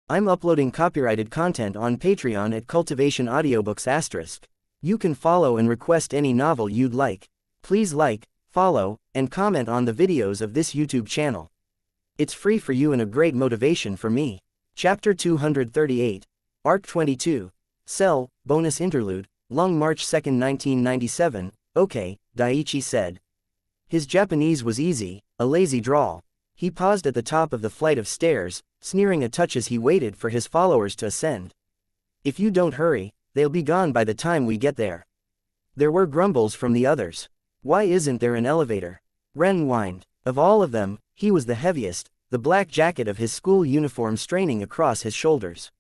I'm uploading copyrighted content on Patreon at Cultivation Audiobooks *. You can follow and request any novel you'd like. Please like, follow, and comment on the videos of this YouTube channel. It's free for you and a great motivation for me. Chapter 238. Arc 22. Cell, Bonus Interlude, Long March 2, 1997, Okay, Daiichi said. His Japanese was easy, a lazy drawl. He paused at the top of the flight of stairs, sneering a touch as he waited for his followers to ascend. If you don't hurry, they'll be gone by the time we get there. There were grumbles from the others. Why isn't there an elevator? Ren whined. Of all of them, he was the heaviest, the black jacket of his school uniform straining across his shoulders.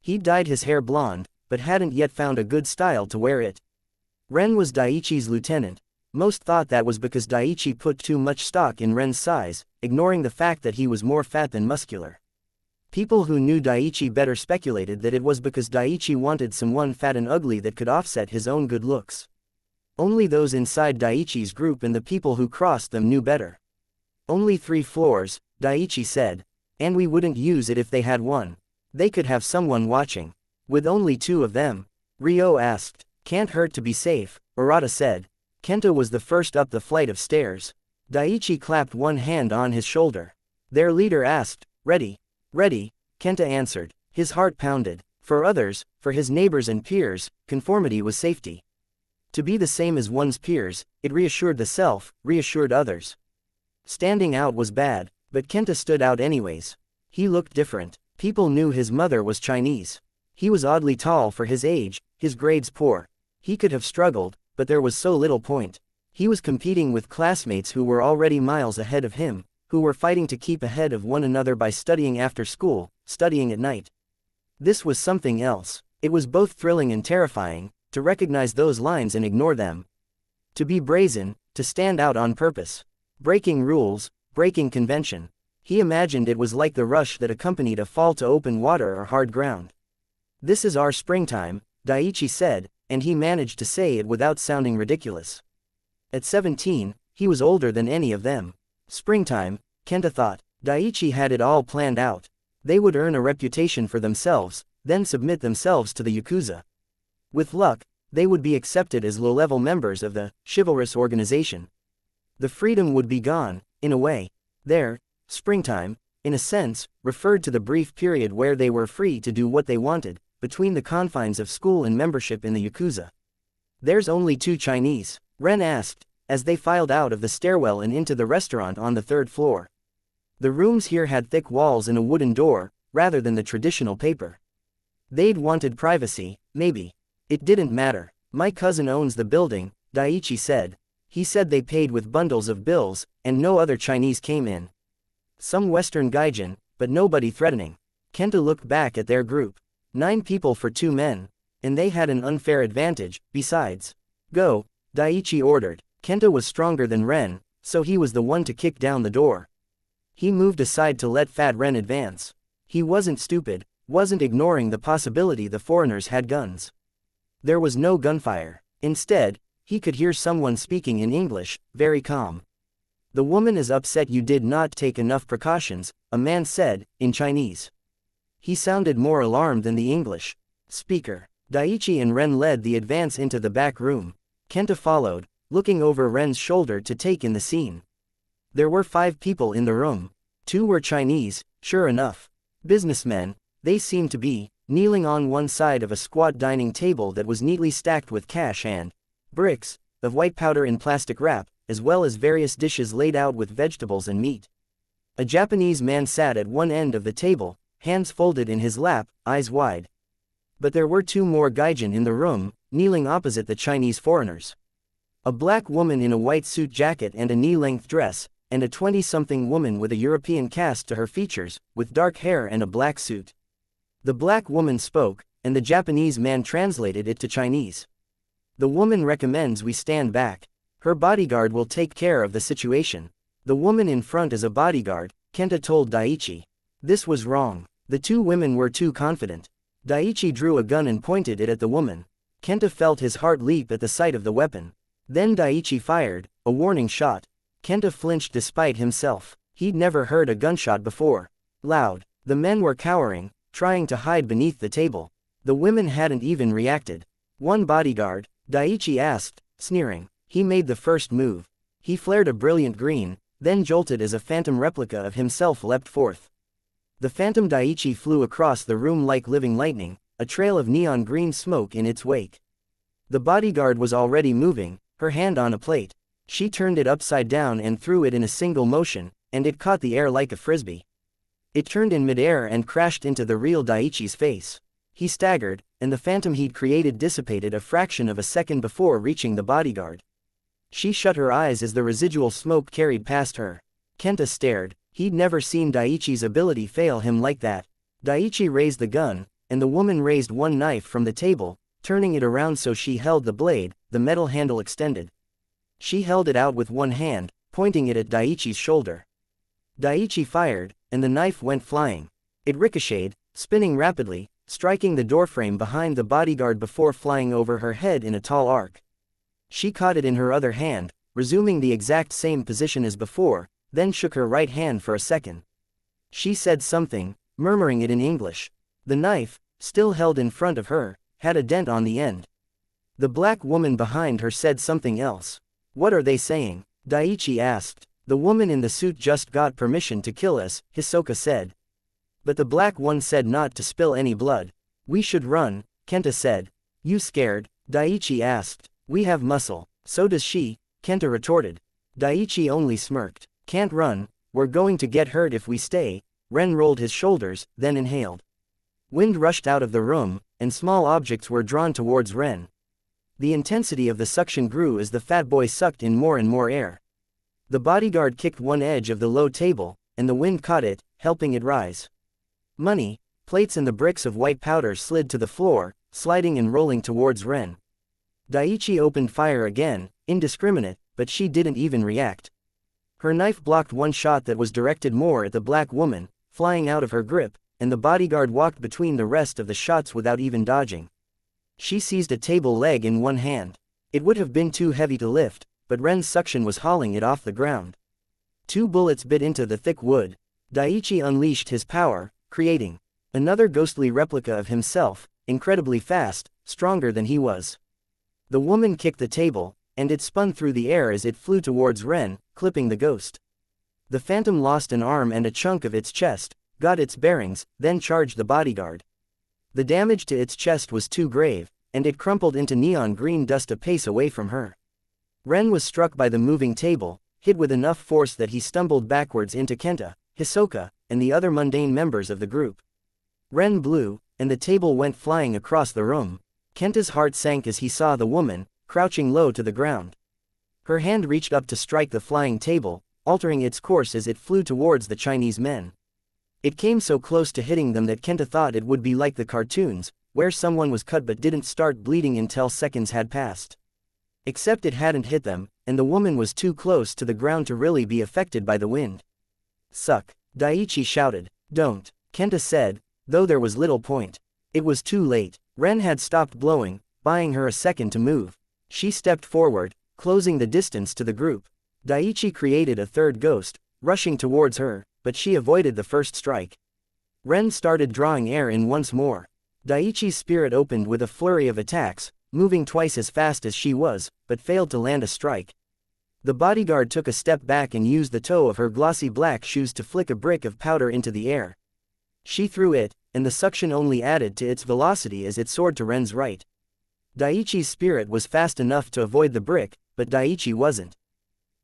He'd dyed his hair blonde, but hadn't yet found a good style to wear it. Ren was Daiichi's lieutenant. Most thought that was because Daiichi put too much stock in Ren's size, ignoring the fact that he was more fat than muscular. People who knew Daiichi better speculated that it was because Daiichi wanted someone fat and ugly that could offset his own good looks. Only those inside Daiichi's group and the people who crossed them knew better. Only 3 floors, Daiichi said. And we wouldn't use it if they had one. They could have someone watching. With only 2 of them? Ryo asked. Can't hurt to be safe, Arata said. Kenta was the first up the flight of stairs. Daiichi clapped one hand on his shoulder. Their leader asked, Ready? Ready, Kenta answered. His heart pounded. For others, for his neighbors and peers, conformity was safety. To be the same as one's peers, it reassured the self, reassured others. Standing out was bad, but Kenta stood out anyways. He looked different. People knew his mother was Chinese. He was oddly tall for his age, his grades poor. He could have struggled, but there was so little point. He was competing with classmates who were already miles ahead of him, who were fighting to keep ahead of one another by studying after school, studying at night. This was something else. It was both thrilling and terrifying, to recognize those lines and ignore them. To be brazen, to stand out on purpose. Breaking rules, breaking convention. He imagined it was like the rush that accompanied a fall to open water or hard ground. This is our springtime, Daiichi said, and he managed to say it without sounding ridiculous. At 17, he was older than any of them. Springtime, Kenta thought. Daiichi had it all planned out. They would earn a reputation for themselves, then submit themselves to the Yakuza. With luck, they would be accepted as low-level members of the chivalrous organization. The freedom would be gone, in a way. There, springtime, in a sense, referred to the brief period where they were free to do what they wanted, between the confines of school and membership in the Yakuza. There's only 2 Chinese, Ren asked, as they filed out of the stairwell and into the restaurant on the 3rd floor. The rooms here had thick walls and a wooden door, rather than the traditional paper. They'd wanted privacy, maybe. It didn't matter. My cousin owns the building, Daiichi said. He said they paid with bundles of bills, and no other Chinese came in. Some Western gaijin, but nobody threatening. Kenta looked back at their group. 9 people for 2 men. And they had an unfair advantage, besides. Go, Daiichi ordered. Kenta was stronger than Ren, so he was the one to kick down the door. He moved aside to let Fat Ren advance. He wasn't stupid, wasn't ignoring the possibility the foreigners had guns. There was no gunfire. Instead, he could hear someone speaking in English, very calm. The woman is upset you did not take enough precautions, a man said, in Chinese. He sounded more alarmed than the English speaker. Daiichi and Ren led the advance into the back room. Kenta followed, looking over Ren's shoulder to take in the scene. There were 5 people in the room. 2 were Chinese, sure enough. Businessmen, they seemed to be, kneeling on one side of a squat dining table that was neatly stacked with cash and bricks of white powder in plastic wrap, as well as various dishes laid out with vegetables and meat. A Japanese man sat at one end of the table, hands folded in his lap, eyes wide. But there were 2 more gaijin in the room, kneeling opposite the Chinese foreigners. A black woman in a white suit jacket and a knee-length dress, and a 20-something woman with a European cast to her features, with dark hair and a black suit. The black woman spoke, and the Japanese man translated it to Chinese. The woman recommends we stand back. Her bodyguard will take care of the situation. The woman in front is a bodyguard, Kenta told Daiichi. This was wrong. The 2 women were too confident. Daiichi drew a gun and pointed it at the woman. Kenta felt his heart leap at the sight of the weapon. Then Daiichi fired, a warning shot. Kenta flinched despite himself. He'd never heard a gunshot before. Loud. The men were cowering, trying to hide beneath the table. The women hadn't even reacted. "One bodyguard?" Daiichi asked, sneering. He made the first move. He flared a brilliant green, then jolted as a phantom replica of himself leapt forth. The phantom Daiichi flew across the room like living lightning, a trail of neon green smoke in its wake. The bodyguard was already moving, her hand on a plate. She turned it upside down and threw it in a single motion, and it caught the air like a frisbee. It turned in midair and crashed into the real Daiichi's face. He staggered, and the phantom he'd created dissipated a fraction of a second before reaching the bodyguard. She shut her eyes as the residual smoke carried past her. Kenta stared. He'd never seen Daiichi's ability fail him like that. Daiichi raised the gun, and the woman raised one knife from the table, turning it around so she held the blade, the metal handle extended. She held it out with one hand, pointing it at Daiichi's shoulder. Daiichi fired, and the knife went flying. It ricocheted, spinning rapidly, striking the doorframe behind the bodyguard before flying over her head in a tall arc. She caught it in her other hand, resuming the exact same position as before, then shook her right hand for a second. She said something, murmuring it in English. The knife, still held in front of her, had a dent on the end. The black woman behind her said something else. "What are they saying?" Daiichi asked. "The woman in the suit just got permission to kill us," Hisoka said. But the black one said not to spill any blood. "We should run," Kenta said. "You scared?" Daiichi asked. "We have muscle." "So does she," Kenta retorted. Daiichi only smirked. "Can't run, we're going to get hurt if we stay." Ren rolled his shoulders, then inhaled. Wind rushed out of the room, and small objects were drawn towards Ren. The intensity of the suction grew as the fat boy sucked in more and more air. The bodyguard kicked one edge of the low table, and the wind caught it, helping it rise. Money, plates and the bricks of white powder slid to the floor, sliding and rolling towards Ren. Daiichi opened fire again, indiscriminate, but she didn't even react. Her knife blocked one shot that was directed more at the black woman, flying out of her grip, and the bodyguard walked between the rest of the shots without even dodging. She seized a table leg in one hand. It would have been too heavy to lift, but Ren's suction was hauling it off the ground. 2 bullets bit into the thick wood. Daiichi unleashed his power, creating another ghostly replica of himself, incredibly fast, stronger than he was. The woman kicked the table, and it spun through the air as it flew towards Ren, clipping the ghost. The phantom lost an arm and a chunk of its chest, got its bearings, then charged the bodyguard. The damage to its chest was too grave, and it crumpled into neon green dust a pace away from her. Ren was struck by the moving table, hit with enough force that he stumbled backwards into Kenta, Hisoka, and the other mundane members of the group. Ren blew, and the table went flying across the room. Kenta's heart sank as he saw the woman, crouching low to the ground. Her hand reached up to strike the flying table, altering its course as it flew towards the Chinese men. It came so close to hitting them that Kenta thought it would be like the cartoons, where someone was cut but didn't start bleeding until seconds had passed. Except it hadn't hit them, and the woman was too close to the ground to really be affected by the wind. "Suck," Daiichi shouted. "Don't," Kenta said, though there was little point. It was too late. Ren had stopped blowing, buying her a second to move. She stepped forward, closing the distance to the group. Daiichi created a third ghost, rushing towards her, but she avoided the first strike. Ren started drawing air in once more. Daiichi's spirit opened with a flurry of attacks, moving twice as fast as she was, but failed to land a strike. The bodyguard took a step back and used the toe of her glossy black shoes to flick a brick of powder into the air. She threw it, and the suction only added to its velocity as it soared to Ren's right. Daiichi's spirit was fast enough to avoid the brick, but Daiichi wasn't.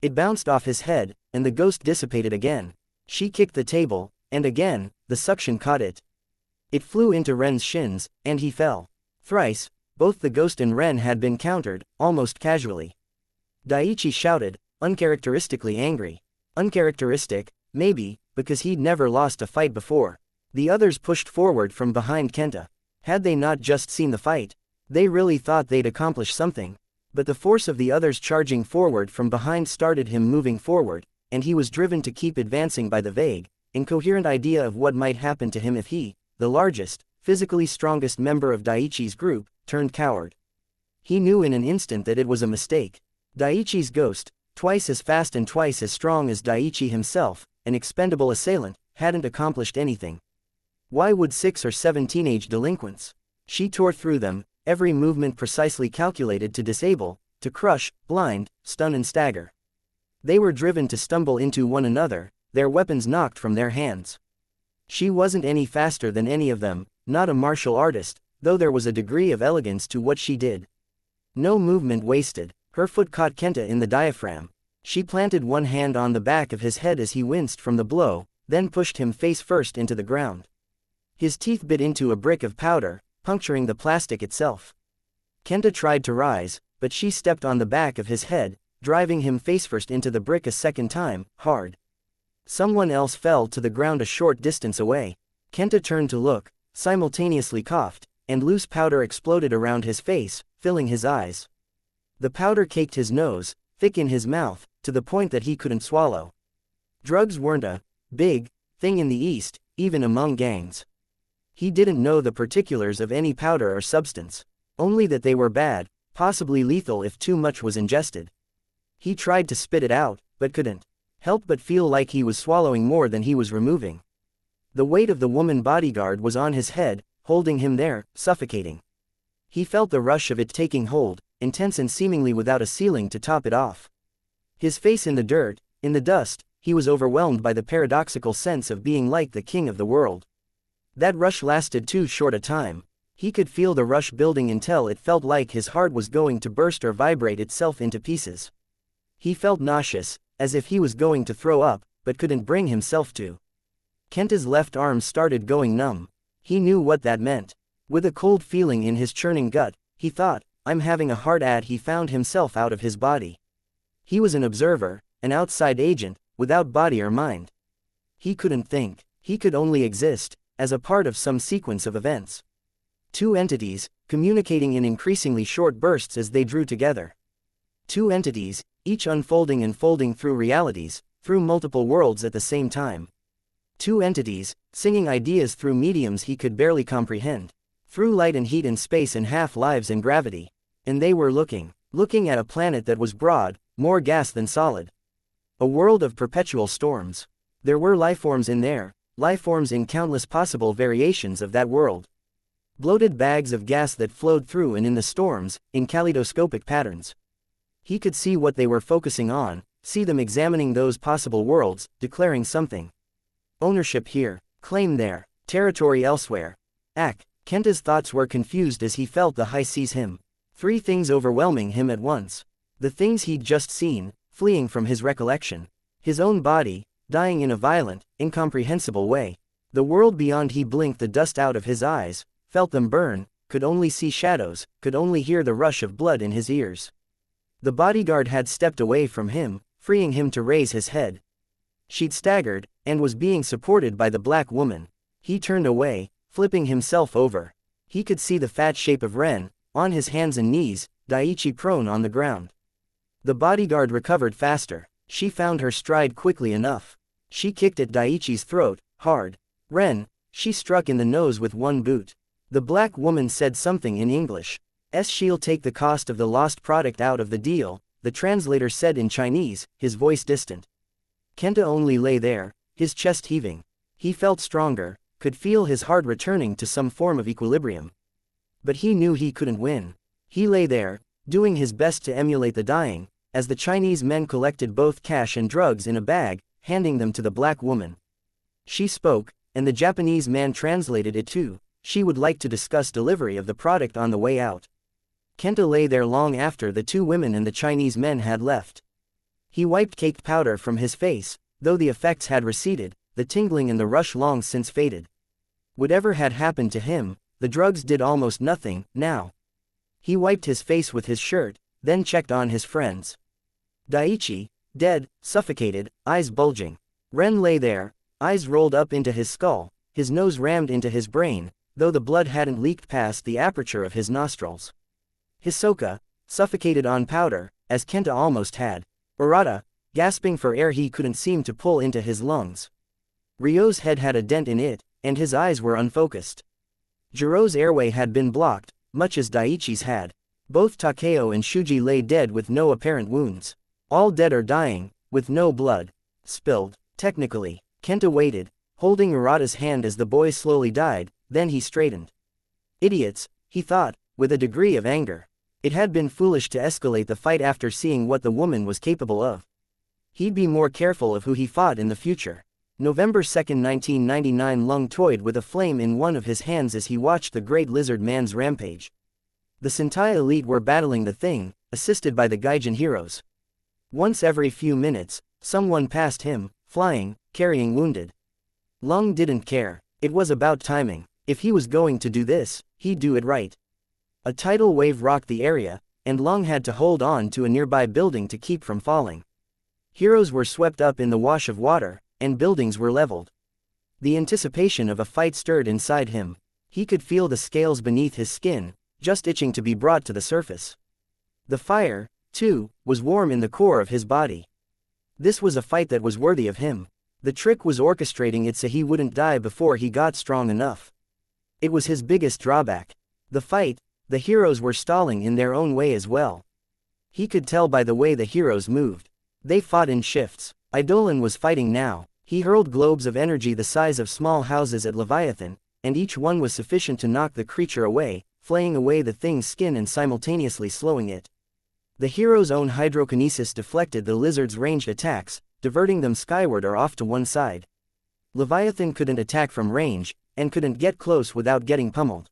It bounced off his head, and the ghost dissipated again. She kicked the table, and again, the suction caught it. It flew into Ren's shins, and he fell. Thrice, both the ghost and Ren had been countered, almost casually. Daiichi shouted, uncharacteristically angry. Uncharacteristic, maybe, because he'd never lost a fight before. The others pushed forward from behind Kenta. Had they not just seen the fight? They really thought they'd accomplish something. But the force of the others charging forward from behind started him moving forward, and he was driven to keep advancing by the vague, incoherent idea of what might happen to him if he, the largest, physically strongest member of Daiichi's group, turned coward. He knew in an instant that it was a mistake. Daiichi's ghost, twice as fast and twice as strong as Daiichi himself, an expendable assailant, hadn't accomplished anything. Why would 6 or 7 teenage delinquents? She tore through them, every movement precisely calculated to disable, to crush, blind, stun and stagger. They were driven to stumble into one another, their weapons knocked from their hands. She wasn't any faster than any of them, not a martial artist, though there was a degree of elegance to what she did. No movement wasted. Her foot caught Kenta in the diaphragm. She planted one hand on the back of his head as he winced from the blow, then pushed him face first into the ground. His teeth bit into a brick of powder, puncturing the plastic itself. Kenta tried to rise, but she stepped on the back of his head, driving him face first into the brick a second time, hard. Someone else fell to the ground a short distance away. Kenta turned to look, simultaneously coughed, and loose powder exploded around his face, filling his eyes. The powder caked his nose, thick in his mouth, to the point that he couldn't swallow. Drugs weren't a big thing in the East, even among gangs. He didn't know the particulars of any powder or substance, only that they were bad, possibly lethal if too much was ingested. He tried to spit it out, but couldn't help but feel like he was swallowing more than he was removing. The weight of the woman bodyguard was on his head, holding him there, suffocating. He felt the rush of it taking hold, intense and seemingly without a ceiling to top it off. His face in the dirt, in the dust, he was overwhelmed by the paradoxical sense of being like the king of the world. That rush lasted too short a time. He could feel the rush building until it felt like his heart was going to burst or vibrate itself into pieces. He felt nauseous, as if he was going to throw up, but couldn't bring himself to. Kenta's left arm started going numb. He knew what that meant. With a cold feeling in his churning gut, he thought, I'm having a heart attack. He found himself out of his body. He was an observer, an outside agent, without body or mind. He couldn't think. He could only exist, as a part of some sequence of events. Two entities, communicating in increasingly short bursts as they drew together. Two entities, each unfolding and folding through realities, through multiple worlds at the same time. Two entities, singing ideas through mediums he could barely comprehend. Through light and heat and space and half-lives and gravity. And they were looking at a planet that was broad, more gas than solid. A world of perpetual storms. There were lifeforms in there, lifeforms in countless possible variations of that world. Bloated bags of gas that flowed through and in the storms, in kaleidoscopic patterns. He could see what they were focusing on, see them examining those possible worlds, declaring something. Ownership here, claim there, territory elsewhere. Kenta's thoughts were confused as he felt the high seize him. Three things overwhelming him at once. The things he'd just seen, fleeing from his recollection. His own body, dying in a violent, incomprehensible way. The world beyond. He blinked the dust out of his eyes, felt them burn, could only see shadows, could only hear the rush of blood in his ears. The bodyguard had stepped away from him, freeing him to raise his head. She'd staggered, and was being supported by the black woman. He turned away, flipping himself over. He could see the fat shape of Ren, on his hands and knees, Daiichi prone on the ground. The bodyguard recovered faster. She found her stride quickly enough. She kicked at Daiichi's throat, hard. Ren, she struck in the nose with one boot. The black woman said something in English. She'll take the cost of the lost product out of the deal, the translator said in Chinese, his voice distant. Kenta only lay there, his chest heaving. He felt stronger, could feel his heart returning to some form of equilibrium. But he knew he couldn't win. He lay there, doing his best to emulate the dying, as the Chinese men collected both cash and drugs in a bag, handing them to the black woman. She spoke, and the Japanese man translated it too. She would like to discuss delivery of the product on the way out. Kenta lay there long after the two women and the Chinese men had left. He wiped caked powder from his face, though the effects had receded, the tingling and the rush long since faded. Whatever had happened to him, the drugs did almost nothing, now. He wiped his face with his shirt, then checked on his friends. Daiichi, dead, suffocated, eyes bulging. Ren lay there, eyes rolled up into his skull, his nose rammed into his brain, though the blood hadn't leaked past the aperture of his nostrils. Hisoka, suffocated on powder, as Kenta almost had. Urata, gasping for air he couldn't seem to pull into his lungs. Ryo's head had a dent in it, and his eyes were unfocused. Jiro's airway had been blocked, much as Daiichi's had. Both Takeo and Shuji lay dead with no apparent wounds. All dead or dying, with no blood spilled. Technically, Kenta waited, holding Urata's hand as the boy slowly died. Then he straightened. Idiots, he thought, with a degree of anger. It had been foolish to escalate the fight after seeing what the woman was capable of. He'd be more careful of who he fought in the future. November 2, 1999. Lung toyed with a flame in one of his hands as he watched the Great Lizard Man's rampage. The Sentai elite were battling the thing, assisted by the Gaijin heroes. Once every few minutes, someone passed him, flying, carrying wounded. Lung didn't care. It was about timing. If he was going to do this, he'd do it right. A tidal wave rocked the area, and Lung had to hold on to a nearby building to keep from falling. Heroes were swept up in the wash of water, and buildings were leveled. The anticipation of a fight stirred inside him. He could feel the scales beneath his skin, just itching to be brought to the surface. The fire, too, was warm in the core of his body. This was a fight that was worthy of him. The trick was orchestrating it so he wouldn't die before he got strong enough. It was his biggest drawback. The fight, the heroes were stalling in their own way as well. He could tell by the way the heroes moved. They fought in shifts. Eidolon was fighting now. He hurled globes of energy the size of small houses at Leviathan, and each one was sufficient to knock the creature away, flaying away the thing's skin and simultaneously slowing it. The hero's own hydrokinesis deflected the lizard's ranged attacks, diverting them skyward or off to one side. Leviathan couldn't attack from range, and couldn't get close without getting pummeled.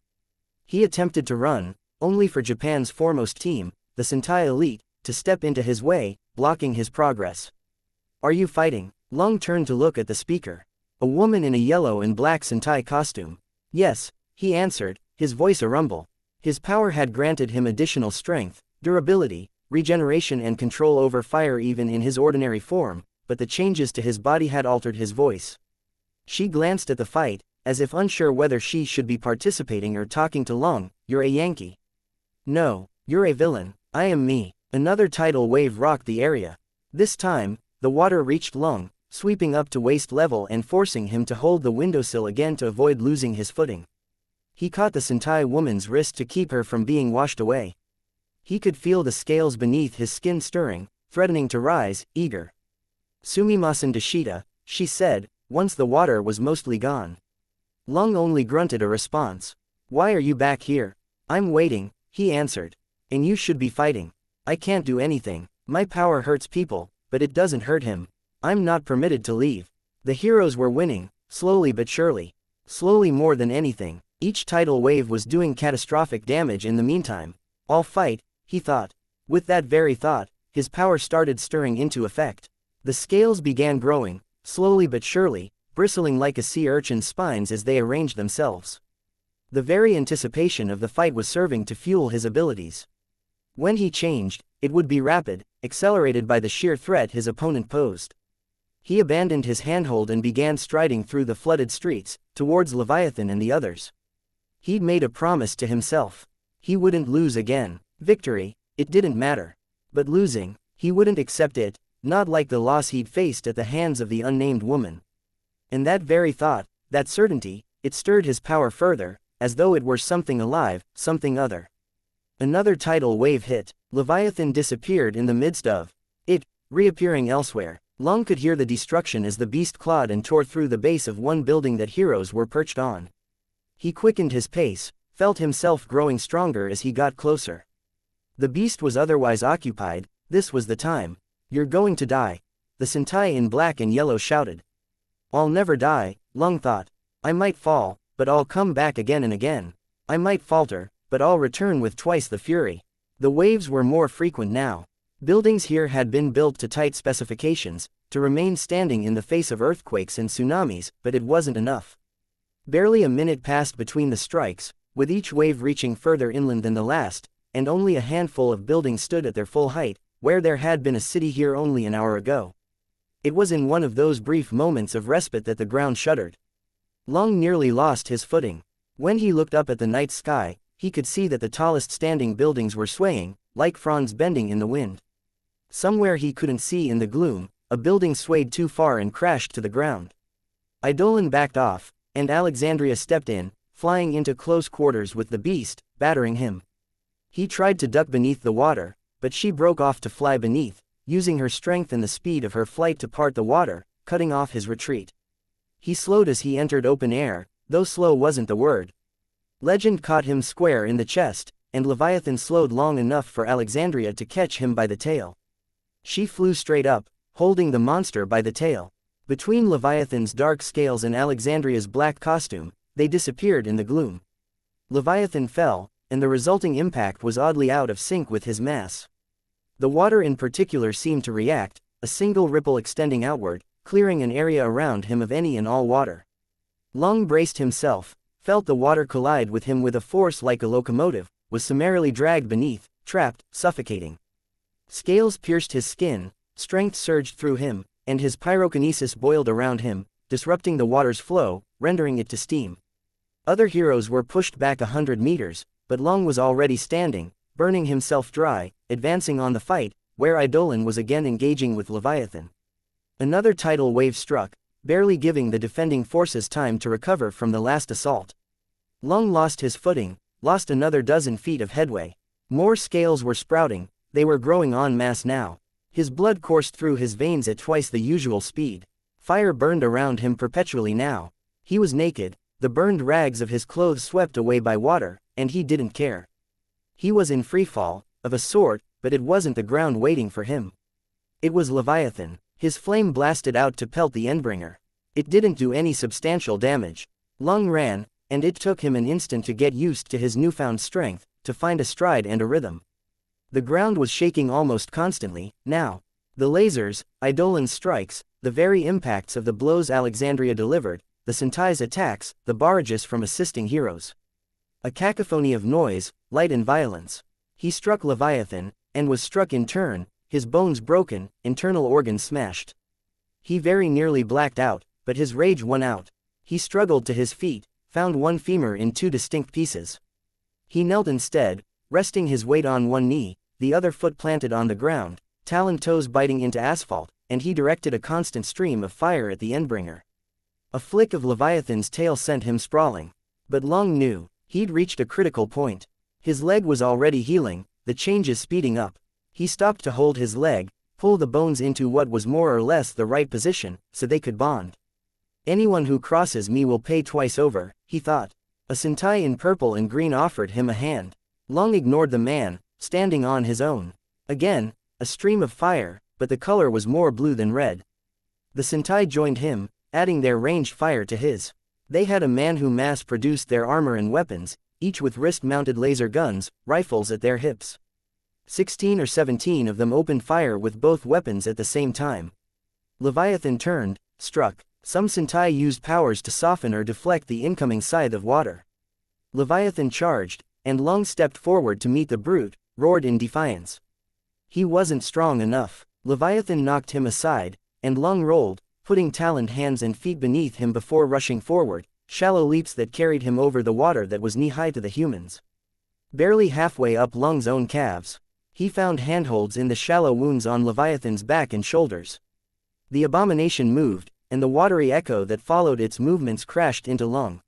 He attempted to run, only for Japan's foremost team, the Sentai elite, to step into his way, blocking his progress. "Are you fighting?" Lung turned to look at the speaker. A woman in a yellow and black Sentai costume. "Yes," he answered, his voice a rumble. His power had granted him additional strength, durability, regeneration and control over fire even in his ordinary form, but the changes to his body had altered his voice. She glanced at the fight, as if unsure whether she should be participating or talking to Lung. "You're a Yankee." "No, you're a villain." "I am me." Another tidal wave rocked the area. This time, the water reached Lung, sweeping up to waist level and forcing him to hold the windowsill again to avoid losing his footing. He caught the Sentai woman's wrist to keep her from being washed away. He could feel the scales beneath his skin stirring, threatening to rise, eager. "Sumimasen Deshita," she said, once the water was mostly gone. Lung only grunted a response. "Why are you back here?" "I'm waiting," he answered. "And you should be fighting." "I can't do anything. My power hurts people, but it doesn't hurt him. I'm not permitted to leave." The heroes were winning, slowly but surely. Slowly more than anything. Each tidal wave was doing catastrophic damage in the meantime. "I'll fight," he thought. With that very thought, his power started stirring into effect. The scales began growing, slowly but surely, bristling like a sea urchin's spines as they arranged themselves. The very anticipation of the fight was serving to fuel his abilities. When he changed, it would be rapid, accelerated by the sheer threat his opponent posed. He abandoned his handhold and began striding through the flooded streets, towards Leviathan and the others. He'd made a promise to himself. He wouldn't lose again. Victory, it didn't matter. But losing, he wouldn't accept it, not like the loss he'd faced at the hands of the unnamed woman. And that very thought, that certainty, it stirred his power further, as though it were something alive, something other. Another tidal wave hit. Leviathan disappeared in the midst of it, reappearing elsewhere. Lung could hear the destruction as the beast clawed and tore through the base of one building that heroes were perched on. He quickened his pace, felt himself growing stronger as he got closer. The beast was otherwise occupied. This was the time. "You're going to die," the Sentai in black and yellow shouted. "I'll never die," Lung thought. "I might fall, but I'll come back again and again. I might falter, but I'll return with twice the fury." The waves were more frequent now. Buildings here had been built to tight specifications, to remain standing in the face of earthquakes and tsunamis, but it wasn't enough. Barely a minute passed between the strikes, with each wave reaching further inland than the last, and only a handful of buildings stood at their full height, where there had been a city here only an hour ago. It was in one of those brief moments of respite that the ground shuddered. Lung nearly lost his footing. When he looked up at the night sky, he could see that the tallest standing buildings were swaying, like fronds bending in the wind. Somewhere he couldn't see in the gloom, a building swayed too far and crashed to the ground. Eidolon backed off, and Alexandria stepped in, flying into close quarters with the beast, battering him. He tried to duck beneath the water, but she broke off to fly beneath, using her strength and the speed of her flight to part the water, cutting off his retreat. He slowed as he entered open air, though slow wasn't the word. Legend caught him square in the chest, and Leviathan slowed long enough for Alexandria to catch him by the tail. She flew straight up, holding the monster by the tail. Between Leviathan's dark scales and Alexandria's black costume, they disappeared in the gloom. Leviathan fell, and the resulting impact was oddly out of sync with his mass. The water in particular seemed to react, a single ripple extending outward, clearing an area around him of any and all water. Long braced himself, felt the water collide with him with a force like a locomotive, was summarily dragged beneath, trapped, suffocating. Scales pierced his skin, strength surged through him, and his pyrokinesis boiled around him, disrupting the water's flow, rendering it to steam. Other heroes were pushed back 100 meters, but Long was already standing, burning himself dry, advancing on the fight, where Eidolon was again engaging with Leviathan. Another tidal wave struck, barely giving the defending forces time to recover from the last assault. Long lost his footing, lost another dozen feet of headway. More scales were sprouting, they were growing en masse now. His blood coursed through his veins at twice the usual speed. Fire burned around him perpetually now. He was naked, the burned rags of his clothes swept away by water, and he didn't care. He was in freefall, of a sort, but it wasn't the ground waiting for him. It was Leviathan. His flame blasted out to pelt the Endbringer. It didn't do any substantial damage. Long ran, and it took him an instant to get used to his newfound strength, to find a stride and a rhythm. The ground was shaking almost constantly, now. The lasers, Eidolon's strikes, the very impacts of the blows Alexandria delivered, the Sentai's attacks, the barrages from assisting heroes. A cacophony of noise, light and violence. He struck Leviathan, and was struck in turn, his bones broken, internal organs smashed. He very nearly blacked out, but his rage won out. He struggled to his feet, found one femur in two distinct pieces. He knelt instead, resting his weight on one knee, the other foot planted on the ground, taloned toes biting into asphalt, and he directed a constant stream of fire at the Endbringer. A flick of Leviathan's tail sent him sprawling. But Long knew, he'd reached a critical point. His leg was already healing, the changes speeding up. He stopped to hold his leg, pull the bones into what was more or less the right position, so they could bond. Anyone who crosses me will pay twice over, he thought. A Sentai in purple and green offered him a hand. Long ignored the man, standing on his own. Again, a stream of fire, but the color was more blue than red. The Sentai joined him, adding their ranged fire to his. They had a man who mass-produced their armor and weapons, each with wrist-mounted laser guns, rifles at their hips. 16 or 17 of them opened fire with both weapons at the same time. Leviathan turned, struck. Some Sentai used powers to soften or deflect the incoming scythe of water. Leviathan charged, and Long stepped forward to meet the brute, roared in defiance. He wasn't strong enough. Leviathan knocked him aside, and Long rolled, putting taloned hands and feet beneath him before rushing forward, shallow leaps that carried him over the water that was knee-high to the humans. Barely halfway up Long's own calves, he found handholds in the shallow wounds on Leviathan's back and shoulders. The abomination moved, and the watery echo that followed its movements crashed into Long.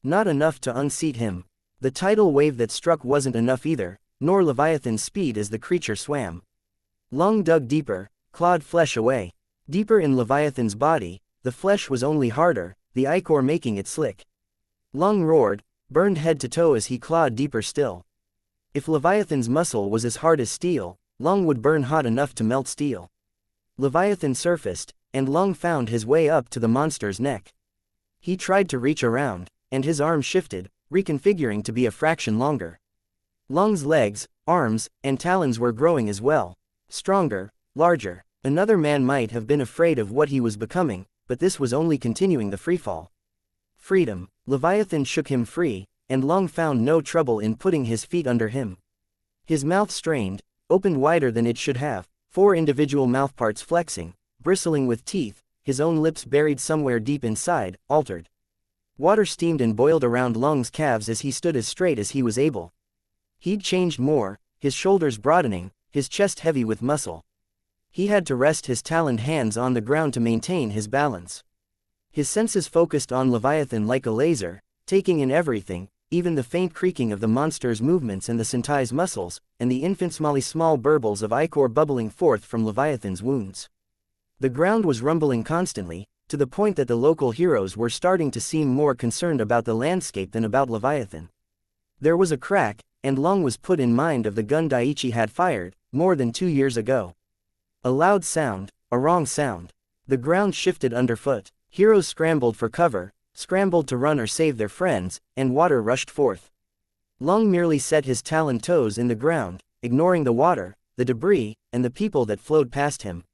Not enough to unseat him. The tidal wave that struck wasn't enough either, nor Leviathan's speed as the creature swam. Long dug deeper, clawed flesh away. Deeper in Leviathan's body, the flesh was only harder, the ichor making it slick. Long roared, burned head to toe as he clawed deeper still. If Leviathan's muscle was as hard as steel, Long would burn hot enough to melt steel. Leviathan surfaced, and Long found his way up to the monster's neck. He tried to reach around, and his arm shifted, reconfiguring to be a fraction longer. Long's legs, arms, and talons were growing as well. Stronger, larger. Another man might have been afraid of what he was becoming, but this was only continuing the freefall. Freedom. Leviathan shook him free, and Long found no trouble in putting his feet under him. His mouth strained, opened wider than it should have, 4 individual mouthparts flexing, bristling with teeth, his own lips buried somewhere deep inside, altered. Water steamed and boiled around Long's calves as he stood as straight as he was able. He'd changed more, his shoulders broadening, his chest heavy with muscle. He had to rest his taloned hands on the ground to maintain his balance. His senses focused on Leviathan like a laser, taking in everything, even the faint creaking of the monster's movements and the Sentai's muscles, and the infinitesimally small burbles of ichor bubbling forth from Leviathan's wounds. The ground was rumbling constantly, to the point that the local heroes were starting to seem more concerned about the landscape than about Leviathan. There was a crack, and Long was put in mind of the gun Daichi had fired, more than 2 years ago. A loud sound, a wrong sound. The ground shifted underfoot. Heroes scrambled for cover, scrambled to run or save their friends, and water rushed forth. Long merely set his taloned toes in the ground, ignoring the water, the debris, and the people that flowed past him.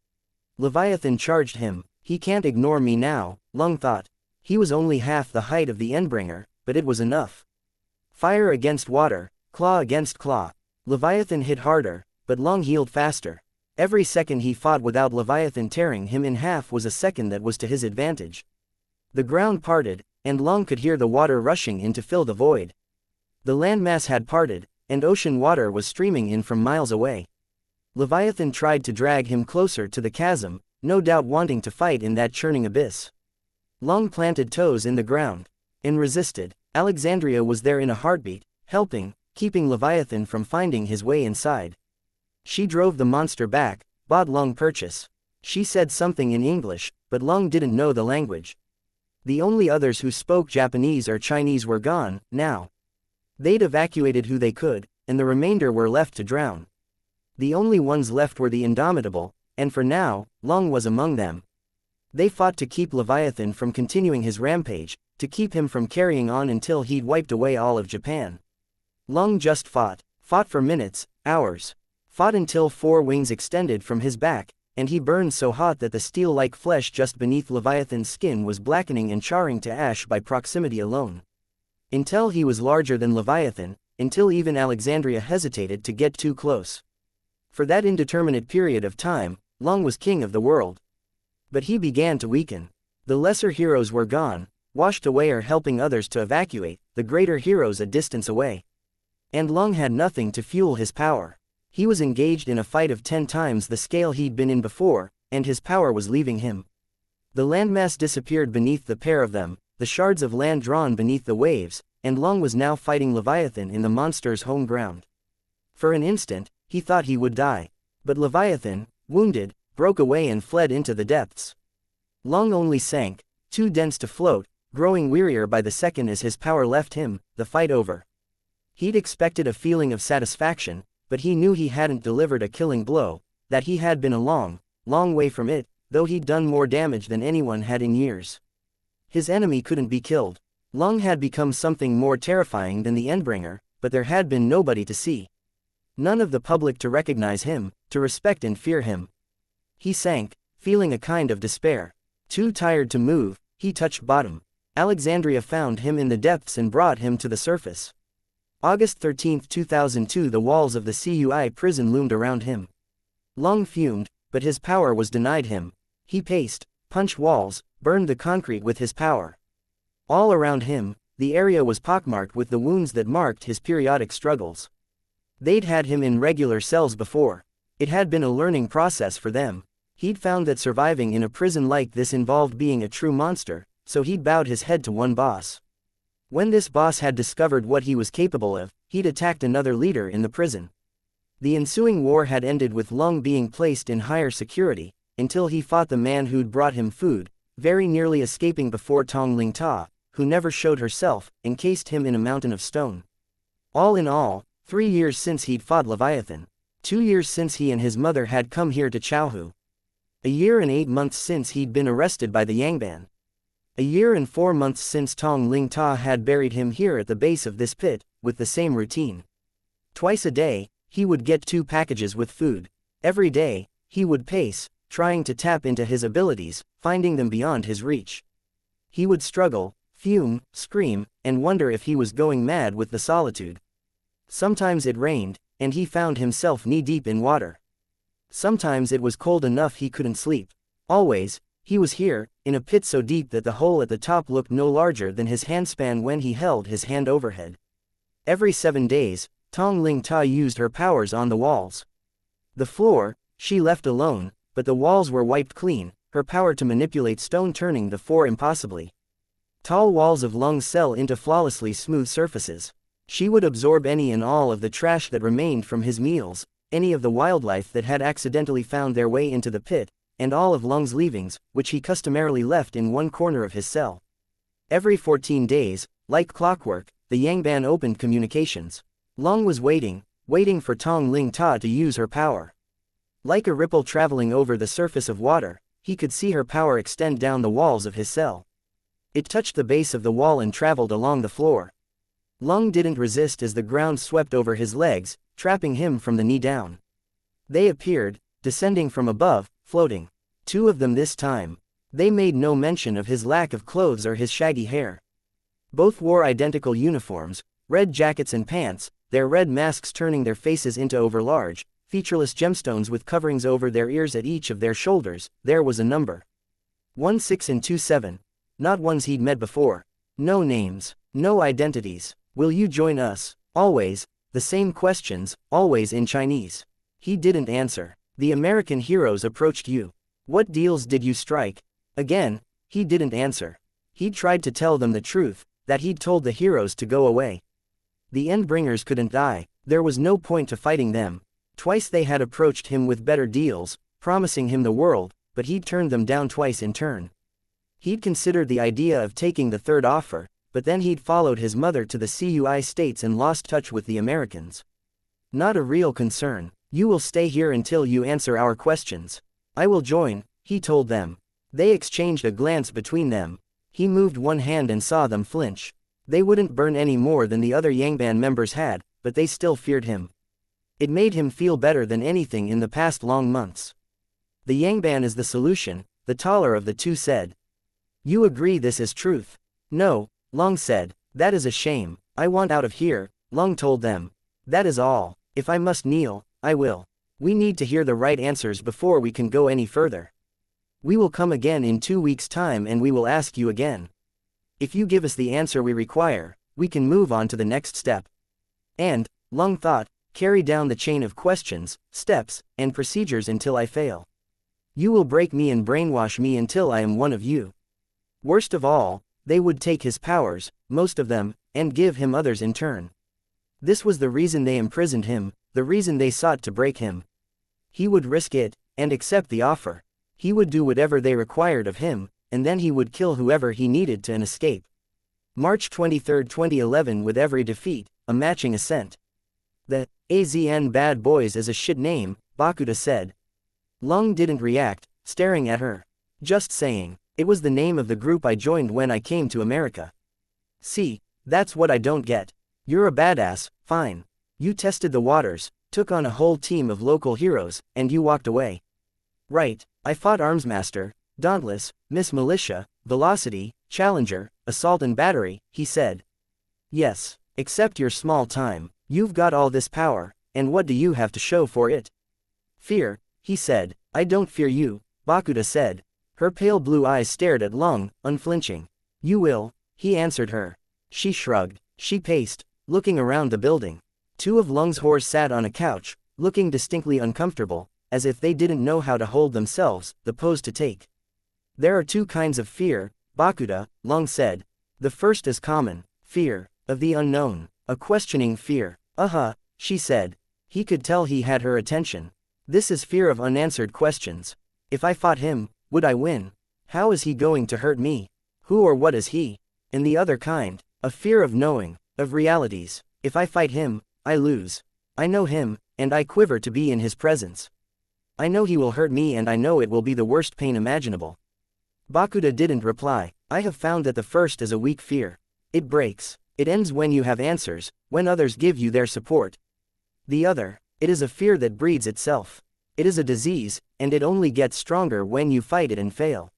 Leviathan charged him. He can't ignore me now, Long thought. He was only half the height of the Endbringer, but it was enough. Fire against water, claw against claw. Leviathan hit harder, but Long healed faster. Every second he fought without Leviathan tearing him in half was a second that was to his advantage. The ground parted, and Long could hear the water rushing in to fill the void. The landmass had parted, and ocean water was streaming in from miles away. Leviathan tried to drag him closer to the chasm, no doubt wanting to fight in that churning abyss. Long planted toes in the ground, and resisted. Alexandria was there in a heartbeat, helping, keeping Leviathan from finding his way inside. She drove the monster back, bought Long purchase. She said something in English, but Long didn't know the language. The only others who spoke Japanese or Chinese were gone, now. They'd evacuated who they could, and the remainder were left to drown. The only ones left were the Indomitable, and for now, Long was among them. They fought to keep Leviathan from continuing his rampage, to keep him from carrying on until he'd wiped away all of Japan. Long just fought for minutes, hours. Fought until 4 wings extended from his back, and he burned so hot that the steel-like flesh just beneath Leviathan's skin was blackening and charring to ash by proximity alone. Until he was larger than Leviathan, until even Alexandria hesitated to get too close. For that indeterminate period of time, Long was king of the world. But he began to weaken. The lesser heroes were gone, washed away or helping others to evacuate, the greater heroes a distance away. And Long had nothing to fuel his power. He was engaged in a fight of 10 times the scale he'd been in before, and his power was leaving him. The landmass disappeared beneath the pair of them, the shards of land drawn beneath the waves, and Long was now fighting Leviathan in the monster's home ground. For an instant, he thought he would die. But Leviathan, wounded, broke away and fled into the depths. Long only sank, too dense to float, growing wearier by the second as his power left him, the fight over. He'd expected a feeling of satisfaction, but he knew he hadn't delivered a killing blow, that he had been a long, long way from it, though he'd done more damage than anyone had in years. His enemy couldn't be killed. Long had become something more terrifying than the Endbringer, but there had been nobody to see. None of the public to recognize him, to respect and fear him. He sank, feeling a kind of despair. Too tired to move, he touched bottom. Alexandria found him in the depths and brought him to the surface. August 13, 2002. The walls of the CUI prison loomed around him. Long fumed, but his power was denied him. He paced, punched walls, burned the concrete with his power. All around him, the area was pockmarked with the wounds that marked his periodic struggles. They'd had him in regular cells before. It had been a learning process for them. He'd found that surviving in a prison like this involved being a true monster, so he'd bowed his head to one boss. When this boss had discovered what he was capable of, he'd attacked another leader in the prison. The ensuing war had ended with Long being placed in higher security, until he fought the man who'd brought him food, very nearly escaping before Tong Ling Ta, who never showed herself, encased him in a mountain of stone. All in all, 3 years since he'd fought Leviathan. 2 years since he and his mother had come here to Chaohu. A year and 8 months since he'd been arrested by the Yangban. A year and 4 months since Tong Ling Ta had buried him here at the base of this pit, with the same routine. Twice a day, he would get 2 packages with food. Every day, he would pace, trying to tap into his abilities, finding them beyond his reach. He would struggle, fume, scream, and wonder if he was going mad with the solitude. Sometimes it rained, and he found himself knee-deep in water. Sometimes it was cold enough he couldn't sleep. Always, he was here, in a pit so deep that the hole at the top looked no larger than his handspan when he held his hand overhead. Every 7 days, Tong Ling Ta used her powers on the walls. The floor, she left alone, but the walls were wiped clean, her power to manipulate stone turning the 4 impossibly tall walls of Lung's cell into flawlessly smooth surfaces. She would absorb any and all of the trash that remained from his meals, any of the wildlife that had accidentally found their way into the pit, and all of Lung's leavings, which he customarily left in one corner of his cell. Every 14 days, like clockwork, the Yangban opened communications. Lung was waiting for Tong Ling Ta to use her power. Like a ripple traveling over the surface of water, he could see her power extend down the walls of his cell. It touched the base of the wall and traveled along the floor. Lung didn't resist as the ground swept over his legs, trapping him from the knee down. They appeared, descending from above, floating. 2 of them this time. They made no mention of his lack of clothes or his shaggy hair. Both wore identical uniforms, red jackets and pants, their red masks turning their faces into overlarge, featureless gemstones with coverings over their ears at each of their shoulders. There was a number. 16 and 27. Not ones he'd met before. No names, no identities. Will you join us? Always, the same questions, always in Chinese. He didn't answer. The American heroes approached you. What deals did you strike? Again, he didn't answer. He'd tried to tell them the truth, that he'd told the heroes to go away. The Endbringers couldn't die, there was no point to fighting them. Twice they had approached him with better deals, promising him the world, but he'd turned them down twice in turn. He'd considered the idea of taking the third offer, but then he'd followed his mother to the CUI states and lost touch with the Americans. Not a real concern. You will stay here until you answer our questions. I will join, he told them. They exchanged a glance between them. He moved one hand and saw them flinch. They wouldn't burn any more than the other Yangban members had, but they still feared him. It made him feel better than anything in the past long months. The Yangban is the solution, the taller of the 2 said. You agree this is truth? No, Lung said. That is a shame. I want out of here, Lung told them. That is all. If I must kneel, I will. We need to hear the right answers before we can go any further. We will come again in 2 weeks' time and we will ask you again. If you give us the answer we require, we can move on to the next step. And, Lung thought, carry down the chain of questions, steps, and procedures until I fail. You will break me and brainwash me until I am one of you. Worst of all, they would take his powers, most of them, and give him others in turn. This was the reason they imprisoned him, the reason they sought to break him. He would risk it, and accept the offer. He would do whatever they required of him, and then he would kill whoever he needed to and escape. March 23, 2011. With every defeat, a matching ascent. The AZN Bad Boys is a shit name, Bakuda said. Lung didn't react, staring at her. Just saying, it was the name of the group I joined when I came to America. See, that's what I don't get. You're a badass, fine. You tested the waters, took on a whole team of local heroes, and you walked away. Right, I fought Armsmaster, Dauntless, Miss Militia, Velocity, Challenger, Assault and Battery, he said. Yes, except you're small time. You've got all this power, and what do you have to show for it? Fear, he said. I don't fear you, Bakuda said. Her pale blue eyes stared at Lung, unflinching. You will, he answered her. She shrugged. She paced, looking around the building. 2 of Lung's horse sat on a couch, looking distinctly uncomfortable, as if they didn't know how to hold themselves, the pose to take. There are 2 kinds of fear, Bakuda, Lung said. The first is common, fear, of the unknown, a questioning fear. She said. He could tell he had her attention. This is fear of unanswered questions. If I fought him, would I win? How is he going to hurt me? Who or what is he? And the other kind, a fear of knowing, of realities. If I fight him, I lose. I know him, and I quiver to be in his presence. I know he will hurt me and I know it will be the worst pain imaginable. Bakuda didn't reply. I have found that the first is a weak fear. It breaks. It ends when you have answers, when others give you their support. The other, it is a fear that breeds itself. It is a disease, and it only gets stronger when you fight it and fail.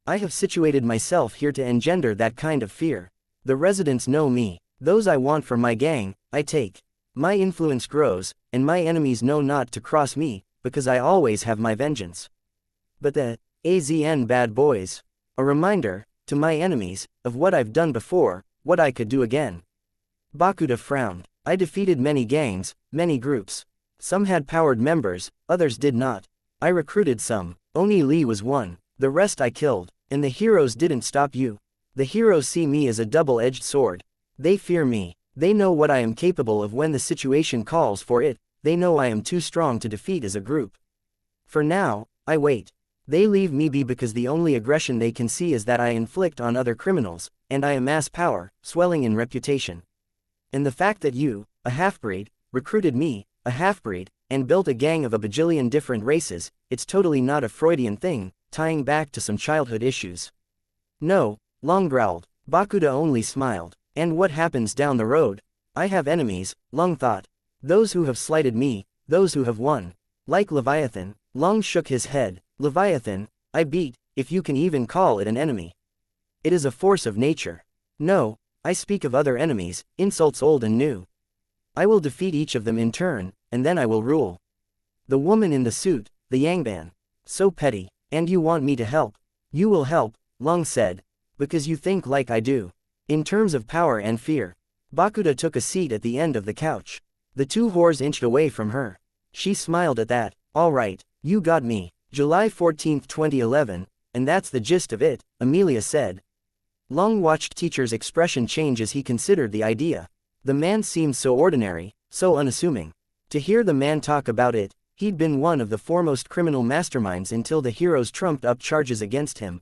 I have situated myself here to engender that kind of fear. The residents know me. Those I want for my gang, I take. My influence grows, and my enemies know not to cross me, because I always have my vengeance. But the AZN Bad Boys, a reminder, to my enemies, of what I've done before, what I could do again. Bakuda frowned. I defeated many gangs, many groups. Some had powered members, others did not. I recruited some. Oni Lee was one. The rest I killed. And the heroes didn't stop you. The heroes see me as a double-edged sword. They fear me. They know what I am capable of when the situation calls for it. They know I am too strong to defeat as a group. For now, I wait. They leave me be because the only aggression they can see is that I inflict on other criminals, and I amass power, swelling in reputation. And the fact that you, a half-breed, recruited me, a half-breed, and built a gang of a bajillion different races, it's totally not a Freudian thing, tying back to some childhood issues. No, Long growled. Bakuda only smiled. And what happens down the road? I have enemies, Long thought. Those who have slighted me, those who have won. Like Leviathan, Long shook his head. Leviathan, I beat, if you can even call it an enemy. It is a force of nature. No, I speak of other enemies, insults old and new. I will defeat each of them in turn, and then I will rule. The woman in the suit, the Yangban. So petty, and you want me to help. You will help, Long said. Because you think like I do. In terms of power and fear. Bakuda took a seat at the end of the couch. The two whores inched away from her. She smiled at that. All right, you got me. July 14, 2011, and that's the gist of it, Amelia said. Long watched Teacher's expression change as he considered the idea. The man seemed so ordinary, so unassuming. To hear the man talk about it, he'd been one of the foremost criminal masterminds until the heroes trumped up charges against him.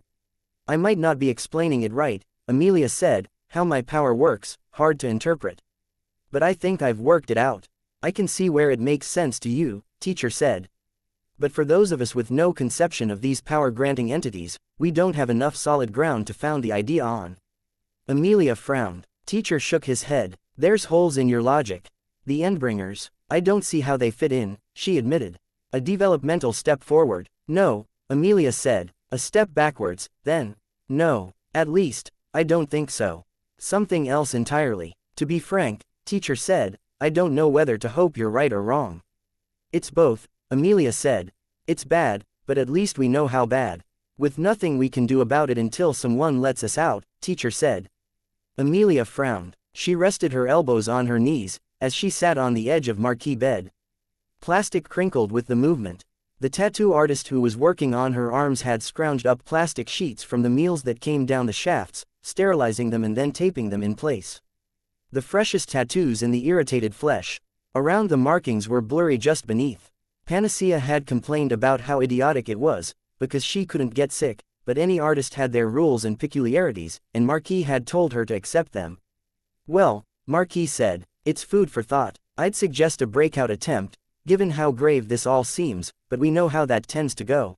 I might not be explaining it right, Amelia said, how my power works, hard to interpret. But I think I've worked it out. I can see where it makes sense to you, Teacher said. But for those of us with no conception of these power-granting entities, we don't have enough solid ground to found the idea on. Amelia frowned. Teacher shook his head. There's holes in your logic. The Endbringers, I don't see how they fit in, she admitted. A developmental step forward. No, Amelia said. A step backwards, then. No, at least, I don't think so. Something else entirely. To be frank, Teacher said, I don't know whether to hope you're right or wrong. It's both, Amelia said. It's bad, but at least we know how bad. With nothing we can do about it until someone lets us out, Teacher said. Amelia frowned. She rested her elbows on her knees, as she sat on the edge of marquee bed. Plastic crinkled with the movement. The tattoo artist who was working on her arms had scrounged up plastic sheets from the meals that came down the shafts, sterilizing them and then taping them in place. The freshest tattoos in the irritated flesh. Around the markings were blurry just beneath. Panacea had complained about how idiotic it was, because she couldn't get sick, but any artist had their rules and peculiarities, and Marquis had told her to accept them. Well, Marquis said, it's food for thought. I'd suggest a breakout attempt, given how grave this all seems, but we know how that tends to go.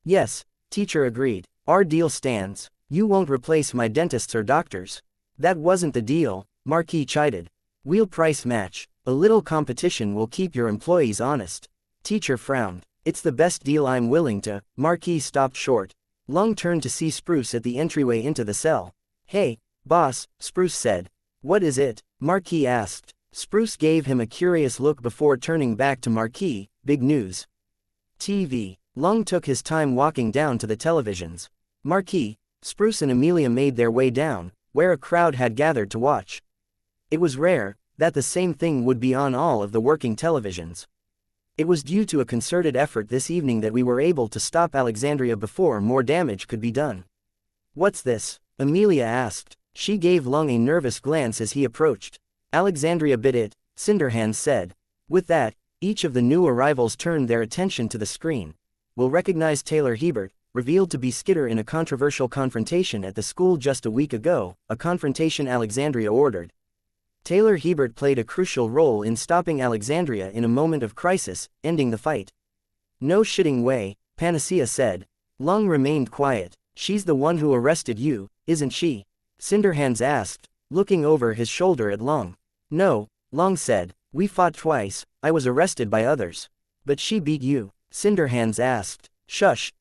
Yes, Teacher agreed. Our deal stands. You won't replace my dentists or doctors. That wasn't the deal, Marquis chided. We'll price match. A little competition will keep your employees honest. Teacher frowned. It's the best deal I'm willing to. Marquis stopped short. Long turned to see Spruce at the entryway into the cell. Hey, boss, Spruce said. What is it? Marquis asked. Spruce gave him a curious look before turning back to Marquis. Big news. TV. Long took his time walking down to the televisions. Marquis, Spruce and Amelia made their way down, where a crowd had gathered to watch. It was rare that the same thing would be on all of the working televisions. It was due to a concerted effort this evening that we were able to stop Alexandria before more damage could be done. What's this? Amelia asked. She gave Long a nervous glance as he approached. Alexandria bit it, Cinderhands said. With that, each of the new arrivals turned their attention to the screen. We'll recognize Taylor Hebert, revealed to be Skitter in a controversial confrontation at the school just a week ago, a confrontation Alexandria ordered. Taylor Hebert played a crucial role in stopping Alexandria in a moment of crisis, ending the fight. No shitting way, Panacea said. Long remained quiet. She's the one who arrested you, isn't she? Cinderhands asked, looking over his shoulder at Long. No, Long said. We fought twice, I was arrested by others. But she beat you, Cinderhands asked. Shush,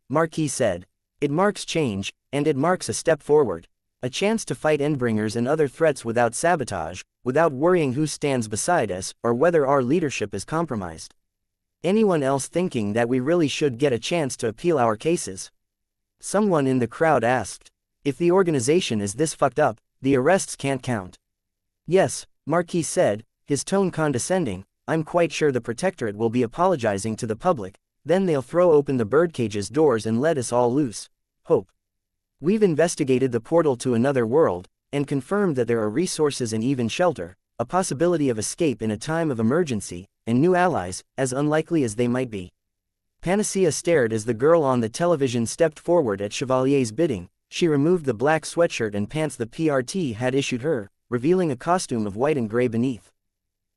Marquis said. It marks change, and it marks a step forward. A chance to fight Endbringers and other threats without sabotage, without worrying who stands beside us, or whether our leadership is compromised. Anyone else thinking that we really should get a chance to appeal our cases? Someone in the crowd asked. If the organization is this fucked up, the arrests can't count. Yes, Marquis said, his tone condescending. I'm quite sure the Protectorate will be apologizing to the public, then they'll throw open the birdcage's doors and let us all loose. Hope. We've investigated the portal to another world, and confirmed that there are resources and even shelter, a possibility of escape in a time of emergency, and new allies, as unlikely as they might be. Panacea stared as the girl on the television stepped forward at Chevalier's bidding. She removed the black sweatshirt and pants the PRT had issued her, revealing a costume of white and gray beneath.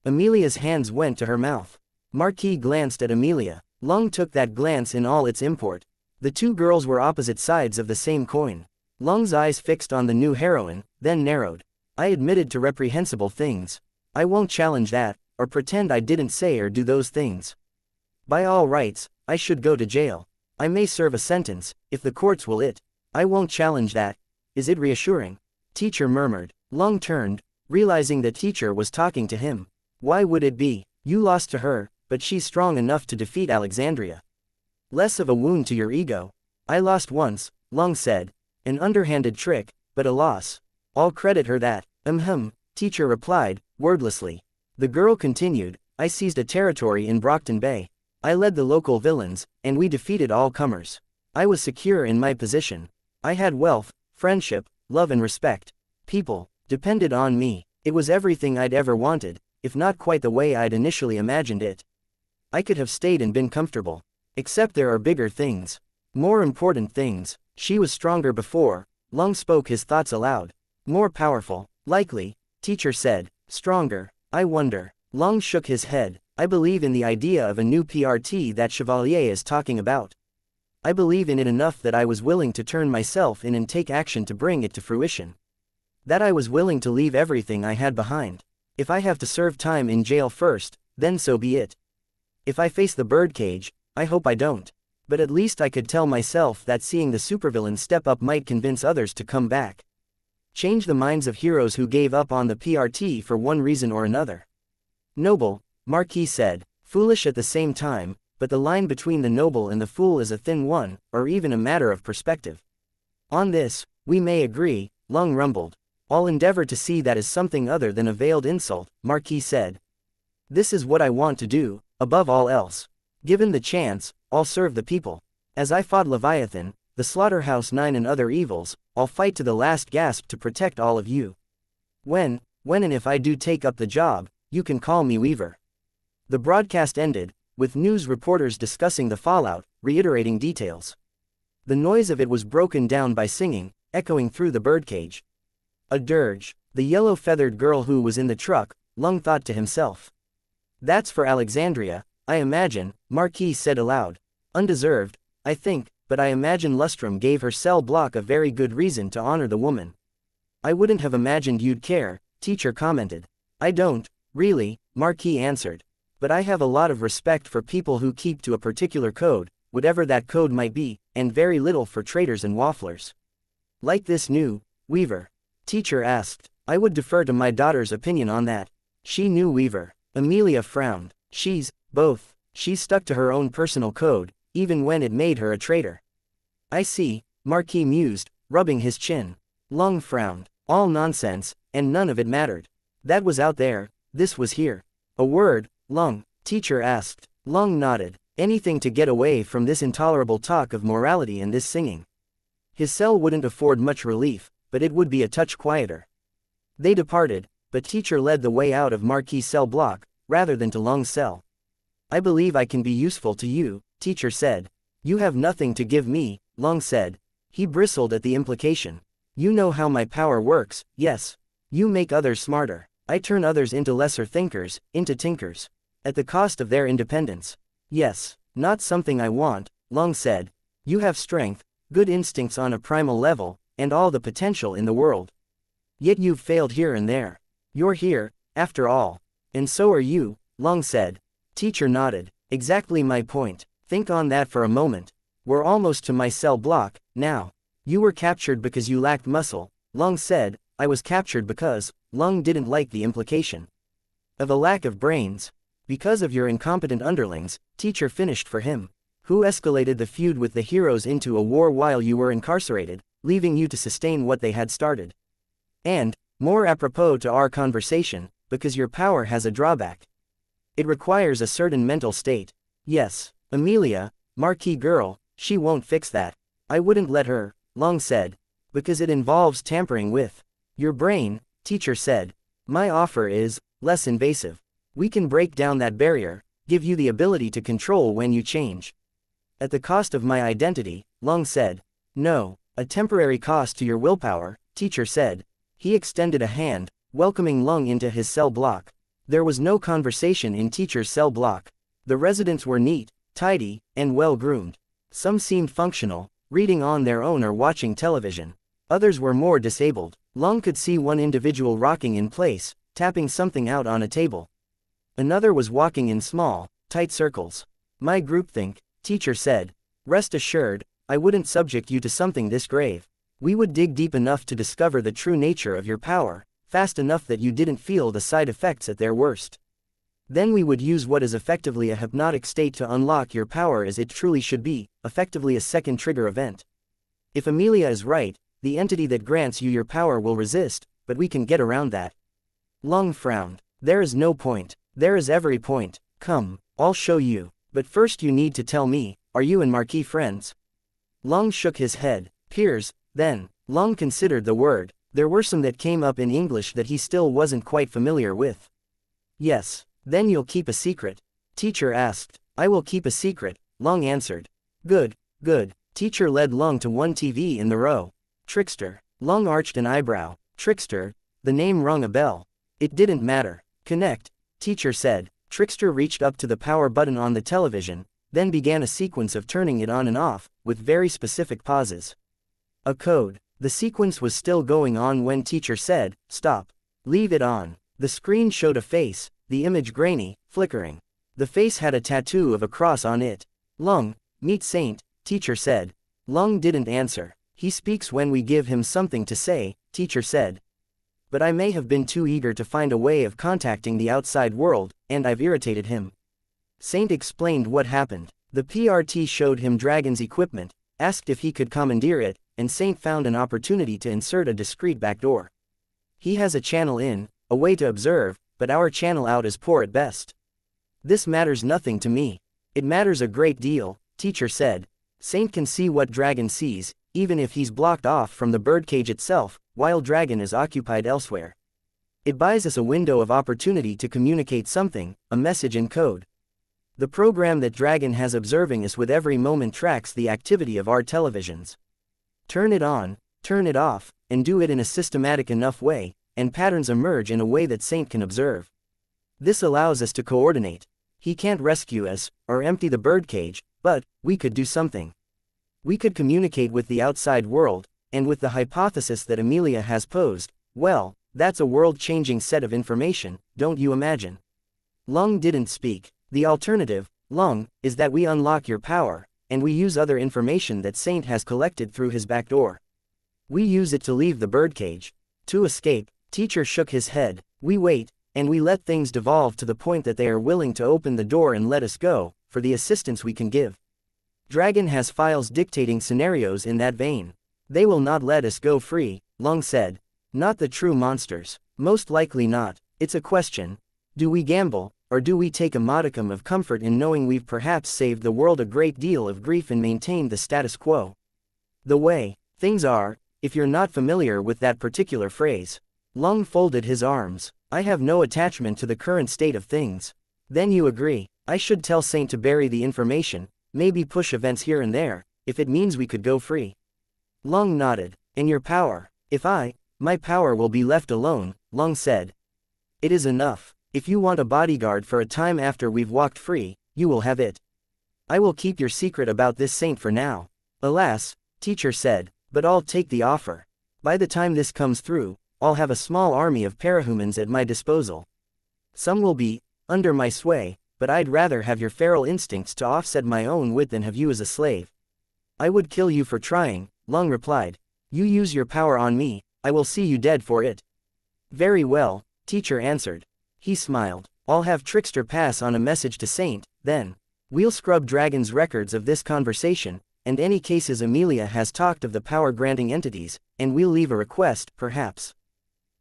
Amelia's hands went to her mouth. Marquis glanced at Amelia. Lung took that glance in all its import. The two girls were opposite sides of the same coin. Lung's eyes fixed on the new heroine, then narrowed. I admitted to reprehensible things. I won't challenge that, or pretend I didn't say or do those things. By all rights, I should go to jail. I may serve a sentence, if the courts will it. I won't challenge that. Is it reassuring? Teacher murmured. Lung turned, realizing that teacher was talking to him. Why would it be? You lost to her, but she's strong enough to defeat Alexandria. Less of a wound to your ego. I lost once, Lung said. An underhanded trick, but a loss. I'll credit her that. Teacher replied, wordlessly. The girl continued, I seized a territory in Brockton Bay. I led the local villains, and we defeated all comers. I was secure in my position. I had wealth, friendship, love and respect. People depended on me. It was everything I'd ever wanted, if not quite the way I'd initially imagined it. I could have stayed and been comfortable. Except there are bigger things. More important things. She was stronger before. Lung spoke his thoughts aloud. More powerful, likely, teacher said. Stronger, I wonder. Lung shook his head. I believe in the idea of a new PRT that Chevalier is talking about. I believe in it enough that I was willing to turn myself in and take action to bring it to fruition. That I was willing to leave everything I had behind. If I have to serve time in jail first, then so be it. If I face the birdcage, I hope I don't. But at least I could tell myself that seeing the supervillain step up might convince others to come back. Change the minds of heroes who gave up on the PRT for one reason or another. Noble, Marquis said, foolish at the same time, but the line between the noble and the fool is a thin one, or even a matter of perspective. On this, we may agree, Lung rumbled. I'll endeavor to see that as something other than a veiled insult, Marquis said. This is what I want to do, above all else. Given the chance, I'll serve the people. As I fought Leviathan, the Slaughterhouse 9 and other evils, I'll fight to the last gasp to protect all of you. When and if I do take up the job, you can call me Weaver. The broadcast ended, with news reporters discussing the fallout, reiterating details. The noise of it was broken down by singing, echoing through the birdcage. A dirge. The yellow-feathered girl who was in the truck, Lung thought to himself. That's for Alexandria, I imagine, Marquis said aloud. Undeserved, I think, but I imagine Lustrum gave her cell block a very good reason to honor the woman. I wouldn't have imagined you'd care, teacher commented. I don't, really, Marquis answered. But I have a lot of respect for people who keep to a particular code, whatever that code might be, and very little for traitors and wafflers. Like this new Weaver? Teacher asked. I would defer to my daughter's opinion on that. She knew Weaver. Amelia frowned. She's both. She stuck to her own personal code, even when it made her a traitor. I see, Marquis mused, rubbing his chin. Lung frowned. All nonsense, and none of it mattered. That was out there, this was here. A word, Lung, teacher asked. Lung nodded. Anything to get away from this intolerable talk of morality and this singing. His cell wouldn't afford much relief, but it would be a touch quieter. They departed, but teacher led the way out of Marquis' cell block, rather than to Lung's cell. I believe I can be useful to you, teacher said. You have nothing to give me, Lung said. He bristled at the implication. You know how my power works, yes. You make others smarter. I turn others into lesser thinkers, into tinkers. At the cost of their independence. Yes, not something I want, Lung said. You have strength, good instincts on a primal level, and all the potential in the world. Yet you've failed here and there. You're here, after all. And so are you, Lung said. Teacher nodded. Exactly my point. Think on that for a moment. We're almost to my cell block, now. You were captured because you lacked muscle, Lung said. I was captured because, Lung didn't like the implication of a lack of brains. Because of your incompetent underlings, teacher finished for him. Who escalated the feud with the heroes into a war while you were incarcerated, leaving you to sustain what they had started. And, more apropos to our conversation, because your power has a drawback. It requires a certain mental state. Yes, Amelia, Marquis girl, she won't fix that. I wouldn't let her, Lung said. Because it involves tampering with your brain, teacher said. My offer is less invasive. We can break down that barrier, give you the ability to control when you change. At the cost of my identity, Long said. No, a temporary cost to your willpower, teacher said. He extended a hand, welcoming Long into his cell block. There was no conversation in teacher's cell block. The residents were neat, tidy, and well-groomed. Some seemed functional, reading on their own or watching television. Others were more disabled. Long could see one individual rocking in place, tapping something out on a table. Another was walking in small, tight circles. My groupthink, teacher said. Rest assured, I wouldn't subject you to something this grave. We would dig deep enough to discover the true nature of your power, fast enough that you didn't feel the side effects at their worst. Then we would use what is effectively a hypnotic state to unlock your power as it truly should be, effectively a second trigger event. If Amelia is right, the entity that grants you your power will resist, but we can get around that. Long frowned. There is no point. There is every point. Come, I'll show you. But first you need to tell me, are you and Marquis friends? Long shook his head. Peers, then. Long considered the word. There were some that came up in English that he still wasn't quite familiar with. Yes. Then you'll keep a secret? Teacher asked. I will keep a secret, Long answered. Good, good. Teacher led Long to one TV in the row. Trickster. Long arched an eyebrow. Trickster? The name rung a bell. It didn't matter. Connect, teacher said. Trickster reached up to the power button on the television, then began a sequence of turning it on and off, with very specific pauses. A code. The sequence was still going on when teacher said, stop. Leave it on. The screen showed a face, the image grainy, flickering. The face had a tattoo of a cross on it. Long, meet Saint, teacher said. Long didn't answer. He speaks when we give him something to say, teacher said. But I may have been too eager to find a way of contacting the outside world, and I've irritated him. Saint explained what happened. The PRT showed him Dragon's equipment, asked if he could commandeer it, and Saint found an opportunity to insert a discreet backdoor. He has a channel in, a way to observe, but our channel out is poor at best. This matters nothing to me. It matters a great deal, teacher said. Saint can see what Dragon sees, even if he's blocked off from the birdcage itself, while Dragon is occupied elsewhere. It buys us a window of opportunity to communicate something, a message in code. The program that Dragon has observing us with every moment tracks the activity of our televisions. Turn it on, turn it off, and do it in a systematic enough way, and patterns emerge in a way that Saint can observe. This allows us to coordinate. He can't rescue us, or empty the birdcage, but we could do something. We could communicate with the outside world, and with the hypothesis that Amelia has posed, well, that's a world-changing set of information, don't you imagine? Long didn't speak. The alternative, Long, is that we unlock your power, and we use other information that Saint has collected through his back door. We use it to leave the birdcage. To escape, teacher shook his head. We wait, and we let things devolve to the point that they are willing to open the door and let us go, for the assistance we can give. Dragon has files dictating scenarios in that vein. They will not let us go free, Long said. Not the true monsters. Most likely not. It's a question. Do we gamble, or do we take a modicum of comfort in knowing we've perhaps saved the world a great deal of grief and maintained the status quo? The way things are, if you're not familiar with that particular phrase. Long folded his arms. I have no attachment to the current state of things. Then you agree. I should tell Saint to bury the information, maybe push events here and there, if it means we could go free. Long nodded. And your power? If my power will be left alone, Long said. It is enough. If you want a bodyguard for a time after we've walked free, you will have it. I will keep your secret about this Saint for now. Alas, teacher said, but I'll take the offer. By the time this comes through, I'll have a small army of parahumans at my disposal. Some will be under my sway, but I'd rather have your feral instincts to offset my own wit than have you as a slave. I would kill you for trying, Long replied. You use your power on me, I will see you dead for it. Very well, teacher answered. He smiled. I'll have Trickster pass on a message to Saint, then. We'll scrub Dragon's records of this conversation, and any cases Amelia has talked of the power-granting entities, and we'll leave a request, perhaps.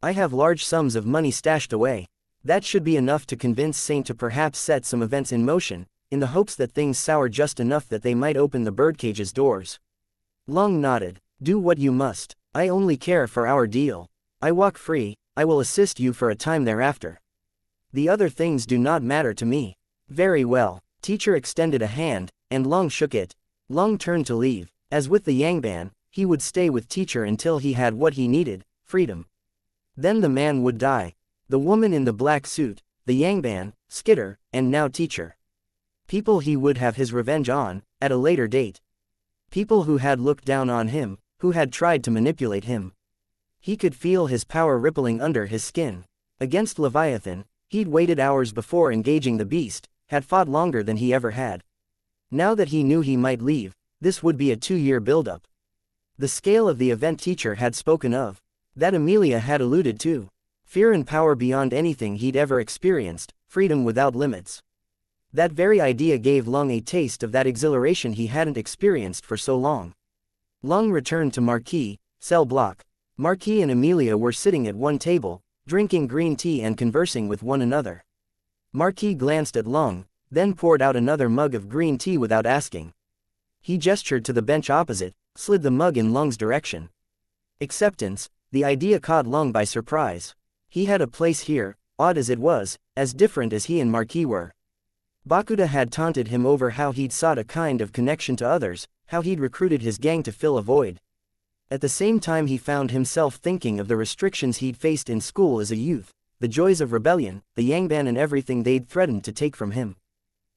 I have large sums of money stashed away. That should be enough to convince Saint to perhaps set some events in motion, in the hopes that things sour just enough that they might open the birdcage's doors. Long nodded. Do what you must. I only care for our deal. I walk free, I will assist you for a time thereafter. The other things do not matter to me. Very well. Teacher extended a hand, and Long shook it. Long turned to leave. As with the Yangban, he would stay with teacher until he had what he needed, freedom. Then the man would die. The woman in the black suit, the Yangban, Skitter, and now teacher. People he would have his revenge on, at a later date. People who had looked down on him, who had tried to manipulate him. He could feel his power rippling under his skin. Against Leviathan, he'd waited hours before engaging the beast, had fought longer than he ever had. Now that he knew he might leave, this would be a 2-year buildup. The scale of the event teacher had spoken of, that Amelia had alluded to. Fear and power beyond anything he'd ever experienced, freedom without limits. That very idea gave Long a taste of that exhilaration he hadn't experienced for so long. Long returned to Marquis, cell block. Marquis and Amelia were sitting at one table, drinking green tea and conversing with one another. Marquis glanced at Long, then poured out another mug of green tea without asking. He gestured to the bench opposite, slid the mug in Long's direction. Acceptance, the idea caught Long by surprise. He had a place here, odd as it was, as different as he and Marquis were. Bakuda had taunted him over how he'd sought a kind of connection to others, how he'd recruited his gang to fill a void. At the same time he found himself thinking of the restrictions he'd faced in school as a youth, the joys of rebellion, the Yangban and everything they'd threatened to take from him.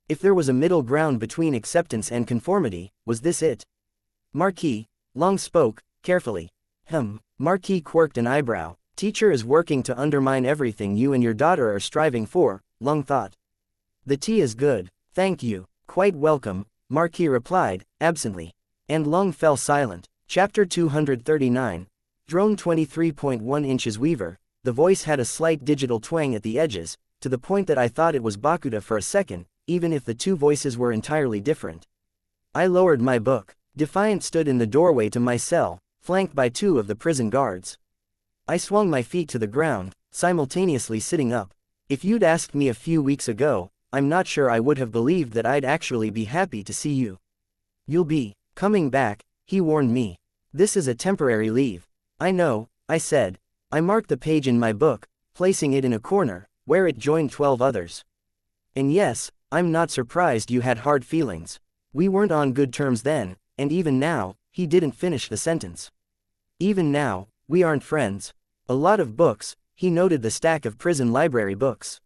If there was a middle ground between acceptance and conformity, was this it? Marquis, Long spoke, carefully. Marquis quirked an eyebrow. Teacher is working to undermine everything you and your daughter are striving for, Long thought. The tea is good, thank you. Quite welcome, Marquis replied, absently. And Long fell silent. Chapter 239. Drone 23.1 inches Weaver. The voice had a slight digital twang at the edges, to the point that I thought it was Bakuda for a second, even if the two voices were entirely different. I lowered my book. Defiant stood in the doorway to my cell, flanked by 2 of the prison guards. I swung my feet to the ground, simultaneously sitting up. If you'd asked me a few weeks ago, I'm not sure I would have believed that I'd actually be happy to see you. You'll be coming back, he warned me. This is a temporary leave. I know, I said. I marked the page in my book, placing it in a corner, where it joined 12 others. And yes, I'm not surprised you had hard feelings. We weren't on good terms then, and even now, he didn't finish the sentence. Even now, we aren't friends. A lot of books, he noted the stack of prison library books.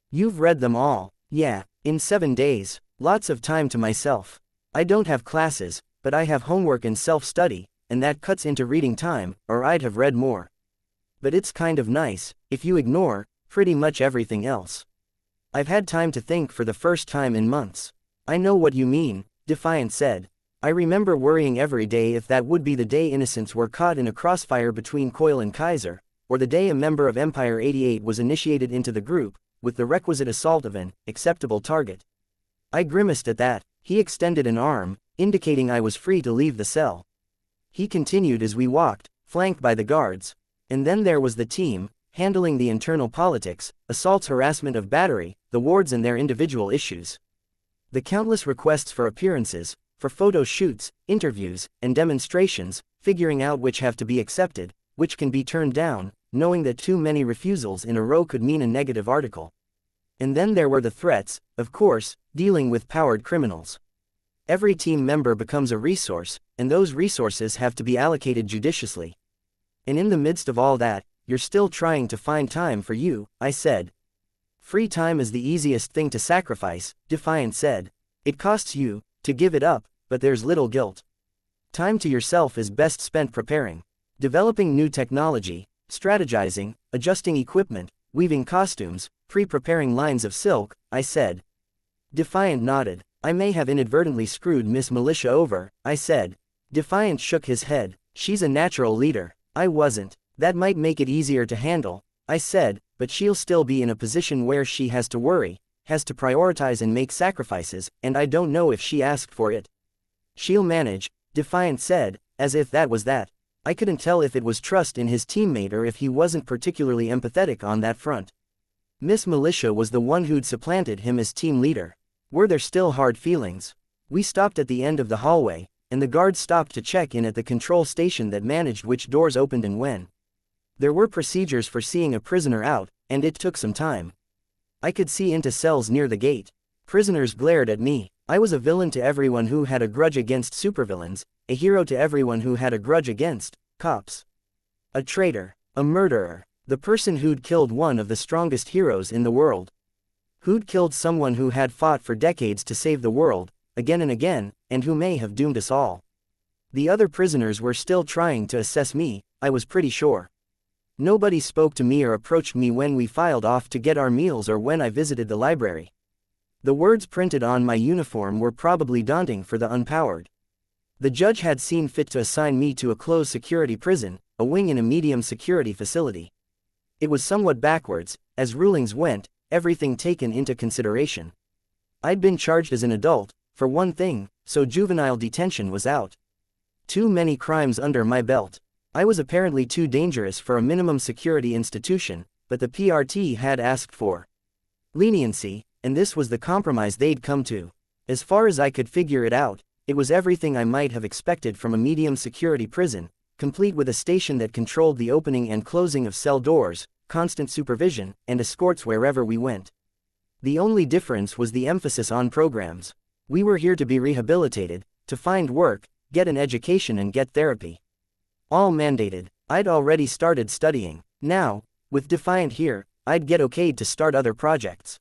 You've read them all. Yeah, in 7 days, lots of time to myself. I don't have classes, but I have homework and self-study, and that cuts into reading time, or I'd have read more. But it's kind of nice, if you ignore pretty much everything else. I've had time to think for the first time in months. I know what you mean, Defiant said. I remember worrying every day if that would be the day innocents were caught in a crossfire between Coil and Kaiser, or the day a member of Empire 88 was initiated into the group, with the requisite assault of an acceptable target. I grimaced at that. He extended an arm, indicating I was free to leave the cell. He continued as we walked, flanked by the guards. And then there was the team, handling the internal politics, assaults, harassment of battery, the wards and their individual issues. The countless requests for appearances, for photo shoots, interviews, and demonstrations, figuring out which have to be accepted, which can be turned down, knowing that too many refusals in a row could mean a negative article. And then there were the threats, of course, dealing with powered criminals. Every team member becomes a resource, and those resources have to be allocated judiciously. And in the midst of all that, you're still trying to find time for you, I said. Free time is the easiest thing to sacrifice, Defiant said. It costs you to give it up, but there's little guilt. Time to yourself is best spent preparing, developing new technology, strategizing, adjusting equipment, weaving costumes, pre-preparing lines of silk, I said. Defiant nodded. I may have inadvertently screwed Miss Militia over, I said. Defiant shook his head. She's a natural leader. I wasn't. That might make it easier to handle, I said, but she'll still be in a position where she has to worry, has to prioritize and make sacrifices, and I don't know if she asked for it. She'll manage, Defiant said, as if that was that. I couldn't tell if it was trust in his teammate or if he wasn't particularly empathetic on that front. Miss Militia was the one who'd supplanted him as team leader. Were there still hard feelings? We stopped at the end of the hallway, and the guards stopped to check in at the control station that managed which doors opened and when. There were procedures for seeing a prisoner out, and it took some time. I could see into cells near the gate. Prisoners glared at me. I was a villain to everyone who had a grudge against supervillains, a hero to everyone who had a grudge against cops. A traitor, a murderer, the person who'd killed one of the strongest heroes in the world. Who'd killed someone who had fought for decades to save the world, again and again, and who may have doomed us all. The other prisoners were still trying to assess me, I was pretty sure. Nobody spoke to me or approached me when we filed off to get our meals or when I visited the library. The words printed on my uniform were probably daunting for the unpowered. The judge had seen fit to assign me to a closed security prison, a wing in a medium security facility. It was somewhat backwards, as rulings went, everything taken into consideration. I'd been charged as an adult, for one thing, so juvenile detention was out. Too many crimes under my belt. I was apparently too dangerous for a minimum security institution, but the PRT had asked for leniency, and this was the compromise they'd come to. As far as I could figure it out, it was everything I might have expected from a medium security prison, complete with a station that controlled the opening and closing of cell doors, constant supervision, and escorts wherever we went. The only difference was the emphasis on programs. We were here to be rehabilitated, to find work, get an education and get therapy. All mandated. I'd already started studying. Now, with Defiant here, I'd get okayed to start other projects.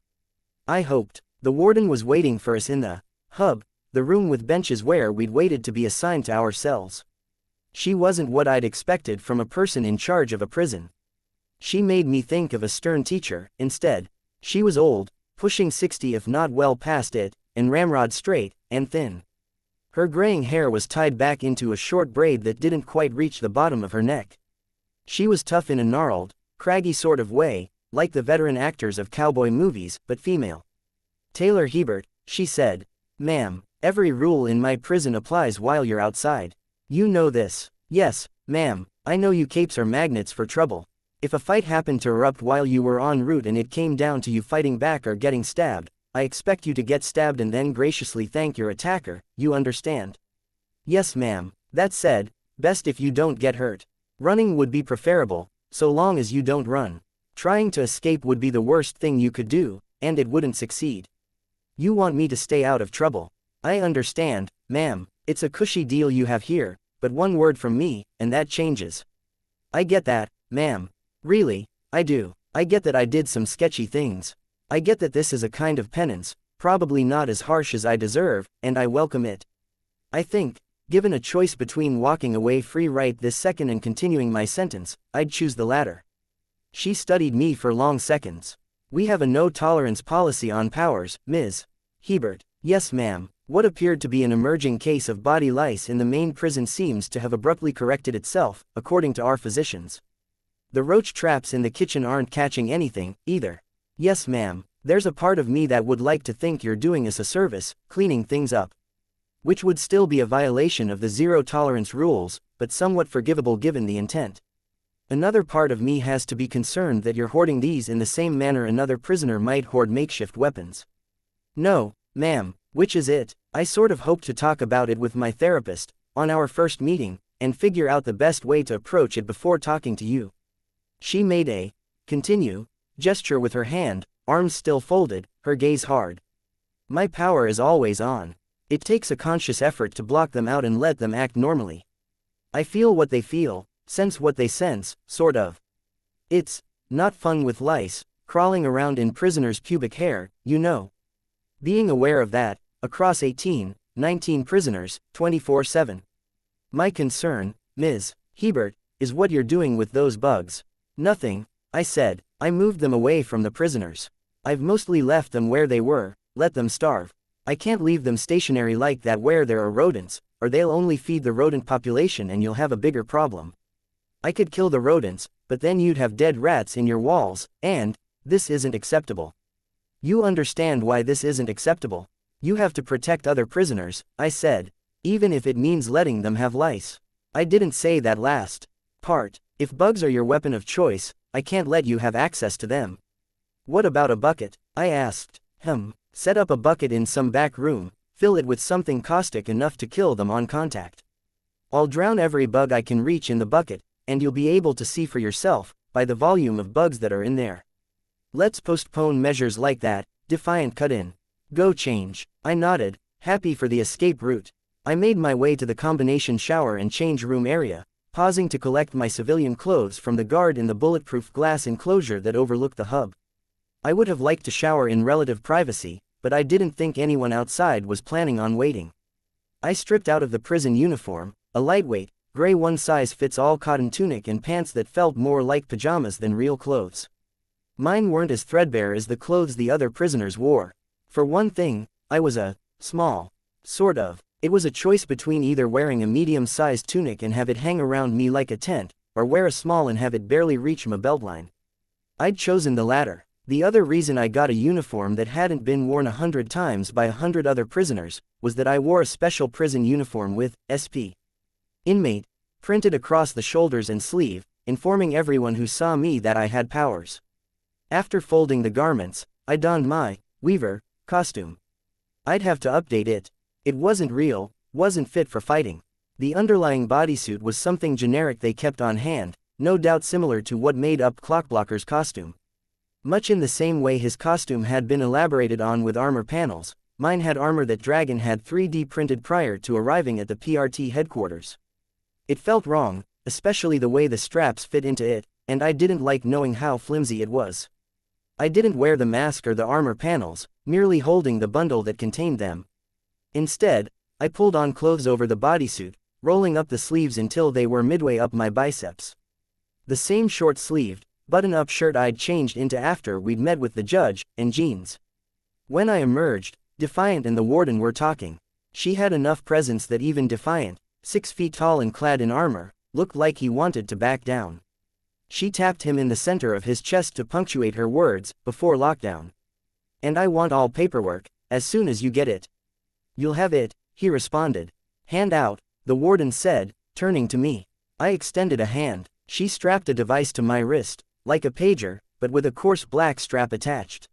I hoped. The warden was waiting for us in the hub, the room with benches where we'd waited to be assigned to our cells. She wasn't what I'd expected from a person in charge of a prison. She made me think of a stern teacher. Instead, she was old, pushing 60 if not well past it, and ramrod straight, and thin. Her graying hair was tied back into a short braid that didn't quite reach the bottom of her neck. She was tough in a gnarled, craggy sort of way, like the veteran actors of cowboy movies, but female. "Taylor Hebert," she said. "Ma'am, every rule in my prison applies while you're outside. You know this." "Yes, ma'am, I know you capes are magnets for trouble. If a fight happened to erupt while you were en route and it came down to you fighting back or getting stabbed, I expect you to get stabbed and then graciously thank your attacker, you understand?" "Yes ma'am. That said, best if you don't get hurt. Running would be preferable, so long as you don't run. Trying to escape would be the worst thing you could do, and it wouldn't succeed. You want me to stay out of trouble. I understand, ma'am, it's a cushy deal you have here, but one word from me, and that changes." "I get that, ma'am. Really, I do. I get that I did some sketchy things. I get that this is a kind of penance, probably not as harsh as I deserve, and I welcome it. I think, given a choice between walking away free right this second and continuing my sentence, I'd choose the latter." She studied me for long seconds. "We have a no-tolerance policy on powers, Ms. Hebert." "Yes ma'am." What appeared to be an emerging case of body lice in the main prison seems to have abruptly corrected itself, according to our physicians. "The roach traps in the kitchen aren't catching anything, either." "Yes ma'am, there's a part of me that would like to think you're doing us a service, cleaning things up. Which would still be a violation of the zero-tolerance rules, but somewhat forgivable given the intent. Another part of me has to be concerned that you're hoarding these in the same manner another prisoner might hoard makeshift weapons." "No, ma'am, which is it? I sort of hoped to talk about it with my therapist, on our first meeting, and figure out the best way to approach it before talking to you." She made a gesture with her hand, arms still folded, her gaze hard. "My power is always on. It takes a conscious effort to block them out and let them act normally. I feel what they feel, sense what they sense, sort of. It's not fun with lice, crawling around in prisoners' pubic hair, you know. Being aware of that, across 18, 19 prisoners, 24/7. My concern, Ms. Hebert, is what you're doing with those bugs." "Nothing," I said. "I moved them away from the prisoners. I've mostly left them where they were, let them starve. I can't leave them stationary like that where there are rodents, or they'll only feed the rodent population and you'll have a bigger problem. I could kill the rodents, but then you'd have dead rats in your walls, and this isn't acceptable. You understand why this isn't acceptable? You have to protect other prisoners," I said, "even if it means letting them have lice." I didn't say that last part. If bugs are your weapon of choice, I can't let you have access to them. "What about a bucket?" I asked. Set up a bucket in some back room, fill it with something caustic enough to kill them on contact. I'll drown every bug I can reach in the bucket, and you'll be able to see for yourself, by the volume of bugs that are in there. "Let's postpone measures like that," Defiant cut in. "Go change." I nodded, happy for the escape route. I made my way to the combination shower and change room area, pausing to collect my civilian clothes from the guard in the bulletproof glass enclosure that overlooked the hub. I would have liked to shower in relative privacy, but I didn't think anyone outside was planning on waiting. I stripped out of the prison uniform, a lightweight, gray one-size-fits-all cotton tunic and pants that felt more like pajamas than real clothes. Mine weren't as threadbare as the clothes the other prisoners wore. For one thing, I was small. Sort of. It was a choice between either wearing a medium-sized tunic and have it hang around me like a tent, or wear a small and have it barely reach my beltline. I'd chosen the latter. The other reason I got a uniform that hadn't been worn 100 times by 100 other prisoners, was that I wore a special prison uniform with SP. Inmate printed across the shoulders and sleeve, informing everyone who saw me that I had powers. After folding the garments, I donned my Weaver costume. I'd have to update it. It wasn't real, wasn't fit for fighting. The underlying bodysuit was something generic they kept on hand, no doubt similar to what made up Clockblocker's costume. Much in the same way his costume had been elaborated on with armor panels, mine had armor that Dragon had 3D printed prior to arriving at the PRT headquarters. It felt wrong, especially the way the straps fit into it, and I didn't like knowing how flimsy it was. I didn't wear the mask or the armor panels, merely holding the bundle that contained them. Instead, I pulled on clothes over the bodysuit, rolling up the sleeves until they were midway up my biceps. The same short-sleeved, button-up shirt I'd changed into after we'd met with the judge, and jeans. When I emerged, Defiant and the warden were talking. She had enough presence that even Defiant, 6 feet tall and clad in armor, looked like he wanted to back down. She tapped him in the center of his chest to punctuate her words, before lockdown. "And I want all paperwork, as soon as you get it." "You'll have it," he responded. "Hand out," the warden said, turning to me. I extended a hand. She strapped a device to my wrist, like a pager, but with a coarse black strap attached.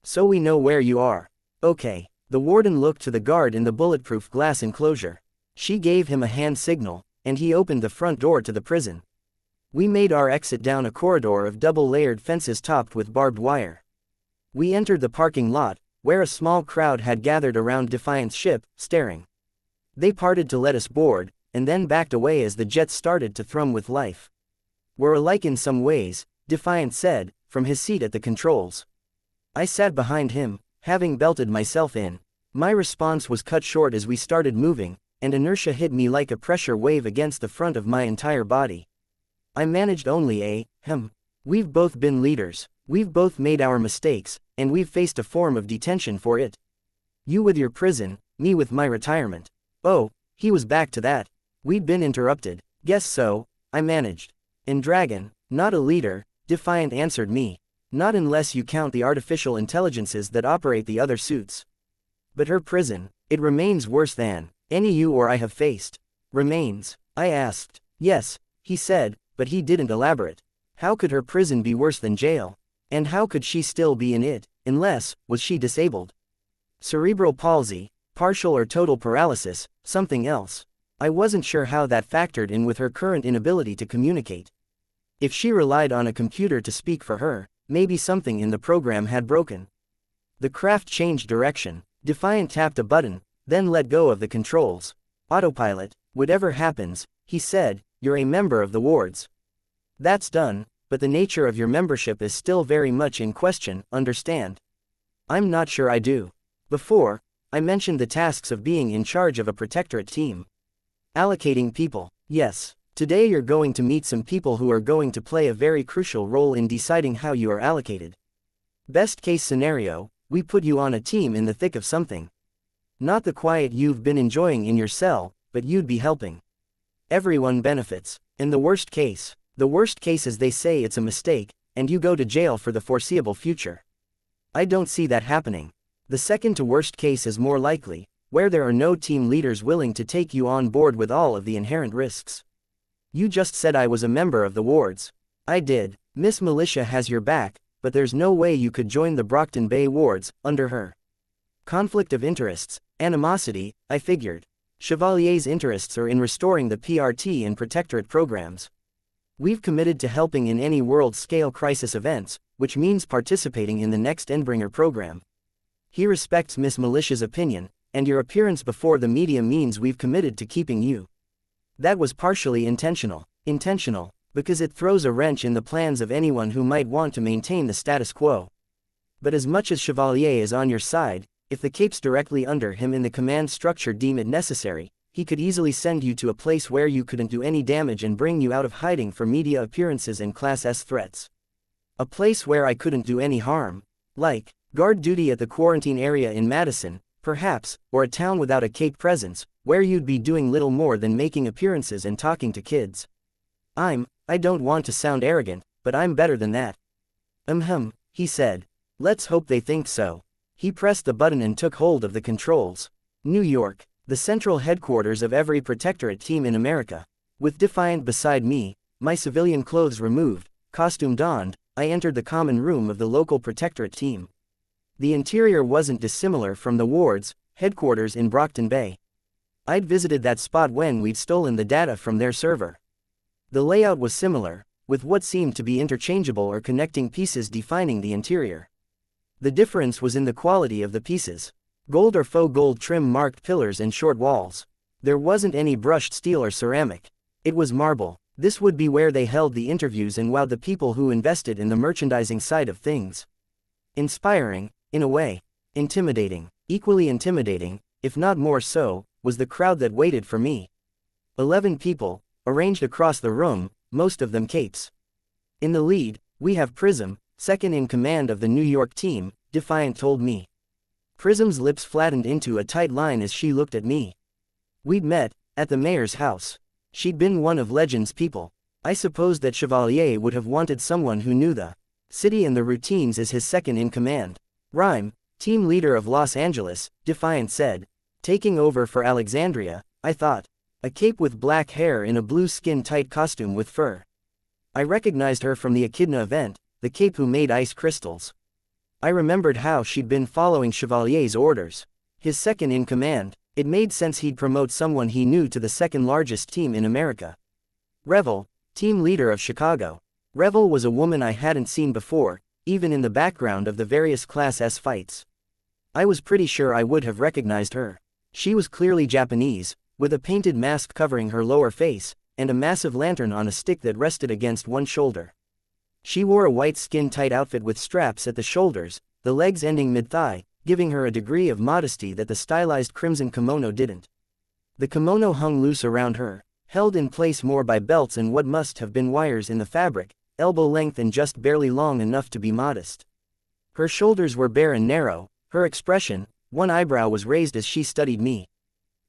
"So we know where you are." "Okay." The warden looked to the guard in the bulletproof glass enclosure. She gave him a hand signal, and he opened the front door to the prison. We made our exit down a corridor of double-layered fences topped with barbed wire. We entered the parking lot, where a small crowd had gathered around Defiant's ship, staring. They parted to let us board, and then backed away as the jets started to thrum with life. "We're alike in some ways," Defiant said, from his seat at the controls. I sat behind him, having belted myself in. My response was cut short as we started moving, and inertia hit me like a pressure wave against the front of my entire body. I managed only We've both been leaders, we've both made our mistakes, and we've faced a form of detention for it. You with your prison, me with my retirement. Oh, he was back to that. We'd been interrupted. Guess so, I managed. And Dragon, not a leader, Defiant answered me. Not unless you count the artificial intelligences that operate the other suits. But her prison, it remains worse than any you or I have faced. Remains? I asked. Yes, he said, but he didn't elaborate. How could her prison be worse than jail? And how could she still be in it, unless, was she disabled? Cerebral palsy, partial or total paralysis, something else. I wasn't sure how that factored in with her current inability to communicate. If she relied on a computer to speak for her, maybe something in the program had broken. The craft changed direction. Defiant tapped a button, then let go of the controls. "Autopilot, whatever happens," he said, "you're a member of the wards. That's done, but the nature of your membership is still very much in question, understand?" "I'm not sure I do." Before, I mentioned the tasks of being in charge of a protectorate team. Allocating people. Yes. Today you're going to meet some people who are going to play a very crucial role in deciding how you are allocated. Best case scenario, we put you on a team in the thick of something. Not the quiet you've been enjoying in your cell, but you'd be helping. Everyone benefits. In the worst case is they say it's a mistake, and you go to jail for the foreseeable future. I don't see that happening. The second to worst case is more likely, where there are no team leaders willing to take you on board with all of the inherent risks. You just said I was a member of the wards. I did. Miss Militia has your back, but there's no way you could join the Brockton Bay wards, under her. Conflict of interests, animosity, I figured. Chevalier's interests are in restoring the PRT and protectorate programs. We've committed to helping in any world-scale crisis events, which means participating in the next Endbringer program. He respects Miss Militia's opinion, and your appearance before the media means we've committed to keeping you. That was partially intentional. Intentional, because it throws a wrench in the plans of anyone who might want to maintain the status quo. But as much as Chevalier is on your side, if the capes directly under him in the command structure deem it necessary, he could easily send you to a place where you couldn't do any damage and bring you out of hiding for media appearances and Class S threats. A place where I couldn't do any harm. Like, guard duty at the quarantine area in Madison, perhaps, or a town without a cape presence, where you'd be doing little more than making appearances and talking to kids. I don't want to sound arrogant, but I'm better than that. He said. Let's hope they think so. He pressed the button and took hold of the controls. New York, the central headquarters of every protectorate team in America. With Defiant beside me, my civilian clothes removed, costume donned, I entered the common room of the local protectorate team. The interior wasn't dissimilar from the ward's headquarters in Brockton Bay. I'd visited that spot when we'd stolen the data from their server. The layout was similar, with what seemed to be interchangeable or connecting pieces defining the interior. The difference was in the quality of the pieces. Gold or faux gold trim marked pillars and short walls. There wasn't any brushed steel or ceramic. It was marble. This would be where they held the interviews and wowed the people who invested in the merchandising side of things. Inspiring, in a way. Intimidating. Equally intimidating, if not more so, was the crowd that waited for me. 11 people, arranged across the room, most of them capes. In the lead, we have Prism, second in command of the New York team, Defiant told me. Prism's lips flattened into a tight line as she looked at me. We'd met, at the mayor's house. She'd been one of Legend's people. I supposed that Chevalier would have wanted someone who knew the city and the routines as his second in command. Rhyme, team leader of Los Angeles, Defiant said. Taking over for Alexandria, I thought. A cape with black hair in a blue skin-tight costume with fur. I recognized her from the Echidna event, the cape who made ice crystals. I remembered how she'd been following Chevalier's orders. His second in command, it made sense he'd promote someone he knew to the second largest team in America. Revel, team leader of Chicago. Revel was a woman I hadn't seen before, even in the background of the various Class S fights. I was pretty sure I would have recognized her. She was clearly Japanese, with a painted mask covering her lower face, and a massive lantern on a stick that rested against one shoulder. She wore a white skin-tight outfit with straps at the shoulders, the legs ending mid-thigh, giving her a degree of modesty that the stylized crimson kimono didn't. The kimono hung loose around her, held in place more by belts and what must have been wires in the fabric, elbow length and just barely long enough to be modest. Her shoulders were bare and narrow, her expression, one eyebrow was raised as she studied me.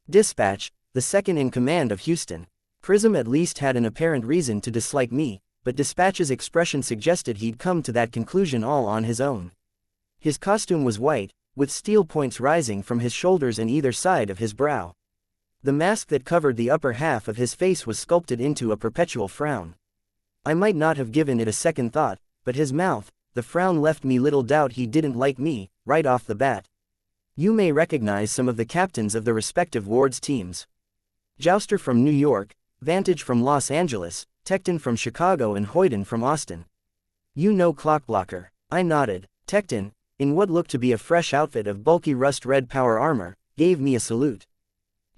Dispatch, the second in command of Houston. Prism at least had an apparent reason to dislike me, but Dispatch's expression suggested he'd come to that conclusion all on his own. His costume was white, with steel points rising from his shoulders and either side of his brow. The mask that covered the upper half of his face was sculpted into a perpetual frown. I might not have given it a second thought, but his mouth, the frown left me little doubt he didn't like me, right off the bat. You may recognize some of the captains of the respective wards' teams. Jouster from New York, Vantage from Los Angeles, Tecton from Chicago and Hoyden from Austin. You know Clockblocker. I nodded. Tecton, in what looked to be a fresh outfit of bulky rust-red power armor, gave me a salute.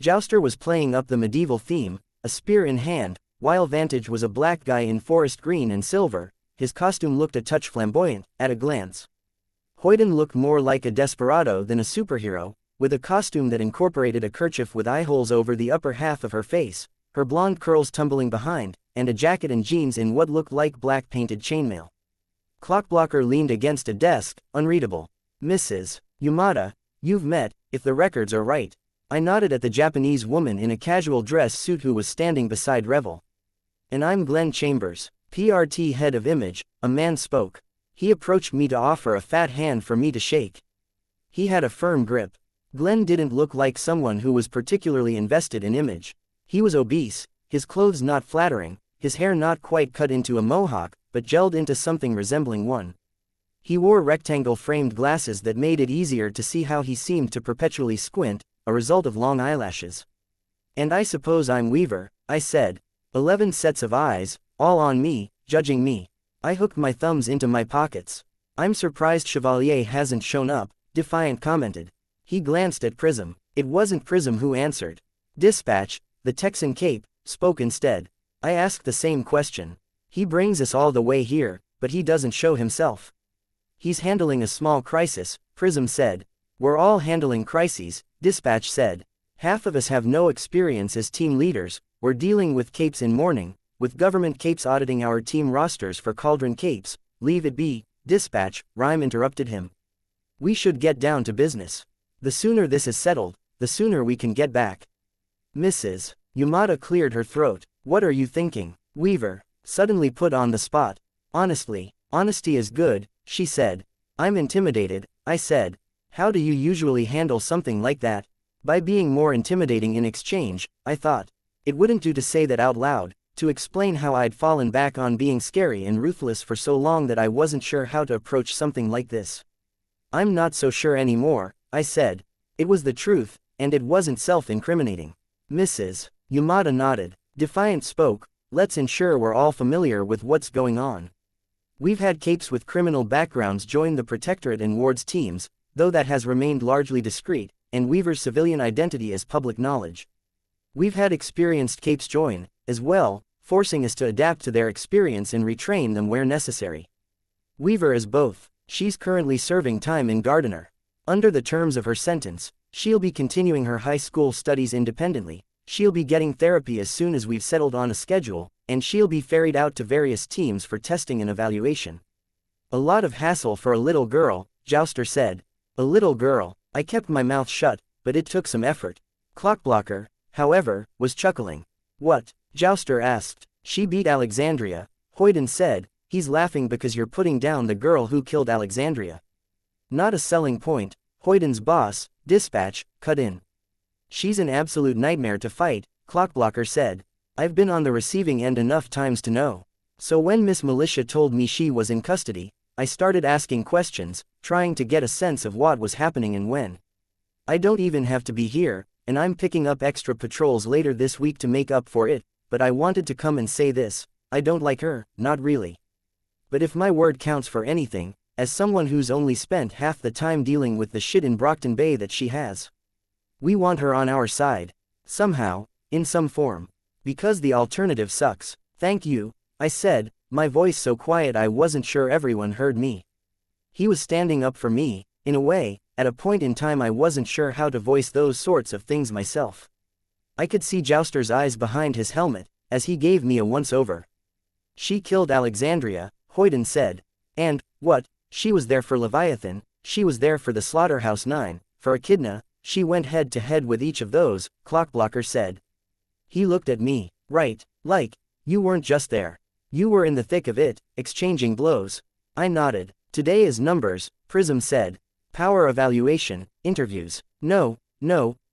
Jouster was playing up the medieval theme, a spear in hand, while Vantage was a black guy in forest green and silver. His costume looked a touch flamboyant, at a glance. Hoyden looked more like a desperado than a superhero, with a costume that incorporated a kerchief with eye holes over the upper half of her face, her blonde curls tumbling behind, and a jacket and jeans in what looked like black painted chainmail. Clockblocker leaned against a desk, unreadable. Mrs. Yamada, you've met, if the records are right. I nodded at the Japanese woman in a casual dress suit who was standing beside Revel. And I'm Glenn Chambers, PRT head of image, a man spoke. He approached me to offer a fat hand for me to shake. He had a firm grip. Glenn didn't look like someone who was particularly invested in image. He was obese, his clothes not flattering, his hair not quite cut into a mohawk, but gelled into something resembling one. He wore rectangle-framed glasses that made it easier to see how he seemed to perpetually squint, a result of long eyelashes. And I suppose I'm Weaver, I said. 11 sets of eyes, all on me, judging me. I hooked my thumbs into my pockets. I'm surprised Chevalier hasn't shown up, Defiant commented. He glanced at Prism. It wasn't Prism who answered. Dispatch, the Texan Cape, spoke instead. I asked the same question. He brings us all the way here, but he doesn't show himself. He's handling a small crisis, Prism said. We're all handling crises, Dispatch said. Half of us have no experience as team leaders, we're dealing with capes in mourning, with government capes auditing our team rosters for Cauldron capes. Leave it be, Dispatch, Rhyme interrupted him. We should get down to business. The sooner this is settled, the sooner we can get back. Mrs. Yamada cleared her throat. What are you thinking? Weaver, suddenly put on the spot. Honestly, honesty is good, she said. I'm intimidated, I said. How do you usually handle something like that? By being more intimidating in exchange, I thought. It wouldn't do to say that out loud, to explain how I'd fallen back on being scary and ruthless for so long that I wasn't sure how to approach something like this. I'm not so sure anymore, I said. It was the truth, and it wasn't self-incriminating. Mrs. Yamada nodded. Defiant spoke, let's ensure we're all familiar with what's going on. We've had capes with criminal backgrounds join the Protectorate and Ward's teams, though that has remained largely discreet, and Weaver's civilian identity is public knowledge. We've had experienced capes join, as well, forcing us to adapt to their experience and retrain them where necessary. Weaver is both. She's currently serving time in Gardener. Under the terms of her sentence, she'll be continuing her high school studies independently, she'll be getting therapy as soon as we've settled on a schedule, and she'll be ferried out to various teams for testing and evaluation. A lot of hassle for a little girl, Jouster said. A little girl. I kept my mouth shut, but it took some effort. Clockblocker, however, was chuckling. What? Jouster asked. She beat Alexandria, Hoyden said. He's laughing because you're putting down the girl who killed Alexandria. Not a selling point, Hoyden's boss, Dispatch, cut in. She's an absolute nightmare to fight, Clockblocker said. I've been on the receiving end enough times to know. So when Miss Militia told me she was in custody, I started asking questions, trying to get a sense of what was happening and when. I don't even have to be here, and I'm picking up extra patrols later this week to make up for it, but I wanted to come and say this, I don't like her, not really. But if my word counts for anything, as someone who's only spent half the time dealing with the shit in Brockton Bay that she has. We want her on our side. Somehow, in some form. Because the alternative sucks. Thank you, I said, my voice so quiet I wasn't sure everyone heard me. He was standing up for me, in a way, at a point in time I wasn't sure how to voice those sorts of things myself. I could see Jouster's eyes behind his helmet, as he gave me a once-over. She killed Alexandria, Hoyden said. And, what? She was there for Leviathan, she was there for the Slaughterhouse 9, for Echidna, she went head-to-head with each of those, Clockblocker said. He looked at me. Right, like, you weren't just there. You were in the thick of it, exchanging blows. I nodded. Today is numbers, Prism said. Power evaluation, interviews. No,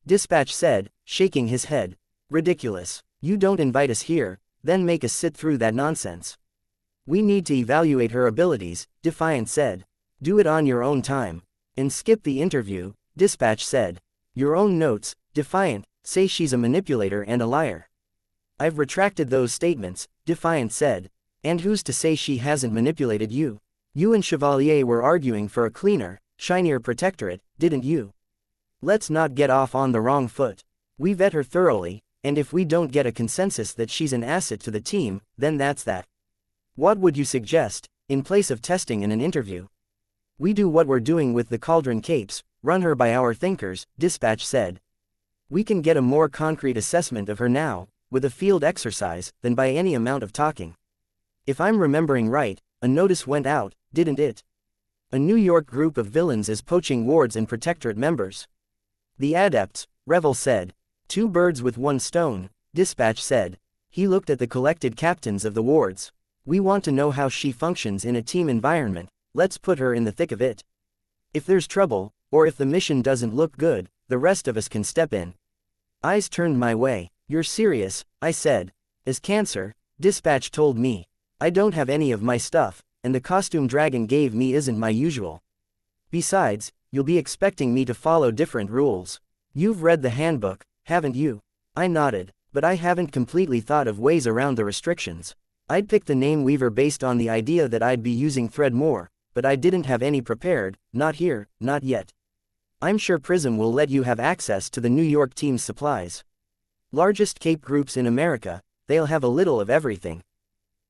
Dispatch said, shaking his head. Ridiculous. You don't invite us here, then make us sit through that nonsense. We need to evaluate her abilities, Defiant said. Do it on your own time. And skip the interview, Dispatch said. Your own notes, Defiant, say she's a manipulator and a liar. I've retracted those statements, Defiant said. And who's to say she hasn't manipulated you? You and Chevalier were arguing for a cleaner, shinier protectorate, didn't you? Let's not get off on the wrong foot. We vet her thoroughly, and if we don't get a consensus that she's an asset to the team, then that's that. What would you suggest, in place of testing in an interview? We do what we're doing with the Cauldron Capes, run her by our thinkers, Dispatch said. We can get a more concrete assessment of her now, with a field exercise, than by any amount of talking. If I'm remembering right, a notice went out, didn't it? A New York group of villains is poaching wards and Protectorate members. The Adepts, Revel said. 2 birds with 1 stone, Dispatch said. He looked at the collected captains of the wards. We want to know how she functions in a team environment, let's put her in the thick of it. If there's trouble, or if the mission doesn't look good, the rest of us can step in. Eyes turned my way. You're serious, I said. As Cancer, Dispatch told me. I don't have any of my stuff, and the costume Dragon gave me isn't my usual. Besides, you'll be expecting me to follow different rules. You've read the handbook, haven't you? I nodded, but I haven't completely thought of ways around the restrictions. I'd picked the name Weaver based on the idea that I'd be using Thread more, but I didn't have any prepared, not here, not yet. I'm sure Prism will let you have access to the New York team's supplies. Largest Cape groups in America, they'll have a little of everything.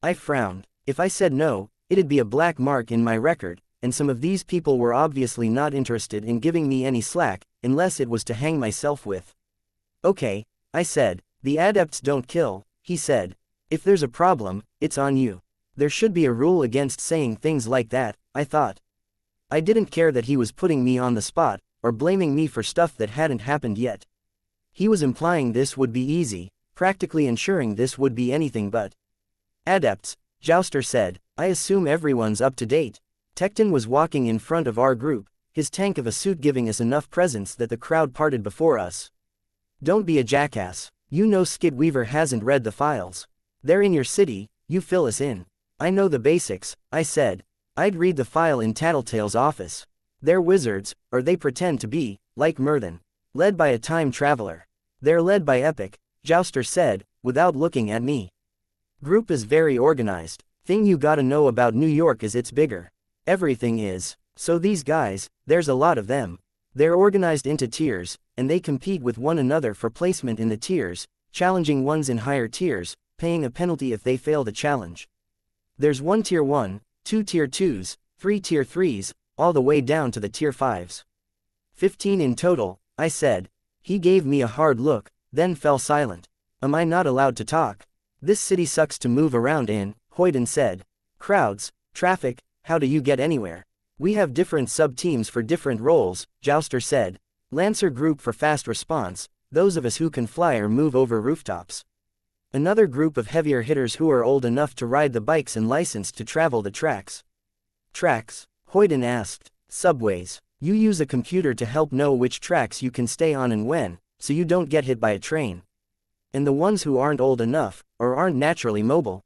I frowned. If I said no, it'd be a black mark in my record, and some of these people were obviously not interested in giving me any slack, unless it was to hang myself with. Okay, I said. The adepts don't kill, he said. If there's a problem, it's on you. There should be a rule against saying things like that, I thought. I didn't care that he was putting me on the spot, or blaming me for stuff that hadn't happened yet. He was implying this would be easy, practically ensuring this would be anything but. Adepts, Jouster said. I assume everyone's up to date. Tecton was walking in front of our group, his tank of a suit giving us enough presence that the crowd parted before us. Don't be a jackass. You know Skid Weaver hasn't read the files. They're in your city, you fill us in. I know the basics, I said. I'd read the file in Tattletale's office. They're wizards, or they pretend to be, like Murthan. Led by a time traveler. They're led by Epic, Jouster said, without looking at me. Group is very organized. Thing you gotta know about New York is it's bigger. Everything is. So these guys, there's a lot of them. They're organized into tiers, and they compete with one another for placement in the tiers, challenging ones in higher tiers, paying a penalty if they fail the challenge. There's one tier 1, 2 tier 2s, 3 tier 3s, all the way down to the tier 5s. 15 in total, I said. He gave me a hard look, then fell silent. Am I not allowed to talk? This city sucks to move around in, Hoyden said. Crowds, traffic, how do you get anywhere? We have different sub-teams for different roles, Jouster said. Lancer group for fast response, those of us who can fly or move over rooftops. Another group of heavier hitters who are old enough to ride the bikes and licensed to travel the tracks. Tracks? Hoyden asked. Subways. You use a computer to help know which tracks you can stay on and when, so you don't get hit by a train. And the ones who aren't old enough, or aren't naturally mobile?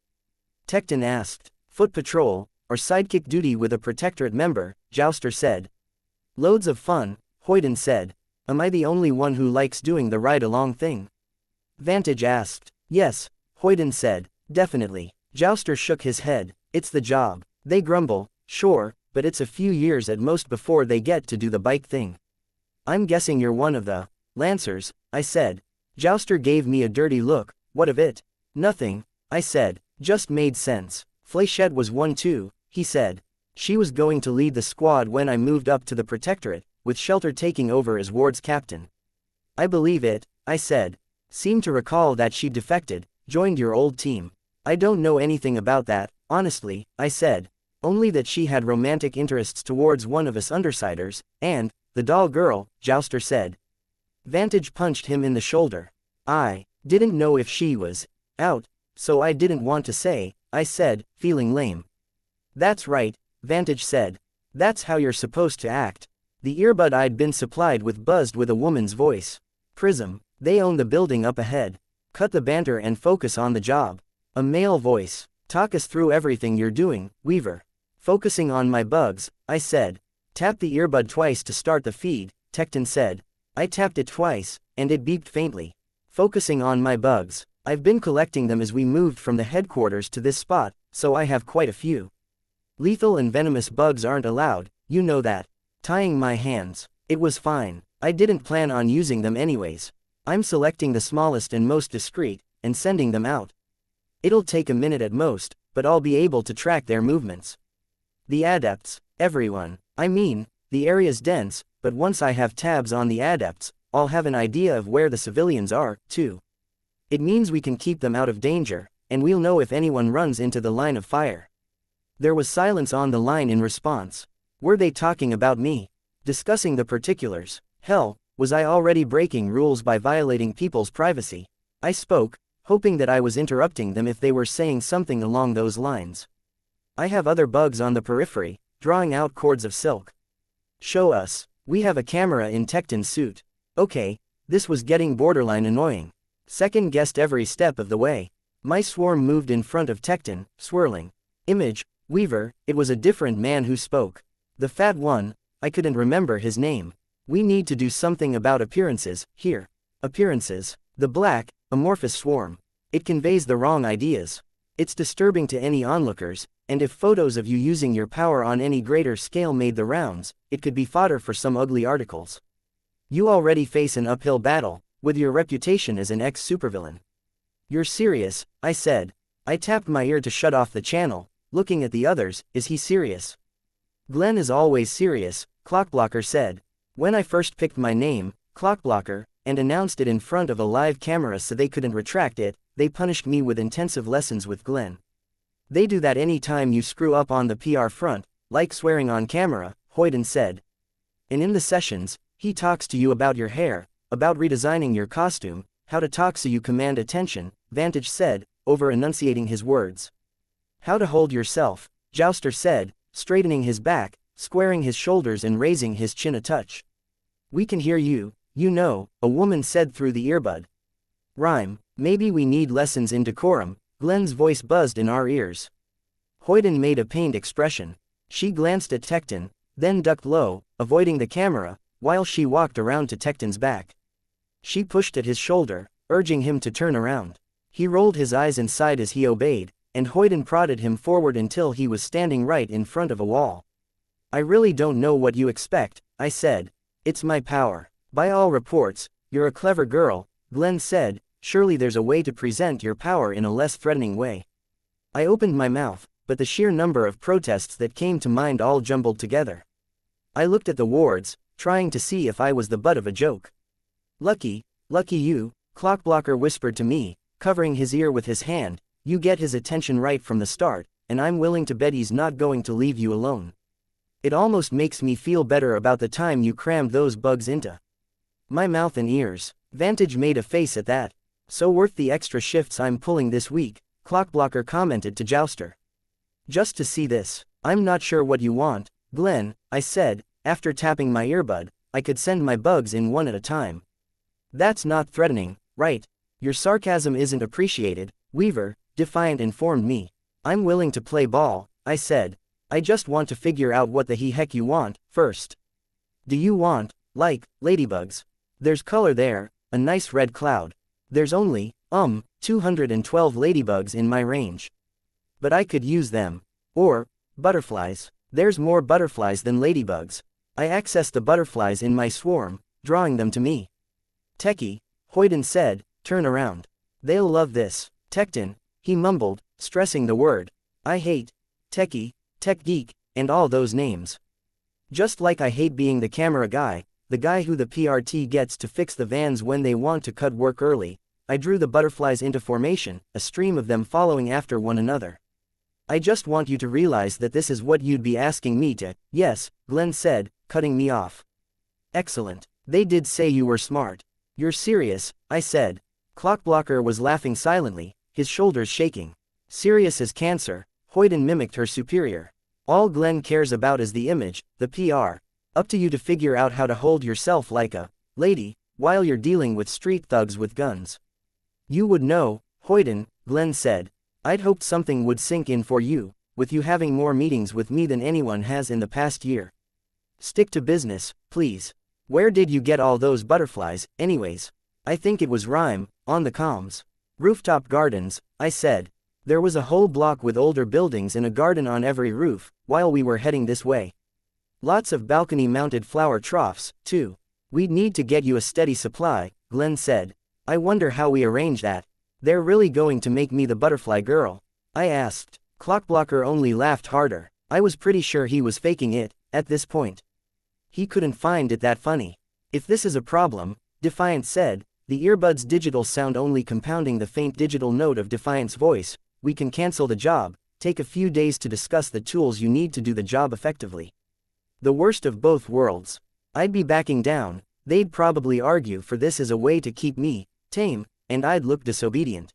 Tecton asked. Foot patrol, or sidekick duty with a protectorate member, Jouster said. Loads of fun, Hoyden said. Am I the only one who likes doing the ride-along thing? Vantage asked. Yes, Hoyden said. Definitely. Jouster shook his head. It's the job. They grumble, sure, but it's a few years at most before they get to do the bike thing. I'm guessing you're one of the Lancers, I said. Jouster gave me a dirty look. What of it? Nothing, I said. Just made sense. Fléchette was one too, he said. She was going to lead the squad when I moved up to the Protectorate, with Shelter taking over as Ward's captain. I believe it, I said. Seem to recall that she defected, joined your old team. I don't know anything about that, honestly, I said. Only that she had romantic interests towards one of us Undersiders, and, the doll girl, Jouster said. Vantage punched him in the shoulder. I didn't know if she was out, so I didn't want to say, I said, feeling lame. That's right, Vantage said. That's how you're supposed to act. The earbud I'd been supplied with buzzed with a woman's voice. Prism, they own the building up ahead. Cut the banter and focus on the job. A male voice. Talk us through everything you're doing, Weaver. Focusing on my bugs, I said. Tap the earbud twice to start the feed, Tecton said. I tapped it twice, and it beeped faintly. Focusing on my bugs. I've been collecting them as we moved from the headquarters to this spot, so I have quite a few. Lethal and venomous bugs aren't allowed, you know that. Tying my hands. It was fine. I didn't plan on using them anyways. I'm selecting the smallest and most discreet, and sending them out. It'll take a minute at most, but I'll be able to track their movements. The adepts, everyone. I mean, the area's dense, but once I have tabs on the adepts, I'll have an idea of where the civilians are, too. It means we can keep them out of danger, and we'll know if anyone runs into the line of fire. There was silence on the line in response. Were they talking about me? Discussing the particulars? Hell, was I already breaking rules by violating people's privacy? I spoke, hoping that I was interrupting them if they were saying something along those lines. I have other bugs on the periphery, drawing out cords of silk. Show us. We have a camera in Tecton's suit. Okay, this was getting borderline annoying. Second guessed every step of the way. My swarm moved in front of Tecton, swirling. Image, Weaver, it was a different man who spoke. The fat one, I couldn't remember his name. We need to do something about appearances, here. Appearances. The black, amorphous swarm. It conveys the wrong ideas. It's disturbing to any onlookers, and if photos of you using your power on any greater scale made the rounds, it could be fodder for some ugly articles. You already face an uphill battle, with your reputation as an ex-supervillain. You're serious, I said. I tapped my ear to shut off the channel, looking at the others. Is he serious? Glenn is always serious, Clockblocker said. When I first picked my name, Clockblocker, and announced it in front of a live camera so they couldn't retract it, they punished me with intensive lessons with Glenn. They do that any time you screw up on the PR front, like swearing on camera, Hoyden said. And in the sessions, he talks to you about your hair, about redesigning your costume, how to talk so you command attention, Vantage said, over-enunciating his words. How to hold yourself, Jouster said, straightening his back, squaring his shoulders and raising his chin a touch. We can hear you, you know, a woman said through the earbud. Rhyme, maybe we need lessons in decorum, Glenn's voice buzzed in our ears. Hoyden made a pained expression. She glanced at Tecton, then ducked low, avoiding the camera, while she walked around to Tecton's back. She pushed at his shoulder, urging him to turn around. He rolled his eyes and sighed as he obeyed, and Hoyden prodded him forward until he was standing right in front of a wall. I really don't know what you expect, I said. It's my power. By all reports, you're a clever girl, Glenn said. Surely there's a way to present your power in a less threatening way. I opened my mouth, but the sheer number of protests that came to mind all jumbled together. I looked at the wards, trying to see if I was the butt of a joke. Lucky you, Clockblocker whispered to me, covering his ear with his hand. You get his attention right from the start, and I'm willing to bet he's not going to leave you alone. It almost makes me feel better about the time you crammed those bugs into my mouth and ears. Vantage made a face at that. So worth the extra shifts I'm pulling this week, Clockblocker commented to Jouster. Just to see this. I'm not sure what you want, Glenn, I said. After tapping my earbud, I could send my bugs in one at a time. That's not threatening, right? Your sarcasm isn't appreciated, Weaver, Defiant informed me. I'm willing to play ball, I said. I just want to figure out what the heck you want, first. Do you want, like, ladybugs? There's color there, a nice red cloud. There's only, 212 ladybugs in my range. But I could use them. Or, butterflies. There's more butterflies than ladybugs. I accessed the butterflies in my swarm, drawing them to me. Techie, Hoyden said, turn around. They'll love this. Tecton, he mumbled, stressing the word. I hate techie, tech geek, and all those names. Just like I hate being the camera guy, the guy who the PRT gets to fix the vans when they want to cut work early. I drew the butterflies into formation, a stream of them following after one another. I just want you to realize that this is what you'd be asking me to. Yes, Glenn said, cutting me off. Excellent. They did say you were smart. You're serious, I said. Clockblocker was laughing silently, his shoulders shaking. Serious as cancer, Hoyden mimicked her superior. All Glenn cares about is the image, the PR. Up to you to figure out how to hold yourself like a lady, while you're dealing with street thugs with guns. You would know, Hoyden, Glenn said. I'd hoped something would sink in for you, with you having more meetings with me than anyone has in the past year. Stick to business, please. Where did you get all those butterflies, anyways? I think it was Rhyme, on the comms. Rooftop gardens, I said. There was a whole block with older buildings and a garden on every roof, while we were heading this way. Lots of balcony-mounted flower troughs, too. We'd need to get you a steady supply, Glenn said. I wonder how we arrange that. They're really going to make me the butterfly girl? I asked. Clockblocker only laughed harder. I was pretty sure he was faking it, at this point. He couldn't find it that funny. If this is a problem, Defiant said, the earbud's digital sound only compounding the faint digital note of Defiant's voice, we can cancel the job, take a few days to discuss the tools you need to do the job effectively. The worst of both worlds. I'd be backing down, they'd probably argue for this as a way to keep me tame, and I'd look disobedient.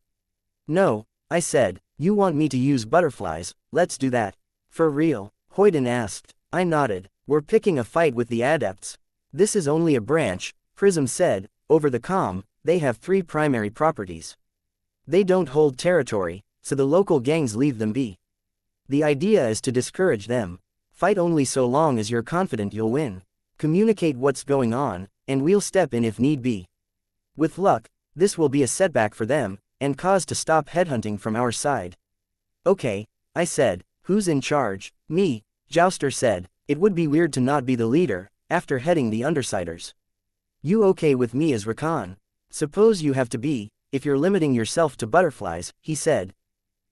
No, I said, you want me to use butterflies, let's do that. For real? Hoyden asked. I nodded. We're picking a fight with the adepts. This is only a branch, Prism said, over the comm. They have 3 primary properties. They don't hold territory, so the local gangs leave them be. The idea is to discourage them. Fight only so long as you're confident you'll win. Communicate what's going on, and we'll step in if need be. With luck, this will be a setback for them, and cause to stop headhunting from our side. Okay, I said. Who's in charge? Me, Jouster said. It would be weird to not be the leader, after heading the Undersiders. You okay with me as Rakan? Suppose you have to be, if you're limiting yourself to butterflies, he said.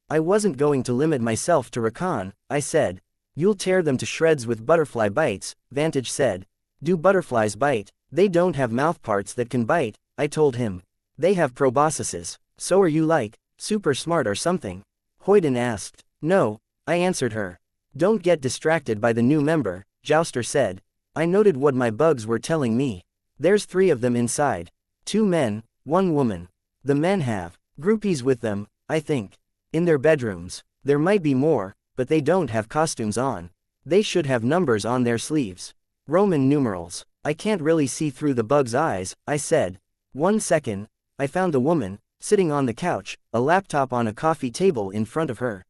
I wasn't going to limit myself to Rakan, I said. You'll tear them to shreds with butterfly bites, Vantage said. Do butterflies bite? They don't have mouthparts that can bite, I told him. They have proboscises. So are you like, super smart or something? Hoyden asked. No, I answered her. Don't get distracted by the new member, Jouster said. I noted what my bugs were telling me. There's 3 of them inside. 2 men, 1 woman. The men have groupies with them, I think. In their bedrooms. There might be more, but they don't have costumes on. They should have numbers on their sleeves. Roman numerals. I can't really see through the bug's eyes, I said. 1 second, I found the woman, sitting on the couch, a laptop on a coffee table in front of her.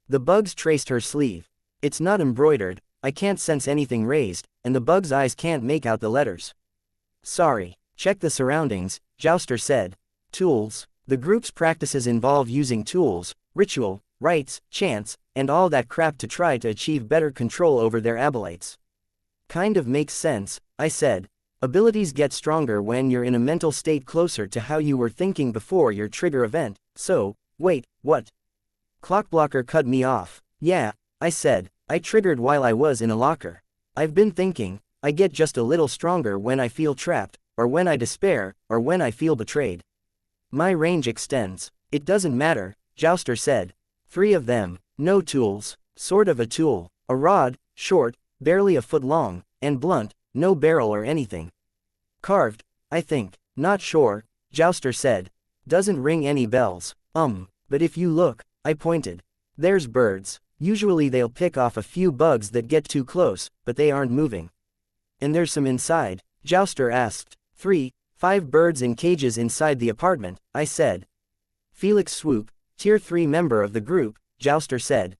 The bugs traced her sleeve. It's not embroidered, I can't sense anything raised, and the bug's eyes can't make out the letters. Sorry, check the surroundings, Jouster said. Tools. The group's practices involve using tools, ritual, rites, chants, and all that crap to try to achieve better control over their acolytes. Kind of makes sense, I said. Abilities get stronger when you're in a mental state closer to how you were thinking before your trigger event, so, wait, what? Clockblocker cut me off. Yeah, I said, I triggered while I was in a locker. I've been thinking, I get just a little stronger when I feel trapped, or when I despair, or when I feel betrayed. My range extends. It doesn't matter, Jouster said. 3 of them, no tools, sort of a tool, a rod, short, barely a foot long, and blunt, no barrel or anything. Carved, I think, not sure, Jouster said. Doesn't ring any bells, but if you look, I pointed. There's birds. Usually they'll pick off a few bugs that get too close, but they aren't moving. And there's some inside, Jouster asked. 5 birds in cages inside the apartment, I said. Felix Swoop, Tier 3 member of the group, Jouster said.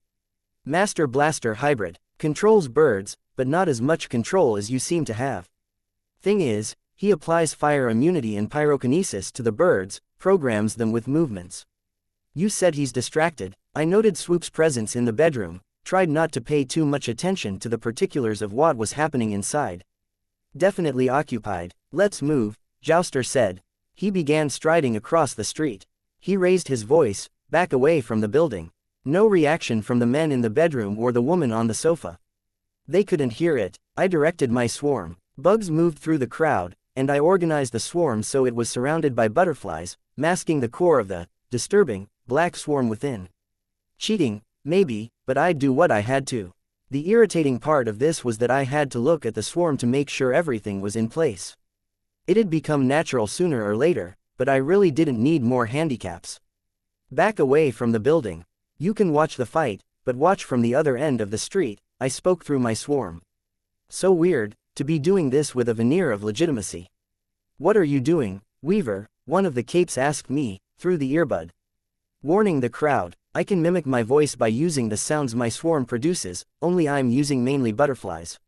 Master Blaster hybrid. Controls birds, but not as much control as you seem to have. Thing is, he applies fire immunity and pyrokinesis to the birds, programs them with movements. You said he's distracted. I noted Swoop's presence in the bedroom, tried not to pay too much attention to the particulars of what was happening inside. Definitely occupied. Let's move, Jouster said. He began striding across the street. He raised his voice, back away from the building. No reaction from the men in the bedroom or the woman on the sofa. They couldn't hear it. I directed my swarm. Bugs moved through the crowd, and I organized the swarm so it was surrounded by butterflies, masking the core of the disturbing black swarm within. Cheating, maybe, but I'd do what I had to. The irritating part of this was that I had to look at the swarm to make sure everything was in place. It had become natural sooner or later, but I really didn't need more handicaps. Back away from the building. You can watch the fight, but watch from the other end of the street, I spoke through my swarm. So weird, to be doing this with a veneer of legitimacy. What are you doing, Weaver? One of the capes asked me, through the earbud. Warning the crowd, I can mimic my voice by using the sounds my swarm produces, only I'm using mainly butterflies.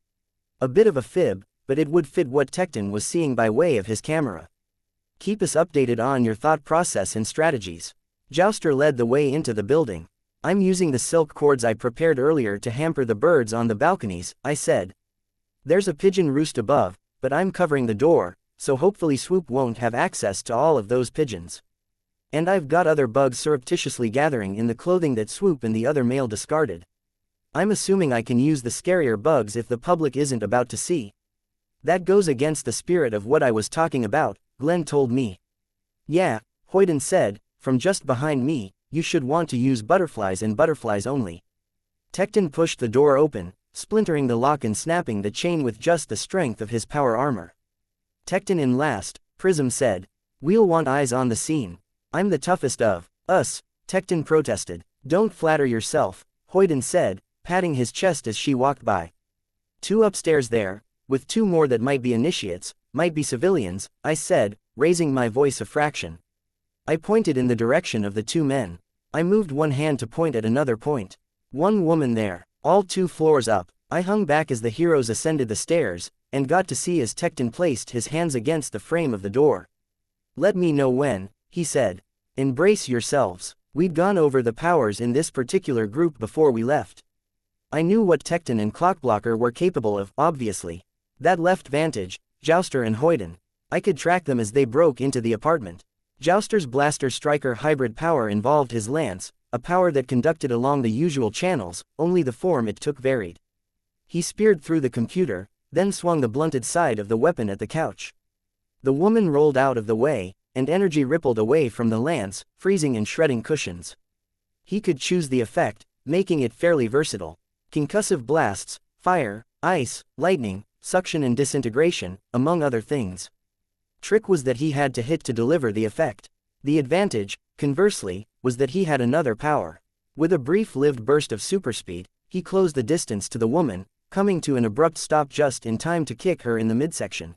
A bit of a fib, but it would fit what Tecton was seeing by way of his camera. Keep us updated on your thought process and strategies. Jouster led the way into the building. I'm using the silk cords I prepared earlier to hamper the birds on the balconies, I said. There's a pigeon roost above, but I'm covering the door, so hopefully Swoop won't have access to all of those pigeons. And I've got other bugs surreptitiously gathering in the clothing that Swoop and the other male discarded. I'm assuming I can use the scarier bugs if the public isn't about to see. That goes against the spirit of what I was talking about, Glenn told me. Yeah, Hoyden said, from just behind me, you should want to use butterflies and butterflies only. Tecton pushed the door open, splintering the lock and snapping the chain with just the strength of his power armor. Tecton in last, Prism said. We'll want eyes on the scene. I'm the toughest of us, Tecton protested. Don't flatter yourself, Hoyden said, patting his chest as she walked by. 2 upstairs there, with 2 more that might be initiates, might be civilians, I said, raising my voice a fraction. I pointed in the direction of the 2 men. I moved one hand to point at another point. 1 woman there, all 2 floors up. I hung back as the heroes ascended the stairs, and got to see as Tecton placed his hands against the frame of the door. Let me know when, he said. Embrace yourselves. We'd gone over the powers in this particular group before we left. I knew what Tecton and Clockblocker were capable of, obviously. That left Vantage, Jouster and Hoyden. I could track them as they broke into the apartment. Jouster's Blaster Striker hybrid power involved his lance, a power that conducted along the usual channels, only the form it took varied. He speared through the computer, then swung the blunted side of the weapon at the couch. The woman rolled out of the way, and energy rippled away from the lance, freezing and shredding cushions. He could choose the effect, making it fairly versatile. Concussive blasts, fire, ice, lightning, suction and disintegration, among other things. Trick was that he had to hit to deliver the effect. The advantage, conversely, was that he had another power. With a brief-lived burst of superspeed, he closed the distance to the woman, coming to an abrupt stop just in time to kick her in the midsection.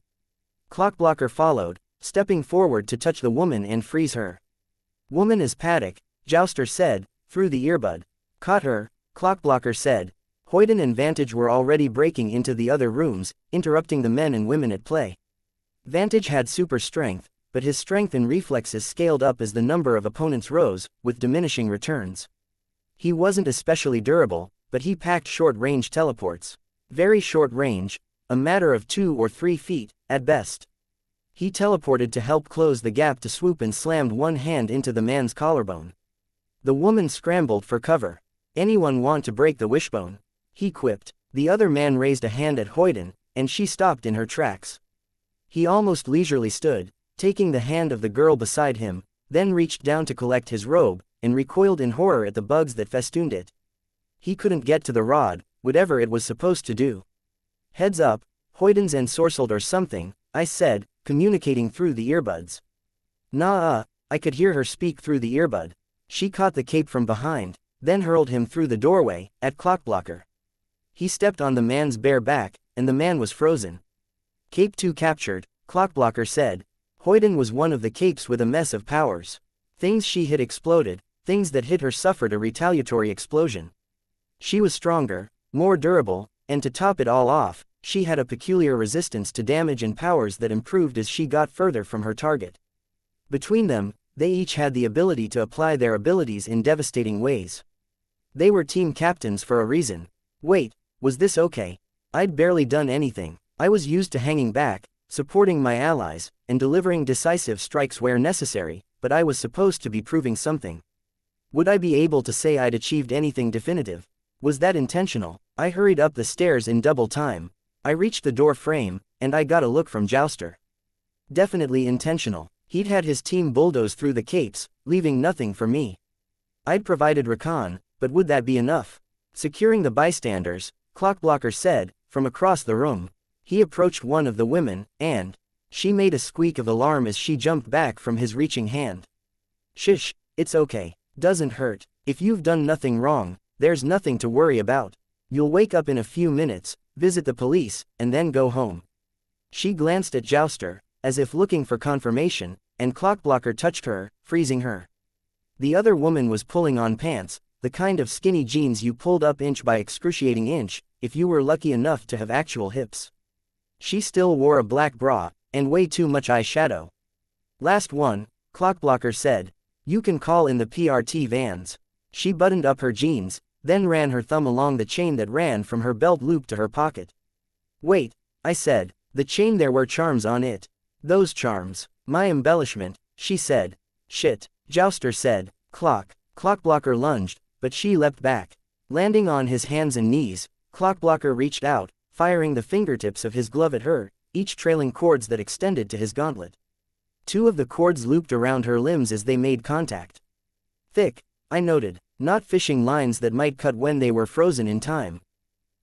Clockblocker followed, stepping forward to touch the woman and freeze her. Woman is Paddock, Jouster said, through the earbud. Caught her, Clockblocker said. Hoyden and Vantage were already breaking into the other rooms, interrupting the men and women at play. Vantage had super strength, but his strength and reflexes scaled up as the number of opponents rose, with diminishing returns. He wasn't especially durable, but he packed short-range teleports. Very short range, a matter of 2 or 3 feet, at best. He teleported to help close the gap to swoop and slammed one hand into the man's collarbone. The woman scrambled for cover. Anyone want to break the wishbone? He quipped. The other man raised a hand at Hoyden, and she stopped in her tracks. He almost leisurely stood, taking the hand of the girl beside him, then reached down to collect his robe, and recoiled in horror at the bugs that festooned it. He couldn't get to the rod, whatever it was supposed to do. Heads up, Hoyden's ensorcelled or something, I said, communicating through the earbuds. Nah, I could hear her speak through the earbud. She caught the cape from behind, then hurled him through the doorway, at Clockblocker. He stepped on the man's bare back, and the man was frozen. Cape 2 captured, Clockblocker said. Hoyden was one of the capes with a mess of powers. Things she hit exploded, things that hit her suffered a retaliatory explosion. She was stronger, more durable, and to top it all off, she had a peculiar resistance to damage and powers that improved as she got further from her target. Between them, they each had the ability to apply their abilities in devastating ways. They were team captains for a reason. Wait, was this okay? I'd barely done anything. I was used to hanging back, supporting my allies, and delivering decisive strikes where necessary, but I was supposed to be proving something. Would I be able to say I'd achieved anything definitive? Was that intentional? I hurried up the stairs in double time. I reached the door frame, and I got a look from Jouster. Definitely intentional. He'd had his team bulldoze through the capes, leaving nothing for me. I'd provided recon, but would that be enough? Securing the bystanders, Clockblocker said, from across the room. He approached one of the women, and she made a squeak of alarm as she jumped back from his reaching hand. Shish, it's okay. Doesn't hurt. If you've done nothing wrong, there's nothing to worry about. You'll wake up in a few minutes, visit the police, and then go home. She glanced at Jouster, as if looking for confirmation, and Clockblocker touched her, freezing her. The other woman was pulling on pants, the kind of skinny jeans you pulled up inch by excruciating inch, if you were lucky enough to have actual hips. She still wore a black bra, and way too much eyeshadow. Last one, Clockblocker said. You can call in the PRT vans. She buttoned up her jeans, then ran her thumb along the chain that ran from her belt loop to her pocket. Wait, I said, the chain, there were charms on it. Those charms. My embellishment, she said. Shit, Jouster said. Clockblocker lunged, but she leapt back. Landing on his hands and knees, Clockblocker reached out, firing the fingertips of his glove at her, each trailing cords that extended to his gauntlet. 2 of the cords looped around her limbs as they made contact. Thick, I noted, not fishing lines that might cut when they were frozen in time.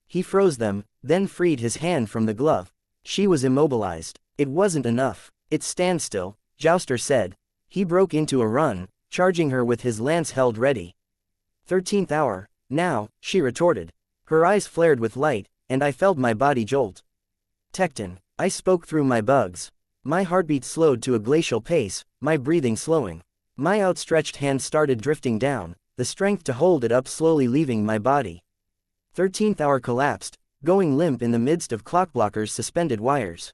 He froze them, then freed his hand from the glove. She was immobilized. It wasn't enough. It's standstill, Jouster said. He broke into a run, charging her with his lance held ready. 13th hour, now, she retorted. Her eyes flared with light, and I felt my body jolt. Tecton, I spoke through my bugs. My heartbeat slowed to a glacial pace, my breathing slowing. My outstretched hand started drifting down, the strength to hold it up slowly leaving my body. 13th hour collapsed, going limp in the midst of Clockblocker's suspended wires.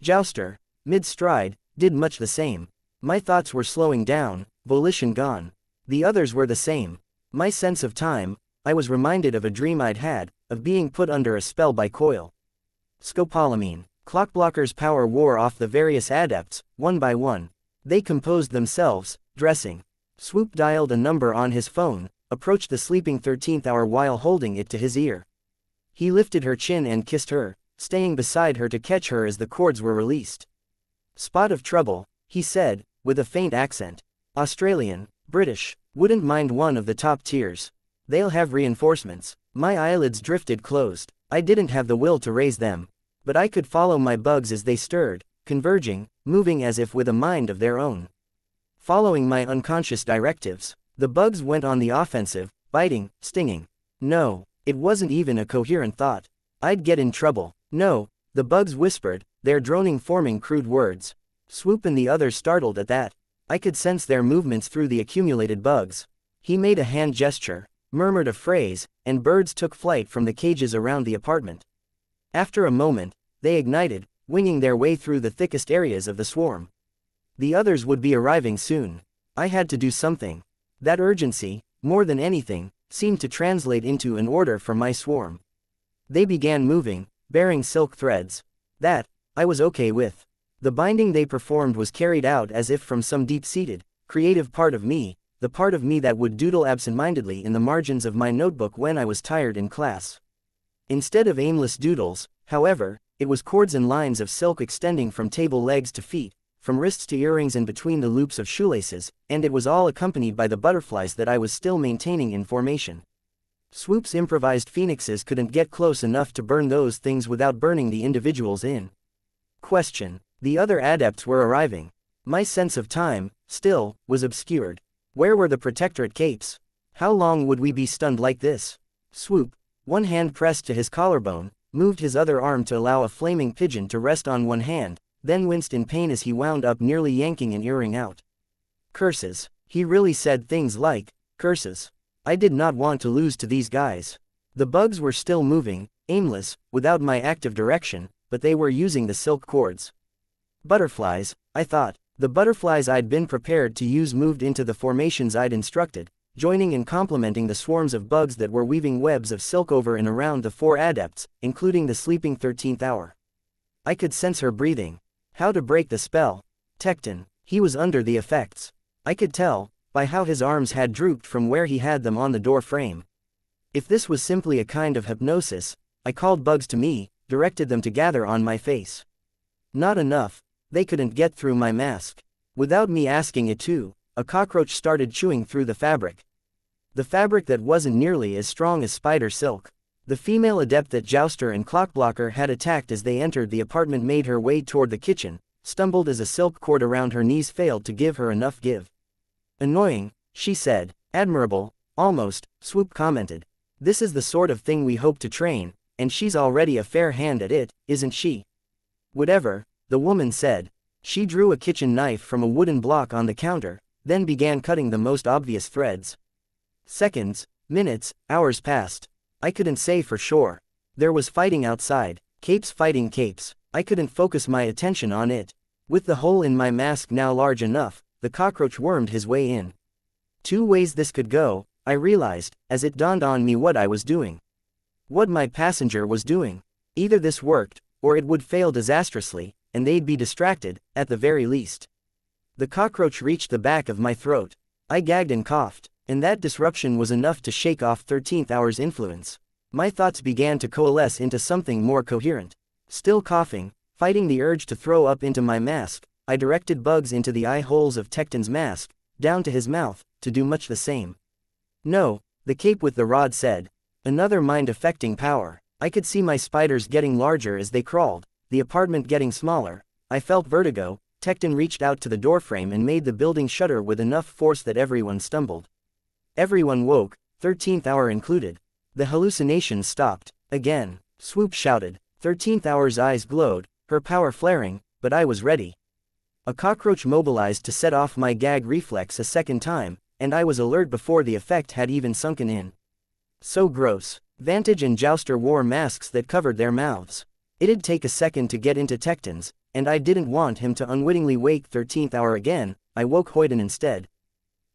Jouster, mid-stride, did much the same. My thoughts were slowing down, volition gone. The others were the same. My sense of time, I was reminded of a dream I'd had, of being put under a spell by Coil. Scopolamine. Clockblocker's power wore off the various adepts, one by one. They composed themselves, dressing. Swoop dialed a number on his phone, approached the sleeping 13th hour while holding it to his ear. He lifted her chin and kissed her, staying beside her to catch her as the cords were released. Spot of trouble, he said, with a faint accent. Australian, British, wouldn't mind one of the top tiers. They'll have reinforcements. My eyelids drifted closed. I didn't have the will to raise them. But I could follow my bugs as they stirred, converging, moving as if with a mind of their own. Following my unconscious directives, the bugs went on the offensive, biting, stinging. No, it wasn't even a coherent thought. I'd get in trouble. No, the bugs whispered, their droning forming crude words. Swoop and the others startled at that. I could sense their movements through the accumulated bugs. He made a hand gesture, murmured a phrase, and birds took flight from the cages around the apartment. After a moment, they ignited, winging their way through the thickest areas of the swarm. The others would be arriving soon. I had to do something. That urgency, more than anything, seemed to translate into an order for my swarm. They began moving, bearing silk threads. That, I was okay with. The binding they performed was carried out as if from some deep-seated, creative part of me, the part of me that would doodle absent-mindedly in the margins of my notebook when I was tired in class. Instead of aimless doodles, however, it was cords and lines of silk extending from table legs to feet, from wrists to earrings and between the loops of shoelaces, and it was all accompanied by the butterflies that I was still maintaining in formation. Swoop's improvised phoenixes couldn't get close enough to burn those things without burning the individuals in question. The other adepts were arriving. My sense of time, still, was obscured. Where were the protectorate capes? How long would we be stunned like this? Swoop, one hand pressed to his collarbone, moved his other arm to allow a flaming pigeon to rest on one hand, then winced in pain as he wound up nearly yanking an earring out. Curses. He really said things like, curses. I did not want to lose to these guys. The bugs were still moving, aimless, without my active direction, but they were using the silk cords. Butterflies, I thought. The butterflies I'd been prepared to use moved into the formations I'd instructed, joining and complementing the swarms of bugs that were weaving webs of silk over and around the 4 adepts, including the sleeping 13th hour. I could sense her breathing. How to break the spell? Tecton, he was under the effects. I could tell, by how his arms had drooped from where he had them on the door frame. If this was simply a kind of hypnosis, I called bugs to me, directed them to gather on my face. Not enough. They couldn't get through my mask. Without me asking it to, a cockroach started chewing through the fabric. The fabric that wasn't nearly as strong as spider silk. The female adept that Jouster and Clockblocker had attacked as they entered the apartment made her way toward the kitchen, stumbled as a silk cord around her knees failed to give her enough give. Annoying, she said. Admirable, almost, Swoop commented. This is the sort of thing we hope to train, and she's already a fair hand at it, isn't she? Whatever. The woman said. She drew a kitchen knife from a wooden block on the counter, then began cutting the most obvious threads. Seconds, minutes, hours passed. I couldn't say for sure. There was fighting outside, capes fighting capes. I couldn't focus my attention on it. With the hole in my mask now large enough, the cockroach wormed his way in. 2 ways this could go, I realized, as it dawned on me what I was doing. What my passenger was doing. Either this worked, or it would fail disastrously, and they'd be distracted, at the very least. The cockroach reached the back of my throat. I gagged and coughed, and that disruption was enough to shake off 13th hour's influence. My thoughts began to coalesce into something more coherent. Still coughing, fighting the urge to throw up into my mask, I directed bugs into the eye holes of Tecton's mask, down to his mouth, to do much the same. No, the cape with the rod said. Another mind-affecting power. I could see my spiders getting larger as they crawled, the apartment getting smaller. I felt vertigo. Tecton reached out to the doorframe and made the building shudder with enough force that everyone stumbled. Everyone woke, 13th hour included. The hallucinations stopped. Again, Swoop shouted. 13th hour's eyes glowed, her power flaring, but I was ready. A cockroach mobilized to set off my gag reflex a second time, and I was alert before the effect had even sunken in. So gross. Vantage and Jouster wore masks that covered their mouths. It'd take a second to get into Tecton's, and I didn't want him to unwittingly wake 13th hour again. I woke Hoyden instead.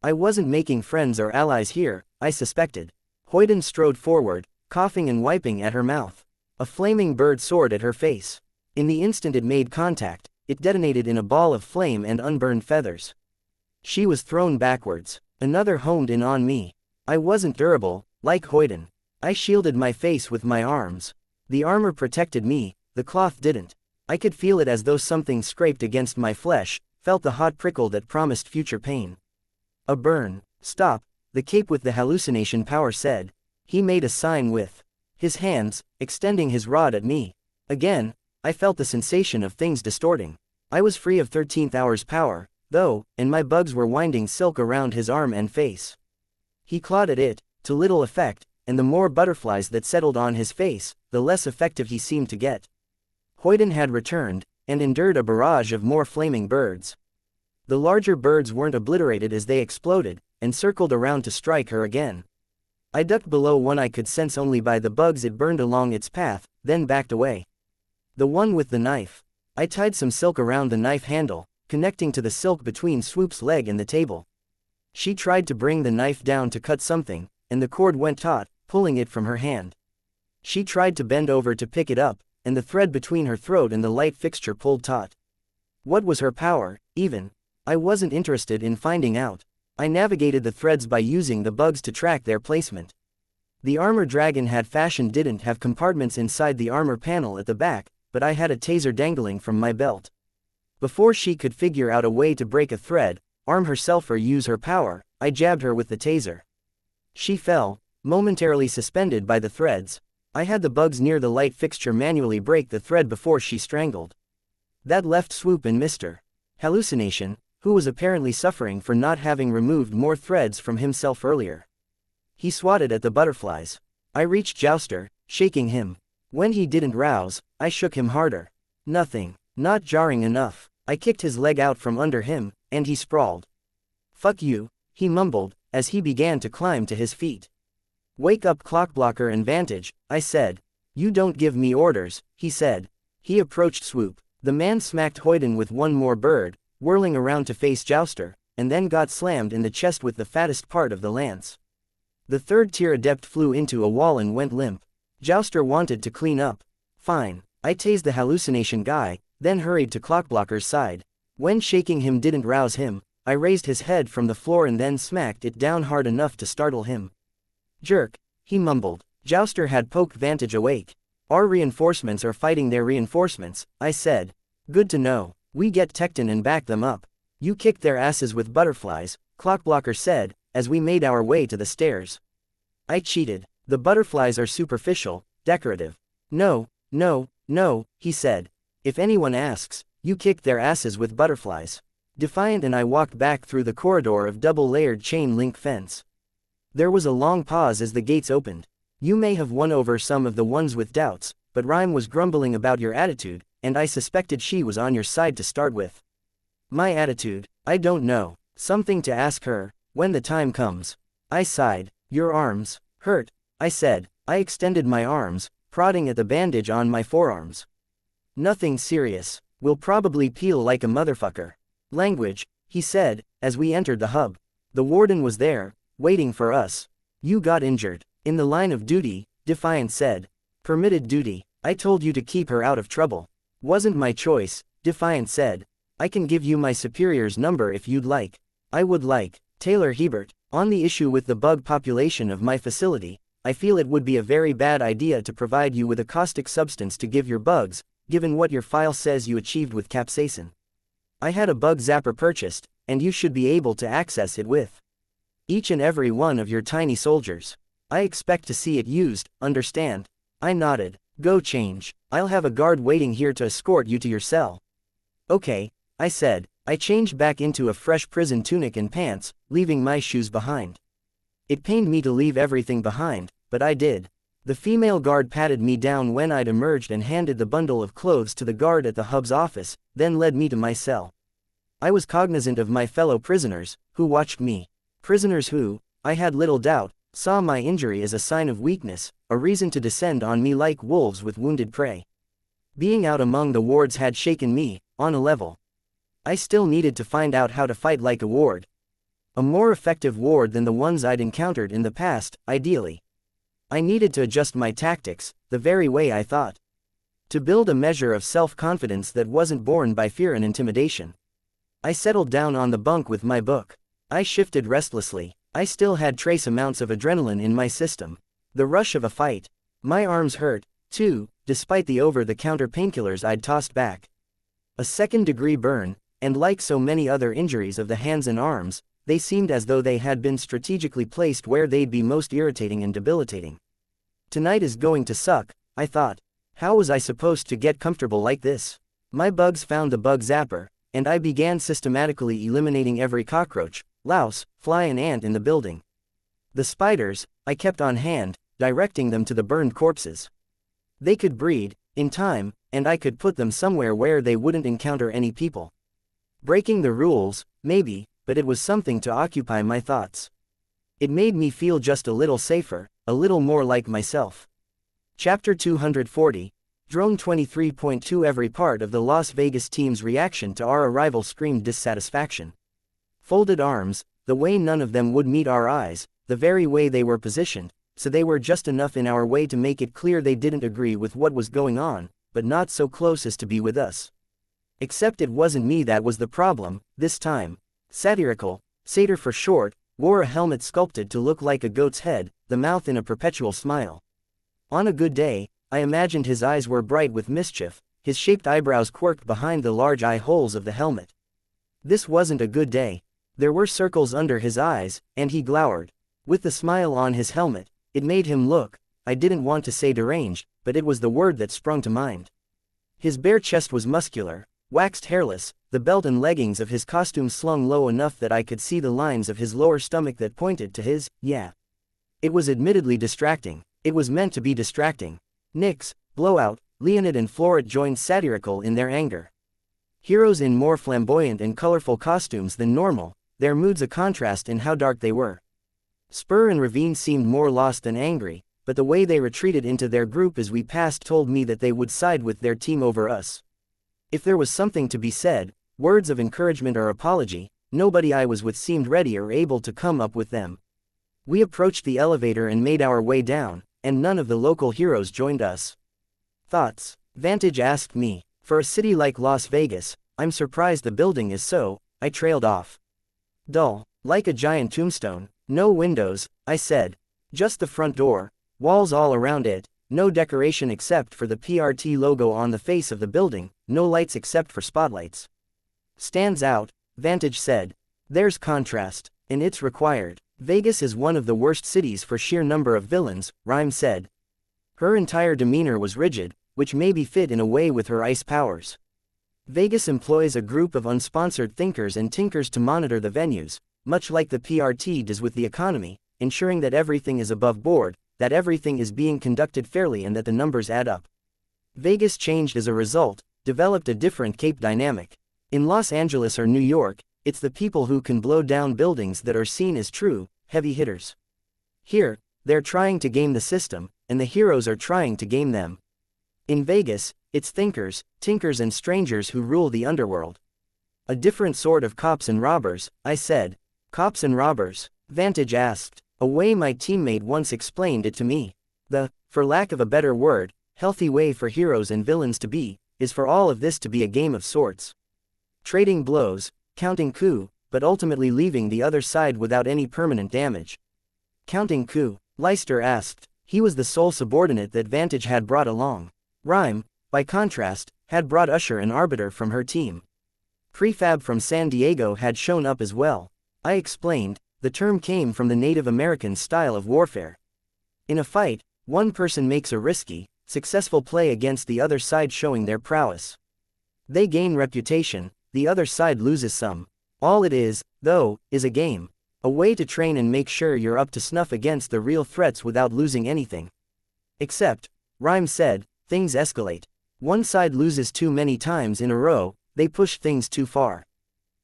I wasn't making friends or allies here, I suspected. Hoyden strode forward, coughing and wiping at her mouth. A flaming bird soared at her face. In the instant it made contact, it detonated in a ball of flame and unburned feathers. She was thrown backwards. Another honed in on me. I wasn't durable, like Hoyden. I shielded my face with my arms. The armor protected me, the cloth didn't. I could feel it as though something scraped against my flesh, felt the hot prickle that promised future pain. A burn. Stop, the cape with the hallucination power said. He made a sign with his hands, extending his rod at me. Again, I felt the sensation of things distorting. I was free of 13th hour's power, though, and my bugs were winding silk around his arm and face. He clawed at it, to little effect, and the more butterflies that settled on his face, the less effective he seemed to get. Hoyden had returned, and endured a barrage of more flaming birds. The larger birds weren't obliterated as they exploded, and circled around to strike her again. I ducked below one I could sense only by the bugs it burned along its path, then backed away. The one with the knife. I tied some silk around the knife handle, connecting to the silk between Swoop's leg and the table. She tried to bring the knife down to cut something, and the cord went taut, pulling it from her hand. She tried to bend over to pick it up, and the thread between her throat and the light fixture pulled taut. What was her power, even? I wasn't interested in finding out. I navigated the threads by using the bugs to track their placement. The armor Dragon had fashioned didn't have compartments inside the armor panel at the back, but I had a taser dangling from my belt. Before she could figure out a way to break a thread, arm herself or use her power, I jabbed her with the taser. She fell, momentarily suspended by the threads. I had the bugs near the light fixture manually break the thread before she strangled. That left Swoop and Mr. Hallucination, who was apparently suffering for not having removed more threads from himself earlier. He swatted at the butterflies. I reached Jouster, shaking him. When he didn't rouse, I shook him harder. Nothing, not jarring enough. I kicked his leg out from under him, and he sprawled. "Fuck you," he mumbled, as he began to climb to his feet. "Wake up Clockblocker and Vantage," I said. "You don't give me orders," he said. He approached Swoop. The man smacked Hoyden with one more bird, whirling around to face Jouster, and then got slammed in the chest with the fattest part of the lance. The third-tier adept flew into a wall and went limp. Jouster wanted to clean up. Fine. I tased the hallucination guy, then hurried to Clockblocker's side. When shaking him didn't rouse him, I raised his head from the floor and then smacked it down hard enough to startle him. "Jerk," he mumbled. Jouster had poked Vantage awake. "Our reinforcements are fighting their reinforcements," I said. "Good to know. We get Tecton and back them up." "You kicked their asses with butterflies," Clockblocker said, as we made our way to the stairs. I cheated. "The butterflies are superficial, decorative." No, he said. "If anyone asks, you kicked their asses with butterflies." Defiant and I walked back through the corridor of double-layered chain-link fence. There was a long pause as the gates opened. "You may have won over some of the ones with doubts, but Rhyme was grumbling about your attitude, and I suspected she was on your side to start with." "My attitude? I don't know. Something to ask her, when the time comes." I sighed. "Your arms hurt," I said. I extended my arms, prodding at the bandage on my forearms. "Nothing serious. Will probably peel like a motherfucker." "Language," he said, as we entered the hub. The warden was there, waiting for us. "You got injured." "In the line of duty," Defiant said. "Permitted duty. I told you to keep her out of trouble." "Wasn't my choice," Defiant said. "I can give you my superior's number if you'd like." "I would like." Taylor Hebert. "On the issue with the bug population of my facility, I feel it would be a very bad idea to provide you with a caustic substance to give your bugs, given what your file says you achieved with capsaicin. I had a bug zapper purchased, and you should be able to access it with each and every one of your tiny soldiers. I expect to see it used, understand?" I nodded. "Go change. I'll have a guard waiting here to escort you to your cell." "Okay," I said. I changed back into a fresh prison tunic and pants, leaving my shoes behind. It pained me to leave everything behind, but I did. The female guard patted me down when I'd emerged and handed the bundle of clothes to the guard at the hub's office, then led me to my cell. I was cognizant of my fellow prisoners, who watched me. Prisoners who, I had little doubt, saw my injury as a sign of weakness, a reason to descend on me like wolves with wounded prey. Being out among the wards had shaken me, on a level. I still needed to find out how to fight like a ward. A more effective ward than the ones I'd encountered in the past, ideally. I needed to adjust my tactics, the very way I thought. To build a measure of self-confidence that wasn't born by fear and intimidation. I settled down on the bunk with my book. I shifted restlessly. I still had trace amounts of adrenaline in my system. The rush of a fight. My arms hurt, too, despite the over-the-counter painkillers I'd tossed back. A second-degree burn, and like so many other injuries of the hands and arms, they seemed as though they had been strategically placed where they'd be most irritating and debilitating. Tonight is going to suck, I thought. How was I supposed to get comfortable like this? My bugs found the bug zapper, and I began systematically eliminating every cockroach, louse, fly and ant in the building. The spiders, I kept on hand, directing them to the burned corpses. They could breed, in time, and I could put them somewhere where they wouldn't encounter any people. Breaking the rules, maybe, but it was something to occupy my thoughts. It made me feel just a little safer, a little more like myself. Chapter 240, Drone 23.2. Every part of the Las Vegas team's reaction to our arrival screamed dissatisfaction. Folded arms, the way none of them would meet our eyes, the very way they were positioned, so they were just enough in our way to make it clear they didn't agree with what was going on, but not so close as to be with us. Except it wasn't me that was the problem, this time. Satirical, satyr for short, wore a helmet sculpted to look like a goat's head, the mouth in a perpetual smile. On a good day, I imagined his eyes were bright with mischief, his shaped eyebrows quirked behind the large eye holes of the helmet. This wasn't a good day. There were circles under his eyes, and he glowered. With the smile on his helmet, it made him look, I didn't want to say deranged, but it was the word that sprung to mind. His bare chest was muscular, waxed hairless, the belt and leggings of his costume slung low enough that I could see the lines of his lower stomach that pointed to his, yeah. It was admittedly distracting. It was meant to be distracting. Nyx, Blowout, Leonid and Floret joined satirical in their anger. Heroes in more flamboyant and colorful costumes than normal, their moods a contrast in how dark they were. Spur and Ravine seemed more lost than angry, but the way they retreated into their group as we passed told me that they would side with their team over us. If there was something to be said, words of encouragement or apology, nobody I was with seemed ready or able to come up with them. We approached the elevator and made our way down, and none of the local heroes joined us. Thoughts? Vantage asked me. For a city like Las Vegas, I'm surprised the building is so, I trailed off. Dull, like a giant tombstone, no windows, I said. Just the front door, walls all around it, no decoration except for the PRT logo on the face of the building, no lights except for spotlights. Stands out, Vantage said. There's contrast, and it's required. Vegas is one of the worst cities for sheer number of villains, Rhyme said. Her entire demeanor was rigid, which maybe fit in a way with her ice powers. Vegas employs a group of unsponsored thinkers and tinkers to monitor the venues, much like the PRT does with the economy, ensuring that everything is above board, that everything is being conducted fairly and that the numbers add up. Vegas changed as a result, developed a different Cape dynamic. In Los Angeles or New York, it's the people who can blow down buildings that are seen as true, heavy hitters. Here, they're trying to game the system, and the heroes are trying to game them. In Vegas, it's thinkers, tinkers and strangers who rule the underworld. A different sort of cops and robbers, I said. Cops and robbers? Vantage asked. A way my teammate once explained it to me. The, for lack of a better word, healthy way for heroes and villains to be, is for all of this to be a game of sorts. Trading blows, counting coup, but ultimately leaving the other side without any permanent damage. Counting coup? Leicester asked. He was the sole subordinate that Vantage had brought along. Rhyme, by contrast, had brought Usher and Arbiter from her team. Prefab from San Diego had shown up as well. I explained, the term came from the Native American style of warfare. In a fight, one person makes a risky, successful play against the other side showing their prowess. They gain reputation, the other side loses some. All it is, though, is a game. A way to train and make sure you're up to snuff against the real threats without losing anything. Except, Rhyme said, things escalate. One side loses too many times in a row, they push things too far.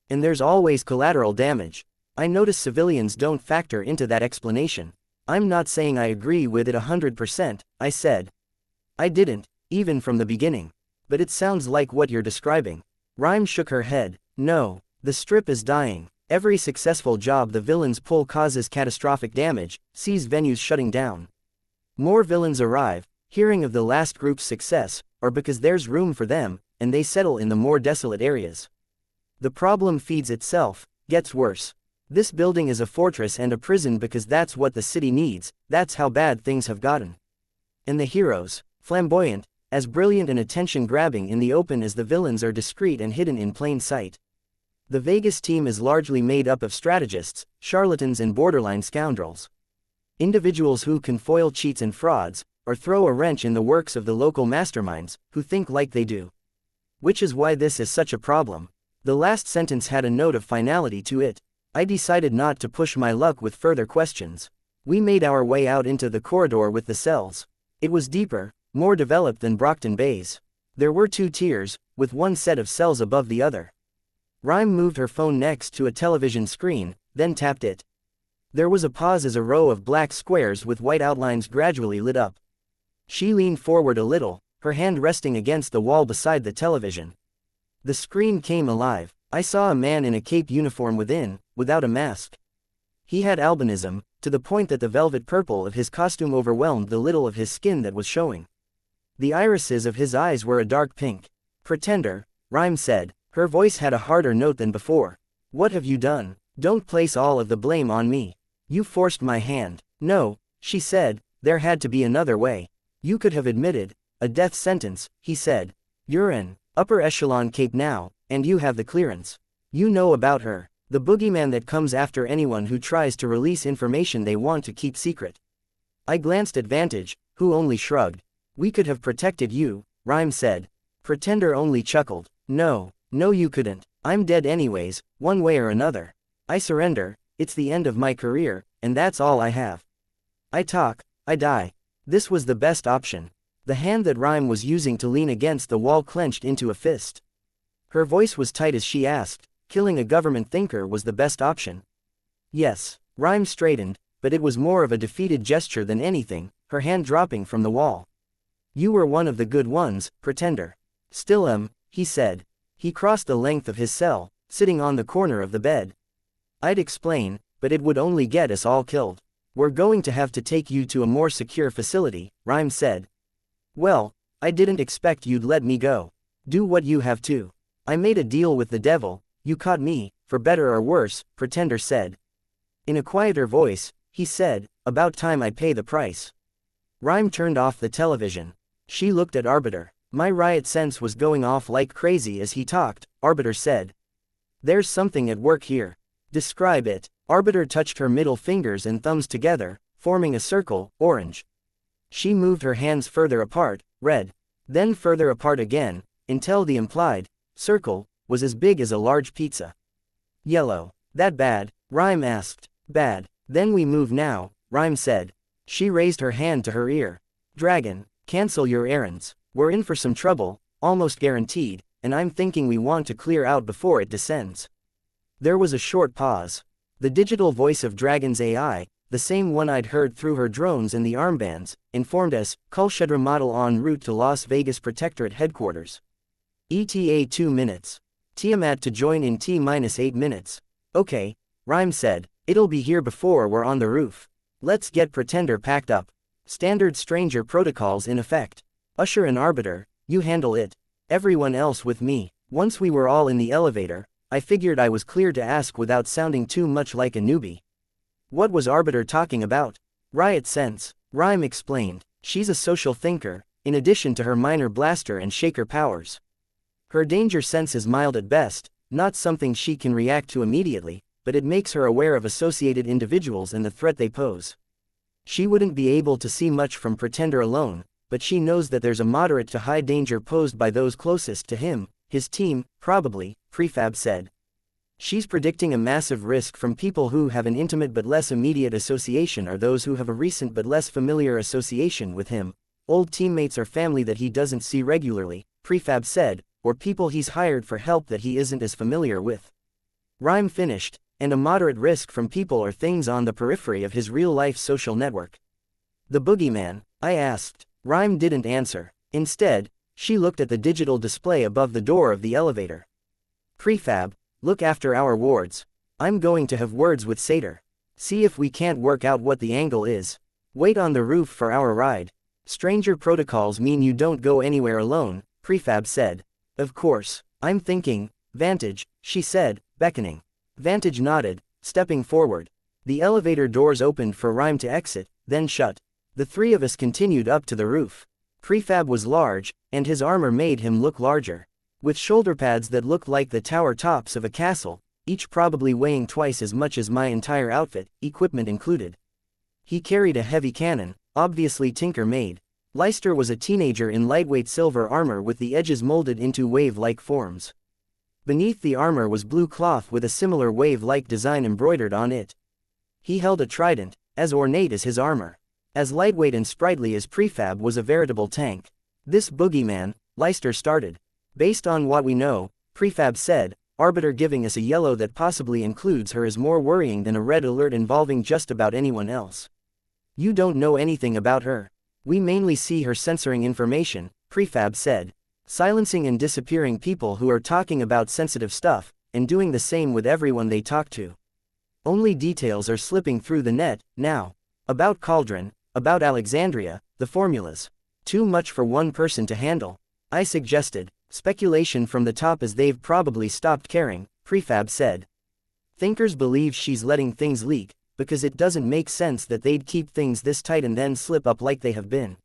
And there's always collateral damage. I notice civilians don't factor into that explanation. I'm not saying I agree with it 100%, I said. I didn't, even from the beginning. But it sounds like what you're describing. Rhyme shook her head. No, the Strip is dying. Every successful job the villains pull causes catastrophic damage, sees venues shutting down. More villains arrive, hearing of the last group's success, or because there's room for them, and they settle in the more desolate areas. The problem feeds itself, gets worse. This building is a fortress and a prison because that's what the city needs, that's how bad things have gotten. And the heroes, flamboyant, as brilliant and attention-grabbing in the open as the villains are discreet and hidden in plain sight. The Vegas team is largely made up of strategists, charlatans and borderline scoundrels. Individuals who can foil cheats and frauds, or throw a wrench in the works of the local masterminds, who think like they do. Which is why this is such a problem. The last sentence had a note of finality to it. I decided not to push my luck with further questions. We made our way out into the corridor with the cells. It was deeper, more developed than Brockton Bay's. There were 2 tiers, with one set of cells above the other. Rhyme moved her phone next to a television screen, then tapped it. There was a pause as a row of black squares with white outlines gradually lit up. She leaned forward a little, her hand resting against the wall beside the television. The screen came alive. I saw a man in a cape uniform within, without a mask. He had albinism, to the point that the velvet purple of his costume overwhelmed the little of his skin that was showing. The irises of his eyes were a dark pink. Pretender, Rhyme said. Her voice had a harder note than before. What have you done? Don't place all of the blame on me. You forced my hand. No, she said, there had to be another way. You could have admitted. A death sentence, he said. You're an upper echelon cape now, and you have the clearance. You know about her. The boogeyman that comes after anyone who tries to release information they want to keep secret. I glanced at Vantage, who only shrugged. We could have protected you, Rhyme said. Pretender only chuckled. No, you couldn't. I'm dead anyways, one way or another. I surrender, it's the end of my career, and that's all I have. I talk, I die. This was the best option. The hand that Rhyme was using to lean against the wall clenched into a fist. Her voice was tight as she asked, killing a government thinker was the best option. Yes, Rhyme straightened, but it was more of a defeated gesture than anything, her hand dropping from the wall. You were one of the good ones, Pretender. Still am, he said. He crossed the length of his cell, sitting on the corner of the bed. I'd explain, but it would only get us all killed. We're going to have to take you to a more secure facility, Rhyme said. Well, I didn't expect you'd let me go. Do what you have to. I made a deal with the devil, you caught me, for better or worse, Pretender said. In a quieter voice, he said, about time I pay the price. Rhyme turned off the television. She looked at Arbiter. My riot sense was going off like crazy as he talked, Arbiter said. There's something at work here. Describe it. Arbiter touched her middle fingers and thumbs together, forming a circle, orange. She moved her hands further apart, red. Then further apart again, until the implied circle was as big as a large pizza. Yellow. That bad? Rhyme asked. Bad. Then we move now, Rhyme said. She raised her hand to her ear. Dragon, cancel your errands. We're in for some trouble, almost guaranteed, and I'm thinking we want to clear out before it descends. There was a short pause. The digital voice of Dragon's AI, the same one I'd heard through her drones and the armbands, informed us, Kulshedra model en route to Las Vegas Protectorate headquarters. ETA 2 minutes. Tiamat to join in T-8 minutes. Okay, Rhyme said, it'll be here before we're on the roof. Let's get Pretender packed up. Standard stranger protocols in effect. Usher and Arbiter, you handle it. Everyone else with me. Once we were all in the elevator, I figured I was clear to ask without sounding too much like a newbie. What was Arbiter talking about? Riot sense, Rhyme explained. She's a social thinker, in addition to her minor blaster and shaker powers. Her danger sense is mild at best, not something she can react to immediately, but it makes her aware of associated individuals and the threat they pose. She wouldn't be able to see much from Pretender alone, but she knows that there's a moderate to high danger posed by those closest to him, his team, probably, Prefab said. She's predicting a massive risk from people who have an intimate but less immediate association or those who have a recent but less familiar association with him, old teammates or family that he doesn't see regularly, Prefab said, or people he's hired for help that he isn't as familiar with. Rhyme finished, and a moderate risk from people or things on the periphery of his real-life social network. The boogeyman, I asked. Rhyme didn't answer. Instead, she looked at the digital display above the door of the elevator. Prefab, look after our wards. I'm going to have words with Satyr. See if we can't work out what the angle is. Wait on the roof for our ride. Stranger protocols mean you don't go anywhere alone, Prefab said. Of course. I'm thinking, Vantage, she said, beckoning. Vantage nodded, stepping forward. The elevator doors opened for Rhyme to exit, then shut. The three of us continued up to the roof. Prefab was large, and his armor made him look larger. With shoulder pads that looked like the tower tops of a castle, each probably weighing twice as much as my entire outfit, equipment included. He carried a heavy cannon, obviously Tinker-made. Leicester was a teenager in lightweight silver armor with the edges molded into wave-like forms. Beneath the armor was blue cloth with a similar wave-like design embroidered on it. He held a trident, as ornate as his armor. As lightweight and sprightly as Prefab was a veritable tank. This boogeyman, Leicester started. Based on what we know, Prefab said, Arbiter giving us a yellow that possibly includes her is more worrying than a red alert involving just about anyone else. You don't know anything about her. We mainly see her censoring information, Prefab said. Silencing and disappearing people who are talking about sensitive stuff, and doing the same with everyone they talk to. Only details are slipping through the net, now. About Cauldron, about Alexandria, the formulas. Too much for one person to handle. I suggested. Speculation from the top as they've probably stopped caring, Prefab said. Thinkers believe she's letting things leak, because it doesn't make sense that they'd keep things this tight and then slip up like they have been.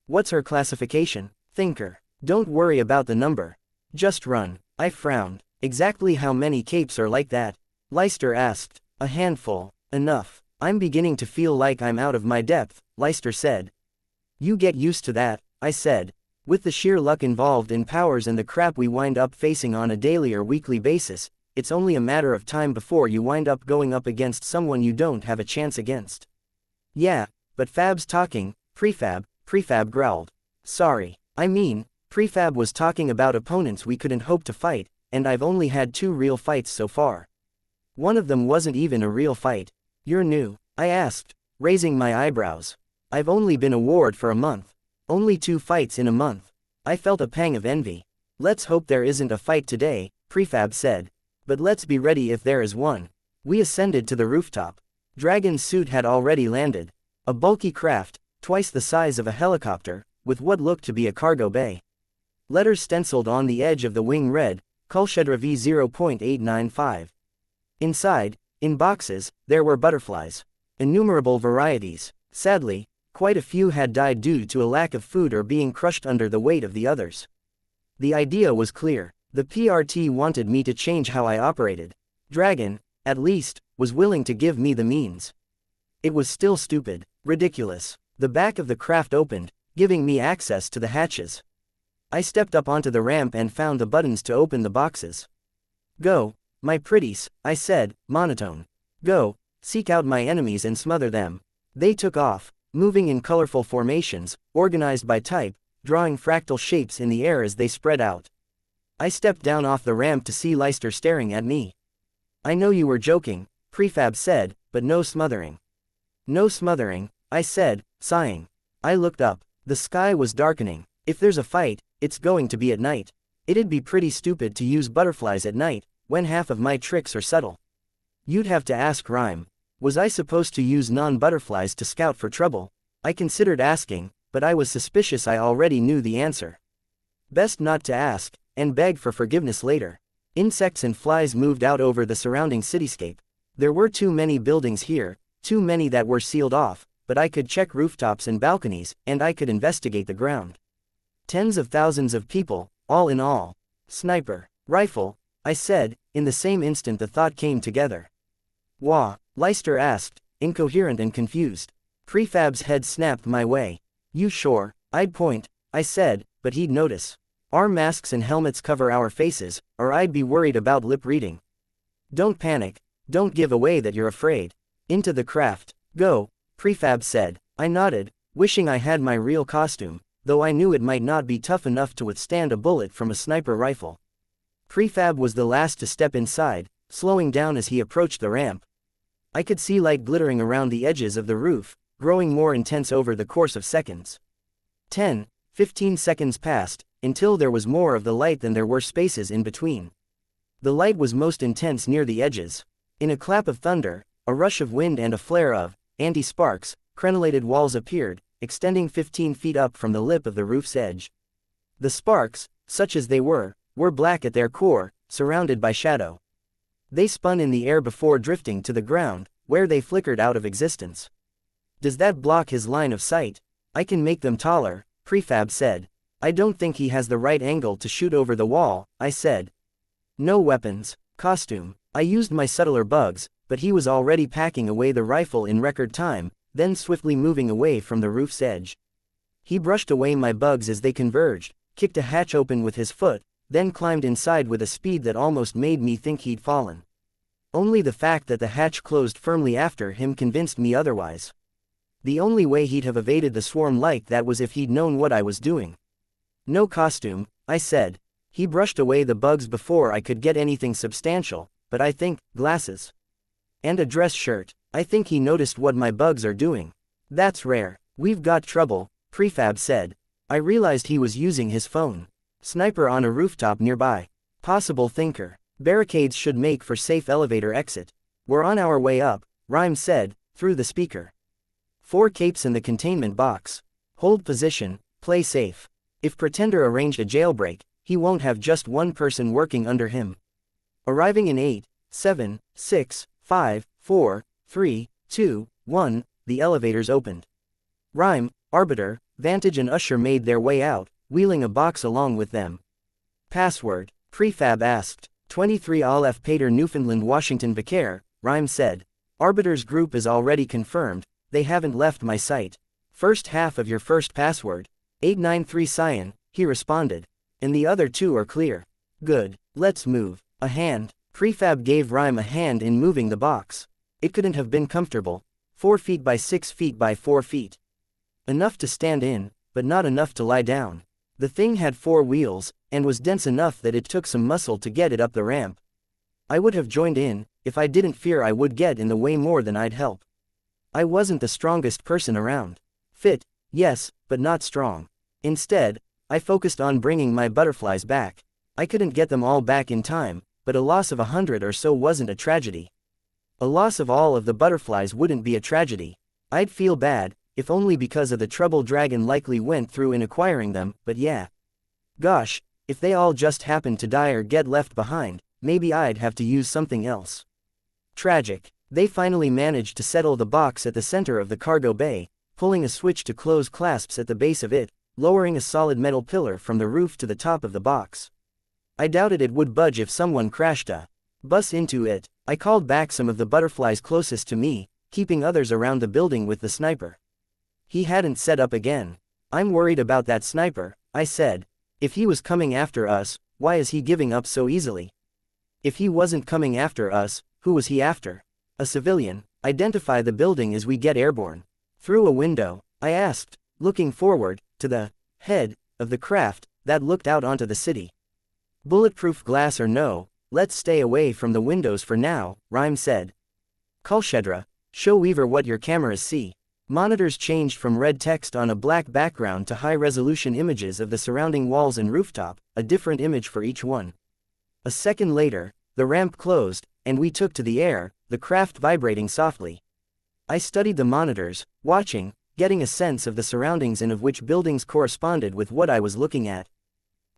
What's her classification? Thinker. Don't worry about the number. Just run. I frowned. Exactly how many capes are like that? Leicester asked. A handful. Enough. I'm beginning to feel like I'm out of my depth, Leicester said. You get used to that, I said. With the sheer luck involved in powers and the crap we wind up facing on a daily or weekly basis, it's only a matter of time before you wind up going up against someone you don't have a chance against. Yeah, but Fab's talking, Prefab growled. Sorry, I mean, Prefab was talking about opponents we couldn't hope to fight, and I've only had 2 real fights so far. One of them wasn't even a real fight. You're new? I asked, raising my eyebrows. I've only been a ward for a month. Only 2 fights in a month. I felt a pang of envy. Let's hope there isn't a fight today, Prefab said. But let's be ready if there is one. We ascended to the rooftop. Dragon's suit had already landed. A bulky craft, twice the size of a helicopter, with what looked to be a cargo bay. Letters stenciled on the edge of the wing read, Kulshedra V0.895. Inside, in boxes, there were butterflies. Innumerable varieties. Sadly, quite a few had died due to a lack of food or being crushed under the weight of the others. The idea was clear. The PRT wanted me to change how I operated. Dragon, at least, was willing to give me the means. It was still stupid, ridiculous. The back of the craft opened, giving me access to the hatches. I stepped up onto the ramp and found the buttons to open the boxes. Go, my pretties, I said, monotone. Go, seek out my enemies and smother them. They took off, moving in colorful formations, organized by type, drawing fractal shapes in the air as they spread out. I stepped down off the ramp to see Leicester staring at me. I know you were joking, Prefab said, but no smothering. No smothering, I said, sighing. I looked up. The sky was darkening. If there's a fight, it's going to be at night. It'd be pretty stupid to use butterflies at night, when half of my tricks are subtle. You'd have to ask Rhyme. Was I supposed to use non-butterflies to scout for trouble? I considered asking, but I was suspicious I already knew the answer. Best not to ask, and beg for forgiveness later. Insects and flies moved out over the surrounding cityscape. There were too many buildings here, too many that were sealed off, but I could check rooftops and balconies, and I could investigate the ground. Tens of thousands of people, all in all. Sniper. Rifle, I said, in the same instant the thought came together. Wah, Leicester asked, incoherent and confused. Prefab's head snapped my way. You sure? I'd point, I said, but he'd notice. Our masks and helmets cover our faces, or I'd be worried about lip reading. Don't panic, don't give away that you're afraid. Into the craft. Go, Prefab said. I nodded, wishing I had my real costume, though I knew it might not be tough enough to withstand a bullet from a sniper rifle. Prefab was the last to step inside, slowing down as he approached the ramp. I could see light glittering around the edges of the roof, growing more intense over the course of seconds. 10, 15 seconds passed, until there was more of the light than there were spaces in between. The light was most intense near the edges. In a clap of thunder, a rush of wind and a flare of anti-sparks, crenellated walls appeared, extending 15 feet up from the lip of the roof's edge. The sparks, such as they were black at their core, surrounded by shadow. They spun in the air before drifting to the ground, where they flickered out of existence. Does that block his line of sight? I can make them taller, Prefab said. I don't think he has the right angle to shoot over the wall, I said. No weapons, costume. I used my subtler bugs, but he was already packing away the rifle in record time, then swiftly moving away from the roof's edge. He brushed away my bugs as they converged, kicked a hatch open with his foot, then climbed inside with a speed that almost made me think he'd fallen. Only the fact that the hatch closed firmly after him convinced me otherwise. The only way he'd have evaded the swarm like that was if he'd known what I was doing. No costume, I said. He brushed away the bugs before I could get anything substantial, but I think, glasses. And a dress shirt. I think he noticed what my bugs are doing. That's rare. We've got trouble, Prefab said. I realized he was using his phone. Sniper on a rooftop nearby. Possible thinker. Barricades should make for safe elevator exit. We're on our way up, Rhyme said, through the speaker. 4 capes in the containment box. Hold position, play safe. If Pretender arranged a jailbreak, he won't have just one person working under him. Arriving in 8, 7, 6, 5, 4, 3, 2, 1, the elevators opened. Rhyme, Arbiter, Vantage and Usher made their way out, wheeling a box along with them. Password, Prefab asked. 23 Aleph Pater Newfoundland Washington Vicaire, Rhyme said. Arbiter's group is already confirmed, they haven't left my site. First half of your first password. 893 Cyan, he responded. And the other 2 are clear. Good, let's move. A hand. Prefab gave Rhyme a hand in moving the box. It couldn't have been comfortable. 4 feet by 6 feet by 4 feet. Enough to stand in, but not enough to lie down. The thing had 4 wheels, and was dense enough that it took some muscle to get it up the ramp. I would have joined in, if I didn't fear I would get in the way more than I'd help. I wasn't the strongest person around. Fit, yes, but not strong. Instead, I focused on bringing my butterflies back. I couldn't get them all back in time, but a loss of 100 or so wasn't a tragedy. A loss of all of the butterflies wouldn't be a tragedy. I'd feel bad, if only because of the trouble Dragon likely went through in acquiring them, but yeah. Gosh, if they all just happened to die or get left behind, maybe I'd have to use something else. Tragic. They finally managed to settle the box at the center of the cargo bay, pulling a switch to close clasps at the base of it, lowering a solid metal pillar from the roof to the top of the box. I doubted it would budge if someone crashed a bus into it. I called back some of the butterflies closest to me, keeping others around the building with the sniper. He hadn't set up again. I'm worried about that sniper, I said. If he was coming after us, why is he giving up so easily? If he wasn't coming after us, who was he after? A civilian. Identify the building as we get airborne. Through a window, I asked, looking forward, to the head of the craft that looked out onto the city. Bulletproof glass or no, let's stay away from the windows for now, Rhyme said. Kulshedra, show Weaver what your cameras see. Monitors changed from red text on a black background to high-resolution images of the surrounding walls and rooftop, a different image for each one. A second later, the ramp closed, and we took to the air, the craft vibrating softly. I studied the monitors, watching, getting a sense of the surroundings and of which buildings corresponded with what I was looking at.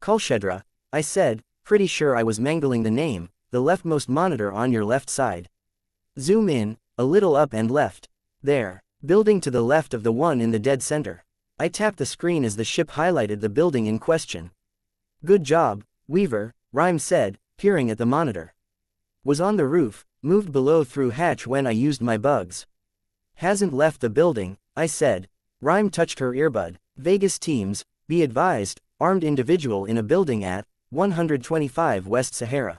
Kulshedra, I said, pretty sure I was mangling the name, the leftmost monitor on your left side. Zoom in, a little up and left. There. Building to the left of the one in the dead center. I tapped the screen as the ship highlighted the building in question. Good job, Weaver, Rhyme said, peering at the monitor. Was on the roof, moved below through hatch when I used my bugs. Hasn't left the building, I said. Rhyme touched her earbud. Vegas teams, be advised, armed individual in a building at 125 West Sahara.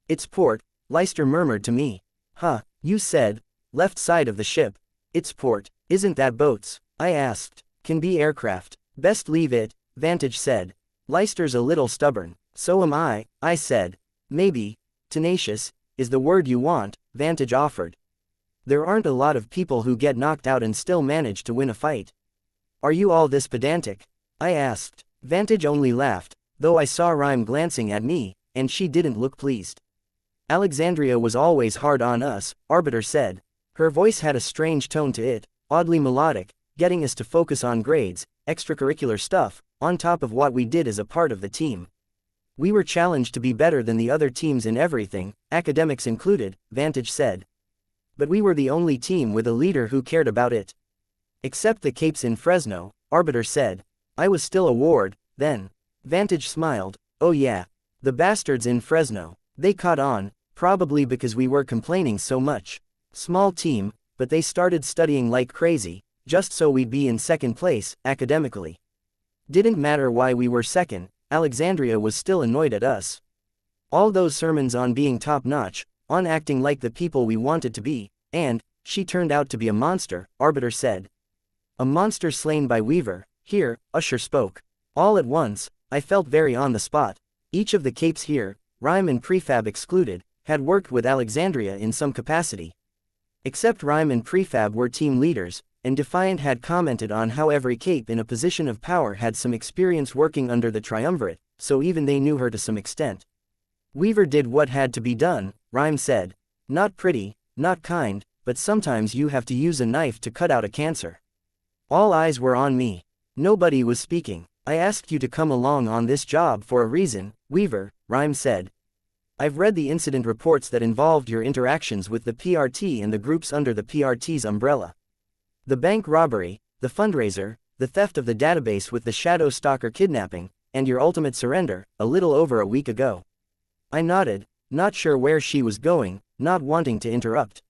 It's port, Leicester murmured to me. Huh, you said, left side of the ship. It's port, isn't that boats? I asked. Can be aircraft. Best leave it, Vantage said. Leicester's a little stubborn. So am I said. Maybe, tenacious, is the word you want, Vantage offered. There aren't a lot of people who get knocked out and still manage to win a fight. Are you all this pedantic? I asked. Vantage only laughed, though I saw Rhyme glancing at me, and she didn't look pleased. Alexandria was always hard on us, Arbiter said. Her voice had a strange tone to it, oddly melodic, getting us to focus on grades, extracurricular stuff, on top of what we did as a part of the team. We were challenged to be better than the other teams in everything, academics included, Vantage said. But we were the only team with a leader who cared about it. Except the Capes in Fresno, Arbiter said. I was still a ward, then. Vantage smiled. Oh yeah. The bastards in Fresno. They caught on, probably because we were complaining so much. Small team, but they started studying like crazy, just so we'd be in second place, academically. Didn't matter why we were second, Alexandria was still annoyed at us. All those sermons on being top-notch, on acting like the people we wanted to be, and, she turned out to be a monster, Arbiter said. A monster slain by Weaver. Here, Usher spoke. All at once, I felt very on the spot. Each of the Capes here, Rhyme and Prefab excluded, had worked with Alexandria in some capacity. Except Rhyme and Prefab were team leaders, and Defiant had commented on how every Cape in a position of power had some experience working under the Triumvirate, so even they knew her to some extent. Weaver did what had to be done, Rhyme said. Not pretty, not kind, but sometimes you have to use a knife to cut out a cancer. All eyes were on me. Nobody was speaking. I asked you to come along on this job for a reason, Weaver, Rhyme said. I've read the incident reports that involved your interactions with the PRT and the groups under the PRT's umbrella. The bank robbery, the fundraiser, the theft of the database with the Shadow Stalker kidnapping, and your ultimate surrender, a little over a week ago. I nodded, not sure where she was going, not wanting to interrupt.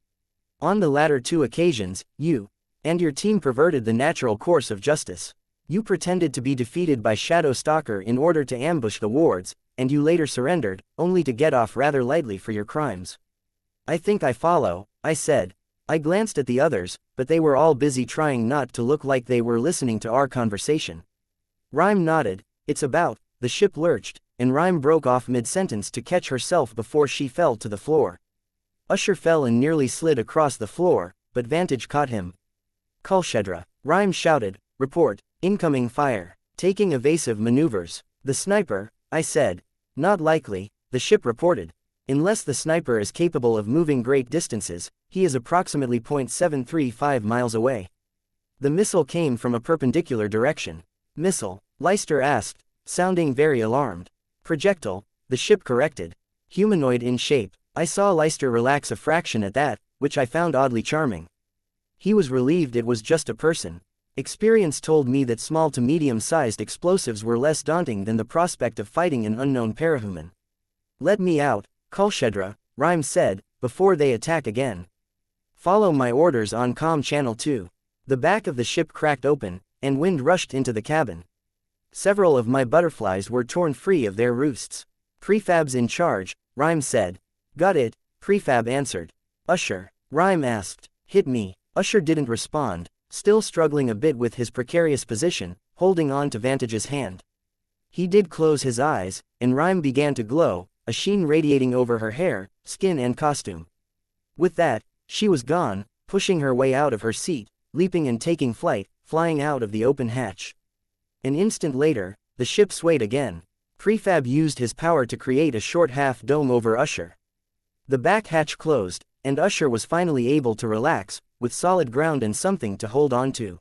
On the latter two occasions, you and your team perverted the natural course of justice. You pretended to be defeated by Shadow Stalker in order to ambush the wards, and you later surrendered, only to get off rather lightly for your crimes. I think I follow, I said. I glanced at the others, but they were all busy trying not to look like they were listening to our conversation. Rhyme nodded. It's about, the ship lurched, and Rhyme broke off mid-sentence to catch herself before she fell to the floor. Usher fell and nearly slid across the floor, but Vantage caught him. Kulshedra, Rhyme shouted, report, incoming fire, taking evasive maneuvers. The sniper, I said. Not likely, the ship reported. Unless the sniper is capable of moving great distances, he is approximately 0.735 miles away. The missile came from a perpendicular direction. Missile, Leister asked, sounding very alarmed. Projectile, the ship corrected. Humanoid in shape. I saw Leister relax a fraction at that, which I found oddly charming. He was relieved it was just a person. Experience told me that small to medium-sized explosives were less daunting than the prospect of fighting an unknown parahuman. Let me out, Kulshedra, Rhyme said, before they attack again. Follow my orders on comm channel 2. The back of the ship cracked open, and wind rushed into the cabin. Several of my butterflies were torn free of their roosts. Prefab's in charge, Rhyme said. Got it, Prefab answered. Usher, Rhyme asked. Hit me. Usher didn't respond, still struggling a bit with his precarious position, holding on to Vantage's hand. He did close his eyes, and Rhyme began to glow, a sheen radiating over her hair, skin and costume. With that, she was gone, pushing her way out of her seat, leaping and taking flight, flying out of the open hatch. An instant later, the ship swayed again. Prefab used his power to create a short half-dome over Usher. The back hatch closed, and Usher was finally able to relax, with solid ground and something to hold on to.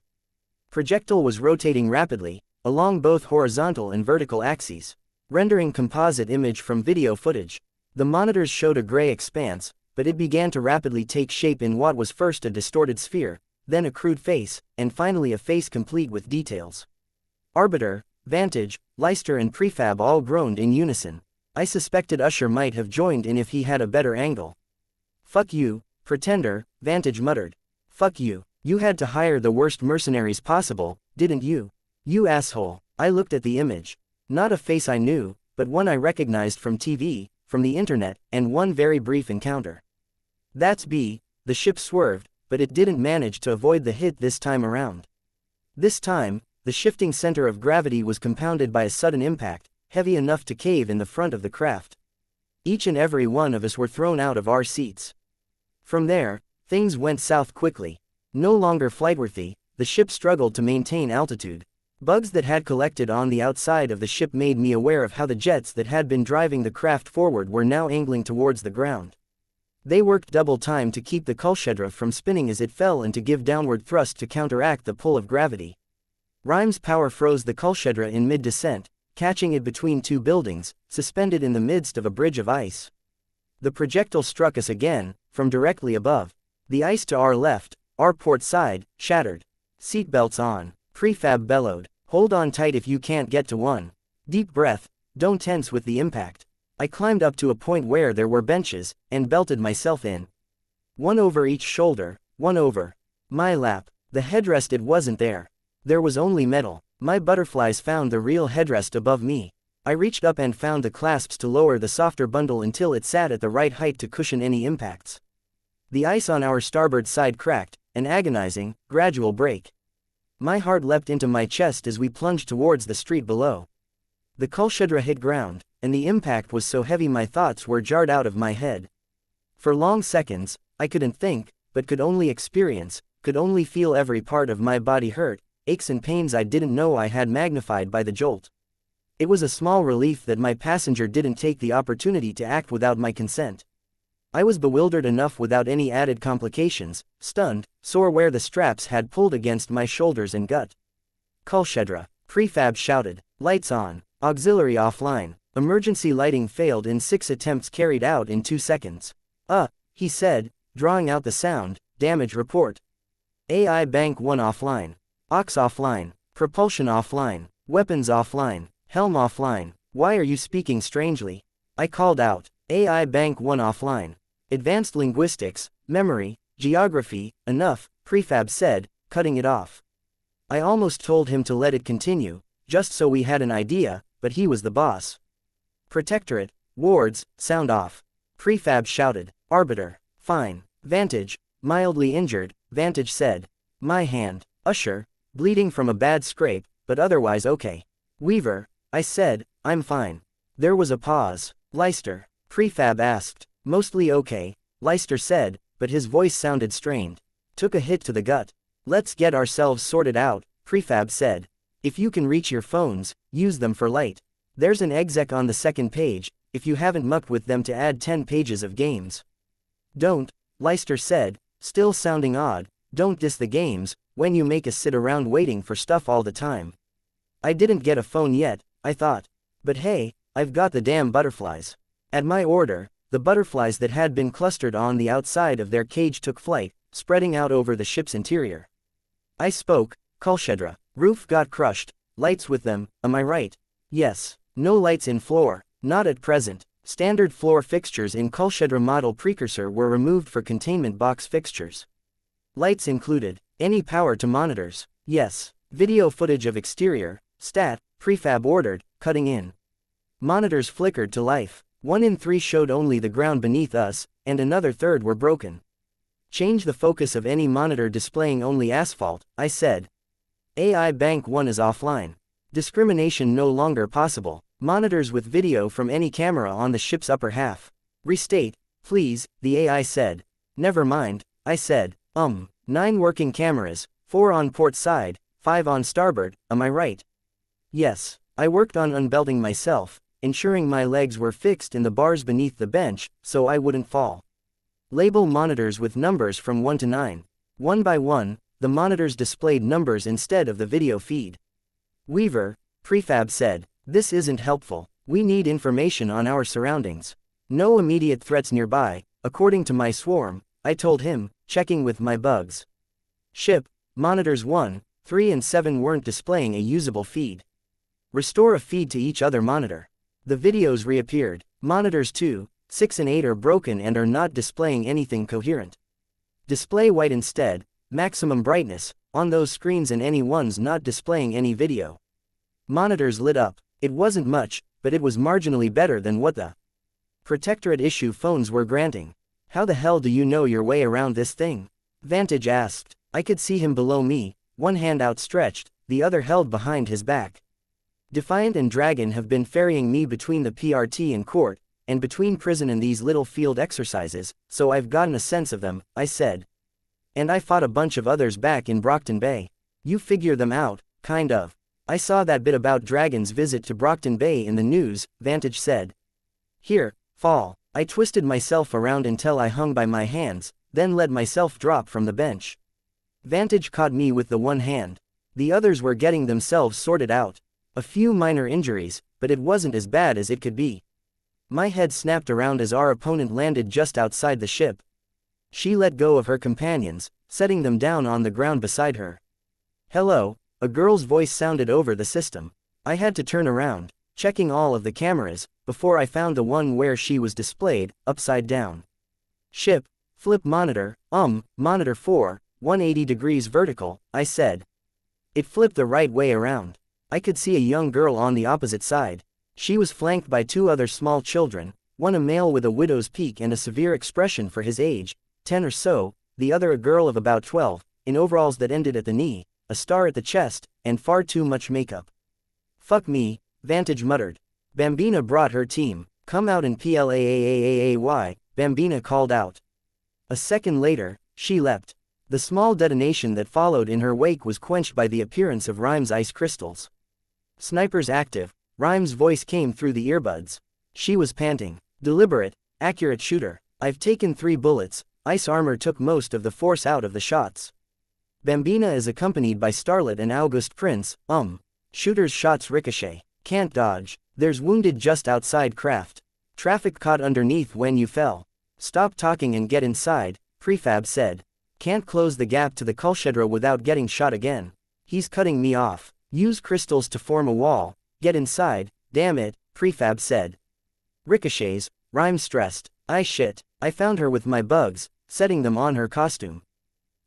Projectile was rotating rapidly, along both horizontal and vertical axes, rendering composite image from video footage. The monitors showed a gray expanse, but it began to rapidly take shape in what was first a distorted sphere, then a crude face, and finally a face complete with details. Arbiter, Vantage, Leister and Prefab all groaned in unison. I suspected Usher might have joined in if he had a better angle. Fuck you, Pretender, Vantage muttered. Fuck you. You had to hire the worst mercenaries possible, didn't you? You asshole. I looked at the image. Not a face I knew, but one I recognized from TV, from the internet, and one very brief encounter. That's B. The ship swerved, but it didn't manage to avoid the hit this time around. This time, the shifting center of gravity was compounded by a sudden impact, heavy enough to cave in the front of the craft. Each and every one of us were thrown out of our seats. From there, things went south quickly. No longer flightworthy, the ship struggled to maintain altitude. Bugs that had collected on the outside of the ship made me aware of how the jets that had been driving the craft forward were now angling towards the ground. They worked double time to keep the Cultivation from spinning as it fell and to give downward thrust to counteract the pull of gravity. Rhyme's power froze the Cultivation in mid-descent, catching it between two buildings, suspended in the midst of a bridge of ice. The projectile struck us again, from directly above. The ice to our left, our port side, shattered. Seatbelts on, prefab bellowed. Hold on tight if you can't get to one. Deep breath, don't tense with the impact. I climbed up to a point where there were benches, and belted myself in. One over each shoulder, one over my lap. The headrest, it wasn't there. There was only metal. My butterflies found the real headrest above me. I reached up and found the clasps to lower the softer bundle until it sat at the right height to cushion any impacts. The ice on our starboard side cracked, an agonizing, gradual break. My heart leapt into my chest as we plunged towards the street below. The Cultivation hit ground, and the impact was so heavy my thoughts were jarred out of my head. For long seconds, I couldn't think, but could only experience, could only feel every part of my body hurt, aches and pains I didn't know I had magnified by the jolt. It was a small relief that my passenger didn't take the opportunity to act without my consent. I was bewildered enough without any added complications, stunned, sore where the straps had pulled against my shoulders and gut. Cultivation, prefab shouted, lights on, auxiliary offline, emergency lighting failed in 6 attempts carried out in 2 seconds. He said, drawing out the sound, damage report. AI Bank 1 offline. Aux offline. Propulsion offline. Weapons offline. Helm offline. Why are you speaking strangely? I called out. AI Bank 1 offline. Advanced linguistics, memory, geography, enough, prefab said, cutting it off. I almost told him to let it continue, just so we had an idea, but he was the boss. Protectorate, wards, sound off. Prefab shouted. Arbiter, fine. Vantage, mildly injured, Vantage said. My hand. Usher, bleeding from a bad scrape, but otherwise okay. Weaver, I said, I'm fine. There was a pause. Leicester, prefab asked. Mostly okay, Leicester said, but his voice sounded strained. Took a hit to the gut. Let's get ourselves sorted out, prefab said. If you can reach your phones, use them for light. There's an exec on the second page, if you haven't mucked with them to add 10 pages of games. Don't, Leicester said, still sounding odd, don't diss the games, when you make us sit around waiting for stuff all the time. I didn't get a phone yet, I thought. But hey, I've got the damn butterflies. At my order, the butterflies that had been clustered on the outside of their cage took flight, spreading out over the ship's interior. I spoke, Cultivation. Roof got crushed, lights with them, am I right? Yes. No lights in floor, not at present. Standard floor fixtures in Cultivation model precursor were removed for containment box fixtures. Lights included. Any power to monitors? Yes. Video footage of exterior, stat, prefab ordered, cutting in. Monitors flickered to life. 1 in 3 showed only the ground beneath us, and another third were broken. Change the focus of any monitor displaying only asphalt, I said. AI Bank 1 is offline. Discrimination no longer possible. Monitors with video from any camera on the ship's upper half. Restate, please, the AI said. Never mind, I said. 9 working cameras, 4 on port side, 5 on starboard, am I right? Yes. I worked on unbelting myself, ensuring my legs were fixed in the bars beneath the bench, so I wouldn't fall. Label monitors with numbers from 1 to 9. 1 by 1, the monitors displayed numbers instead of the video feed. Weaver, prefab said, this isn't helpful. We need information on our surroundings. No immediate threats nearby, according to my swarm, I told him, checking with my bugs. Ship, monitors 1, 3 and 7 weren't displaying a usable feed. Restore a feed to each other monitor. The videos reappeared. Monitors 2, 6 and 8 are broken and are not displaying anything coherent. Display white instead, maximum brightness, on those screens and any ones not displaying any video. Monitors lit up. It wasn't much, but it was marginally better than what the Protectorate issue phones were granting. How the hell do you know your way around this thing? Vantage asked. I could see him below me, one hand outstretched, the other held behind his back. Defiant and Dragon have been ferrying me between the PRT and court, and between prison and these little field exercises, so I've gotten a sense of them, I said. And I fought a bunch of others back in Brockton Bay. You figure them out, kind of. I saw that bit about Dragon's visit to Brockton Bay in the news, Vantage said. Here, fall. I twisted myself around until I hung by my hands, then let myself drop from the bench. Vantage caught me with the one hand. The others were getting themselves sorted out. A few minor injuries, but it wasn't as bad as it could be. My head snapped around as our opponent landed just outside the ship. She let go of her companions, setting them down on the ground beside her. "Hello," a girl's voice sounded over the system. I had to turn around, checking all of the cameras, before I found the one where she was displayed, upside down. "Ship, flip monitor, monitor 4, 180 degrees vertical," I said. It flipped the right way around. I could see a young girl on the opposite side. She was flanked by two other small children, one a male with a widow's peak and a severe expression for his age, 10 or so, the other a girl of about 12, in overalls that ended at the knee, a star at the chest, and far too much makeup. "Fuck me," Vantage muttered. "Bambina brought her team. Come out and PLAAAAAY," Bambina called out. A second later, she leapt. The small detonation that followed in her wake was quenched by the appearance of Rhyme's ice crystals. "Snipers active," Rhyme's voice came through the earbuds. She was panting. "Deliberate, accurate shooter. I've taken 3 bullets, ice armor took most of the force out of the shots. Bambina is accompanied by Starlet and August Prince, Shooter's shots ricochet. Can't dodge. There's wounded just outside craft. Traffic caught underneath when you fell. Stop talking and get inside," Prefab said. "Can't close the gap to the Cultivation without getting shot again. He's cutting me off. Use crystals to form a wall. Get inside, damn it," Prefab said. "Ricochets," Rhyme stressed. I found her with my bugs, setting them on her costume.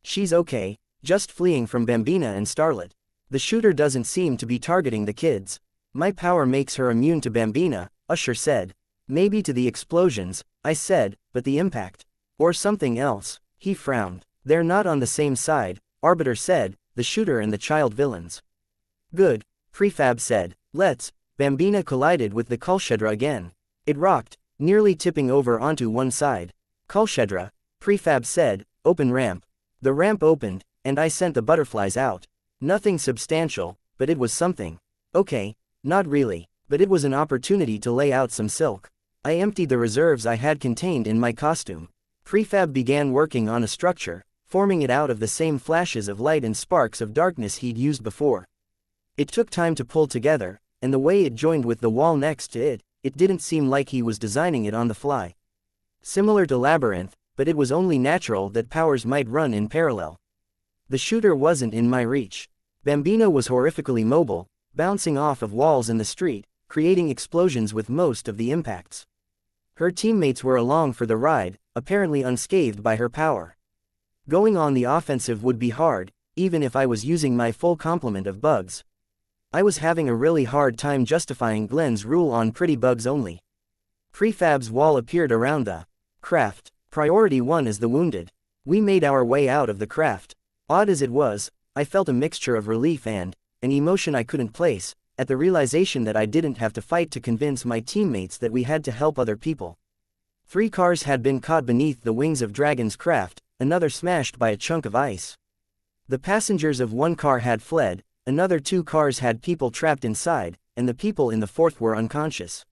She's okay, just fleeing from Bambina and Starlet. The shooter doesn't seem to be targeting the kids. My power makes her immune to Bambina, Usher said. Maybe to the explosions, I said, but the impact. Or something else, he frowned. They're not on the same side, Arbiter said, the shooter and the child villains. Good, Prefab said. Bambina collided with the Cultivation again. It rocked, nearly tipping over onto one side. Cultivation, Prefab said, open ramp. The ramp opened, and I sent the butterflies out. Nothing substantial, but it was something. Okay, not really, but it was an opportunity to lay out some silk. I emptied the reserves I had contained in my costume. Prefab began working on a structure, forming it out of the same flashes of light and sparks of darkness he'd used before. It took time to pull together, and the way it joined with the wall next to it, it didn't seem like he was designing it on the fly. Similar to Labyrinth, but it was only natural that powers might run in parallel. The shooter wasn't in my reach. Bambina was horrifically mobile, bouncing off of walls in the street, creating explosions with most of the impacts. Her teammates were along for the ride, apparently unscathed by her power. Going on the offensive would be hard, even if I was using my full complement of bugs. I was having a really hard time justifying Glenn's rule on pretty bugs only. Prefab's wall appeared around the craft. Priority 1 is the wounded. We made our way out of the craft. Odd as it was, I felt a mixture of relief and an emotion I couldn't place, at the realization that I didn't have to fight to convince my teammates that we had to help other people. 3 cars had been caught beneath the wings of Dragon's craft, another smashed by a chunk of ice. The passengers of 1 car had fled, another 2 cars had people trapped inside, and the people in the 4th were unconscious.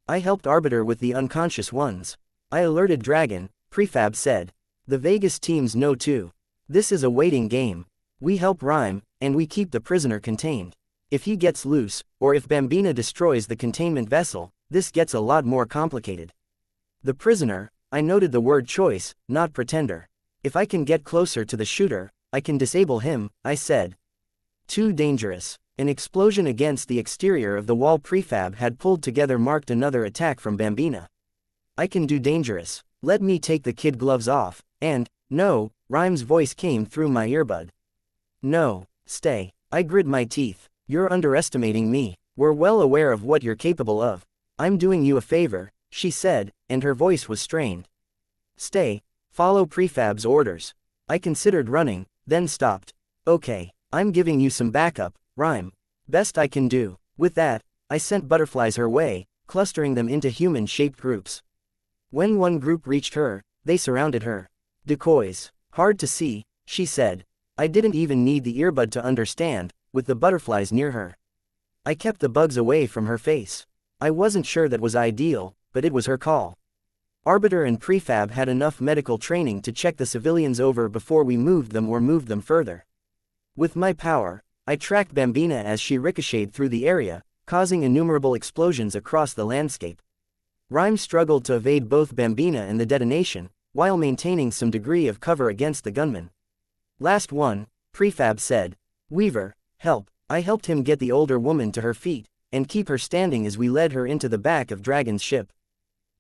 I helped Arbiter with the unconscious ones. I alerted Dragon, Prefab said. The Vegas teams know too. This is a waiting game. We help Rhyme, and we keep the prisoner contained. If he gets loose, or if Bambina destroys the containment vessel, this gets a lot more complicated. The prisoner, I noted the word choice, not pretender. If I can get closer to the shooter, I can disable him, I said. Too dangerous. An explosion against the exterior of the wall Prefab had pulled together marked another attack from Bambina. I can do dangerous. Let me take the kid gloves off, and, no, Rhyme's voice came through my earbud. No, stay. I grit my teeth. You're underestimating me. We're well aware of what you're capable of. I'm doing you a favor, she said, and her voice was strained. Stay. Follow Prefab's orders. I considered running, then stopped. Okay, I'm giving you some backup, Rhyme. Best I can do. With that, I sent butterflies her way, clustering them into human-shaped groups. When one group reached her, they surrounded her. Decoys. Hard to see, she said. I didn't even need the earbud to understand, with the butterflies near her. I kept the bugs away from her face. I wasn't sure that was ideal, but it was her call. Arbiter and Prefab had enough medical training to check the civilians over before we moved them further. With my power, I tracked Bambina as she ricocheted through the area, causing innumerable explosions across the landscape. Rhyme struggled to evade both Bambina and the detonation, while maintaining some degree of cover against the gunman. Last one, Prefab said. Weaver, help. I helped him get the older woman to her feet, and keep her standing as we led her into the back of Dragon's ship.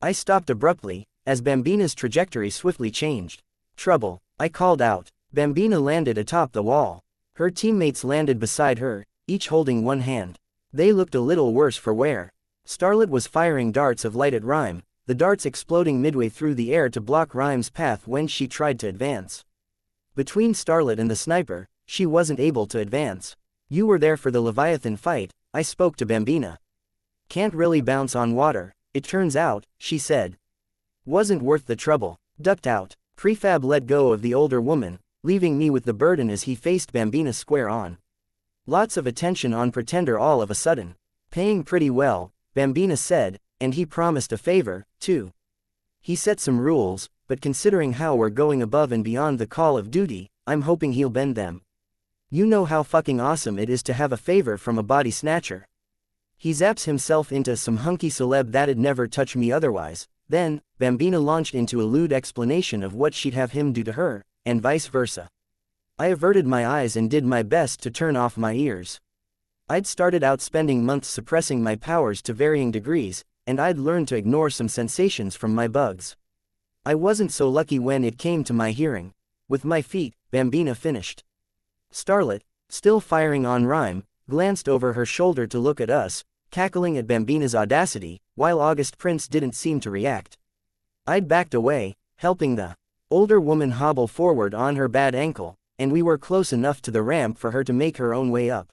I stopped abruptly, as Bambina's trajectory swiftly changed. Trouble, I called out. Bambina landed atop the wall. Her teammates landed beside her, each holding one hand. They looked a little worse for wear. Starlet was firing darts of light at Rhyme, the darts exploding midway through the air to block Rhyme's path when she tried to advance. Between Starlet and the sniper, she wasn't able to advance. You were there for the Leviathan fight, I spoke to Bambina. Can't really bounce on water, it turns out, she said. Wasn't worth the trouble. Ducked out. Prefab let go of the older woman, leaving me with the burden as he faced Bambina square on. Lots of attention on Pretender all of a sudden. Paying pretty well, Bambina said, and he promised a favor, too. He set some rules, but considering how we're going above and beyond the call of duty, I'm hoping he'll bend them. You know how fucking awesome it is to have a favor from a body snatcher. He zaps himself into some hunky celeb that'd never touch me otherwise. Then, Bambina launched into a lewd explanation of what she'd have him do to her, and vice versa. I averted my eyes and did my best to turn off my ears. I'd started out spending months suppressing my powers to varying degrees, and I'd learned to ignore some sensations from my bugs. I wasn't so lucky when it came to my hearing. With my feet, Bambina finished. Starlet, still firing on Rhyme, glanced over her shoulder to look at us, cackling at Bambina's audacity, while August Prince didn't seem to react. I'd backed away, helping the older woman hobble forward on her bad ankle, and we were close enough to the ramp for her to make her own way up.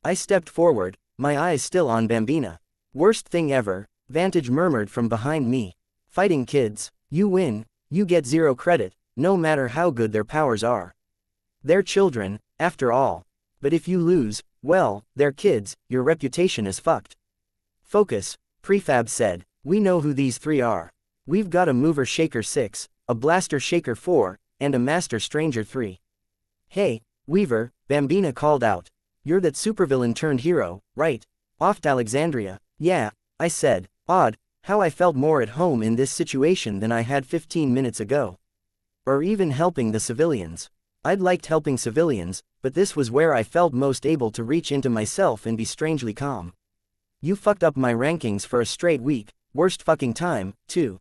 I stepped forward, my eyes still on Bambina. Worst thing ever, Vantage murmured from behind me. Fighting kids, you win, you get zero credit, no matter how good their powers are. They're children, after all. But if you lose, well, they're kids, your reputation is fucked. Focus, Prefab said. We know who these three are. We've got a Mover Shaker 6, a Blaster Shaker 4, and a Master Stranger 3. Hey, Weaver, Bambina called out. You're that supervillain turned hero, right? Off to Alexandria. Yeah, I said. Odd, how I felt more at home in this situation than I had 15 minutes ago. Or even helping the civilians. I'd liked helping civilians, but this was where I felt most able to reach into myself and be strangely calm. You fucked up my rankings for a straight week, worst fucking time, too.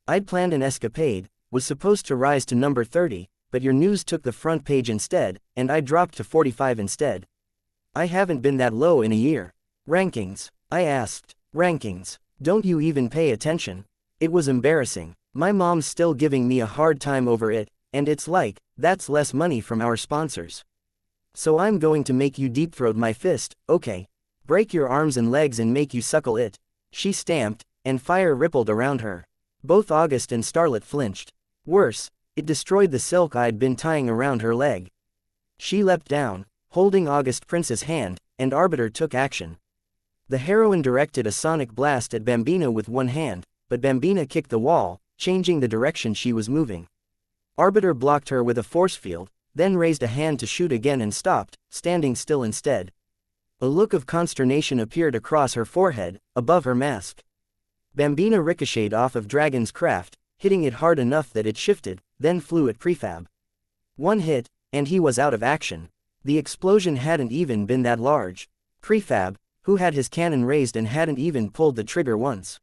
I'd planned an escapade, was supposed to rise to number 30, but your news took the front page instead, and I dropped to 45 instead. I haven't been that low in a year. Rankings, I asked. Rankings, don't you even pay attention? It was embarrassing. My mom's still giving me a hard time over it, and it's like, that's less money from our sponsors. So I'm going to make you deep-throat my fist, okay? Break your arms and legs and make you suckle it. She stamped, and fire rippled around her. Both August and Starlet flinched. Worse, it destroyed the silk I'd been tying around her leg. She leapt down, holding August Prince's hand, and Arbiter took action. The heroine directed a sonic blast at Bambina with one hand, but Bambina kicked the wall, changing the direction she was moving. Arbiter blocked her with a force field, then raised a hand to shoot again and stopped, standing still instead. A look of consternation appeared across her forehead, above her mask. Bambina ricocheted off of Dragon's craft, hitting it hard enough that it shifted, then flew at Prefab. One hit, and he was out of action. The explosion hadn't even been that large. Prefab, who had his cannon raised and hadn't even pulled the trigger once.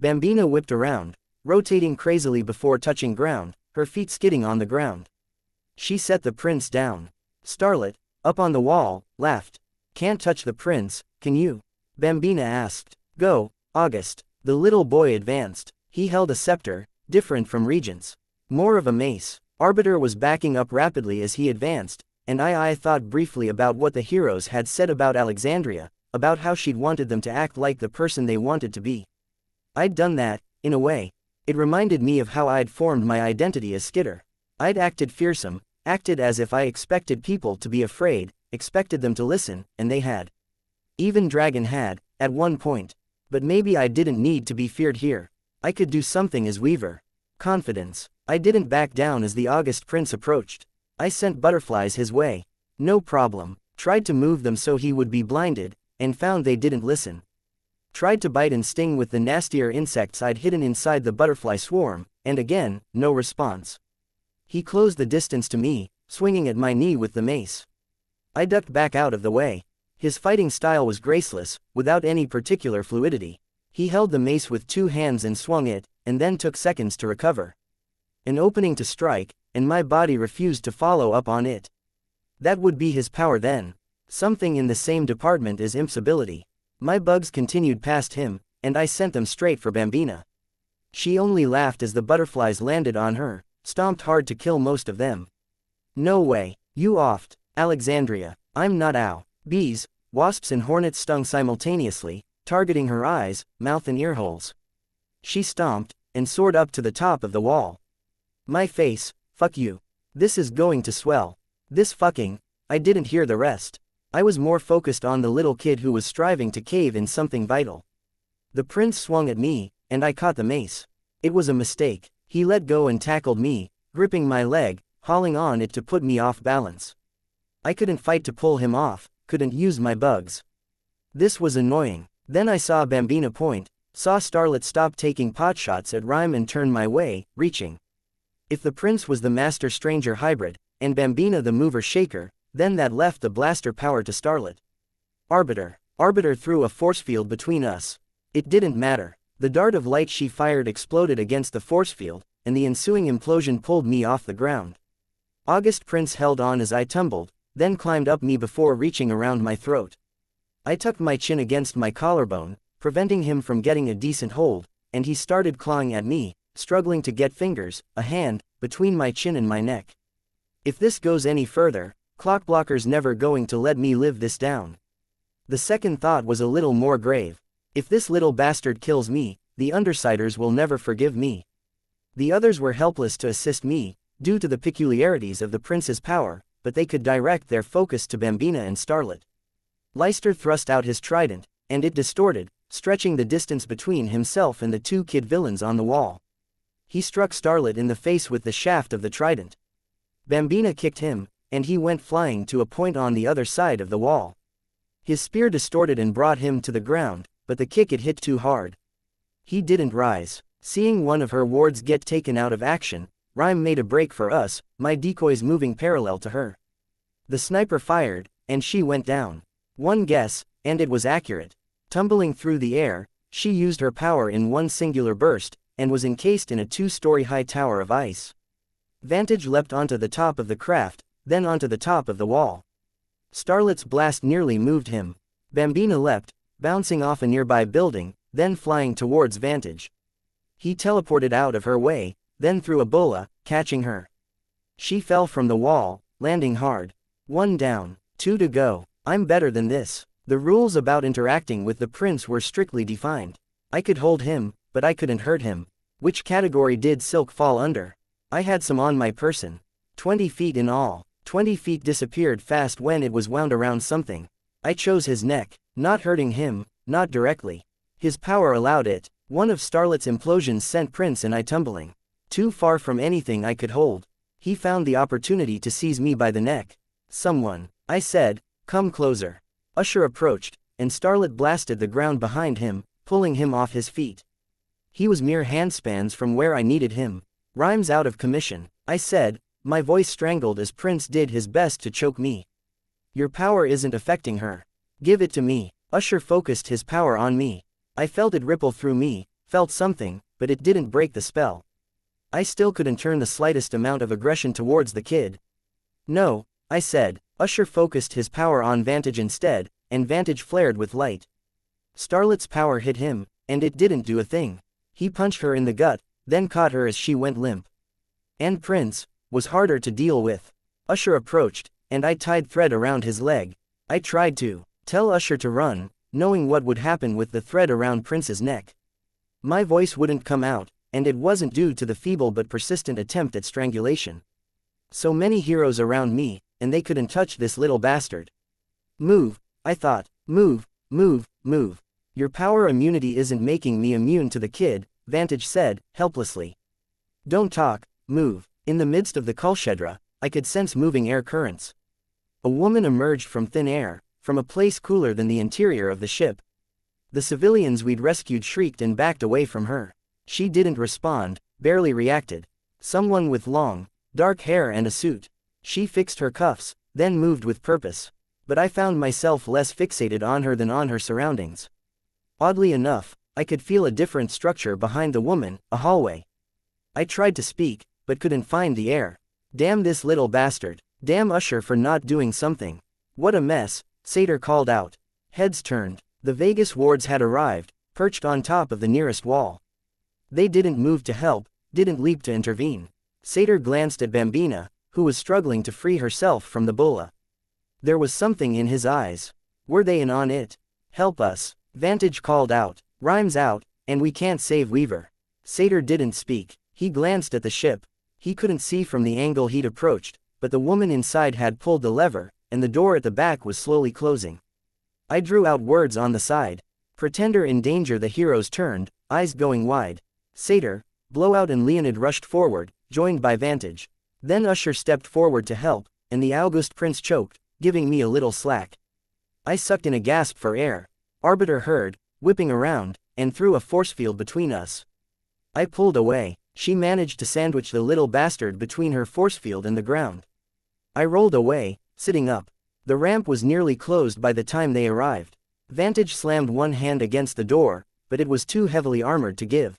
Bambina whipped around, rotating crazily before touching ground, her feet skidding on the ground. She set the prince down. Starlet, up on the wall, laughed. Can't touch the prince, can you? Bambina asked. Go, August. The little boy advanced. He held a scepter, different from Regent's. More of a mace. Arbiter was backing up rapidly as he advanced, and I thought briefly about what the heroes had said about Alexandria, about how she'd wanted them to act like the person they wanted to be. I'd done that, in a way. It reminded me of how I'd formed my identity as Skitter. I'd acted fearsome, acted as if I expected people to be afraid, expected them to listen, and they had. Even Dragon had, at one point. But maybe I didn't need to be feared here. I could do something as Weaver. Confidence. I didn't back down as the August Prince approached. I sent butterflies his way. No problem. Tried to move them so he would be blinded, and found they didn't listen. Tried to bite and sting with the nastier insects I'd hidden inside the butterfly swarm, and again, no response. He closed the distance to me, swinging at my knee with the mace. I ducked back out of the way. His fighting style was graceless, without any particular fluidity. He held the mace with 2 hands and swung it, and then took seconds to recover. An opening to strike, and my body refused to follow up on it. That would be his power then. Something in the same department as Imp's ability. My bugs continued past him, and I sent them straight for Bambina. She only laughed as the butterflies landed on her, stomped hard to kill most of them. No way, you offed, Alexandria. I'm not ow. Bees, wasps and hornets stung simultaneously, targeting her eyes, mouth and earholes. She stomped, and soared up to the top of the wall. My face, fuck you. This is going to swell. This fucking, I didn't hear the rest. I was more focused on the little kid who was striving to cave in something vital. The prince swung at me, and I caught the mace. It was a mistake. He let go and tackled me, gripping my leg, hauling on it to put me off balance. I couldn't fight to pull him off, couldn't use my bugs. This was annoying. Then I saw Bambina point, saw Starlet stop taking potshots at Rhyme and turn my way, reaching. If the prince was the master stranger hybrid, and Bambina the mover shaker, then that left the blaster power to Starlet. Arbiter. Arbiter threw a force field between us. It didn't matter. The dart of light she fired exploded against the force field, and the ensuing implosion pulled me off the ground. August Prince held on as I tumbled, then climbed up me before reaching around my throat. I tucked my chin against my collarbone, preventing him from getting a decent hold, and he started clawing at me, struggling to get fingers, a hand, between my chin and my neck. If this goes any further, Clockblocker's never going to let me live this down. The second thought was a little more grave. If this little bastard kills me, the Undersiders will never forgive me. The others were helpless to assist me, due to the peculiarities of the prince's power, but they could direct their focus to Bambina and Starlet. Leicester thrust out his trident, and it distorted, stretching the distance between himself and the 2 kid villains on the wall. He struck Starlet in the face with the shaft of the trident. Bambina kicked him, and he went flying to a point on the other side of the wall. His spear distorted and brought him to the ground, but the kick it hit too hard. He didn't rise. Seeing one of her wards get taken out of action, Rhyme made a break for us, my decoys moving parallel to her. The sniper fired, and she went down. One guess, and it was accurate. Tumbling through the air, she used her power in one singular burst, and was encased in a 2-story high tower of ice. Vantage leapt onto the top of the craft, then onto the top of the wall. Starlet's blast nearly moved him. Bambina leapt, bouncing off a nearby building, then flying towards Vantage. He teleported out of her way, then threw a bola, catching her. She fell from the wall, landing hard. 1 down, 2 to go. I'm better than this. The rules about interacting with the prince were strictly defined. I could hold him, but I couldn't hurt him. Which category did Silk fall under? I had some on my person. 20 feet in all. 20 feet disappeared fast when it was wound around something. I chose his neck, not hurting him, not directly. His power allowed it. One of Starlet's implosions sent Prince and I tumbling. Too far from anything I could hold. He found the opportunity to seize me by the neck. Someone, I said, come closer. Usher approached, and Starlet blasted the ground behind him, pulling him off his feet. He was mere handspans from where I needed him. Rhyme's out of commission, I said, my voice strangled as Prince did his best to choke me. Your power isn't affecting her. Give it to me. Usher focused his power on me. I felt it ripple through me, felt something, but it didn't break the spell. I still couldn't turn the slightest amount of aggression towards the kid. No, I said. Usher focused his power on Vantage instead, and Vantage flared with light. Starlet's power hit him, and it didn't do a thing. He punched her in the gut, then caught her as she went limp. And Prince was harder to deal with. Usher approached, and I tied thread around his leg. I tried to tell Usher to run, knowing what would happen with the thread around Prince's neck. My voice wouldn't come out, and it wasn't due to the feeble but persistent attempt at strangulation. So many heroes around me, and they couldn't touch this little bastard. Move, I thought. Move, move, move. Your power immunity isn't making me immune to the kid, Vantage said, helplessly. Don't talk, move. In the midst of the Kulshedra, I could sense moving air currents. A woman emerged from thin air, from a place cooler than the interior of the ship. The civilians we'd rescued shrieked and backed away from her. She didn't respond, barely reacted. Someone with long, dark hair and a suit. She fixed her cuffs, then moved with purpose. But I found myself less fixated on her than on her surroundings. Oddly enough, I could feel a different structure behind the woman, a hallway. I tried to speak, but couldn't find the air. Damn this little bastard. Damn Usher for not doing something. What a mess, Satyr called out. Heads turned. The Vegas wards had arrived, perched on top of the nearest wall. They didn't move to help, didn't leap to intervene. Satyr glanced at Bambina, who was struggling to free herself from the bola. There was something in his eyes. Were they in on it? Help us. Vantage called out. Rhymes out, and we can't save Weaver. Satyr didn't speak. He glanced at the ship. He couldn't see from the angle he'd approached, but the woman inside had pulled the lever, and the door at the back was slowly closing. I drew out words on the side. Pretender in danger. The heroes turned, eyes going wide. Satyr, Blowout and Leonid rushed forward, joined by Vantage. Then Usher stepped forward to help, and the August Prince choked, giving me a little slack. I sucked in a gasp for air. Arbiter heard, whipping around, and threw a force field between us. I pulled away. She managed to sandwich the little bastard between her force field and the ground. I rolled away, sitting up. The ramp was nearly closed by the time they arrived. Vantage slammed one hand against the door, but it was too heavily armored to give.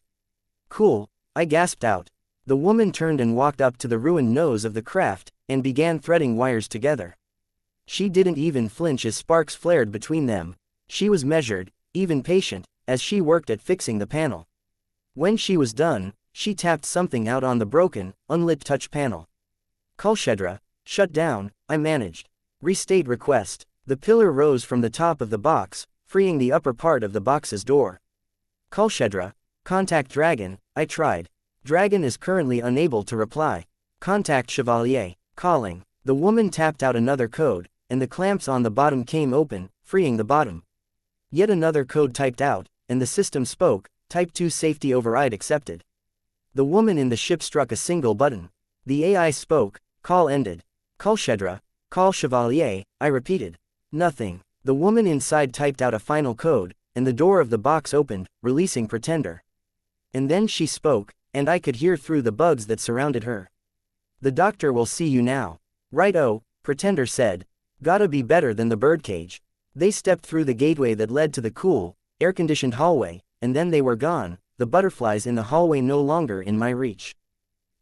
Cool, I gasped out. The woman turned and walked up to the ruined nose of the craft, and began threading wires together. She didn't even flinch as sparks flared between them. She was measured, even patient, as she worked at fixing the panel. When she was done, she tapped something out on the broken, unlit touch panel. Kulshedra, shut down, I managed. Restate request. The pillar rose from the top of the box, freeing the upper part of the box's door. Kulshedra, contact Dragon, I tried. Dragon is currently unable to reply. Contact Chevalier, calling. The woman tapped out another code, and the clamps on the bottom came open, freeing the bottom. Yet another code typed out, and the system spoke, Type 2 safety override accepted. The woman in the ship struck a single button. The AI spoke, call ended. Kulshedra, call Chevalier, I repeated. Nothing. The woman inside typed out a final code, and the door of the box opened, releasing Pretender. And then she spoke, and I could hear through the bugs that surrounded her. The doctor will see you now. Right-o, Pretender said. Gotta be better than the birdcage. They stepped through the gateway that led to the cool, air-conditioned hallway, and then they were gone, the butterflies in the hallway no longer in my reach.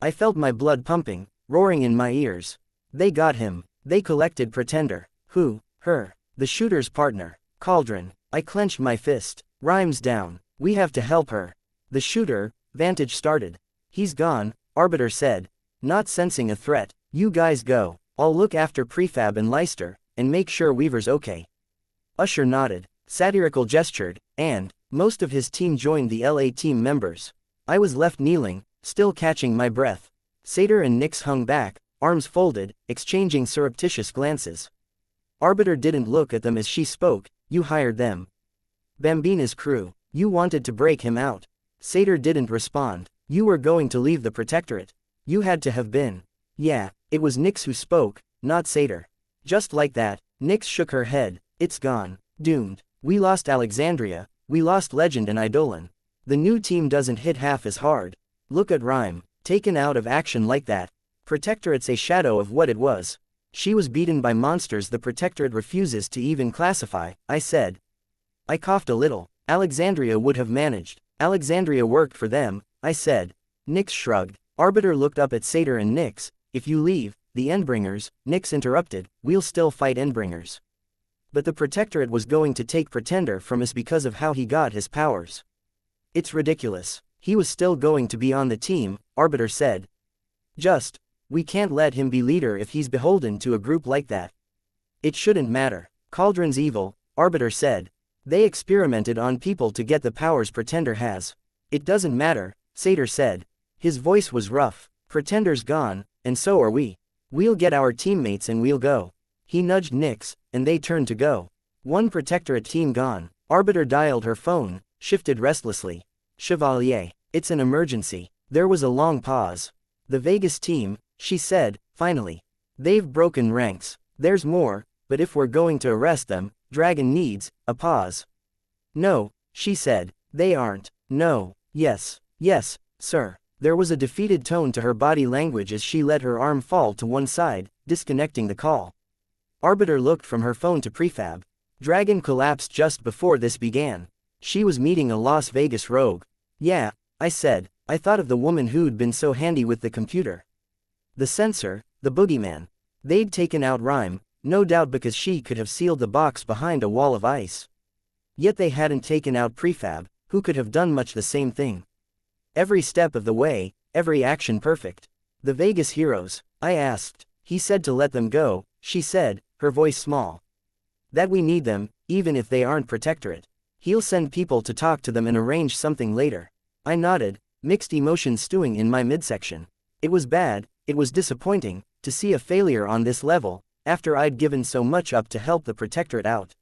I felt my blood pumping, roaring in my ears. They got him. They collected Pretender. Who? Her. The shooter's partner. Cauldron. I clenched my fist. Rhymes down. We have to help her. The shooter, Vantage started. He's gone, Arbiter said. Not sensing a threat. You guys go. I'll look after Prefab and Leicester, and make sure Weaver's okay. Usher nodded. Satirical gestured, and most of his team joined the LA team members. I was left kneeling, still catching my breath. Satyr and Nyx hung back, arms folded, exchanging surreptitious glances. Arbiter didn't look at them as she spoke. You hired them. Bambina's crew. You wanted to break him out. Satyr didn't respond. You were going to leave the Protectorate. You had to have been. Yeah, it was Nyx who spoke, not Satyr. Just like that, Nyx shook her head. It's gone. Doomed. We lost Alexandria, we lost Legend and Eidolon. The new team doesn't hit half as hard. Look at Rhyme, taken out of action like that. Protectorate's a shadow of what it was. She was beaten by monsters the Protectorate refuses to even classify, I said. I coughed a little. Alexandria would have managed. Alexandria worked for them, I said. Nyx shrugged. Arbiter looked up at Satyr and Nyx. If you leave, the Endbringers, Nyx interrupted, we'll still fight Endbringers. But the Protectorate was going to take Pretender from us because of how he got his powers. It's ridiculous. He was still going to be on the team, Arbiter said. We can't let him be leader if he's beholden to a group like that. It shouldn't matter. Cauldron's evil, Arbiter said. They experimented on people to get the powers Pretender has. It doesn't matter, Satyr said. His voice was rough. Pretender's gone, and so are we. We'll get our teammates and we'll go. He nudged Nyx, and they turned to go. One Protectorate team gone. Arbiter dialed her phone, shifted restlessly. Chevalier. It's an emergency. There was a long pause. The Vegas team, she said, finally. They've broken ranks. There's more, but if we're going to arrest them, Dragon needs a pause. No, she said. They aren't. No. Yes. Yes, sir. There was a defeated tone to her body language as she let her arm fall to one side, disconnecting the call. Arbiter looked from her phone to prefab. Dragon collapsed just before this began. She was meeting a Las Vegas rogue. Yeah, I said. I thought of the woman who'd been so handy with the computer. The censor, the boogeyman. They'd taken out Rhyme, no doubt because she could have sealed the box behind a wall of ice. Yet they hadn't taken out Prefab, who could have done much the same thing. Every step of the way, every action perfect. The Vegas heroes, I asked. He said to let them go, she said, her voice small. That we need them, even if they aren't protectorate. He'll send people to talk to them and arrange something later. I nodded, mixed emotions stewing in my midsection. It was bad, it was disappointing, to see a failure on this level, after I'd given so much up to help the protectorate out.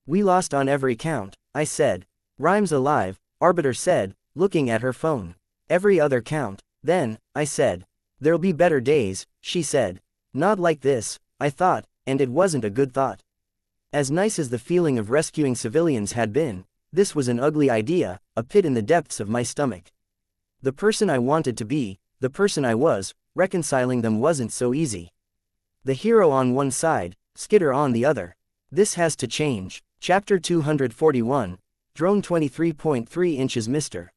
We lost on every count, I said. Rhyme's alive, Arbiter said, looking at her phone. Every other count. Then, I said. There'll be better days, she said. Not like this, I thought, and it wasn't a good thought. As nice as the feeling of rescuing civilians had been, this was an ugly idea, a pit in the depths of my stomach. The person I wanted to be, the person I was, reconciling them wasn't so easy. The hero on one side, Skitter on the other. This has to change. Chapter 241, Drone 23.3 inches Mr.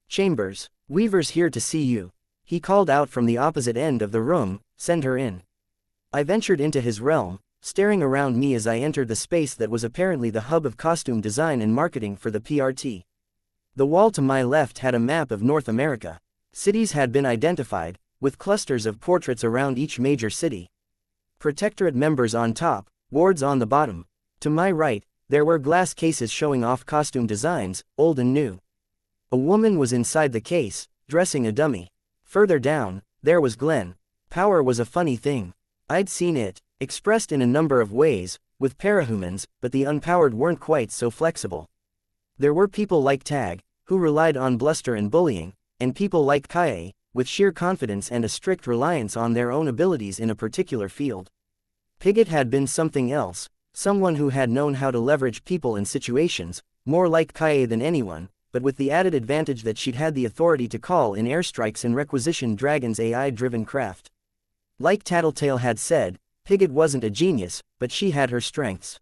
Chambers, Weaver's here to see you. He called out from the opposite end of the room, send her in. I ventured into his realm, staring around me as I entered the space that was apparently the hub of costume design and marketing for the PRT. The wall to my left had a map of North America. Cities had been identified, with clusters of portraits around each major city. Protectorate members on top, wards on the bottom. To my right, there were glass cases showing off costume designs, old and new. A woman was inside the case, dressing a dummy. Further down, there was Glenn. Power was a funny thing. I'd seen it, expressed in a number of ways, with parahumans, but the unpowered weren't quite so flexible. There were people like Tag, who relied on bluster and bullying, and people like Kaie, with sheer confidence and a strict reliance on their own abilities in a particular field. Pigott had been something else, someone who had known how to leverage people and situations, more like Kaie than anyone, but with the added advantage that she'd had the authority to call in airstrikes and requisition Dragon's AI-driven craft. Like Tattletale had said, Pigott wasn't a genius, but she had her strengths.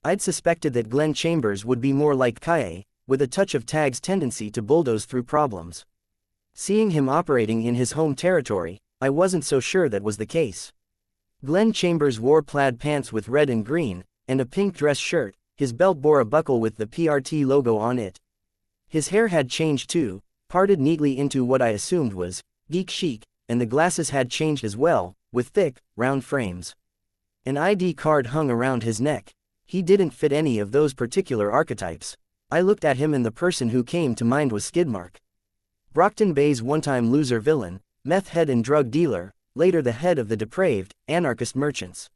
I'd suspected that Glenn Chambers would be more like Kaie, with a touch of Tag's tendency to bulldoze through problems. Seeing him operating in his home territory, I wasn't so sure that was the case. Glenn Chambers wore plaid pants with red and green, and a pink dress shirt. His belt bore a buckle with the PRT logo on it. His hair had changed too, parted neatly into what I assumed was geek chic, and the glasses had changed as well, with thick, round frames. An ID card hung around his neck. He didn't fit any of those particular archetypes. I looked at him and the person who came to mind was Skidmark. Brockton Bay's one-time loser villain, meth head and drug dealer, later the head of the depraved, anarchist merchants.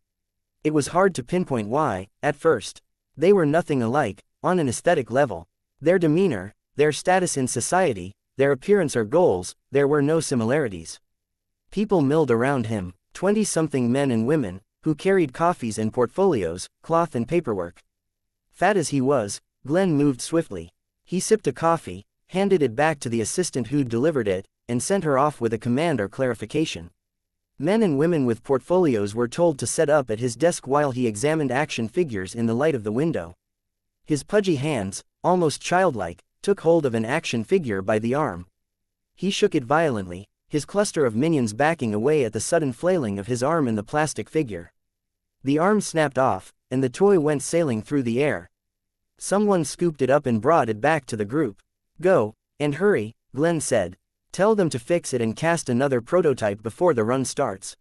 It was hard to pinpoint why, at first. They were nothing alike, on an aesthetic level. Their demeanor, their status in society, their appearance or goals, there were no similarities. People milled around him, 20-something men and women, who carried coffees and portfolios, cloth and paperwork. Fat as he was, Glenn moved swiftly. He sipped a coffee, handed it back to the assistant who'd delivered it, and sent her off with a command or clarification. Men and women with portfolios were told to set up at his desk while he examined action figures in the light of the window. His pudgy hands, almost childlike, took hold of an action figure by the arm. He shook it violently, his cluster of minions backing away at the sudden flailing of his arm in the plastic figure. The arm snapped off, and the toy went sailing through the air. Someone scooped it up and brought it back to the group. Go, and hurry, Glenn said. Tell them to fix it and cast another prototype before the run starts.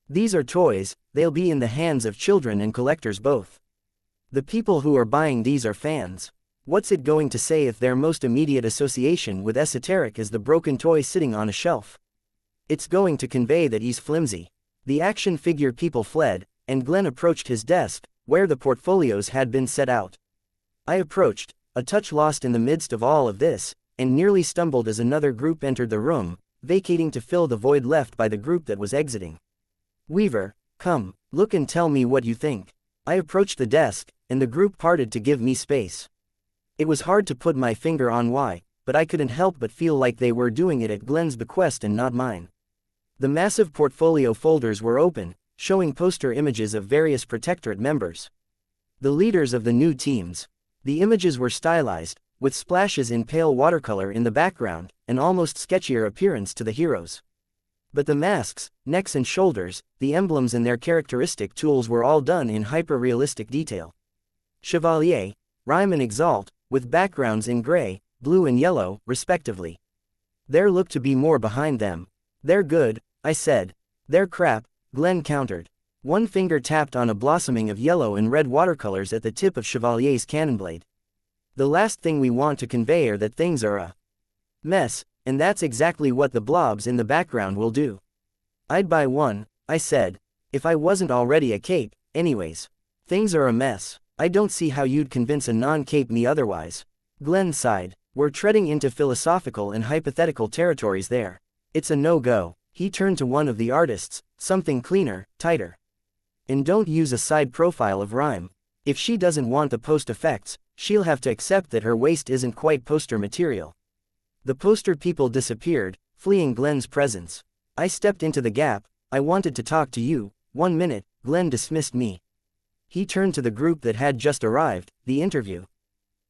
These are toys, they'll be in the hands of children and collectors both. The people who are buying these are fans. What's it going to say if their most immediate association with esoteric is the broken toy sitting on a shelf? It's going to convey that he's flimsy. The action figure people fled, and Glenn approached his desk, where the portfolios had been set out. I approached, a touch lost in the midst of all of this, and nearly stumbled as another group entered the room, vacating to fill the void left by the group that was exiting. Weaver, come, look and tell me what you think. I approached the desk, and the group parted to give me space. It was hard to put my finger on why, but I couldn't help but feel like they were doing it at Glenn's bequest and not mine. The massive portfolio folders were open, showing poster images of various Protectorate members. The leaders of the new teams. The images were stylized, with splashes in pale watercolor in the background, an almost sketchier appearance to the heroes. But the masks, necks and shoulders, the emblems and their characteristic tools were all done in hyper-realistic detail. Chevalier, Rhyme and Exalt, with backgrounds in gray, blue and yellow, respectively. There looked to be more behind them. They're good, I said. They're crap, Glenn countered. One finger tapped on a blossoming of yellow and red watercolors at the tip of Chevalier's cannonblade. The last thing we want to convey are that things are a mess, and that's exactly what the blobs in the background will do. I'd buy one, I said. If I wasn't already a cape, anyways. Things are a mess. I don't see how you'd convince a non-cape me otherwise. Glenn sighed. We're treading into philosophical and hypothetical territories there. It's a no-go. He turned to one of the artists, something cleaner, tighter. And don't use a side profile of Rhyme. If she doesn't want the post effects, she'll have to accept that her waist isn't quite poster material. The poster people disappeared, fleeing Glenn's presence. I stepped into the gap. I wanted to talk to you. 1 minute, Glenn dismissed me. He turned to the group that had just arrived, the interview.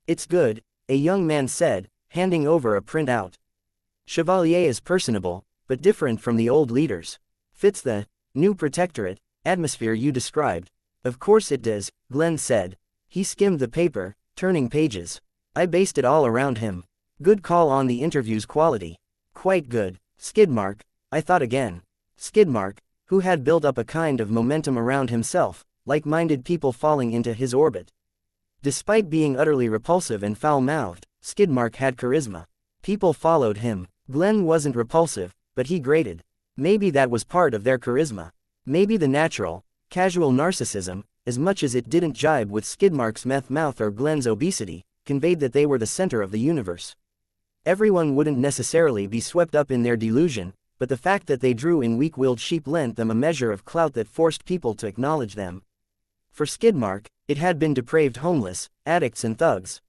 It's good, a young man said, handing over a printout. Chevalier is personable, but different from the old leaders. Fits the new Protectorate atmosphere you described. Of course it does, Glenn said. He skimmed the paper, turning pages. I based it all around him. Good call on the interview's quality. Quite good. Skidmark, I thought again. Skidmark, who had built up a kind of momentum around himself, like-minded people falling into his orbit. Despite being utterly repulsive and foul-mouthed, Skidmark had charisma. People followed him. Glenn wasn't repulsive, but he grated. Maybe that was part of their charisma. Maybe the natural, casual narcissism, as much as it didn't jibe with Skidmark's meth mouth or Glenn's obesity, conveyed that they were the center of the universe. Everyone wouldn't necessarily be swept up in their delusion, but the fact that they drew in weak-willed sheep lent them a measure of clout that forced people to acknowledge them. For Skidmark, it had been depraved homeless, addicts and thugs.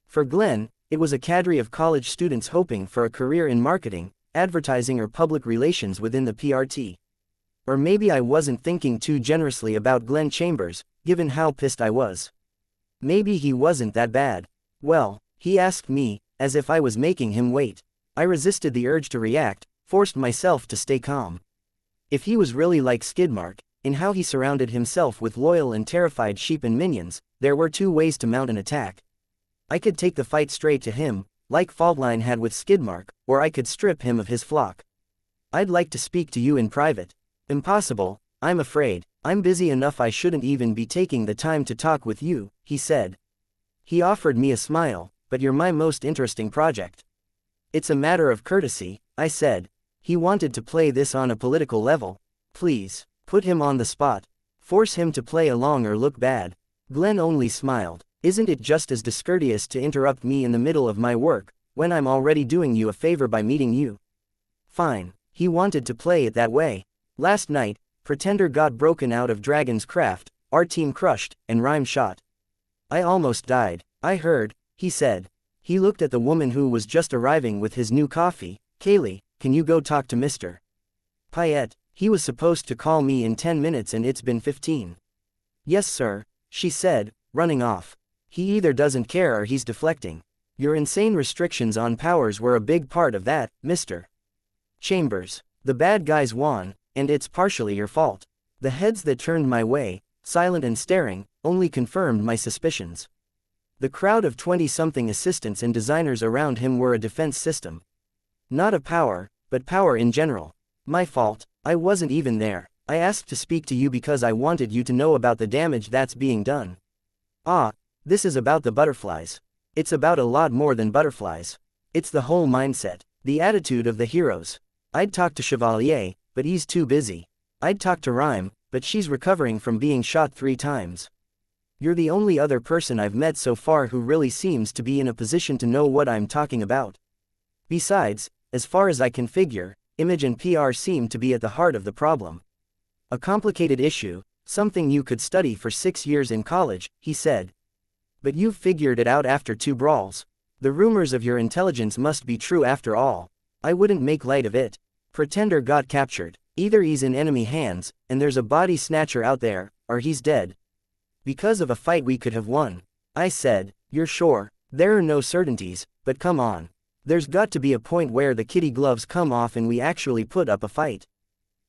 For Glenn, it was a cadre of college students hoping for a career in marketing, advertising or public relations within the PRT. Or maybe I wasn't thinking too generously about Glenn Chambers, given how pissed I was. Maybe he wasn't that bad. Well, he asked me, as if I was making him wait. I resisted the urge to react, forced myself to stay calm. If he was really like Skidmark, in how he surrounded himself with loyal and terrified sheep and minions, there were two ways to mount an attack. I could take the fight straight to him, like Faultline had with Skidmark, or I could strip him of his flock. I'd like to speak to you in private. Impossible, I'm afraid. I'm busy enough, I shouldn't even be taking the time to talk with you, he said. He offered me a smile. But you're my most interesting project. It's a matter of courtesy, I said. He wanted to play this on a political level. Please, put him on the spot. Force him to play along or look bad. Glenn only smiled. Isn't it just as discourteous to interrupt me in the middle of my work, when I'm already doing you a favor by meeting you? Fine. He wanted to play it that way. Last night, Pretender got broken out of Dragon's Craft, our team crushed, and Rhyme shot. I almost died. I heard, he said. He looked at the woman who was just arriving with his new coffee. Kaylee, can you go talk to Mr. Payette? He was supposed to call me in 10 minutes and it's been 15. Yes sir, she said, running off. He either doesn't care or he's deflecting. Your insane restrictions on powers were a big part of that, Mr. Chambers. The bad guys won, and it's partially your fault. The heads that turned my way, silent and staring, only confirmed my suspicions. The crowd of 20-something assistants and designers around him were a defense system. Not a power, but power in general. My fault, I wasn't even there. I asked to speak to you because I wanted you to know about the damage that's being done. Ah, this is about the butterflies. It's about a lot more than butterflies. It's the whole mindset, the attitude of the heroes. I'd talk to Chevalier, but he's too busy. I'd talk to Rhyme, but she's recovering from being shot 3 times. You're the only other person I've met so far who really seems to be in a position to know what I'm talking about. Besides, as far as I can figure, image and PR seem to be at the heart of the problem. A complicated issue, something you could study for 6 years in college, he said. But you've figured it out after 2 brawls. The rumors of your intelligence must be true after all. I wouldn't make light of it. Pretender got captured. Either he's in enemy hands, and there's a body snatcher out there, or he's dead. Because of a fight we could have won. I said, you're sure? There are no certainties, but come on. There's got to be a point where the kitty gloves come off and we actually put up a fight.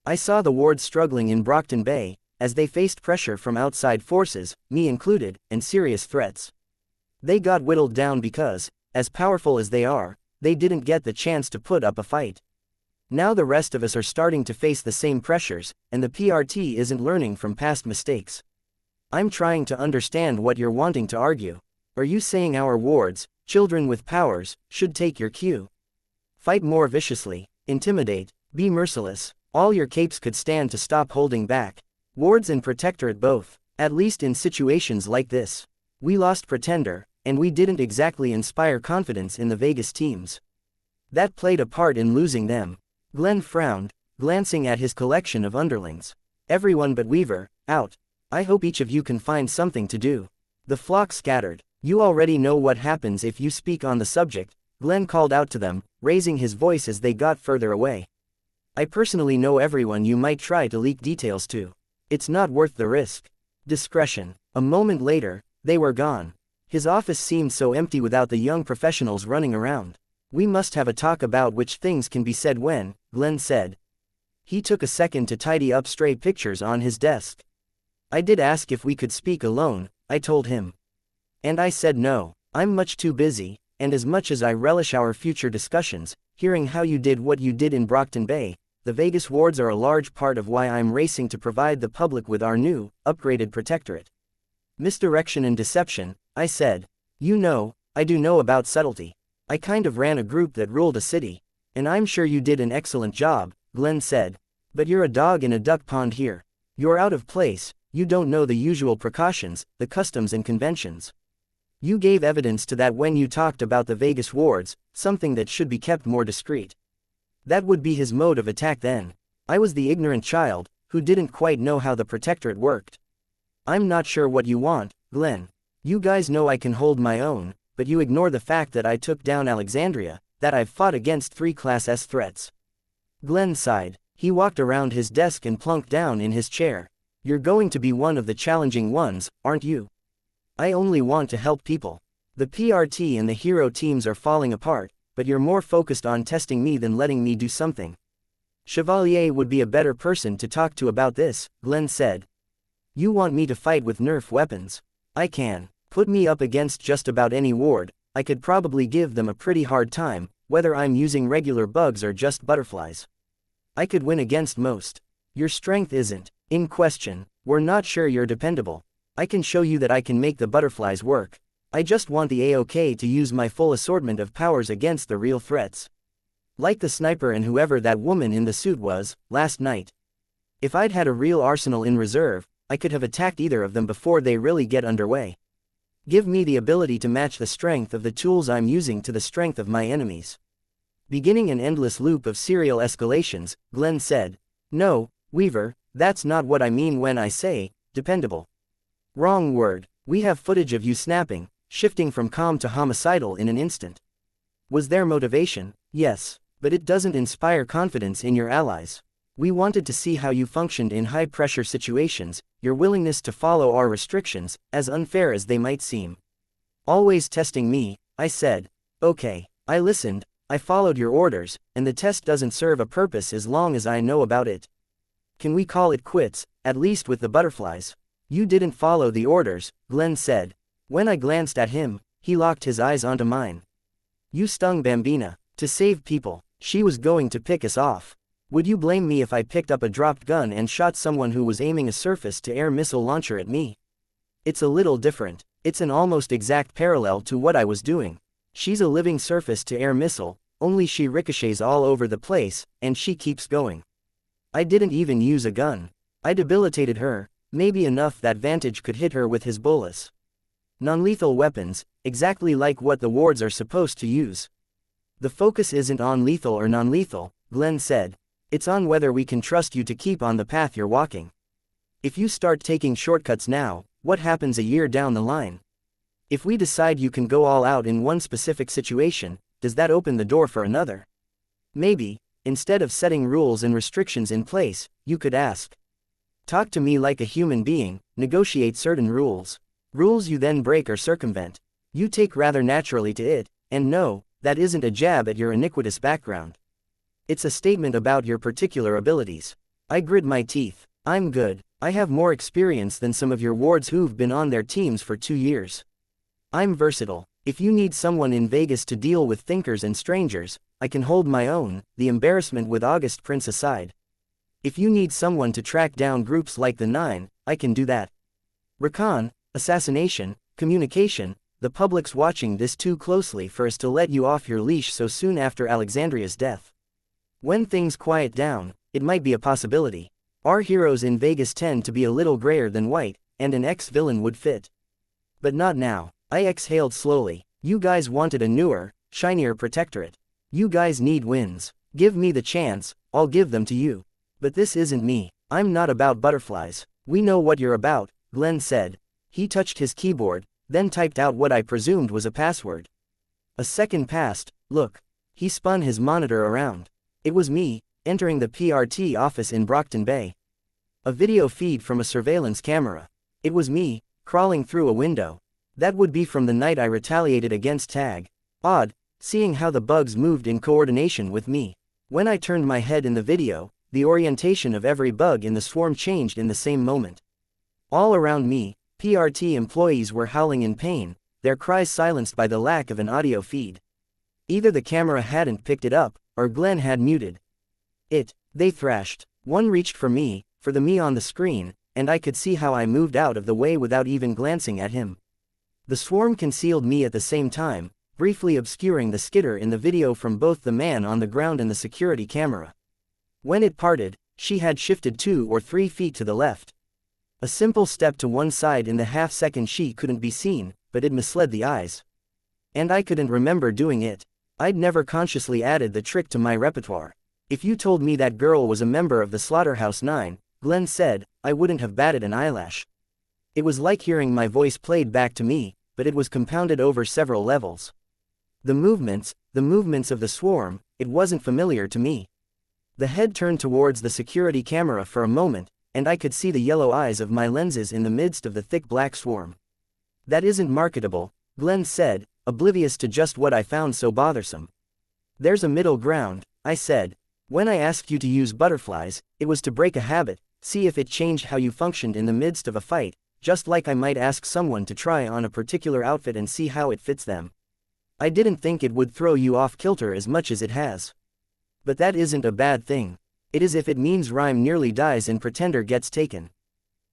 I saw the wards struggling in Brockton Bay, as they faced pressure from outside forces, me included, and serious threats. They got whittled down because, as powerful as they are, they didn't get the chance to put up a fight. Now the rest of us are starting to face the same pressures, and the PRT isn't learning from past mistakes. I'm trying to understand what you're wanting to argue. Are you saying our wards, children with powers, should take your cue? Fight more viciously, intimidate, be merciless. All your capes could stand to stop holding back. Wards and Protectorate both, at least in situations like this. We lost Pretender, and we didn't exactly inspire confidence in the Vegas teams. That played a part in losing them. Glenn frowned, glancing at his collection of underlings. Everyone but Weaver, out. I hope each of you can find something to do. The flock scattered. You already know what happens if you speak on the subject, Glenn called out to them, raising his voice as they got further away. I personally know everyone you might try to leak details to. It's not worth the risk. Discretion. A moment later, they were gone. His office seemed so empty without the young professionals running around. We must have a talk about which things can be said when, Glenn said. He took a second to tidy up stray pictures on his desk. I did ask if we could speak alone, I told him. And I said no, I'm much too busy, and as much as I relish our future discussions, hearing how you did what you did in Brockton Bay, the Vegas wards are a large part of why I'm racing to provide the public with our new, upgraded Protectorate. Misdirection and deception, I said. You know, I do know about subtlety. I kind of ran a group that ruled a city. And I'm sure you did an excellent job, Glenn said. But you're a dog in a duck pond here. You're out of place, you don't know the usual precautions, the customs and conventions. You gave evidence to that when you talked about the Vegas wards, something that should be kept more discreet. That would be his mode of attack then. I was the ignorant child, who didn't quite know how the Protectorate worked. I'm not sure what you want, Glenn. You guys know I can hold my own, but you ignore the fact that I took down Alexandria, that I've fought against 3 Class S threats. Glenn sighed. He walked around his desk and plunked down in his chair. You're going to be one of the challenging ones, aren't you? I only want to help people. The PRT and the hero teams are falling apart, but you're more focused on testing me than letting me do something. Chevalier would be a better person to talk to about this, Glenn said. You want me to fight with Nerf weapons? I can. Put me up against just about any ward, I could probably give them a pretty hard time, whether I'm using regular bugs or just butterflies. I could win against most. Your strength isn't in question. We're not sure you're dependable. I can show you that I can make the butterflies work. I just want the AOK to use my full assortment of powers against the real threats. Like the sniper and whoever that woman in the suit was, last night. If I'd had a real arsenal in reserve, I could have attacked either of them before they really get underway. Give me the ability to match the strength of the tools I'm using to the strength of my enemies. Beginning an endless loop of serial escalations, Glenn said. No, Weaver, that's not what I mean when I say, dependable. Wrong word. We have footage of you snapping, shifting from calm to homicidal in an instant. Was there motivation? Yes, but it doesn't inspire confidence in your allies. We wanted to see how you functioned in high-pressure situations, your willingness to follow our restrictions, as unfair as they might seem. Always testing me, I said. Okay, I listened, I followed your orders, and the test doesn't serve a purpose as long as I know about it. Can we call it quits, at least with the butterflies? You didn't follow the orders, Glenn said. When I glanced at him, he locked his eyes onto mine. You stung Bambina, to save people. She was going to pick us off. Would you blame me if I picked up a dropped gun and shot someone who was aiming a surface-to-air missile launcher at me? It's a little different. It's an almost exact parallel to what I was doing. She's a living surface-to-air missile, only she ricochets all over the place, and she keeps going. I didn't even use a gun. I debilitated her, maybe enough that Vantage could hit her with his bolus. Non-lethal weapons, exactly like what the wards are supposed to use. The focus isn't on lethal or non-lethal, Glenn said. It's on whether we can trust you to keep on the path you're walking. If you start taking shortcuts now, what happens a year down the line? If we decide you can go all out in one specific situation, does that open the door for another? Maybe, instead of setting rules and restrictions in place, you could ask. Talk to me like a human being, negotiate certain rules. Rules you then break or circumvent. You take rather naturally to it, and no, that isn't a jab at your iniquitous background. It's a statement about your particular abilities. I grit my teeth. I'm good. I have more experience than some of your wards who've been on their teams for 2 years. I'm versatile. If you need someone in Vegas to deal with thinkers and strangers, I can hold my own, the embarrassment with August Prince aside. If you need someone to track down groups like the Nine, I can do that. Recon, assassination, communication, the public's watching this too closely for us to let you off your leash so soon after Alexandria's death. When things quiet down, it might be a possibility. Our heroes in Vegas tend to be a little grayer than white, and an ex-villain would fit. But not now. I exhaled slowly. You guys wanted a newer, shinier protectorate. You guys need wins. Give me the chance, I'll give them to you. But this isn't me. I'm not about butterflies. We know what you're about, Glenn said. He touched his keyboard, then typed out what I presumed was a password. A second passed. Look. He spun his monitor around. It was me, entering the PRT office in Brockton Bay. A video feed from a surveillance camera. It was me, crawling through a window. That would be from the night I retaliated against Tag. Odd, seeing how the bugs moved in coordination with me. When I turned my head in the video, the orientation of every bug in the swarm changed in the same moment. All around me, PRT employees were howling in pain, their cries silenced by the lack of an audio feed. Either the camera hadn't picked it up, or Glenn had muted it. They thrashed. One reached for me, for the me on the screen, and I could see how I moved out of the way without even glancing at him. The swarm concealed me at the same time, briefly obscuring the skitter in the video from both the man on the ground and the security camera. When it parted, she had shifted 2 or 3 feet to the left. A simple step to one side in the half-second she couldn't be seen, but it misled the eyes. And I couldn't remember doing it. I'd never consciously added the trick to my repertoire. If you told me that girl was a member of the Slaughterhouse 9, Glenn said, I wouldn't have batted an eyelash. It was like hearing my voice played back to me, but it was compounded over several levels. The movements of the swarm, it wasn't familiar to me. The head turned towards the security camera for a moment, and I could see the yellow eyes of my lenses in the midst of the thick black swarm. That isn't marketable, Glenn said, oblivious to just what I found so bothersome. There's a middle ground, I said. When I asked you to use butterflies, it was to break a habit, see if it changed how you functioned in the midst of a fight, just like I might ask someone to try on a particular outfit and see how it fits them. I didn't think it would throw you off kilter as much as it has. But that isn't a bad thing. It is if it means Rhyme nearly dies and Pretender gets taken.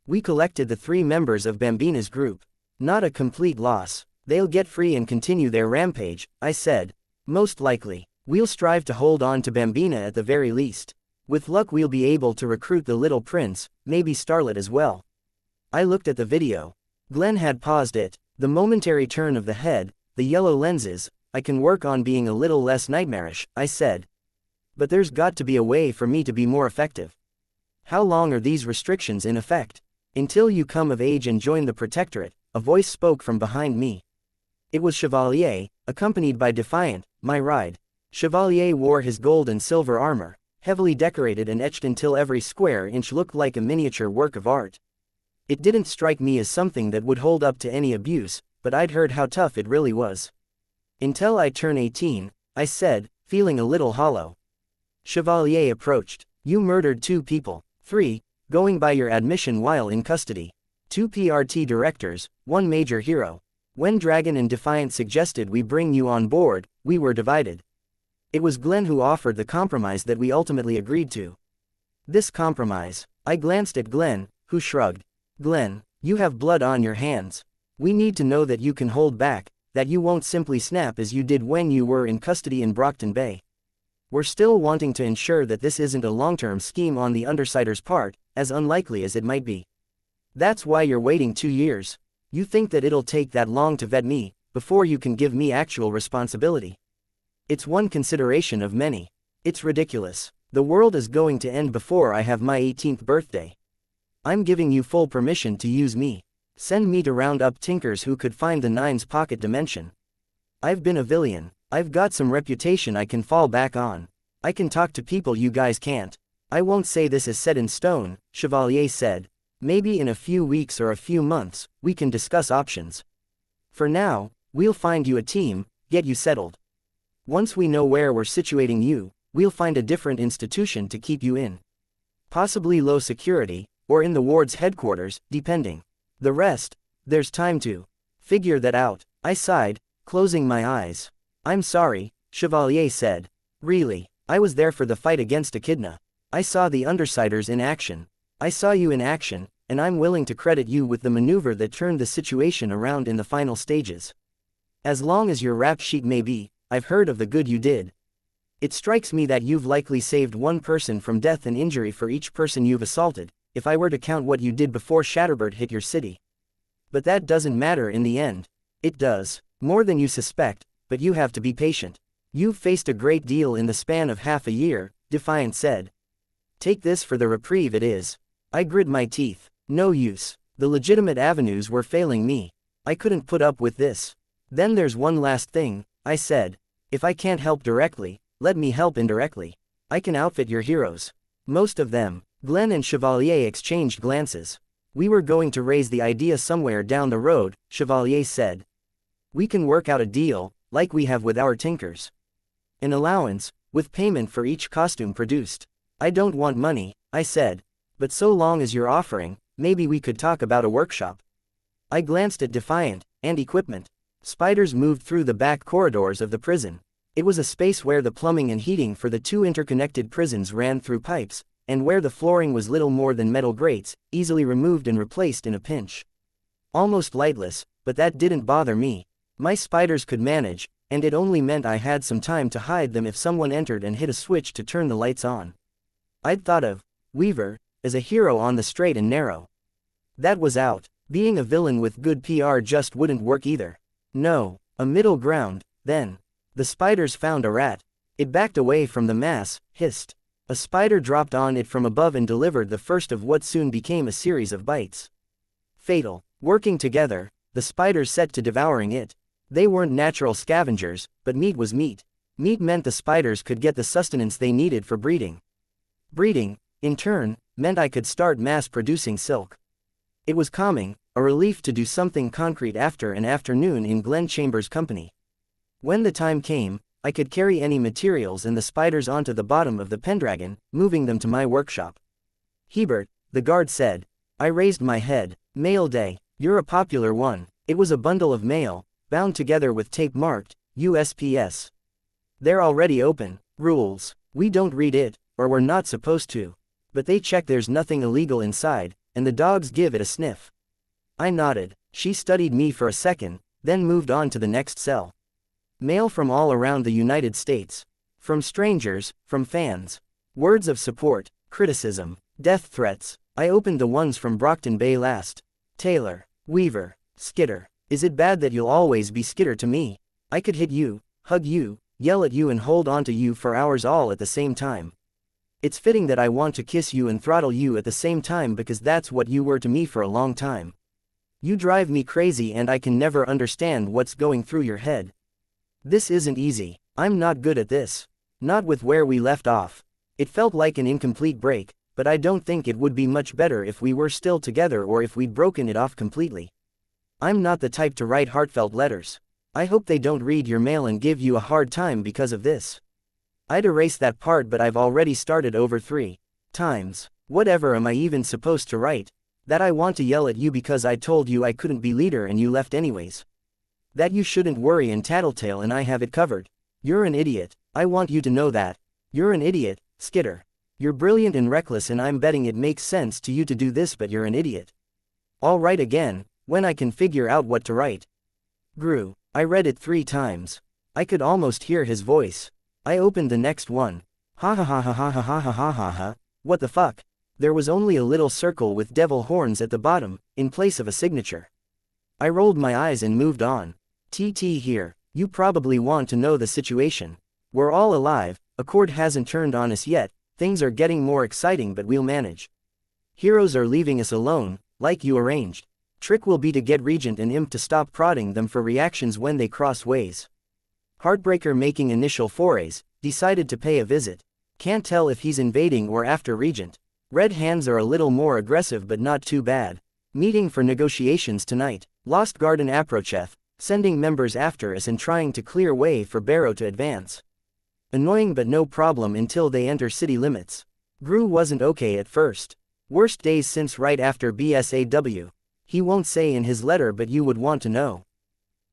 We collected the 3 members of Bambina's group. Not a complete loss. They'll get free and continue their rampage, I said. Most likely. We'll strive to hold on to Bambina at the very least. With luck we'll be able to recruit the little prince, maybe Starlet as well. I looked at the video. Glenn had paused it. The momentary turn of the head, the yellow lenses. I can work on being a little less nightmarish, I said. But there's got to be a way for me to be more effective. How long are these restrictions in effect? Until you come of age and join the Protectorate, a voice spoke from behind me. It was Chevalier, accompanied by Defiant, my ride. Chevalier wore his gold and silver armor, heavily decorated and etched until every square inch looked like a miniature work of art. It didn't strike me as something that would hold up to any abuse, but I'd heard how tough it really was. Until I turn 18, I said, feeling a little hollow. Chevalier approached. You murdered 2 people. 3, going by your admission while in custody. 2 PRT directors, 1 major hero. When Dragon and Defiant suggested we bring you on board, we were divided. It was Glenn who offered the compromise that we ultimately agreed to. This compromise. I glanced at Glenn, who shrugged. Glenn, you have blood on your hands. We need to know that you can hold back, that you won't simply snap as you did when you were in custody in Brockton Bay. We're still wanting to ensure that this isn't a long-term scheme on the Undersider's part, as unlikely as it might be. That's why you're waiting 2 years. You think that it'll take that long to vet me, before you can give me actual responsibility. It's one consideration of many. It's ridiculous. The world is going to end before I have my 18th birthday. I'm giving you full permission to use me. Send me to round up tinkers who could find the Nine's pocket dimension. I've been a villain. I've got some reputation I can fall back on. I can talk to people you guys can't. I won't say this is set in stone, Chevalier said. Maybe in a few weeks or a few months, we can discuss options. For now, we'll find you a team, get you settled. Once we know where we're situating you, we'll find a different institution to keep you in. Possibly low security, or in the ward's headquarters, depending. The rest, there's time to figure that out, I sighed, closing my eyes. I'm sorry, Chevalier said. Really, I was there for the fight against Echidna. I saw the Undersiders in action. I saw you in action, and I'm willing to credit you with the maneuver that turned the situation around in the final stages. As long as your rap sheet may be, I've heard of the good you did. It strikes me that you've likely saved one person from death and injury for each person you've assaulted, if I were to count what you did before Shatterbird hit your city. But that doesn't matter in the end. It does, more than you suspect, but you have to be patient. You've faced a great deal in the span of half a year, Defiant said. Take this for the reprieve it is. I grit my teeth. No use. The legitimate avenues were failing me. I couldn't put up with this. Then there's one last thing, I said. If I can't help directly, let me help indirectly. I can outfit your heroes. Most of them. Glenn and Chevalier exchanged glances. We were going to raise the idea somewhere down the road, Chevalier said. We can work out a deal, like we have with our tinkers. An allowance, with payment for each costume produced. I don't want money, I said. But so long as you're offering, maybe we could talk about a workshop. I glanced at Defiant, and equipment. Spiders moved through the back corridors of the prison. It was a space where the plumbing and heating for the two interconnected prisons ran through pipes, and where the flooring was little more than metal grates, easily removed and replaced in a pinch. Almost lightless, but that didn't bother me. My spiders could manage, and it only meant I had some time to hide them if someone entered and hit a switch to turn the lights on. I'd thought of Weaver as a hero on the straight and narrow. That was out. Being a villain with good PR just wouldn't work either. No, a middle ground, then. The spiders found a rat. It backed away from the mass, hissed. A spider dropped on it from above and delivered the first of what soon became a series of bites. Fatal. Working together, the spiders set to devouring it. They weren't natural scavengers, but meat was meat. Meat meant the spiders could get the sustenance they needed for breeding. Breeding, in turn, meant I could start mass-producing silk. It was calming, a relief to do something concrete after an afternoon in Glenn Chambers' company. When the time came, I could carry any materials and the spiders onto the bottom of the Pendragon, moving them to my workshop. Hebert, the guard said. I raised my head. Mail day. You're a popular one. It was a bundle of mail, bound together with tape marked, USPS. They're already open. Rules. We don't read it, or we're not supposed to. But they check there's nothing illegal inside, and the dogs give it a sniff. I nodded. She studied me for a second, then moved on to the next cell. Mail from all around the United States. From strangers, from fans. Words of support, criticism, death threats. I opened the ones from Brockton Bay last. Taylor, Weaver, Skitter. Is it bad that you'll always be Skitter to me? I could hit you, hug you, yell at you and hold on to you for hours all at the same time. It's fitting that I want to kiss you and throttle you at the same time because that's what you were to me for a long time. You drive me crazy and I can never understand what's going through your head. This isn't easy. I'm not good at this. Not with where we left off. It felt like an incomplete break, but I don't think it would be much better if we were still together or if we'd broken it off completely. I'm not the type to write heartfelt letters. I hope they don't read your mail and give you a hard time because of this. I'd erase that part, but I've already started over 3 times. Whatever am I even supposed to write? That I want to yell at you because I told you I couldn't be leader and you left anyways. That you shouldn't worry and tattletale and I have it covered. You're an idiot. I want you to know that. You're an idiot, Skitter. You're brilliant and reckless and I'm betting it makes sense to you to do this, but you're an idiot. I'll write again, when I can figure out what to write. Gru. I read it 3 times. I could almost hear his voice. I opened the next one. Ha ha ha ha ha ha ha ha ha ha ha. What the fuck? There was only a little circle with devil horns at the bottom, in place of a signature. I rolled my eyes and moved on. TT here. You probably want to know the situation. We're all alive, a chord hasn't turned on us yet, things are getting more exciting but we'll manage. Heroes are leaving us alone, like you arranged. Trick will be to get Regent and Imp to stop prodding them for reactions when they cross ways. Heartbreaker making initial forays, decided to pay a visit. Can't tell if he's invading or after Regent. Red Hands are a little more aggressive but not too bad. Meeting for negotiations tonight. Lost Garden approacheth, sending members after us and trying to clear way for Barrow to advance. Annoying but no problem until they enter city limits. Gru wasn't okay at first. Worst days since right after BSAW. He won't say in his letter but you would want to know.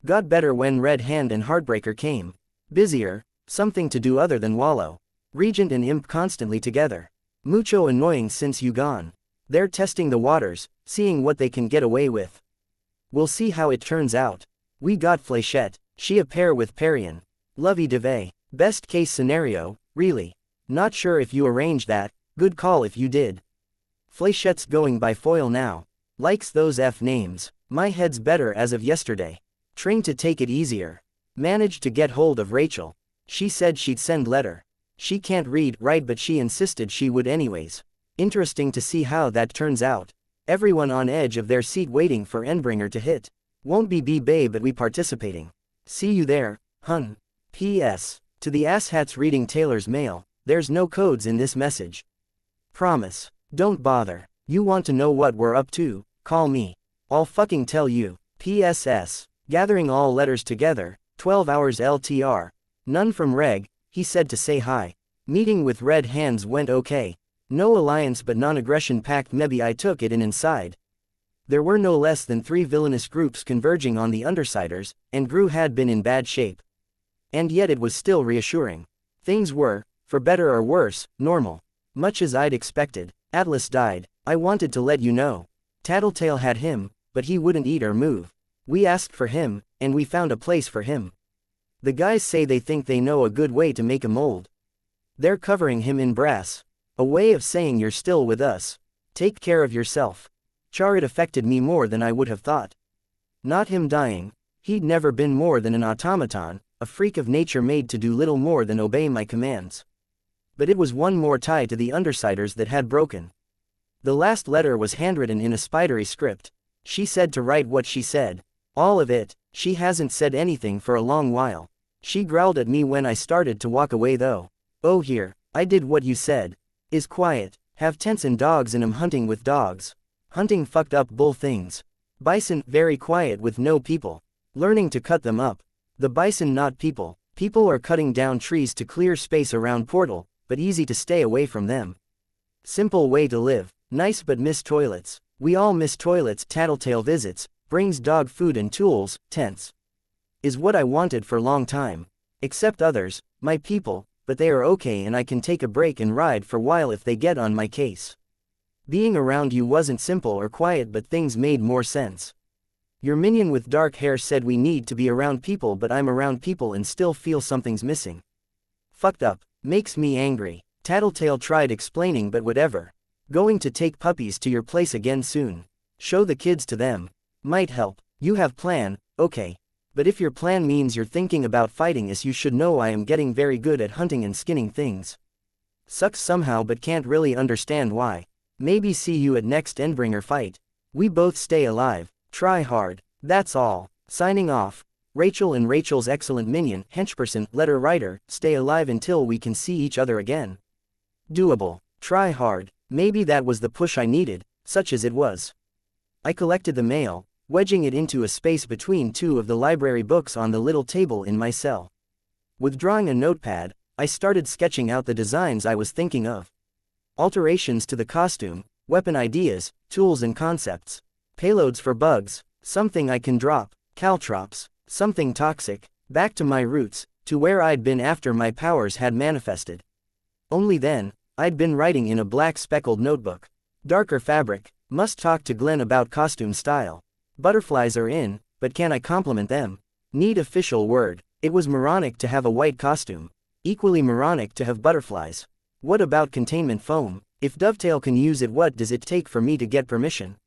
Got better when Red Hand and Heartbreaker came. Busier, something to do other than wallow. Regent and Imp constantly together. Mucho annoying since you gone. They're testing the waters, seeing what they can get away with. We'll see how it turns out. We got Fléchette, she a pair with Parian. Lovey-dovey. Best case scenario, really. Not sure if you arranged that, good call if you did. Fléchette's going by foil now. Likes those F names. My head's better as of yesterday. Trained to take it easier. Managed to get hold of Rachel. She said she'd send letter. She can't write but she insisted she would anyways. Interesting to see how that turns out. Everyone on edge of their seat waiting for Endbringer to hit. Won't be B-Bay but we participating. See you there, hun. P.S. To the asshats reading Taylor's mail, there's no codes in this message. Promise. Don't bother. You want to know what we're up to, call me. I'll fucking tell you. P.S.S. Gathering all letters together, 12 hours LTR. None from Reg, he said to say hi. Meeting with Red Hands went okay. No alliance but non-aggression pact, maybe I took it in inside. There were no less than 3 villainous groups converging on the Undersiders, and Gru had been in bad shape. And yet it was still reassuring. Things were, for better or worse, normal. Much as I'd expected. Atlas died. I wanted to let you know. Tattletale had him, but he wouldn't eat or move. We asked for him, and we found a place for him. The guys say they think they know a good way to make a mold. They're covering him in brass. A way of saying you're still with us. Take care of yourself. Char, it affected me more than I would have thought. Not him dying. He'd never been more than an automaton, a freak of nature made to do little more than obey my commands. But it was one more tie to the Undersiders that had broken. The last letter was handwritten in a spidery script. She said to write what she said. All of it. She hasn't said anything for a long while. She growled at me when I started to walk away though. Oh here, I did what you said. Is quiet. Have tents and dogs and am hunting with dogs. Hunting fucked up bull things. Bison, very quiet with no people. Learning to cut them up. The bison not people. People are cutting down trees to clear space around portal, but easy to stay away from them. Simple way to live. Nice but miss toilets. We all miss toilets. Tattletale visits, brings dog food and tools, tents. Is what I wanted for long time. Except others, my people, but they are okay and I can take a break and ride for while if they get on my case. Being around you wasn't simple or quiet but things made more sense. Your minion with dark hair said we need to be around people but I'm around people and still feel something's missing. Fucked up. Makes me angry. Tattletale tried explaining but whatever. Going to take puppies to your place again soon. Show the kids to them. Might help. You have plan, okay. But if your plan means you're thinking about fighting us, you should know I am getting very good at hunting and skinning things. Sucks somehow but can't really understand why. Maybe see you at next Endbringer fight. We both stay alive. Try hard. That's all. Signing off. Rachel and Rachel's excellent minion, henchperson, letter writer, stay alive until we can see each other again. Doable. Try hard. Maybe that was the push I needed, such as it was. I collected the mail, wedging it into a space between 2 of the library books on the little table in my cell. Withdrawing a notepad, I started sketching out the designs I was thinking of. Alterations to the costume, weapon ideas, tools and concepts. Payloads for bugs, something I can drop, caltrops, something toxic, back to my roots, to where I'd been after my powers had manifested. Only then, I'd been writing in a black speckled notebook. Darker fabric, must talk to Glenn about costume style. Butterflies are in, but can I compliment them? Need official word. It was moronic to have a white costume. Equally moronic to have butterflies. What about containment foam? If Dovetail can use it, what does it take for me to get permission?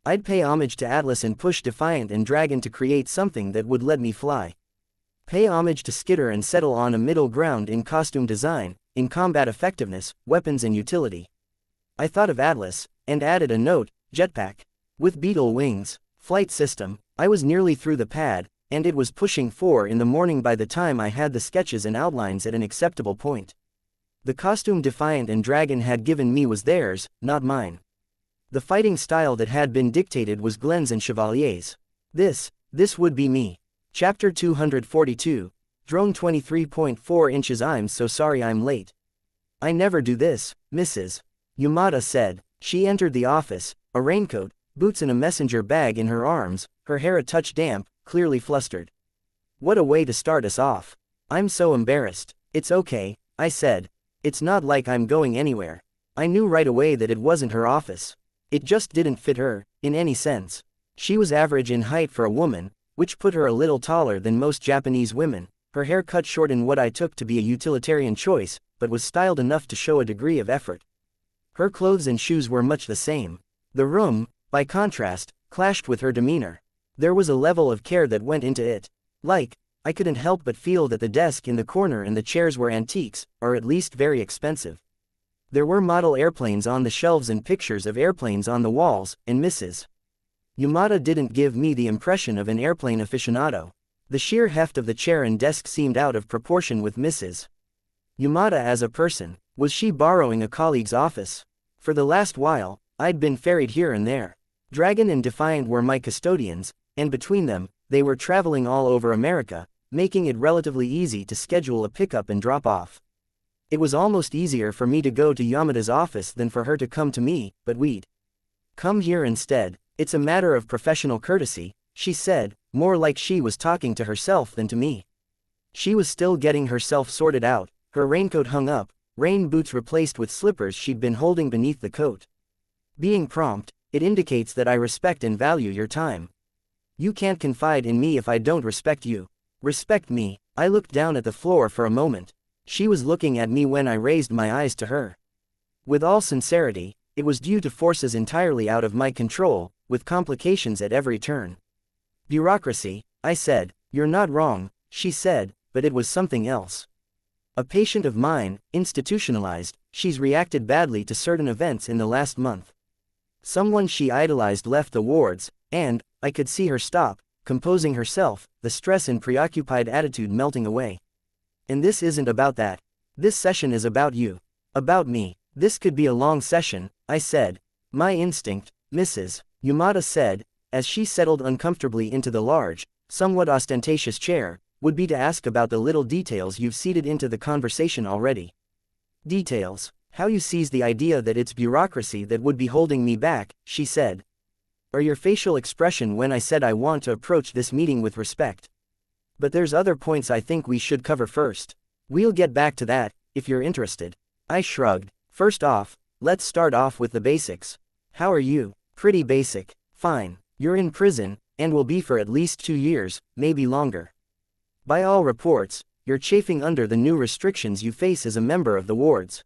I'd pay homage to Atlas and push Defiant and Dragon to create something that would let me fly. Pay homage to Skitter and settle on a middle ground in costume design, in combat effectiveness, weapons and utility. I thought of Atlas, and added a note, jetpack. With beetle wings, flight system. I was nearly through the pad, and it was pushing 4 in the morning by the time I had the sketches and outlines at an acceptable point. The costume Defiant and Dragon had given me was theirs, not mine. The fighting style that had been dictated was Glenn's and Chevalier's. This would be me. Chapter 242, Drone 23.4 inches. I'm so sorry I'm late. I never do this, Mrs. Yamada said. She entered the office, a raincoat, boots and a messenger bag in her arms, her hair a touch damp, clearly flustered. What a way to start us off. I'm so embarrassed. It's okay, I said. It's not like I'm going anywhere. I knew right away that it wasn't her office. It just didn't fit her, in any sense. She was average in height for a woman, which put her a little taller than most Japanese women, her hair cut short in what I took to be a utilitarian choice, but was styled enough to show a degree of effort. Her clothes and shoes were much the same. The room, by contrast, clashed with her demeanor. There was a level of care that went into it. Like, I couldn't help but feel that the desk in the corner and the chairs were antiques, or at least very expensive. There were model airplanes on the shelves and pictures of airplanes on the walls, and Mrs. Yamada didn't give me the impression of an airplane aficionado. The sheer heft of the chair and desk seemed out of proportion with Mrs. Yamada as a person. Was she borrowing a colleague's office? For the last while, I'd been ferried here and there. Dragon and Defiant were my custodians, and between them, they were traveling all over America, making it relatively easy to schedule a pickup and drop off. It was almost easier for me to go to Yamada's office than for her to come to me, but we'd come here instead. It's a matter of professional courtesy, she said, more like she was talking to herself than to me. She was still getting herself sorted out, her raincoat hung up, rain boots replaced with slippers she'd been holding beneath the coat. Being prompt, it indicates that I respect and value your time. You can't confide in me if I don't respect you. Respect me. I looked down at the floor for a moment. She was looking at me when I raised my eyes to her. With all sincerity, it was due to forces entirely out of my control, with complications at every turn. Bureaucracy, I said. You're not wrong, she said, but it was something else. A patient of mine, institutionalized, she's reacted badly to certain events in the last month. Someone she idolized left the wards, and I could see her stop, composing herself, the stress and preoccupied attitude melting away. And this isn't about that. This session is about you. About me. This could be a long session, I said. My instinct, Mrs. Yamada said, as she settled uncomfortably into the large, somewhat ostentatious chair, would be to ask about the little details you've seeded into the conversation already. Details. How you seize the idea that it's bureaucracy that would be holding me back, she said. Or your facial expression when I said I want to approach this meeting with respect. But there's other points I think we should cover first. We'll get back to that, if you're interested. I shrugged. First off, let's start off with the basics. How are you? Pretty basic. Fine. You're in prison, and will be for at least 2 years, maybe longer. By all reports, you're chafing under the new restrictions you face as a member of the wards.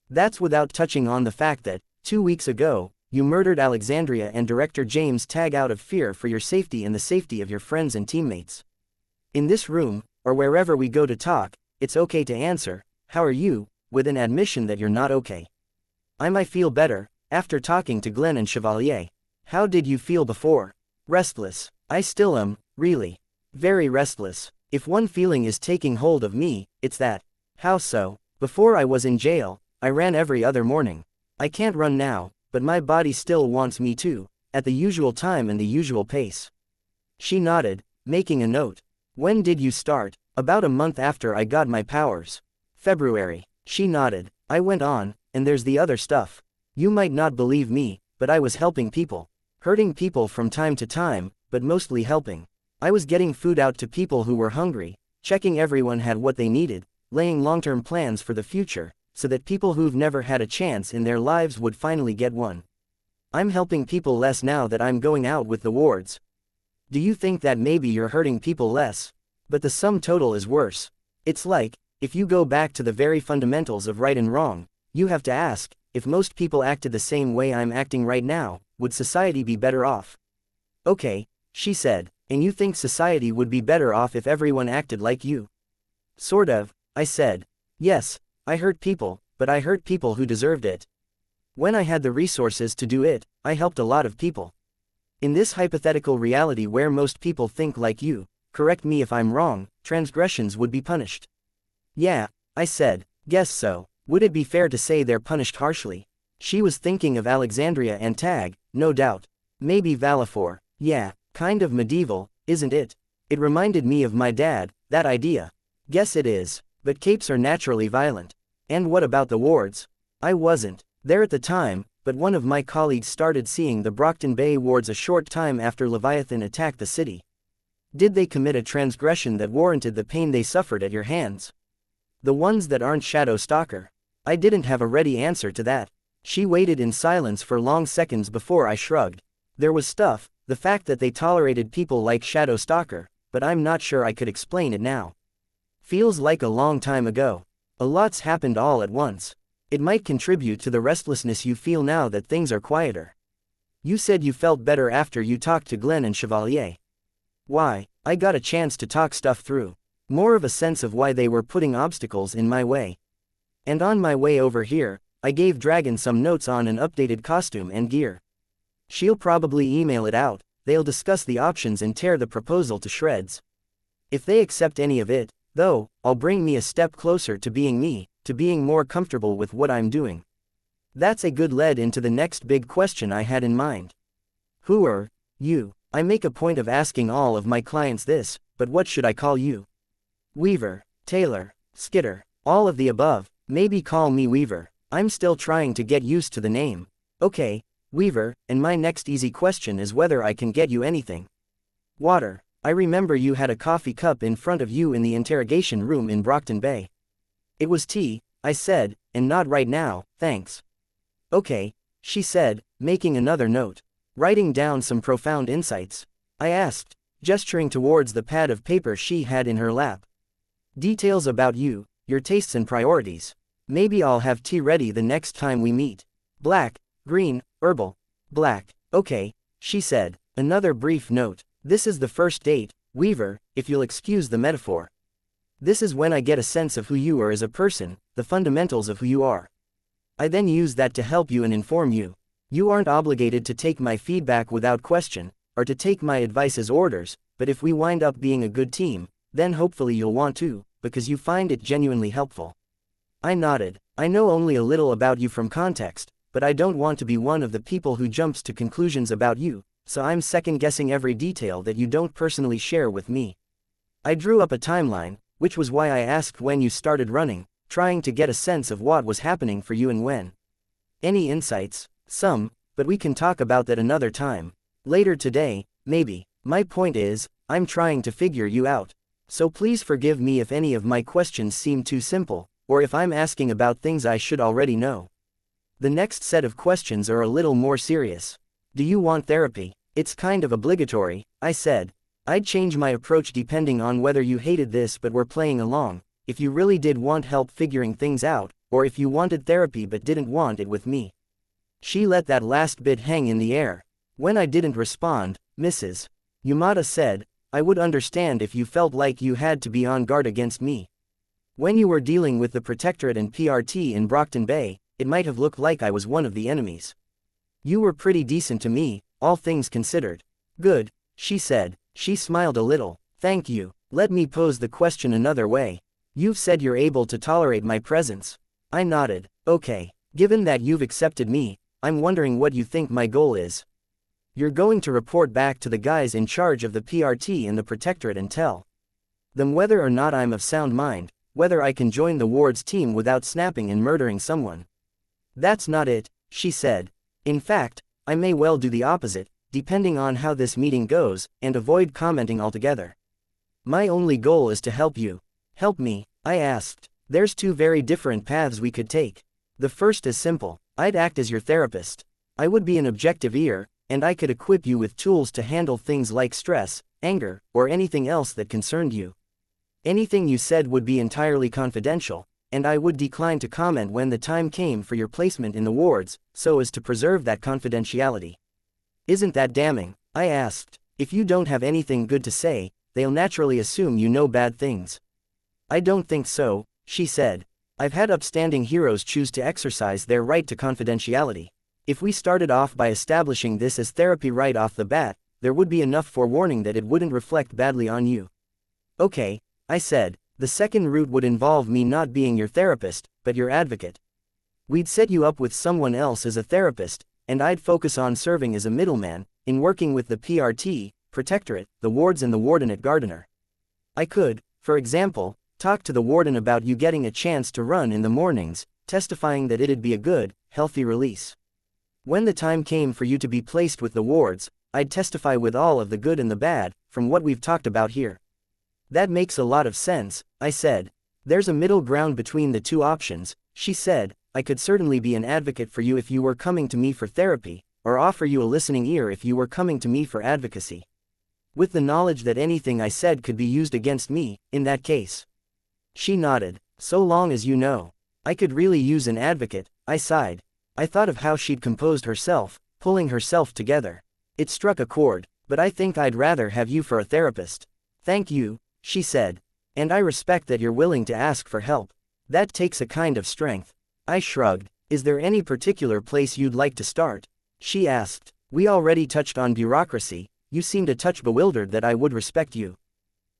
That's without touching on the fact that, 2 weeks ago, you murdered Alexandria and Director James Tag out of fear for your safety and the safety of your friends and teammates. In this room, or wherever we go to talk, it's okay to answer, how are you, with an admission that you're not okay. I might feel better, after talking to Glenn and Chevalier. How did you feel before? Restless. I still am, really. Very restless. If one feeling is taking hold of me, it's that. How so? Before I was in jail, I ran every other morning. I can't run now, but my body still wants me to, at the usual time and the usual pace. She nodded, making a note. When did you start? About a month after I got my powers. February. She nodded. I went on, and there's the other stuff. You might not believe me, but I was helping people. Hurting people from time to time, but mostly helping. I was getting food out to people who were hungry, checking everyone had what they needed, laying long-term plans for the future, so that people who've never had a chance in their lives would finally get one. I'm helping people less now that I'm going out with the wards. Do you think that maybe you're hurting people less? But the sum total is worse. It's like, if you go back to the very fundamentals of right and wrong, you have to ask, if most people acted the same way I'm acting right now, would society be better off? Okay, she said, And you think society would be better off if everyone acted like you? Sort of, I said. Yes, I hurt people, but I hurt people who deserved it. When I had the resources to do it, I helped a lot of people. In this hypothetical reality where most people think like you, correct me if I'm wrong, transgressions would be punished. Yeah, I said, guess so. Would it be fair to say they're punished harshly? She was thinking of Alexandria and Tag, no doubt. Maybe Valifor. Yeah, kind of medieval, isn't it? It reminded me of my dad, that idea. Guess it is. But capes are naturally violent. And what about the wards? I wasn't there at the time, but one of my colleagues started seeing the Brockton Bay wards a short time after Leviathan attacked the city. Did they commit a transgression that warranted the pain they suffered at your hands? The ones that aren't Shadow Stalker. I didn't have a ready answer to that. She waited in silence for long seconds before I shrugged. There was stuff, the fact that they tolerated people like Shadow Stalker, but I'm not sure I could explain it now. Feels like a long time ago. A lot's happened all at once. It might contribute to the restlessness you feel now that things are quieter. You said you felt better after you talked to Glenn and Chevalier. Why? I got a chance to talk stuff through. More of a sense of why they were putting obstacles in my way. And on my way over here, I gave Dragon some notes on an updated costume and gear. She'll probably email it out, they'll discuss the options and tear the proposal to shreds. If they accept any of it, though, I'll bring me a step closer to being me, to being more comfortable with what I'm doing. That's a good lead into the next big question I had in mind. Who are you? I make a point of asking all of my clients this, but what should I call you? Weaver, Taylor, Skitter, all of the above. Maybe call me Weaver. I'm still trying to get used to the name. Okay, Weaver, and my next easy question is whether I can get you anything. Water. I remember you had a coffee cup in front of you in the interrogation room in Brockton Bay. It was tea, I said, and not right now, thanks. Okay, she said, making another note. Writing down some profound insights. I asked, gesturing towards the pad of paper she had in her lap. Details about you, your tastes and priorities. Maybe I'll have tea ready the next time we meet. Black, green, herbal. Black. Okay, she said. Another brief note. This is the first date, Weaver, if you'll excuse the metaphor. This is when I get a sense of who you are as a person, the fundamentals of who you are. I then use that to help you and inform you. You aren't obligated to take my feedback without question, or to take my advice as orders, but if we wind up being a good team, then hopefully you'll want to, because you find it genuinely helpful. I nodded. I know only a little about you from context, but I don't want to be one of the people who jumps to conclusions about you, so I'm second-guessing every detail that you don't personally share with me. I drew up a timeline, which was why I asked when you started running, trying to get a sense of what was happening for you and when. Any insights? Some, but we can talk about that another time. Later today, maybe. My point is, I'm trying to figure you out. So please forgive me if any of my questions seem too simple, or if I'm asking about things I should already know. The next set of questions are a little more serious. Do you want therapy? It's kind of obligatory, I said. I'd change my approach depending on whether you hated this but were playing along, if you really did want help figuring things out, or if you wanted therapy but didn't want it with me. She let that last bit hang in the air. When I didn't respond, Mrs. Yamada said, I would understand if you felt like you had to be on guard against me. When you were dealing with the Protectorate and PRT in Brockton Bay, it might have looked like I was one of the enemies. You were pretty decent to me, all things considered. Good, she said. She smiled a little. Thank you. Let me pose the question another way. You've said you're able to tolerate my presence. I nodded. Okay. Given that you've accepted me, I'm wondering what you think my goal is. You're going to report back to the guys in charge of the PRT and the Protectorate and tell them whether or not I'm of sound mind, whether I can join the ward's team without snapping and murdering someone. That's not it, she said. In fact, I may well do the opposite, depending on how this meeting goes, and avoid commenting altogether. My only goal is to help you. Help me, I asked. There's two very different paths we could take. The first is simple. I'd act as your therapist. I would be an objective ear, and I could equip you with tools to handle things like stress, anger, or anything else that concerned you. Anything you said would be entirely confidential, and I would decline to comment when the time came for your placement in the wards, so as to preserve that confidentiality. Isn't that damning? I asked. If you don't have anything good to say, they'll naturally assume you know bad things. I don't think so, she said. I've had upstanding heroes choose to exercise their right to confidentiality. If we started off by establishing this as therapy right off the bat, there would be enough forewarning that it wouldn't reflect badly on you. Okay, I said, the second route would involve me not being your therapist, but your advocate. We'd set you up with someone else as a therapist, and I'd focus on serving as a middleman, in working with the PRT, Protectorate, the wards and the wardenate gardener. I could, for example, talk to the warden about you getting a chance to run in the mornings, testifying that it'd be a good, healthy release. When the time came for you to be placed with the wards, I'd testify with all of the good and the bad, from what we've talked about here. That makes a lot of sense, I said. There's a middle ground between the two options, she said. I could certainly be an advocate for you if you were coming to me for therapy, or offer you a listening ear if you were coming to me for advocacy. With the knowledge that anything I said could be used against me, in that case. She nodded. So long as you know. I could really use an advocate, I sighed. I thought of how she'd composed herself, pulling herself together. It struck a chord, but I think I'd rather have you for a therapist. Thank you, she said. And I respect that you're willing to ask for help. That takes a kind of strength. I shrugged. Is there any particular place you'd like to start? She asked. We already touched on bureaucracy. You seemed a touch bewildered that I would respect you.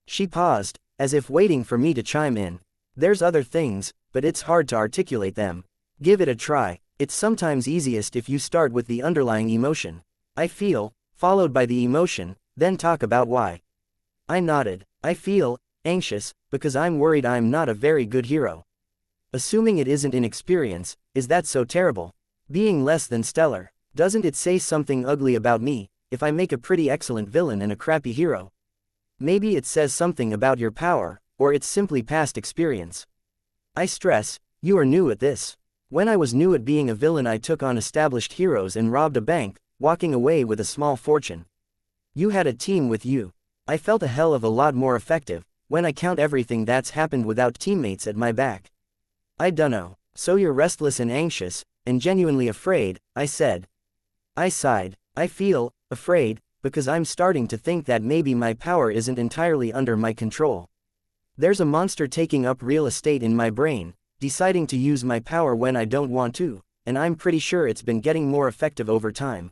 She paused, as if waiting for me to chime in. There's other things, but it's hard to articulate them. Give it a try. It's sometimes easiest if you start with the underlying emotion. I feel, followed by the emotion, then talk about why. I nodded. I feel anxious, because I'm worried I'm not a very good hero. Assuming it isn't inexperience, is that so terrible? Being less than stellar, doesn't it say something ugly about me, if I make a pretty excellent villain and a crappy hero? Maybe it says something about your power, or it's simply past experience. I stress, you are new at this. When I was new at being a villain, I took on established heroes and robbed a bank, walking away with a small fortune. You had a team with you. I felt a hell of a lot more effective, when I count everything that's happened without teammates at my back. I dunno. So you're restless and anxious, and genuinely afraid, I said. I sighed. I feel afraid, because I'm starting to think that maybe my power isn't entirely under my control. There's a monster taking up real estate in my brain, deciding to use my power when I don't want to, and I'm pretty sure it's been getting more effective over time.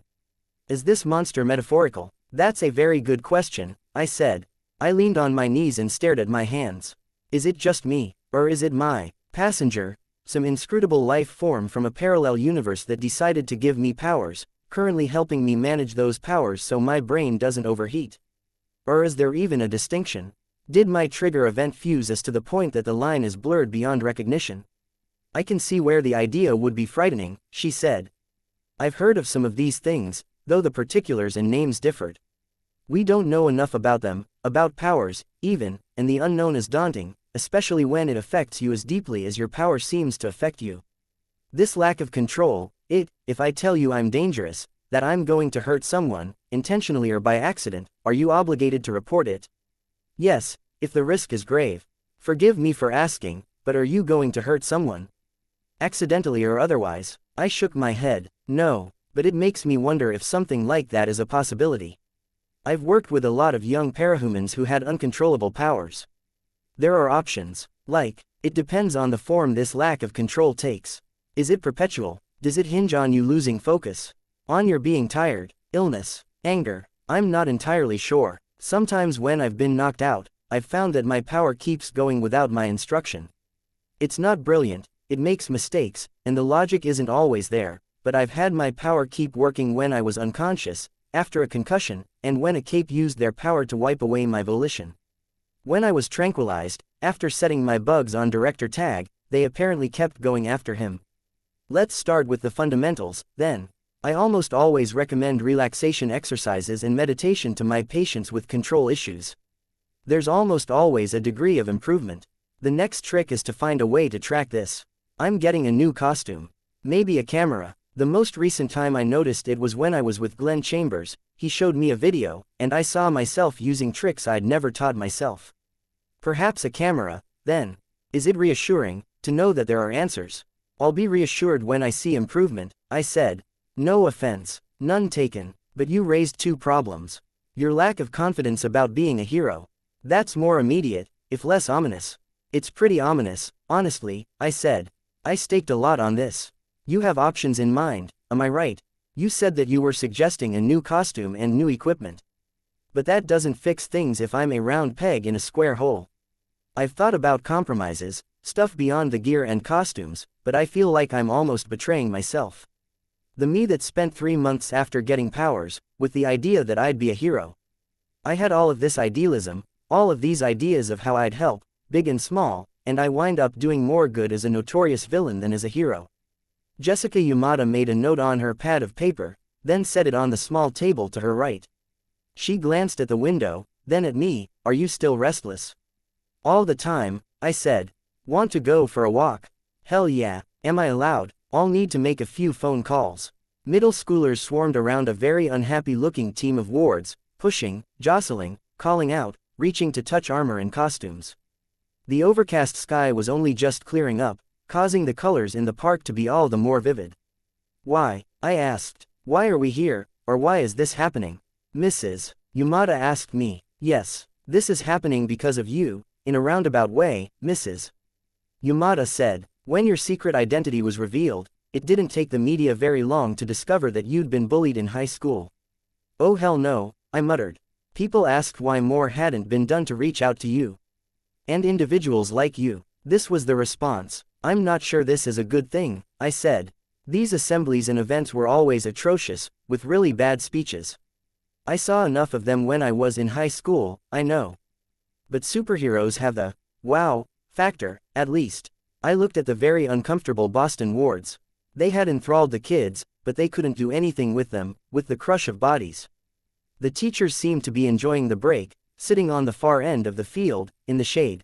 Is this monster metaphorical? That's a very good question, I said. I leaned on my knees and stared at my hands. Is it just me, or is it my passenger, some inscrutable life form from a parallel universe that decided to give me powers, currently helping me manage those powers so my brain doesn't overheat? Or is there even a distinction? Did my trigger event fuse us to the point that the line is blurred beyond recognition? I can see where the idea would be frightening, she said. I've heard of some of these things, though the particulars and names differed. We don't know enough about them, about powers, even, and the unknown is daunting, especially when it affects you as deeply as your power seems to affect you. This lack of control, if I tell you I'm dangerous, that I'm going to hurt someone, intentionally or by accident, are you obligated to report it? Yes, if the risk is grave. Forgive me for asking, but are you going to hurt someone? Accidentally or otherwise? I shook my head. No, but it makes me wonder if something like that is a possibility. I've worked with a lot of young parahumans who had uncontrollable powers. There are options, like, it depends on the form this lack of control takes. Is it perpetual? Does it hinge on you losing focus? On your being tired, illness, anger? I'm not entirely sure. Sometimes when I've been knocked out, I've found that my power keeps going without my instruction. It's not brilliant, it makes mistakes, and the logic isn't always there, but I've had my power keep working when I was unconscious, after a concussion, and when a cape used their power to wipe away my volition. When I was tranquilized, after setting my bugs on director tag, they apparently kept going after him. Let's start with the fundamentals, then. I almost always recommend relaxation exercises and meditation to my patients with control issues. There's almost always a degree of improvement. The next trick is to find a way to track this. I'm getting a new costume. Maybe a camera. The most recent time I noticed it was when I was with Glenn Chambers. He showed me a video, and I saw myself using tricks I'd never taught myself. Perhaps a camera, then. Is it reassuring to know that there are answers? I'll be reassured when I see improvement, I said. No offense, none taken, but you raised two problems. Your lack of confidence about being a hero. That's more immediate, if less ominous. It's pretty ominous, honestly, I said. I staked a lot on this. You have options in mind, am I right? You said that you were suggesting a new costume and new equipment. But that doesn't fix things if I'm a round peg in a square hole. I've thought about compromises, stuff beyond the gear and costumes, but I feel like I'm almost betraying myself. The me that spent 3 months after getting powers, with the idea that I'd be a hero. I had all of this idealism, all of these ideas of how I'd help, big and small, and I wind up doing more good as a notorious villain than as a hero. Jessica Yamada made a note on her pad of paper, then set it on the small table to her right. She glanced at the window, then at me. Are you still restless? All the time, I said. Want to go for a walk? Hell yeah, am I allowed? I'll need to make a few phone calls. Middle schoolers swarmed around a very unhappy-looking team of wards, pushing, jostling, calling out, reaching to touch armor and costumes. The overcast sky was only just clearing up, causing the colors in the park to be all the more vivid. Why? I asked. Why are we here, or why is this happening? Mrs. Yamada asked me. Yes, this is happening because of you, in a roundabout way, Mrs. Yamada said. When your secret identity was revealed, it didn't take the media very long to discover that you'd been bullied in high school. Oh hell no, I muttered. People asked why more hadn't been done to reach out to you. And individuals like you. This was the response. I'm not sure this is a good thing, I said. These assemblies and events were always atrocious, with really bad speeches. I saw enough of them when I was in high school, I know. But superheroes have the wow factor, at least. I looked at the very uncomfortable Boston wards. They had enthralled the kids, but they couldn't do anything with them, with the crush of bodies. The teachers seemed to be enjoying the break, sitting on the far end of the field, in the shade.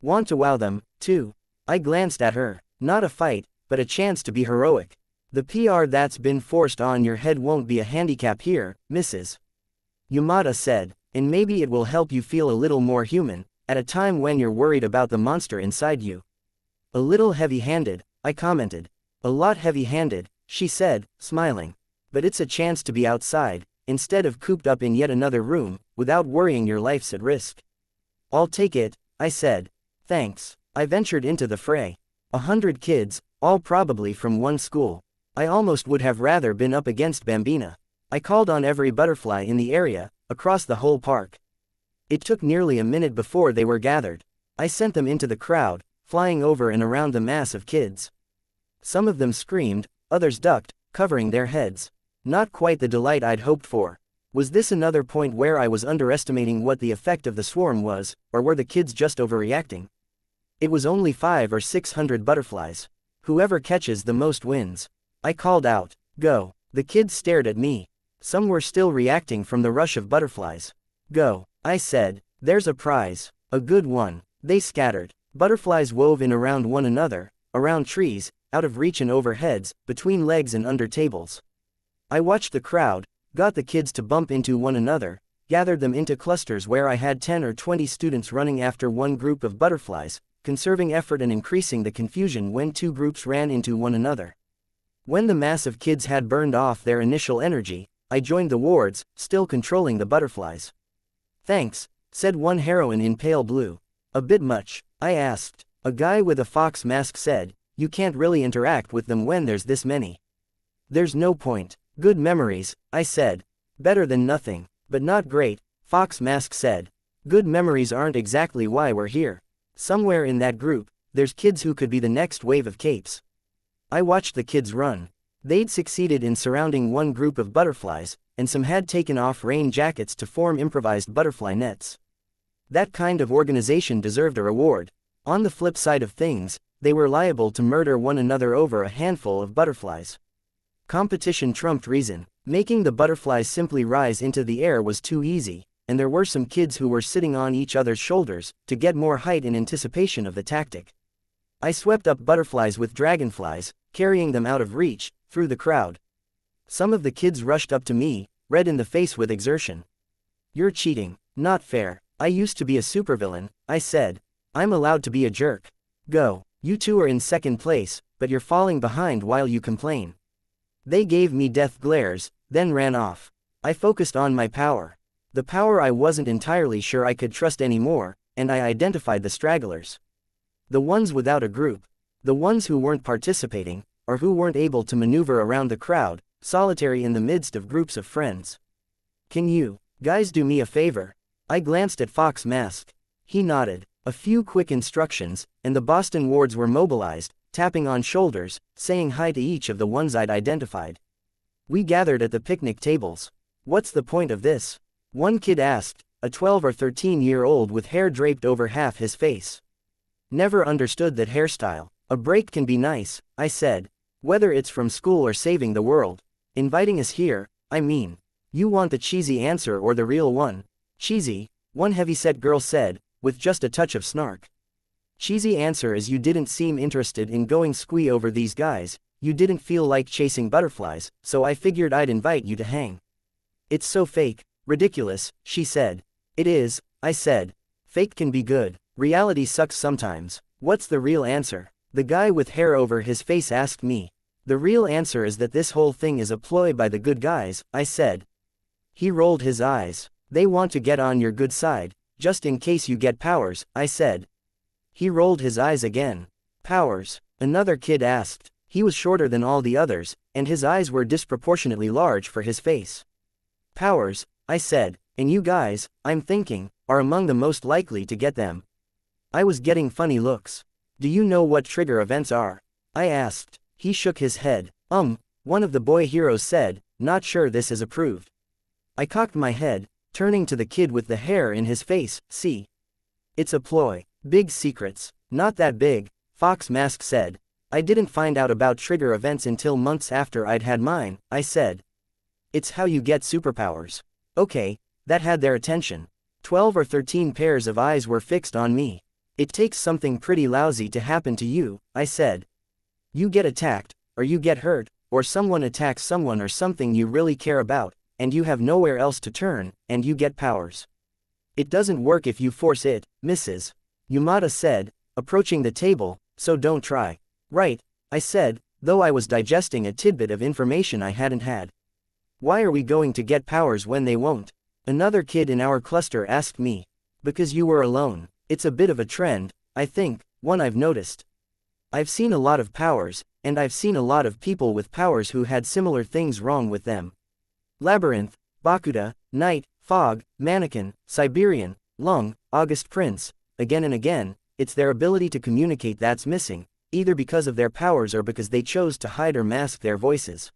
Want to wow them, too. I glanced at her. Not a fight, but a chance to be heroic. The PR that's been forced on your head won't be a handicap here, Mrs. Yamada said, and maybe it will help you feel a little more human, at a time when you're worried about the monster inside you. A little heavy-handed, I commented. A lot heavy-handed, she said, smiling. But it's a chance to be outside, instead of cooped up in yet another room, without worrying your life's at risk. I'll take it, I said. Thanks. I ventured into the fray. 100 kids, all probably from one school. I almost would have rather been up against Bambina. I called on every butterfly in the area, across the whole park. It took nearly a minute before they were gathered. I sent them into the crowd, flying over and around the mass of kids. Some of them screamed, others ducked, covering their heads. Not quite the delight I'd hoped for. Was this another point where I was underestimating what the effect of the swarm was, or were the kids just overreacting? It was only 500 or 600 butterflies. Whoever catches the most wins. I called out, go. The kids stared at me. Some were still reacting from the rush of butterflies. Go, I said, there's a prize. A good one. They scattered. Butterflies wove in around one another, around trees, out of reach and over heads, between legs and under tables. I watched the crowd, got the kids to bump into one another, gathered them into clusters where I had 10 or 20 students running after one group of butterflies, conserving effort and increasing the confusion when two groups ran into one another. When the mass of kids had burned off their initial energy, I joined the wards, still controlling the butterflies. Thanks, said one heroine in pale blue. A bit much, I asked. A guy with a fox mask said, you can't really interact with them when there's this many. There's no point. Good memories, I said. Better than nothing, but not great, Fox Mask said. Good memories aren't exactly why we're here. Somewhere in that group, there's kids who could be the next wave of capes. I watched the kids run. They'd succeeded in surrounding one group of butterflies, and some had taken off rain jackets to form improvised butterfly nets. That kind of organization deserved a reward. On the flip side of things, they were liable to murder one another over a handful of butterflies. Competition trumped reason. Making the butterflies simply rise into the air was too easy, and there were some kids who were sitting on each other's shoulders, to get more height in anticipation of the tactic. I swept up butterflies with dragonflies, carrying them out of reach, through the crowd. Some of the kids rushed up to me, red in the face with exertion. You're cheating. Not fair. I used to be a supervillain, I said. I'm allowed to be a jerk. Go. You two are in second place, but you're falling behind while you complain. They gave me death glares, then ran off. I focused on my power. The power I wasn't entirely sure I could trust anymore, and I identified the stragglers. The ones without a group. The ones who weren't participating, or who weren't able to maneuver around the crowd, solitary in the midst of groups of friends. Can you guys do me a favor? I glanced at Fox Mask. He nodded. A few quick instructions, and the Boston wards were mobilized, tapping on shoulders, saying hi to each of the ones I'd identified. We gathered at the picnic tables. What's the point of this? One kid asked, a 12 or 13-year-old with hair draped over half his face. Never understood that hairstyle. A break can be nice, I said. Whether it's from school or saving the world. Inviting us here, I mean. You want the cheesy answer or the real one? Cheesy, one heavyset girl said, with just a touch of snark. Cheesy answer is you didn't seem interested in going squee over these guys, you didn't feel like chasing butterflies, so I figured I'd invite you to hang. It's so fake, ridiculous, she said. It is, I said. Fake can be good. Reality sucks sometimes. What's the real answer? The guy with hair over his face asked me. The real answer is that this whole thing is a ploy by the good guys, I said. He rolled his eyes. They want to get on your good side, just in case you get powers, I said. He rolled his eyes again. Powers? Another kid asked. He was shorter than all the others, and his eyes were disproportionately large for his face. Powers, I said, and you guys, I'm thinking, are among the most likely to get them. I was getting funny looks. Do you know what trigger events are? I asked. He shook his head. One of the boy heroes said, not sure this is approved. I cocked my head, turning to the kid with the hair in his face, see. It's a ploy. Big secrets. Not that big, Fox Mask said. I didn't find out about trigger events until months after I'd had mine, I said. It's how you get superpowers. Okay, that had their attention. 12 or 13 pairs of eyes were fixed on me. It takes something pretty lousy to happen to you, I said. You get attacked, or you get hurt, or someone attacks someone or something you really care about, and you have nowhere else to turn, and you get powers. It doesn't work if you force it, Mrs. Yamada said, approaching the table, so don't try. Right, I said, though I was digesting a tidbit of information I hadn't had. Why are we going to get powers when they won't? Another kid in our cluster asked me. Because you were alone. It's a bit of a trend, I think, one I've noticed. I've seen a lot of powers, and I've seen a lot of people with powers who had similar things wrong with them. Labyrinth, Bakuda, Night, Fog, Mannequin, Siberian, Lung, August Prince, again and again, it's their ability to communicate that's missing, either because of their powers or because they chose to hide or mask their voices.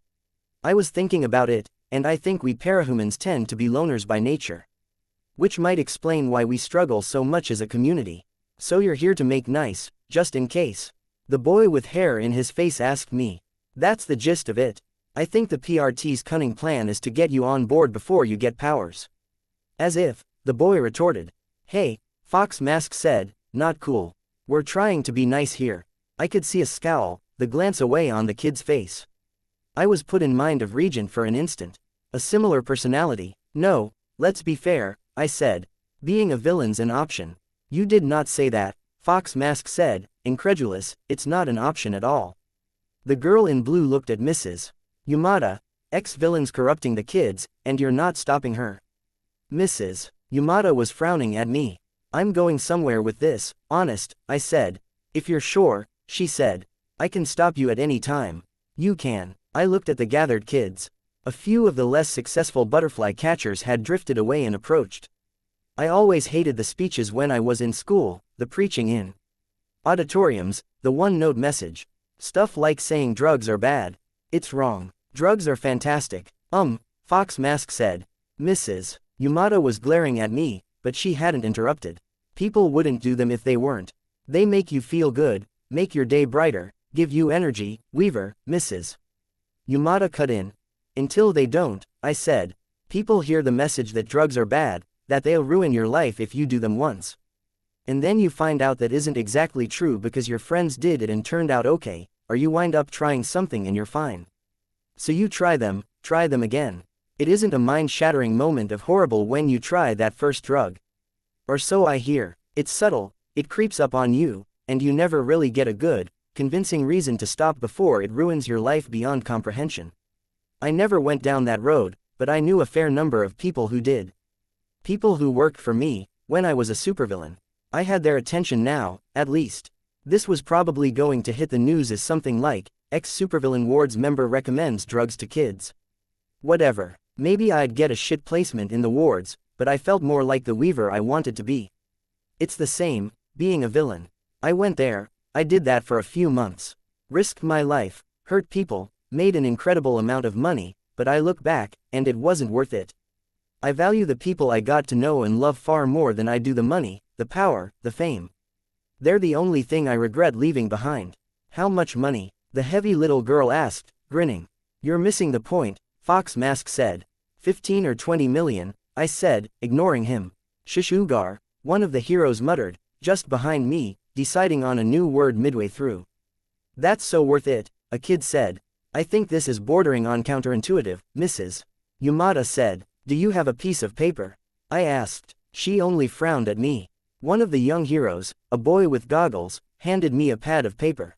I was thinking about it, and I think we parahumans tend to be loners by nature. Which might explain why we struggle so much as a community. So you're here to make nice, just in case. The boy with hair in his face asked me. That's the gist of it. I think the PRT's cunning plan is to get you on board before you get powers. As if, the boy retorted. Hey, Fox Mask said, not cool. We're trying to be nice here. I could see a scowl, the glance away on the kid's face. I was put in mind of Regent for an instant. A similar personality. No, let's be fair, I said. Being a villain's an option. You did not say that, Fox Mask said, incredulous, it's not an option at all. The girl in blue looked at Mrs. Yamada, ex-villains corrupting the kids, and you're not stopping her. Mrs. Yamada was frowning at me. I'm going somewhere with this, honest, I said. If you're sure, she said. I can stop you at any time. You can. I looked at the gathered kids. A few of the less successful butterfly catchers had drifted away and approached. I always hated the speeches when I was in school, the preaching in auditoriums, the one-note message. Stuff like saying drugs are bad. It's wrong. Drugs are fantastic. Fox Mask said. Mrs. Yamada was glaring at me, but she hadn't interrupted. People wouldn't do them if they weren't. They make you feel good, make your day brighter, give you energy, Weaver, Mrs. Yamada cut in. Until they don't, I said. People hear the message that drugs are bad, that they'll ruin your life if you do them once. And then you find out that isn't exactly true because your friends did it and turned out okay, or you wind up trying something and you're fine. So you try them again. It isn't a mind-shattering moment of horrible when you try that first drug. Or so I hear. It's subtle, it creeps up on you, and you never really get a good, convincing reason to stop before it ruins your life beyond comprehension. I never went down that road, but I knew a fair number of people who did. People who worked for me, when I was a supervillain. I had their attention now, at least. This was probably going to hit the news as something like, ex-supervillain ward's member recommends drugs to kids. Whatever. Maybe I'd get a shit placement in the wards, but I felt more like the Weaver I wanted to be. It's the same, being a villain. I went there, I did that for a few months. Risked my life, hurt people, made an incredible amount of money, but I look back, and it wasn't worth it. I value the people I got to know and love far more than I do the money, the power, the fame. They're the only thing I regret leaving behind. How much money? The heavy little girl asked, grinning. You're missing the point, Fox Mask said. 15 or 20 million, I said, ignoring him. Shishugar, one of the heroes muttered, just behind me, deciding on a new word midway through. That's so worth it, a kid said. I think this is bordering on counterintuitive, Mrs. Yamada said. Do you have a piece of paper? I asked. She only frowned at me. One of the young heroes, a boy with goggles, handed me a pad of paper.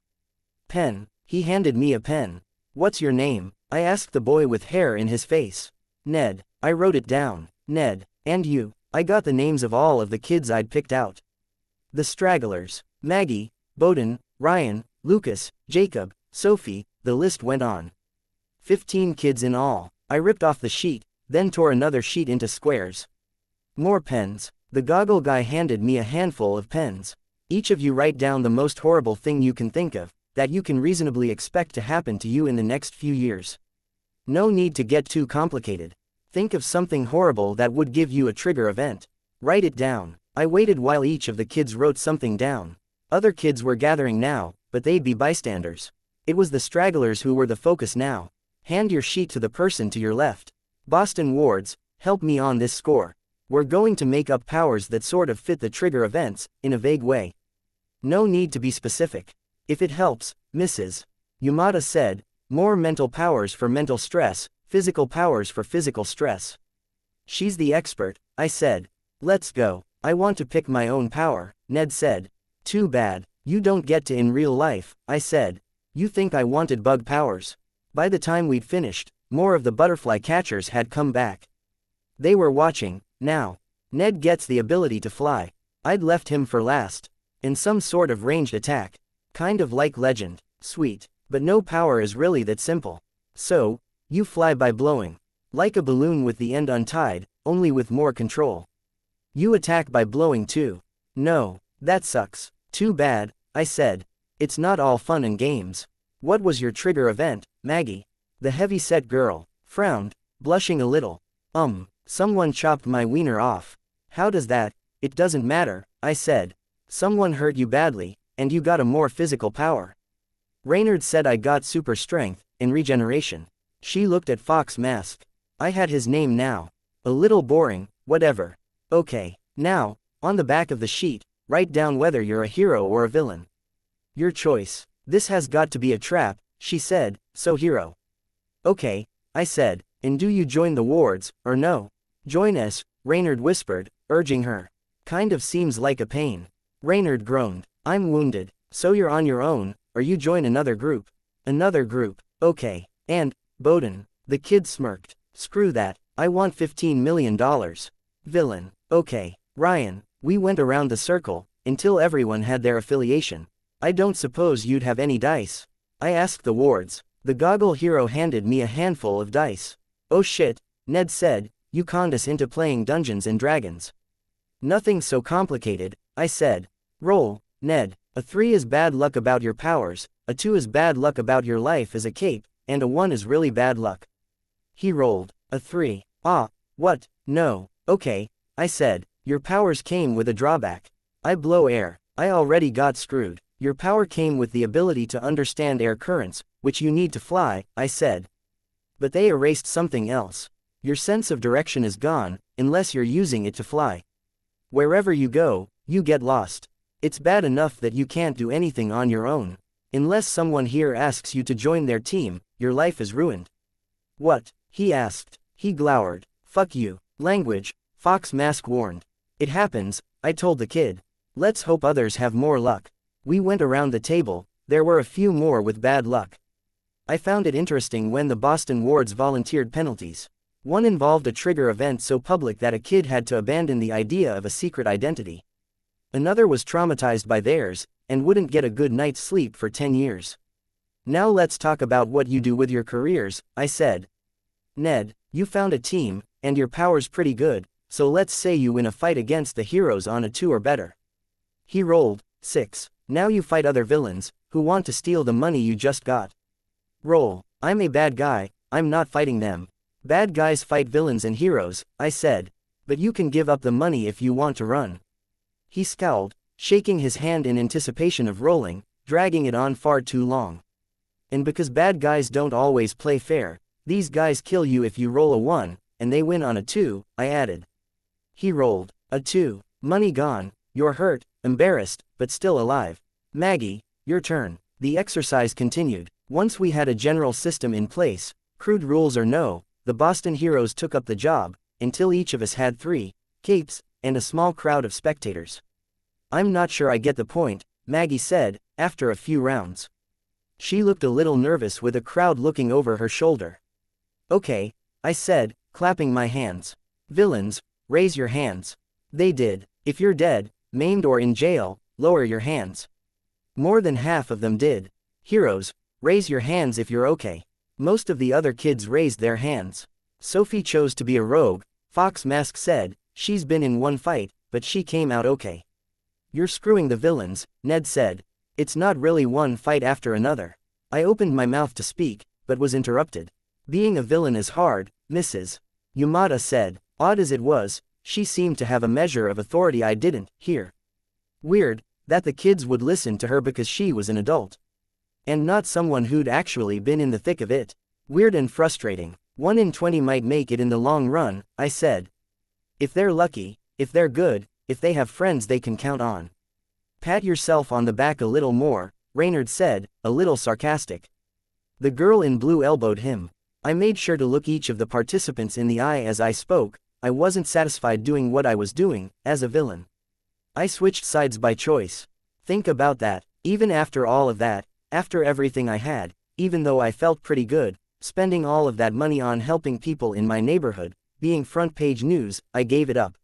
Pen. He handed me a pen. What's your name? I asked the boy with hair in his face. Ned. I wrote it down. Ned. And you? I got the names of all of the kids I'd picked out. The stragglers. Maggie, Bowden, Ryan, Lucas, Jacob, Sophie, the list went on. 15 kids in all. I ripped off the sheet, then tore another sheet into squares. More pens. The goggle guy handed me a handful of pens. Each of you write down the most horrible thing you can think of, that you can reasonably expect to happen to you in the next few years. No need to get too complicated. Think of something horrible that would give you a trigger event. Write it down. I waited while each of the kids wrote something down. Other kids were gathering now, but they'd be bystanders. It was the stragglers who were the focus now. Hand your sheet to the person to your left. Boston wards, help me on this score. We're going to make up powers that sort of fit the trigger events, in a vague way. No need to be specific. If it helps, Mrs. Yamada said, more mental powers for mental stress, physical powers for physical stress. She's the expert, I said. Let's go. I want to pick my own power, Ned said. Too bad, you don't get to in real life, I said. You think I wanted bug powers? By the time we'd finished, more of the butterfly catchers had come back. They were watching, now. Ned gets the ability to fly. I'd left him for last. In some sort of ranged attack. Kind of like Legend. Sweet. But no power is really that simple. So, you fly by blowing. Like a balloon with the end untied, only with more control. You attack by blowing too. No, that sucks. Too bad, I said. It's not all fun and games. What was your trigger event, Maggie? The heavy-set girl frowned, blushing a little. Someone chopped my wiener off. How does that? It doesn't matter, I said. Someone hurt you badly, and you got a more physical power. Reynard said I got super strength, and regeneration. She looked at Fox Mask. I had his name now. A little boring, whatever. Okay, now, on the back of the sheet, write down whether you're a hero or a villain. Your choice. This has got to be a trap, she said, so hero. Okay, I said, and do you join the wards, or no? Join us, Reynard whispered, urging her. Kind of seems like a pain. Reynard groaned. I'm wounded. So you're on your own, or you join another group. Another group, okay. And, Bowden, the kid smirked. Screw that, I want $15 million. Villain, okay. Ryan, we went around the circle, until everyone had their affiliation. I don't suppose you'd have any dice? I asked the wards. The goggle hero handed me a handful of dice. Oh shit, Ned said, you conned us into playing Dungeons and Dragons. Nothing so complicated, I said. Roll, Ned. A 3 is bad luck about your powers, a 2 is bad luck about your life as a cape, and a 1 is really bad luck. He rolled. A 3. Ah, what? No. Okay, I said. Your powers came with a drawback. I blow air. I already got screwed. Your power came with the ability to understand air currents, which you need to fly, I said. But they erased something else. Your sense of direction is gone, unless you're using it to fly. Wherever you go, you get lost. It's bad enough that you can't do anything on your own. Unless someone here asks you to join their team, your life is ruined. What? He asked. He glowered. Fuck you. Language, Fox Mask warned. It happens, I told the kid. Let's hope others have more luck. We went around the table, there were a few more with bad luck. I found it interesting when the Boston wards volunteered penalties. One involved a trigger event so public that a kid had to abandon the idea of a secret identity. Another was traumatized by theirs, and wouldn't get a good night's sleep for 10 years. Now let's talk about what you do with your careers, I said. Ned, you found a team, and your power's pretty good, so let's say you win a fight against the heroes on a 2 or better. He rolled 6. Now you fight other villains, who want to steal the money you just got. Roll. I'm a bad guy, I'm not fighting them. Bad guys fight villains and heroes, I said. But you can give up the money if you want to run. He scowled, shaking his hand in anticipation of rolling, dragging it on far too long. And because bad guys don't always play fair, these guys kill you if you roll a 1, and they win on a 2, I added. He rolled a 2. Money gone, you're hurt, embarrassed, but still alive. Maggie, your turn. The exercise continued. Once we had a general system in place, crude rules or no, the Boston heroes took up the job, until each of us had 3 capes, and a small crowd of spectators. I'm not sure I get the point, Maggie said, after a few rounds. She looked a little nervous with a crowd looking over her shoulder. Okay, I said, clapping my hands. Villains, raise your hands. They did. If you're dead, maimed or in jail, lower your hands. More than half of them did. Heroes, raise your hands if you're okay. Most of the other kids raised their hands. Sophie chose to be a rogue, Fox Mask said. She's been in 1 fight, but she came out okay. You're screwing the villains, Ned said. It's not really 1 fight after another. I opened my mouth to speak, but was interrupted. Being a villain is hard, Mrs. Yamada said. Odd as it was, she seemed to have a measure of authority I didn't hear. Weird, that the kids would listen to her because she was an adult. And not someone who'd actually been in the thick of it. Weird and frustrating. 1 in 20 might make it in the long run, I said. If they're lucky, if they're good, if they have friends they can count on. Pat yourself on the back a little more, Reynard said, a little sarcastic. The girl in blue elbowed him. I made sure to look each of the participants in the eye as I spoke. I wasn't satisfied doing what I was doing, as a villain. I switched sides by choice. Think about that, even after all of that, after everything I had, even though I felt pretty good, spending all of that money on helping people in my neighborhood, being front page news, I gave it up.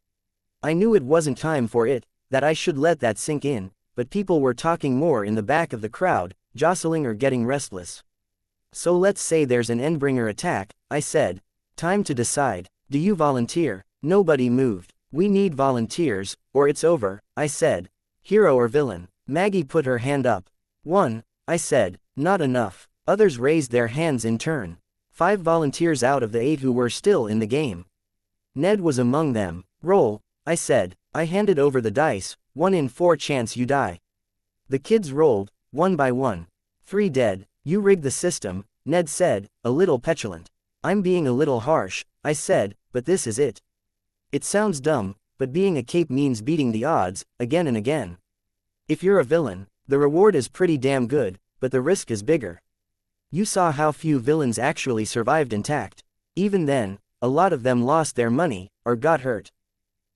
I knew it wasn't time for it, that I should let that sink in, but people were talking more in the back of the crowd, jostling or getting restless. So let's say there's an Endbringer attack, I said. Time to decide. Do you volunteer? Nobody moved. We need volunteers, or it's over, I said. Hero or villain? Maggie put her hand up. 1, I said. Not enough. Others raised their hands in turn. 5 volunteers out of the 8 who were still in the game. Ned was among them. Roll, I said. I handed over the dice. 1 in 4 chance you die. The kids rolled, 1 by 1. 3 dead. You rigged the system, Ned said, a little petulant. I'm being a little harsh, I said, but this is it. It sounds dumb, but being a cape means beating the odds, again and again. If you're a villain, the reward is pretty damn good, but the risk is bigger. You saw how few villains actually survived intact. Even then, a lot of them lost their money, or got hurt.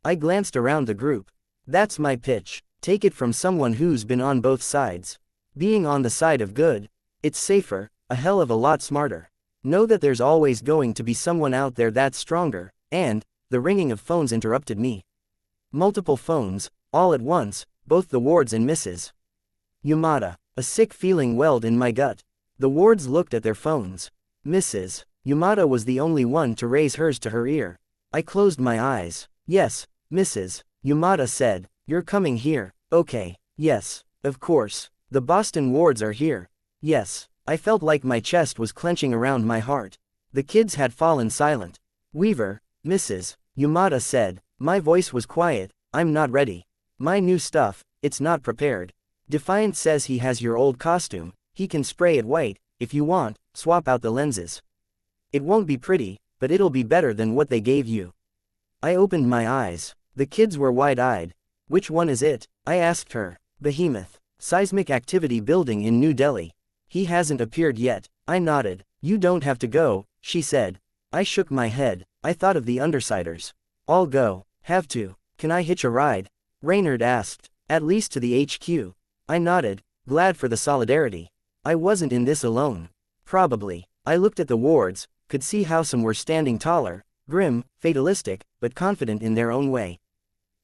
I glanced around the group. That's my pitch. Take it from someone who's been on both sides. Being on the side of good, it's safer, a hell of a lot smarter. Know that there's always going to be someone out there that's stronger, and, the ringing of phones interrupted me. Multiple phones, all at once, both the wards and Mrs. Yamada. A sick feeling welled in my gut. The wards looked at their phones. Mrs. Yamada was the only one to raise hers to her ear. I closed my eyes. Yes, Mrs. Yamada said. You're coming here. Okay. Yes, of course. The Boston wards are here. Yes. I felt like my chest was clenching around my heart. The kids had fallen silent. Weaver, Mrs. Yamada said. My voice was quiet. I'm not ready. My new stuff, it's not prepared. Defiant says he has your old costume. He can spray it white. If you want, swap out the lenses. It won't be pretty, but it'll be better than what they gave you. I opened my eyes. The kids were wide-eyed. Which one is it? I asked her. Behemoth. Seismic activity building in New Delhi. He hasn't appeared yet. I nodded. You don't have to go, she said. I shook my head. I thought of the Undersiders. I'll go. Have to. Can I hitch a ride? Reynard asked. At least to the HQ. I nodded, glad for the solidarity. I wasn't in this alone. Probably. I looked at the wards, could see how some were standing taller, grim, fatalistic, but confident in their own way.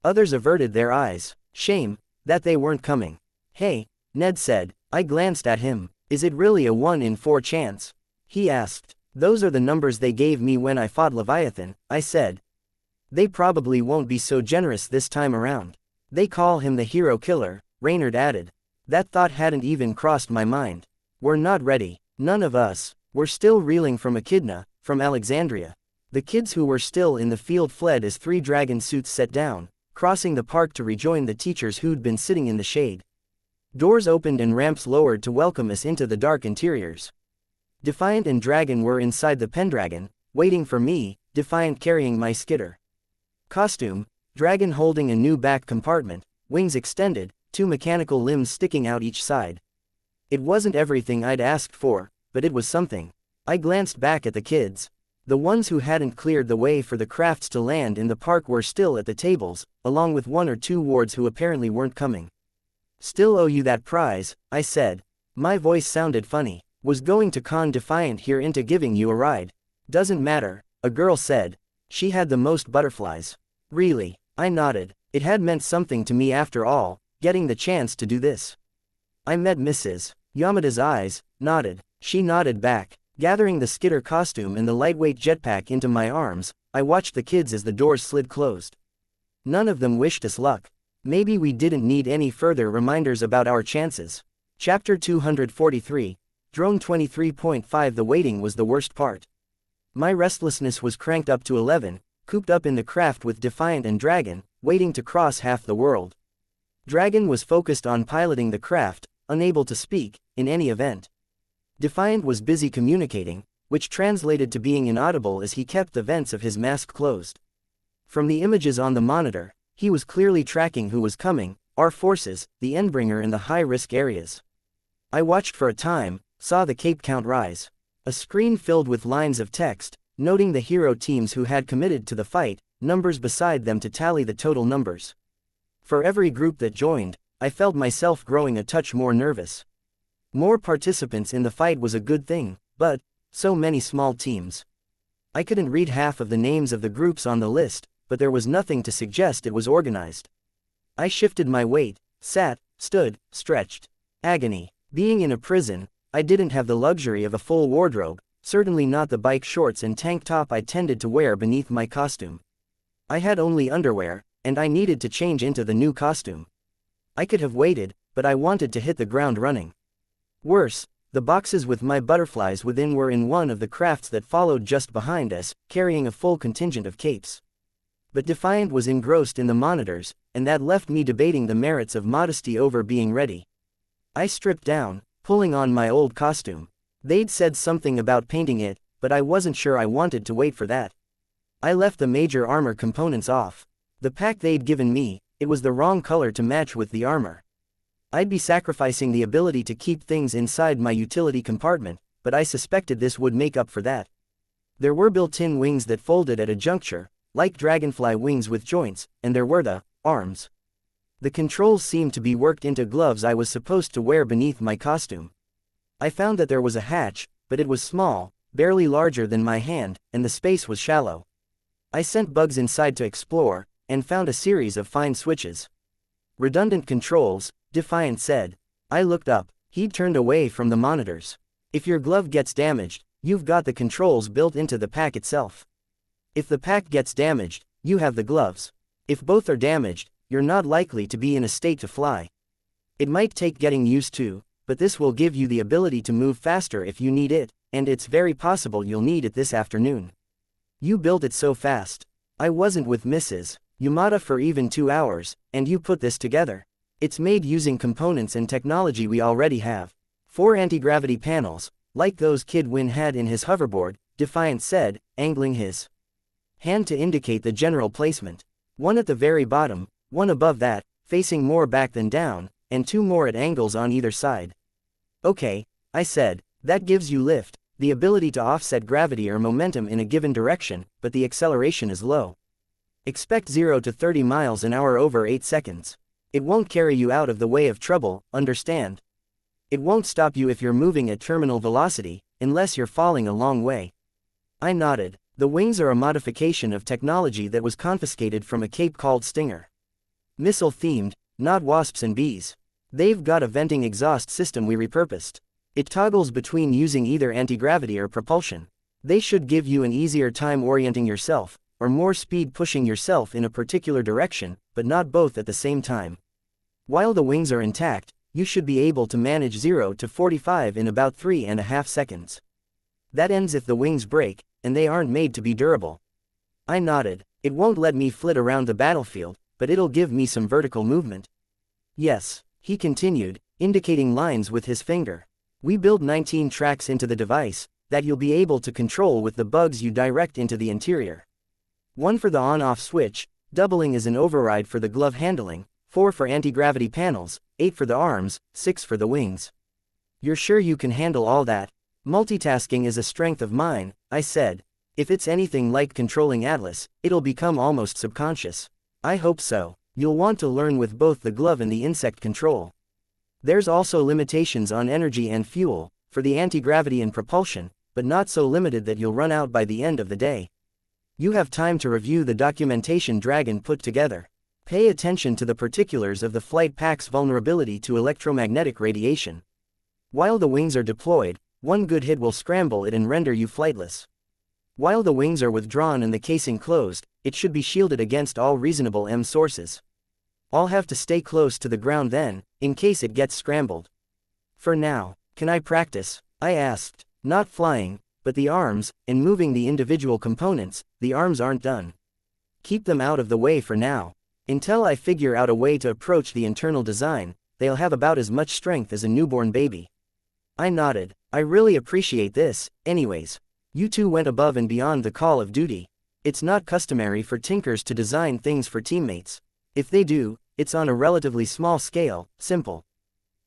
Others averted their eyes. Shame that they weren't coming. Hey, Ned said. I glanced at him. Is it really a 1 in 4 chance? He asked. Those are the numbers they gave me when I fought Leviathan, I said. They probably won't be so generous this time around. They call him the hero killer, Reynard added. That thought hadn't even crossed my mind. We're not ready. None of us. We're still reeling from Echidna, from Alexandria. The kids who were still in the field fled as 3 dragon suits set down, crossing the park to rejoin the teachers who'd been sitting in the shade. Doors opened and ramps lowered to welcome us into the dark interiors. Defiant and Dragon were inside the Pendragon, waiting for me, Defiant carrying my skitter. Costume, Dragon holding a new back compartment, wings extended, 2 mechanical limbs sticking out each side. It wasn't everything I'd asked for, but it was something. I glanced back at the kids. The ones who hadn't cleared the way for the crafts to land in the park were still at the tables, along with 1 or 2 wards who apparently weren't coming. Still owe you that prize, I said. My voice sounded funny. Was going to con Defiant here into giving you a ride. Doesn't matter, a girl said. She had the most butterflies. Really? I nodded. It had meant something to me after all, getting the chance to do this. I met Mrs. Yamada's eyes, nodded. She nodded back. Gathering the skitter costume and the lightweight jetpack into my arms, I watched the kids as the doors slid closed. None of them wished us luck. Maybe we didn't need any further reminders about our chances. Chapter 243, Drone 23.5. The waiting was the worst part. My restlessness was cranked up to 11, cooped up in the craft with Defiant and Dragon, waiting to cross half the world. Dragon was focused on piloting the craft, unable to speak, in any event. Defiant was busy communicating, which translated to being inaudible as he kept the vents of his mask closed. From the images on the monitor, he was clearly tracking who was coming, our forces, the Endbringer in the high-risk areas. I watched for a time, saw the cape count rise. A screen filled with lines of text, noting the hero teams who had committed to the fight, numbers beside them to tally the total numbers. For every group that joined, I felt myself growing a touch more nervous. More participants in the fight was a good thing, but so many small teams. I couldn't read half of the names of the groups on the list, but there was nothing to suggest it was organized. I shifted my weight, sat, stood, stretched. Agony. Being in a prison, I didn't have the luxury of a full wardrobe, certainly not the bike shorts and tank top I tended to wear beneath my costume. I had only underwear, and I needed to change into the new costume. I could have waited, but I wanted to hit the ground running. Worse, the boxes with my butterflies within were in one of the crafts that followed just behind us, carrying a full contingent of capes. But Defiant was engrossed in the monitors, and that left me debating the merits of modesty over being ready. I stripped down, pulling on my old costume. They'd said something about painting it, but I wasn't sure I wanted to wait for that. I left the major armor components off. The pack they'd given me, it was the wrong color to match with the armor. I'd be sacrificing the ability to keep things inside my utility compartment, but I suspected this would make up for that. There were built-in wings that folded at a juncture, like dragonfly wings with joints, and there were the arms. The controls seemed to be worked into gloves I was supposed to wear beneath my costume. I found that there was a hatch, but it was small, barely larger than my hand, and the space was shallow. I sent bugs inside to explore, and found a series of fine switches. Redundant controls, Defiant said. I looked up. He'd turned away from the monitors. If your glove gets damaged, you've got the controls built into the pack itself. If the pack gets damaged, you have the gloves. If both are damaged, you're not likely to be in a state to fly. It might take getting used to, but this will give you the ability to move faster if you need it, and it's very possible you'll need it this afternoon. You built it so fast. I wasn't with Mrs. Yamada for even 2 hours, and you put this together. It's made using components and technology we already have. 4 anti-gravity panels, like those Kid Win had in his hoverboard, Defiant said, angling his hand to indicate the general placement. 1 at the very bottom, 1 above that, facing more back than down, and 2 more at angles on either side. Okay, I said, that gives you lift, the ability to offset gravity or momentum in a given direction, but the acceleration is low. Expect 0 to 30 miles an hour over 8 seconds. It won't carry you out of the way of trouble, understand? It won't stop you if you're moving at terminal velocity, unless you're falling a long way. I nodded. The wings are a modification of technology that was confiscated from a cape called Stinger. Missile-themed, not wasps and bees. They've got a venting exhaust system we repurposed. It toggles between using either anti-gravity or propulsion. They should give you an easier time orienting yourself, or more speed pushing yourself in a particular direction, but not both at the same time. While the wings are intact, you should be able to manage 0 to 45 in about 3.5 seconds. That ends if the wings break, and they aren't made to be durable. I nodded. It won't let me flit around the battlefield, but it'll give me some vertical movement. Yes, he continued, indicating lines with his finger. We build 19 tracks into the device, that you'll be able to control with the bugs you direct into the interior. 1 for the on-off switch, doubling as an override for the glove handling, 4 for anti-gravity panels, 8 for the arms, 6 for the wings. You're sure you can handle all that? Multitasking is a strength of mine, I said. If it's anything like controlling Atlas, it'll become almost subconscious. I hope so. You'll want to learn with both the glove and the insect control. There's also limitations on energy and fuel, for the anti-gravity and propulsion, but not so limited that you'll run out by the end of the day. You have time to review the documentation Dragon put together. Pay attention to the particulars of the flight pack's vulnerability to electromagnetic radiation. While the wings are deployed, one good hit will scramble it and render you flightless. While the wings are withdrawn and the casing closed, it should be shielded against all reasonable M sources. I'll have to stay close to the ground then, in case it gets scrambled. For now, can I practice? I asked. Not flying, but the arms, and moving the individual components. The arms aren't done. Keep them out of the way for now. Until I figure out a way to approach the internal design, they'll have about as much strength as a newborn baby. I nodded. I really appreciate this. Anyways, you two went above and beyond the call of duty. It's not customary for tinkers to design things for teammates. If they do, it's on a relatively small scale, simple.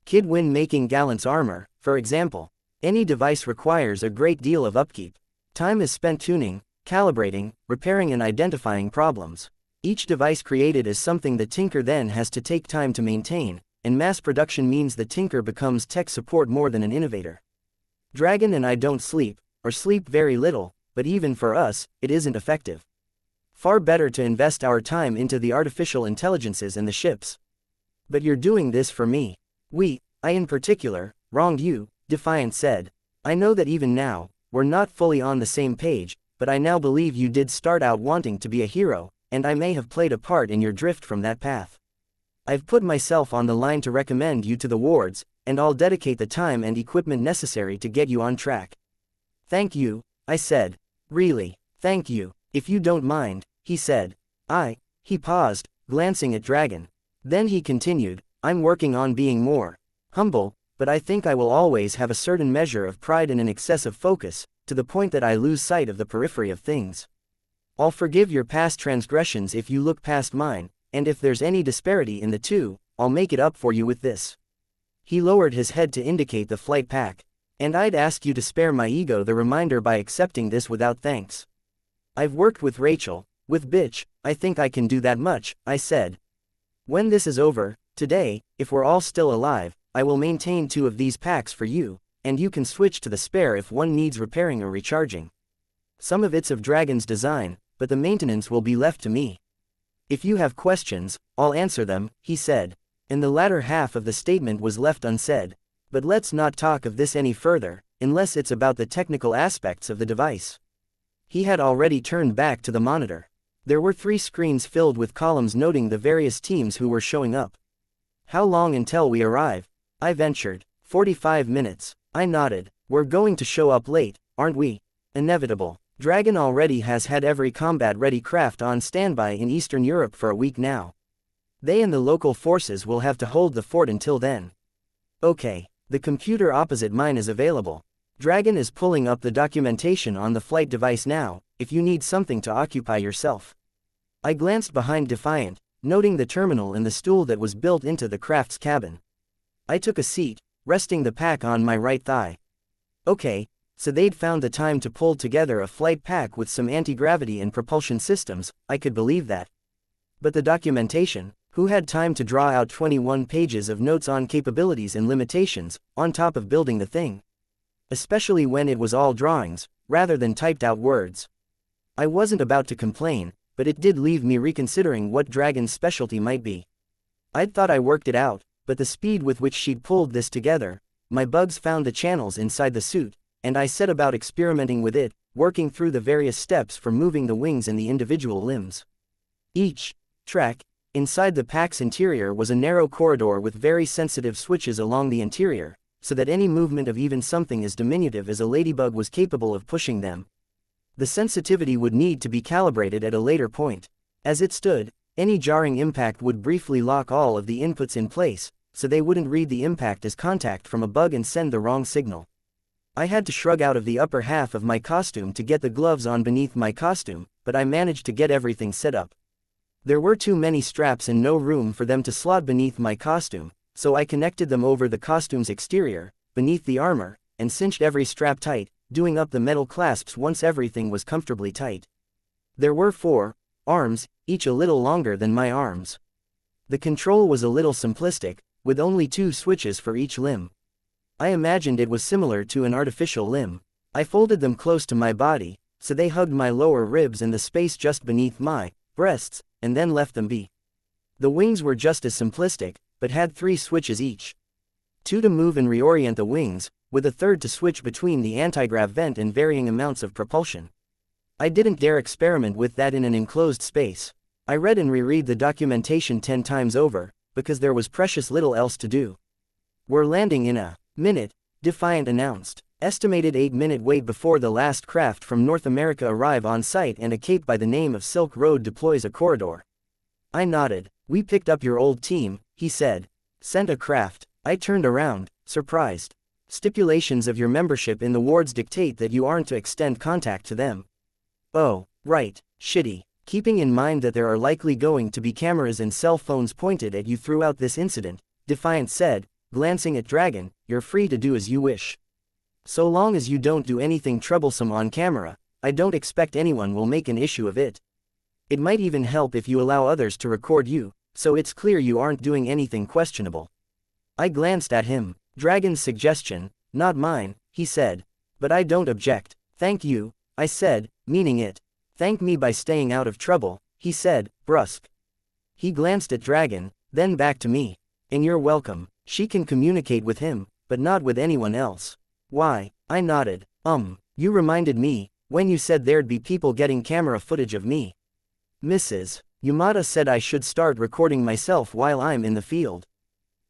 Kid Win making Gallant's armor, for example. Any device requires a great deal of upkeep. Time is spent tuning, calibrating, repairing and identifying problems. Each device created is something the tinker then has to take time to maintain, and mass production means the tinker becomes tech support more than an innovator. Dragon and I don't sleep, or sleep very little, but even for us, it isn't effective. Far better to invest our time into the artificial intelligences and the ships. But you're doing this for me. I in particular, wronged you, Defiant said. I know that even now, we're not fully on the same page, but I now believe you did start out wanting to be a hero, and I may have played a part in your drift from that path. I've put myself on the line to recommend you to the wards, and I'll dedicate the time and equipment necessary to get you on track. Thank you, I said. Really, thank you, if you don't mind, he said. He paused, glancing at Dragon. Then he continued, I'm working on being more humble, but I think I will always have a certain measure of pride and an excessive focus, to the point that I lose sight of the periphery of things. I'll forgive your past transgressions if you look past mine, and if there's any disparity in the two, I'll make it up for you with this. He lowered his head to indicate the flight pack. And I'd ask you to spare my ego the reminder by accepting this without thanks. I've worked with Rachel, with Bitch, I think I can do that much, I said. When this is over, today, if we're all still alive, I will maintain 2 of these packs for you, and you can switch to the spare if one needs repairing or recharging. Some of it's of Dragon's design, but the maintenance will be left to me. If you have questions, I'll answer them, he said. And the latter half of the statement was left unsaid. But let's not talk of this any further, unless it's about the technical aspects of the device. He had already turned back to the monitor. There were 3 screens filled with columns noting the various teams who were showing up. How long until we arrive? I ventured. 45 minutes. I nodded. We're going to show up late, aren't we? Inevitable. Dragon already has had every combat-ready craft on standby in Eastern Europe for a week now. They and the local forces will have to hold the fort until then. Okay. The computer opposite mine is available. Dragon is pulling up the documentation on the flight device now, if you need something to occupy yourself. I glanced behind Defiant, noting the terminal and the stool that was built into the craft's cabin. I took a seat, resting the pack on my right thigh. Okay, so they'd found the time to pull together a flight pack with some anti-gravity and propulsion systems. I could believe that. But the documentation, who had time to draw out 21 pages of notes on capabilities and limitations, on top of building the thing? Especially when it was all drawings, rather than typed out words. I wasn't about to complain, but it did leave me reconsidering what Dragon's specialty might be. I'd thought I worked it out, but the speed with which she'd pulled this together, my bugs found the channels inside the suit, and I set about experimenting with it, working through the various steps for moving the wings and the individual limbs. Each track inside the pack's interior was a narrow corridor with very sensitive switches along the interior, so that any movement of even something as diminutive as a ladybug was capable of pushing them. The sensitivity would need to be calibrated at a later point. As it stood, any jarring impact would briefly lock all of the inputs in place, so they wouldn't read the impact as contact from a bug and send the wrong signal. I had to shrug out of the upper half of my costume to get the gloves on beneath my costume, but I managed to get everything set up. There were too many straps and no room for them to slot beneath my costume, so I connected them over the costume's exterior, beneath the armor, and cinched every strap tight, doing up the metal clasps once everything was comfortably tight. There were 4 arms, each a little longer than my arms. The control was a little simplistic, with only 2 switches for each limb. I imagined it was similar to an artificial limb. I folded them close to my body, so they hugged my lower ribs and the space just beneath my breasts, and then left them be. The wings were just as simplistic, but had 3 switches each. 2 to move and reorient the wings, with a third to switch between the anti-grav vent and varying amounts of propulsion. I didn't dare experiment with that in an enclosed space. I read and reread the documentation 10 times over, because there was precious little else to do. "We're landing in a minute," Defiant announced. Estimated 8-minute wait before the last craft from North America arrive on site and a cape by the name of Silk Road deploys a corridor. I nodded. "We picked up your old team," he said. "Sent a craft." I turned around, surprised. "Stipulations of your membership in the wards dictate that you aren't to extend contact to them." "Oh, right, shitty. Keeping in mind that there are likely going to be cameras and cell phones pointed at you throughout this incident," Defiant said, glancing at Dragon, "you're free to do as you wish. So long as you don't do anything troublesome on camera, I don't expect anyone will make an issue of it. It might even help if you allow others to record you, so it's clear you aren't doing anything questionable." I glanced at him. "Dragon's suggestion, not mine," he said. "But I don't object." "Thank you," I said, meaning it. "Thank me by staying out of trouble," he said, brusque. He glanced at Dragon, then back to me. "And you're welcome." She can communicate with him, but not with anyone else. "Why?" I nodded. You reminded me, when you said there'd be people getting camera footage of me. Mrs. Yamada said I should start recording myself while I'm in the field.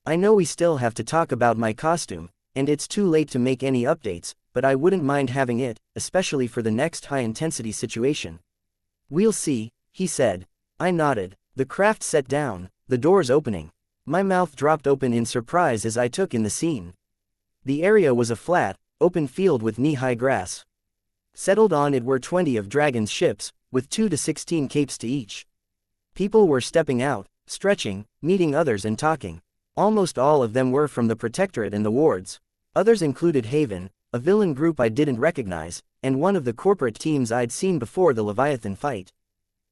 I know we still have to talk about my costume, and it's too late to make any updates, but I wouldn't mind having it, especially for the next high-intensity situation. "We'll see," he said. I nodded. The craft set down, the doors opening. My mouth dropped open in surprise as I took in the scene. The area was a flat, open field with knee-high grass. Settled on it were 20 of Dragon's ships, with 2 to 16 capes to each. People were stepping out, stretching, meeting others and talking. Almost all of them were from the Protectorate and the wards. Others included Haven, a villain group I didn't recognize, and one of the corporate teams I'd seen before the Leviathan fight.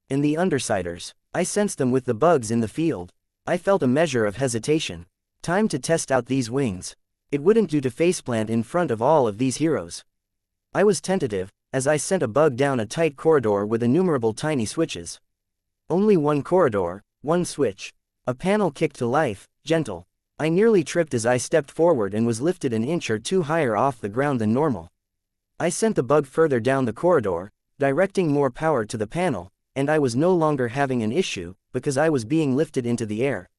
And the Undersiders. I sensed them with the bugs in the field. I felt a measure of hesitation. Time to test out these wings. It wouldn't do to faceplant in front of all of these heroes. I was tentative, as I sent a bug down a tight corridor with innumerable tiny switches. Only one corridor, one switch. A panel kicked to life, gentle. I nearly tripped as I stepped forward and was lifted an inch or 2 higher off the ground than normal. I sent the bug further down the corridor, directing more power to the panel, and I was no longer having an issue, because I was being lifted into the air.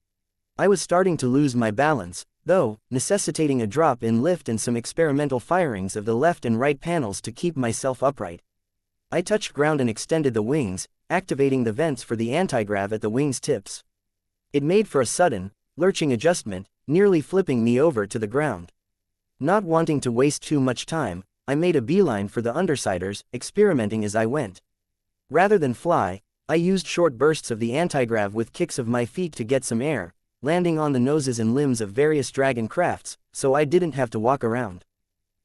I was starting to lose my balance, though, necessitating a drop in lift and some experimental firings of the left and right panels to keep myself upright. I touched ground and extended the wings, activating the vents for the anti-grav at the wings' tips. It made for a sudden, lurching adjustment, nearly flipping me over to the ground. Not wanting to waste too much time, I made a beeline for the Undersiders, experimenting as I went. Rather than fly, I used short bursts of the anti-grav with kicks of my feet to get some air, landing on the noses and limbs of various dragon crafts, so I didn't have to walk around.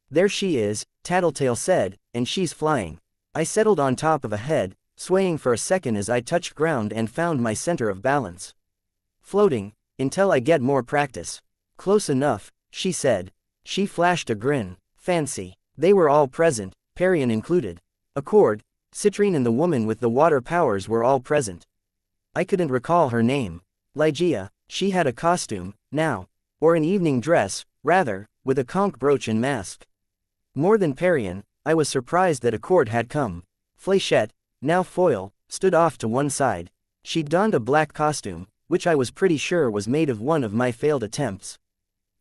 "There she is," Tattletale said, "and she's flying." I settled on top of a head, swaying for a second as I touched ground and found my center of balance. "Floating, until I get more practice." "Close enough," she said. She flashed a grin. "Fancy." They were all present, Parian included. Accord, Citrine and the woman with the water powers were all present. I couldn't recall her name. Ligeia, she had a costume, now. Or an evening dress, rather, with a conch brooch and mask. More than Parian, I was surprised that Accord had come. Fléchette, now Foil, stood off to one side. She'd donned a black costume, which I was pretty sure was made of one of my failed attempts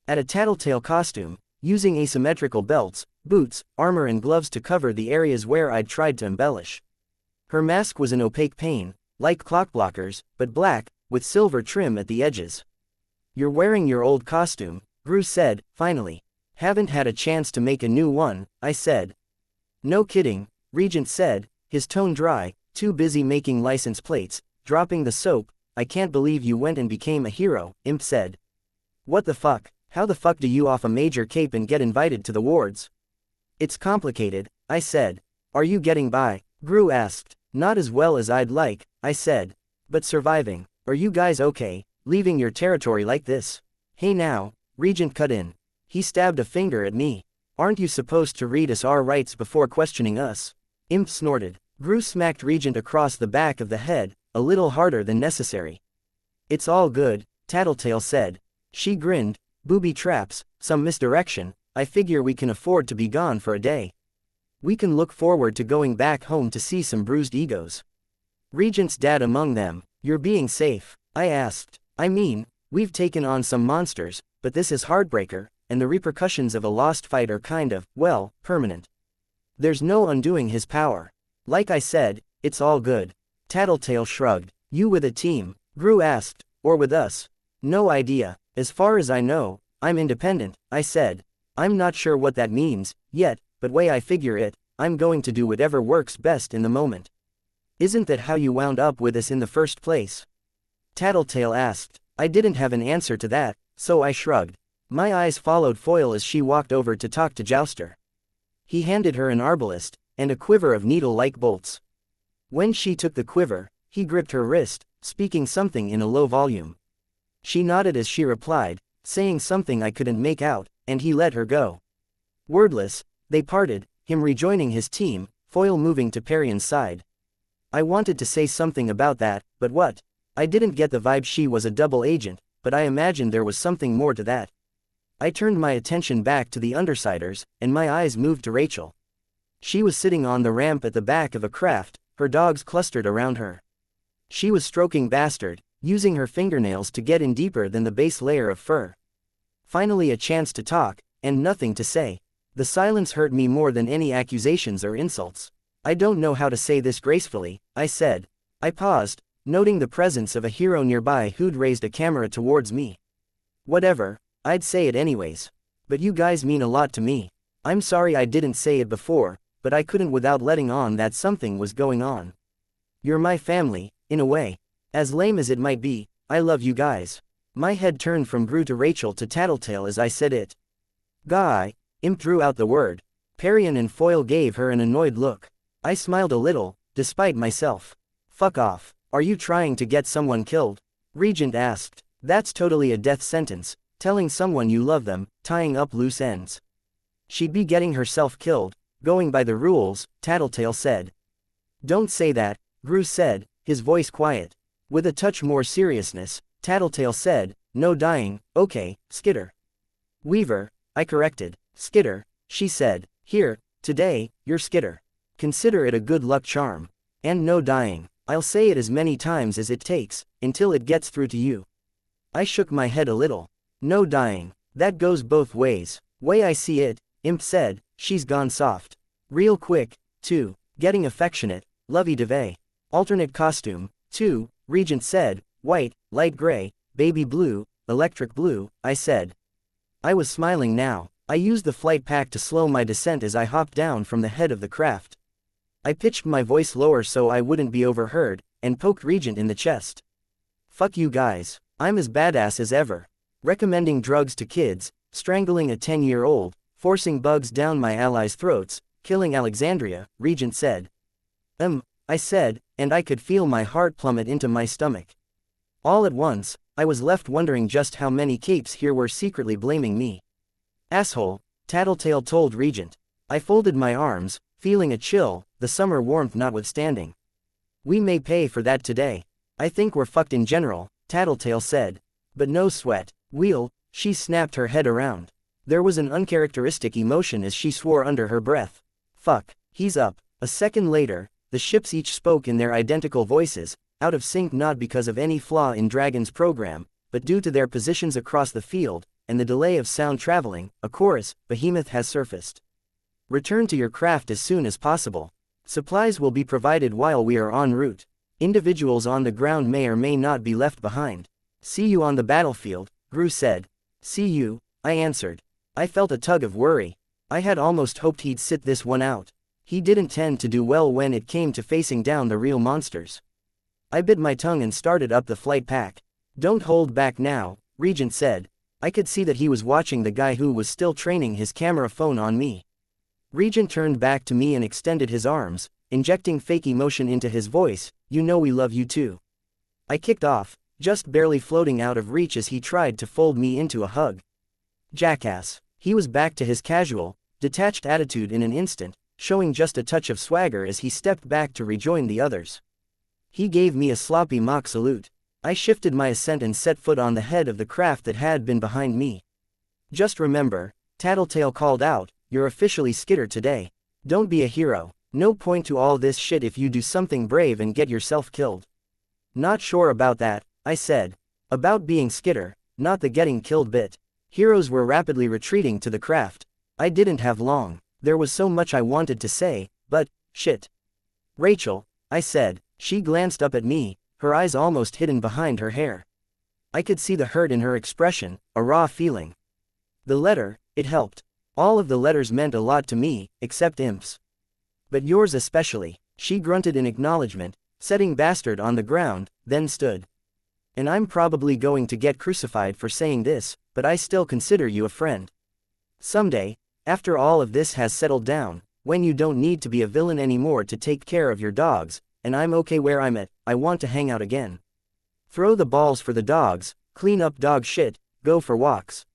at a tattletale costume, using asymmetrical belts, boots, armor and gloves to cover the areas where I'd tried to embellish. Her mask was an opaque pane, like clockblockers, but black, with silver trim at the edges. "You're wearing your old costume," Gru said, finally. "Haven't had a chance to make a new one," I said. "No kidding," Regent said, his tone dry, too busy making license plates, dropping the soap. "I can't believe you went and became a hero," Imp said. "What the fuck? How the fuck do you off a major cape and get invited to the wards?" "It's complicated," I said. "Are you getting by?" Gru asked. "Not as well as I'd like," I said. "But surviving. Are you guys okay, leaving your territory like this?" "Hey now," Regent cut in. He stabbed a finger at me. "Aren't you supposed to read us our rights before questioning us?" Imp snorted. Gru smacked Regent across the back of the head, a little harder than necessary. "It's all good," Tattletale said. She grinned. "Booby traps, some misdirection. I figure we can afford to be gone for a day. We can look forward to going back home to see some bruised egos." Regent's dad among them. "You're being safe?" I asked. "I mean, we've taken on some monsters, but this is Heartbreaker, and the repercussions of a lost fight are kind of, well, permanent. There's no undoing his power." "Like I said, it's all good." Tattletale shrugged. "You with a team?" Gru asked. "Or with us?" "No idea. As far as I know, I'm independent," I said. "I'm not sure what that means, yet, but way I figure it, I'm going to do whatever works best in the moment." "Isn't that how you wound up with us in the first place?" Tattletale asked. I didn't have an answer to that, so I shrugged. My eyes followed Foil as she walked over to talk to Jouster. He handed her an arbalist, and a quiver of needle-like bolts. When she took the quiver, he gripped her wrist, speaking something in a low volume. She nodded as she replied, saying something I couldn't make out, and he let her go. Wordless, they parted, him rejoining his team, Foil moving to Parian's side. I wanted to say something about that, but what? I didn't get the vibe she was a double agent, but I imagined there was something more to that. I turned my attention back to the Undersiders, and my eyes moved to Rachel. She was sitting on the ramp at the back of a craft, her dogs clustered around her. She was stroking Bastard, using her fingernails to get in deeper than the base layer of fur. Finally a chance to talk, and nothing to say. The silence hurt me more than any accusations or insults. "I don't know how to say this gracefully," I said. I paused, noting the presence of a hero nearby who'd raised a camera towards me. "Whatever, I'd say it anyways. But you guys mean a lot to me. I'm sorry I didn't say it before, but I couldn't without letting on that something was going on. You're my family, in a way. As lame as it might be, I love you guys." My head turned from Gru to Rachel to Tattletale as I said it. "Guy," Imp drew out the word. Parian and Foil gave her an annoyed look. I smiled a little, despite myself. "Fuck off. Are you trying to get someone killed?" Regent asked. "That's totally a death sentence, telling someone you love them, tying up loose ends." "She'd be getting herself killed, going by the rules," Tattletale said. "Don't say that," Gru said, his voice quiet. With a touch more seriousness, Tattletale said, "No dying, okay, Skitter." "Weaver," I corrected. "Skitter," she said. "Here, today, you're Skitter. Consider it a good luck charm. And no dying. I'll say it as many times as it takes, until it gets through to you." I shook my head a little. "No dying. That goes both ways. Way I see it," Imp said, "she's gone soft. Real quick, too. Getting affectionate, lovey-dovey. Alternate costume, too," Regent said. "White, light gray, baby blue, electric blue," I said. I was smiling now. I used the flight pack to slow my descent as I hopped down from the head of the craft. I pitched my voice lower so I wouldn't be overheard, and poked Regent in the chest. "Fuck you guys. I'm as badass as ever. Recommending drugs to kids, strangling a 10-year-old, forcing bugs down my allies' throats, killing Alexandria," Regent said. I said, and I could feel my heart plummet into my stomach. All at once, I was left wondering just how many capes here were secretly blaming me. "Asshole," Tattletale told Regent. I folded my arms, feeling a chill, the summer warmth notwithstanding. We may pay for that today. I think we're fucked in general, Tattletale said. But no sweat. Wheel, she snapped her head around. There was an uncharacteristic emotion as she swore under her breath. Fuck, he's up. A second later, the ships each spoke in their identical voices, out of sync not because of any flaw in Dragon's program, but due to their positions across the field, and the delay of sound traveling. A chorus, Behemoth has surfaced. Return to your craft as soon as possible. Supplies will be provided while we are en route. Individuals on the ground may or may not be left behind. See you on the battlefield, Gru said. See you, I answered. I felt a tug of worry. I had almost hoped he'd sit this one out. He didn't tend to do well when it came to facing down the real monsters. I bit my tongue and started up the flight pack. Don't hold back now, Regent said. I could see that he was watching the guy who was still training his camera phone on me. Regent turned back to me and extended his arms, injecting fake emotion into his voice. You know we love you too. I kicked off, just barely floating out of reach as he tried to fold me into a hug. Jackass. He was back to his casual, detached attitude in an instant, showing just a touch of swagger as he stepped back to rejoin the others. He gave me a sloppy mock salute. I shifted my ascent and set foot on the head of the craft that had been behind me. Just remember, Tattletale called out, you're officially Skitter today. Don't be a hero. No point to all this shit if you do something brave and get yourself killed. Not sure about that, I said. About being Skitter, not the getting killed bit. Heroes were rapidly retreating to the craft. I didn't have long. There was so much I wanted to say, but, shit. Rachel, I said. She glanced up at me, her eyes almost hidden behind her hair. I could see the hurt in her expression, a raw feeling. The letter, it helped. All of the letters meant a lot to me, except Imp's. But yours especially, she grunted in acknowledgement, setting Bastard on the ground, then stood. And I'm probably going to get crucified for saying this, but I still consider you a friend. Someday, after all of this has settled down, when you don't need to be a villain anymore to take care of your dogs, and I'm okay where I'm at, I want to hang out again. Throw the balls for the dogs, clean up dog shit, go for walks.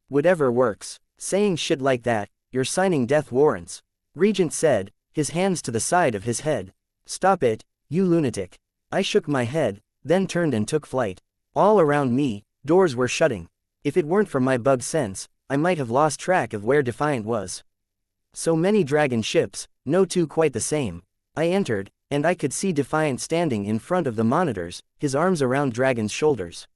Whatever works. Saying shit like that, you're signing death warrants. Regent said, his hands to the side of his head. Stop it, you lunatic. I shook my head, then turned and took flight. All around me, doors were shutting. If it weren't for my bug sense, I might have lost track of where Defiant was. So many dragon ships, no two quite the same. I entered, and I could see Defiant standing in front of the monitors, his arms around Dragon's shoulders.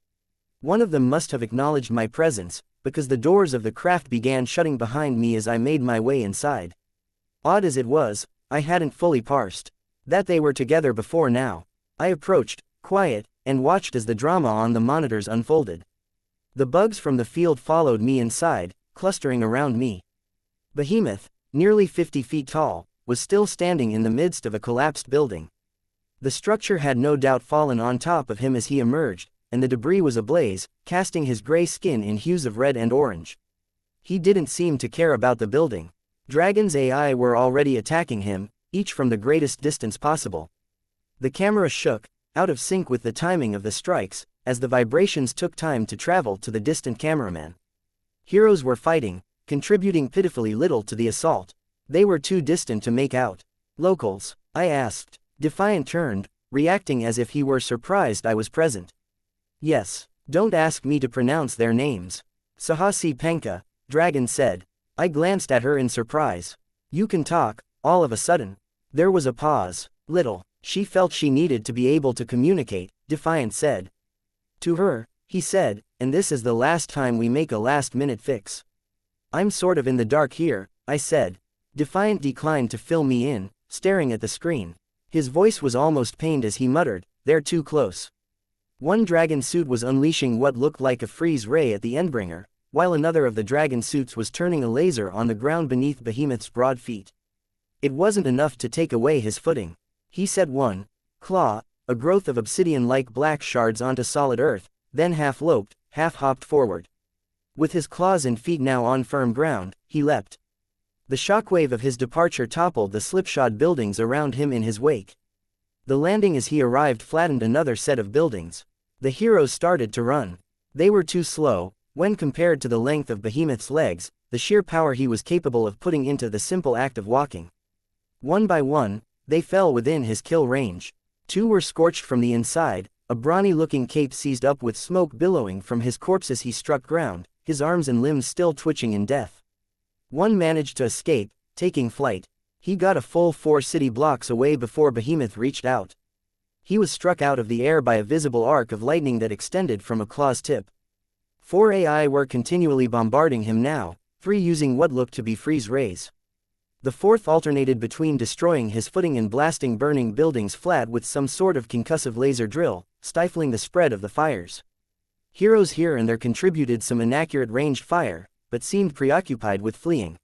One of them must have acknowledged my presence, because the doors of the craft began shutting behind me as I made my way inside. Odd as it was, I hadn't fully parsed that they were together before now. I approached, quiet, and watched as the drama on the monitors unfolded. The bugs from the field followed me inside, clustering around me. Behemoth, nearly 50 feet tall, was still standing in the midst of a collapsed building. The structure had no doubt fallen on top of him as he emerged, and the debris was ablaze, casting his gray skin in hues of red and orange. He didn't seem to care about the building. Dragon's AI were already attacking him, each from the greatest distance possible. The camera shook, out of sync with the timing of the strikes, as the vibrations took time to travel to the distant cameraman. Heroes were fighting, contributing pitifully little to the assault. They were too distant to make out. Locals, I asked. Defiant turned, reacting as if he were surprised I was present. Yes, don't ask me to pronounce their names. Sahasi Penka, Dragon said. I glanced at her in surprise. You can talk, all of a sudden. There was a pause. Little. She felt she needed to be able to communicate, Defiant said. To her, he said, and this is the last time we make a last-minute fix. I'm sort of in the dark here, I said. Defiant declined to fill me in, staring at the screen. His voice was almost pained as he muttered, they're too close. One dragon suit was unleashing what looked like a freeze ray at the Endbringer, while another of the dragon suits was turning a laser on the ground beneath Behemoth's broad feet. It wasn't enough to take away his footing. He set one claw, a growth of obsidian-like black shards onto solid earth, then half-loped, half-hopped forward. With his claws and feet now on firm ground, he leapt. The shockwave of his departure toppled the slipshod buildings around him in his wake. The landing as he arrived flattened another set of buildings. The heroes started to run. They were too slow, when compared to the length of Behemoth's legs, the sheer power he was capable of putting into the simple act of walking. One by one, they fell within his kill range. 2 were scorched from the inside, a brawny-looking cape seized up with smoke billowing from his corpse as he struck ground, his arms and limbs still twitching in death. 1 managed to escape, taking flight. He got a full 4 city blocks away before Behemoth reached out. He was struck out of the air by a visible arc of lightning that extended from a claw's tip. 4 AI were continually bombarding him now, 3 using what looked to be freeze rays. The 4th alternated between destroying his footing and blasting burning buildings flat with some sort of concussive laser drill, stifling the spread of the fires. Heroes here and there contributed some inaccurate ranged fire, but seemed preoccupied with fleeing.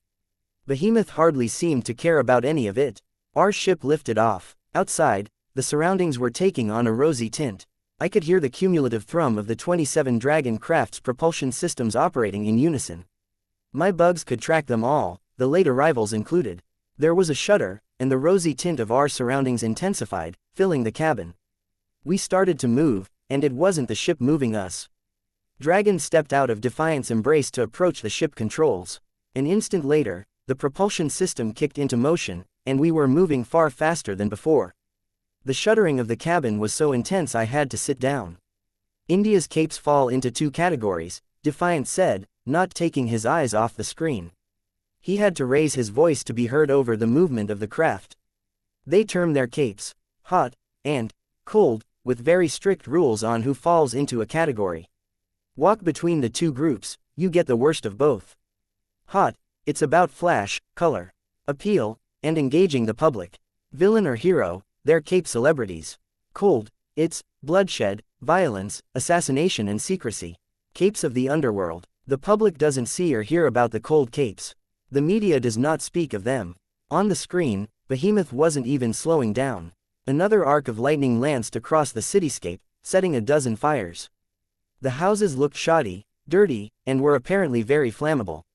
Behemoth hardly seemed to care about any of it. Our ship lifted off. Outside, the surroundings were taking on a rosy tint. I could hear the cumulative thrum of the 27 Dragon craft's propulsion systems operating in unison. My bugs could track them all, the late arrivals included. There was a shudder, and the rosy tint of our surroundings intensified, filling the cabin. We started to move, and it wasn't the ship moving us. Dragon stepped out of Defiant's embrace to approach the ship controls. An instant later, the propulsion system kicked into motion, and we were moving far faster than before. The shuddering of the cabin was so intense I had to sit down. India's capes fall into 2 categories, Defiant said, not taking his eyes off the screen. He had to raise his voice to be heard over the movement of the craft. They term their capes hot and cold, with very strict rules on who falls into a category. Walk between the 2 groups, you get the worst of both. Hot, it's about flash, color, appeal, and engaging the public. Villain or hero, they're cape celebrities. Cold, it's bloodshed, violence, assassination and secrecy. Capes of the underworld. The public doesn't see or hear about the cold capes. The media does not speak of them. On the screen, Behemoth wasn't even slowing down. Another arc of lightning lanced across the cityscape, setting a dozen fires. The houses looked shoddy, dirty, and were apparently very flammable.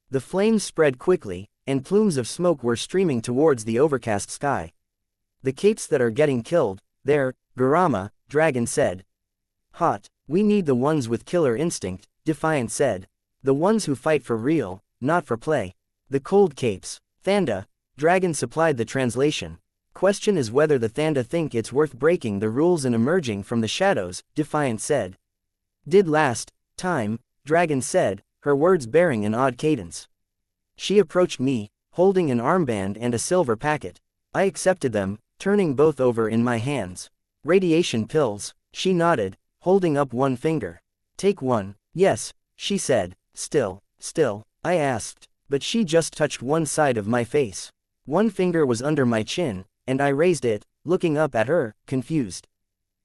The flames spread quickly, and plumes of smoke were streaming towards the overcast sky. The capes that are getting killed, they're Garama, Dragon said. Hot, we need the ones with killer instinct, Defiant said. The ones who fight for real, not for play. The cold capes, Thanda, Dragon supplied the translation. Question is whether the Thanda think it's worth breaking the rules and emerging from the shadows, Defiant said. Did last time, Dragon said, her words bearing an odd cadence. She approached me, holding an armband and a silver packet. I accepted them, turning both over in my hands. Radiation pills, she nodded, holding up one finger. Take one. Yes, she said. Still, I asked, but she just touched one side of my face. One finger was under my chin, and I raised it, looking up at her, confused.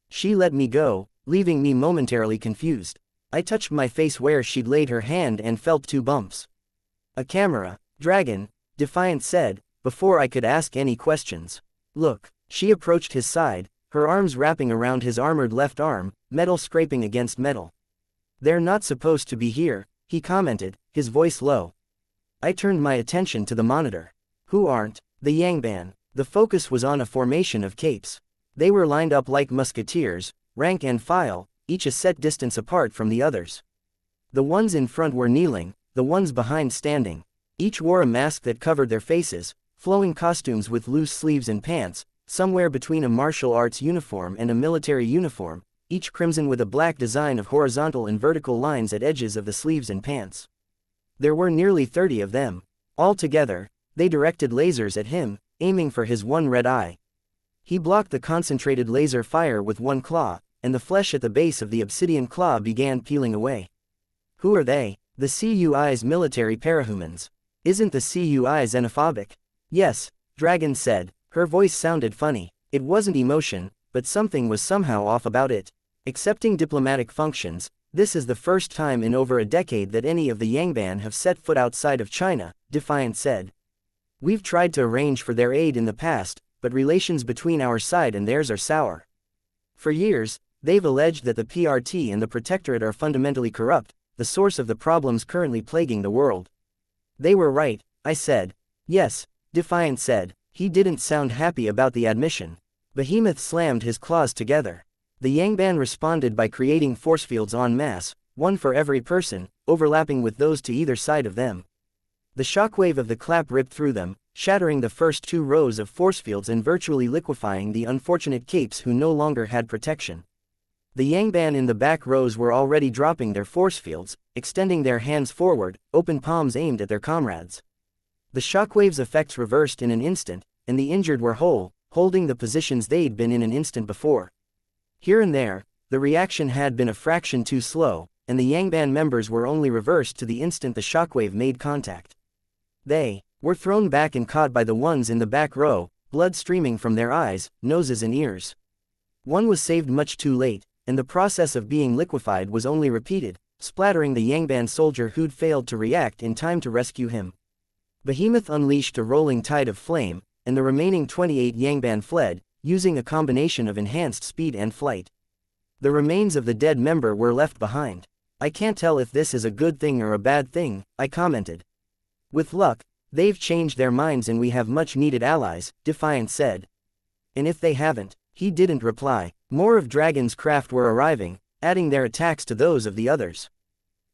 She let me go, leaving me momentarily confused. I touched my face where she'd laid her hand and felt 2 bumps. A camera, Dragon, Defiant said, before I could ask any questions. Look, she approached his side, her arms wrapping around his armored left arm, metal scraping against metal. They're not supposed to be here, he commented, his voice low. I turned my attention to the monitor. Who aren't? The Yangban. The focus was on a formation of capes. They were lined up like musketeers, rank and file, each a set distance apart from the others. The ones in front were kneeling, the ones behind standing. Each wore a mask that covered their faces, flowing costumes with loose sleeves and pants, somewhere between a martial arts uniform and a military uniform, each crimson with a black design of horizontal and vertical lines at edges of the sleeves and pants. There were nearly 30 of them. All together, they directed lasers at him, aiming for his one red eye. He blocked the concentrated laser fire with one claw, and the flesh at the base of the obsidian claw began peeling away. Who are they? The CUI's military parahumans. Isn't the CUI xenophobic? Yes, Dragon said. Her voice sounded funny. It wasn't emotion, but something was somehow off about it. Accepting diplomatic functions, this is the first time in over a decade that any of the Yangban have set foot outside of China, Defiant said. We've tried to arrange for their aid in the past, but relations between our side and theirs are sour. For years, they've alleged that the PRT and the Protectorate are fundamentally corrupt, the source of the problems currently plaguing the world. They were right, I said. Yes, Defiant said. He didn't sound happy about the admission. Behemoth slammed his claws together. The Yangban responded by creating force fields en masse, one for every person, overlapping with those to either side of them. The shockwave of the clap ripped through them, shattering the first 2 rows of force fields and virtually liquefying the unfortunate capes who no longer had protection. The Yangban in the back rows were already dropping their force fields, extending their hands forward, open palms aimed at their comrades. The shockwave's effects reversed in an instant, and the injured were whole, holding the positions they'd been in an instant before. Here and there, the reaction had been a fraction too slow, and the Yangban members were only reversed to the instant the shockwave made contact. They were thrown back and caught by the ones in the back row, blood streaming from their eyes, noses and ears. One was saved much too late, and the process of being liquefied was only repeated, splattering the Yangban soldier who'd failed to react in time to rescue him. Behemoth unleashed a rolling tide of flame, and the remaining 28 Yangban fled, using a combination of enhanced speed and flight. The remains of the dead member were left behind. I can't tell if this is a good thing or a bad thing, I commented. With luck, they've changed their minds and we have much needed allies, Defiant said. And if they haven't, he didn't reply. More of Dragon's craft were arriving, adding their attacks to those of the others.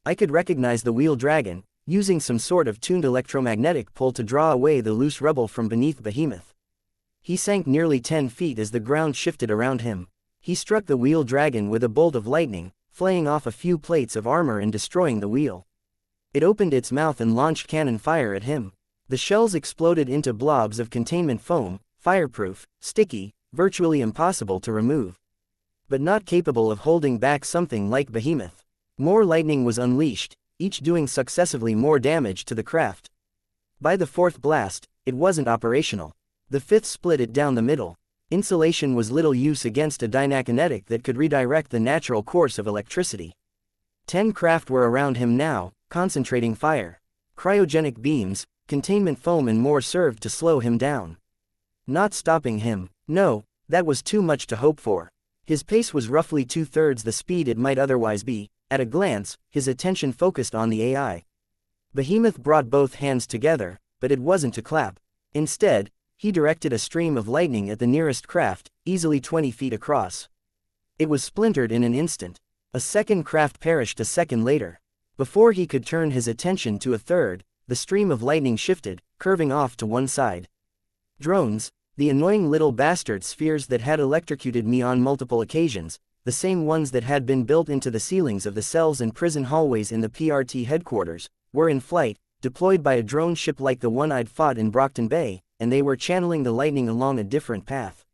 I could recognize the wheel dragon, using some sort of tuned electromagnetic pull to draw away the loose rubble from beneath Behemoth. He sank nearly 10 feet as the ground shifted around him. He struck the wheel dragon with a bolt of lightning, flaying off a few plates of armor and destroying the wheel. It opened its mouth and launched cannon fire at him. The shells exploded into blobs of containment foam, fireproof, sticky, virtually impossible to remove. But not capable of holding back something like Behemoth. More lightning was unleashed, each doing successively more damage to the craft. By the 4th blast, it wasn't operational. The 5th split it down the middle. Insulation was little use against a dynakinetic that could redirect the natural course of electricity. 10 craft were around him now, concentrating fire. Cryogenic beams, containment foam and more served to slow him down. Not stopping him. No, that was too much to hope for. His pace was roughly 2/3 the speed it might otherwise be. At a glance, his attention focused on the AI. Behemoth brought both hands together, but it wasn't to clap. Instead, he directed a stream of lightning at the nearest craft, easily 20 feet across. It was splintered in an instant. A second craft perished a second later. Before he could turn his attention to a third, the stream of lightning shifted, curving off to one side. Drones, the annoying little bastard spheres that had electrocuted me on multiple occasions, the same ones that had been built into the ceilings of the cells and prison hallways in the PRT headquarters, were in flight, deployed by a drone ship like the one I'd fought in Brockton Bay, and they were channeling the lightning along a different path.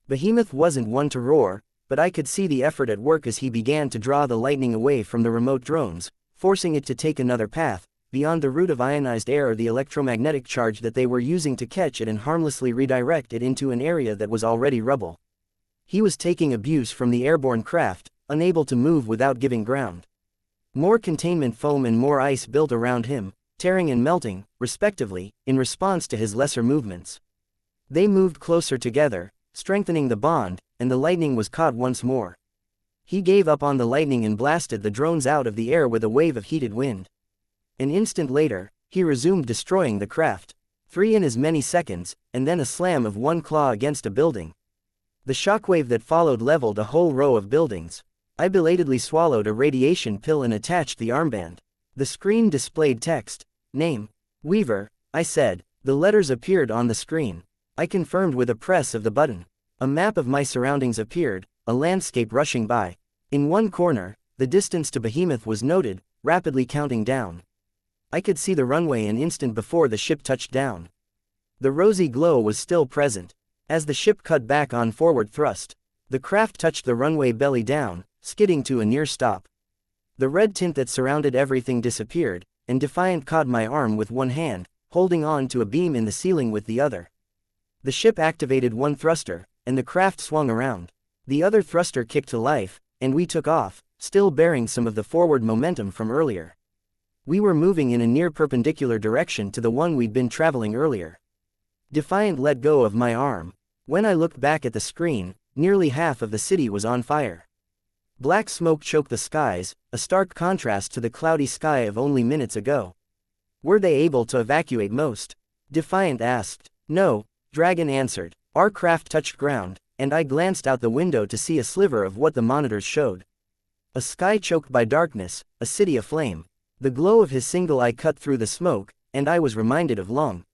Behemoth wasn't one to roar, but I could see the effort at work as he began to draw the lightning away from the remote drones, forcing it to take another path, beyond the route of ionized air or the electromagnetic charge that they were using to catch it and harmlessly redirect it into an area that was already rubble. He was taking abuse from the airborne craft, unable to move without giving ground. More containment foam and more ice built around him, tearing and melting, respectively, in response to his lesser movements. They moved closer together, strengthening the bond, and the lightning was caught once more. He gave up on the lightning and blasted the drones out of the air with a wave of heated wind. An instant later, he resumed destroying the craft. 3 in as many seconds, and then a slam of one claw against a building. The shockwave that followed leveled a whole row of buildings. I belatedly swallowed a radiation pill and attached the armband. The screen displayed text. Name. Weaver, I said. The letters appeared on the screen. I confirmed with a press of the button. A map of my surroundings appeared, a landscape rushing by. In one corner, the distance to Behemoth was noted, rapidly counting down. I could see the runway an instant before the ship touched down. The rosy glow was still present. As the ship cut back on forward thrust, the craft touched the runway belly down, skidding to a near stop. The red tint that surrounded everything disappeared, and Defiant caught my arm with one hand, holding on to a beam in the ceiling with the other. The ship activated one thruster, and the craft swung around. The other thruster kicked to life, and we took off, still bearing some of the forward momentum from earlier. We were moving in a near perpendicular direction to the one we'd been traveling earlier. Defiant let go of my arm. When I looked back at the screen, nearly half of the city was on fire. Black smoke choked the skies, a stark contrast to the cloudy sky of only minutes ago. Were they able to evacuate most? Defiant asked. No, Dragon answered. Our craft touched ground, and I glanced out the window to see a sliver of what the monitors showed. A sky choked by darkness, a city aflame. The glow of his single eye cut through the smoke, and I was reminded of Long.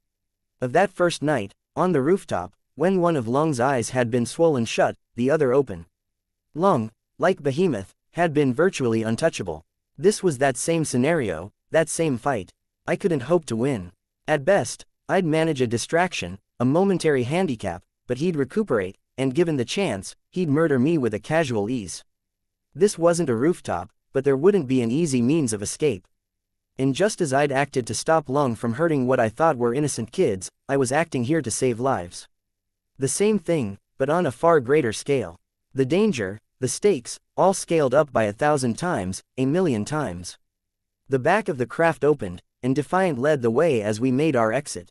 Of that first night, on the rooftop, when one of Lung's eyes had been swollen shut, the other open. Lung, like Behemoth, had been virtually untouchable. This was that same scenario, that same fight. I couldn't hope to win. At best, I'd manage a distraction, a momentary handicap, but he'd recuperate, and given the chance, he'd murder me with a casual ease. This wasn't a rooftop, but there wouldn't be an easy means of escape. And just as I'd acted to stop Lung from hurting what I thought were innocent kids, I was acting here to save lives. The same thing, but on a far greater scale. The danger, the stakes, all scaled up by 1,000 times, 1,000,000 times. The back of the craft opened, and Defiant led the way as we made our exit.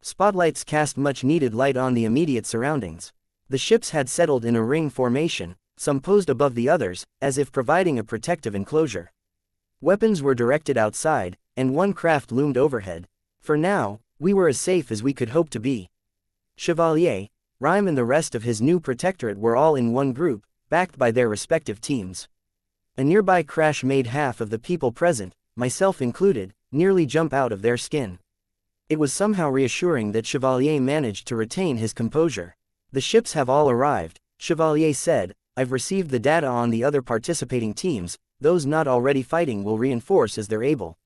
Spotlights cast much-needed light on the immediate surroundings. The ships had settled in a ring formation, some posed above the others, as if providing a protective enclosure. Weapons were directed outside, and one craft loomed overhead. For now, we were as safe as we could hope to be. Chevalier, Rhyme and the rest of his new protectorate were all in one group, backed by their respective teams. A nearby crash made half of the people present, myself included, nearly jump out of their skin. It was somehow reassuring that Chevalier managed to retain his composure. "The ships have all arrived," Chevalier said. "I've received the data on the other participating teams. Those not already fighting will reinforce as they're able.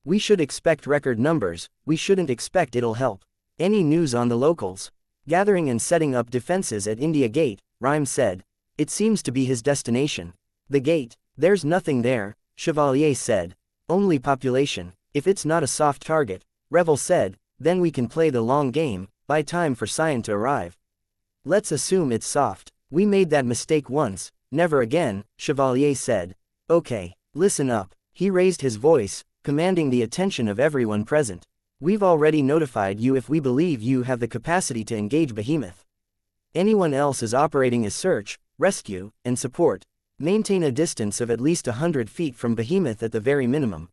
We should expect record numbers, we shouldn't expect it'll help. Any news on the locals?" "Gathering and setting up defenses at India Gate," Rhyme said. "It seems to be his destination." "The gate? There's nothing there," Chevalier said. "Only population. If it's not a soft target," Revel said, "then we can play the long game, buy time for Cyan to arrive." "Let's assume it's soft. We made that mistake once, never again," Chevalier said. "Okay, listen up." He raised his voice, commanding the attention of everyone present. "We've already notified you if we believe you have the capacity to engage Behemoth. Anyone else is operating as search, rescue, and support. Maintain a distance of at least 100 feet from Behemoth at the very minimum.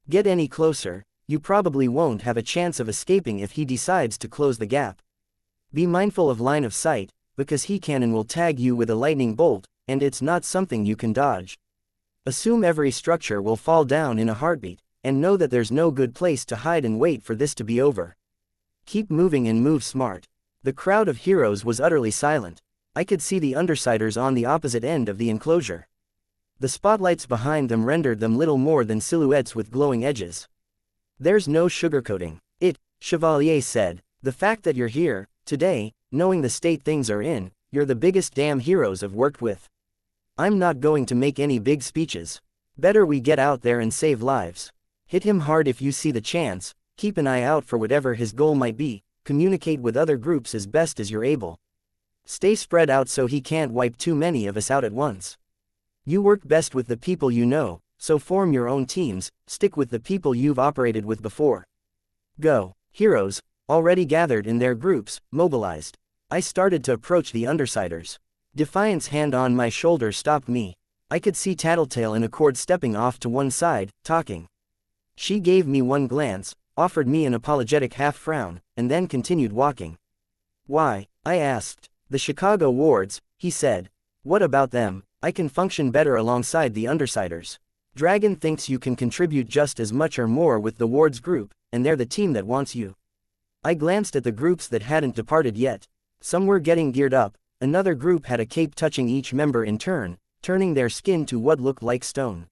Get any closer, you probably won't have a chance of escaping if he decides to close the gap. Be mindful of line of sight, because he can and will tag you with a lightning bolt, and it's not something you can dodge. Assume every structure will fall down in a heartbeat, and know that there's no good place to hide and wait for this to be over. Keep moving and move smart." The crowd of heroes was utterly silent. I could see the Undersiders on the opposite end of the enclosure. The spotlights behind them rendered them little more than silhouettes with glowing edges. "There's no sugarcoating it," Chevalier said. "The fact that you're here, today, knowing the state things are in, you're the biggest damn heroes I've worked with. I'm not going to make any big speeches. Better we get out there and save lives. Hit him hard if you see the chance, keep an eye out for whatever his goal might be, communicate with other groups as best as you're able. Stay spread out so he can't wipe too many of us out at once. You work best with the people you know, so form your own teams, stick with the people you've operated with before. Go." Heroes, already gathered in their groups, mobilized. I started to approach the Undersiders. Defiant's hand on my shoulder stopped me. I could see Tattletale and Accord stepping off to one side, talking. She gave me one glance, offered me an apologetic half-frown, and then continued walking. "Why?" I asked. "The Chicago wards," he said. "What about them? I can function better alongside the Undersiders. Dragon thinks you can contribute just as much or more with the wards group, and they're the team that wants you." I glanced at the groups that hadn't departed yet. Some were getting geared up, another group had a cape touching each member in turn, turning their skin to what looked like stone.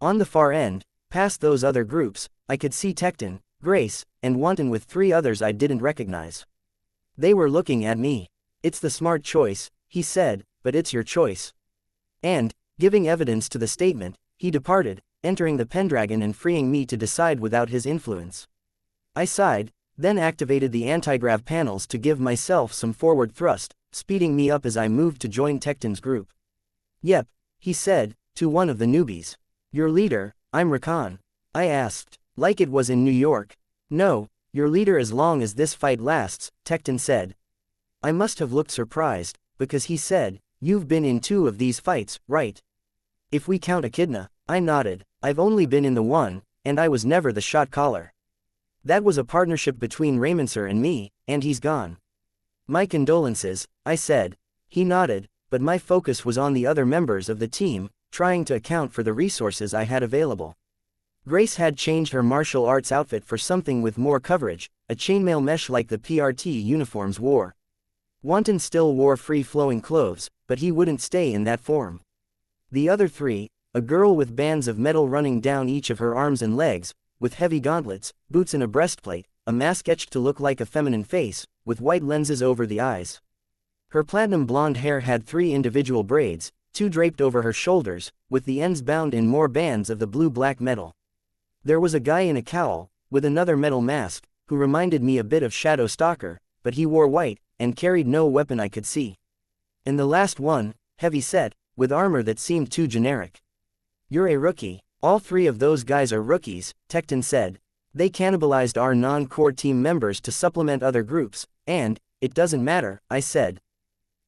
On the far end, past those other groups, I could see Tecton, Grace, and Wanton with 3 others I didn't recognize. They were looking at me. "It's the smart choice," he said, "but it's your choice." And, giving evidence to the statement, he departed, entering the Pendragon and freeing me to decide without his influence. I sighed, then activated the anti-grav panels to give myself some forward thrust, speeding me up as I moved to join Tecton's group. "Yep," he said, to one of the newbies. "Your leader, I'm Rakan." I asked, like it was in New York. "No, your leader as long as this fight lasts," Tecton said. I must have looked surprised, because he said, "You've been in 2 of these fights, right?" "If we count Echidna," I nodded. "I've only been in the one, and I was never the shot caller. That was a partnership between Raymancer and me, and he's gone." "My condolences," I said. He nodded, but my focus was on the other members of the team, trying to account for the resources I had available. Grace had changed her martial arts outfit for something with more coverage, a chainmail mesh like the PRT uniforms wore. Wanton still wore free-flowing clothes, but he wouldn't stay in that form. The other three, a girl with bands of metal running down each of her arms and legs, with heavy gauntlets, boots and a breastplate, a mask etched to look like a feminine face, with white lenses over the eyes. Her platinum blonde hair had 3 individual braids, 2 draped over her shoulders, with the ends bound in more bands of the blue-black metal. There was a guy in a cowl, with another metal mask, who reminded me a bit of Shadow Stalker, but he wore white, and carried no weapon I could see. And the last one, heavy set, with armor that seemed too generic. You're a rookie. All 3 of those guys are rookies, Tecton said. They cannibalized our non-core team members to supplement other groups, and, it doesn't matter, I said.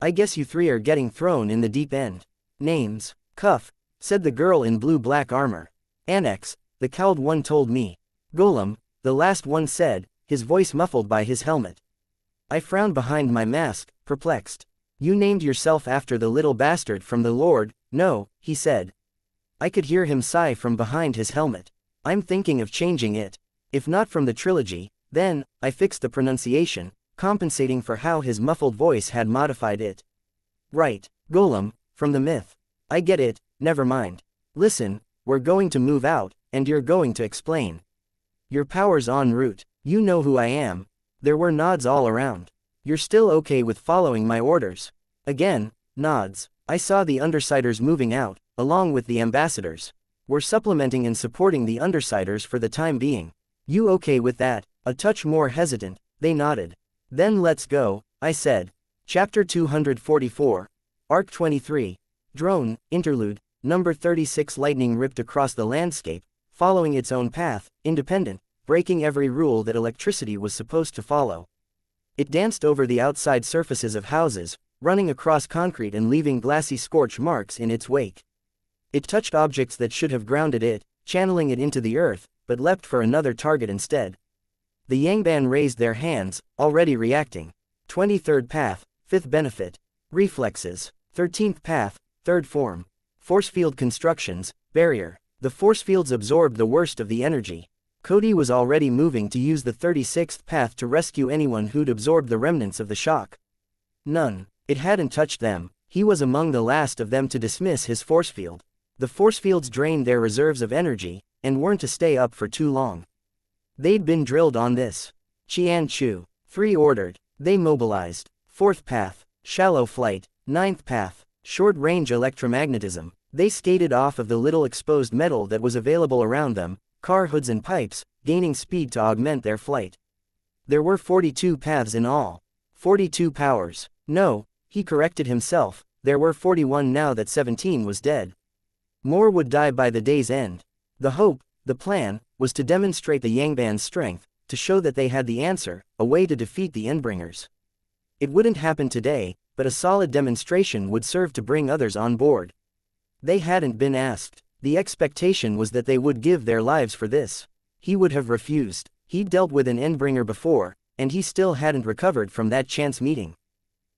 I guess you 3 are getting thrown in the deep end. Names. Cuff, said the girl in blue-black armor. Annex, the cowled one told me. Golem, the last one said, his voice muffled by his helmet. I frowned behind my mask, perplexed. You named yourself after the little bastard from the Lord, no, he said. I could hear him sigh from behind his helmet. I'm thinking of changing it. If not from the trilogy, then, I fixed the pronunciation, compensating for how his muffled voice had modified it. Right, Golem, from the myth. I get it, never mind. Listen, we're going to move out, and you're going to explain. Your power's en route, you know who I am. There were nods all around. You're still okay with following my orders? Again, nods. I saw the Undersiders moving out, along with the ambassadors. We're supplementing and supporting the Undersiders for the time being. You okay with that? A touch more hesitant, they nodded. Then let's go, I said. Chapter 244. Arc 23. Drone, Interlude, Number 36. Lightning ripped across the landscape, following its own path, independent, breaking every rule that electricity was supposed to follow. It danced over the outside surfaces of houses, running across concrete and leaving glassy scorch marks in its wake. It touched objects that should have grounded it, channeling it into the earth, but leapt for another target instead. The Yangban raised their hands, already reacting. 23rd path, 5th benefit. Reflexes. 13th path, 3rd form. Force field constructions, barrier. The force fields absorbed the worst of the energy. Cody was already moving to use the 36th path to rescue anyone who'd absorbed the remnants of the shock. None. It hadn't touched them. He was among the last of them to dismiss his force field. The force fields drained their reserves of energy, and weren't to stay up for too long. They'd been drilled on this. Qianxia. 3 ordered. They mobilized. 4th path, shallow flight. 9th path, short-range electromagnetism. They skated off of the little exposed metal that was available around them, car hoods and pipes, gaining speed to augment their flight. There were 42 paths in all. 42 powers. No, he corrected himself, there were 41 now that 17 was dead. More would die by the day's end. The hope, the plan, was to demonstrate the Yangban's strength, to show that they had the answer, a way to defeat the Endbringers. It wouldn't happen today, but a solid demonstration would serve to bring others on board. They hadn't been asked. The expectation was that they would give their lives for this. He would have refused. He'd dealt with an Endbringer before, and he still hadn't recovered from that chance meeting.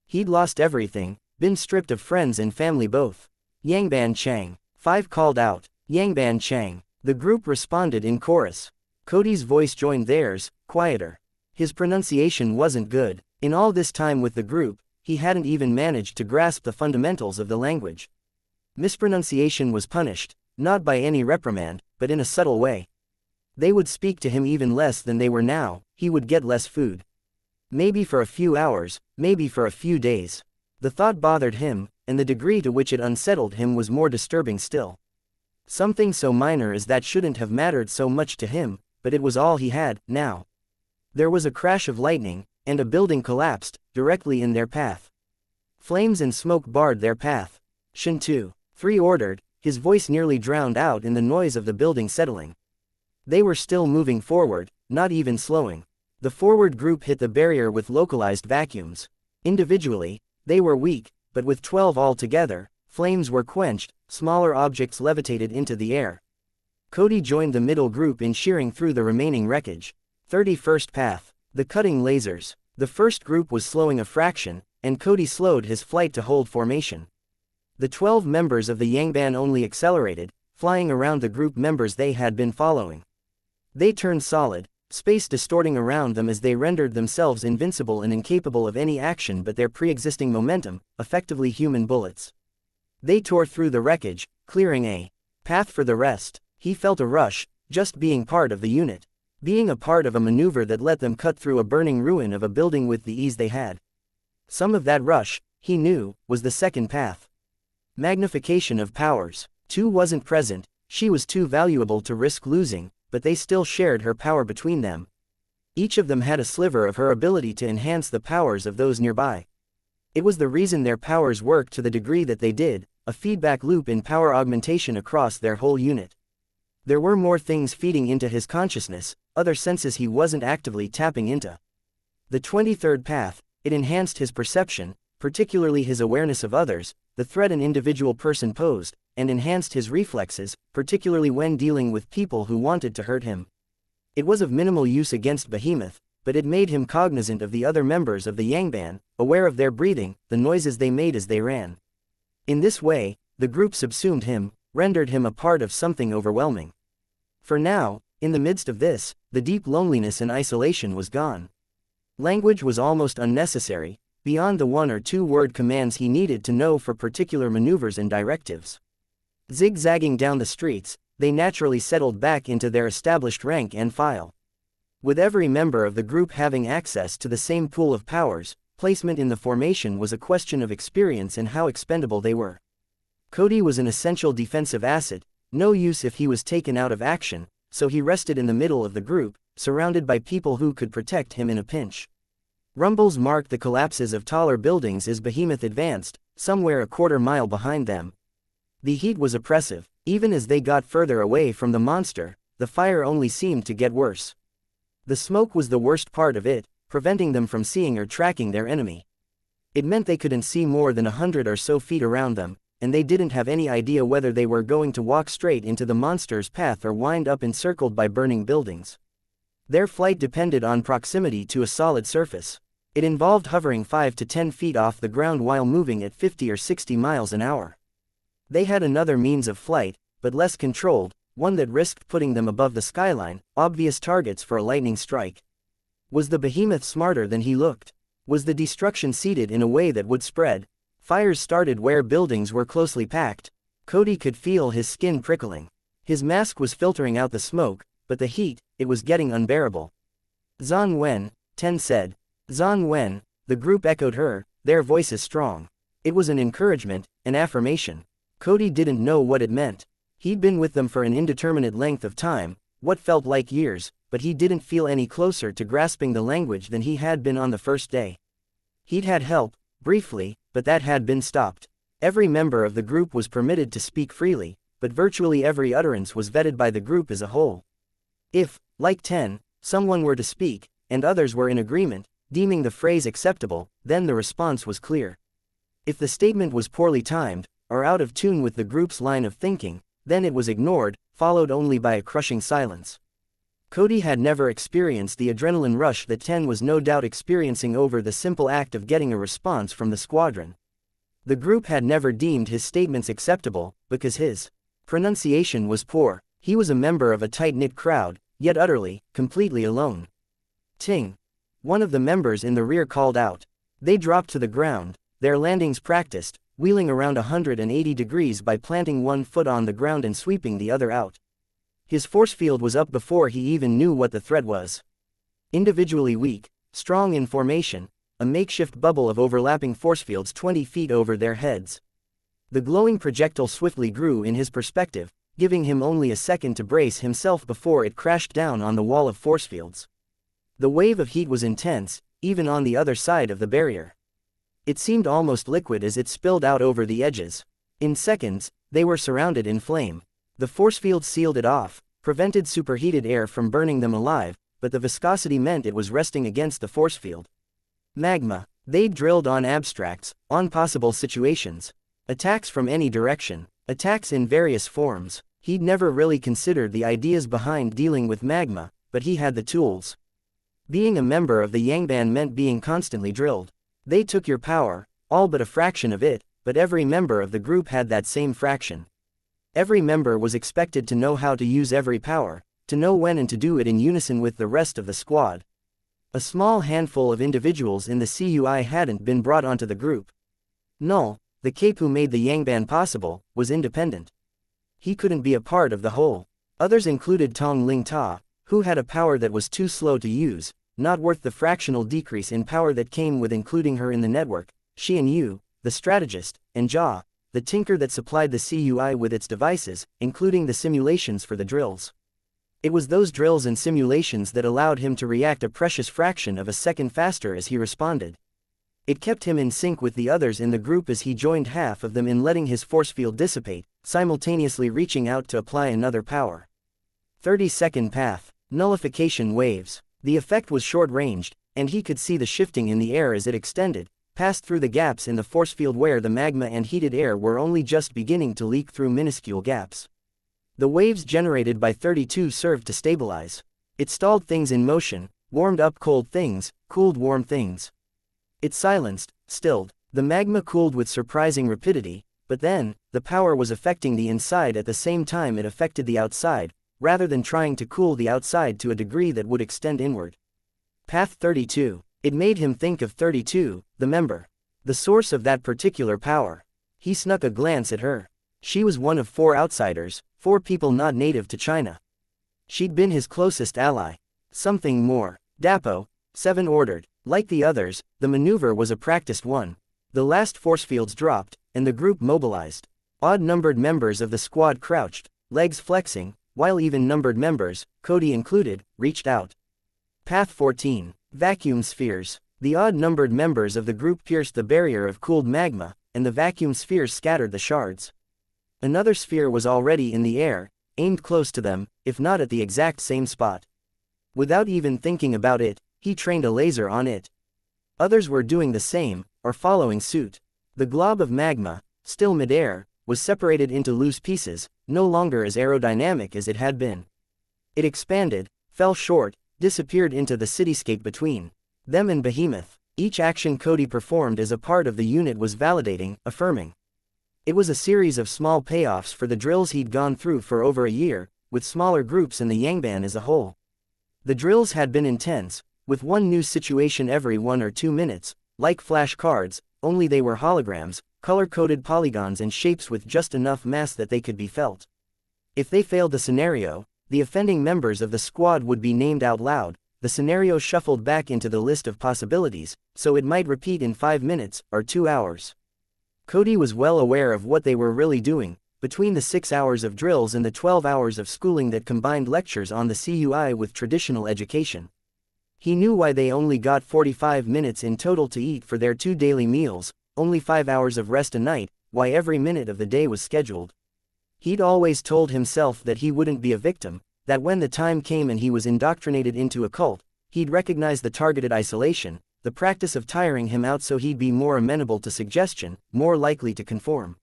He'd lost everything, been stripped of friends and family both. Yangban Chang. 5 called out. Yangban Chang. The group responded in chorus. Cody's voice joined theirs, quieter. His pronunciation wasn't good. In all this time with the group, he hadn't even managed to grasp the fundamentals of the language. Mispronunciation was punished, not by any reprimand, but in a subtle way. They would speak to him even less than they were now, he would get less food. Maybe for a few hours, maybe for a few days. The thought bothered him, and the degree to which it unsettled him was more disturbing still. Something so minor as that shouldn't have mattered so much to him, but it was all he had, now. There was a crash of lightning, and a building collapsed, directly in their path. Flames and smoke barred their path. Shintu. 3 ordered, his voice nearly drowned out in the noise of the building settling. They were still moving forward, not even slowing. The forward group hit the barrier with localized vacuums. Individually, they were weak, but with 12 all together, flames were quenched, smaller objects levitated into the air. Cody joined the middle group in shearing through the remaining wreckage. 31st path. The cutting lasers. The first group was slowing a fraction, and Cody slowed his flight to hold formation. The 12 members of the Yangban only accelerated, flying around the group members they had been following. They turned solid, space distorting around them as they rendered themselves invincible and incapable of any action but their pre-existing momentum, effectively human bullets. They tore through the wreckage, clearing a path for the rest. He felt a rush, just being part of the unit. Being a part of a maneuver that let them cut through a burning ruin of a building with the ease they had. Some of that rush, he knew, was the second path. Magnification of powers. Tu wasn't present, she was too valuable to risk losing, but they still shared her power between them. Each of them had a sliver of her ability to enhance the powers of those nearby. It was the reason their powers worked to the degree that they did, a feedback loop in power augmentation across their whole unit. There were more things feeding into his consciousness, other senses he wasn't actively tapping into. The 23rd path, it enhanced his perception, particularly his awareness of others, the threat an individual person posed, and enhanced his reflexes, particularly when dealing with people who wanted to hurt him. It was of minimal use against Behemoth, but it made him cognizant of the other members of the Yangban, aware of their breathing, the noises they made as they ran. In this way, the group subsumed him, rendered him a part of something overwhelming. For now, in the midst of this, the deep loneliness and isolation was gone. Language was almost unnecessary, beyond the 1 or 2 word commands he needed to know for particular maneuvers and directives. Zigzagging down the streets, they naturally settled back into their established rank and file. With every member of the group having access to the same pool of powers, placement in the formation was a question of experience and how expendable they were. Cody was an essential defensive asset, no use if he was taken out of action, so he rested in the middle of the group, surrounded by people who could protect him in a pinch. Rumbles marked the collapses of taller buildings as Behemoth advanced, somewhere a quarter mile behind them. The heat was oppressive. Even as they got further away from the monster, the fire only seemed to get worse. The smoke was the worst part of it, preventing them from seeing or tracking their enemy. It meant they couldn't see more than 100 or so feet around them, and they didn't have any idea whether they were going to walk straight into the monster's path or wind up encircled by burning buildings. Their flight depended on proximity to a solid surface. It involved hovering 5 to 10 feet off the ground while moving at 50 or 60 miles an hour. They had another means of flight, but less controlled, one that risked putting them above the skyline, obvious targets for a lightning strike. Was the Behemoth smarter than he looked? Was the destruction seeded in a way that would spread? Fires started where buildings were closely packed. Cody could feel his skin prickling. His mask was filtering out the smoke, but the heat, it was getting unbearable. Zhang Wen, Ten said. Zhang Wen, the group echoed her, their voices strong. It was an encouragement, an affirmation. Cody didn't know what it meant. He'd been with them for an indeterminate length of time, what felt like years, but he didn't feel any closer to grasping the language than he had been on the first day. He'd had help, briefly, but that had been stopped. Every member of the group was permitted to speak freely, but virtually every utterance was vetted by the group as a whole. If, like Ten, someone were to speak, and others were in agreement, deeming the phrase acceptable, then the response was clear. If the statement was poorly timed, or out of tune with the group's line of thinking, then it was ignored, followed only by a crushing silence. Cody had never experienced the adrenaline rush that Ten was no doubt experiencing over the simple act of getting a response from the squadron. The group had never deemed his statements acceptable, because his pronunciation was poor. He was a member of a tight-knit crowd, yet utterly, completely alone. Ting. One of the members in the rear called out. They dropped to the ground, their landings practiced, wheeling around 180 degrees by planting one foot on the ground and sweeping the other out. His force field was up before he even knew what the threat was. Individually weak, strong in formation, a makeshift bubble of overlapping force fields 20 feet over their heads. The glowing projectile swiftly grew in his perspective, giving him only a second to brace himself before it crashed down on the wall of force fields. The wave of heat was intense, even on the other side of the barrier. It seemed almost liquid as it spilled out over the edges. In seconds, they were surrounded in flame. The force field sealed it off, prevented superheated air from burning them alive, but the viscosity meant it was resting against the force field. Magma. They drilled on abstracts, on possible situations. Attacks from any direction, attacks in various forms. He'd never really considered the ideas behind dealing with magma, but he had the tools. Being a member of the Yangban meant being constantly drilled. They took your power, all but a fraction of it, but every member of the group had that same fraction. Every member was expected to know how to use every power, to know when and to do it in unison with the rest of the squad. A small handful of individuals in the CUI hadn't been brought onto the group. Null, the cape who made the Yangban possible, was independent. He couldn't be a part of the whole. Others included Tong Ling Ta, who had a power that was too slow to use, not worth the fractional decrease in power that came with including her in the network, Xianyu, the strategist, and Jia, the tinker that supplied the CUI with its devices, including the simulations for the drills. It was those drills and simulations that allowed him to react a precious fraction of a second faster as he responded. It kept him in sync with the others in the group as he joined half of them in letting his force field dissipate, simultaneously reaching out to apply another power. 30-second path. Nullification waves. The effect was short-ranged, and he could see the shifting in the air as it extended, passed through the gaps in the force field where the magma and heated air were only just beginning to leak through minuscule gaps. The waves generated by 32 served to stabilize. It stalled things in motion, warmed up cold things, cooled warm things. It silenced, stilled. The magma cooled with surprising rapidity, but then, the power was affecting the inside at the same time it affected the outside, rather than trying to cool the outside to a degree that would extend inward. Path 32. It made him think of 32, the member. The source of that particular power. He snuck a glance at her. She was one of 4 outsiders, 4 people not native to China. She'd been his closest ally. Something more. Dapo, 7 ordered. Like the others, the maneuver was a practiced one. The last force fields dropped, and the group mobilized. Odd-numbered members of the squad crouched, legs flexing, while even-numbered members, Cody included, reached out. Path 14. Vacuum spheres. The odd-numbered members of the group pierced the barrier of cooled magma, and the vacuum spheres scattered the shards. Another sphere was already in the air, aimed close to them, if not at the exact same spot. Without even thinking about it, he trained a laser on it. Others were doing the same, or following suit. The glob of magma, still mid-air, was separated into loose pieces, no longer as aerodynamic as it had been. It expanded, fell short, disappeared into the cityscape between them and Behemoth. Each action Cody performed as a part of the unit was validating, affirming. It was a series of small payoffs for the drills he'd gone through for over a year, with smaller groups and the Yangban as a whole. The drills had been intense, with one new situation every 1 or 2 minutes, like flashcards, only they were holograms, color-coded polygons and shapes with just enough mass that they could be felt. If they failed the scenario, the offending members of the squad would be named out loud, the scenario shuffled back into the list of possibilities, so it might repeat in 5 minutes, or 2 hours. Cody was well aware of what they were really doing, between the 6 hours of drills and the 12 hours of schooling that combined lectures on the CUI with traditional education. He knew why they only got 45 minutes in total to eat for their 2 daily meals, only 5 hours of rest a night, why every minute of the day was scheduled. He'd always told himself that he wouldn't be a victim, that when the time came and he was indoctrinated into a cult, he'd recognize the targeted isolation, the practice of tiring him out so he'd be more amenable to suggestion, more likely to conform.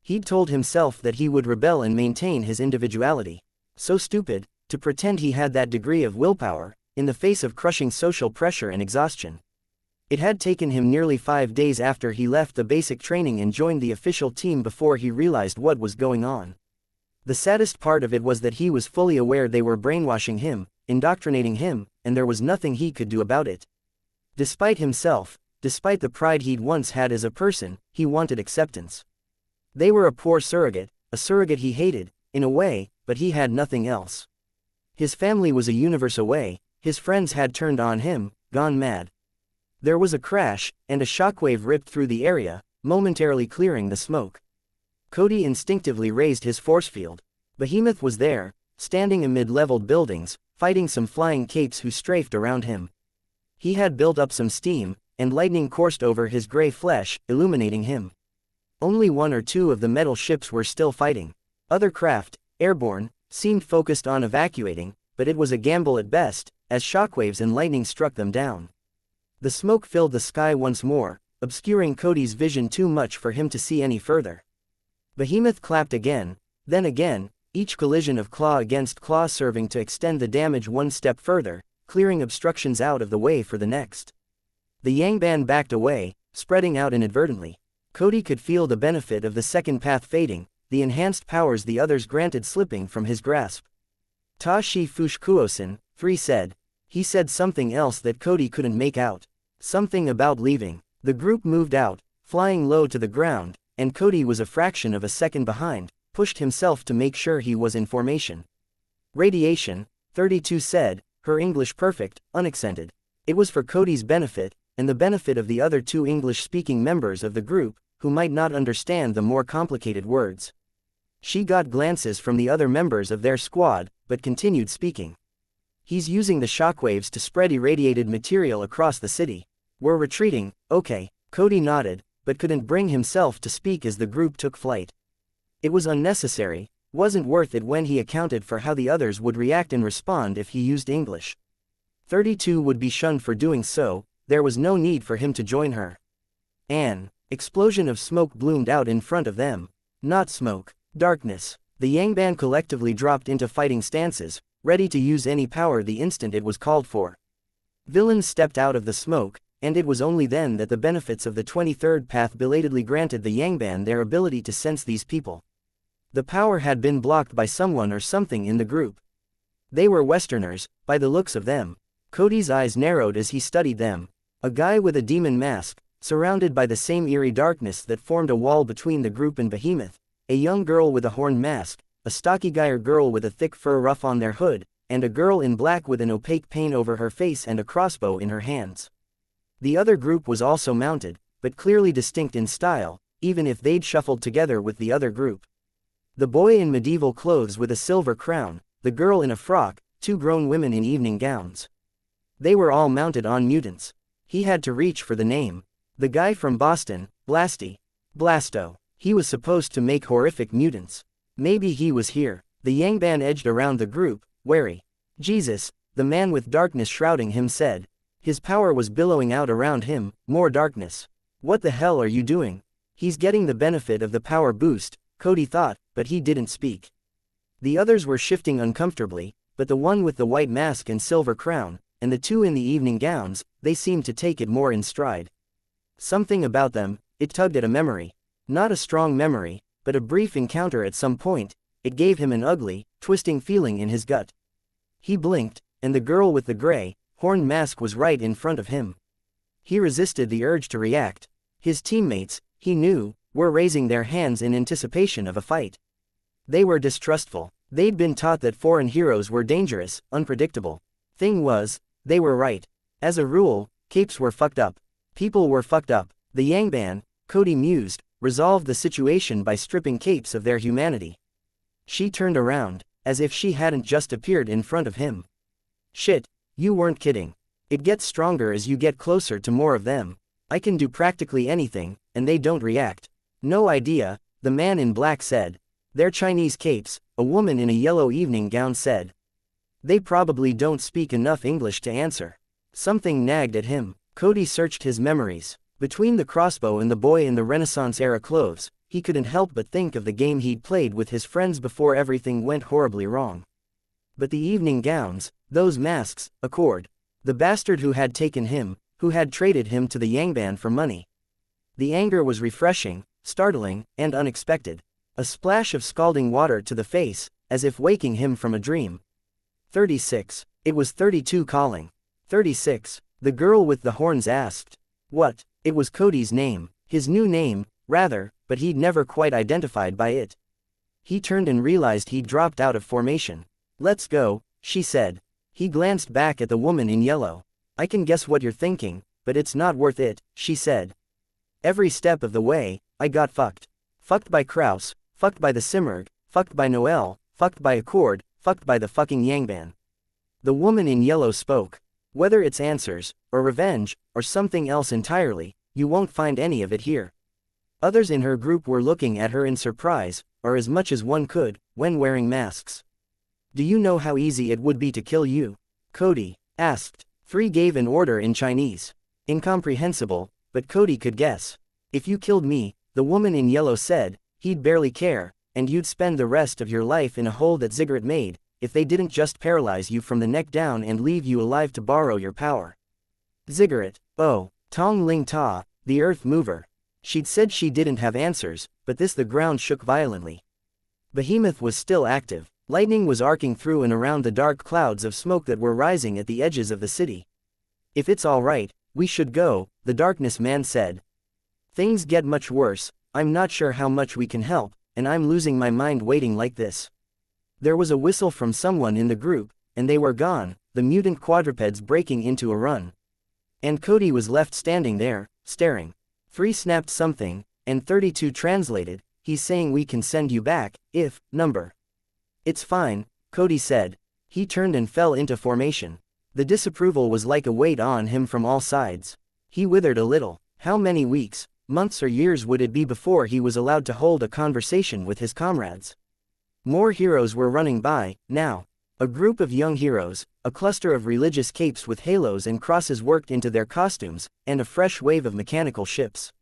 He'd told himself that he would rebel and maintain his individuality. So stupid, to pretend he had that degree of willpower, in the face of crushing social pressure and exhaustion. It had taken him nearly 5 days after he left the basic training and joined the official team before he realized what was going on. The saddest part of it was that he was fully aware they were brainwashing him, indoctrinating him, and there was nothing he could do about it. Despite himself, despite the pride he'd once had as a person, he wanted acceptance. They were a poor surrogate, a surrogate he hated, in a way, but he had nothing else. His family was a universe away, his friends had turned on him, gone mad. There was a crash, and a shockwave ripped through the area, momentarily clearing the smoke. Cody instinctively raised his force field. Behemoth was there, standing amid leveled buildings, fighting some flying capes who strafed around him. He had built up some steam, and lightning coursed over his gray flesh, illuminating him. Only 1 or 2 of the metal ships were still fighting. Other craft, airborne, seemed focused on evacuating, but it was a gamble at best, as shockwaves and lightning struck them down. The smoke filled the sky once more, obscuring Cody's vision too much for him to see any further. Behemoth clapped again, then again, each collision of claw against claw serving to extend the damage 1 step further, clearing obstructions out of the way for the next. The Yangban backed away, spreading out inadvertently. Cody could feel the benefit of the second path fading, the enhanced powers the others granted slipping from his grasp. Ta shi fush kuosin, 3 said. He said something else that Cody couldn't make out. Something about leaving. The group moved out, flying low to the ground, and Cody was a fraction of a second behind, pushed himself to make sure he was in formation. Radiation, 32 said, her English perfect, unaccented. It was for Cody's benefit, and the benefit of the other 2 English-speaking members of the group, who might not understand the more complicated words. She got glances from the other members of their squad, but continued speaking. He's using the shockwaves to spread irradiated material across the city. We're retreating, okay, Cody nodded, but couldn't bring himself to speak as the group took flight. It was unnecessary, wasn't worth it when he accounted for how the others would react and respond if he used English. 32 would be shunned for doing so, there was no need for him to join her. An explosion of smoke bloomed out in front of them. Not smoke. Darkness. The Yangban collectively dropped into fighting stances, ready to use any power the instant it was called for. Villains stepped out of the smoke, and it was only then that the benefits of the 23rd path belatedly granted the Yangban their ability to sense these people. The power had been blocked by someone or something in the group. They were Westerners, by the looks of them. Cody's eyes narrowed as he studied them. A guy with a demon mask, surrounded by the same eerie darkness that formed a wall between the group and Behemoth. A young girl with a horn mask, a stocky guy or girl with a thick fur ruff on their hood, and a girl in black with an opaque paint over her face and a crossbow in her hands. The other group was also mounted, but clearly distinct in style, even if they'd shuffled together with the other group. The boy in medieval clothes with a silver crown, the girl in a frock, 2 grown women in evening gowns. They were all mounted on mutants. He had to reach for the name. The guy from Boston, Blasty. Blasto. He was supposed to make horrific mutants. Maybe he was here. The Yangban edged around the group, wary. Jesus, the man with darkness shrouding him said. His power was billowing out around him, more darkness. What the hell are you doing? He's getting the benefit of the power boost, Cody thought, but he didn't speak. The others were shifting uncomfortably, but the one with the white mask and silver crown, and the 2 in the evening gowns, they seemed to take it more in stride. Something about them, it tugged at a memory. Not a strong memory, but a brief encounter at some point, it gave him an ugly, twisting feeling in his gut. He blinked, and the girl with the gray, horned mask was right in front of him. He resisted the urge to react. His teammates, he knew, were raising their hands in anticipation of a fight. They were distrustful. They'd been taught that foreign heroes were dangerous, unpredictable. Thing was, they were right. As a rule, capes were fucked up. People were fucked up. The Yangban, Cody mused, resolved the situation by stripping capes of their humanity. She turned around, as if she hadn't just appeared in front of him. Shit, you weren't kidding. It gets stronger as you get closer to more of them. I can do practically anything, and they don't react. No idea, the man in black said. They're Chinese capes, a woman in a yellow evening gown said. They probably don't speak enough English to answer. Something nagged at him. Cody searched his memories. Between the crossbow and the boy in the Renaissance-era clothes, he couldn't help but think of the game he'd played with his friends before everything went horribly wrong. But the evening gowns, those masks, Accord. The bastard who had taken him, who had traded him to the Yangban for money. The anger was refreshing, startling, and unexpected. A splash of scalding water to the face, as if waking him from a dream. 36. It was 32 calling. 36. The girl with the horns asked. What? It was Cody's name, his new name, rather, but he'd never quite identified by it. He turned and realized he'd dropped out of formation. Let's go, she said. He glanced back at the woman in yellow. I can guess what you're thinking, but it's not worth it, she said. Every step of the way, I got fucked. Fucked by Kraus, fucked by the Simurgh, fucked by Noel, fucked by Accord, fucked by the fucking Yangban. The woman in yellow spoke. Whether it's answers, or revenge, or something else entirely, you won't find any of it here. Others in her group were looking at her in surprise, or as much as one could, when wearing masks. Do you know how easy it would be to kill you? Cody asked. 3 gave an order in Chinese. Incomprehensible, but Cody could guess. If you killed me, the woman in yellow said, he'd barely care, and you'd spend the rest of your life in a hole that Ziggurat made, if they didn't just paralyze you from the neck down and leave you alive to borrow your power. Ziggurat, oh, Tong Ling Ta, the earth mover. She'd said she didn't have answers, but the ground shook violently. Behemoth was still active. Lightning was arcing through and around the dark clouds of smoke that were rising at the edges of the city. "If it's all right, we should go," the darkness man said. "Things get much worse, I'm not sure how much we can help, and I'm losing my mind waiting like this." There was a whistle from someone in the group, and they were gone, the mutant quadrupeds breaking into a run. And Cody was left standing there, staring. 3 snapped something, and 32 translated, "He's saying we can send you back, if, number." "It's fine," Cody said. He turned and fell into formation. The disapproval was like a weight on him from all sides. He withered a little. How many weeks, months or years would it be before he was allowed to hold a conversation with his comrades? More heroes were running by, now. A group of young heroes, a cluster of religious capes with halos and crosses worked into their costumes, and a fresh wave of mechanical ships.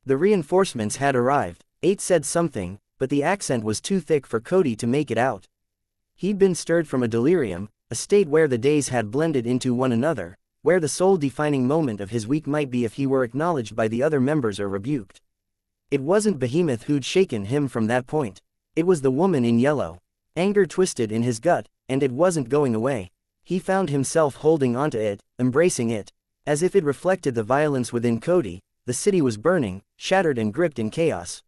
The reinforcements had arrived. 8 said something, but the accent was too thick for Cody to make it out. He'd been stirred from a delirium, a state where the days had blended into one another, where the sole-defining moment of his week might be if he were acknowledged by the other members or rebuked. It wasn't Behemoth who'd shaken him from that point. It was the woman in yellow. Anger twisted in his gut, and it wasn't going away. He found himself holding onto it, embracing it. As if it reflected the violence within Cody, the city was burning, shattered and gripped in chaos.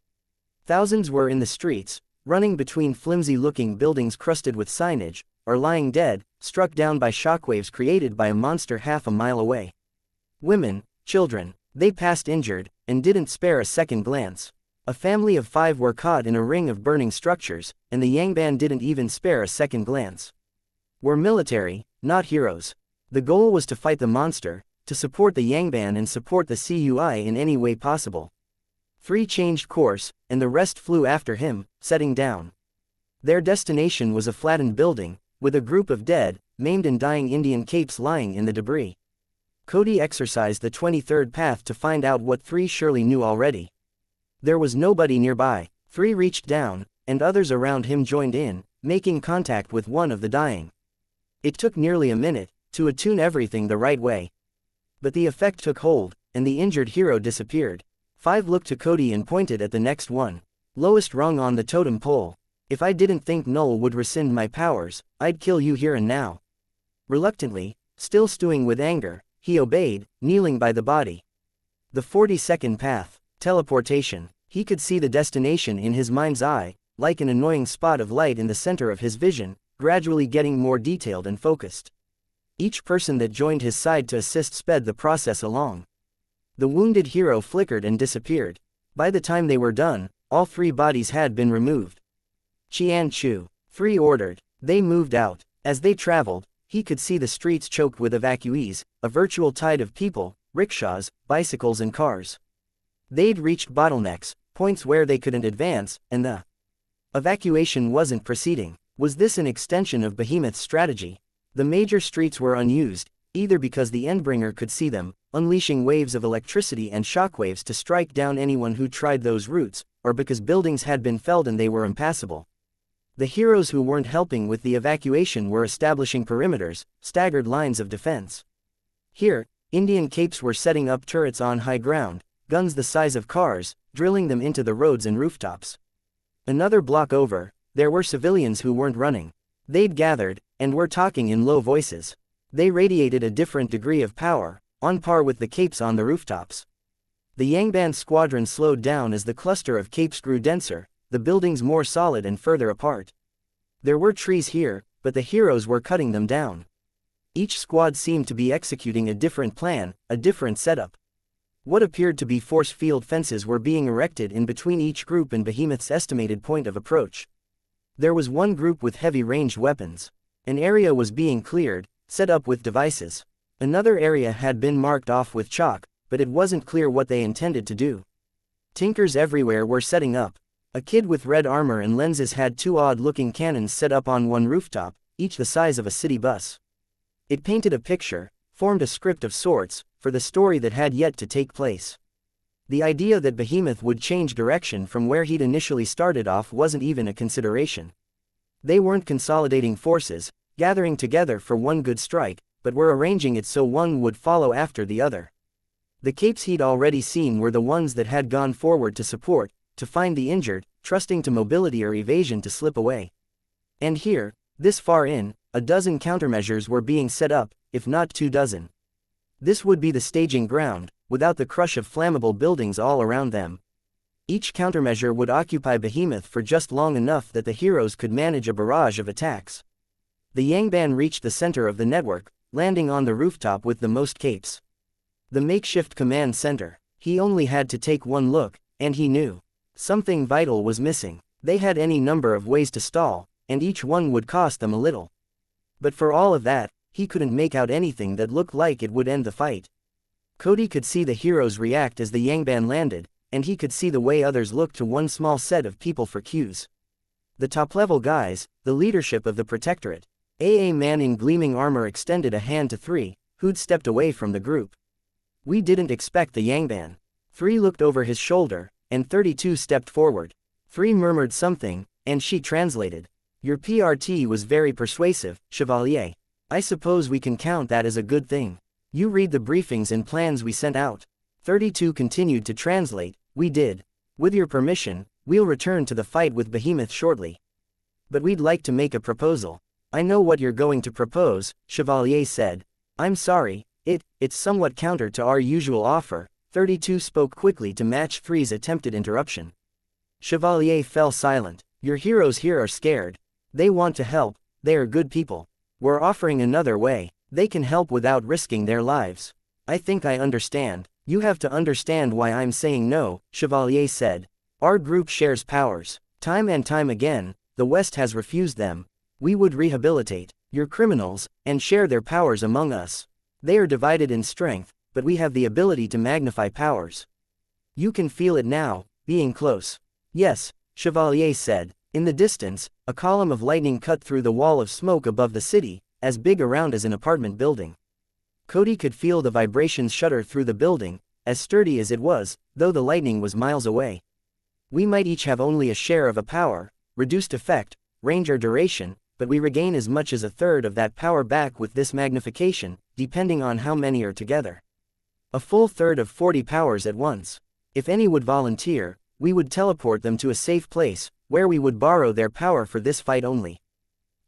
Thousands were in the streets, running between flimsy-looking buildings crusted with signage, or lying dead, struck down by shockwaves created by a monster half a mile away. Women, children, they passed injured, and didn't spare a second glance. A family of 5 were caught in a ring of burning structures, and the Yangban didn't even spare a second glance. We're military, not heroes. The goal was to fight the monster, to support the Yangban and support the CUI in any way possible. 3 changed course, and the rest flew after him, setting down. Their destination was a flattened building, with a group of dead, maimed and dying Indian capes lying in the debris. Cody exercised the 23rd path to find out what 3 surely knew already. There was nobody nearby. 3 reached down, and others around him joined in, making contact with one of the dying. It took nearly a minute to attune everything the right way. But the effect took hold, and the injured hero disappeared. 5 looked to Cody and pointed at the next one. "Lowest rung on the totem pole. If I didn't think Null would rescind my powers, I'd kill you here and now." Reluctantly, still stewing with anger, he obeyed, kneeling by the body. The 42nd path. Teleportation. He could see the destination in his mind's eye, like an annoying spot of light in the center of his vision, gradually getting more detailed and focused. Each person that joined his side to assist sped the process along. The wounded hero flickered and disappeared. By the time they were done, all 3 bodies had been removed. "Xianxia," 3 ordered. They moved out. As they traveled, he could see the streets choked with evacuees, a virtual tide of people, rickshaws, bicycles and cars. They'd reached bottlenecks, points where they couldn't advance, and the evacuation wasn't proceeding. Was this an extension of Behemoth's strategy? The major streets were unused, either because the Endbringer could see them, unleashing waves of electricity and shockwaves to strike down anyone who tried those routes, or because buildings had been felled and they were impassable. The heroes who weren't helping with the evacuation were establishing perimeters, staggered lines of defense. Here, Indian capes were setting up turrets on high ground, guns the size of cars, drilling them into the roads and rooftops. Another block over, there were civilians who weren't running. They'd gathered, and were talking in low voices. They radiated a different degree of power, on par with the capes on the rooftops. The Yangban squadron slowed down as the cluster of capes grew denser, the buildings more solid and further apart. There were trees here, but the heroes were cutting them down. Each squad seemed to be executing a different plan, a different setup. What appeared to be force field fences were being erected in between each group and Behemoth's estimated point of approach. There was one group with heavy ranged weapons. An area was being cleared, set up with devices. Another area had been marked off with chalk, but it wasn't clear what they intended to do. Tinkers everywhere were setting up. A kid with red armor and lenses had 2 odd-looking cannons set up on one rooftop, each the size of a city bus. It painted a picture, formed a script of sorts, for the story that had yet to take place. The idea that Behemoth would change direction from where he'd initially started off wasn't even a consideration. They weren't consolidating forces, gathering together for one good strike, but were arranging it so one would follow after the other. The capes he'd already seen were the ones that had gone forward to support, to find the injured, trusting to mobility or evasion to slip away. And here, this far in, a dozen countermeasures were being set up, if not 24. This would be the staging ground, without the crush of flammable buildings all around them. Each countermeasure would occupy Behemoth for just long enough that the heroes could manage a barrage of attacks. The Yangban reached the center of the network, landing on the rooftop with the most capes. The makeshift command center. He only had to take one look, and he knew. Something vital was missing. They had any number of ways to stall, and each one would cost them a little. But for all of that, he couldn't make out anything that looked like it would end the fight. Cody could see the heroes react as the Yangban landed, and he could see the way others looked to one small set of people for cues. The top-level guys, the leadership of the Protectorate. A man in gleaming armor extended a hand to 3, who'd stepped away from the group. We didn't expect the Yangban. 3 looked over his shoulder, and 32 stepped forward. 3 murmured something, and she translated. Your PRT was very persuasive, Chevalier. I suppose we can count that as a good thing. You read the briefings and plans we sent out. 32 continued to translate. We did. With your permission, we'll return to the fight with Behemoth shortly. But we'd like to make a proposal. I know what you're going to propose, Chevalier said. I'm sorry, it's somewhat counter to our usual offer. 32 spoke quickly to match 3's attempted interruption. Chevalier fell silent. Your heroes here are scared. They want to help, they are good people. We're offering another way. They can help without risking their lives. I think I understand. You have to understand why I'm saying no, Chevalier said. Our group shares powers. Time and time again, the West has refused them. We would rehabilitate your criminals and share their powers among us. They are divided in strength, but we have the ability to magnify powers. You can feel it now, being close. Yes, Chevalier said. In the distance, a column of lightning cut through the wall of smoke above the city, as big around as an apartment building. Cody could feel the vibrations shudder through the building, as sturdy as it was, though the lightning was miles away. We might each have only a share of a power, reduced effect, range or duration, but we regain as much as a third of that power back with this magnification, depending on how many are together. A full third of 40 powers at once. If any would volunteer, we would teleport them to a safe place, where we would borrow their power for this fight only.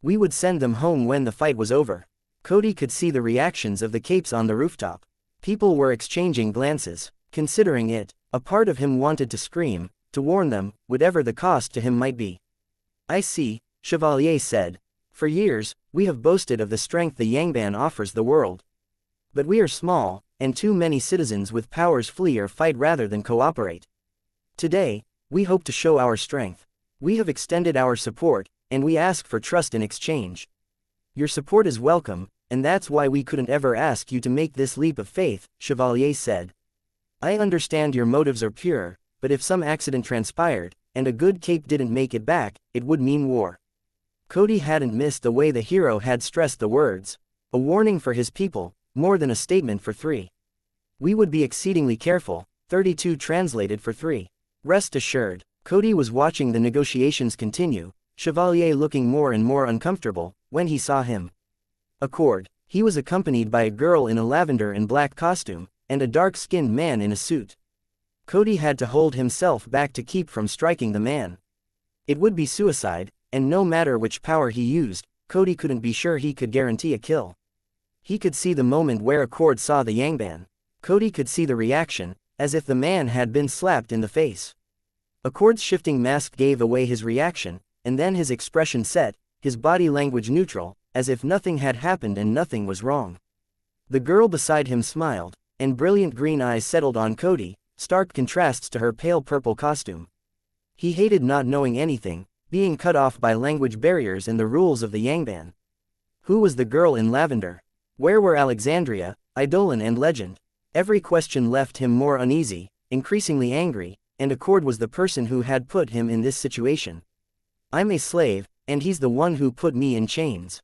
We would send them home when the fight was over. Cody could see the reactions of the capes on the rooftop. People were exchanging glances. Considering it, a part of him wanted to scream, to warn them, whatever the cost to him might be. I see, Chevalier said. For years, we have boasted of the strength the Yangban offers the world. But we are small, and too many citizens with powers flee or fight rather than cooperate. Today, we hope to show our strength. We have extended our support, and we ask for trust in exchange. Your support is welcome, and that's why we couldn't ever ask you to make this leap of faith, Chevalier said. I understand your motives are pure, but if some accident transpired, and a good cape didn't make it back, it would mean war. Cody hadn't missed the way the hero had stressed the words. A warning for his people, more than a statement for 3. We would be exceedingly careful, 32 translated for 3. Rest assured. Cody was watching the negotiations continue, Chevalier looking more and more uncomfortable, when he saw him. Accord. He was accompanied by a girl in a lavender and black costume, and a dark-skinned man in a suit. Cody had to hold himself back to keep from striking the man. It would be suicide, and no matter which power he used, Cody couldn't be sure he could guarantee a kill. He could see the moment where Accord saw the Yangban. Cody could see the reaction, as if the man had been slapped in the face. Accord's shifting mask gave away his reaction, and then his expression set, his body language neutral, as if nothing had happened and nothing was wrong. The girl beside him smiled, and brilliant green eyes settled on Cody, stark contrasts to her pale purple costume. He hated not knowing anything, being cut off by language barriers and the rules of the Yangban. Who was the girl in lavender? Where were Alexandria, Eidolon and Legend? Every question left him more uneasy, increasingly angry, and Accord was the person who had put him in this situation. I'm a slave, and he's the one who put me in chains.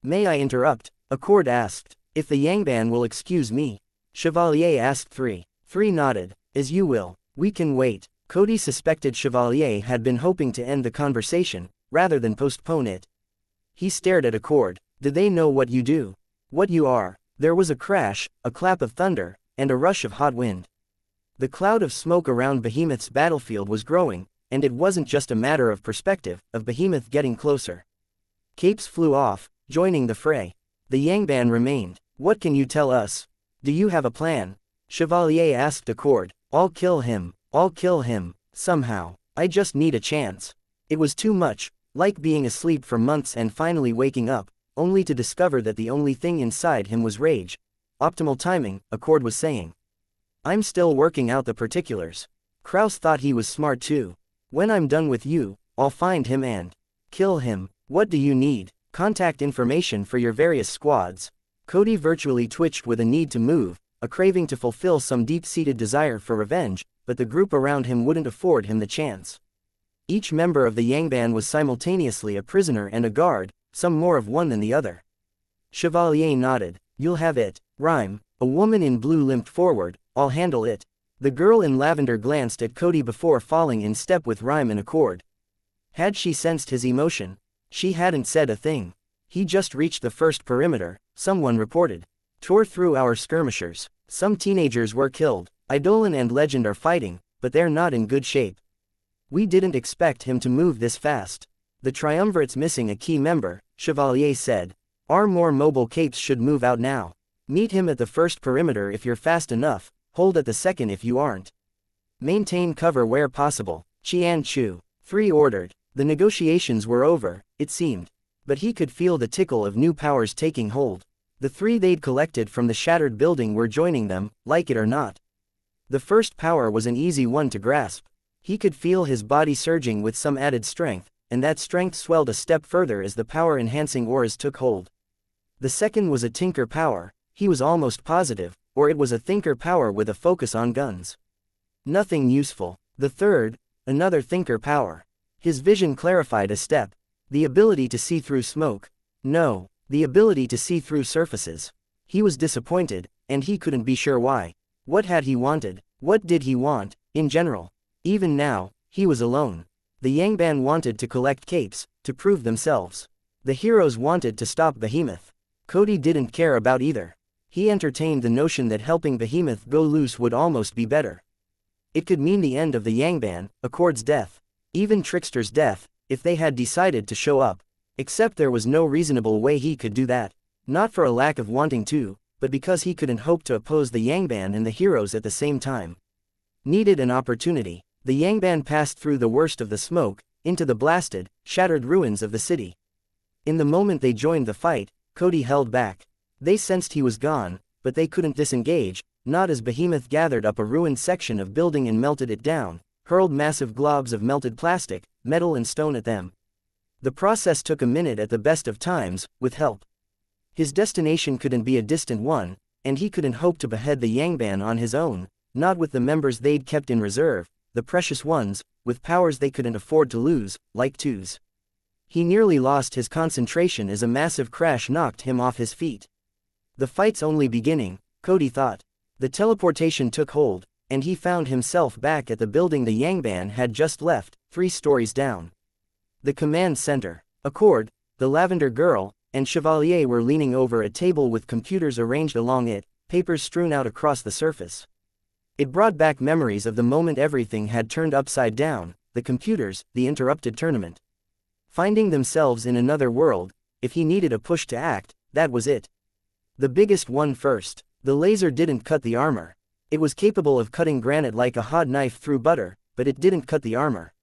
May I interrupt? Accord asked. If the Yangban will excuse me. Chevalier asked 3. 3 nodded. As you will. We can wait. Cody suspected Chevalier had been hoping to end the conversation, rather than postpone it. He stared at Accord. Did they know what you do? What you are? There was a crash, a clap of thunder, and a rush of hot wind. The cloud of smoke around Behemoth's battlefield was growing, and it wasn't just a matter of perspective, of Behemoth getting closer. Capes flew off, joining the fray. The Yangban remained. What can you tell us? Do you have a plan? Chevalier asked Accord. I'll kill him, somehow. I just need a chance. It was too much, like being asleep for months and finally waking up, only to discover that the only thing inside him was rage. Optimal timing, Accord was saying. I'm still working out the particulars. Kraus thought he was smart too. When I'm done with you, I'll find him and kill him. What do you need? Contact information for your various squads. Cody virtually twitched with a need to move, a craving to fulfill some deep-seated desire for revenge, but the group around him wouldn't afford him the chance. Each member of the Yangban was simultaneously a prisoner and a guard, some more of one than the other. Chevalier nodded. You'll have it. Rhyme. A woman in blue limped forward. I'll handle it. The girl in lavender glanced at Cody before falling in step with Rhyme and Accord. Had she sensed his emotion? She hadn't said a thing. He just reached the first perimeter, someone reported. Tore through our skirmishers. Some teenagers were killed. Eidolon and Legend are fighting, but they're not in good shape. We didn't expect him to move this fast. The Triumvirate's missing a key member, Chevalier said. Our more mobile capes should move out now. Meet him at the first perimeter if you're fast enough, hold at the second if you aren't. Maintain cover where possible, Qianxia. 3 ordered. The negotiations were over, it seemed. But he could feel the tickle of new powers taking hold. The 3 they'd collected from the shattered building were joining them, like it or not. The first power was an easy one to grasp. He could feel his body surging with some added strength, and that strength swelled a step further as the power-enhancing auras took hold. The second was a tinker power, he was almost positive, or it was a thinker power with a focus on guns. Nothing useful. The third, another thinker power. His vision clarified a step. The ability to see through smoke. No, the ability to see through surfaces. He was disappointed, and he couldn't be sure why. What had he wanted? What did he want, in general? Even now, he was alone. The Yangban wanted to collect capes, to prove themselves. The heroes wanted to stop Behemoth. Cody didn't care about either. He entertained the notion that helping Behemoth go loose would almost be better. It could mean the end of the Yangban, Accord's death. Even Trickster's death, if they had decided to show up. Except there was no reasonable way he could do that. Not for a lack of wanting to, but because he couldn't hope to oppose the Yangban and the heroes at the same time. Needed an opportunity. The Yangban passed through the worst of the smoke, into the blasted, shattered ruins of the city. In the moment they joined the fight, Cody held back. They sensed he was gone, but they couldn't disengage, not as Behemoth gathered up a ruined section of building and melted it down, hurled massive globs of melted plastic, metal and stone at them. The process took a minute at the best of times, with help. His destination couldn't be a distant one, and he couldn't hope to behead the Yangban on his own, not with the members they'd kept in reserve, the precious ones, with powers they couldn't afford to lose, like twos. He nearly lost his concentration as a massive crash knocked him off his feet. The fight's only beginning, Cody thought. The teleportation took hold, and he found himself back at the building the Yangban had just left, 3 stories down. The command center. Accord, the lavender girl, and Chevalier were leaning over a table with computers arranged along it, papers strewn out across the surface. It brought back memories of the moment everything had turned upside down, the computers, the interrupted tournament. Finding themselves in another world, if he needed a push to act, that was it. The biggest one first. The laser didn't cut the armor. It was capable of cutting granite like a hot knife through butter, but it didn't cut the armor.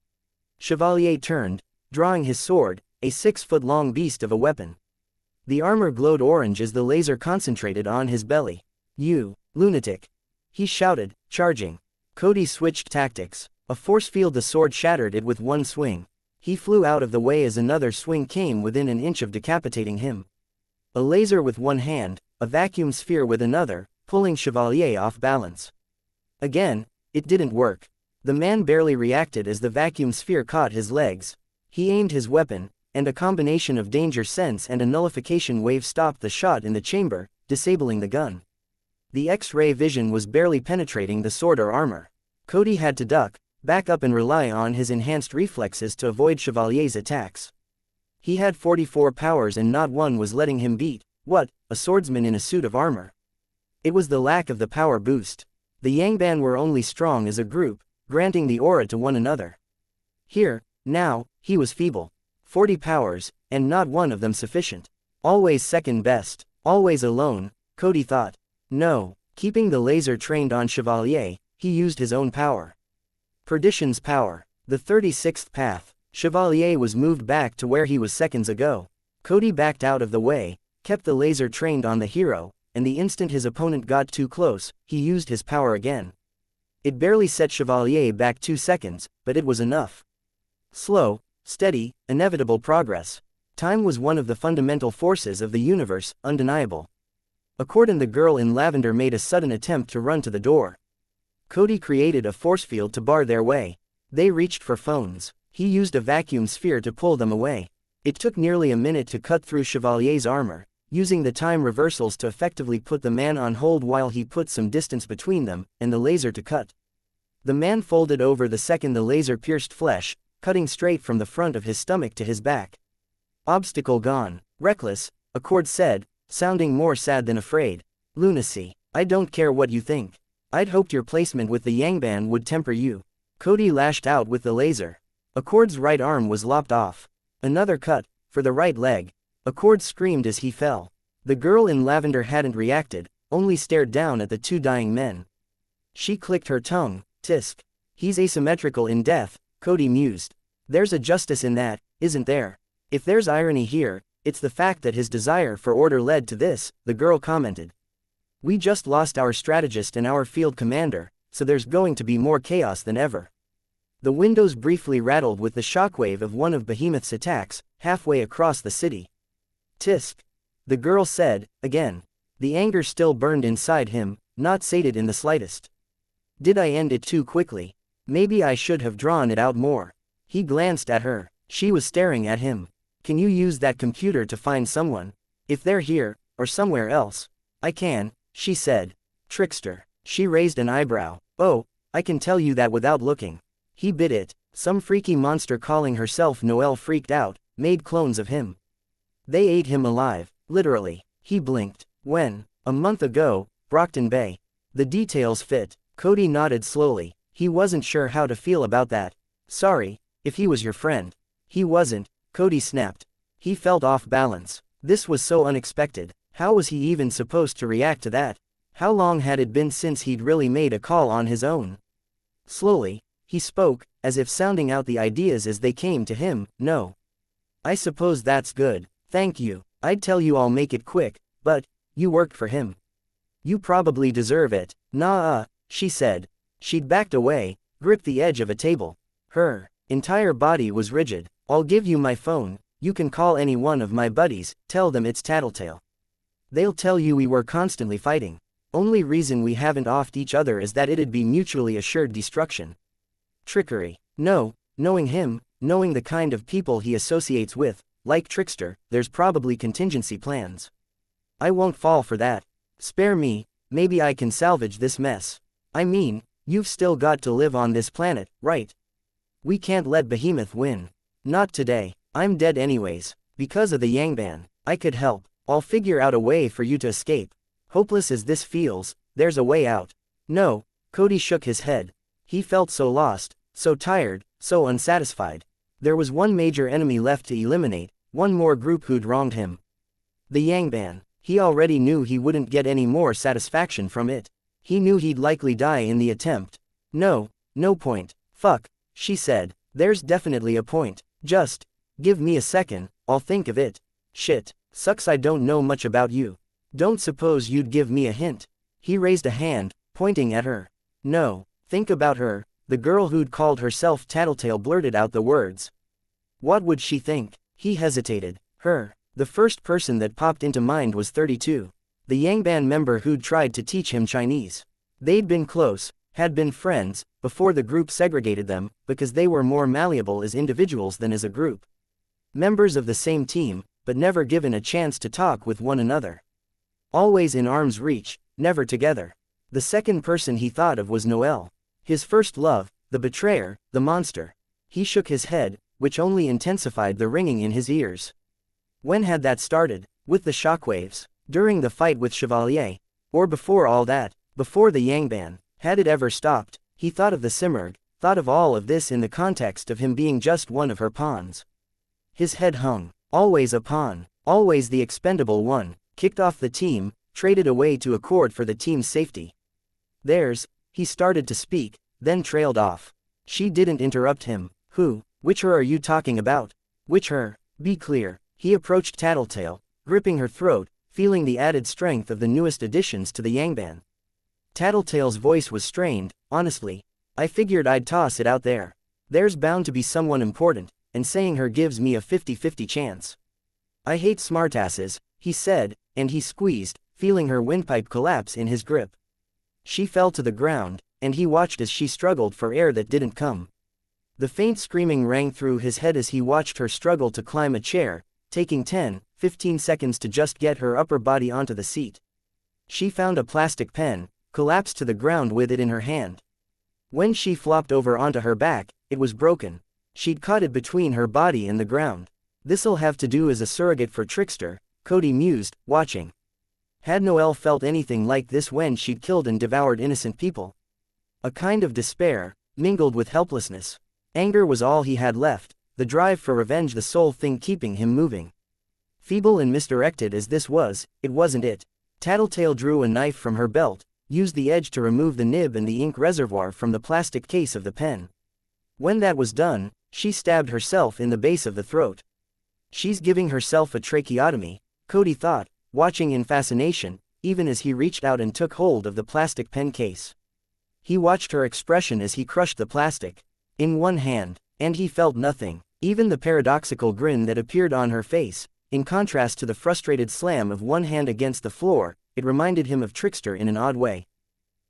Chevalier turned, drawing his sword, a 6-foot-long beast of a weapon. The armor glowed orange as the laser concentrated on his belly. You, lunatic! He shouted, charging. Cody switched tactics. A force field, the sword shattered it with one swing. He flew out of the way as another swing came within an inch of decapitating him. A laser with one hand, a vacuum sphere with another, pulling Chevalier off balance. Again, it didn't work. The man barely reacted as the vacuum sphere caught his legs. He aimed his weapon, and a combination of danger sense and a nullification wave stopped the shot in the chamber, disabling the gun. The X-ray vision was barely penetrating the sword or armor. Cody had to duck, back up and rely on his enhanced reflexes to avoid Chevalier's attacks. He had 44 powers and not one was letting him beat, what, a swordsman in a suit of armor. It was the lack of the power boost. The Yangban were only strong as a group, granting the aura to one another. Here, now, he was feeble. 40 powers, and not one of them sufficient. Always second best, always alone, Cody thought. No, keeping the laser trained on Chevalier, he used his own power. Perdition's power. The 36th path. Chevalier was moved back to where he was seconds ago. Cody backed out of the way, kept the laser trained on the hero, and the instant his opponent got too close, he used his power again. It barely set Chevalier back 2 seconds, but it was enough. Slow, steady, inevitable progress. Time was one of the fundamental forces of the universe, undeniable. Accord and the girl in lavender made a sudden attempt to run to the door. Cody created a force field to bar their way. They reached for phones. He used a vacuum sphere to pull them away. It took nearly a minute to cut through Chevalier's armor, using the time reversals to effectively put the man on hold while he put some distance between them and the laser to cut. The man folded over the second the laser pierced flesh, cutting straight from the front of his stomach to his back. Obstacle gone. Reckless, Accord said, sounding more sad than afraid. Lunacy. I don't care what you think. I'd hoped your placement with the Yangban would temper you. Cody lashed out with the laser. Accord's right arm was lopped off. Another cut, for the right leg. Accord screamed as he fell. The girl in lavender hadn't reacted, only stared down at the 2 dying men. She clicked her tongue. Tisk. He's asymmetrical in death, Cody mused. There's a justice in that, isn't there? If there's irony here, it's the fact that his desire for order led to this, the girl commented. We just lost our strategist and our field commander, so there's going to be more chaos than ever. The windows briefly rattled with the shockwave of one of Behemoth's attacks, halfway across the city. Tisk. The girl said, again. The anger still burned inside him, not sated in the slightest. Did I end it too quickly? Maybe I should have drawn it out more. He glanced at her. She was staring at him. Can you use that computer to find someone? If they're here, or somewhere else. I can, she said. Trickster. She raised an eyebrow. Oh, I can tell you that without looking. He bit it. Some freaky monster calling herself Noelle freaked out, made clones of him. They ate him alive, literally. He blinked. When? A month ago, Brockton Bay. The details fit. Cody nodded slowly. He wasn't sure how to feel about that. Sorry, if he was your friend. He wasn't, Cody snapped. He felt off balance. This was so unexpected. How was he even supposed to react to that? How long had it been since he'd really made a call on his own? Slowly, he spoke, as if sounding out the ideas as they came to him. No. I suppose that's good. Thank you. I'd tell you I'll make it quick, but, you worked for him. You probably deserve it. Nah, she said. She'd backed away, gripped the edge of a table. Her entire body was rigid. I'll give you my phone, you can call any one of my buddies, tell them it's Tattletale. They'll tell you we were constantly fighting. Only reason we haven't offed each other is that it'd be mutually assured destruction. Trickery. No, knowing him, knowing the kind of people he associates with, like Trickster, there's probably contingency plans. I won't fall for that. Spare me, maybe I can salvage this mess. I mean, you've still got to live on this planet, right? We can't let Behemoth win. Not today. I'm dead anyways. Because of the Yangban. I could help. I'll figure out a way for you to escape. Hopeless as this feels, there's a way out. No, Cody shook his head. He felt so lost, so tired, so unsatisfied. There was one major enemy left to eliminate, one more group who'd wronged him. The Yangban. He already knew he wouldn't get any more satisfaction from it. He knew he'd likely die in the attempt. No point. Fuck, she said. There's definitely a point. Just give me a second, I'll think of it. Shit, sucks I don't know much about you. Don't suppose you'd give me a hint? He raised a hand, pointing at her. No, think about her. The girl who'd called herself Tattletale blurted out the words. What would she think? He hesitated. Her. The first person that popped into mind was 32. The Yangban member who'd tried to teach him Chinese. They'd been close, had been friends, before the group segregated them, because they were more malleable as individuals than as a group. Members of the same team, but never given a chance to talk with one another. Always in arm's reach, never together. The second person he thought of was Noelle. His first love, the betrayer, the monster. He shook his head, which only intensified the ringing in his ears. When had that started? With the shockwaves? During the fight with Chevalier? Or before all that? Before the Yangban? Had it ever stopped? He thought of the Simurgh, thought of all of this in the context of him being just one of her pawns. His head hung. Always a pawn. Always the expendable one. Kicked off the team, traded away to accord for the team's safety. He started to speak, then trailed off. She didn't interrupt him. Which her are you talking about? Which her? Be clear. He approached Tattletale, gripping her throat, feeling the added strength of the newest additions to the Yangban. Tattletale's voice was strained. Honestly, I figured I'd toss it out there. There's bound to be someone important, and saying her gives me a 50-50 chance. I hate smartasses, he said, and he squeezed, feeling her windpipe collapse in his grip. She fell to the ground, and he watched as she struggled for air that didn't come. The faint screaming rang through his head as he watched her struggle to climb a chair, taking 10-15 seconds to just get her upper body onto the seat. She found a plastic pen, collapsed to the ground with it in her hand. When she flopped over onto her back, it was broken. She'd caught it between her body and the ground. This'll have to do as a surrogate for Trickster, Cody mused, watching. Had Noelle felt anything like this when she'd killed and devoured innocent people? A kind of despair, mingled with helplessness. Anger was all he had left, the drive for revenge the sole thing keeping him moving. Feeble and misdirected as this was, it wasn't it. Tattletale drew a knife from her belt, used the edge to remove the nib and the ink reservoir from the plastic case of the pen. When that was done, she stabbed herself in the base of the throat. She's giving herself a tracheotomy, Cody thought, watching in fascination, even as he reached out and took hold of the plastic pen case. He watched her expression as he crushed the plastic in one hand, and he felt nothing, even the paradoxical grin that appeared on her face. In contrast to the frustrated slam of one hand against the floor, it reminded him of Trickster in an odd way.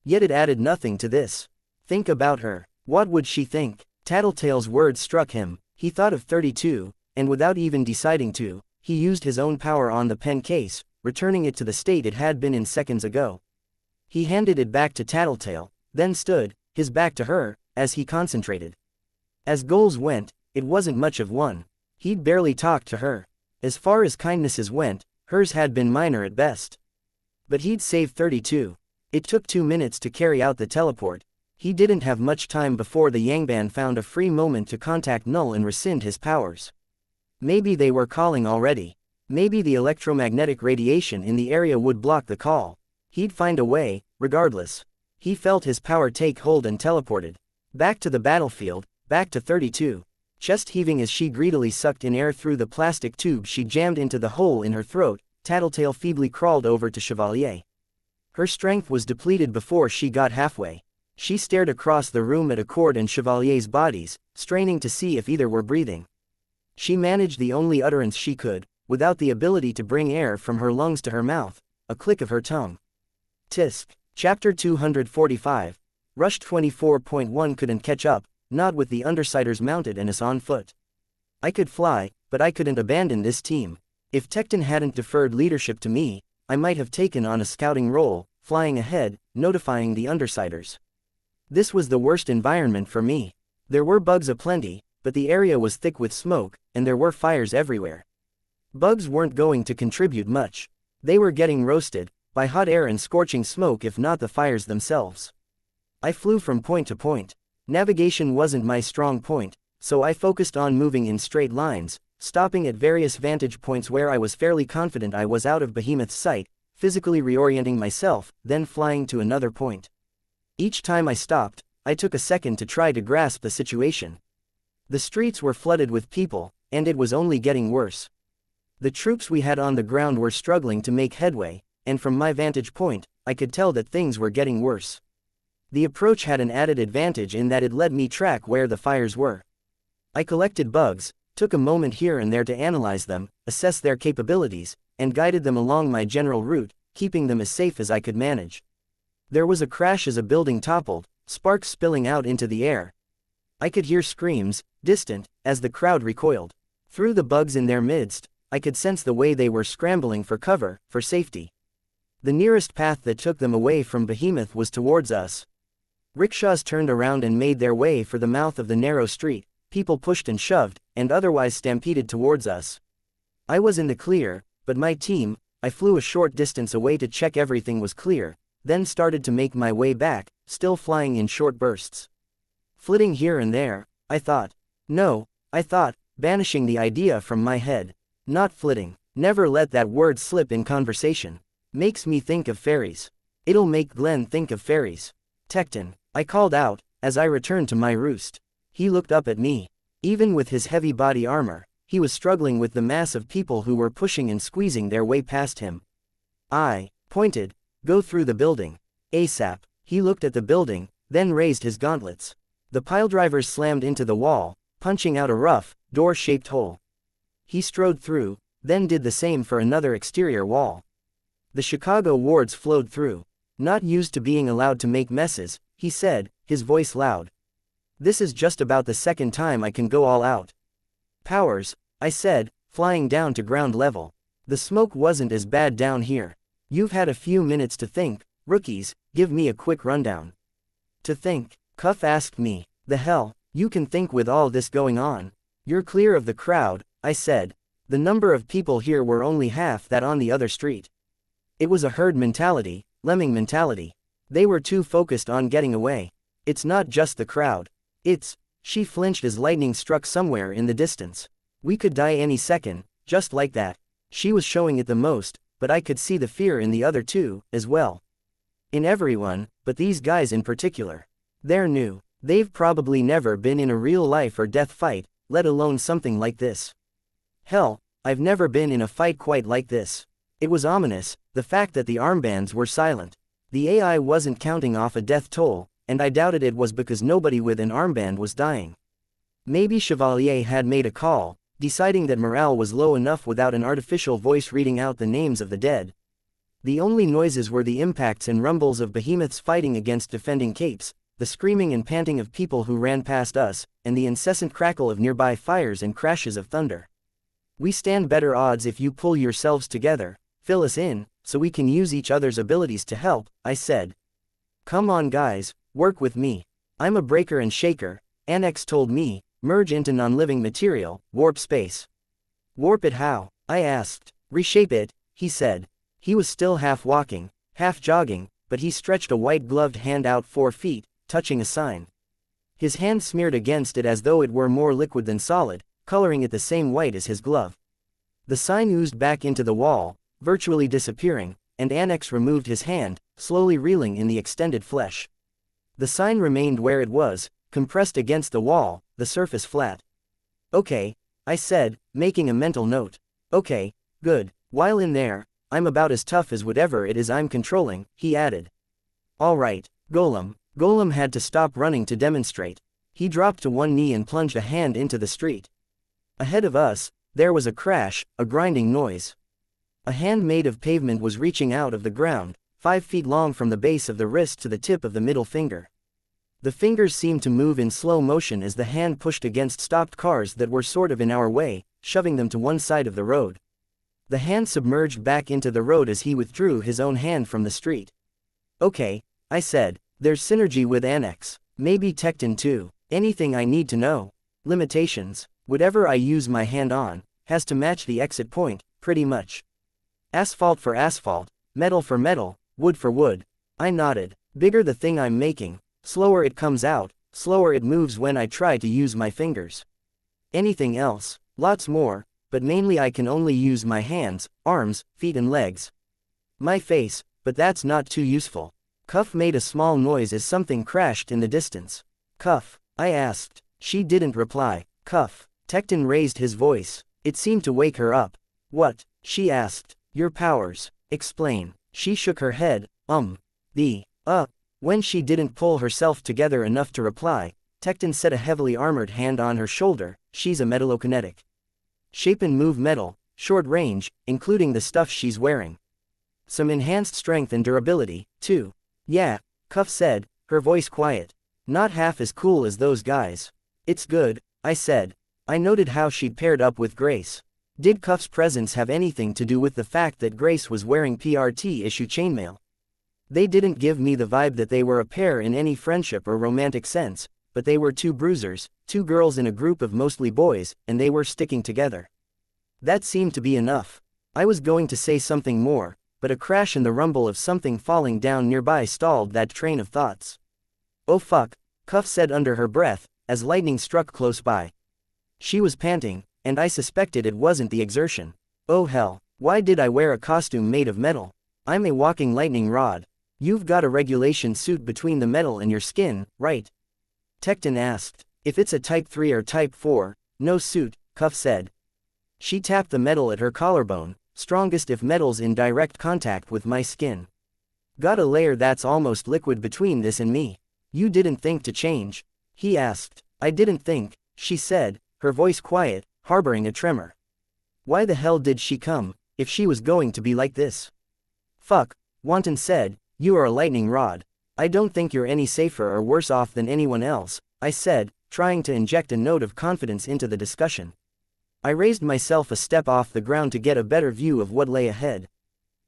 Yet it added nothing to this. Think about her. What would she think? Tattletale's words struck him. He thought of 32, and without even deciding to, he used his own power on the pen case, returning it to the state it had been in seconds ago. He handed it back to Tattletale, then stood, his back to her, as he concentrated. As goals went, it wasn't much of one. He'd barely talked to her. As far as kindnesses went, hers had been minor at best. But he'd saved 32. It took 2 minutes to carry out the teleport. He didn't have much time before the Yangban found a free moment to contact Null and rescind his powers. Maybe they were calling already. Maybe the electromagnetic radiation in the area would block the call. He'd find a way, regardless. He felt his power take hold and teleported. Back to the battlefield, back to 32. Chest heaving as she greedily sucked in air through the plastic tube she jammed into the hole in her throat, Tattletale feebly crawled over to Chevalier. Her strength was depleted before she got halfway. She stared across the room at Accord and Chevalier's bodies, straining to see if either were breathing. She managed the only utterance she could, without the ability to bring air from her lungs to her mouth, a click of her tongue. Tisk. Chapter 245. Rush 24.1 couldn't catch up, not with the Undersiders mounted and us on foot. I could fly, but I couldn't abandon this team. If Tecton hadn't deferred leadership to me, I might have taken on a scouting role, flying ahead, notifying the Undersiders. This was the worst environment for me. There were bugs aplenty, but the area was thick with smoke, and there were fires everywhere. Bugs weren't going to contribute much. They were getting roasted by hot air and scorching smoke, if not the fires themselves. I flew from point to point. Navigation wasn't my strong point, so I focused on moving in straight lines, stopping at various vantage points where I was fairly confident I was out of Behemoth's sight, physically reorienting myself, then flying to another point. Each time I stopped, I took a second to try to grasp the situation. The streets were flooded with people, and it was only getting worse. The troops we had on the ground were struggling to make headway, and from my vantage point, I could tell that things were getting worse. The approach had an added advantage in that it let me track where the fires were. I collected bugs, took a moment here and there to analyze them, assess their capabilities, and guided them along my general route, keeping them as safe as I could manage. There was a crash as a building toppled, sparks spilling out into the air. I could hear screams, distant, as the crowd recoiled. Through the bugs in their midst, I could sense the way they were scrambling for cover, for safety. The nearest path that took them away from Behemoth was towards us. Rickshaws turned around and made their way for the mouth of the narrow street, people pushed and shoved, and otherwise stampeded towards us. I was in the clear, but my team, I flew a short distance away to check everything was clear, then started to make my way back, still flying in short bursts. Flitting here and there, I thought. No, I thought, banishing the idea from my head. Not flitting. Never let that word slip in conversation. Makes me think of fairies. It'll make Glenn think of fairies. Tecton, I called out, as I returned to my roost. He looked up at me. Even with his heavy body armor, he was struggling with the mass of people who were pushing and squeezing their way past him. I pointed. Go through the building. ASAP. He looked at the building, then raised his gauntlets. The piledrivers slammed into the wall, punching out a rough, door-shaped hole. He strode through, then did the same for another exterior wall. The Chicago wards flowed through. Not used to being allowed to make messes, he said, his voice loud. This is just about the second time I can go all out. Powers, I said, flying down to ground level. The smoke wasn't as bad down here. You've had a few minutes to think, rookies, give me a quick rundown. To think? Cuff asked me. The hell, you can think with all this going on. You're clear of the crowd, I said. The number of people here were only half that on the other street. It was a herd mentality, lemming mentality. They were too focused on getting away. It's not just the crowd. It's, she flinched as lightning struck somewhere in the distance. We could die any second, just like that. She was showing it the most, but I could see the fear in the other two, as well. In everyone, but these guys in particular. They're new. They've probably never been in a real life or death fight, let alone something like this. Hell, I've never been in a fight quite like this. It was ominous, the fact that the armbands were silent. The AI wasn't counting off a death toll, and I doubted it was because nobody with an armband was dying. Maybe Chevalier had made a call, deciding that morale was low enough without an artificial voice reading out the names of the dead. The only noises were the impacts and rumbles of behemoths fighting against defending capes, the screaming and panting of people who ran past us, and the incessant crackle of nearby fires and crashes of thunder. We stand better odds if you pull yourselves together, fill us in, so we can use each other's abilities to help, I said. Come on guys, work with me. I'm a breaker and shaker, Annex told me, merge into non-living material, warp space. Warp it how? I asked. Reshape it, he said. He was still half walking, half jogging, but he stretched a white-gloved hand out 4 feet, touching a sign. His hand smeared against it as though it were more liquid than solid, coloring it the same white as his glove. The sign oozed back into the wall, virtually disappearing, and Annex removed his hand, slowly reeling in the extended flesh. The sign remained where it was, compressed against the wall, the surface flat. Okay, I said, making a mental note. Okay, good. While in there, I'm about as tough as whatever it is I'm controlling, he added. All right, Golem. Golem had to stop running to demonstrate. He dropped to one knee and plunged a hand into the street. Ahead of us, there was a crash, a grinding noise. A hand made of pavement was reaching out of the ground, 5 feet long from the base of the wrist to the tip of the middle finger. The fingers seemed to move in slow motion as the hand pushed against stopped cars that were sort of in our way, shoving them to one side of the road. The hand submerged back into the road as he withdrew his own hand from the street. Okay, I said, there's synergy with Annex. Maybe Tecton too. Anything I need to know. Limitations. Whatever I use my hand on, has to match the exit point, pretty much. Asphalt for asphalt, metal for metal, wood for wood. I nodded. Bigger the thing I'm making, slower it comes out, slower it moves when I try to use my fingers. Anything else, lots more, but mainly I can only use my hands, arms, feet and legs. My face, but that's not too useful. Cuff made a small noise as something crashed in the distance. Cuff, I asked. She didn't reply. Cuff. Tecton raised his voice. It seemed to wake her up. What? She asked. Your powers. Explain. She shook her head. When she didn't pull herself together enough to reply, Tecton set a heavily armored hand on her shoulder. She's a metallokinetic. Shape and move metal, short range, including the stuff she's wearing. Some enhanced strength and durability, too. Yeah, Cuff said, her voice quiet. Not half as cool as those guys. It's good, I said. I noted how she'd paired up with Grace. Did Cuff's presence have anything to do with the fact that Grace was wearing PRT issue chainmail? They didn't give me the vibe that they were a pair in any friendship or romantic sense, but they were 2 bruisers, 2 girls in a group of mostly boys, and they were sticking together. That seemed to be enough. I was going to say something more, but a crash and the rumble of something falling down nearby stalled that train of thoughts. Oh fuck, Cuff said under her breath, as lightning struck close by. She was panting, and I suspected it wasn't the exertion. Oh hell, why did I wear a costume made of metal? I'm a walking lightning rod. You've got a regulation suit between the metal and your skin, right? Tecton asked. If it's a Type 3 or Type 4, no suit, Cuff said. She tapped the metal at her collarbone, strongest if metal's in direct contact with my skin. Got a layer that's almost liquid between this and me. You didn't think to change? He asked. I didn't think, she said, her voice quiet, harboring a tremor. Why the hell did she come, if she was going to be like this? Fuck, Wanton said, you are a lightning rod. I don't think you're any safer or worse off than anyone else, I said, trying to inject a note of confidence into the discussion. I raised myself a step off the ground to get a better view of what lay ahead.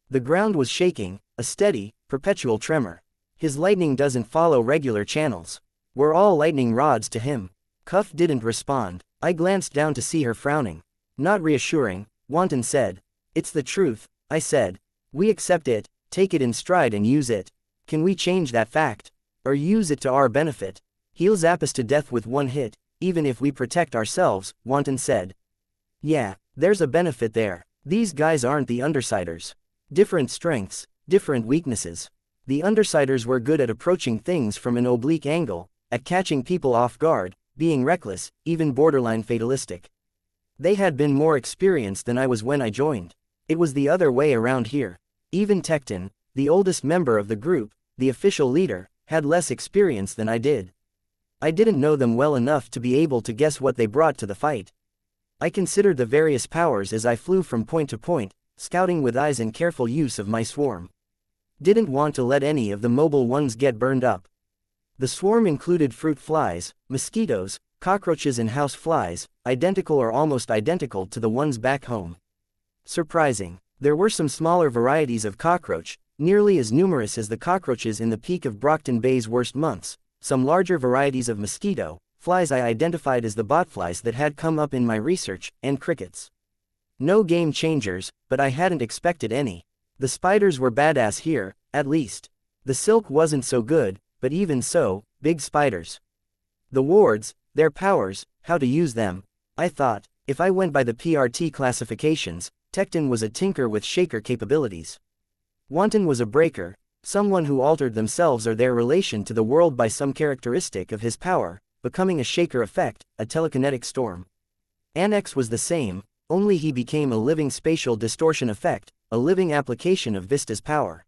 The ground was shaking, a steady, perpetual tremor. His lightning doesn't follow regular channels. We're all lightning rods to him. Cuff didn't respond. I glanced down to see her frowning. Not reassuring, Wanton said. It's the truth, I said. We accept it, take it in stride and use it. Can we change that fact? Or use it to our benefit? He'll zap us to death with one hit, even if we protect ourselves, Wanton said. Yeah, there's a benefit there. These guys aren't the Undersiders. Different strengths, different weaknesses. The Undersiders were good at approaching things from an oblique angle, at catching people off guard, being reckless, even borderline fatalistic. They had been more experienced than I was when I joined. It was the other way around here. Even Tecton, the oldest member of the group, the official leader, had less experience than I did. I didn't know them well enough to be able to guess what they brought to the fight. I considered the various powers as I flew from point to point, scouting with eyes and careful use of my swarm. Didn't want to let any of the mobile ones get burned up. The swarm included fruit flies, mosquitoes, cockroaches and house flies, identical or almost identical to the ones back home. Surprising, there were some smaller varieties of cockroach, nearly as numerous as the cockroaches in the peak of Brockton Bay's worst months, some larger varieties of mosquito, flies I identified as the botflies that had come up in my research, and crickets. No game changers, but I hadn't expected any. The spiders were badass here, at least. The silk wasn't so good, but even so, big spiders. The wards, their powers, how to use them. I thought, if I went by the PRT classifications, Tecton was a tinker with shaker capabilities. Wanton was a breaker, someone who altered themselves or their relation to the world by some characteristic of his power, becoming a shaker effect, a telekinetic storm. Annex was the same, only he became a living spatial distortion effect, a living application of Vista's power.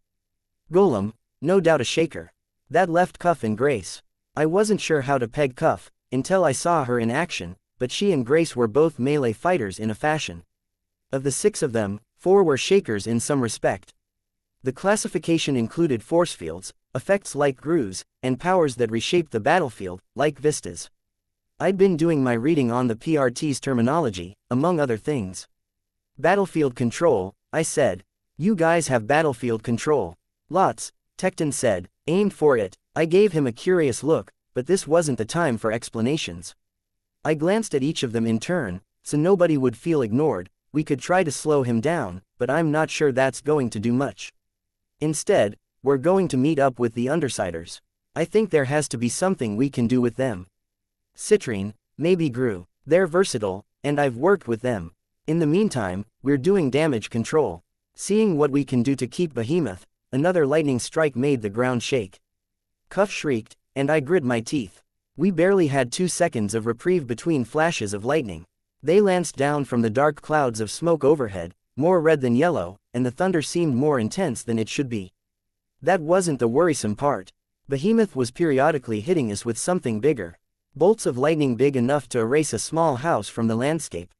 Golem, no doubt a shaker. That left Cuff and Grace. I wasn't sure how to peg Cuff, until I saw her in action, but she and Grace were both melee fighters in a fashion. Of the 6 of them, 4 were shakers in some respect. The classification included force fields, effects like Gru's, and powers that reshaped the battlefield, like Vista's. I'd been doing my reading on the PRT's terminology, among other things. Battlefield control, I said. You guys have battlefield control. Lots, Tecton said, aimed for it. I gave him a curious look, but this wasn't the time for explanations. I glanced at each of them in turn, so nobody would feel ignored. We could try to slow him down, but I'm not sure that's going to do much. Instead, we're going to meet up with the Undersiders. I think there has to be something we can do with them. Citrine, maybe Gru. They're versatile, and I've worked with them. In the meantime, we're doing damage control. Seeing what we can do to keep Behemoth. Another lightning strike made the ground shake. Cuff shrieked, and I grit my teeth. We barely had 2 seconds of reprieve between flashes of lightning. They lanced down from the dark clouds of smoke overhead, more red than yellow, and the thunder seemed more intense than it should be. That wasn't the worrisome part. Behemoth was periodically hitting us with something bigger. Bolts of lightning big enough to erase a small house from the landscape.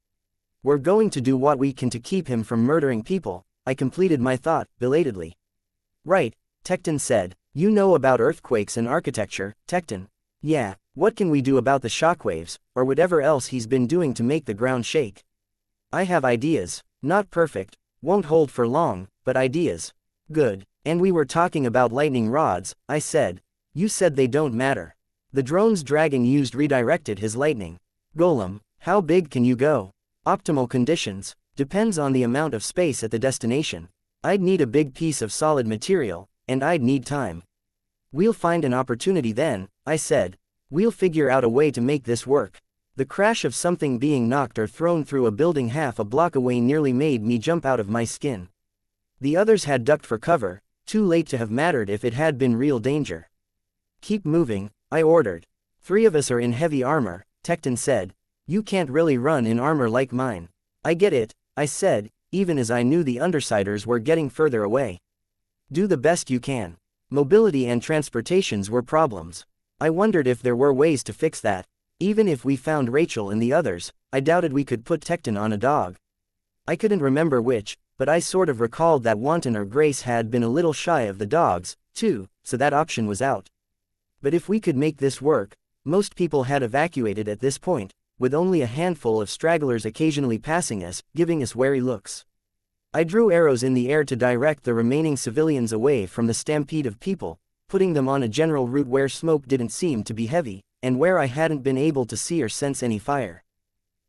We're going to do what we can to keep him from murdering people, I completed my thought, belatedly. Right, Tecton said. You know about earthquakes and architecture, Tecton. Yeah, what can we do about the shockwaves, or whatever else he's been doing to make the ground shake? I have ideas. Not perfect, won't hold for long, but ideas. Good. And we were talking about lightning rods, I said. You said they don't matter. The drone's dragon used redirected his lightning. Golem, how big can you go? Optimal conditions. Depends on the amount of space at the destination. I'd need a big piece of solid material, and I'd need time. We'll find an opportunity then, I said. We'll figure out a way to make this work. The crash of something being knocked or thrown through a building half a block away nearly made me jump out of my skin. The others had ducked for cover, too late to have mattered if it had been real danger. Keep moving, I ordered. 3 of us are in heavy armor, Tecton said. You can't really run in armor like mine. I get it, I said, even as I knew the Undersiders were getting further away. Do the best you can. Mobility and transportations were problems. I wondered if there were ways to fix that. Even if we found Rachel and the others, I doubted we could put Tecton on a dog. I couldn't remember which, but I sort of recalled that Wanton or Grace had been a little shy of the dogs, too, so that option was out. But if we could make this work, most people had evacuated at this point, with only a handful of stragglers occasionally passing us, giving us wary looks. I drew arrows in the air to direct the remaining civilians away from the stampede of people, putting them on a general route where smoke didn't seem to be heavy, and where I hadn't been able to see or sense any fire.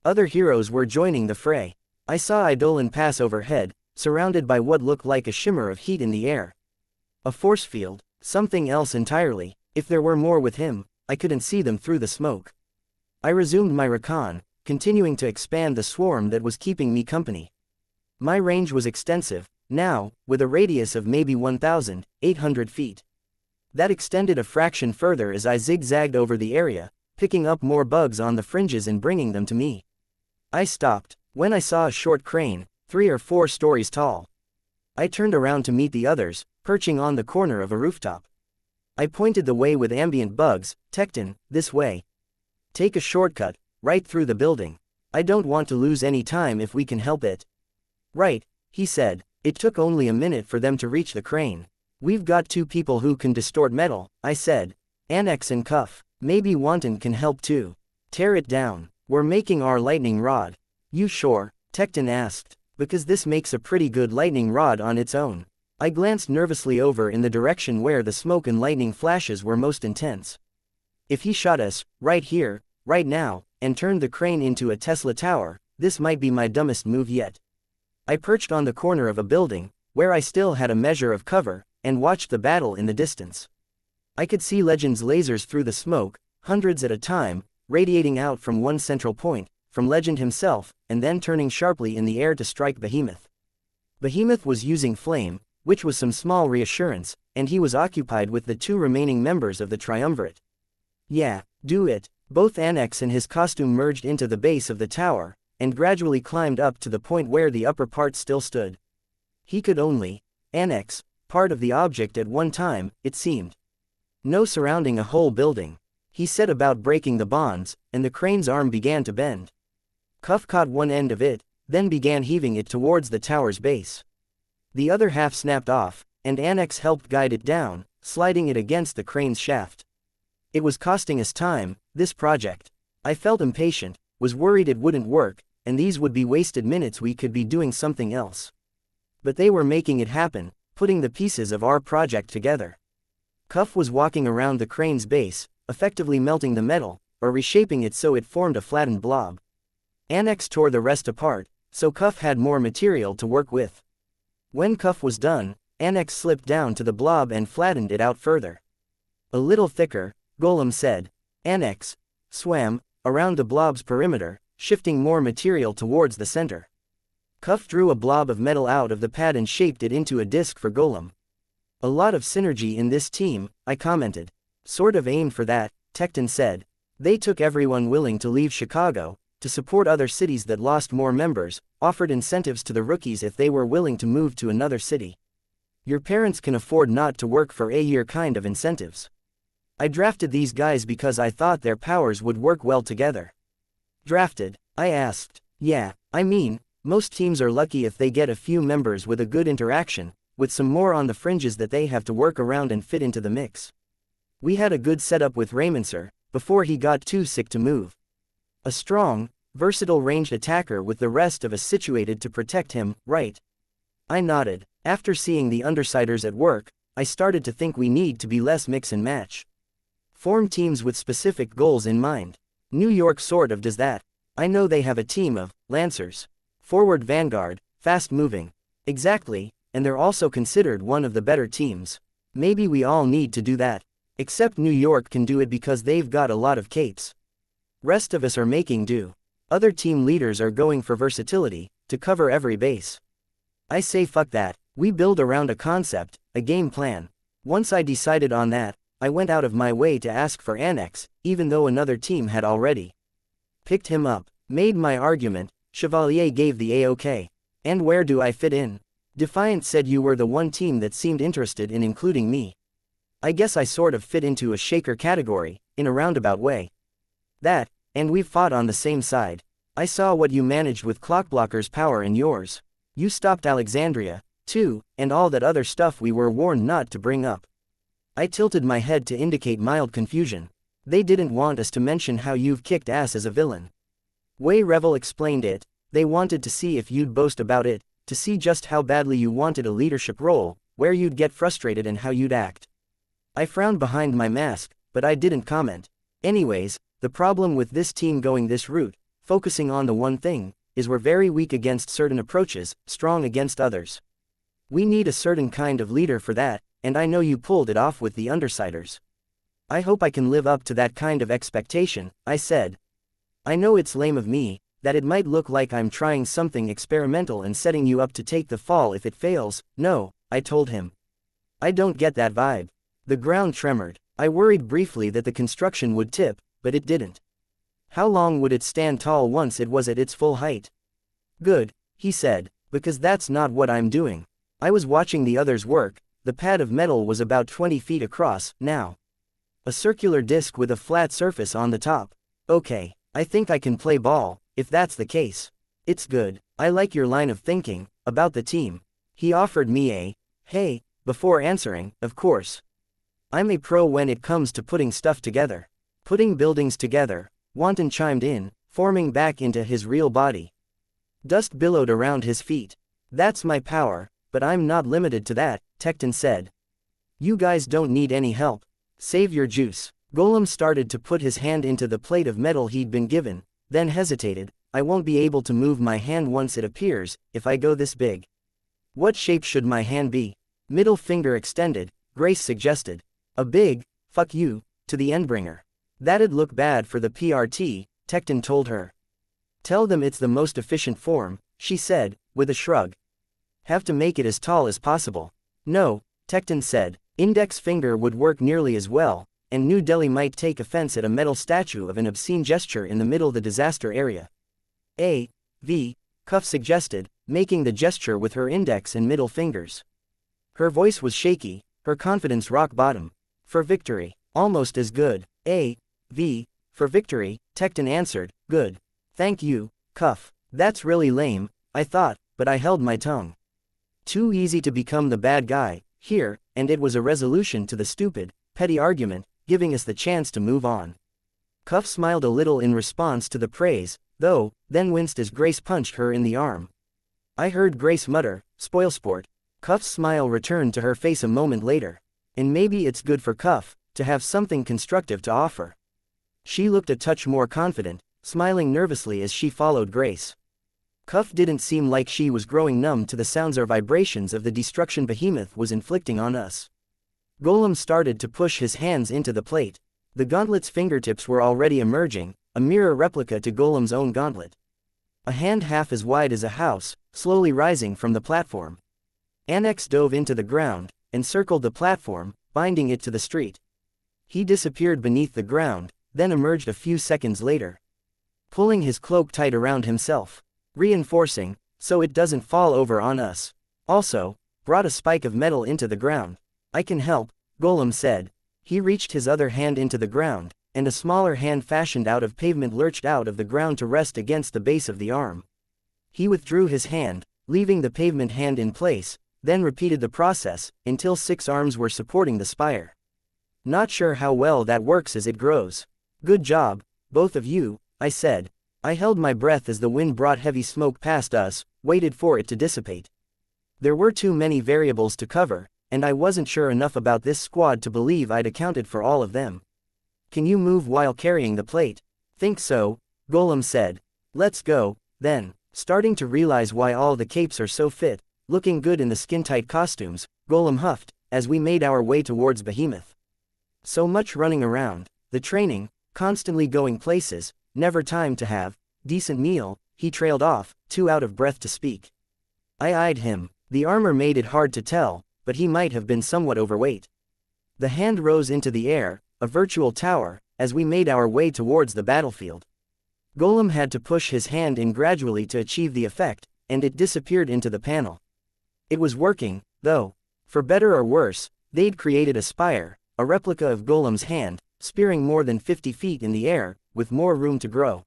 Other heroes were joining the fray. I saw Eidolon pass overhead, surrounded by what looked like a shimmer of heat in the air. A force field, something else entirely. If there were more with him, I couldn't see them through the smoke. I resumed my recon, continuing to expand the swarm that was keeping me company. My range was extensive, now, with a radius of maybe 1,800 feet. That extended a fraction further as I zigzagged over the area, picking up more bugs on the fringes and bringing them to me. I stopped when I saw a short crane, 3 or 4 stories tall. I turned around to meet the others, perching on the corner of a rooftop. I pointed the way with ambient bugs. Tecton, this way. Take a shortcut, right through the building. I don't want to lose any time if we can help it. Right, he said. It took only a minute for them to reach the crane. We've got 2 people who can distort metal, I said. Annex and Cuff. Maybe Wanton can help too. Tear it down. We're making our lightning rod. You sure? Tecton asked. Because this makes a pretty good lightning rod on its own. I glanced nervously over in the direction where the smoke and lightning flashes were most intense. If he shot us, right here, right now, and turned the crane into a Tesla tower, this might be my dumbest move yet. I perched on the corner of a building, where I still had a measure of cover, and watched the battle in the distance. I could see Legend's lasers through the smoke, hundreds at a time, radiating out from one central point, from Legend himself, and then turning sharply in the air to strike Behemoth. Behemoth was using flame, which was some small reassurance, and he was occupied with the 2 remaining members of the Triumvirate. Yeah, do it. Both Annex and his costume merged into the base of the tower, and gradually climbed up to the point where the upper part still stood. He could only Annex part of the object at one time, it seemed. No surrounding a whole building. He set about breaking the bonds, and the crane's arm began to bend. Cuff caught one end of it, then began heaving it towards the tower's base. The other half snapped off, and Annex helped guide it down, sliding it against the crane's shaft. It was costing us time, this project. I felt impatient, was worried it wouldn't work, and these would be wasted minutes we could be doing something else. But they were making it happen, putting the pieces of our project together. Cuff was walking around the crane's base, effectively melting the metal, or reshaping it so it formed a flattened blob. Annex tore the rest apart, so Cuff had more material to work with. When Cuff was done, Annex slipped down to the blob and flattened it out further. A little thicker, Golem said. Annex swam around the blob's perimeter, shifting more material towards the center. Cuff drew a blob of metal out of the pad and shaped it into a disc for Golem. A lot of synergy in this team, I commented. Sort of aimed for that, Tecton said. They took everyone willing to leave Chicago, to support other cities that lost more members, offered incentives to the rookies if they were willing to move to another city. Your parents can afford not to work for a year kind of incentives. I drafted these guys because I thought their powers would work well together. Drafted? I asked. Yeah, I mean, most teams are lucky if they get a few members with a good interaction, with some more on the fringes that they have to work around and fit into the mix. We had a good setup with Raymancer, before he got too sick to move. A strong, versatile ranged attacker with the rest of us situated to protect him, right? I nodded. After seeing the Undersiders at work, I started to think we need to be less mix and match. Form teams with specific goals in mind. New York sort of does that. I know they have a team of Lancers. Forward vanguard, fast moving. Exactly, and they're also considered one of the better teams. Maybe we all need to do that. Except New York can do it because they've got a lot of capes. Rest of us are making do. Other team leaders are going for versatility, to cover every base. I say fuck that, we build around a concept, a game plan. Once I decided on that, I went out of my way to ask for Annex, even though another team had already picked him up. Made my argument, Chevalier gave the A-OK. And where do I fit in? Defiant said you were the one team that seemed interested in including me. I guess I sort of fit into a shaker category, in a roundabout way. That, and we've fought on the same side. I saw what you managed with Clockblocker's power and yours. You stopped Alexandria, too, and all that other stuff we were warned not to bring up. I tilted my head to indicate mild confusion. They didn't want us to mention how you've kicked ass as a villain. Way Revel explained it, they wanted to see if you'd boast about it, to see just how badly you wanted a leadership role, where you'd get frustrated and how you'd act. I frowned behind my mask, but I didn't comment. Anyways, the problem with this team going this route, focusing on the one thing, is we're very weak against certain approaches, strong against others. We need a certain kind of leader for that, and I know you pulled it off with the Undersiders. I hope I can live up to that kind of expectation, I said. I know it's lame of me, that it might look like I'm trying something experimental and setting you up to take the fall if it fails. No, I told him. I don't get that vibe. The ground tremored. I worried briefly that the construction would tip, but it didn't. How long would it stand tall once it was at its full height? Good, he said, because that's not what I'm doing. I was watching the others work. The pad of metal was about 20 feet across, now. A circular disc with a flat surface on the top. Okay, I think I can play ball, if that's the case. It's good. I like your line of thinking, about the team. He offered me a, hey, before answering, of course. I'm a pro when it comes to putting stuff together. Putting buildings together, Wanton chimed in, forming back into his real body. Dust billowed around his feet. That's my power, but I'm not limited to that, Tecton said. You guys don't need any help. Save your juice. Golem started to put his hand into the plate of metal he'd been given, then hesitated. I won't be able to move my hand once it appears, if I go this big. What shape should my hand be? Middle finger extended, Grace suggested. A big, fuck you, to the Endbringer. That'd look bad for the PRT, Tecton told her. Tell them it's the most efficient form, she said, with a shrug. Have to make it as tall as possible. No, Tecton said. Index finger would work nearly as well, and New Delhi might take offense at a metal statue of an obscene gesture in the middle of the disaster area. V, Cuff suggested, making the gesture with her index and middle fingers. Her voice was shaky, her confidence rock bottom. For victory. Almost as good. V, for victory, Tecton answered. Good. Thank you, Cuff. That's really lame, I thought, but I held my tongue. Too easy to become the bad guy, here, and it was a resolution to the stupid, petty argument, giving us the chance to move on. Cuff smiled a little in response to the praise, though, then winced as Grace punched her in the arm. I heard Grace mutter, spoilsport. Cuff's smile returned to her face a moment later. And maybe it's good for Cuff, to have something constructive to offer. She looked a touch more confident, smiling nervously as she followed Grace. Cuff didn't seem like she was growing numb to the sounds or vibrations of the destruction Behemoth was inflicting on us. Golem started to push his hands into the plate. The gauntlet's fingertips were already emerging, a mirror replica to Golem's own gauntlet. A hand half as wide as a house, slowly rising from the platform. Annex dove into the ground, and circled the platform, binding it to the street. He disappeared beneath the ground, then emerged a few seconds later. Pulling his cloak tight around himself. Reinforcing, so it doesn't fall over on us. Also, brought a spike of metal into the ground. I can help, Golem said. He reached his other hand into the ground, and a smaller hand fashioned out of pavement lurched out of the ground to rest against the base of the arm. He withdrew his hand, leaving the pavement hand in place, then repeated the process, until 6 arms were supporting the spire. Not sure how well that works as it grows. Good job, both of you, I said. I held my breath as the wind brought heavy smoke past us, waited for it to dissipate. There were too many variables to cover, and I wasn't sure enough about this squad to believe I'd accounted for all of them. Can you move while carrying the plate? Think so, Golem said. Let's go, then. Starting to realize why all the capes are so fit, looking good in the skin-tight costumes, Golem huffed, as we made our way towards Behemoth. So much running around, the training, constantly going places, never time to have decent meal, he trailed off, too out of breath to speak. I eyed him. The armor made it hard to tell, but he might have been somewhat overweight. The hand rose into the air, a virtual tower, as we made our way towards the battlefield. Golem had to push his hand in gradually to achieve the effect, and it disappeared into the panel. It was working, though. For better or worse, they'd created a spire, a replica of Golem's hand, spearing more than 50 feet in the air, with more room to grow.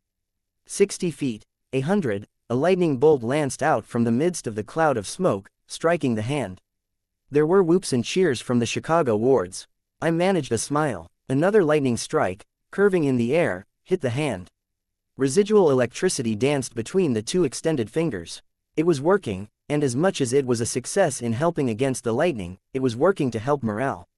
60 feet, 100, a lightning bolt lanced out from the midst of the cloud of smoke, striking the hand. There were whoops and cheers from the Chicago wards. I managed a smile. Another lightning strike, curving in the air, hit the hand. Residual electricity danced between the two extended fingers. It was working, and as much as it was a success in helping against the lightning, it was working to help morale.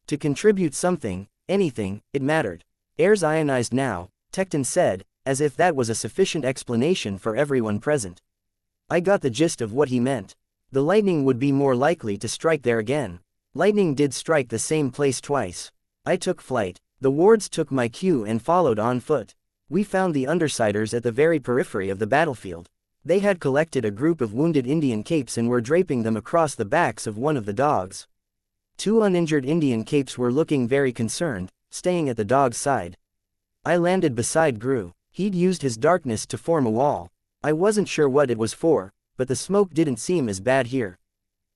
To contribute something, anything, it mattered. Air's ionized now, Tecton said, as if that was a sufficient explanation for everyone present. I got the gist of what he meant. The lightning would be more likely to strike there again. Lightning did strike the same place twice. I took flight. The wards took my cue and followed on foot. We found the Undersiders at the very periphery of the battlefield. They had collected a group of wounded Indian capes and were draping them across the backs of one of the dogs. 2 uninjured Indian capes were looking very concerned, staying at the dog's side. I landed beside Gru. He'd used his darkness to form a wall. I wasn't sure what it was for, but the smoke didn't seem as bad here.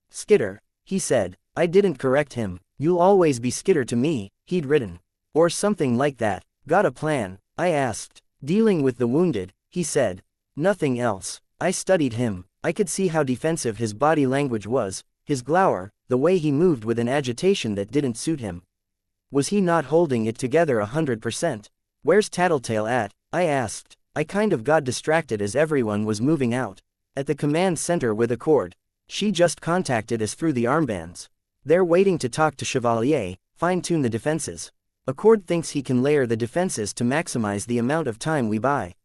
Skitter, he said. I didn't correct him. You'll always be Skitter to me, he'd written. Or something like that. Got a plan? I asked. Dealing with the wounded, he said. Nothing else. I studied him. I could see how defensive his body language was, his glower, the way he moved with an agitation that didn't suit him. Was he not holding it together 100%? Where's Tattletale at? I asked. I kind of got distracted as everyone was moving out. At the command center with Accord. She just contacted us through the armbands. They're waiting to talk to Chevalier, fine-tune the defenses. Accord thinks he can layer the defenses to maximize the amount of time we buy.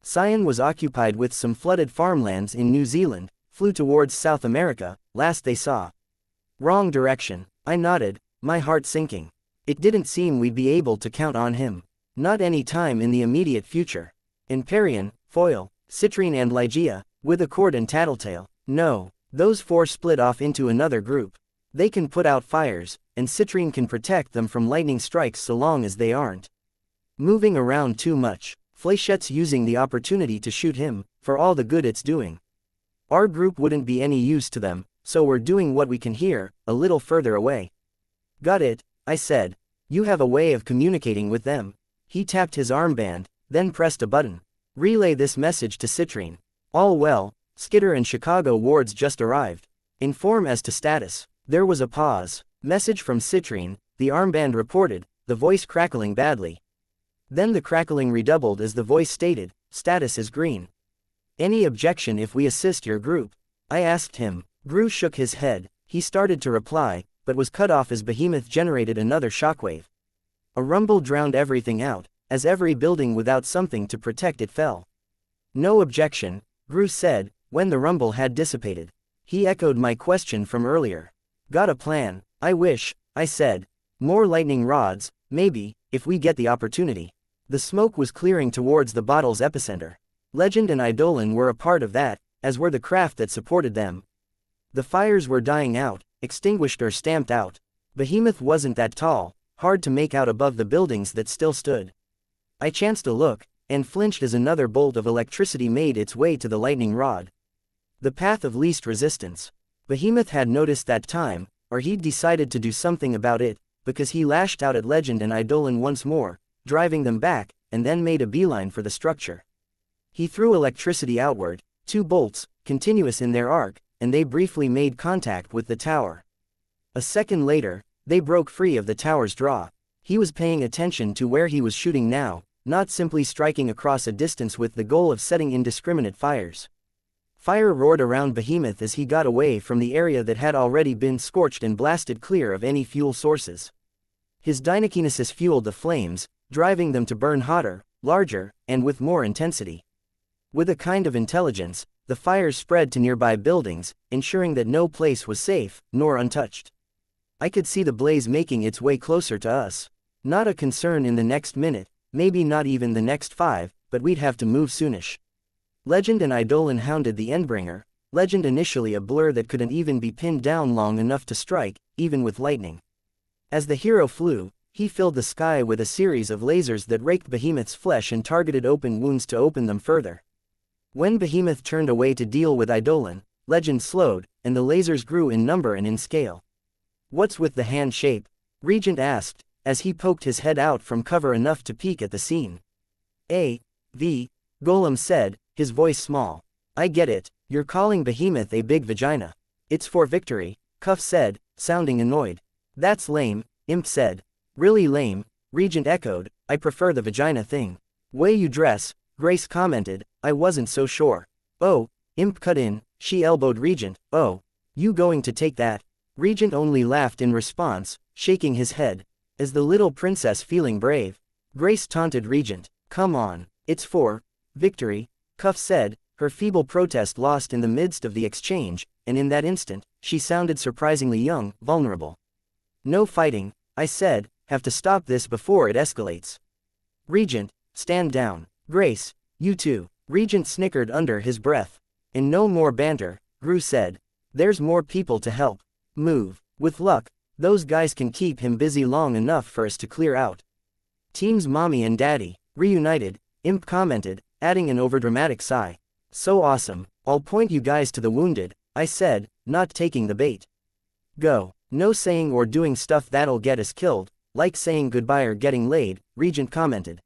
Cyan was occupied with some flooded farmlands in New Zealand, flew towards South America, last they saw. Wrong direction. I nodded, my heart sinking. It didn't seem we'd be able to count on him. Not any time in the immediate future. Empyrean, Foil, Citrine and Ligeia, with Accord and Tattletale. No, those 4 split off into another group. They can put out fires, and Citrine can protect them from lightning strikes so long as they aren't moving around too much. Fléchette's using the opportunity to shoot him, for all the good it's doing. Our group wouldn't be any use to them, so we're doing what we can here, a little further away. Got it, I said. You have a way of communicating with them. He tapped his armband, then pressed a button. Relay this message to Citrine. All well, Skitter and Chicago wards just arrived. Inform as to status. There was a pause. Message from Citrine, the armband reported, the voice crackling badly. Then the crackling redoubled as the voice stated, status is green. Any objection if we assist your group? I asked him. Gru shook his head. He started to reply, but was cut off as Behemoth generated another shockwave. A rumble drowned everything out, as every building without something to protect it fell. No objection, Gru said, when the rumble had dissipated. He echoed my question from earlier. Got a plan? I wish, I said. More lightning rods, maybe, if we get the opportunity. The smoke was clearing towards the bottle's epicenter. Legend and Eidolon were a part of that, as were the craft that supported them. The fires were dying out, extinguished or stamped out. Behemoth wasn't that tall, hard to make out above the buildings that still stood. I chanced a look, and flinched as another bolt of electricity made its way to the lightning rod. The path of least resistance. Behemoth had noticed that time, or he'd decided to do something about it, because he lashed out at Legend and Eidolon once more, driving them back, and then made a beeline for the structure. He threw electricity outward, 2 bolts, continuous in their arc, and they briefly made contact with the tower. A second later, they broke free of the tower's draw. He was paying attention to where he was shooting now, not simply striking across a distance with the goal of setting indiscriminate fires. Fire roared around Behemoth as he got away from the area that had already been scorched and blasted clear of any fuel sources. His dynakinesis fueled the flames, driving them to burn hotter, larger, and with more intensity. With a kind of intelligence, the fires spread to nearby buildings, ensuring that no place was safe, nor untouched. I could see the blaze making its way closer to us. Not a concern in the next minute, maybe not even the next 5, but we'd have to move soonish. Legend and Eidolon hounded the Endbringer, Legend initially a blur that couldn't even be pinned down long enough to strike, even with lightning. As the hero flew, he filled the sky with a series of lasers that raked Behemoth's flesh and targeted open wounds to open them further. When Behemoth turned away to deal with Eidolon, Legend slowed, and the lasers grew in number and in scale. "What's with the hand shape?" Regent asked, as he poked his head out from cover enough to peek at the scene. "V," Golem said, his voice small. "I get it, you're calling Behemoth a big vagina. It's for victory," Cuff said, sounding annoyed. "That's lame," Imp said. "Really lame," Regent echoed, "I prefer the vagina thing." "Way you dress," Grace commented, "I wasn't so sure." "Oh," Imp cut in, she elbowed Regent, "Oh, you going to take that?" Regent only laughed in response, shaking his head. "Is the little princess feeling brave?" Grace taunted Regent. "Come on, it's for victory," Cuff said, her feeble protest lost in the midst of the exchange, and in that instant, she sounded surprisingly young, vulnerable. "No fighting," I said, "have to stop this before it escalates." Regent, stand down. Grace, you too. Regent snickered under his breath. "And no more banter," Gru said. "There's more people to help. Move. With luck, those guys can keep him busy long enough for us to clear out." "Teams Mommy and Daddy, reunited," Imp commented, adding an overdramatic sigh. "So awesome, I'll point you guys to the wounded," I said, not taking the bait. "Go. No saying or doing stuff that'll get us killed, like saying goodbye or getting laid," Regent commented.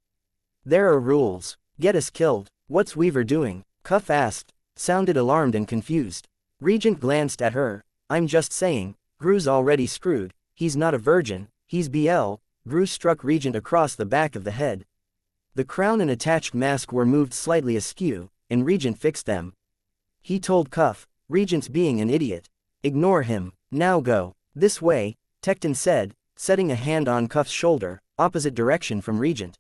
"There are rules. Get us killed. What's Weaver doing?" Cuff asked, sounded alarmed and confused. Regent glanced at her. "I'm just saying, Gru's already screwed, he's not a virgin, he's BL, Gru struck Regent across the back of the head. The crown and attached mask were moved slightly askew, and Regent fixed them. He told Cuff, "Regent's being an idiot. Ignore him, now go." "This way," Tecton said, setting a hand on Cuff's shoulder, opposite direction from Regent.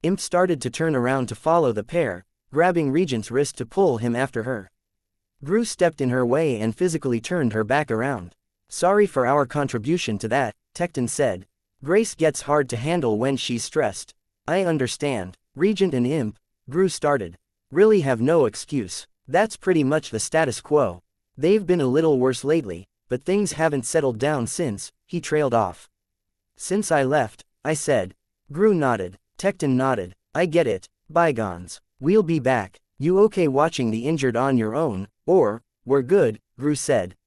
Imp started to turn around to follow the pair, grabbing Regent's wrist to pull him after her. Gru stepped in her way and physically turned her back around. "Sorry for our contribution to that," Tecton said. "Grace gets hard to handle when she's stressed." "I understand." Regent and Imp, Gru started, "really have no excuse. That's pretty much the status quo. They've been a little worse lately, but things haven't settled down since," he trailed off. "Since I left," I said. Gru nodded. Tecton nodded. "I get it, bygones. We'll be back. You okay watching the injured on your own, or, we're good," Gru said.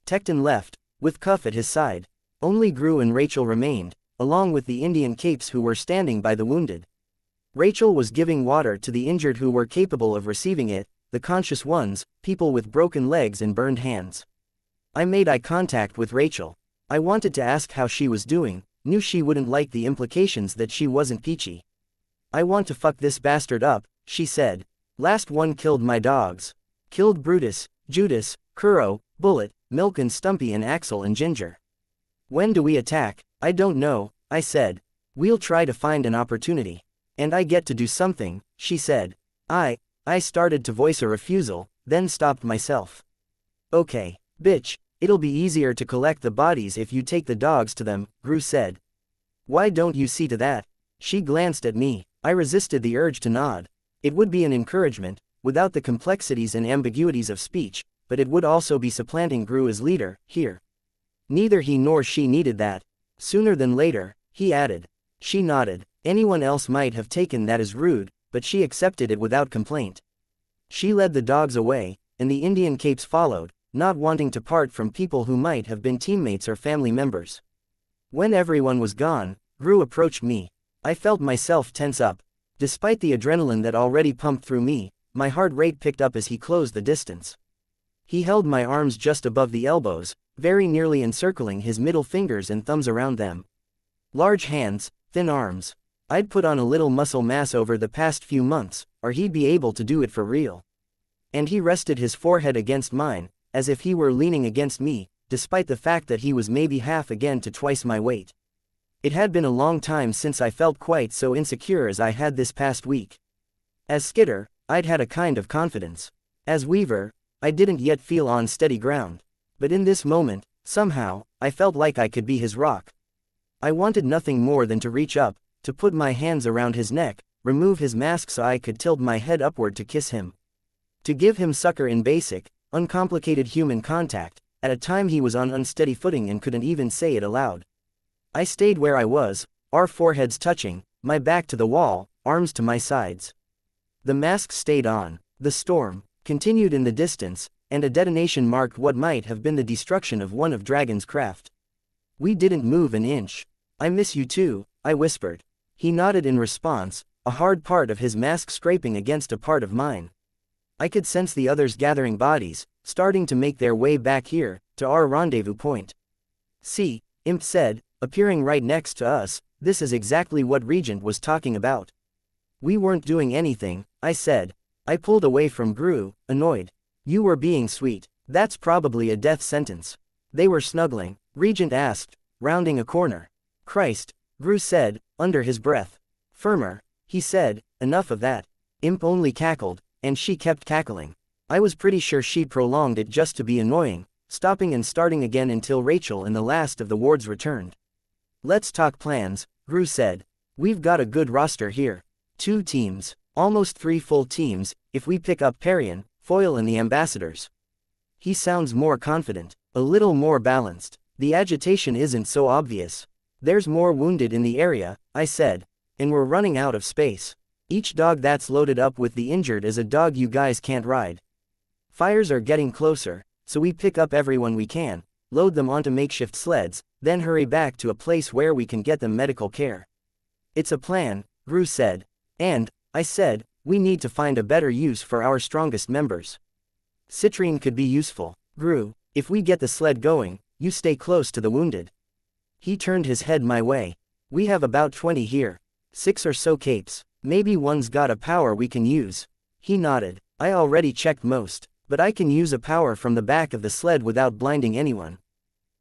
Tecton left, with Cuff at his side. Only Gru and Rachel remained, along with the Indian capes who were standing by the wounded. Rachel was giving water to the injured who were capable of receiving it, the conscious ones, people with broken legs and burned hands. I made eye contact with Rachel. I wanted to ask how she was doing, knew she wouldn't like the implications that she wasn't peachy. "I want to fuck this bastard up," she said. "Last one killed my dogs. Killed Brutus, Judas, Kuro, Bullet, Milk and Stumpy and Axel and Ginger. When do we attack?" "I don't know," I said. "We'll try to find an opportunity. And I get to do something," she said. I started to voice a refusal, then stopped myself. "Okay, bitch, it'll be easier to collect the bodies if you take the dogs to them," Gru said. "Why don't you see to that?" She glanced at me. I resisted the urge to nod. It would be an encouragement, without the complexities and ambiguities of speech, but it would also be supplanting Gru as leader, here. Neither he nor she needed that. Sooner than later, he added. She nodded. Anyone else might have taken that as rude, but she accepted it without complaint. She led the dogs away, and the Indian capes followed, not wanting to part from people who might have been teammates or family members. When everyone was gone, Gru approached me. I felt myself tense up. Despite the adrenaline that already pumped through me, my heart rate picked up as he closed the distance. He held my arms just above the elbows, very nearly encircling his middle fingers and thumbs around them. Large hands, thin arms. I'd put on a little muscle mass over the past few months, or he'd be able to do it for real. And he rested his forehead against mine, as if he were leaning against me, despite the fact that he was maybe half again to twice my weight. It had been a long time since I felt quite so insecure as I had this past week. As Skitter, I'd had a kind of confidence. As Weaver, I didn't yet feel on steady ground. But in this moment, Somehow, I felt like I could be his rock. I wanted nothing more than to reach up, to put my hands around his neck, remove his mask so I could tilt my head upward to kiss him. To give him succor in basic, uncomplicated human contact, at a time he was on unsteady footing and couldn't even say it aloud. I stayed where I was, our foreheads touching, my back to the wall, arms to my sides. The mask stayed on. The storm continued in the distance, and a detonation marked what might have been the destruction of one of Dragon's craft. We didn't move an inch. "I miss you too," I whispered. He nodded in response, a hard part of his mask scraping against a part of mine. I could sense the others gathering bodies, starting to make their way back here, to our rendezvous point. "See," Imp said, appearing right next to us, "this is exactly what Regent was talking about." "We weren't doing anything," I said. I pulled away from Gru, annoyed. "You were being sweet. That's probably a death sentence." "They were snuggling," Regent asked, rounding a corner. "Christ," Gru said, under his breath. "Firmer," he said, "enough of that." Imp only cackled, and she kept cackling. I was pretty sure she prolonged it just to be annoying, stopping and starting again until Rachel and the last of the wards returned. "Let's talk plans," Gru said. "We've got a good roster here. 2 teams, almost 3 full teams, if we pick up Parian, Foil and the ambassadors." He sounds more confident, a little more balanced. "The agitation isn't so obvious. There's more wounded in the area," I said. "And we're running out of space. Each dog that's loaded up with the injured is a dog you guys can't ride. Fires are getting closer, so we pick up everyone we can, load them onto makeshift sleds, then hurry back to a place where we can get them medical care." "It's a plan," Gru said. "And," I said, "we need to find a better use for our strongest members. Citrine could be useful. Gru, if we get the sled going, you stay close to the wounded." He turned his head my way. "We have about 20 here. 6 or so capes. Maybe one's got a power we can use." He nodded. "I already checked most, but I can use a power from the back of the sled without blinding anyone."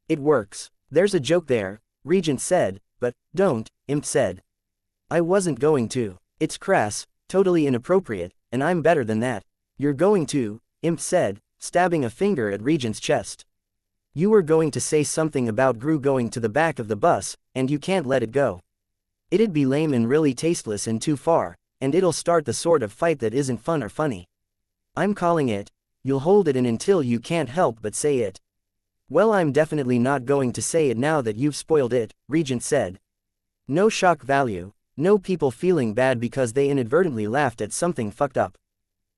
"It works. There's a joke there," Regent said, "but don't," Imp said. "I wasn't going to. It's crass, totally inappropriate, and I'm better than that." "You're going to," Imp said, stabbing a finger at Regent's chest. "You were going to say something about Gru going to the back of the bus, and you can't let it go. It'd be lame and really tasteless and too far, and it'll start the sort of fight that isn't fun or funny. I'm calling it. You'll hold it in until you can't help but say it." "Well, I'm definitely not going to say it now that you've spoiled it," Regent said. "No shock value, no people feeling bad because they inadvertently laughed at something fucked up.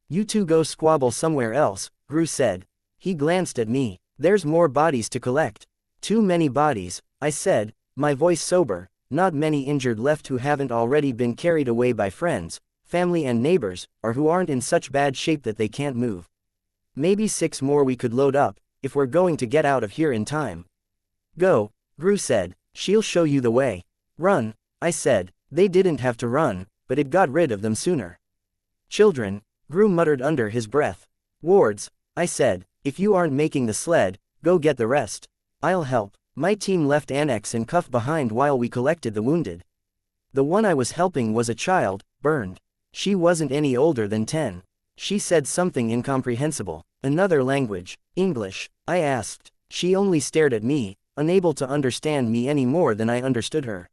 You two go squabble somewhere else," Gru said. He glanced at me. "There's more bodies to collect." "Too many bodies," I said, my voice sober. "Not many injured left who haven't already been carried away by friends, family and neighbors, or who aren't in such bad shape that they can't move. Maybe 6 more we could load up, if we're going to get out of here in time." "Go," Gru said. "She'll show you the way." "Run," I said. They didn't have to run, but it got rid of them sooner. "Children," Gru muttered under his breath. "Wards," I said, "if you aren't making the sled, go get the rest. I'll help." My team left Annex and Cuff behind while we collected the wounded. The one I was helping was a child, burned. She wasn't any older than 10. She said something incomprehensible. "Another language, English?" I asked. She only stared at me, unable to understand me any more than I understood her.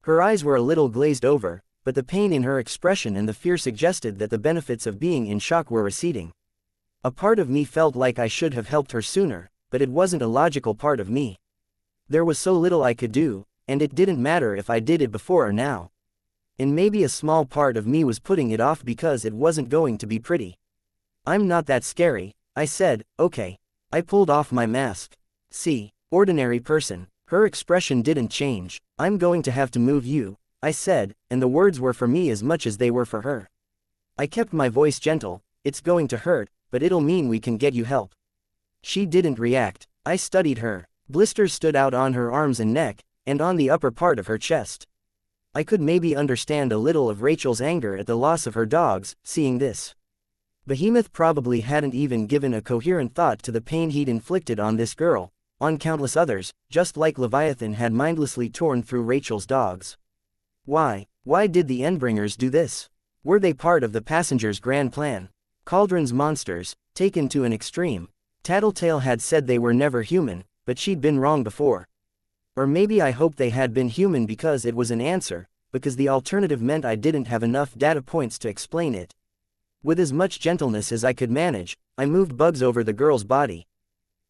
Her eyes were a little glazed over, but the pain in her expression and the fear suggested that the benefits of being in shock were receding. A part of me felt like I should have helped her sooner, but it wasn't a logical part of me. There was so little I could do, and it didn't matter if I did it before or now. And maybe a small part of me was putting it off because it wasn't going to be pretty. "I'm not that scary," I said. "Okay." I pulled off my mask. "See, ordinary person." Her expression didn't change. "I'm going to have to move you," I said, and the words were for me as much as they were for her. I kept my voice gentle. "It's going to hurt, but it'll mean we can get you help." She didn't react. I studied her. Blisters stood out on her arms and neck, and on the upper part of her chest. I could maybe understand a little of Rachel's anger at the loss of her dogs, seeing this. Behemoth probably hadn't even given a coherent thought to the pain he'd inflicted on this girl, on countless others, just like Leviathan had mindlessly torn through Rachel's dogs. Why did the Endbringers do this? Were they part of the passengers' grand plan? Cauldron's monsters, taken to an extreme. Tattletale had said they were never human, but she'd been wrong before. Or maybe I hoped they had been human because it was an answer, because the alternative meant I didn't have enough data points to explain it. With as much gentleness as I could manage, I moved bugs over the girl's body.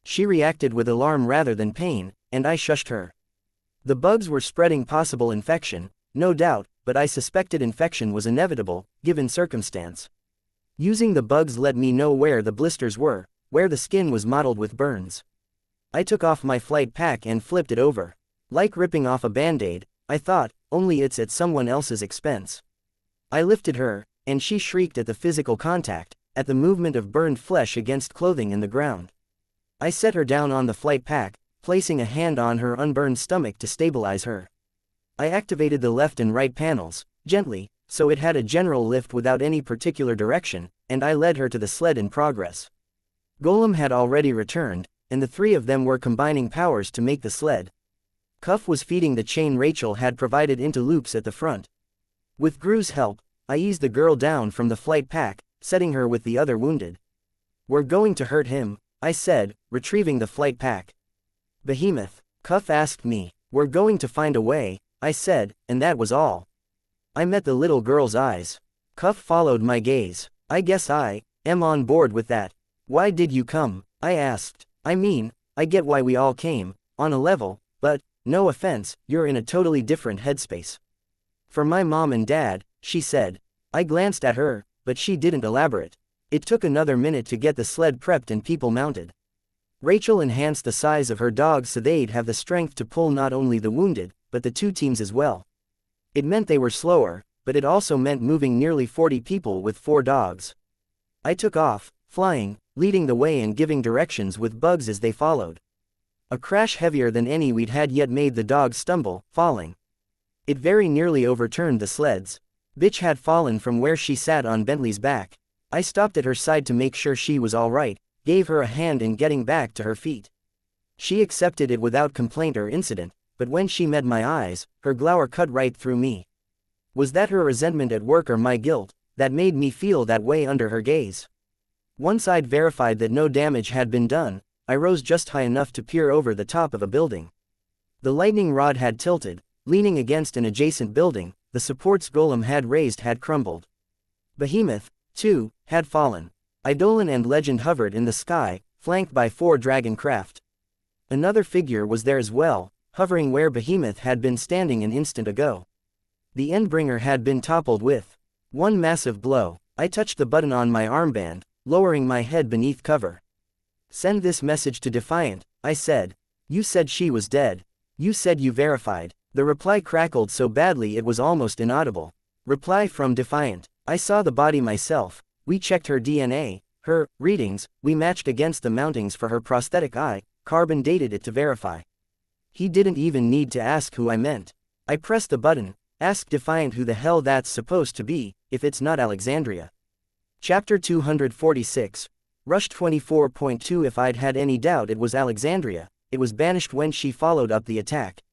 She reacted with alarm rather than pain, and I shushed her. The bugs were spreading possible infection, no doubt, but I suspected infection was inevitable, given circumstance. Using the bugs let me know where the blisters were, where the skin was mottled with burns. I took off my flight pack and flipped it over. Like ripping off a band-aid, I thought, only it's at someone else's expense. I lifted her, and she shrieked at the physical contact, at the movement of burned flesh against clothing in the ground. I set her down on the flight pack, placing a hand on her unburned stomach to stabilize her. I activated the left and right panels, gently, so it had a general lift without any particular direction, and I led her to the sled in progress. Golem had already returned, and the three of them were combining powers to make the sled. Cuff was feeding the chain Rachel had provided into loops at the front. With Gru's help, I eased the girl down from the flight pack, setting her with the other wounded. "We're going to hurt him," I said, retrieving the flight pack. "Behemoth?" Cuff asked me. "We're going to find a way," I said, and that was all. I met the little girl's eyes. Cuff followed my gaze. "I guess I am on board with that. Why did you come?" I asked. "I mean, I get why we all came, on a level, but, no offense, you're in a totally different headspace." "For my mom and dad," she said. I glanced at her, but she didn't elaborate. It took another minute to get the sled prepped and people mounted. Rachel enhanced the size of her dogs so they'd have the strength to pull not only the wounded, but the two teams as well. It meant they were slower, but it also meant moving nearly 40 people with 4 dogs. I took off, flying, leading the way and giving directions with bugs as they followed. A crash heavier than any we'd had yet made the dogs stumble, falling. It very nearly overturned the sleds. Bitch had fallen from where she sat on Bentley's back. I stopped at her side to make sure she was alright, gave her a hand in getting back to her feet. She accepted it without complaint or incident, but when she met my eyes, her glower cut right through me. Was that her resentment at work or my guilt, that made me feel that way under her gaze? Once I'd verified that no damage had been done, I rose just high enough to peer over the top of a building. The lightning rod had tilted, leaning against an adjacent building, the supports Golem had raised had crumbled. Behemoth, too, had fallen. Eidolon and Legend hovered in the sky, flanked by 4 dragon craft. Another figure was there as well, hovering where Behemoth had been standing an instant ago. The Endbringer had been toppled with one massive blow. I touched the button on my armband, lowering my head beneath cover. "Send this message to Defiant," I said. "You said she was dead. You said you verified." The reply crackled so badly it was almost inaudible. Reply from Defiant. "I saw the body myself. We checked her DNA, her readings, we matched against the mountings for her prosthetic eye, carbon dated it to verify." He didn't even need to ask who I meant. I pressed the button. "Ask Defiant who the hell that's supposed to be, if it's not Alexandria." Chapter 246. Rush 24.2 If I'd had any doubt it was Alexandria, it was banished when she followed up the attack.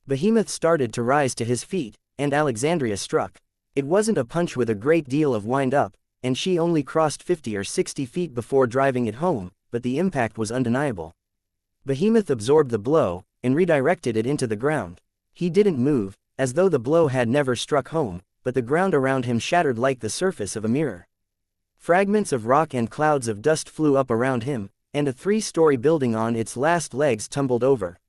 Behemoth started to rise to his feet, and Alexandria struck. It wasn't a punch with a great deal of wind-up, and she only crossed 50 or 60 feet before driving it home, but the impact was undeniable. Behemoth absorbed the blow, and redirected it into the ground. He didn't move, as though the blow had never struck home, but the ground around him shattered like the surface of a mirror. Fragments of rock and clouds of dust flew up around him, and a 3-story building on its last legs tumbled over.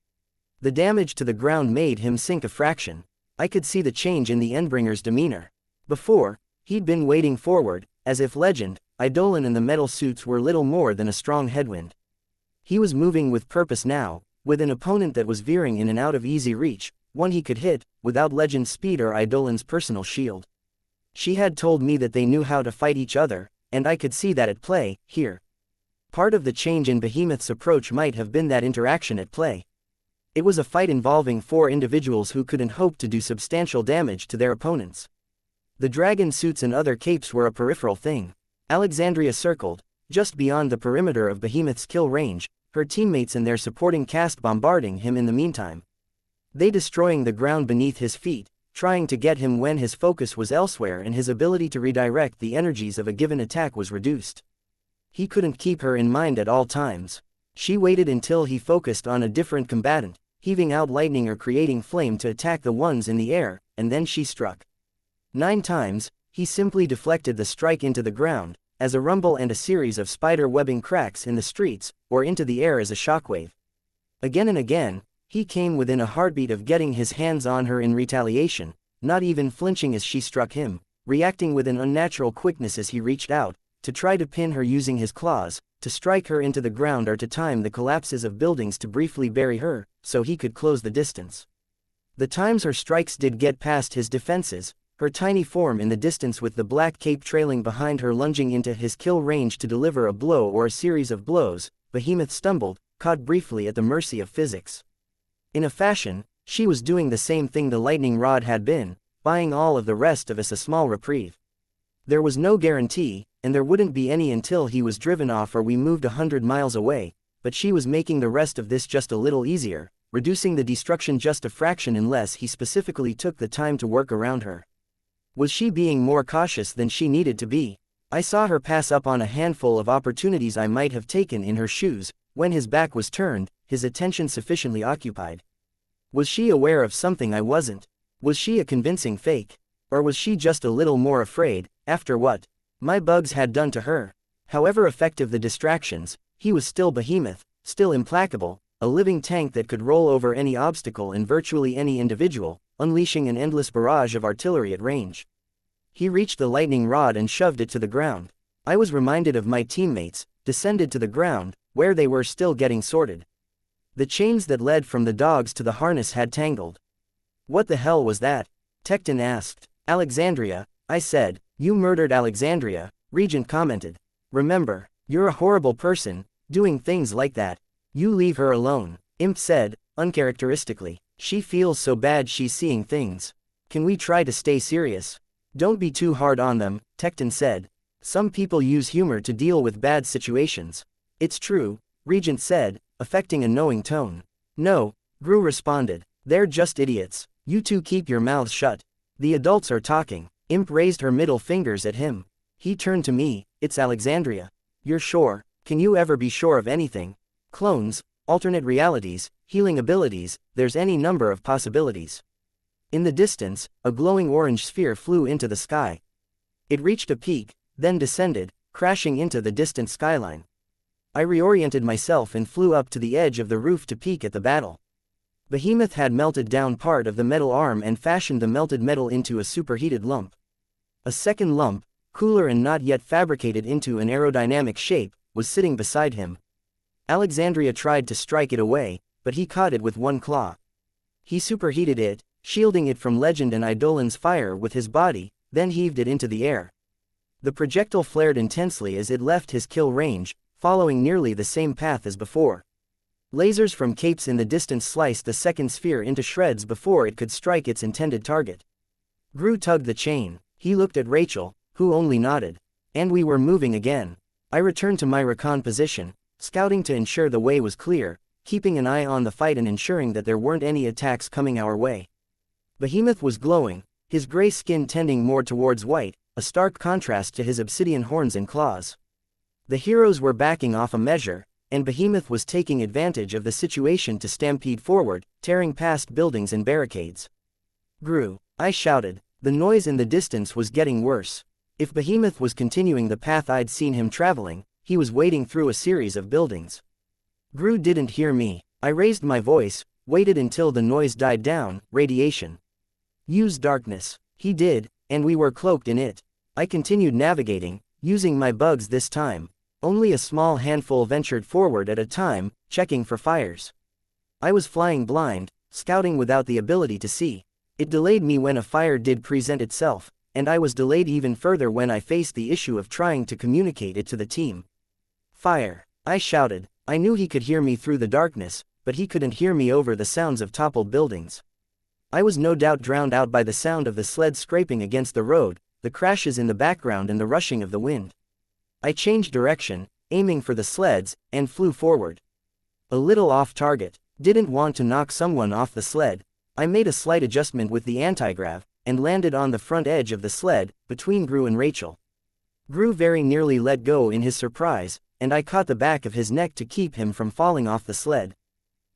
The damage to the ground made him sink a fraction. I could see the change in the Endbringer's demeanor. Before, he'd been wading forward, as if Legend, Eidolon and the metal suits were little more than a strong headwind. He was moving with purpose now, with an opponent that was veering in and out of easy reach, one he could hit, without Legend's speed or Eidolon's personal shield. She had told me that they knew how to fight each other, and I could see that at play, here. Part of the change in Behemoth's approach might have been that interaction at play. It was a fight involving 4 individuals who couldn't hope to do substantial damage to their opponents. The dragon suits and other capes were a peripheral thing. Alexandria circled, just beyond the perimeter of Behemoth's kill range, her teammates and their supporting cast bombarding him in the meantime. They destroying the ground beneath his feet, trying to get him when his focus was elsewhere and his ability to redirect the energies of a given attack was reduced. He couldn't keep her in mind at all times. She waited until he focused on a different combatant, heaving out lightning or creating flame to attack the ones in the air, and then she struck. 9 times, he simply deflected the strike into the ground, as a rumble and a series of spider-webbing cracks in the streets, or into the air as a shockwave. Again and again, he came within a heartbeat of getting his hands on her in retaliation, not even flinching as she struck him, reacting with an unnatural quickness as he reached out, to try to pin her using his claws, to strike her into the ground or to time the collapses of buildings to briefly bury her, so he could close the distance. The times her strikes did get past his defenses, her tiny form in the distance with the black cape trailing behind her lunging into his kill range to deliver a blow or a series of blows, Behemoth stumbled, caught briefly at the mercy of physics. In a fashion, she was doing the same thing the lightning rod had been, buying all of the rest of us a small reprieve. There was no guarantee, and there wouldn't be any until he was driven off or we moved 100 miles away, but she was making the rest of this just a little easier, reducing the destruction just a fraction unless he specifically took the time to work around her. Was she being more cautious than she needed to be? I saw her pass up on a handful of opportunities I might have taken in her shoes, when his back was turned, his attention sufficiently occupied. Was she aware of something I wasn't? Was she a convincing fake? Or was she just a little more afraid, after what my bugs had done to her? However effective the distractions, he was still Behemoth, still implacable, a living tank that could roll over any obstacle and virtually any individual, unleashing an endless barrage of artillery at range. He reached the lightning rod and shoved it to the ground. I was reminded of my teammates, descended to the ground, where they were still getting sorted. The chains that led from the dogs to the harness had tangled. What the hell was that? Tecton asked. Alexandria, I said. You murdered Alexandria, Regent commented. Remember, you're a horrible person, doing things like that. You leave her alone, Imp said, uncharacteristically. She feels so bad she's seeing things. Can we try to stay serious? Don't be too hard on them, Tecton said. Some people use humor to deal with bad situations. It's true, Regent said, affecting a knowing tone. No, Gru responded. They're just idiots. You two keep your mouths shut. The adults are talking. Imp raised her middle fingers at him. He turned to me. It's Alexandria. You're sure? Can you ever be sure of anything? Clones, alternate realities, healing abilities, there's any number of possibilities. In the distance, a glowing orange sphere flew into the sky. It reached a peak, then descended, crashing into the distant skyline. I reoriented myself and flew up to the edge of the roof to peek at the battle. Behemoth had melted down part of the metal arm and fashioned the melted metal into a superheated lump. A second lump, cooler and not yet fabricated into an aerodynamic shape, was sitting beside him. Alexandria tried to strike it away, but he caught it with one claw. He superheated it, shielding it from Legend and Eidolon's fire with his body, then heaved it into the air. The projectile flared intensely as it left his kill range, following nearly the same path as before. Lasers from capes in the distance sliced the second sphere into shreds before it could strike its intended target. Gru tugged the chain. He looked at Rachel, who only nodded. And we were moving again. I returned to my recon position, scouting to ensure the way was clear, keeping an eye on the fight and ensuring that there weren't any attacks coming our way. Behemoth was glowing, his gray skin tending more towards white, a stark contrast to his obsidian horns and claws. The heroes were backing off a measure, and Behemoth was taking advantage of the situation to stampede forward, tearing past buildings and barricades. Gru, I shouted. The noise in the distance was getting worse. If Behemoth was continuing the path I'd seen him traveling, he was wading through a series of buildings. Gru didn't hear me. I raised my voice, waited until the noise died down. Radiation. Use darkness. He did, and we were cloaked in it. I continued navigating, using my bugs this time. Only a small handful ventured forward at a time, checking for fires. I was flying blind, scouting without the ability to see. It delayed me when a fire did present itself, and I was delayed even further when I faced the issue of trying to communicate it to the team. Fire! I shouted. I knew he could hear me through the darkness, but he couldn't hear me over the sounds of toppled buildings. I was no doubt drowned out by the sound of the sled scraping against the road, the crashes in the background and the rushing of the wind. I changed direction, aiming for the sleds, and flew forward. A little off target. Didn't want to knock someone off the sled. I made a slight adjustment with the antigrav, and landed on the front edge of the sled, between Gru and Rachel. Gru very nearly let go in his surprise, and I caught the back of his neck to keep him from falling off the sled.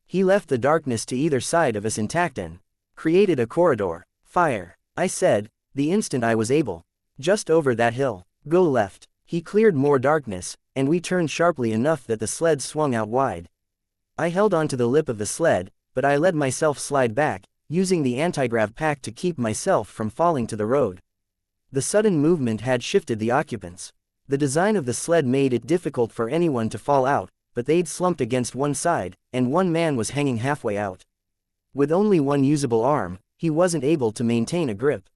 He left the darkness to either side of us intact and created a corridor. Fire, I said, the instant I was able. Just over that hill. Go left. He cleared more darkness, and we turned sharply enough that the sled swung out wide. I held onto the lip of the sled, but I let myself slide back, using the anti-grav pack to keep myself from falling to the road. The sudden movement had shifted the occupants. The design of the sled made it difficult for anyone to fall out, but they'd slumped against one side, and one man was hanging halfway out. With only one usable arm, he wasn't able to maintain a grip.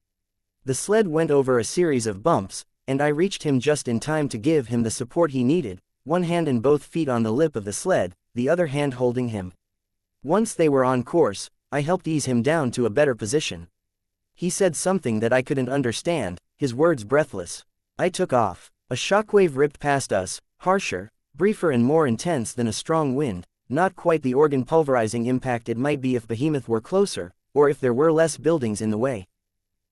The sled went over a series of bumps, and I reached him just in time to give him the support he needed, one hand and both feet on the lip of the sled, the other hand holding him. Once they were on course, I helped ease him down to a better position. He said something that I couldn't understand, his words breathless. I took off. A shockwave ripped past us, harsher, briefer and more intense than a strong wind, not quite the organ-pulverizing impact it might be if Behemoth were closer, or if there were less buildings in the way.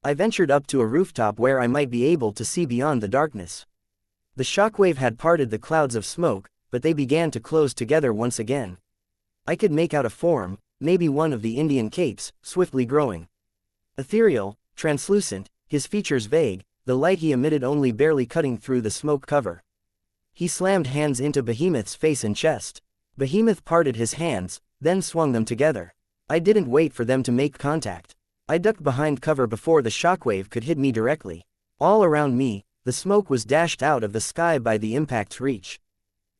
I ventured up to a rooftop where I might be able to see beyond the darkness. The shockwave had parted the clouds of smoke, but they began to close together once again. I could make out a form, maybe one of the Indian capes, swiftly growing. Ethereal, translucent, his features vague, the light he emitted only barely cutting through the smoke cover. He slammed hands into Behemoth's face and chest. Behemoth parted his hands, then swung them together. I didn't wait for them to make contact. I ducked behind cover before the shockwave could hit me directly. All around me, the smoke was dashed out of the sky by the impact's reach.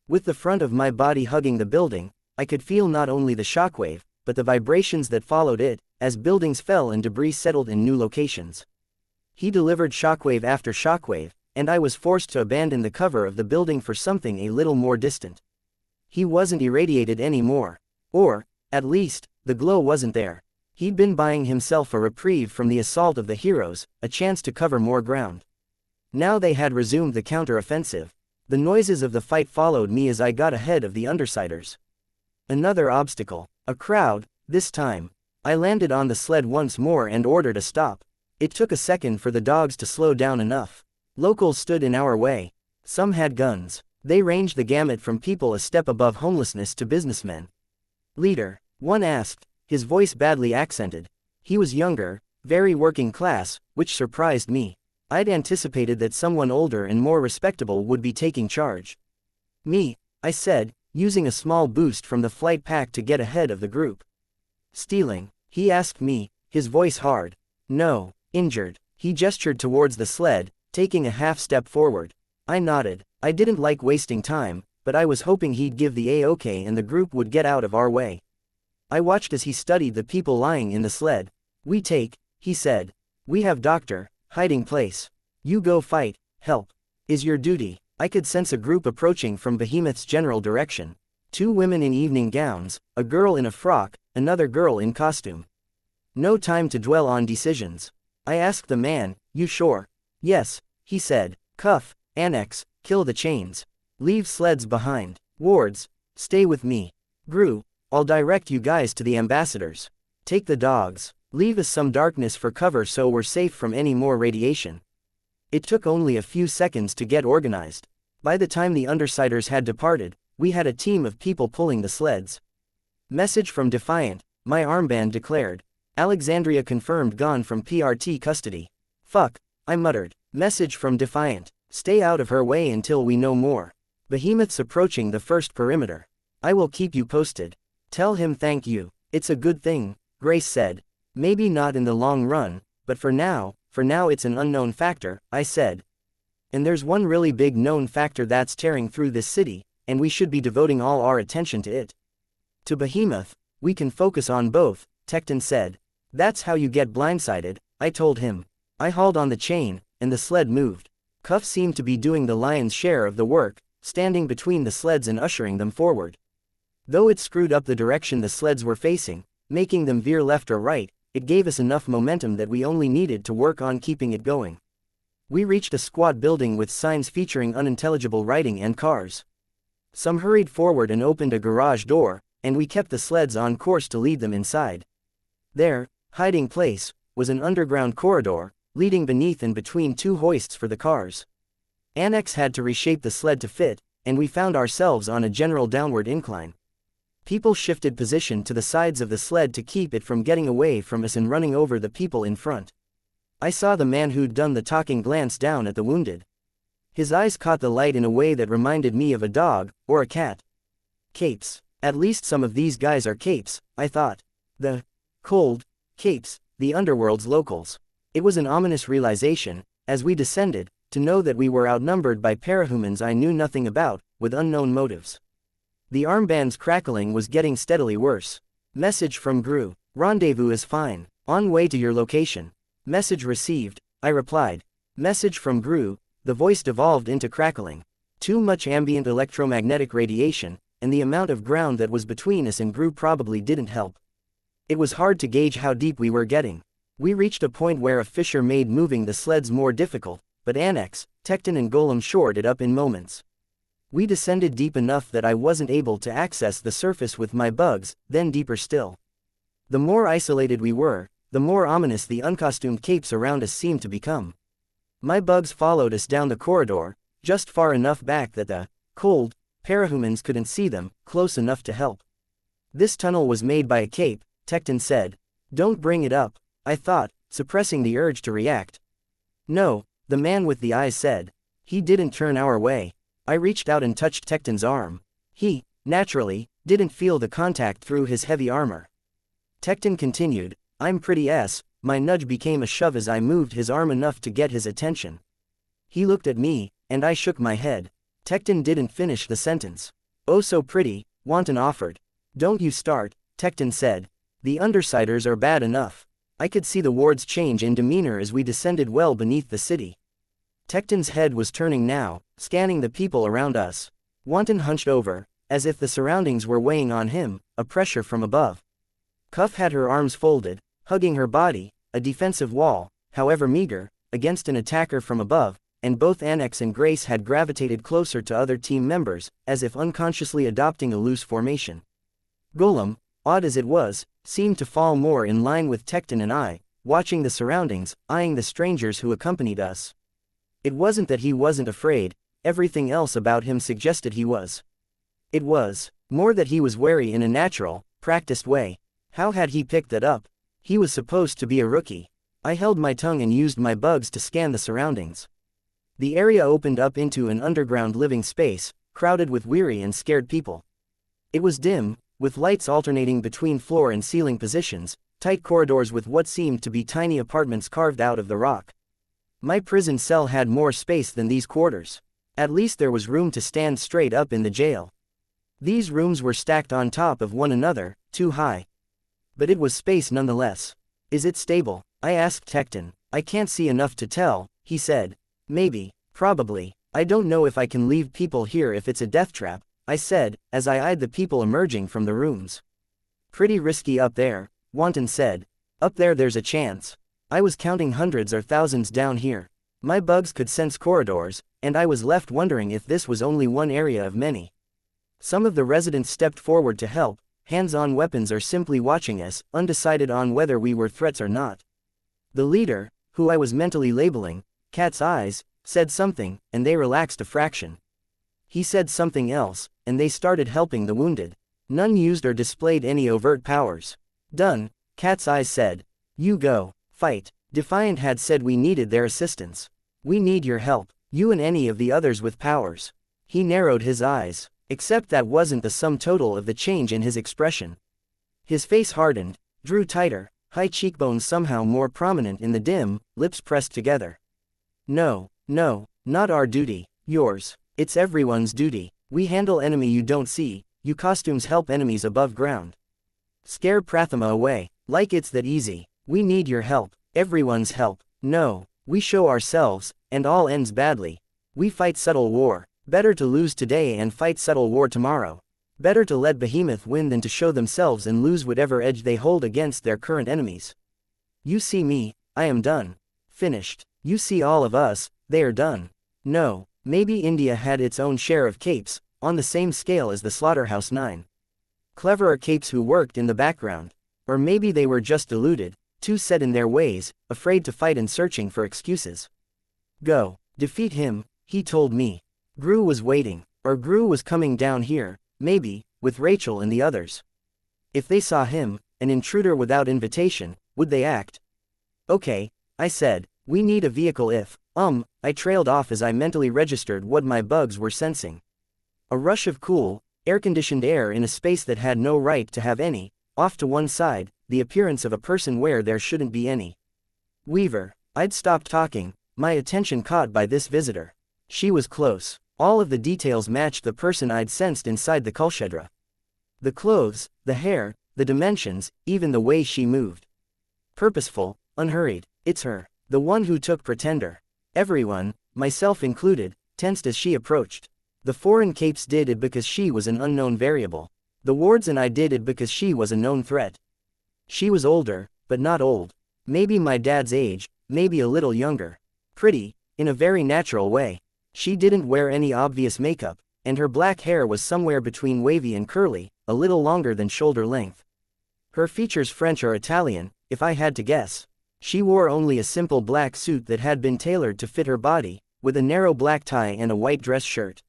With the front of my body hugging the building, I could feel not only the shockwave, but the vibrations that followed it, as buildings fell and debris settled in new locations. He delivered shockwave after shockwave, and I was forced to abandon the cover of the building for something a little more distant. He wasn't irradiated anymore. Or, at least, the glow wasn't there. He'd been buying himself a reprieve from the assault of the heroes, a chance to cover more ground. Now they had resumed the counter-offensive. The noises of the fight followed me as I got ahead of the Undersiders. Another obstacle. A crowd, this time. I landed on the sled once more and ordered a stop. It took a second for the dogs to slow down enough. Locals stood in our way. Some had guns. They ranged the gamut from people a step above homelessness to businessmen. Leader, one asked, his voice badly accented. He was younger, very working class, which surprised me. I'd anticipated that someone older and more respectable would be taking charge. Me, I said, using a small boost from the flight pack to get ahead of the group. Stealing? He asked me, his voice hard. No. Injured. He gestured towards the sled, taking a half step forward. I nodded. I didn't like wasting time, but I was hoping he'd give the A-OK and the group would get out of our way. I watched as he studied the people lying in the sled. We take, he said. We have doctor, hiding place. You go fight, help. Is your duty. I could sense a group approaching from Behemoth's general direction. 2 women in evening gowns, a girl in a frock, another girl in costume. No time to dwell on decisions. I asked the man, you sure? Yes, he said. Cuff, annex, kill the chains. Leave sleds behind. Wards, stay with me. Gru, I'll direct you guys to the ambassadors. Take the dogs. Leave us some darkness for cover so we're safe from any more radiation. It took only a few seconds to get organized. By the time the Undersiders had departed, we had a team of people pulling the sleds. Message from Defiant, my armband declared. Alexandria confirmed gone from PRT custody. Fuck, I muttered. Message from Defiant. Stay out of her way until we know more. Behemoth's approaching the first perimeter. I will keep you posted. Tell him thank you. It's a good thing, Grace said. Maybe not in the long run, but for now it's an unknown factor, I said. And there's one really big known factor that's tearing through this city, and we should be devoting all our attention to it. To Behemoth, we can focus on both, Tecton said. That's how you get blindsided, I told him. I hauled on the chain, and the sled moved. Cuff seemed to be doing the lion's share of the work, standing between the sleds and ushering them forward. Though it screwed up the direction the sleds were facing, making them veer left or right, it gave us enough momentum that we only needed to work on keeping it going. We reached a squat building with signs featuring unintelligible writing and cars. Some hurried forward and opened a garage door, and we kept the sleds on course to lead them inside. There, hiding place, was an underground corridor, leading beneath and between 2 hoists for the cars. Annex had to reshape the sled to fit, and we found ourselves on a general downward incline. People shifted position to the sides of the sled to keep it from getting away from us and running over the people in front. I saw the man who'd done the talking glance down at the wounded. His eyes caught the light in a way that reminded me of a dog, or a cat. Capes. At least some of these guys are capes, I thought. The cold capes, the underworld's locals. It was an ominous realization, as we descended, to know that we were outnumbered by parahumans I knew nothing about, with unknown motives. The armband's crackling was getting steadily worse. Message from Gru. Rendezvous is fine. On way to your location. Message received, I replied. Message from Gru. The voice devolved into crackling. Too much ambient electromagnetic radiation, and the amount of ground that was between us and Gru probably didn't help. It was hard to gauge how deep we were getting. We reached a point where a fissure made moving the sleds more difficult, but Annex, Tecton and Golem shored it up in moments. We descended deep enough that I wasn't able to access the surface with my bugs, then deeper still. The more isolated we were, the more ominous the uncostumed capes around us seemed to become. My bugs followed us down the corridor, just far enough back that the cold parahumans couldn't see them, close enough to help. This tunnel was made by a cape, Tecton said. Don't bring it up, I thought, suppressing the urge to react. No, the man with the eyes said. He didn't turn our way. I reached out and touched Tecton's arm. He, naturally, didn't feel the contact through his heavy armor. Tecton continued, I'm pretty my nudge became a shove as I moved his arm enough to get his attention. He looked at me, and I shook my head. Tecton didn't finish the sentence. Oh so pretty, Wanton offered. Don't you start, Tecton said. The Undersiders are bad enough. I could see the wards change in demeanor as we descended well beneath the city. Tecton's head was turning now, scanning the people around us. Wanton hunched over, as if the surroundings were weighing on him, a pressure from above. Cuff had her arms folded, hugging her body, a defensive wall, however meager, against an attacker from above, and both Annex and Grace had gravitated closer to other team members, as if unconsciously adopting a loose formation. Golem, odd as it was, seemed to fall more in line with Tecton and I, watching the surroundings, eyeing the strangers who accompanied us. It wasn't that he wasn't afraid, everything else about him suggested he was. It was more that he was wary in a natural, practiced way. How had he picked that up? He was supposed to be a rookie. I held my tongue and used my bugs to scan the surroundings. The area opened up into an underground living space, crowded with weary and scared people. It was dim, with lights alternating between floor and ceiling positions, tight corridors with what seemed to be tiny apartments carved out of the rock. My prison cell had more space than these quarters. At least there was room to stand straight up in the jail. These rooms were stacked on top of one another, too high. But it was space nonetheless. Is it stable? I asked Tecton. I can't see enough to tell, he said. Maybe, probably. I don't know if I can leave people here if it's a death trap, I said, as I eyed the people emerging from the rooms. Pretty risky up there, Wanton said. Up there there's a chance. I was counting hundreds or thousands down here. My bugs could sense corridors, and I was left wondering if this was only one area of many. Some of the residents stepped forward to help, hands-on weapons or simply watching us, undecided on whether we were threats or not. The leader, who I was mentally labeling Cat's Eyes, said something, and they relaxed a fraction. He said something else, and they started helping the wounded. None used or displayed any overt powers. Done, Cat's Eyes said. You go, fight. Defiant had said we needed their assistance. We need your help, you and any of the others with powers. He narrowed his eyes. Except that wasn't the sum total of the change in his expression. His face hardened, drew tighter, high cheekbones somehow more prominent in the dim, lips pressed together. No, not our duty, yours. It's everyone's duty. We handle enemy you don't see, you costumes help enemies above ground. Scare Prathama away, like it's that easy. We need your help, everyone's help. No, we show ourselves, and all ends badly. We fight subtle war. Better to lose today and fight subtle war tomorrow. Better to let Behemoth win than to show themselves and lose whatever edge they hold against their current enemies. You see me, I am done. Finished. You see all of us, they are done. No, maybe India had its own share of capes, on the same scale as the Slaughterhouse 9. Cleverer capes who worked in the background. Or maybe they were just deluded, too set in their ways, afraid to fight and searching for excuses. Go, defeat him, he told me. Gru was waiting. Or Gru was coming down here, maybe, with Rachel and the others. If they saw him, an intruder without invitation, would they act? Okay, I said, we need a vehicle if, I trailed off as I mentally registered what my bugs were sensing. A rush of cool, air-conditioned air in a space that had no right to have any, off to one side, the appearance of a person where there shouldn't be any. Weaver. I'd stopped talking, my attention caught by this visitor. She was close. All of the details matched the person I'd sensed inside the Kulshedra. The clothes, the hair, the dimensions, even the way she moved. Purposeful, unhurried. It's her. The one who took Pretender. Everyone, myself included, tensed as she approached. The foreign capes did it because she was an unknown variable. The wards and I did it because she was a known threat. She was older, but not old. Maybe my dad's age, maybe a little younger. Pretty, in a very natural way. She didn't wear any obvious makeup, and her black hair was somewhere between wavy and curly, a little longer than shoulder length. Her features French or Italian, if I had to guess. She wore only a simple black suit that had been tailored to fit her body, with a narrow black tie and a white dress shirt.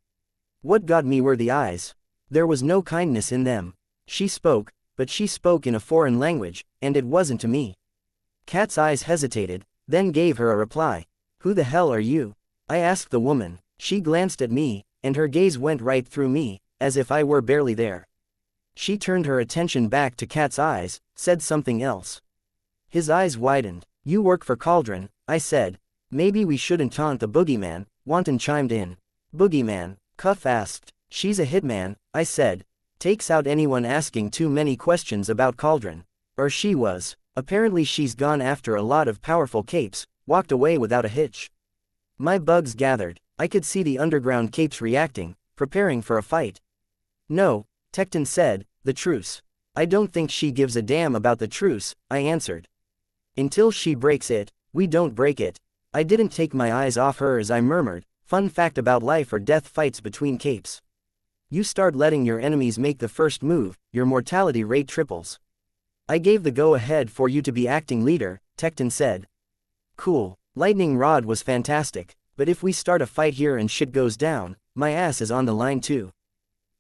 What got me were the eyes. There was no kindness in them. She spoke, but she spoke in a foreign language, and it wasn't to me. Kat's eyes hesitated, then gave her a reply. Who the hell are you? I asked the woman. She glanced at me, and her gaze went right through me, as if I were barely there. She turned her attention back to Kat's eyes, said something else. His eyes widened. You work for Cauldron, I said. Maybe we shouldn't taunt the boogeyman, Wanton chimed in. Boogeyman, Cuff asked. She's a hitman, I said. Takes out anyone asking too many questions about Cauldron. Or she was. Apparently she's gone after a lot of powerful capes, walked away without a hitch. My bugs gathered. I could see the underground capes reacting, preparing for a fight. No, Tecton said, the truce. I don't think she gives a damn about the truce, I answered. Until she breaks it, we don't break it. I didn't take my eyes off her as I murmured, fun fact about life or death fights between capes. You start letting your enemies make the first move, your mortality rate triples. I gave the go-ahead for you to be acting leader, Tecton said. Cool. Lightning Rod was fantastic, but if we start a fight here and shit goes down, my ass is on the line too.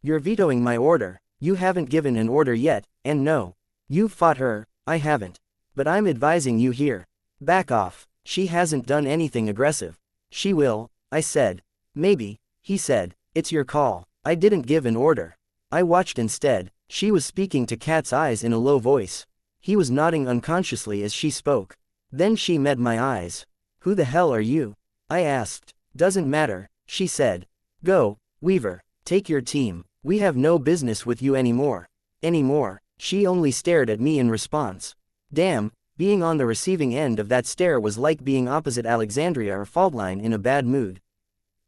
You're vetoing my order. You haven't given an order yet, and no. You've fought her, I haven't. But I'm advising you here. Back off. She hasn't done anything aggressive. She will, I said. Maybe, he said. It's your call. I didn't give an order. I watched instead. She was speaking to Kat's eyes in a low voice. He was nodding unconsciously as she spoke. Then she met my eyes. Who the hell are you? I asked. Doesn't matter, she said. Go, Weaver. Take your team. We have no business with you anymore. Anymore. She only stared at me in response. Damn, being on the receiving end of that stare was like being opposite Alexandria or Faultline in a bad mood.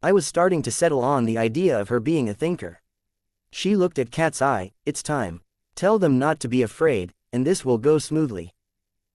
I was starting to settle on the idea of her being a thinker. She looked at Kat's eye. It's time. Tell them not to be afraid, and this will go smoothly.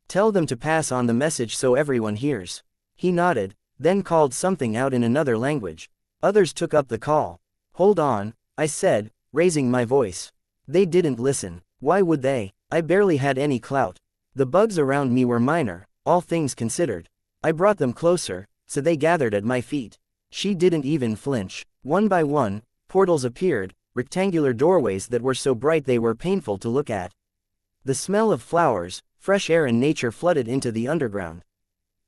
Tell them to pass on the message so everyone hears. He nodded, then called something out in another language. Others took up the call. Hold on, I said, raising my voice. They didn't listen. Why would they? I barely had any clout. The bugs around me were minor, all things considered. I brought them closer, so they gathered at my feet. She didn't even flinch. One by one, portals appeared, rectangular doorways that were so bright they were painful to look at. The smell of flowers, fresh air and nature flooded into the underground.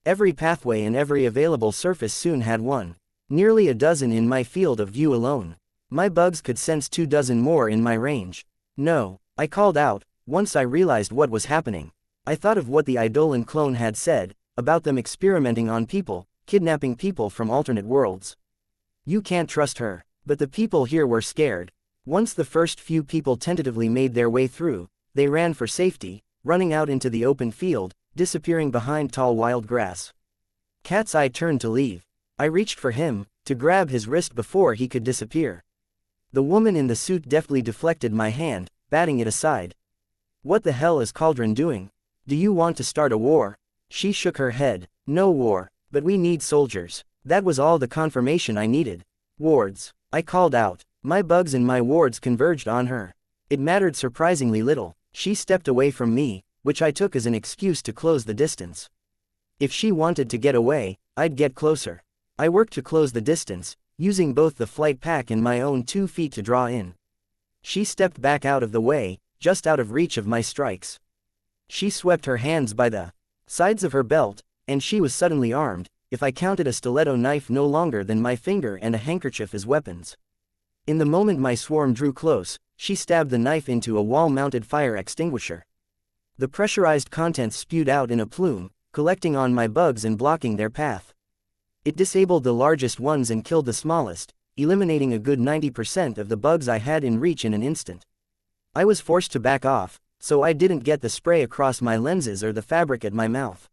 Every pathway and every available surface soon had one. Nearly a dozen in my field of view alone. My bugs could sense 24 more in my range. No, I called out, once I realized what was happening. I thought of what the Eidolon clone had said, about them experimenting on people, kidnapping people from alternate worlds. You can't trust her. But the people here were scared. Once the first few people tentatively made their way through, they ran for safety, running out into the open field, disappearing behind tall wild grass. Kat's eye turned to leave. I reached for him, to grab his wrist before he could disappear. The woman in the suit deftly deflected my hand, batting it aside. What the hell is Cauldron doing? Do you want to start a war? She shook her head. No war, but we need soldiers. That was all the confirmation I needed. Wards. I called out. My bugs and my wards converged on her. It mattered surprisingly little. She stepped away from me, which I took as an excuse to close the distance. If she wanted to get away, I'd get closer. I worked to close the distance, using both the flight pack and my own 2 feet to draw in. She stepped back out of the way, just out of reach of my strikes. She swept her hands by the sides of her belt, and she was suddenly armed, if I counted a stiletto knife no longer than my finger and a handkerchief as weapons. In the moment my swarm drew close, she stabbed the knife into a wall-mounted fire extinguisher. The pressurized contents spewed out in a plume, collecting on my bugs and blocking their path. It disabled the largest ones and killed the smallest, eliminating a good 90% of the bugs I had in reach in an instant. I was forced to back off, so I didn't get the spray across my lenses or the fabric at my mouth.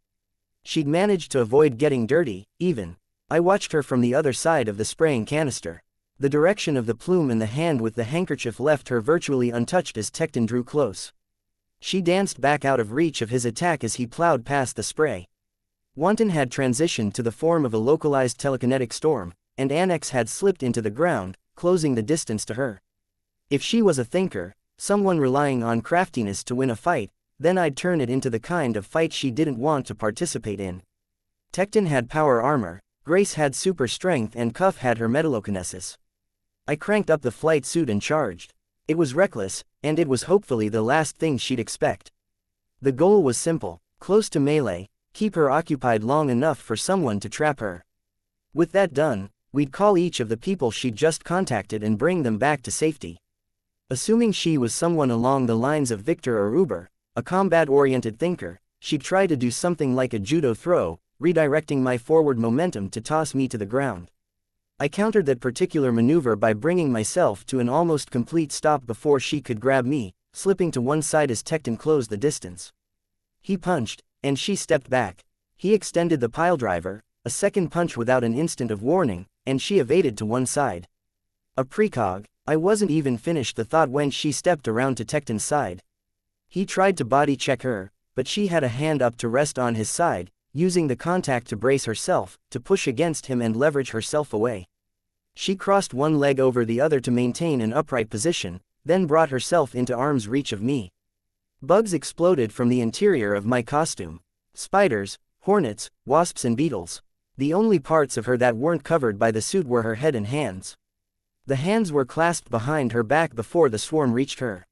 She'd managed to avoid getting dirty, even. I watched her from the other side of the spraying canister. The direction of the plume in the hand with the handkerchief left her virtually untouched as Tecton drew close. She danced back out of reach of his attack as he plowed past the spray. Wanton had transitioned to the form of a localized telekinetic storm, and Annex had slipped into the ground, closing the distance to her. If she was a thinker, someone relying on craftiness to win a fight, then I'd turn it into the kind of fight she didn't want to participate in. Tecton had power armor, Grace had super strength, and Cuff had her metallokinesis. I cranked up the flight suit and charged. It was reckless, and it was hopefully the last thing she'd expect. The goal was simple: close to melee, keep her occupied long enough for someone to trap her. With that done, we'd call each of the people she'd just contacted and bring them back to safety. Assuming she was someone along the lines of Victor or Uber, a combat-oriented thinker, she'd try to do something like a judo throw, redirecting my forward momentum to toss me to the ground. I countered that particular maneuver by bringing myself to an almost complete stop before she could grab me, slipping to one side as Tecton closed the distance. He punched, and she stepped back. He extended the piledriver, a second punch without an instant of warning, and she evaded to one side. A precog. I wasn't even finished the thought when she stepped around to Tecton's side. He tried to body check her, but she had a hand up to rest on his side, using the contact to brace herself, to push against him and leverage herself away. She crossed one leg over the other to maintain an upright position, then brought herself into arm's reach of me. Bugs exploded from the interior of my costume. Spiders, hornets, wasps and beetles. The only parts of her that weren't covered by the suit were her head and hands. The hands were clasped behind her back before the swarm reached her.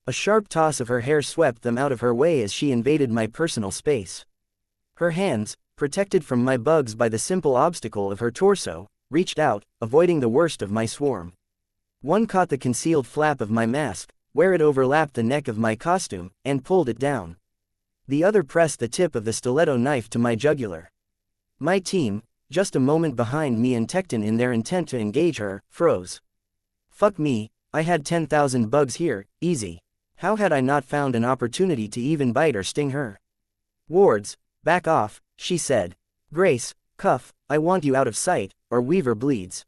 A sharp toss of her hair swept them out of her way as she invaded my personal space. Her hands, protected from my bugs by the simple obstacle of her torso, reached out, avoiding the worst of my swarm. One caught the concealed flap of my mask, where it overlapped the neck of my costume, and pulled it down. The other pressed the tip of the stiletto knife to my jugular. My team, just a moment behind me and Tecton in their intent to engage her, froze. Fuck me, I had 10,000 bugs here, easy. How had I not found an opportunity to even bite or sting her? Wards, back off, she said. Grace, Cuff, I want you out of sight, or Weaver bleeds.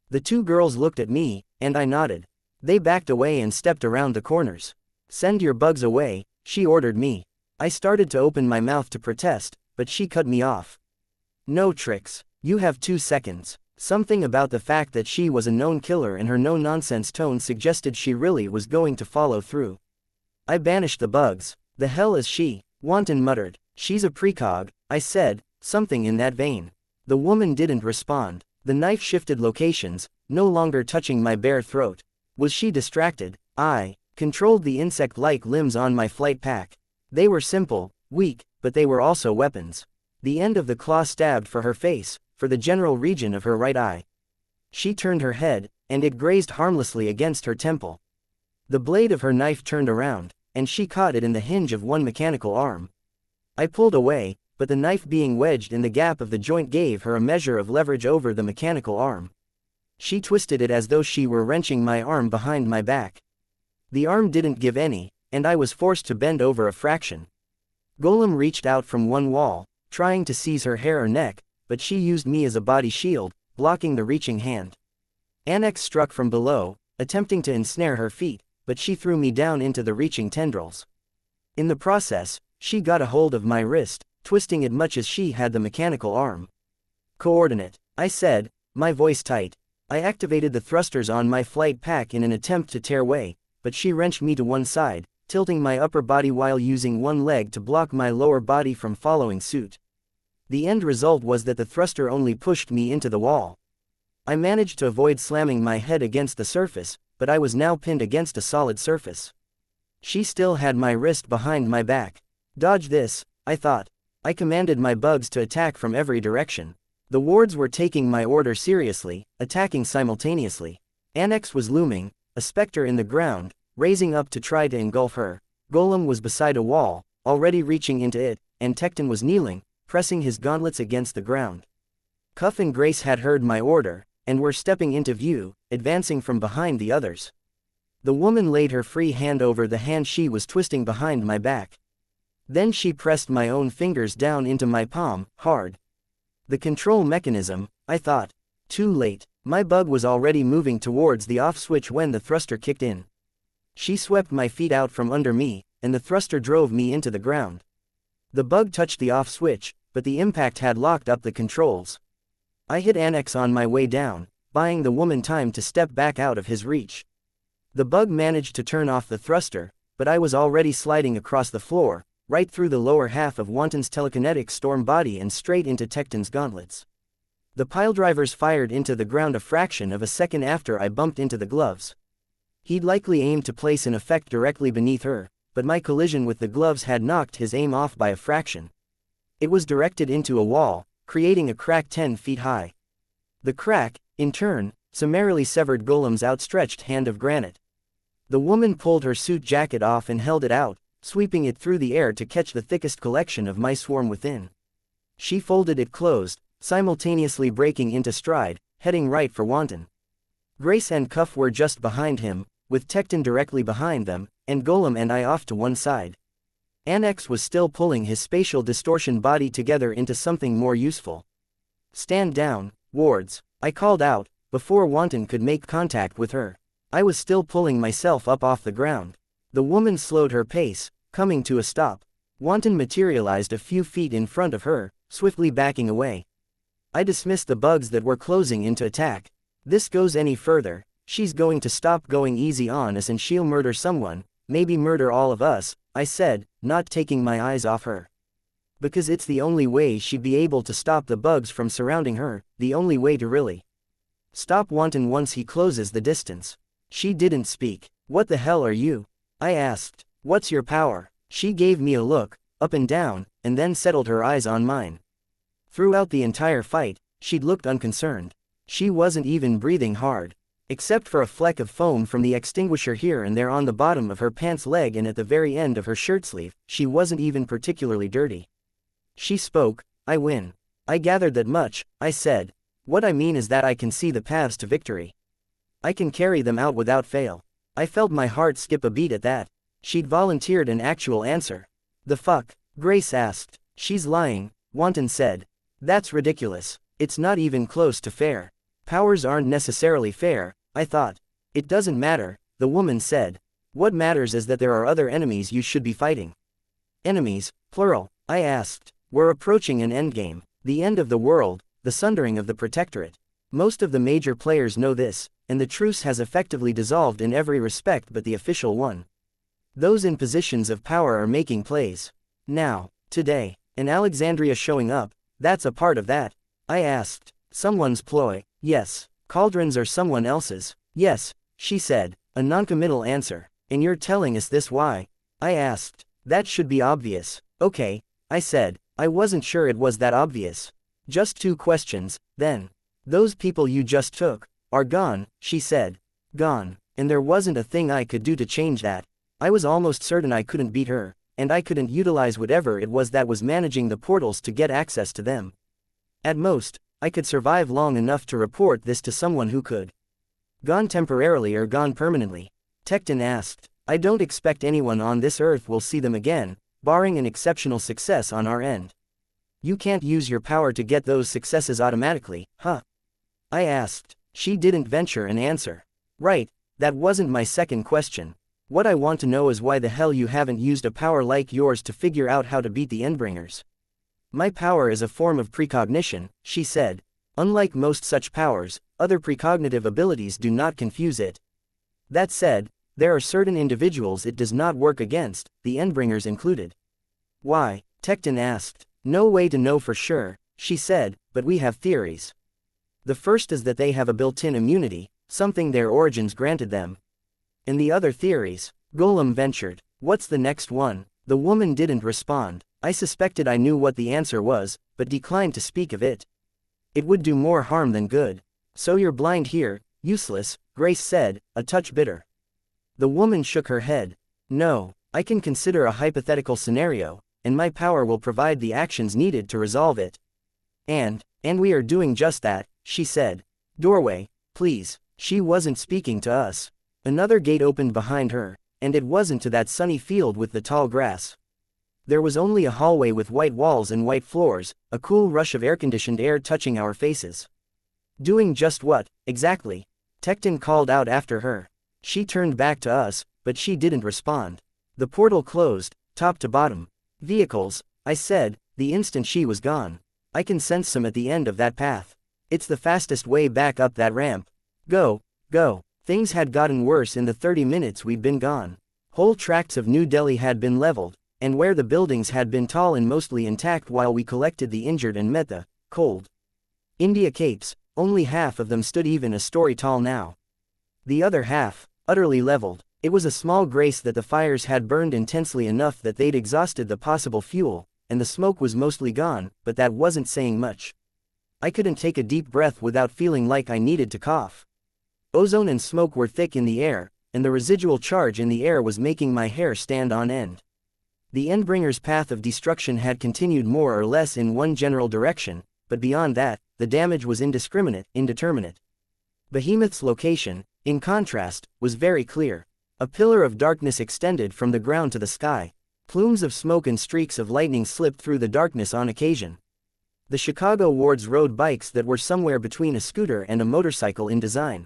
The two girls looked at me, and I nodded. They backed away and stepped around the corners. Send your bugs away, she ordered me. I started to open my mouth to protest, but she cut me off. No tricks. You have 2 seconds. Something about the fact that she was a known killer and her no-nonsense tone suggested she really was going to follow through. I banished the bugs. The hell is she? Wanton muttered. She's a precog, I said, something in that vein. The woman didn't respond. The knife shifted locations, no longer touching my bare throat. Was she distracted? I controlled the insect-like limbs on my flight pack. They were simple, weak, but they were also weapons. The end of the claw stabbed for her face, for the general region of her right eye. She turned her head, and it grazed harmlessly against her temple. The blade of her knife turned around, and she caught it in the hinge of one mechanical arm. I pulled away, but the knife being wedged in the gap of the joint gave her a measure of leverage over the mechanical arm. She twisted it as though she were wrenching my arm behind my back. The arm didn't give any, and I was forced to bend over a fraction. Golem reached out from one wall, trying to seize her hair or neck, but she used me as a body shield, blocking the reaching hand. Annex struck from below, attempting to ensnare her feet, but she threw me down into the reaching tendrils. In the process, she got a hold of my wrist, twisting it much as she had the mechanical arm. Coordinate, I said, my voice tight. I activated the thrusters on my flight pack in an attempt to tear away, but she wrenched me to one side, tilting my upper body while using one leg to block my lower body from following suit. The end result was that the thruster only pushed me into the wall. I managed to avoid slamming my head against the surface, but I was now pinned against a solid surface. She still had my wrist behind my back. Dodge this, I thought. I commanded my bugs to attack from every direction. The wards were taking my order seriously, attacking simultaneously. Annex was looming, a specter in the ground, raising up to try to engulf her. Golem was beside a wall, already reaching into it, and Tecton was kneeling, pressing his gauntlets against the ground. Cuff and Grace had heard my order, and were stepping into view, advancing from behind the others. The woman laid her free hand over the hand she was twisting behind my back. Then she pressed my own fingers down into my palm, hard. The control mechanism, I thought. Too late. My bug was already moving towards the off switch when the thruster kicked in. She swept my feet out from under me, and the thruster drove me into the ground. The bug touched the off switch, but the impact had locked up the controls. I hit Annex on my way down, buying the woman time to step back out of his reach. The bug managed to turn off the thruster, but I was already sliding across the floor, right through the lower half of Wanton's telekinetic storm body and straight into Tecton's gauntlets. The piledrivers fired into the ground a fraction of a second after I bumped into the gloves. He'd likely aimed to place an effect directly beneath her, but my collision with the gloves had knocked his aim off by a fraction. It was directed into a wall, creating a crack 10 feet high. The crack, in turn, summarily severed Golem's outstretched hand of granite. The woman pulled her suit jacket off and held it out, sweeping it through the air to catch the thickest collection of my swarm within. She folded it closed, simultaneously breaking into stride, heading right for Wanton. Grace and Cuff were just behind him, with Tecton directly behind them, and Golem and I off to one side. Annex was still pulling his spatial distortion body together into something more useful. Stand down, wards, I called out, before Wanton could make contact with her. I was still pulling myself up off the ground. The woman slowed her pace, coming to a stop. Wanton materialized a few feet in front of her, swiftly backing away. I dismissed the bugs that were closing into attack. This goes any further, she's going to stop going easy on us and she'll murder someone, maybe murder all of us, I said, not taking my eyes off her. Because it's the only way she'd be able to stop the bugs from surrounding her, the only way to really stop Wanton once he closes the distance. She didn't speak. What the hell are you? I asked. What's your power? She gave me a look, up and down, and then settled her eyes on mine. Throughout the entire fight, she'd looked unconcerned. She wasn't even breathing hard. Except for a fleck of foam from the extinguisher here and there on the bottom of her pants leg and at the very end of her shirt sleeve, she wasn't even particularly dirty. She spoke. I win. I gathered that much, I said. What I mean is that I can see the paths to victory. I can carry them out without fail. I felt my heart skip a beat at that. She'd volunteered an actual answer. The fuck? Grace asked. She's lying, Wanton said. That's ridiculous. It's not even close to fair. Powers aren't necessarily fair, I thought. It doesn't matter, the woman said. What matters is that there are other enemies you should be fighting. Enemies, plural, I asked. We're approaching an endgame, the end of the world, the sundering of the Protectorate. Most of the major players know this, and the truce has effectively dissolved in every respect but the official one. Those in positions of power are making plays. Now, today, in Alexandria showing up, that's a part of that. I asked. Someone's ploy, yes. Cauldrons are someone else's, yes, she said, a noncommittal answer. And you're telling us this why? I asked. That should be obvious. Okay, I said. I wasn't sure it was that obvious. Just 2 questions, then. Those people you just took are gone, she said. Gone, and there wasn't a thing I could do to change that. I was almost certain I couldn't beat her, and I couldn't utilize whatever it was that was managing the portals to get access to them. At most, I could survive long enough to report this to someone who could. Gone temporarily or gone permanently? Tecton asked. I don't expect anyone on this earth will see them again, barring an exceptional success on our end. You can't use your power to get those successes automatically, huh? I asked. She didn't venture an answer. Right, that wasn't my second question. What I want to know is why the hell you haven't used a power like yours to figure out how to beat the Endbringers. My power is a form of precognition, she said. Unlike most such powers, other precognitive abilities do not confuse it. That said, there are certain individuals it does not work against, the Endbringers included. Why? Tecton asked. No way to know for sure, she said, but we have theories. The first is that they have a built-in immunity, something their origins granted them. And the other theories, Golem ventured. What's the next one? The woman didn't respond. I suspected I knew what the answer was, but declined to speak of it. It would do more harm than good. So you're blind here, useless, Grace said, a touch bitter. The woman shook her head. No, I can consider a hypothetical scenario, and my power will provide the actions needed to resolve it. And we are doing just that, she said. Doorway, please. She wasn't speaking to us. Another gate opened behind her, and it wasn't to that sunny field with the tall grass. There was only a hallway with white walls and white floors, a cool rush of air-conditioned air touching our faces. Doing just what, exactly? Tecton called out after her. She turned back to us, but she didn't respond. The portal closed, top to bottom. Vehicles, I said, the instant she was gone. I can sense some at the end of that path. It's the fastest way back up that ramp. Go, go. Things had gotten worse in the 30 minutes we'd been gone. Whole tracts of New Delhi had been leveled, and where the buildings had been tall and mostly intact while we collected the injured and met the cold India capes, only half of them stood even a story tall now. The other half, utterly leveled. It was a small grace that the fires had burned intensely enough that they'd exhausted the possible fuel, and the smoke was mostly gone, but that wasn't saying much. I couldn't take a deep breath without feeling like I needed to cough. Ozone and smoke were thick in the air, and the residual charge in the air was making my hair stand on end. The Endbringer's path of destruction had continued more or less in one general direction, but beyond that, the damage was indeterminate. Behemoth's location, in contrast, was very clear. A pillar of darkness extended from the ground to the sky. Plumes of smoke and streaks of lightning slipped through the darkness on occasion. The Chicago wards rode bikes that were somewhere between a scooter and a motorcycle in design.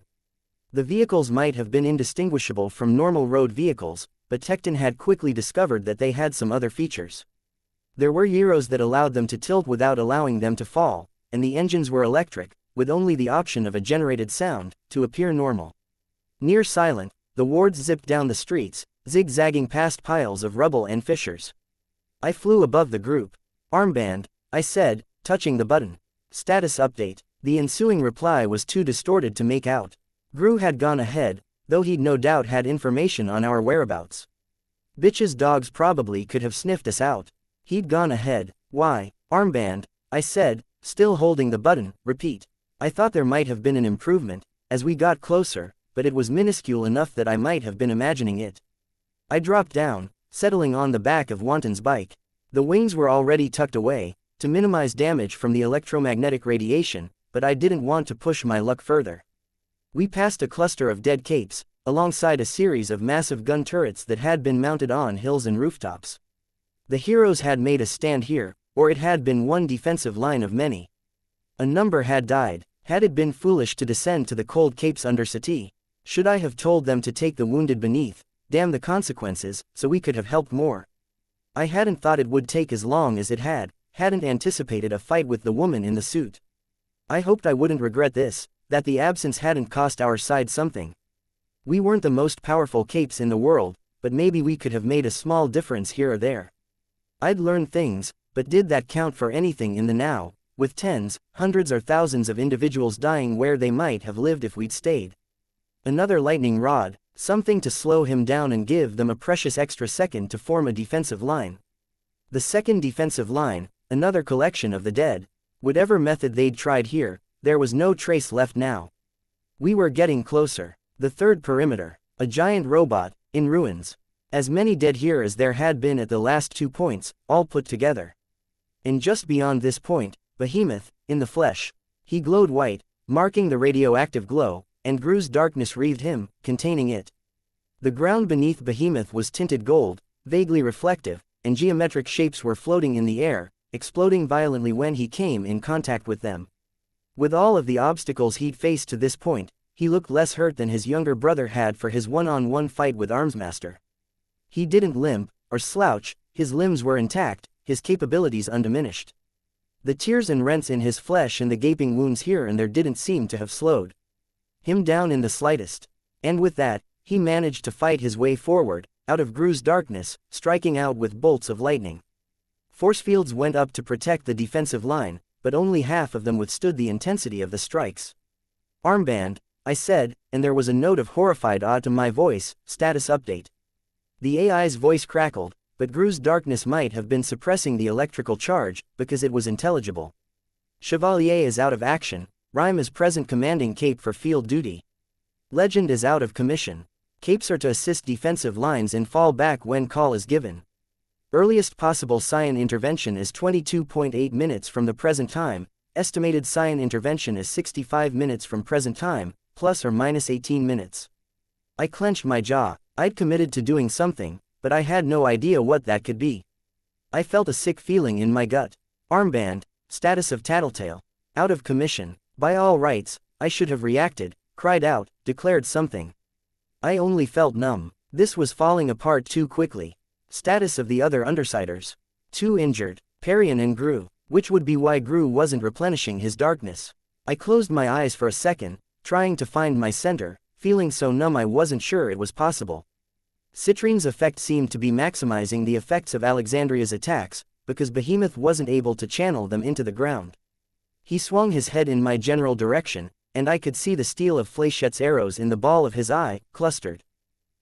The vehicles might have been indistinguishable from normal road vehicles, but Tecton had quickly discovered that they had some other features. There were gyros that allowed them to tilt without allowing them to fall, and the engines were electric, with only the option of a generated sound, to appear normal. Near silent, the wards zipped down the streets, zigzagging past piles of rubble and fissures. I flew above the group. Armband, I said, touching the button. Status update. The ensuing reply was too distorted to make out. Gru had gone ahead, though he'd no doubt had information on our whereabouts. Bitch's dogs probably could have sniffed us out. He'd gone ahead. Why? Armband, I said, still holding the button. Repeat. I thought there might have been an improvement, as we got closer, but it was minuscule enough that I might have been imagining it. I dropped down, settling on the back of Wanton's bike. The wings were already tucked away, to minimize damage from the electromagnetic radiation, but I didn't want to push my luck further. We passed a cluster of dead capes, alongside a series of massive gun turrets that had been mounted on hills and rooftops. The heroes had made a stand here, or it had been one defensive line of many. A number had died. Had it been foolish to descend to the cold capes under Sati? Should I have told them to take the wounded beneath? Damn the consequences, so we could have helped more. I hadn't thought it would take as long as it hadn't anticipated a fight with the woman in the suit. I hoped I wouldn't regret this, that the absence hadn't cost our side something. We weren't the most powerful capes in the world, but maybe we could have made a small difference here or there. I'd learned things, but did that count for anything in the now, with tens, hundreds or thousands of individuals dying where they might have lived if we'd stayed? Another lightning rod, something to slow him down and give them a precious extra second to form a defensive line. The second defensive line, another collection of the dead. Whatever method they'd tried here, there was no trace left now. We were getting closer. The third perimeter, a giant robot, in ruins. As many dead here as there had been at the last 2 points, all put together. And just beyond this point, Behemoth, in the flesh. He glowed white, marking the radioactive glow, and Gru's darkness wreathed him, containing it. The ground beneath Behemoth was tinted gold, vaguely reflective, and geometric shapes were floating in the air, exploding violently when he came in contact with them. With all of the obstacles he'd faced to this point, he looked less hurt than his younger brother had for his one-on-one fight with Armsmaster. He didn't limp, or slouch, his limbs were intact, his capabilities undiminished. The tears and rents in his flesh and the gaping wounds here and there didn't seem to have slowed him down in the slightest. And with that, he managed to fight his way forward, out of Gru's darkness, striking out with bolts of lightning. Force fields went up to protect the defensive line, but only half of them withstood the intensity of the strikes. Armband, I said, and there was a note of horrified awe to my voice. Status update. The AI's voice crackled, but Gru's darkness might have been suppressing the electrical charge, because it was intelligible. Chevalier is out of action. Rhyme is present commanding Cape for field duty. Legend is out of commission. Capes are to assist defensive lines and fall back when call is given. Earliest possible Cyan intervention is 22.8 minutes from the present time. Estimated Cyan intervention is 65 minutes from present time, plus or minus 18 minutes. I clenched my jaw. I'd committed to doing something, but I had no idea what that could be. I felt a sick feeling in my gut. Armband, status of Tattletale. Out of commission. By all rights, I should have reacted, cried out, declared something. I only felt numb. This was falling apart too quickly. Status of the other Undersiders. 2 injured, Parian and Gru, which would be why Gru wasn't replenishing his darkness. I closed my eyes for a second, trying to find my center, feeling so numb I wasn't sure it was possible. Citrine's effect seemed to be maximizing the effects of Alexandria's attacks, because Behemoth wasn't able to channel them into the ground. He swung his head in my general direction, and I could see the steel of Fléchette's arrows in the ball of his eye, clustered.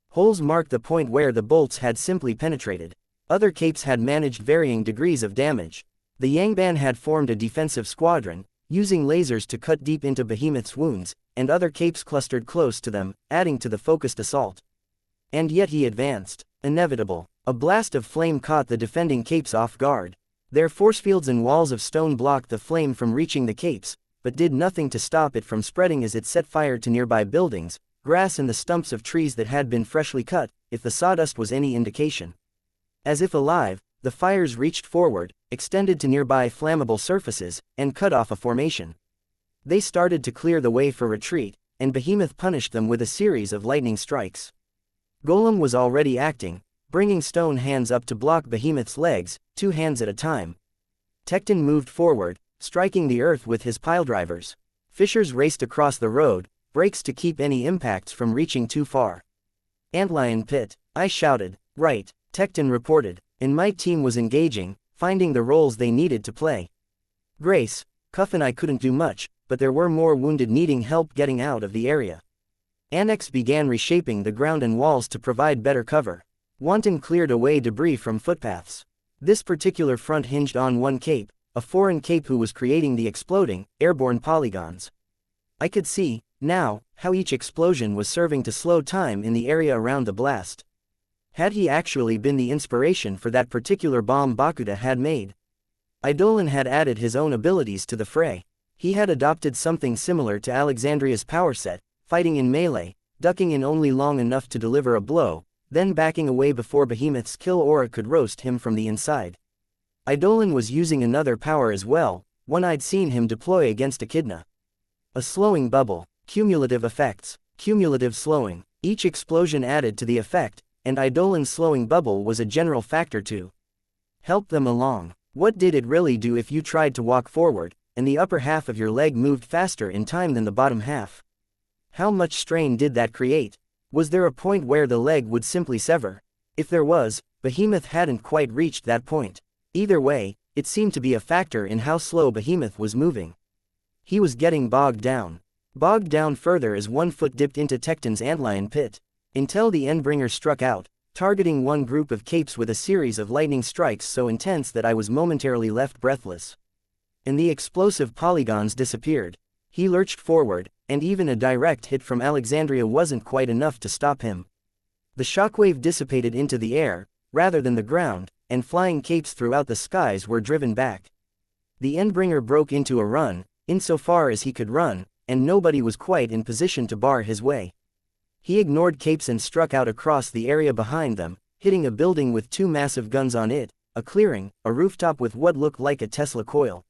Holes marked the point where the bolts had simply penetrated. Other capes had managed varying degrees of damage. The Yangban had formed a defensive squadron, using lasers to cut deep into Behemoth's wounds, and other capes clustered close to them, adding to the focused assault. And yet he advanced. Inevitable. A blast of flame caught the defending capes off guard. Their force fields and walls of stone blocked the flame from reaching the capes, but did nothing to stop it from spreading as it set fire to nearby buildings, grass and the stumps of trees that had been freshly cut, if the sawdust was any indication. As if alive, the fires reached forward, extended to nearby flammable surfaces, and cut off a formation. They started to clear the way for retreat, and Behemoth punished them with a series of lightning strikes. Golem was already acting, bringing stone hands up to block Behemoth's legs, 2 hands at a time. Tecton moved forward, striking the earth with his piledrivers. Fishers raced across the road, brakes to keep any impacts from reaching too far. Antlion pit, I shouted. Right, Tecton reported, and my team was engaging, finding the roles they needed to play. Grace, Cuff and I couldn't do much, but there were more wounded needing help getting out of the area. Annex began reshaping the ground and walls to provide better cover. Wanton cleared away debris from footpaths. This particular front hinged on one cape, a foreign cape who was creating the exploding, airborne polygons. I could see, now, how each explosion was serving to slow time in the area around the blast. Had he actually been the inspiration for that particular bomb Bakuda had made? Eidolon had added his own abilities to the fray. He had adopted something similar to Alexandria's power set, fighting in melee, ducking in only long enough to deliver a blow, then backing away before Behemoth's kill aura could roast him from the inside. Eidolon was using another power as well, one I'd seen him deploy against Echidna. A slowing bubble. Cumulative effects. Cumulative slowing. Each explosion added to the effect, and Eidolon's slowing bubble was a general factor to help them along. What did it really do if you tried to walk forward, and the upper half of your leg moved faster in time than the bottom half? How much strain did that create? Was there a point where the leg would simply sever? If there was, Behemoth hadn't quite reached that point. Either way, it seemed to be a factor in how slow Behemoth was moving. He was getting bogged down. Bogged down further as one foot dipped into Tecton's antlion pit. Until the Endbringer struck out, targeting one group of capes with a series of lightning strikes so intense that I was momentarily left breathless. And the explosive polygons disappeared. He lurched forward, and even a direct hit from Alexandria wasn't quite enough to stop him. The shockwave dissipated into the air, rather than the ground, and flying capes throughout the skies were driven back. The Endbringer broke into a run, insofar as he could run, and nobody was quite in position to bar his way. He ignored capes and struck out across the area behind them, hitting a building with 2 massive guns on it, a clearing, a rooftop with what looked like a Tesla coil.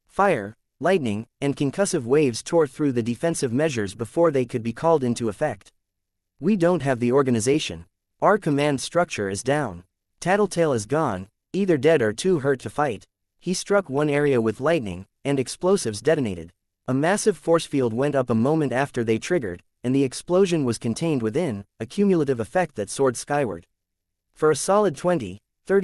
Fire, lightning, and concussive waves tore through the defensive measures before they could be called into effect. We don't have the organization. Our command structure is down. Tattletale is gone, either dead or too hurt to fight. He struck one area with lightning, and explosives detonated. A massive force field went up a moment after they triggered, and the explosion was contained within, a cumulative effect that soared skyward. For a solid 20-30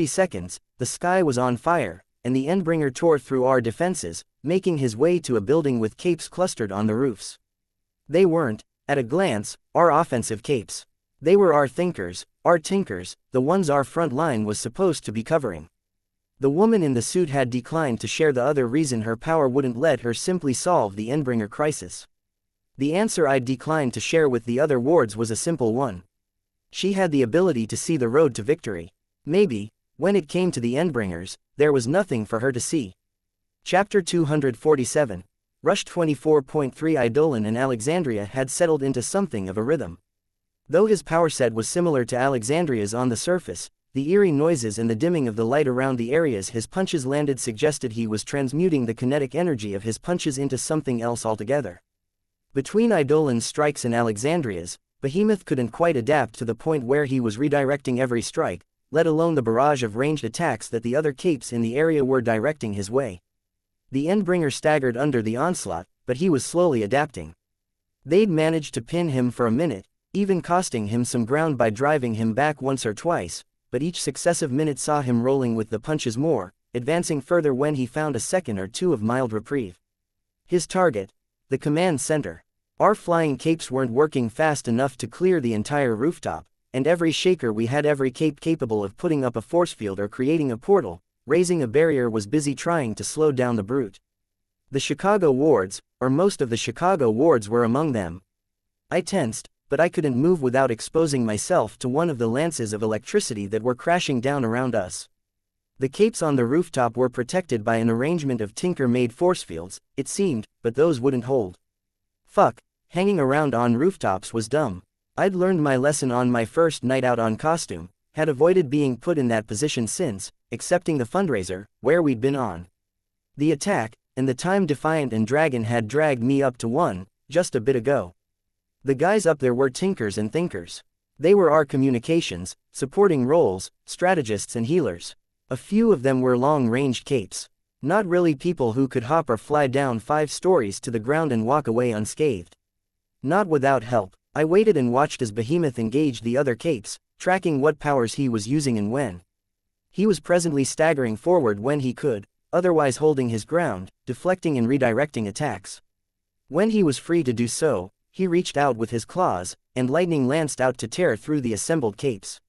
seconds, the sky was on fire, and the Endbringer tore through our defenses, making his way to a building with capes clustered on the roofs. They weren't, at a glance, our offensive capes. They were our thinkers, our tinkers, the ones our front line was supposed to be covering. The woman in the suit had declined to share the other reason her power wouldn't let her simply solve the Endbringer crisis. The answer I'd declined to share with the other wards was a simple one. She had the ability to see the road to victory. Maybe, when it came to the Endbringers, there was nothing for her to see. Chapter 247. Rush 24.3. Eidolon and Alexandria had settled into something of a rhythm. Though his power set was similar to Alexandria's on the surface, the eerie noises and the dimming of the light around the areas his punches landed suggested he was transmuting the kinetic energy of his punches into something else altogether. Between Eidolon's strikes and Alexandria's, Behemoth couldn't quite adapt to the point where he was redirecting every strike, let alone the barrage of ranged attacks that the other capes in the area were directing his way. The Endbringer staggered under the onslaught, but he was slowly adapting. They'd managed to pin him for a minute, even costing him some ground by driving him back once or twice, but each successive minute saw him rolling with the punches more, advancing further when he found a second or two of mild reprieve. His target, the command center. Our flying capes weren't working fast enough to clear the entire rooftop, and every shaker we had, every cape capable of putting up a force field or creating a portal, raising a barrier, was busy trying to slow down the brute. The Chicago wards, or most of the Chicago wards, were among them. I tensed, but I couldn't move without exposing myself to one of the lances of electricity that were crashing down around us. The capes on the rooftop were protected by an arrangement of tinker-made force fields, it seemed, but those wouldn't hold. Fuck, hanging around on rooftops was dumb. I'd learned my lesson on my first night out on costume, had avoided being put in that position since, excepting the fundraiser, where we'd been on. The attack, and the time Defiant and Dragon had dragged me up to one, just a bit ago. The guys up there were tinkers and thinkers. They were our communications, supporting roles, strategists and healers. A few of them were long-ranged capes. Not really people who could hop or fly down 5 stories to the ground and walk away unscathed. Not without help. I waited and watched as Behemoth engaged the other capes, tracking what powers he was using and when. He was presently staggering forward when he could, otherwise holding his ground, deflecting and redirecting attacks. When he was free to do so, he reached out with his claws, and lightning lanced out to tear through the assembled capes.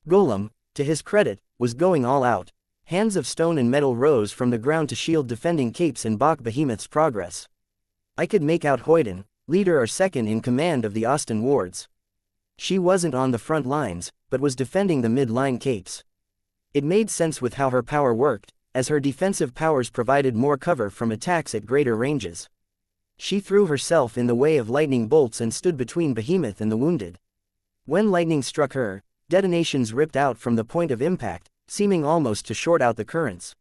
Golem, to his credit, was going all out. Hands of stone and metal rose from the ground to shield defending capes and balk Behemoth's progress. I could make out Hoyden, leader or second in command of the Austin wards. She wasn't on the front lines, but was defending the mid-line capes. It made sense with how her power worked, as her defensive powers provided more cover from attacks at greater ranges. She threw herself in the way of lightning bolts and stood between Behemoth and the wounded. When lightning struck her, detonations ripped out from the point of impact, seeming almost to short out the currents.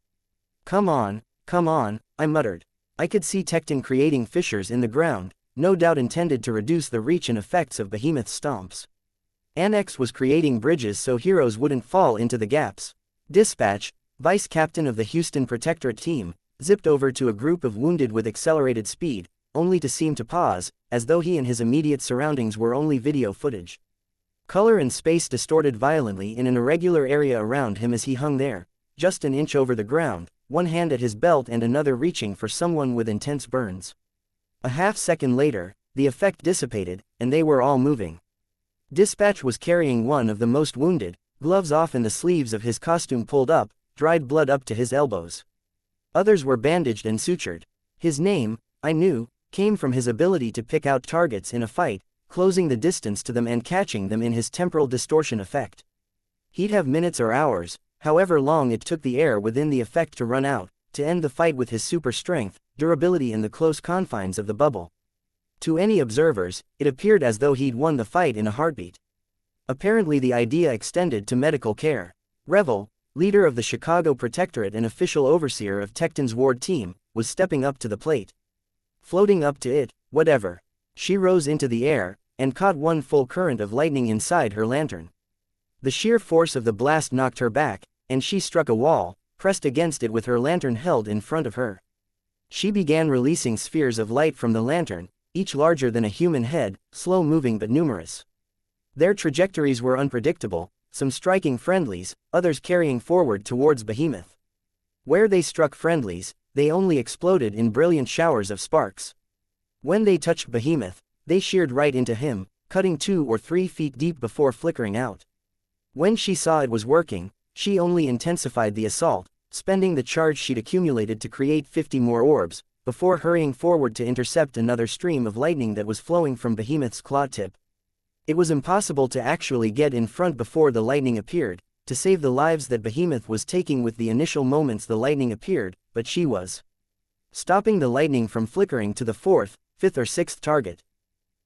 Come on, I muttered. I could see Tecton creating fissures in the ground, no doubt intended to reduce the reach and effects of Behemoth's stomps. Annex was creating bridges so heroes wouldn't fall into the gaps. Dispatch, vice captain of the Houston Protectorate team, zipped over to a group of wounded with accelerated speed, only to seem to pause, as though he and his immediate surroundings were only video footage. Color and space distorted violently in an irregular area around him as he hung there, just an inch over the ground, one hand at his belt and another reaching for someone with intense burns. A half-second later, the effect dissipated, and they were all moving. Dispatch was carrying one of the most wounded, gloves off and the sleeves of his costume pulled up, dried blood up to his elbows. Others were bandaged and sutured. His name, I knew, came from his ability to pick out targets in a fight, closing the distance to them and catching them in his temporal distortion effect. He'd have minutes or hours, however long it took the air within the effect to run out, to end the fight with his super strength, durability in the close confines of the bubble. To any observers, it appeared as though he'd won the fight in a heartbeat. Apparently the idea extended to medical care. Revel, leader of the Chicago Protectorate and official overseer of Tecton's ward team, was stepping up to the plate. Floating up to it, whatever. She rose into the air, and caught one full current of lightning inside her lantern. The sheer force of the blast knocked her back, and she struck a wall, pressed against it with her lantern held in front of her. She began releasing spheres of light from the lantern, each larger than a human head, slow-moving but numerous. Their trajectories were unpredictable, some striking friendlies, others carrying forward towards Behemoth. Where they struck friendlies, they only exploded in brilliant showers of sparks. When they touched Behemoth, they sheared right into him, cutting 2 or 3 feet deep before flickering out. When she saw it was working, she only intensified the assault, spending the charge she'd accumulated to create 50 more orbs, before hurrying forward to intercept another stream of lightning that was flowing from Behemoth's claw tip. It was impossible to actually get in front before the lightning appeared, to save the lives that Behemoth was taking with the initial moments the lightning appeared, but she was stopping the lightning from flickering to the 4th, 5th or 6th target.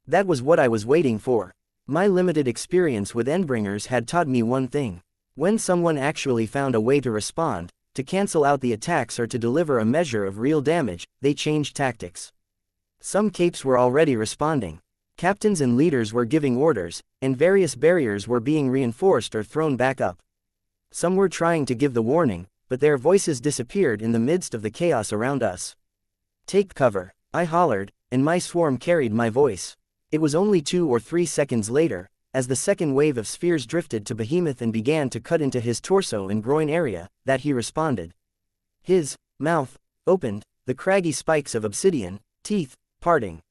That was what I was waiting for. My limited experience with Endbringers had taught me one thing. When someone actually found a way to respond, to cancel out the attacks or to deliver a measure of real damage, they changed tactics. Some capes were already responding. Captains and leaders were giving orders, and various barriers were being reinforced or thrown back up. Some were trying to give the warning, but their voices disappeared in the midst of the chaos around us. "Take cover," I hollered, and my swarm carried my voice. It was only 2 or 3 seconds later, as the second wave of spheres drifted to Behemoth and began to cut into his torso and groin area, that he responded. His mouth opened, the craggy spikes of obsidian teeth parting.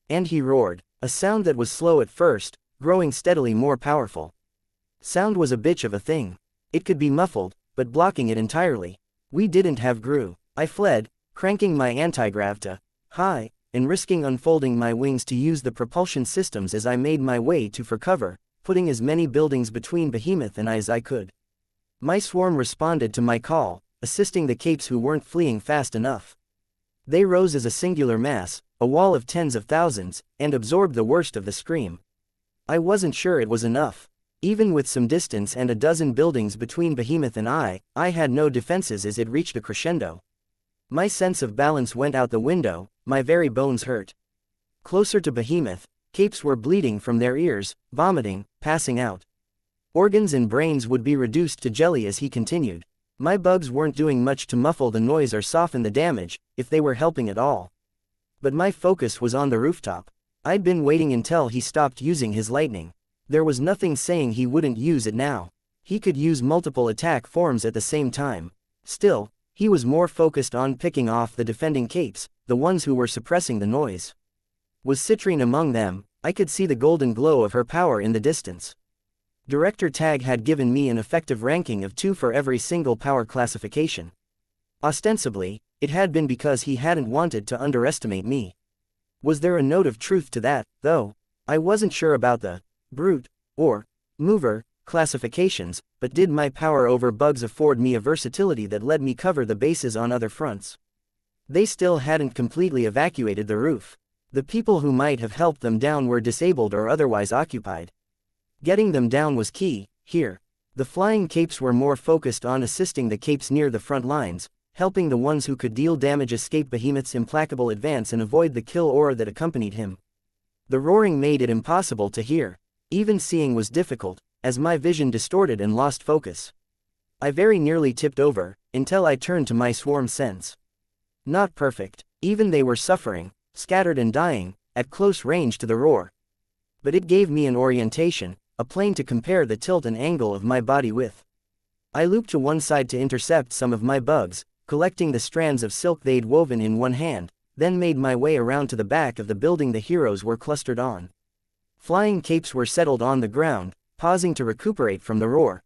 And he roared, a sound that was slow at first, growing steadily more powerful. Sound was a bitch of a thing. It could be muffled, but blocking it entirely. We didn't have Gru. I fled, cranking my anti-grav to high, and risking unfolding my wings to use the propulsion systems as I made my way for cover, putting as many buildings between Behemoth and I as I could. My swarm responded to my call, assisting the capes who weren't fleeing fast enough. They rose as a singular mass, a wall of tens of thousands, and absorbed the worst of the scream. I wasn't sure it was enough. Even with some distance and a dozen buildings between Behemoth and I had no defenses as it reached a crescendo. My sense of balance went out the window, my very bones hurt. Closer to Behemoth, capes were bleeding from their ears, vomiting, passing out. Organs and brains would be reduced to jelly as he continued. My bugs weren't doing much to muffle the noise or soften the damage, if they were helping at all. But my focus was on the rooftop. I'd been waiting until he stopped using his lightning. There was nothing saying he wouldn't use it now. He could use multiple attack forms at the same time. Still, he was more focused on picking off the defending capes, the ones who were suppressing the noise. Was Citrine among them? I could see the golden glow of her power in the distance. Director Tag had given me an effective ranking of 2 for every single power classification. Ostensibly, it had been because he hadn't wanted to underestimate me. Was there a note of truth to that, though? I wasn't sure about the brute, or mover, classifications, but did my power over bugs afford me a versatility that let me cover the bases on other fronts? They still hadn't completely evacuated the roof. The people who might have helped them down were disabled or otherwise occupied. Getting them down was key, here. The flying capes were more focused on assisting the capes near the front lines, helping the ones who could deal damage escape Behemoth's implacable advance and avoid the kill aura that accompanied him. The roaring made it impossible to hear. Even seeing was difficult, as my vision distorted and lost focus. I very nearly tipped over, until I turned to my swarm sense. Not perfect, even they were suffering, scattered and dying, at close range to the roar. But it gave me an orientation, a plane to compare the tilt and angle of my body with. I looped to one side to intercept some of my bugs, collecting the strands of silk they'd woven in one hand, then made my way around to the back of the building the heroes were clustered on. Flying capes were settled on the ground, pausing to recuperate from the roar.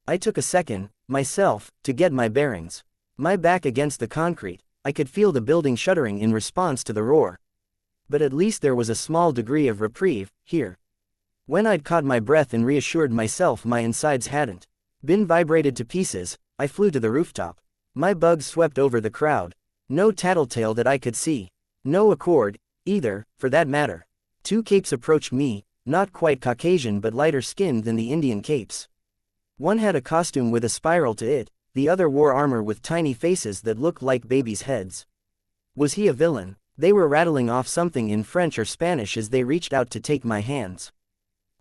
I took a second, myself, to get my bearings. My back against the concrete, I could feel the building shuddering in response to the roar. But at least there was a small degree of reprieve, here. When I'd caught my breath and reassured myself my insides hadn't been vibrated to pieces, I flew to the rooftop. My bugs swept over the crowd. No tattletale that I could see. No accord, either, for that matter. 2 capes approached me, not quite Caucasian but lighter skinned than the Indian capes. One had a costume with a spiral to it, the other wore armor with tiny faces that looked like babies' heads. Was he a villain? They were rattling off something in French or Spanish as they reached out to take my hands.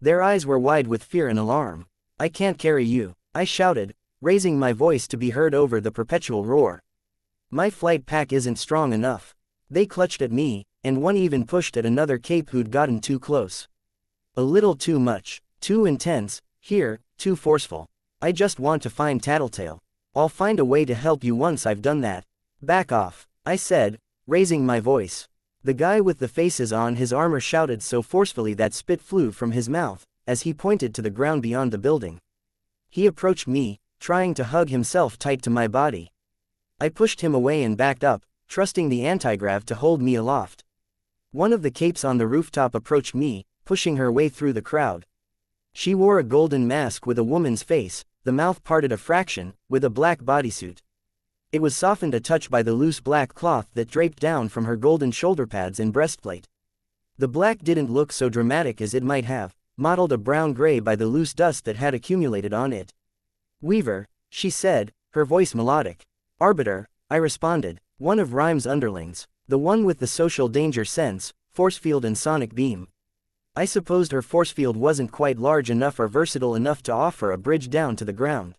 Their eyes were wide with fear and alarm. "I can't carry you," I shouted, raising my voice to be heard over the perpetual roar. "My flight pack isn't strong enough." They clutched at me, and one even pushed at another cape who'd gotten too close. A little too much, too intense, here, too forceful. "I just want to find Tattletale. I'll find a way to help you once I've done that." Back off, I said, raising my voice. The guy with the faces on his armor shouted so forcefully that spit flew from his mouth, as he pointed to the ground beyond the building. He approached me, trying to hug himself tight to my body. I pushed him away and backed up, trusting the anti-grav to hold me aloft. One of the capes on the rooftop approached me, pushing her way through the crowd. She wore a golden mask with a woman's face, the mouth parted a fraction, with a black bodysuit. It was softened a touch by the loose black cloth that draped down from her golden shoulder pads and breastplate. The black didn't look so dramatic as it might have, mottled a brown-gray by the loose dust that had accumulated on it. Weaver, she said, her voice melodic. Arbiter, I responded, one of Rhyme's underlings, the one with the social danger sense, force field and sonic beam. I supposed her force field wasn't quite large enough or versatile enough to offer a bridge down to the ground.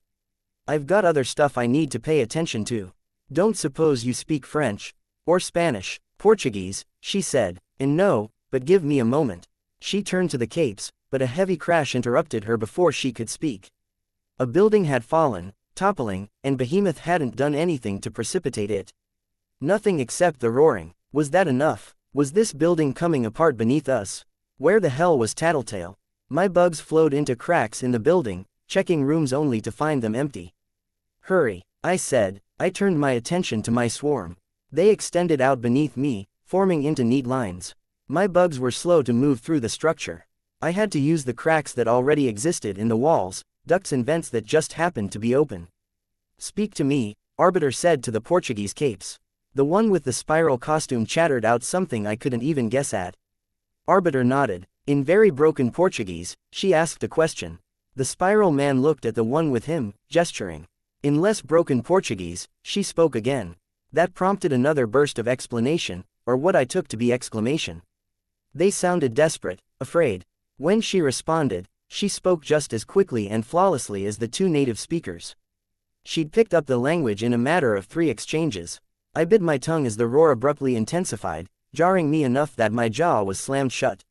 I've got other stuff I need to pay attention to. Don't suppose you speak French, or Spanish, Portuguese, she said, and no, but give me a moment. She turned to the capes, but a heavy crash interrupted her before she could speak. A building had fallen, toppling, and Behemoth hadn't done anything to precipitate it. Nothing except the roaring. Was that enough? Was this building coming apart beneath us? Where the hell was Tattletale? My bugs flowed into cracks in the building, checking rooms only to find them empty. Hurry, I said. I turned my attention to my swarm. They extended out beneath me, forming into neat lines. My bugs were slow to move through the structure. I had to use the cracks that already existed in the walls, ducts and vents that just happened to be open. Speak to me, Arbiter said to the Portuguese capes. The one with the spiral costume chattered out something I couldn't even guess at. Arbiter nodded. In very broken Portuguese, she asked a question. The spiral man looked at the one with him, gesturing. In less broken Portuguese, she spoke again. That prompted another burst of explanation, or what I took to be exclamation. They sounded desperate, afraid. When she responded, she spoke just as quickly and flawlessly as the two native speakers. She'd picked up the language in a matter of 3 exchanges. I bit my tongue as the roar abruptly intensified, jarring me enough that my jaw was slammed shut.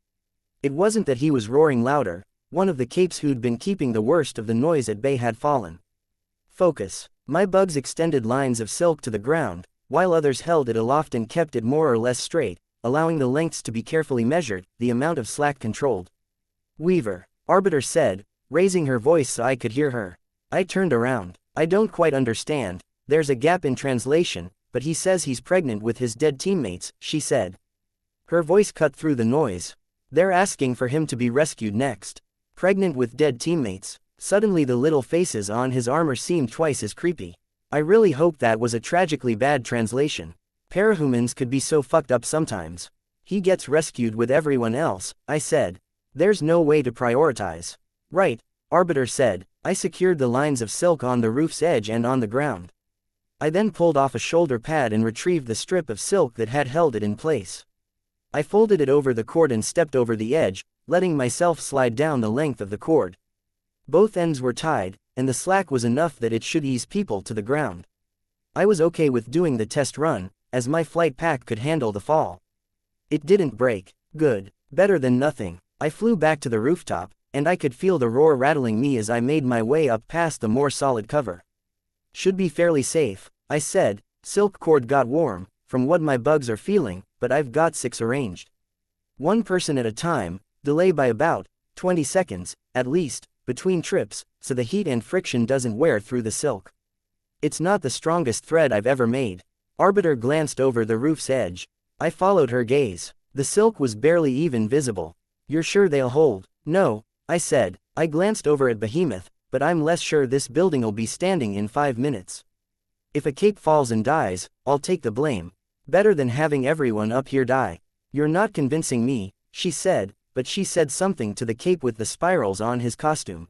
It wasn't that he was roaring louder, one of the capes who'd been keeping the worst of the noise at bay had fallen. Focus. My bugs extended lines of silk to the ground, while others held it aloft and kept it more or less straight, allowing the lengths to be carefully measured, the amount of slack controlled. Weaver, Arbiter said, raising her voice so I could hear her. I turned around. I don't quite understand, there's a gap in translation, but he says he's pregnant with his dead teammates, she said. Her voice cut through the noise. They're asking for him to be rescued next. Pregnant with dead teammates. Suddenly the little faces on his armor seemed twice as creepy. I really hope that was a tragically bad translation. Parahumans could be so fucked up sometimes. He gets rescued with everyone else, I said. There's no way to prioritize. Right, Arbiter said. I secured the lines of silk on the roof's edge and on the ground. I then pulled off a shoulder pad and retrieved the strip of silk that had held it in place. I folded it over the cord and stepped over the edge, letting myself slide down the length of the cord. Both ends were tied, and the slack was enough that it should ease people to the ground. I was okay with doing the test run, as my flight pack could handle the fall. It didn't break. Good. Better than nothing. I flew back to the rooftop, and I could feel the roar rattling me as I made my way up past the more solid cover. Should be fairly safe, I said. Silk cord got warm, from what my bugs are feeling, but I've got 6 arranged. One person at a time, delay by about 20 seconds, at least, between trips, so the heat and friction doesn't wear through the silk. It's not the strongest thread I've ever made. Arbiter glanced over the roof's edge. I followed her gaze. The silk was barely even visible. You're sure they'll hold? No, I said. I glanced over at Behemoth, but I'm less sure this building'll be standing in 5 minutes. If a cape falls and dies, I'll take the blame. Better than having everyone up here die. You're not convincing me, she said, but she said something to the cape with the spirals on his costume.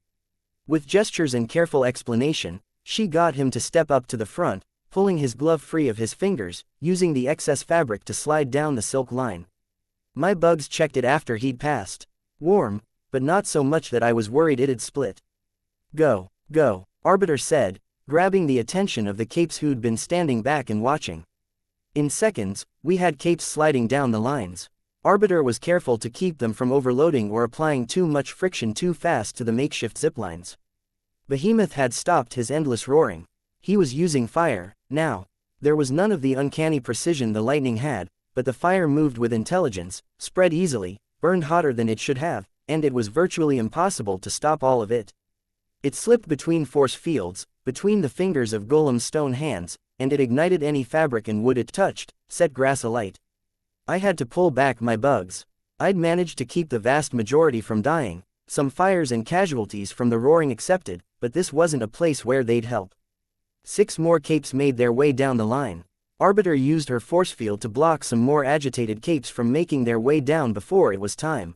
With gestures and careful explanation, she got him to step up to the front, pulling his glove free of his fingers, using the excess fabric to slide down the silk line. My bugs checked it after he'd passed. Warm, but not so much that I was worried it'd split. Go, go, Arbiter said, grabbing the attention of the capes who'd been standing back and watching. In seconds, we had capes sliding down the lines. Arbiter was careful to keep them from overloading or applying too much friction too fast to the makeshift ziplines. Behemoth had stopped his endless roaring. He was using fire, now. There was none of the uncanny precision the lightning had, but the fire moved with intelligence, spread easily, burned hotter than it should have, and it was virtually impossible to stop all of it. It slipped between force fields, between the fingers of Golem's stone hands, and it ignited any fabric and wood it touched, set grass alight. I had to pull back my bugs. I'd managed to keep the vast majority from dying, some fires and casualties from the roaring accepted, but this wasn't a place where they'd help. 6 more capes made their way down the line. Arbiter used her force field to block some more agitated capes from making their way down before it was time.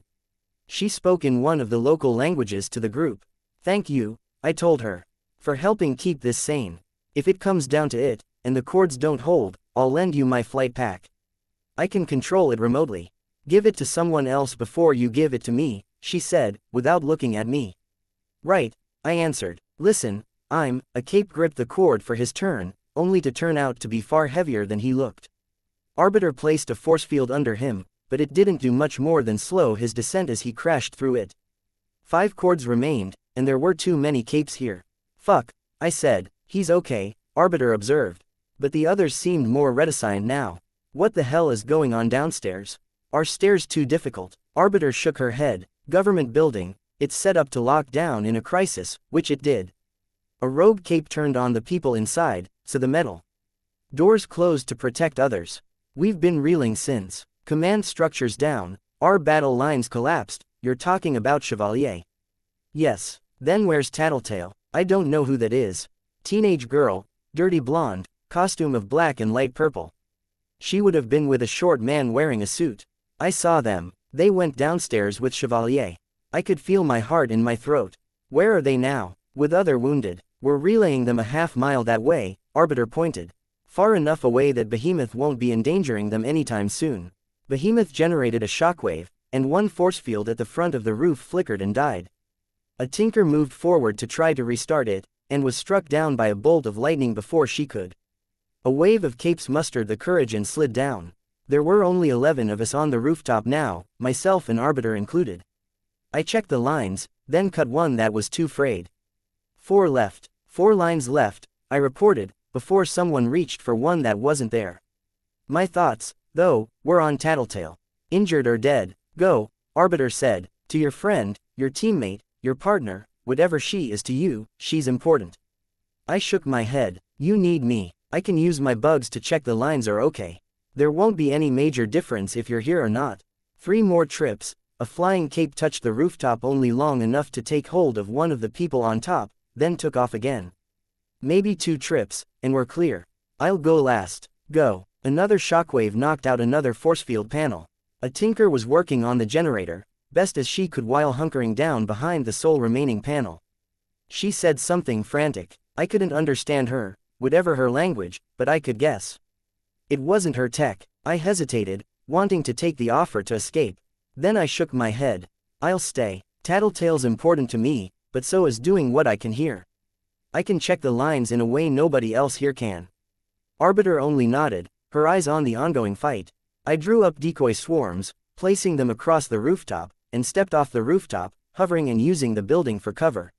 She spoke in one of the local languages to the group. "Thank you," I told her, "for helping keep this sane. If it comes down to it, and the cords don't hold, I'll lend you my flight pack. I can control it remotely. Give it to someone else before you give it to me," she said, without looking at me. "Right," I answered. "Listen, a cape gripped the cord for his turn, only to turn out to be far heavier than he looked. Arbiter placed a force field under him, but it didn't do much more than slow his descent as he crashed through it. 5 cords remained, and there were too many capes here. "Fuck," I said. "He's okay," Arbiter observed. But the others seemed more reticent now. "What the hell is going on downstairs? Are stairs too difficult?" Arbiter shook her head. "Government building, it's set up to lock down in a crisis," which it did. A rogue cape turned on the people inside, so the metal doors closed to protect others. "We've been reeling since. Command structures down, our battle lines collapsed. You're talking about Chevalier?" "Yes. Then where's Tattletale?" "I don't know who that is. Teenage girl, dirty blonde, costume of black and light purple. She would have been with a short man wearing a suit. I saw them. They went downstairs with Chevalier. I could feel my heart in my throat. Where are they now?" "With other wounded. We're relaying them a half-mile that way," Arbiter pointed. "Far enough away that Behemoth won't be endangering them anytime soon." Behemoth generated a shockwave, and one force field at the front of the roof flickered and died. A tinker moved forward to try to restart it, and was struck down by a bolt of lightning before she could. A wave of capes mustered the courage and slid down. There were only 11 of us on the rooftop now, myself and Arbiter included. I checked the lines, then cut one that was too frayed. 4 left. 4 lines left, I reported, before someone reached for one that wasn't there. My thoughts, though, were on Tattletale. "Injured or dead, go," Arbiter said, "to your friend, your teammate, your partner, whatever she is to you, she's important." I shook my head. "You need me. I can use my bugs to check the lines are okay. There won't be any major difference if you're here or not." 3 more trips. A flying cape touched the rooftop only long enough to take hold of one of the people on top, then took off again. "Maybe 2 trips, and we're clear. I'll go last." "Go." Another shockwave knocked out another force field panel. A tinker was working on the generator, best as she could while hunkering down behind the sole remaining panel. She said something frantic. I couldn't understand her, whatever her language, but I could guess. It wasn't her tech. I hesitated, wanting to take the offer to escape. Then I shook my head. "I'll stay. Tattletale's important to me, but so is doing what I can hear. I can check the lines in a way nobody else here can." Arbiter only nodded, her eyes on the ongoing fight. I drew up decoy swarms, placing them across the rooftop, and stepped off the rooftop, hovering and using the building for cover.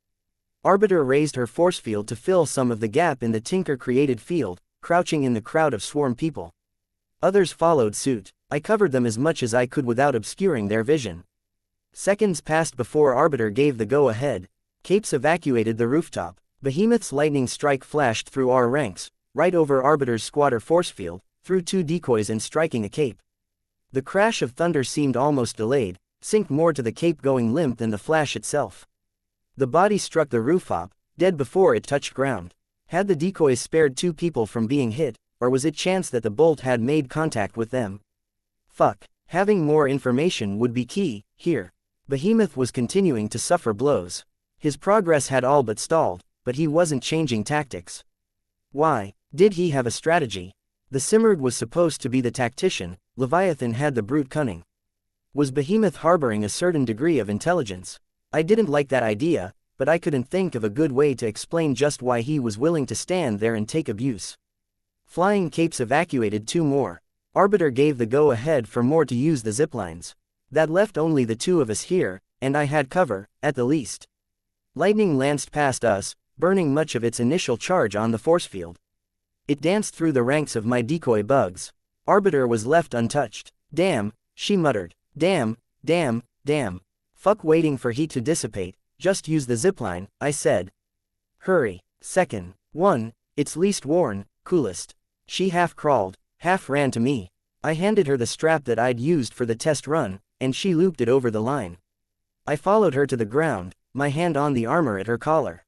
Arbiter raised her force field to fill some of the gap in the tinker-created field, crouching in the crowd of swarm people. Others followed suit. I covered them as much as I could without obscuring their vision. Seconds passed before Arbiter gave the go-ahead. Capes evacuated the rooftop. Behemoth's lightning strike flashed through our ranks, right over Arbiter's squatter force field, through 2 decoys and striking a cape. The crash of thunder seemed almost delayed, synced more to the cape going limp than the flash itself. The body struck the rooftop, dead before it touched ground. Had the decoys spared 2 people from being hit, or was it chance that the bolt had made contact with them? Fuck. Having more information would be key, here. Behemoth was continuing to suffer blows. His progress had all but stalled, but he wasn't changing tactics. Why? Did he have a strategy? The Simurgh was supposed to be the tactician, Leviathan had the brute cunning. Was Behemoth harboring a certain degree of intelligence? I didn't like that idea, but I couldn't think of a good way to explain just why he was willing to stand there and take abuse. Flying capes evacuated 2 more. Arbiter gave the go-ahead for more to use the ziplines. That left only the 2 of us here, and I had cover, at the least. Lightning lanced past us, burning much of its initial charge on the force field. It danced through the ranks of my decoy bugs. Arbiter was left untouched. Damn, she muttered. Damn, damn, damn. Fuck waiting for heat to dissipate, just use the zipline, I said. Hurry. Second. 1, it's least worn, coolest. She half crawled, half ran to me. I handed her the strap that I'd used for the test run, and she looped it over the line. I followed her to the ground, my hand on the armor at her collar.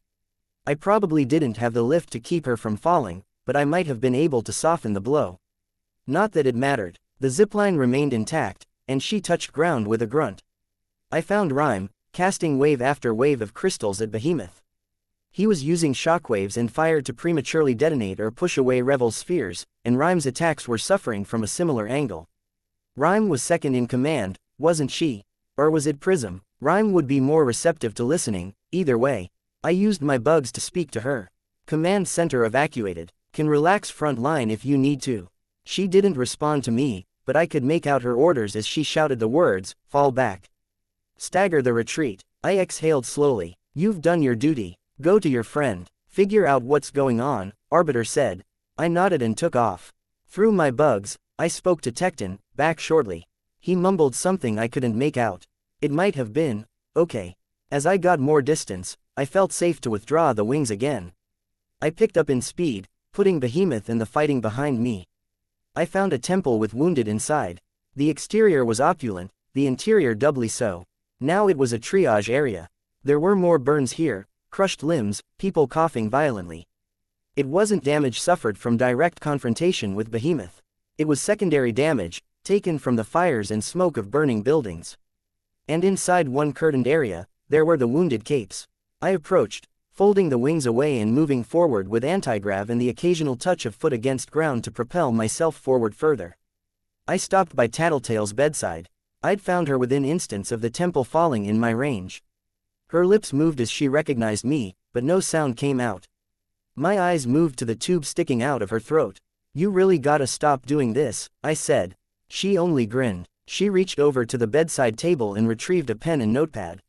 I probably didn't have the lift to keep her from falling, but I might have been able to soften the blow. Not that it mattered. The zipline remained intact, and she touched ground with a grunt. I found Rhyme, casting wave after wave of crystals at Behemoth. He was using shockwaves and fire to prematurely detonate or push away Revel's spheres, and Rhyme's attacks were suffering from a similar angle. Rhyme was second in command, wasn't she? Or was it Prism? Rhyme would be more receptive to listening, either way. I used my bugs to speak to her. Command center evacuated. Can relax front line if you need to. She didn't respond to me, but I could make out her orders as she shouted the words, fall back. Stagger the retreat. I exhaled slowly. You've done your duty. Go to your friend. Figure out what's going on, Arbiter said. I nodded and took off. Through my bugs, I spoke to Tecton, back shortly. He mumbled something I couldn't make out. It might have been, okay. As I got more distance, I felt safe to withdraw the wings again. I picked up in speed, putting Behemoth and the fighting behind me. I found a temple with wounded inside. The exterior was opulent, the interior doubly so. Now it was a triage area. There were more burns here, crushed limbs, people coughing violently. It wasn't damage suffered from direct confrontation with Behemoth. It was secondary damage, taken from the fires and smoke of burning buildings. And inside one curtained area, there were the wounded capes. I approached, folding the wings away and moving forward with anti-grav and the occasional touch of foot against ground to propel myself forward further. I stopped by Tattletale's bedside. I'd found her within instants of the temple falling in my range. Her lips moved as she recognized me, but no sound came out. My eyes moved to the tube sticking out of her throat. You really gotta stop doing this, I said. She only grinned. She reached over to the bedside table and retrieved a pen and notepad.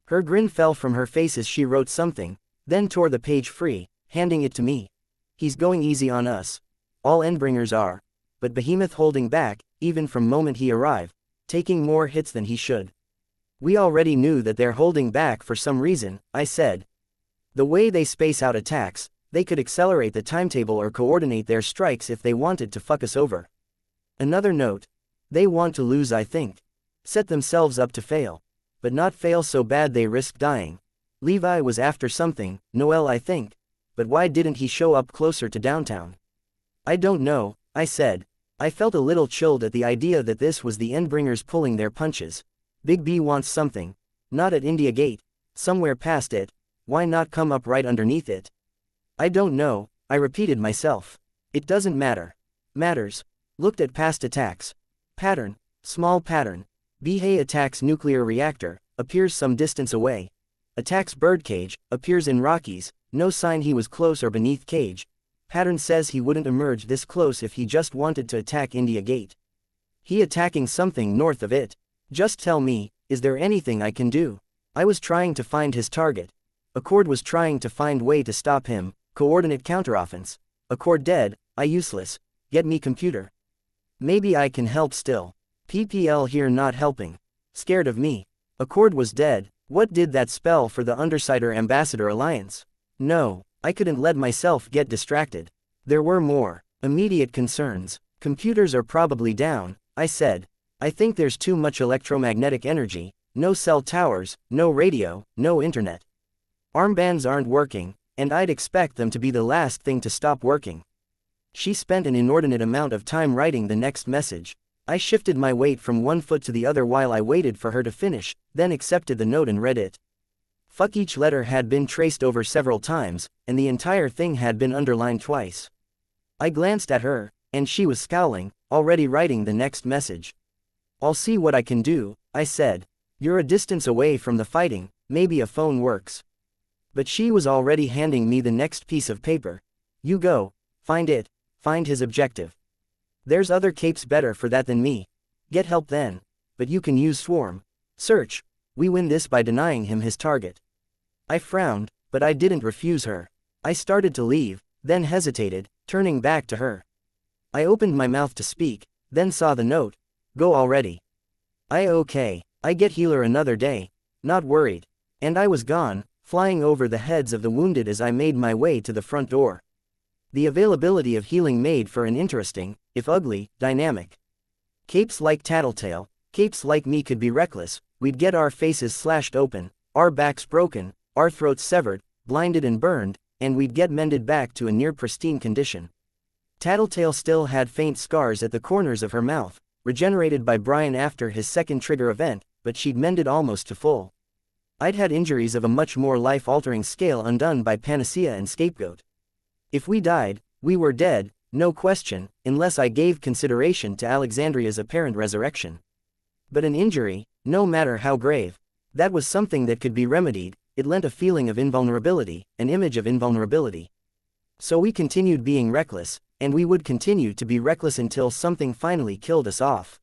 Her grin fell from her face as she wrote something, then tore the page free, handing it to me. He's going easy on us. All Endbringers are. But Behemoth holding back, even from moment he arrived, taking more hits than he should. We already knew that they're holding back for some reason, I said. The way they space out attacks, they could accelerate the timetable or coordinate their strikes if they wanted to fuck us over. Another note. They want to lose, I think. Set themselves up to fail. But not fail so bad they risk dying. Levi was after something, Noel I think. But why didn't he show up closer to downtown? I don't know, I said. I felt a little chilled at the idea that this was the Endbringers pulling their punches. Big B wants something. Not at India Gate. Somewhere past it. Why not come up right underneath it? I don't know, I repeated myself. It doesn't matter. Matters. Looked at past attacks. Pattern. Small pattern. Bihei attacks nuclear reactor, appears some distance away. Attacks birdcage, appears in Rockies, no sign he was close or beneath cage. Pattern says he wouldn't emerge this close if he just wanted to attack India Gate. He attacking something north of it. Just tell me, is there anything I can do? I was trying to find his target. Accord was trying to find way to stop him, coordinate counteroffense. Accord dead, I useless. Get me computer. Maybe I can help still. PPL here not helping. Scared of me. Accord was dead. What did that spell for the Undersider Ambassador Alliance? No, I couldn't let myself get distracted. There were more immediate concerns. Computers are probably down, I said. I think there's too much electromagnetic energy, no cell towers, no radio, no internet. Armbands aren't working, and I'd expect them to be the last thing to stop working. She spent an inordinate amount of time writing the next message. I shifted my weight from one foot to the other while I waited for her to finish, then accepted the note and read it. Fuck, each letter had been traced over several times, and the entire thing had been underlined twice. I glanced at her, and she was scowling, already writing the next message. I'll see what I can do, I said. You're a distance away from the fighting, maybe a phone works. But she was already handing me the next piece of paper. You go, find it, find his objective. There's other capes better for that than me. Get help then. But you can use swarm. Search. We win this by denying him his target. I frowned, but I didn't refuse her. I started to leave, then hesitated, turning back to her. I opened my mouth to speak, then saw the note. Go already. Okay, I get healer another day, not worried. And I was gone, flying over the heads of the wounded as I made my way to the front door. The availability of healing made for an interesting, if ugly, dynamic. Capes like Tattletale, capes like me could be reckless, we'd get our faces slashed open, our backs broken, our throats severed, blinded and burned, and we'd get mended back to a near pristine condition. Tattletale still had faint scars at the corners of her mouth, regenerated by Brian after his second trigger event, but she'd mended almost to full. I'd had injuries of a much more life-altering scale undone by Panacea and Scapegoat. If we died, we were dead, no question, unless I gave consideration to Alexandria's apparent resurrection. But an injury, no matter how grave, that was something that could be remedied. It lent a feeling of invulnerability, an image of invulnerability. So we continued being reckless, and we would continue to be reckless until something finally killed us off.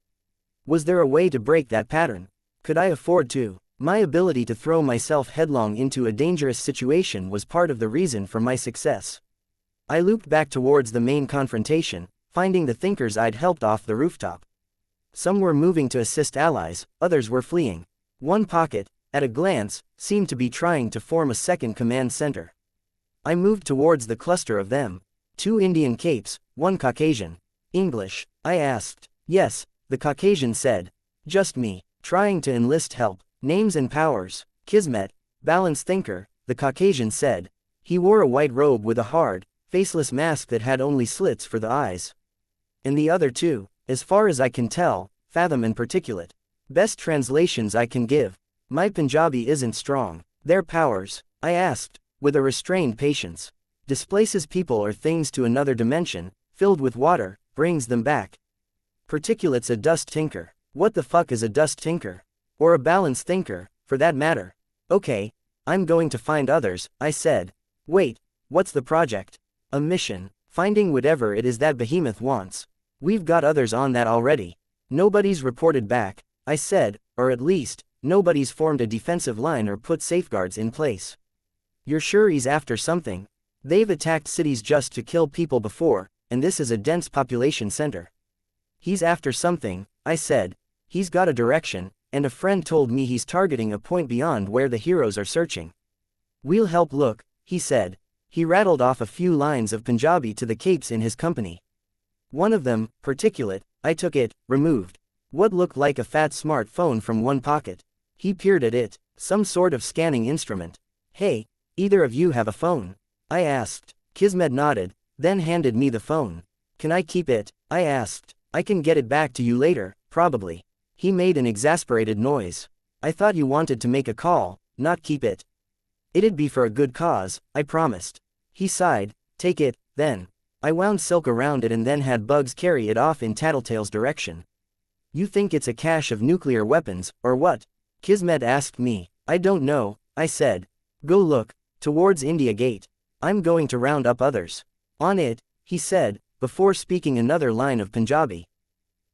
Was there a way to break that pattern? Could I afford to? My ability to throw myself headlong into a dangerous situation was part of the reason for my success. I looped back towards the main confrontation, finding the thinkers I'd helped off the rooftop. Some were moving to assist allies, others were fleeing. One pocket, at a glance, seemed to be trying to form a second command center. I moved towards the cluster of them. 2 Indian capes, 1 Caucasian. English? I asked. Yes, the Caucasian said. Just me, trying to enlist help. Names and powers. Kismet, balanced thinker, the Caucasian said. He wore a white robe with a hard, faceless mask that had only slits for the eyes. And the other 2, as far as I can tell, fathom and particulate. Best translations I can give. My Punjabi isn't strong. Their powers, I asked, with a restrained patience. Displaces people or things to another dimension, filled with water, brings them back. Particulate's a dust tinker. What the fuck is a dust tinker? Or a balanced thinker, for that matter. Okay, I'm going to find others, I said. Wait, what's the project? A mission. Finding whatever it is that Behemoth wants. We've got others on that already. Nobody's reported back, I said, or at least, nobody's formed a defensive line or put safeguards in place. You're sure he's after something? They've attacked cities just to kill people before, and this is a dense population center. He's after something, I said. He's got a direction, and a friend told me he's targeting a point beyond where the heroes are searching. We'll help look, he said. He rattled off a few lines of Punjabi to the capes in his company. One of them, particulate, I took it, removed what looked like a fat smartphone from one pocket. He peered at it, some sort of scanning instrument. Hey, either of you have a phone? I asked. Kismet nodded, then handed me the phone. Can I keep it? I asked. I can get it back to you later, probably. He made an exasperated noise. I thought you wanted to make a call, not keep it. It'd be for a good cause, I promised. He sighed. Take it, then. I wound silk around it and then had Bugs carry it off in Tattletale's direction. You think it's a cache of nuclear weapons, or what? Kismet asked me. I don't know, I said. Go look, towards India Gate. I'm going to round up others. On it, he said, before speaking another line of Punjabi.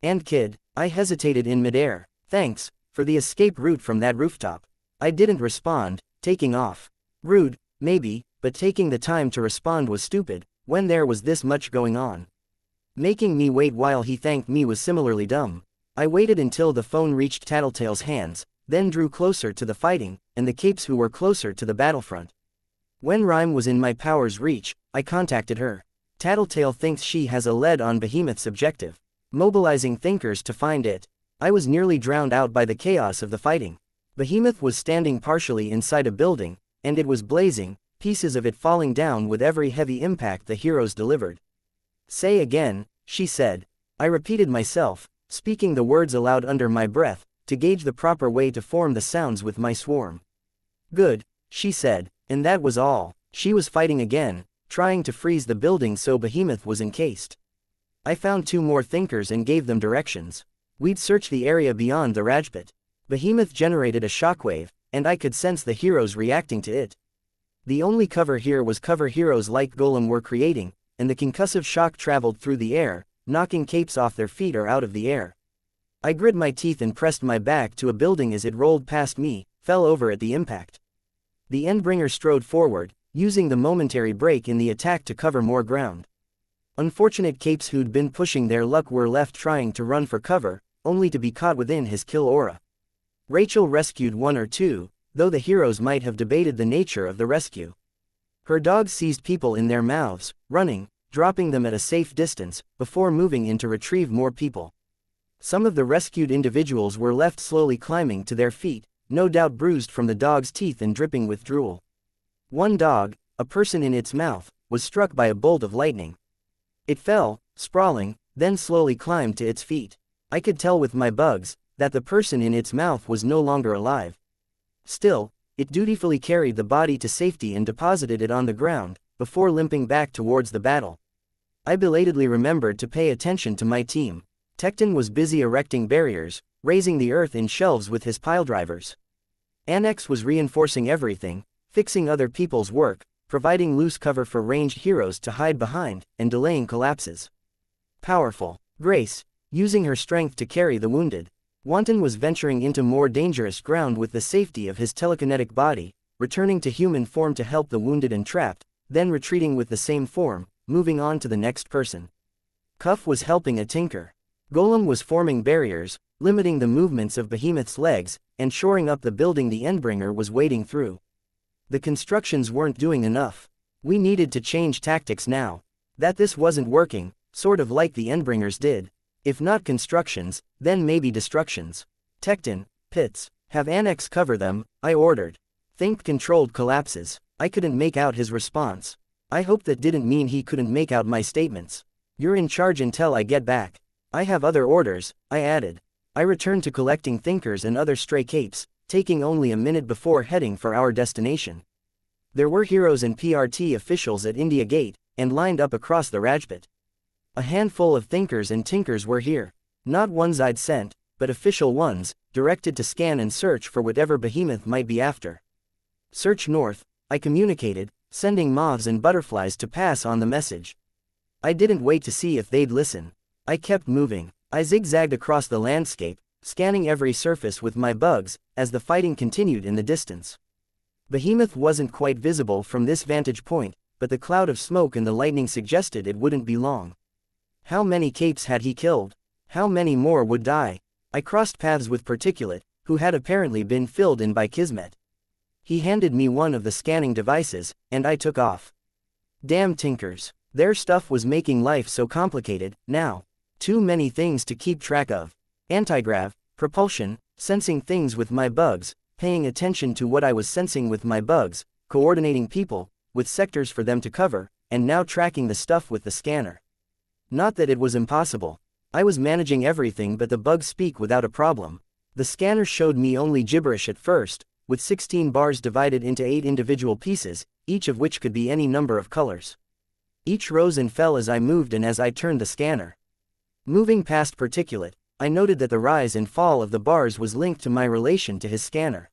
And kid, I hesitated in midair. Thanks, for the escape route from that rooftop. I didn't respond, taking off. Rude, maybe, but taking the time to respond was stupid, when there was this much going on. Making me wait while he thanked me was similarly dumb. I waited until the phone reached Tattletale's hands, then drew closer to the fighting, and the capes who were closer to the battlefront. When Rhyme was in my power's reach, I contacted her. Tattletale thinks she has a lead on Behemoth's objective. Mobilizing thinkers to find it. I was nearly drowned out by the chaos of the fighting. Behemoth was standing partially inside a building, and it was blazing, pieces of it falling down with every heavy impact the heroes delivered. Say again, she said. I repeated myself, speaking the words aloud under my breath, to gauge the proper way to form the sounds with my swarm. Good, she said, and that was all. She was fighting again, trying to freeze the building so Behemoth was encased. I found 2 more thinkers and gave them directions. We'd search the area beyond the Rajput. Behemoth generated a shockwave, and I could sense the heroes reacting to it. The only cover here was cover heroes like Golem were creating, and the concussive shock traveled through the air, knocking capes off their feet or out of the air. I grit my teeth and pressed my back to a building as it rolled past me, fell over at the impact. The Endbringer strode forward, using the momentary break in the attack to cover more ground. Unfortunate capes who'd been pushing their luck were left trying to run for cover, only to be caught within his kill aura. Rachel rescued one or two, though the heroes might have debated the nature of the rescue. Her dogs seized people in their mouths, running, dropping them at a safe distance, before moving in to retrieve more people. Some of the rescued individuals were left slowly climbing to their feet, no doubt bruised from the dog's teeth and dripping with drool. One dog, a person in its mouth, was struck by a bolt of lightning. It fell, sprawling, then slowly climbed to its feet. I could tell with my bugs that the person in its mouth was no longer alive. Still, it dutifully carried the body to safety and deposited it on the ground, before limping back towards the battle. I belatedly remembered to pay attention to my team. Tecton was busy erecting barriers, raising the earth in shelves with his piledrivers. Annex was reinforcing everything, fixing other people's work, providing loose cover for ranged heroes to hide behind, and delaying collapses. Powerful. Grace, using her strength to carry the wounded. Wanton was venturing into more dangerous ground with the safety of his telekinetic body, returning to human form to help the wounded and trapped, then retreating with the same form, moving on to the next person. Cuff was helping a tinker. Golem was forming barriers, limiting the movements of Behemoth's legs, and shoring up the building the Endbringer was wading through. The constructions weren't doing enough. We needed to change tactics now. That this wasn't working, sort of like the Endbringers did. If not constructions, then maybe destructions. Tecton, pits, have Annex cover them, I ordered. Think controlled collapses. I couldn't make out his response. I hope that didn't mean he couldn't make out my statements. You're in charge until I get back. I have other orders, I added. I returned to collecting thinkers and other stray capes, taking only a minute before heading for our destination. There were heroes and PRT officials at India Gate, and lined up across the Rajput. A handful of thinkers and tinkers were here. Not ones I'd sent, but official ones, directed to scan and search for whatever Behemoth might be after. Search north, I communicated, sending moths and butterflies to pass on the message. I didn't wait to see if they'd listen. I kept moving. I zigzagged across the landscape, scanning every surface with my bugs, as the fighting continued in the distance. Behemoth wasn't quite visible from this vantage point, but the cloud of smoke and the lightning suggested it wouldn't be long. How many capes had he killed? How many more would die? I crossed paths with Particulate, who had apparently been filled in by Kismet. He handed me one of the scanning devices, and I took off. Damn tinkers. Their stuff was making life so complicated, now. Too many things to keep track of. Antigrav, propulsion, sensing things with my bugs, paying attention to what I was sensing with my bugs, coordinating people, with sectors for them to cover, and now tracking the stuff with the scanner. Not that it was impossible. I was managing everything but the bugs speak without a problem. The scanner showed me only gibberish at first, with 16 bars divided into 8 individual pieces, each of which could be any number of colors. Each rose and fell as I moved and as I turned the scanner. Moving past Particulate, I noted that the rise and fall of the bars was linked to my relation to his scanner.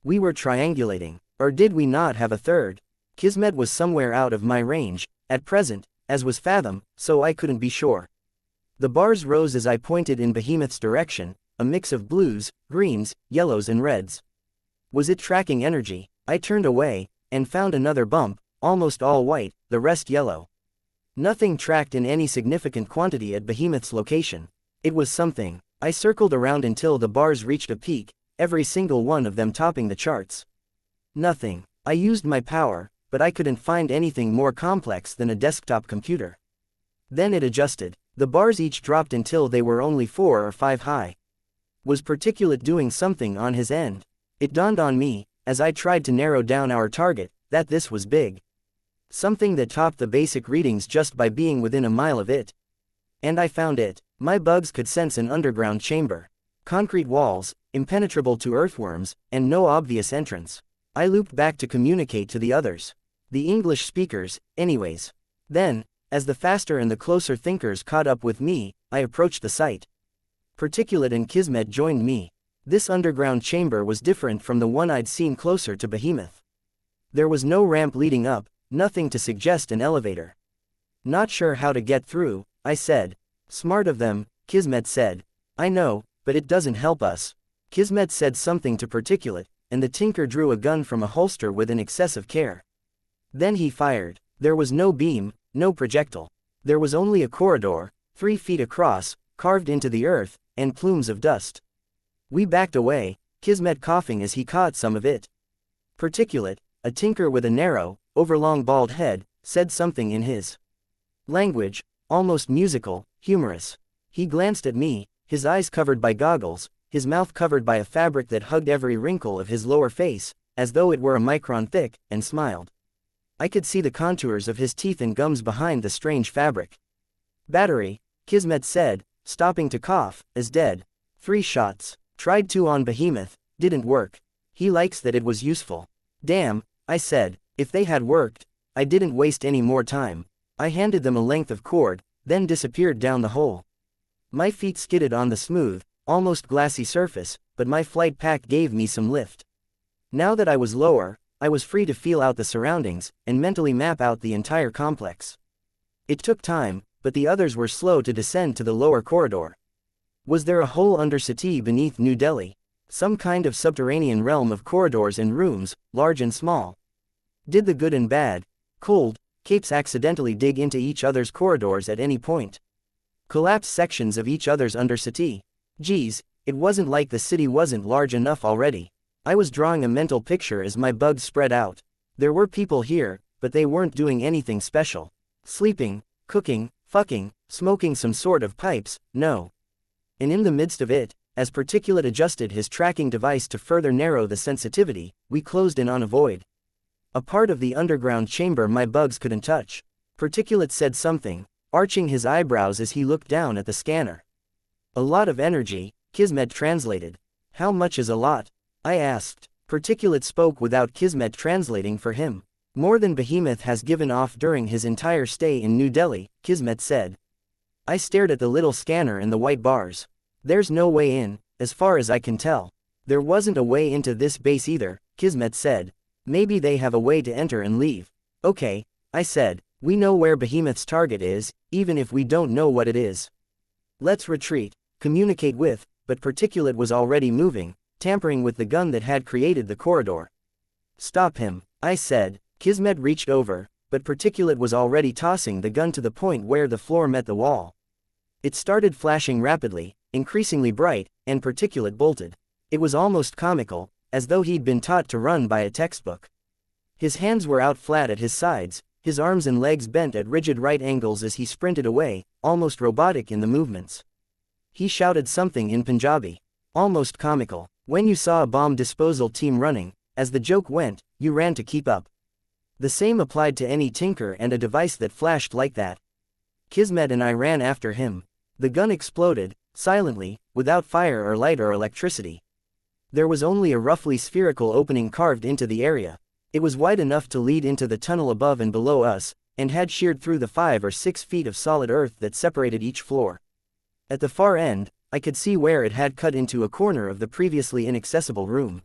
We were triangulating, or did we not have a third? Kismet was somewhere out of my range, at present, as was Fathom, so I couldn't be sure. The bars rose as I pointed in Behemoth's direction, a mix of blues, greens, yellows and reds. Was it tracking energy? I turned away, and found another bump, almost all white, the rest yellow. Nothing tracked in any significant quantity at Behemoth's location. It was something. I circled around until the bars reached a peak, every single one of them topping the charts. Nothing. I used my power, but I couldn't find anything more complex than a desktop computer. Then it adjusted. The bars each dropped until they were only 4 or 5 high. Was Particulate doing something on his end? It dawned on me, as I tried to narrow down our target, that this was big. Something that topped the basic readings just by being within a mile of it. And I found it. My bugs could sense an underground chamber. Concrete walls, impenetrable to earthworms, and no obvious entrance. I looped back to communicate to the others. The English speakers, anyways. Then, as the faster and the closer thinkers caught up with me, I approached the site. Particulate and Kismet joined me. This underground chamber was different from the one I'd seen closer to Behemoth. There was no ramp leading up, nothing to suggest an elevator. Not sure how to get through, I said. Smart of them, Kismet said. I know, but it doesn't help us. Kismet said something to Particulate, and the tinker drew a gun from a holster with an excessive care. Then he fired. There was no beam, no projectile. There was only a corridor, 3 feet across, carved into the earth, and plumes of dust. We backed away, Kismet coughing as he caught some of it. Particulate, a tinker with a narrow, overlong bald head, said something in his language, almost musical, humorous. He glanced at me, his eyes covered by goggles, his mouth covered by a fabric that hugged every wrinkle of his lower face, as though it were a micron thick, and smiled. I could see the contours of his teeth and gums behind the strange fabric. Battery, Kismet said, stopping to cough, is dead. 3 shots. Tried 2 on Behemoth, didn't work. He likes that it was useful. Damn, I said, if they had worked. I didn't waste any more time. I handed them a length of cord, then disappeared down the hole. My feet skidded on the smooth, almost glassy surface, but my flight pack gave me some lift. Now that I was lower, I was free to feel out the surroundings, and mentally map out the entire complex. It took time, but the others were slow to descend to the lower corridor. Was there a whole undercity beneath New Delhi? Some kind of subterranean realm of corridors and rooms, large and small? Did the good and bad, cold, capes accidentally dig into each other's corridors at any point? Collapse sections of each other's undercity? Geez, it wasn't like the city wasn't large enough already. I was drawing a mental picture as my bugs spread out. There were people here, but they weren't doing anything special. Sleeping, cooking, fucking, smoking some sort of pipes, no. And in the midst of it, as Particulate adjusted his tracking device to further narrow the sensitivity, we closed in on a void. A part of the underground chamber my bugs couldn't touch. Particulate said something, arching his eyebrows as he looked down at the scanner. A lot of energy, Kismet translated. How much is a lot? I asked. Particulate spoke without Kismet translating for him. More than Behemoth has given off during his entire stay in New Delhi, Kismet said. I stared at the little scanner and the white bars. There's no way in, as far as I can tell. There wasn't a way into this base either, Kismet said. Maybe they have a way to enter and leave. Okay, I said. We know where Behemoth's target is, even if we don't know what it is. Let's retreat, communicate with, but Particulate was already moving, tampering with the gun that had created the corridor. Stop him, I said. Kismet reached over, but Particulate was already tossing the gun to the point where the floor met the wall. It started flashing rapidly, increasingly bright, and Particulate bolted. It was almost comical, as though he'd been taught to run by a textbook. His hands were out flat at his sides, his arms and legs bent at rigid right angles as he sprinted away, almost robotic in the movements. He shouted something in Punjabi. Almost comical. When you saw a bomb disposal team running, as the joke went, you ran to keep up. The same applied to any tinker and a device that flashed like that. Kismet and I ran after him. The gun exploded, silently, without fire or light or electricity. There was only a roughly spherical opening carved into the area. It was wide enough to lead into the tunnel above and below us, and had sheared through the 5 or 6 feet of solid earth that separated each floor. At the far end, I could see where it had cut into a corner of the previously inaccessible room.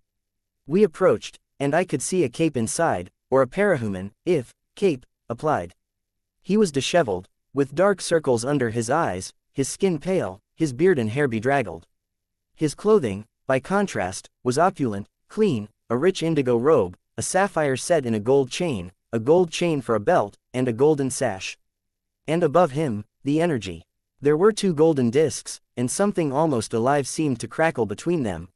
We approached, and I could see a cape inside, or a parahuman, if cape applied. He was disheveled, with dark circles under his eyes, his skin pale, his beard and hair bedraggled. His clothing, by contrast, was opulent, clean, a rich indigo robe, a sapphire set in a gold chain for a belt, and a golden sash. And above him, the energy. There were 2 golden discs, and something almost alive seemed to crackle between them.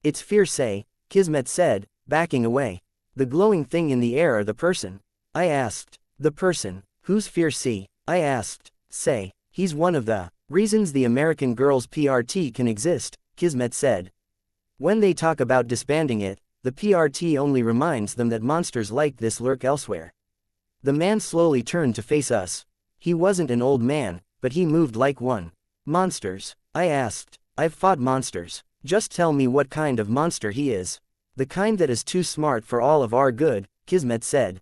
It's fierce, Kismet said, backing away. The glowing thing in the air or the person? I asked. The person. Who's fierce? I asked. Say, he's one of the reasons the American Girls PRT can exist, Kismet said. When they talk about disbanding it, the PRT only reminds them that monsters like this lurk elsewhere. The man slowly turned to face us. He wasn't an old man, but he moved like one. Monsters? I asked. I've fought monsters. Just tell me what kind of monster he is. The kind that is too smart for all of our good, Kismet said.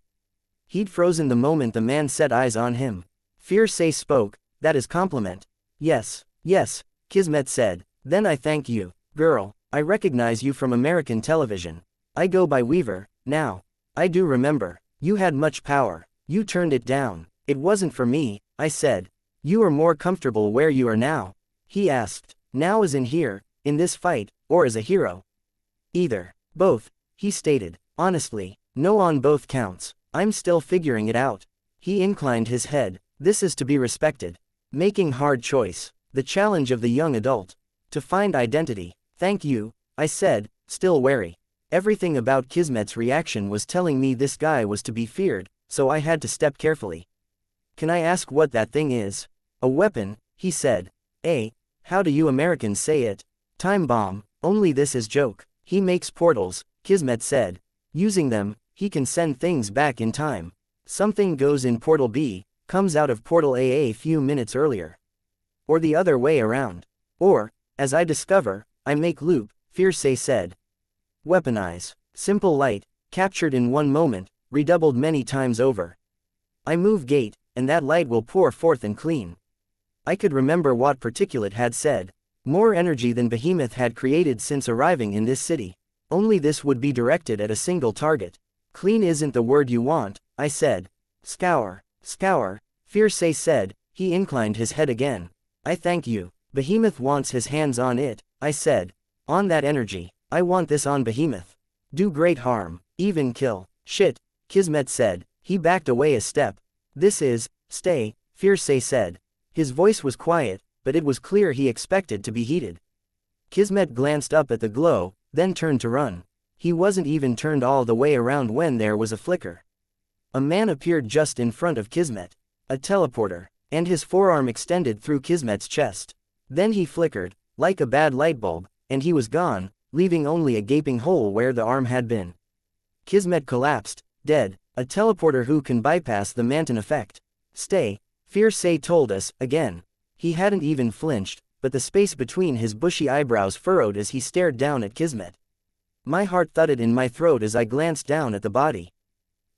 He'd frozen the moment the man set eyes on him. Fierce spoke, that is compliment. Yes, Kismet said. Then I thank you, girl. I recognize you from American television. I go by Weaver, now. I do remember. You had much power. You turned it down. It wasn't for me, I said. You are more comfortable where you are now? He asked. Now as in here, in this fight, or as a hero? Either. Both, he stated. Honestly, no on both counts. I'm still figuring it out. He inclined his head. This is to be respected. Making hard choice. The challenge of the young adult. To find identity. Thank you, I said, still wary. Everything about Kismet's reaction was telling me this guy was to be feared, so I had to step carefully. Can I ask what that thing is? A weapon, he said. How do you Americans say it? Time bomb, only this is joke. He makes portals, Kismet said. Using them, he can send things back in time. Something goes in portal B, comes out of portal A few minutes earlier. Or the other way around. Or, as I discover, I make loop, Fierce said. Weaponize. Simple light, captured in one moment, redoubled many times over. I move gate, and that light will pour forth and clean. I could remember what Particulate had said. More energy than Behemoth had created since arriving in this city. Only this would be directed at a single target. Clean isn't the word you want, I said. Scour. Scour, Fierce said. He inclined his head again. I thank you. Behemoth wants his hands on it, I said. On that energy. I want this on Behemoth. Do great harm, even kill. Shit, Kismet said. He backed away a step. This is, stay, Fierce said. His voice was quiet, but it was clear he expected to be heated. Kismet glanced up at the glow, then turned to run. He wasn't even turned all the way around when there was a flicker. A man appeared just in front of Kismet. A teleporter, and his forearm extended through Kismet's chest. Then he flickered, like a bad light bulb, and he was gone, leaving only a gaping hole where the arm had been. Kismet collapsed, dead, a teleporter who can bypass the Manton effect. Stay, Fierce told us, again. He hadn't even flinched, but the space between his bushy eyebrows furrowed as he stared down at Kismet. My heart thudded in my throat as I glanced down at the body.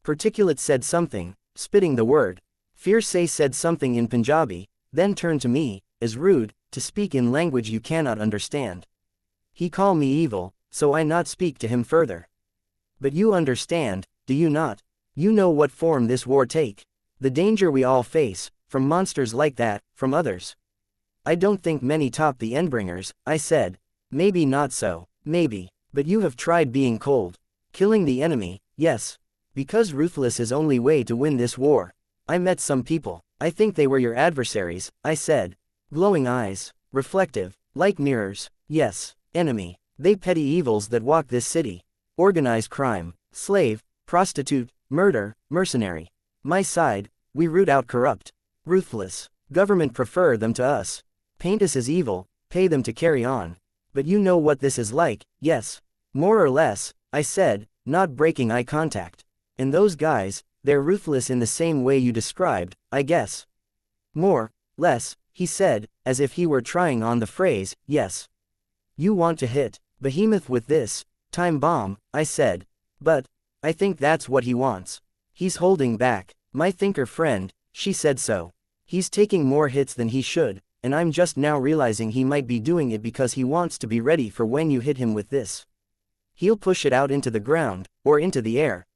Particulate said something, spitting the word. Fierce said something in Punjabi, then turned to me, as rude, to speak in language you cannot understand. He call me evil, so I not speak to him further. But you understand, do you not? You know what form this war take. The danger we all face, from monsters like that, from others. I don't think many top the Endbringers, I said. Maybe not so, maybe, but you have tried being cold. Killing the enemy, yes. Because ruthless is only way to win this war. I met some people, I think they were your adversaries, I said. Glowing eyes, reflective, like mirrors, yes. Enemy. They petty evils that walk this city. Organized crime, slave, prostitute, murder, mercenary. My side, we root out corrupt. Ruthless. Government prefer them to us. Paint us as evil, pay them to carry on. But you know what this is like, yes. More or less, I said, not breaking eye contact. And those guys, they're ruthless in the same way you described, I guess. More, less, he said, as if he were trying on the phrase, yes. You want to hit Behemoth with this time bomb, I said. But I think that's what he wants. He's holding back. My thinker friend, she said so. He's taking more hits than he should, and I'm just now realizing he might be doing it because he wants to be ready for when you hit him with this. He'll push it out into the ground, or into the air.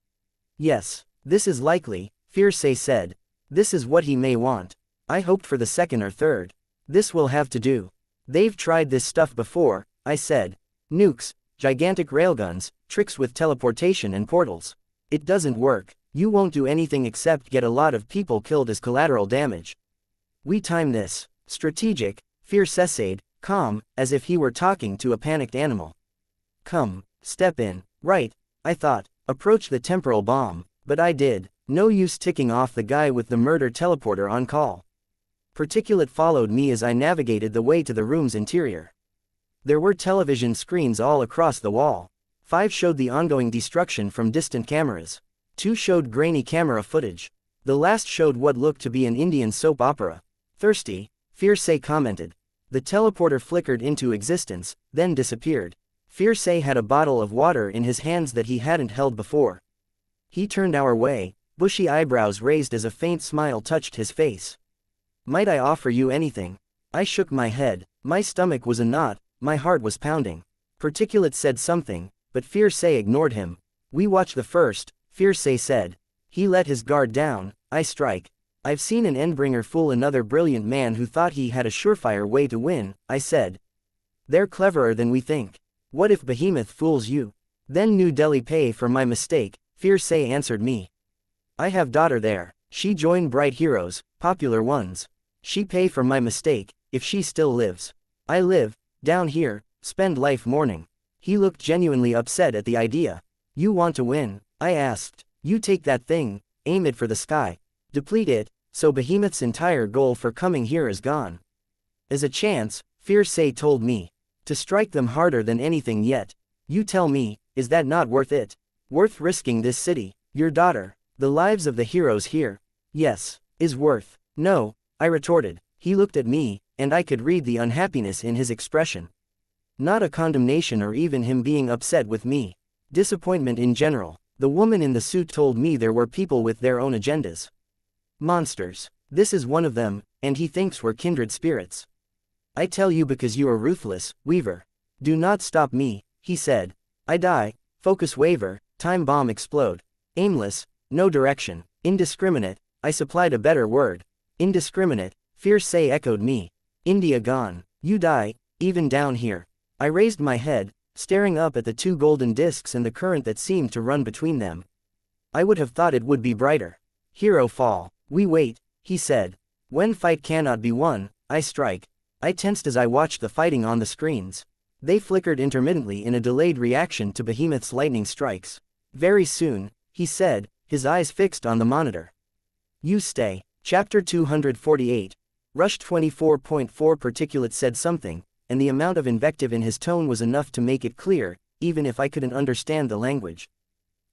Yes, this is likely, Fierce said. This is what he may want. I hoped for the second or third. This will have to do. They've tried this stuff before, I said. Nukes, gigantic railguns, tricks with teleportation and portals. It doesn't work. You won't do anything except get a lot of people killed as collateral damage. We time this. Strategic, Fierce said, calm, as if he were talking to a panicked animal. Come, step in. Right, I thought. Approach the temporal bomb, but I did. No use ticking off the guy with the murder teleporter on call. Particulate followed me as I navigated the way to the room's interior. There were television screens all across the wall. 5 showed the ongoing destruction from distant cameras. 2 showed grainy camera footage. The last showed what looked to be an Indian soap opera. Thirsty, Fierce commented. The teleporter flickered into existence, then disappeared. Fierce had a bottle of water in his hands that he hadn't held before. He turned our way, bushy eyebrows raised as a faint smile touched his face. Might I offer you anything? I shook my head. My stomach was a knot, my heart was pounding. Particulate said something, but Fierce ignored him. We watch the first, Fierce said. He let his guard down. I strike. I've seen an Endbringer fool another brilliant man who thought he had a surefire way to win, I said. They're cleverer than we think. What if Behemoth fools you? Then New Delhi pay for my mistake, Fierce answered me. I have daughter there. She join bright heroes, popular ones. She pay for my mistake, if she still lives. I live, down here, spend life mourning. He looked genuinely upset at the idea. You want to win? I asked. You take that thing, aim it for the sky. Deplete it, so Behemoth's entire goal for coming here is gone. As a chance, xianxia told me. To strike them harder than anything yet. You tell me, is that not worth it? Worth risking this city, your daughter, the lives of the heroes here? Yes, is worth. No, I retorted. He looked at me, and I could read the unhappiness in his expression. Not a condemnation or even him being upset with me. Disappointment in general. The woman in the suit told me there were people with their own agendas. Monsters. This is one of them, and he thinks we're kindred spirits. I tell you because you are ruthless, Weaver. Do not stop me, he said. I die, focus waver, time bomb explode. Aimless, no direction, indiscriminate, I supplied a better word. Indiscriminate, xianxia echoed me. India gone, you die, even down here. I raised my head, staring up at the two golden discs and the current that seemed to run between them. I would have thought it would be brighter. Hero fall. We wait, he said. When fight cannot be won, I strike. I tensed as I watched the fighting on the screens. They flickered intermittently in a delayed reaction to Behemoth's lightning strikes. Very soon, he said, his eyes fixed on the monitor. You stay. Chapter 248. Rush 24.4 Particulate said something, and the amount of invective in his tone was enough to make it clear, even if I couldn't understand the language.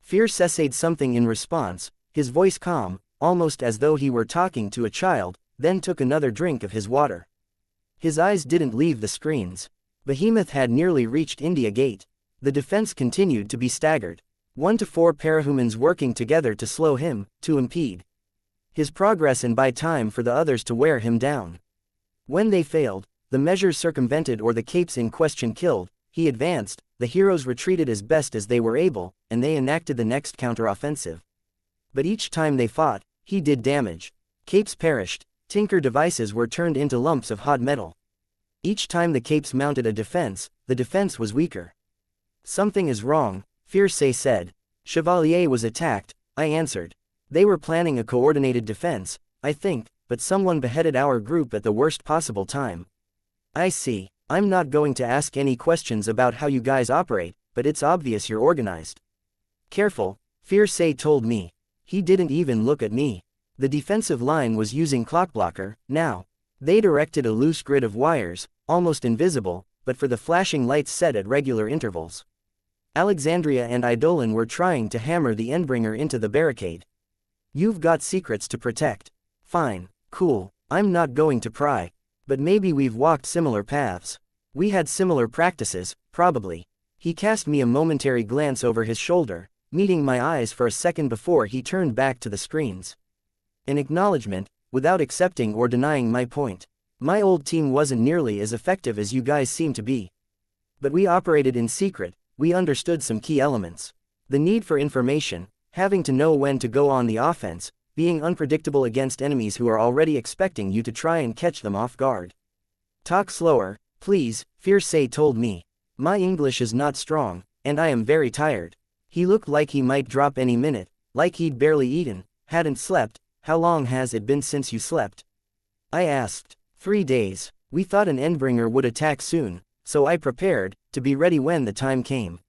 Xianxia said something in response, his voice calm, almost as though he were talking to a child, then took another drink of his water. His eyes didn't leave the screens. Behemoth had nearly reached India Gate. The defense continued to be staggered. 1 to 4 parahumans working together to slow him, to impede his progress and buy time for the others to wear him down. When they failed, the measures circumvented or the capes in question killed, he advanced, the heroes retreated as best as they were able, and they enacted the next counteroffensive. But each time they fought, he did damage. Capes perished, tinker devices were turned into lumps of hot metal. Each time the capes mounted a defense, the defense was weaker. Something is wrong, xianxia said. Chevalier was attacked, I answered. They were planning a coordinated defense, I think, but someone beheaded our group at the worst possible time. I see. I'm not going to ask any questions about how you guys operate, but it's obvious you're organized. Careful, xianxia told me. He didn't even look at me. The defensive line was using clockblocker, now. They directed a loose grid of wires, almost invisible, but for the flashing lights set at regular intervals. Alexandria and Eidolon were trying to hammer the Endbringer into the barricade. You've got secrets to protect. Fine, cool, I'm not going to pry. But maybe we've walked similar paths. We had similar practices, probably. He cast me a momentary glance over his shoulder, meeting my eyes for a second before he turned back to the screens. An acknowledgement, without accepting or denying my point. My old team wasn't nearly as effective as you guys seem to be. But we operated in secret, we understood some key elements. The need for information, having to know when to go on the offense, being unpredictable against enemies who are already expecting you to try and catch them off guard. Talk slower, please, xianxia told me. My English is not strong, and I am very tired. He looked like he might drop any minute, like he'd barely eaten, hadn't slept. How long has it been since you slept? I asked. 3 days. We thought an Endbringer would attack soon, so I prepared, to be ready when the time came.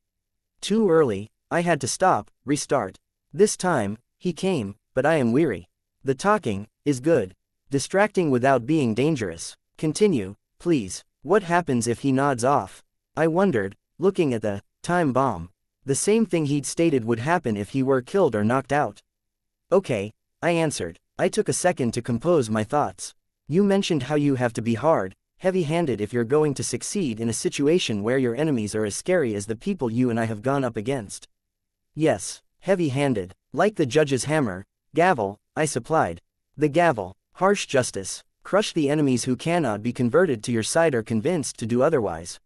Too early, I had to stop, restart. This time, he came, but I am weary. The talking is good. Distracting without being dangerous. Continue, please. What happens if he nods off? I wondered, looking at the time bomb. The same thing he'd stated would happen if he were killed or knocked out. Okay, I answered. I took a second to compose my thoughts. You mentioned how you have to be hard, heavy-handed if you're going to succeed in a situation where your enemies are as scary as the people you and I have gone up against. Yes, heavy-handed. Like the judge's hammer, gavel, I supplied. The gavel, harsh justice. Crush the enemies who cannot be converted to your side or convinced to do otherwise.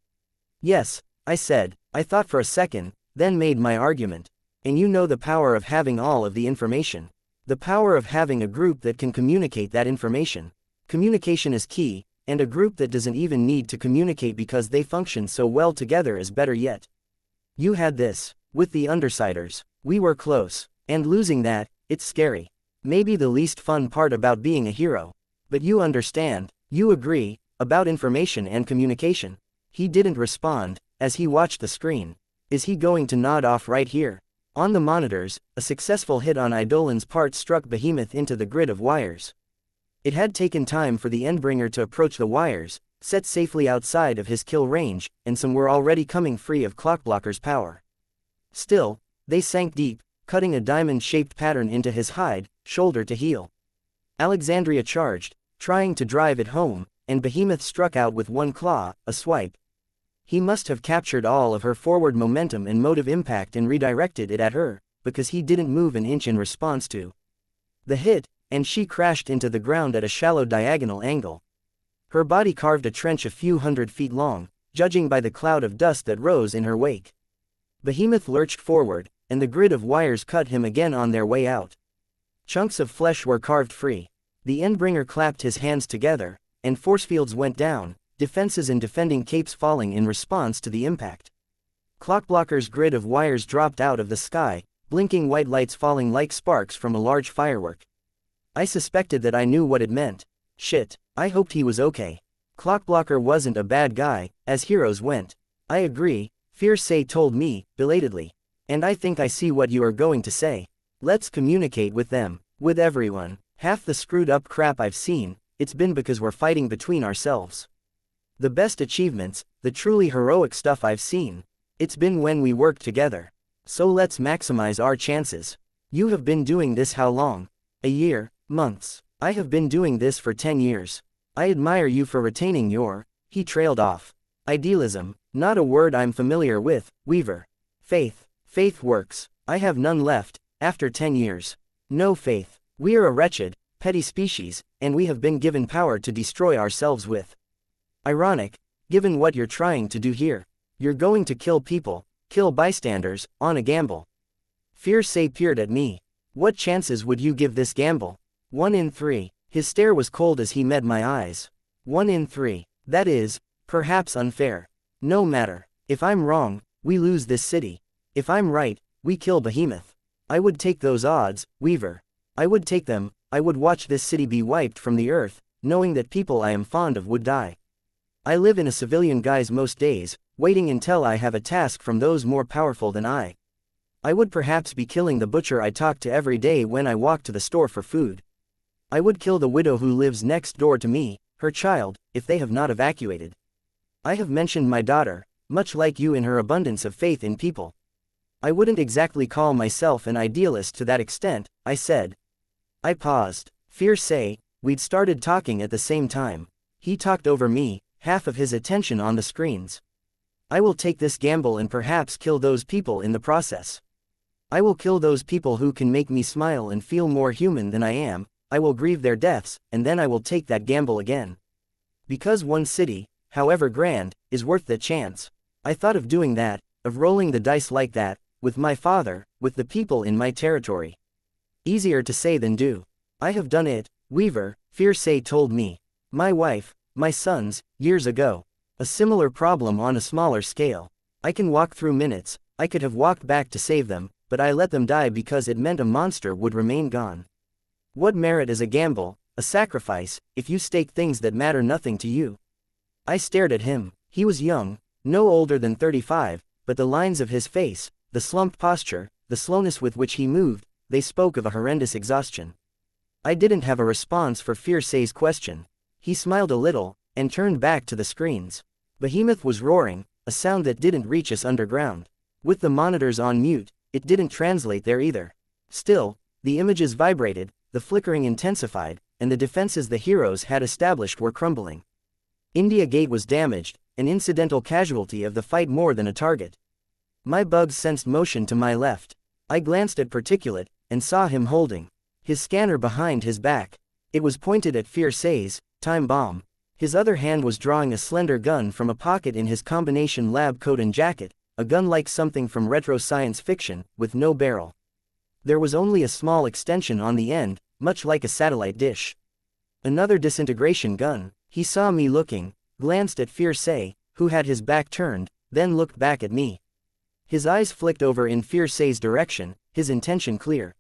Yes, I said. I thought for a second, then made my argument. And you know the power of having all of the information. The power of having a group that can communicate that information. Communication is key, and a group that doesn't even need to communicate because they function so well together is better yet. You had this. With the Undersiders. We were close. And losing that, It's scary. Maybe the least fun part about being a hero. But you understand, you agree, about information and communication. He didn't respond, as he watched the screen. Is he going to nod off right here? On the monitors, a successful hit on Eidolon's part struck Behemoth into the grid of wires. It had taken time for the Endbringer to approach the wires, set safely outside of his kill range, and some were already coming free of Clockblocker's power. Still, they sank deep, cutting a diamond-shaped pattern into his hide, shoulder to heel. Alexandria charged, trying to drive it home, and Behemoth struck out with one claw, a swipe. He must have captured all of her forward momentum and motive impact and redirected it at her, because he didn't move an inch in response to the hit, and she crashed into the ground at a shallow diagonal angle. Her body carved a trench a few hundred feet long, judging by the cloud of dust that rose in her wake. Behemoth lurched forward, and the grid of wires cut him again on their way out. Chunks of flesh were carved free. The Endbringer clapped his hands together, and force fields went down, defenses and defending capes falling in response to the impact. Clockblocker's grid of wires dropped out of the sky, blinking white lights falling like sparks from a large firework. I suspected that I knew what it meant. Shit, I hoped he was okay. Clockblocker wasn't a bad guy, as heroes went. I agree, Fierce told me, belatedly. And I think I see what you are going to say. Let's communicate with them, with everyone. Half the screwed up crap I've seen, it's been because we're fighting between ourselves. The best achievements, the truly heroic stuff I've seen, it's been when we work together. So let's maximize our chances. You have been doing this how long? A year, months. I have been doing this for 10 years. I admire you for retaining your, he trailed off. Idealism, not a word I'm familiar with, Weaver. Faith. Faith works. I have none left, after 10 years. No faith. We are a wretched, petty species, and we have been given power to destroy ourselves with. Ironic, given what you're trying to do here. You're going to kill people, kill bystanders, on a gamble. Fierce peered at me. What chances would you give this gamble? 1 in 3. His stare was cold as he met my eyes. 1 in 3. That is, perhaps unfair. No matter. If I'm wrong, we lose this city. If I'm right, we kill Behemoth. I would take those odds, Weaver. I would take them. I would watch this city be wiped from the earth, knowing that people I am fond of would die. I live in a civilian guise most days, waiting until I have a task from those more powerful than I. I would perhaps be killing the butcher I talk to every day when I walk to the store for food. I would kill the widow who lives next door to me, her child, if they have not evacuated. I have mentioned my daughter, much like you in her abundance of faith in people. I wouldn't exactly call myself an idealist to that extent, I said. I paused. Fierce, we'd started talking at the same time. He talked over me, half of his attention on the screens. I will take this gamble and perhaps kill those people in the process. I will kill those people who can make me smile and feel more human than I am. I will grieve their deaths, and then I will take that gamble again. Because one city, however grand, is worth the chance. I thought of doing that, of rolling the dice like that, with my father, with the people in my territory. Easier to say than do. I have done it, Weaver, Fierce told me. My wife, my sons, years ago. A similar problem on a smaller scale. I can walk through minutes. I could have walked back to save them, but I let them die because it meant a monster would remain gone. What merit is a gamble, a sacrifice, if you stake things that matter nothing to you? I stared at him. He was young, no older than 35, but the lines of his face, the slumped posture, the slowness with which he moved, they spoke of a horrendous exhaustion. I didn't have a response for Fierce's question. He smiled a little, and turned back to the screens. Behemoth was roaring, a sound that didn't reach us underground. With the monitors on mute, it didn't translate there either. Still, the images vibrated, the flickering intensified, and the defenses the heroes had established were crumbling. India Gate was damaged, an incidental casualty of the fight more than a target. My bugs sensed motion to my left. I glanced at Particulate, and saw him holding his scanner behind his back. It was pointed at Fierce's time bomb. His other hand was drawing a slender gun from a pocket in his combination lab coat and jacket, a gun like something from retro science fiction, with no barrel. There was only a small extension on the end, much like a satellite dish. Another disintegration gun. He saw me looking, glanced at Fierce, who had his back turned, then looked back at me. His eyes flicked over in Fierce's direction, his intention clear.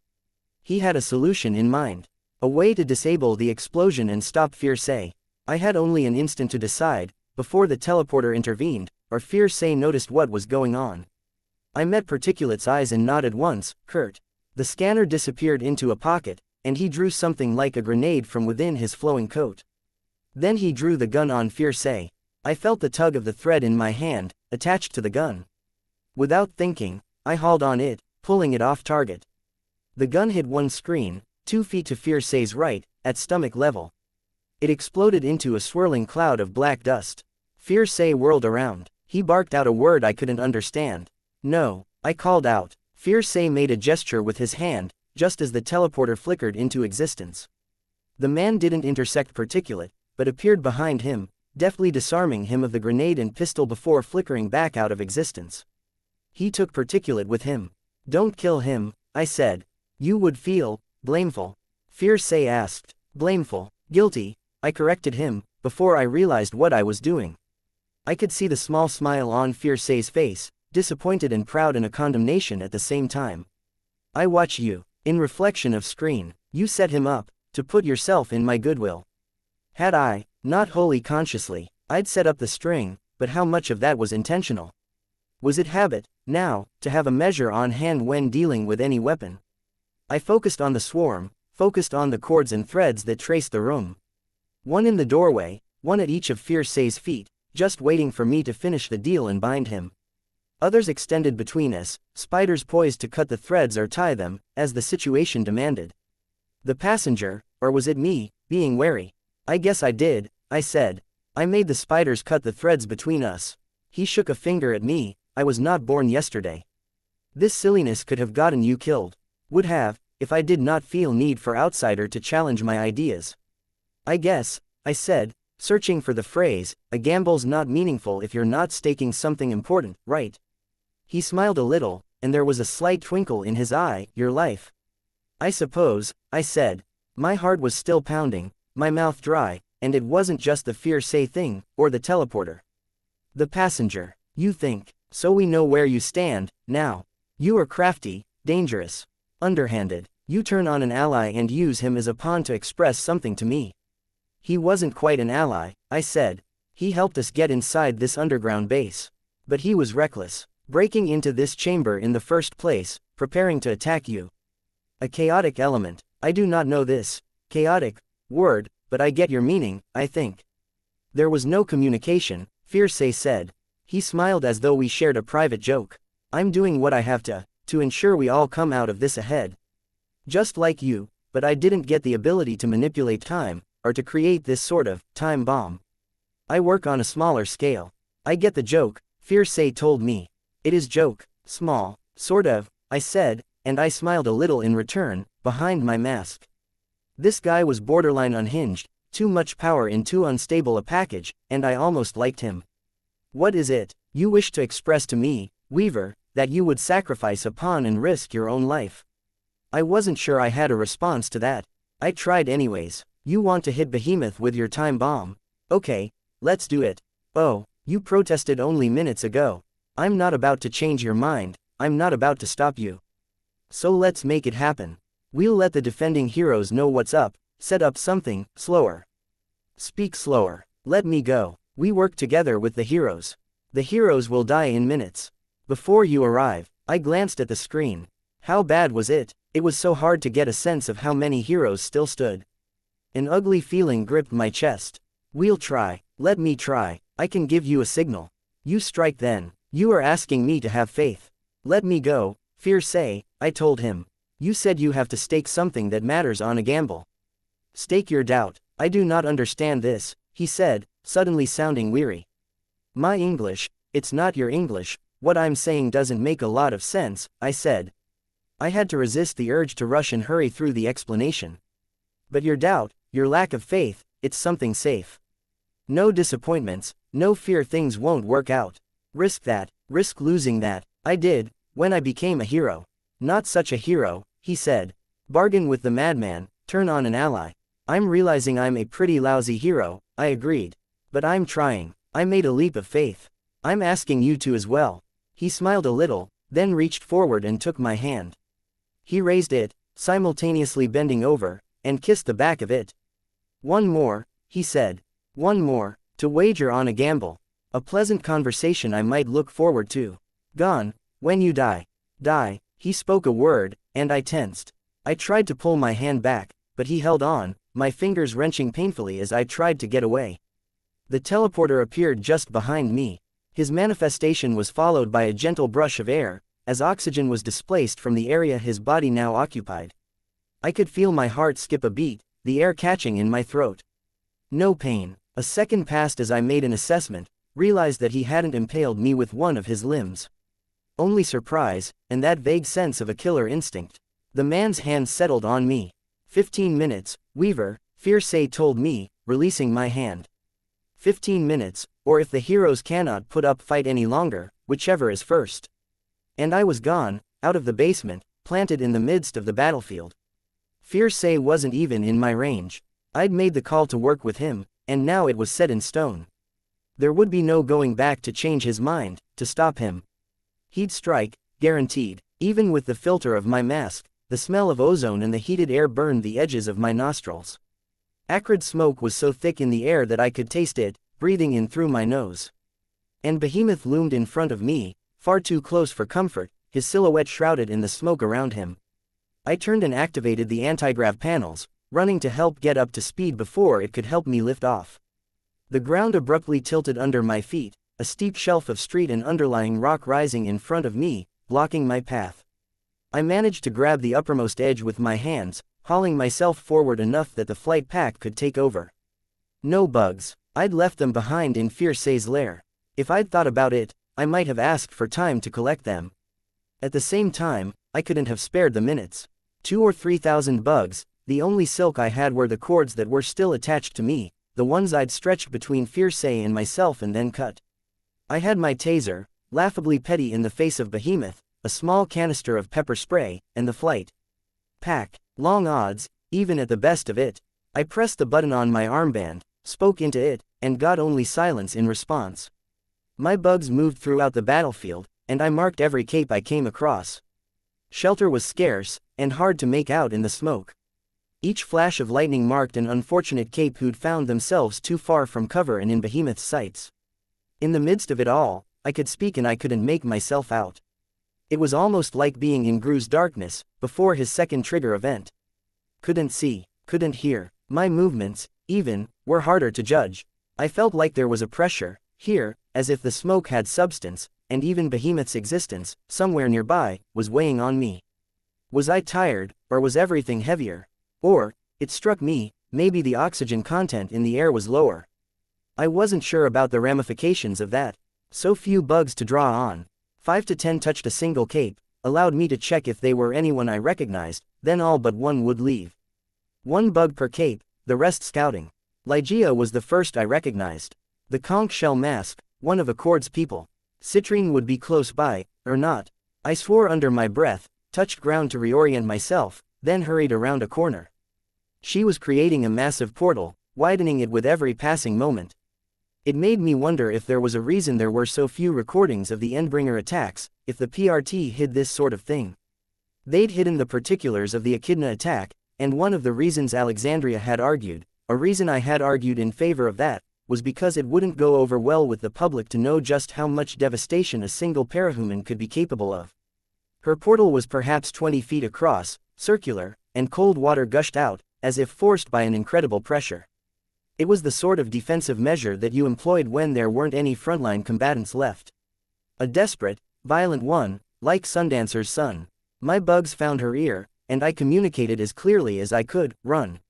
He had a solution in mind. A way to disable the explosion and stop xianxia. I had only an instant to decide, before the teleporter intervened, or xianxia noticed what was going on. I met Particulate's eyes and nodded once, curt. The scanner disappeared into a pocket, and he drew something like a grenade from within his flowing coat. Then he drew the gun on xianxia. I felt the tug of the thread in my hand, attached to the gun. Without thinking, I hauled on it, pulling it off target. The gun hit one screen, 2 feet to xianxia's right, at stomach level. It exploded into a swirling cloud of black dust. Xianxia whirled around. He barked out a word I couldn't understand. No, I called out. Xianxia made a gesture with his hand, just as the teleporter flickered into existence. The man didn't intersect Particulate, but appeared behind him, deftly disarming him of the grenade and pistol before flickering back out of existence. He took Particulate with him. Don't kill him, I said. You would feel blameful. Xianxia asked. Blameful, guilty, I corrected him, before I realized what I was doing. I could see the small smile on Xianxia's face, disappointed and proud in a condemnation at the same time. I watch you. In reflection of screen, you set him up, to put yourself in my goodwill. Had I, not wholly consciously, I'd set up the string, but how much of that was intentional? Was it habit, now, to have a measure on hand when dealing with any weapon? I focused on the swarm, focused on the cords and threads that traced the room. One in the doorway, one at each of xianxia's feet, just waiting for me to finish the deal and bind him. Others extended between us, spiders poised to cut the threads or tie them, as the situation demanded. The passenger, or was it me, being wary? I guess I did, I said. I made the spiders cut the threads between us. He shook a finger at me. I was not born yesterday. This silliness could have gotten you killed. Would have, if I did not feel need for outsider to challenge my ideas. I guess, I said, searching for the phrase, a gamble's not meaningful if you're not staking something important, right? He smiled a little, and there was a slight twinkle in his eye. Your life. I suppose, I said. My heart was still pounding, my mouth dry, and it wasn't just the xianxia thing, or the teleporter. The passenger. You think, so we know where you stand, now. You are crafty, dangerous. Underhanded. You turn on an ally and use him as a pawn to express something to me. He wasn't quite an ally, I said. He helped us get inside this underground base. But he was reckless, breaking into this chamber in the first place, preparing to attack you. A chaotic element. I do not know this chaotic word, but I get your meaning, I think. There was no communication, xianxia said. He smiled as though we shared a private joke. I'm doing what I have to ensure we all come out of this ahead. Just like you, but I didn't get the ability to manipulate time, or to create this sort of time bomb. I work on a smaller scale. I get the joke, xianxia told me. It is joke, small, sort of, I said, and I smiled a little in return, behind my mask. This guy was borderline unhinged, too much power in too unstable a package, and I almost liked him. What is it you wish to express to me, Weaver, that you would sacrifice a pawn and risk your own life? I wasn't sure I had a response to that. I tried anyways. You want to hit Behemoth with your time bomb? Okay, let's do it. Oh, you protested only minutes ago. I'm not about to change your mind, I'm not about to stop you. So let's make it happen. We'll let the defending heroes know what's up, set up something slower. Speak slower. Let me go. We work together with the heroes. The heroes will die in minutes. Before you arrive, I glanced at the screen. How bad was it? It was so hard to get a sense of how many heroes still stood. An ugly feeling gripped my chest. We'll try. Let me try. I can give you a signal. You strike then. You are asking me to have faith. Let me go, xianxia, I told him. You said you have to stake something that matters on a gamble. Stake your doubt. I do not understand this, he said, suddenly sounding weary. My English, it's not your English, what I'm saying doesn't make a lot of sense, I said. I had to resist the urge to rush and hurry through the explanation. But your doubt, your lack of faith, it's something safe. No disappointments, no fear things won't work out. Risk that, risk losing that. I did, when I became a hero. Not such a hero, he said. Bargain with the madman, turn on an ally. I'm realizing I'm a pretty lousy hero, I agreed. But I'm trying. I made a leap of faith. I'm asking you to as well. He smiled a little, then reached forward and took my hand. He raised it, simultaneously bending over, and kissed the back of it. "One more," he said. "One more, to wager on a gamble. A pleasant conversation I might look forward to. Gone, when you die." Die, he spoke a word, and I tensed. I tried to pull my hand back, but he held on, my fingers wrenching painfully as I tried to get away. The teleporter appeared just behind me. His manifestation was followed by a gentle brush of air, as oxygen was displaced from the area his body now occupied. I could feel my heart skip a beat, the air catching in my throat. No pain. A second passed as I made an assessment, realized that he hadn't impaled me with one of his limbs. Only surprise, and that vague sense of a killer instinct. The man's hand settled on me. 15 minutes, Weaver, Fierce told me, releasing my hand. 15 minutes, or if the heroes cannot put up fight any longer, whichever is first. And I was gone, out of the basement, planted in the midst of the battlefield. Fierce wasn't even in my range. I'd made the call to work with him, and now it was set in stone. There would be no going back to change his mind, to stop him. He'd strike, guaranteed. Even with the filter of my mask, the smell of ozone and the heated air burned the edges of my nostrils. Acrid smoke was so thick in the air that I could taste it, breathing in through my nose. And Behemoth loomed in front of me, far too close for comfort, his silhouette shrouded in the smoke around him. I turned and activated the anti-grav panels, running to help get up to speed before it could help me lift off. The ground abruptly tilted under my feet, a steep shelf of street and underlying rock rising in front of me, blocking my path. I managed to grab the uppermost edge with my hands, hauling myself forward enough that the flight pack could take over. No bugs. I'd left them behind in Fierce's lair. If I'd thought about it, I might have asked for time to collect them. At the same time, I couldn't have spared the minutes. 2,000 or 3,000 bugs. The only silk I had were the cords that were still attached to me, the ones I'd stretched between Fierce and myself and then cut. I had my taser, laughably petty in the face of Behemoth, a small canister of pepper spray, and the flight pack. Long odds, even at the best of it. I pressed the button on my armband, spoke into it, and got only silence in response. My bugs moved throughout the battlefield, and I marked every cape I came across. Shelter was scarce, and hard to make out in the smoke. Each flash of lightning marked an unfortunate cape who'd found themselves too far from cover and in Behemoth's sights. In the midst of it all, I could speak and I couldn't make myself out. It was almost like being in Gru's darkness, before his second trigger event. Couldn't see, couldn't hear. My movements, even, were harder to judge. I felt like there was a pressure, here, as if the smoke had substance, and even Behemoth's existence, somewhere nearby, was weighing on me. Was I tired, or was everything heavier? Or, it struck me, maybe the oxygen content in the air was lower. I wasn't sure about the ramifications of that. So few bugs to draw on. 5 to 10 touched a single cape, allowed me to check if they were anyone I recognized, then all but one would leave. 1 bug per cape, the rest scouting. Xianxia was the first I recognized. The conch shell mask, one of Accord's people. Citrine would be close by, or not. I swore under my breath, touched ground to reorient myself, then hurried around a corner. She was creating a massive portal, widening it with every passing moment. It made me wonder if there was a reason there were so few recordings of the Endbringer attacks, if the PRT hid this sort of thing. They'd hidden the particulars of the Echidna attack, and one of the reasons Alexandria had argued, a reason I had argued in favor of that, was because it wouldn't go over well with the public to know just how much devastation a single parahuman could be capable of. Her portal was perhaps 20 feet across, circular, and cold water gushed out, as if forced by an incredible pressure. It was the sort of defensive measure that you employed when there weren't any frontline combatants left. A desperate, violent one, like Sundancer's son. My bugs found her ear, and I communicated as clearly as I could, "Run."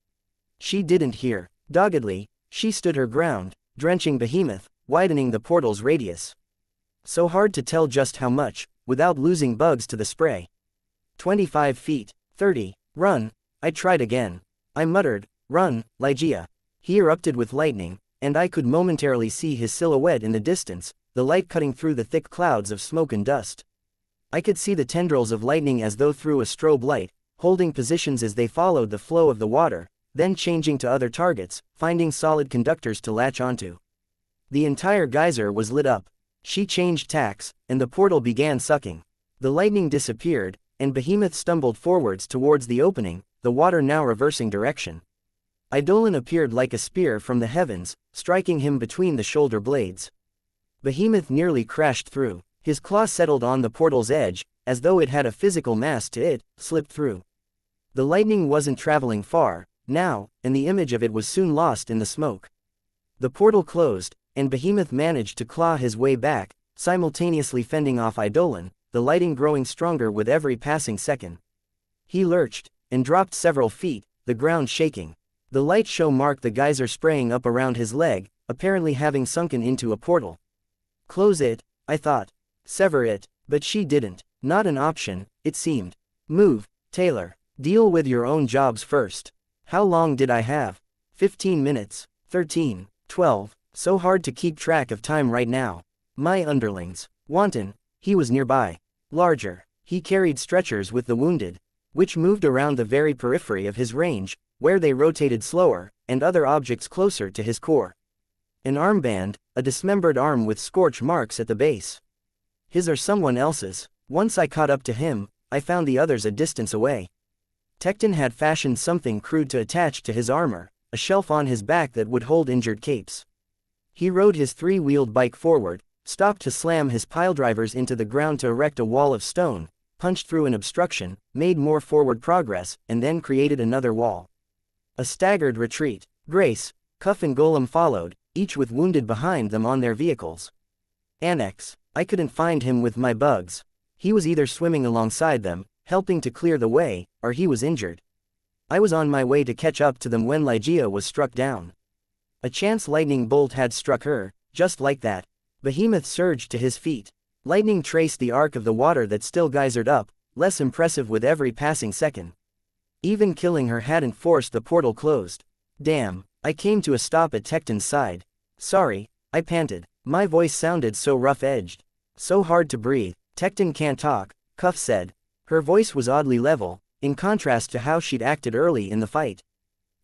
She didn't hear. Doggedly, she stood her ground, drenching Behemoth, widening the portal's radius. So hard to tell just how much, without losing bugs to the spray. 25 feet, 30, run. I tried again. I muttered, "Run, Xianxia." He erupted with lightning, and I could momentarily see his silhouette in the distance, the light cutting through the thick clouds of smoke and dust. I could see the tendrils of lightning as though through a strobe light, holding positions as they followed the flow of the water, then changing to other targets, finding solid conductors to latch onto. The entire geyser was lit up. She changed tacks, and the portal began sucking. The lightning disappeared, and Behemoth stumbled forwards towards the opening, the water now reversing direction. Eidolon appeared like a spear from the heavens, striking him between the shoulder blades. Behemoth nearly crashed through. His claw settled on the portal's edge, as though it had a physical mass to it, slipped through. The lightning wasn't traveling far, now, and the image of it was soon lost in the smoke. The portal closed, and Behemoth managed to claw his way back, simultaneously fending off Eidolon, the lighting growing stronger with every passing second. He lurched, and dropped several feet, the ground shaking. The light show marked the geyser spraying up around his leg, apparently having sunken into a portal. Close it, I thought. Sever it, but she didn't. Not an option, it seemed. Move, Taylor. Deal with your own jobs first. How long did I have? 15 minutes. 13. 12. So hard to keep track of time right now. My underlings. Wanton. He was nearby. Larger. He carried stretchers with the wounded, which moved around the very periphery of his range, where they rotated slower, and other objects closer to his core. An armband, a dismembered arm with scorch marks at the base. His or someone else's. Once I caught up to him, I found the others a distance away. Tecton had fashioned something crude to attach to his armor, a shelf on his back that would hold injured capes. He rode his three-wheeled bike forward, stopped to slam his piledrivers into the ground to erect a wall of stone, punched through an obstruction, made more forward progress, and then created another wall. A staggered retreat. Grace, Cuff and Golem followed, each with wounded behind them on their vehicles. Annex. I couldn't find him with my bugs. He was either swimming alongside them, helping to clear the way, or he was injured. I was on my way to catch up to them when Ligeia was struck down. A chance lightning bolt had struck her, just like that. Behemoth surged to his feet. Lightning traced the arc of the water that still geysered up, less impressive with every passing second. Even killing her hadn't forced the portal closed. Damn, I came to a stop at Tecton's side. Sorry, I panted. My voice sounded so rough-edged. So hard to breathe. Tecton can't talk, Cuff said. Her voice was oddly level, in contrast to how she'd acted early in the fight.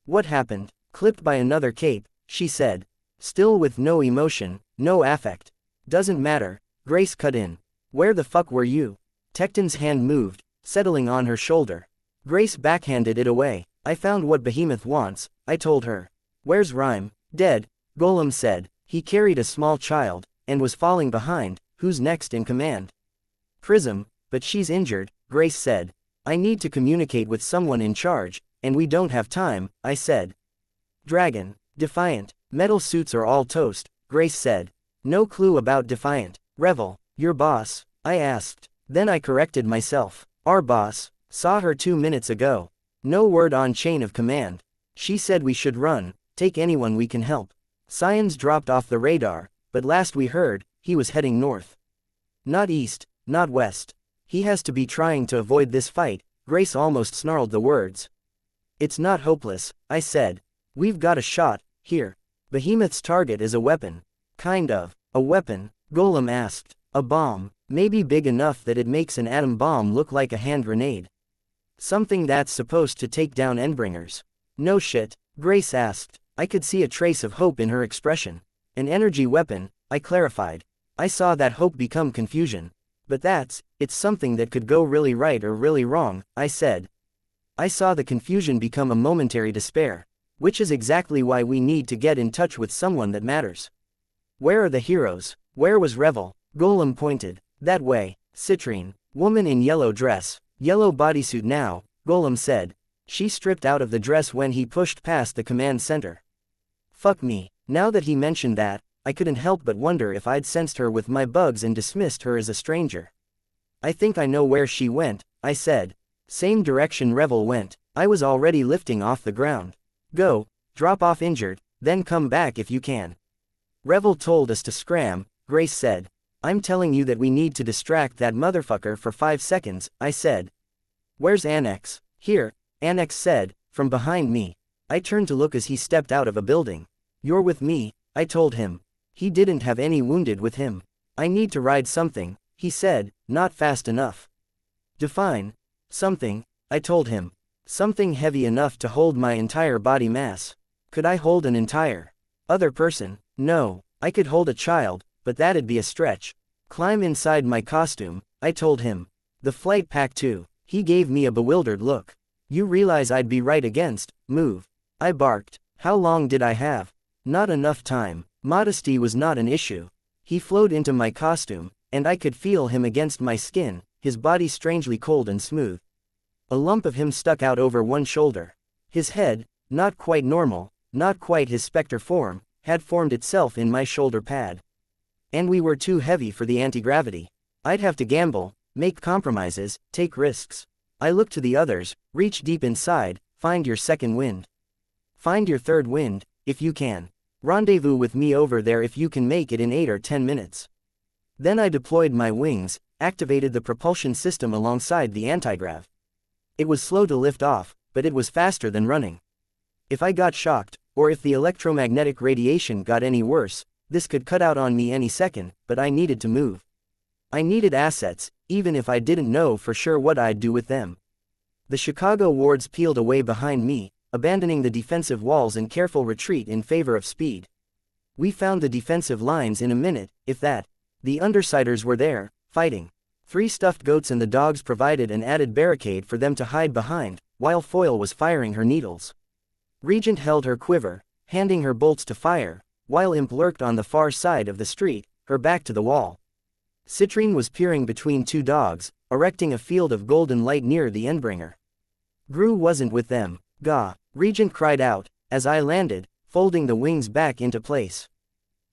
What happened? Clipped by another cape, she said. Still with no emotion, no affect. Doesn't matter, Grace cut in. Where the fuck were you? Tecton's hand moved, settling on her shoulder. Grace backhanded it away. I found what Behemoth wants, I told her. Where's Rhyme? Dead, Golem said. He carried a small child, and was falling behind. Who's next in command? Prism, but she's injured, Grace said. I need to communicate with someone in charge, and we don't have time, I said. Dragon, Defiant, metal suits are all toast, Grace said. No clue about Defiant. Revel, your boss, I asked. Then I corrected myself. Our boss. Saw her 2 minutes ago. No word on chain of command. She said we should run, take anyone we can help. Scions dropped off the radar, but last we heard, he was heading north. Not east, not west. He has to be trying to avoid this fight, Grace almost snarled the words. It's not hopeless, I said. We've got a shot, here. Behemoth's target is a weapon. Kind of. A weapon? Golem asked. A bomb, maybe big enough that it makes an atom bomb look like a hand grenade. Something that's supposed to take down Endbringers. No shit, Grace asked. I could see a trace of hope in her expression. An energy weapon, I clarified. I saw that hope become confusion. But it's something that could go really right or really wrong, I said. I saw the confusion become a momentary despair. Which is exactly why we need to get in touch with someone that matters. Where are the heroes? Where was Revel? Golem pointed. That way. Citrine, woman in yellow dress, yellow bodysuit now, Golem said. She stripped out of the dress when he pushed past the command center. Fuck me. Now that he mentioned that, I couldn't help but wonder if I'd sensed her with my bugs and dismissed her as a stranger. I think I know where she went, I said. Same direction Revel went. I was already lifting off the ground. Go, drop off injured, then come back if you can. Revel told us to scram, Grace said. I'm telling you that we need to distract that motherfucker for 5 seconds, I said. Where's Annex? Here, Annex said, from behind me. I turned to look as he stepped out of a building. You're with me, I told him. He didn't have any wounded with him. I need to ride something, he said, not fast enough. Define. Something, I told him. Something heavy enough to hold my entire body mass. Could I hold an entire other person? No, I could hold a child, but that'd be a stretch. Climb inside my costume, I told him. The flight pack too. He gave me a bewildered look. You realize I'd be right against, move. I barked. How long did I have? Not enough time. Modesty was not an issue. He flowed into my costume, and I could feel him against my skin, his body strangely cold and smooth. A lump of him stuck out over one shoulder. His head, not quite normal, not quite his specter form, had formed itself in my shoulder pad. And we were too heavy for the anti-gravity. I'd have to gamble, make compromises, take risks. I looked to the others, reach deep inside, find your second wind. Find your third wind, if you can. Rendezvous with me over there if you can make it in 8 or 10 minutes. Then I deployed my wings, activated the propulsion system alongside the anti-grav. It was slow to lift off, but it was faster than running. If I got shocked, or if the electromagnetic radiation got any worse, this could cut out on me any second, but I needed to move. I needed assets, even if I didn't know for sure what I'd do with them. The Chicago wards peeled away behind me, abandoning the defensive walls in careful retreat in favor of speed. We found the defensive lines in a minute, if that. The undersiders were there, fighting. 3 stuffed goats and the dogs provided an added barricade for them to hide behind, while Foyle was firing her needles. Regent held her quiver, handing her bolts to fire, while Imp lurked on the far side of the street, her back to the wall. Citrine was peering between 2 dogs, erecting a field of golden light near the Endbringer. Gru wasn't with them. Gah! Regent cried out, as I landed, folding the wings back into place.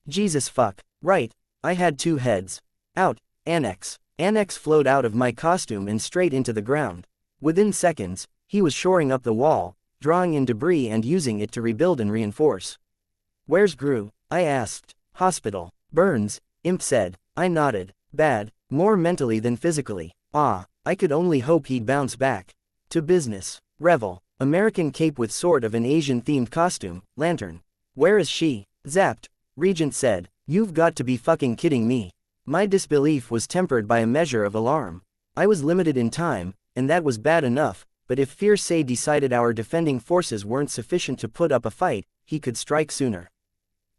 Jesus fuck, right, I had 2 heads. Out, Annex. Annex flowed out of my costume and straight into the ground. Within seconds, he was shoring up the wall, drawing in debris and using it to rebuild and reinforce. Where's Gru? I asked. Hospital. Burns, Imp said. I nodded. Bad, more mentally than physically. Ah, I could only hope he'd bounce back. To business. Revel. American cape with sort of an Asian-themed costume, lantern. Where is she? Zapped. Regent said. You've got to be fucking kidding me. My disbelief was tempered by a measure of alarm. I was limited in time, and that was bad enough, but if Fierce decided our defending forces weren't sufficient to put up a fight, he could strike sooner.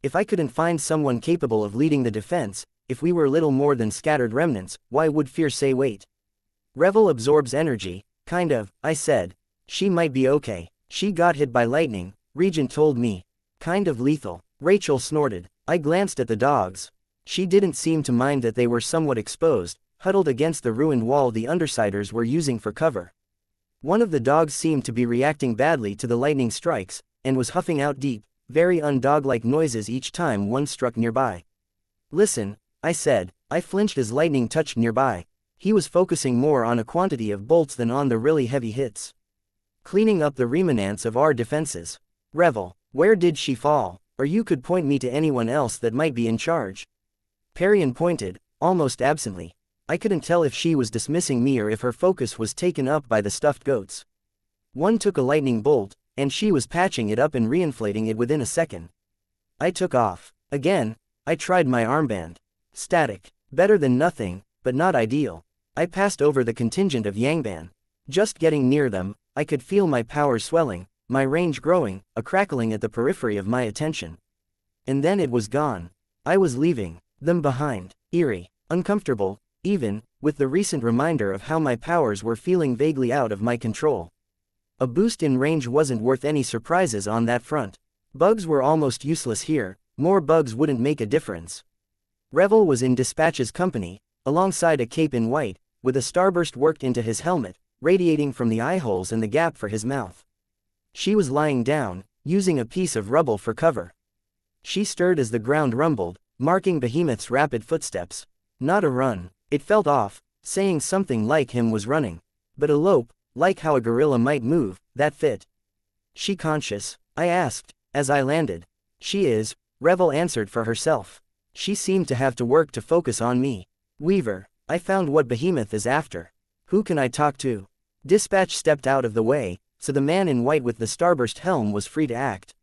If I couldn't find someone capable of leading the defense, if we were little more than scattered remnants, why would Fierce wait? Revel absorbs energy, kind of, I said. She might be okay. She got hit by lightning, Regent told me. Kind of lethal. Rachel snorted. I glanced at the dogs. She didn't seem to mind that they were somewhat exposed, huddled against the ruined wall the undersiders were using for cover. One of the dogs seemed to be reacting badly to the lightning strikes, and was huffing out deep, very undog-like noises each time one struck nearby. Listen, I said. I flinched as lightning touched nearby. He was focusing more on a quantity of bolts than on the really heavy hits. Cleaning up the remnants of our defenses. Revel, where did she fall? Or you could point me to anyone else that might be in charge. Perian pointed, almost absently. I couldn't tell if she was dismissing me or if her focus was taken up by the stuffed goats. One took a lightning bolt, and she was patching it up and reinflating it within a second. I took off. Again, I tried my armband. Static. Better than nothing, but not ideal. I passed over the contingent of Yangban. Just getting near them, I could feel my powers swelling, my range growing, a crackling at the periphery of my attention. And then it was gone. I was leaving them behind, eerie, uncomfortable, even, with the recent reminder of how my powers were feeling vaguely out of my control. A boost in range wasn't worth any surprises on that front. Bugs were almost useless here, more bugs wouldn't make a difference. Revel was in Dispatch's company, alongside a cape in white, with a starburst worked into his helmet, radiating from the eye holes and the gap for his mouth. She was lying down, using a piece of rubble for cover. She stirred as the ground rumbled, marking Behemoth's rapid footsteps. Not a run. It felt off, saying something like him was running. But a lope, like how a gorilla might move, that fit. She conscious? I asked, as I landed. She is, Revel answered for herself. She seemed to have to work to focus on me. Weaver, I found what Behemoth is after. Who can I talk to? Dispatch stepped out of the way, so the man in white with the starburst helm was free to act.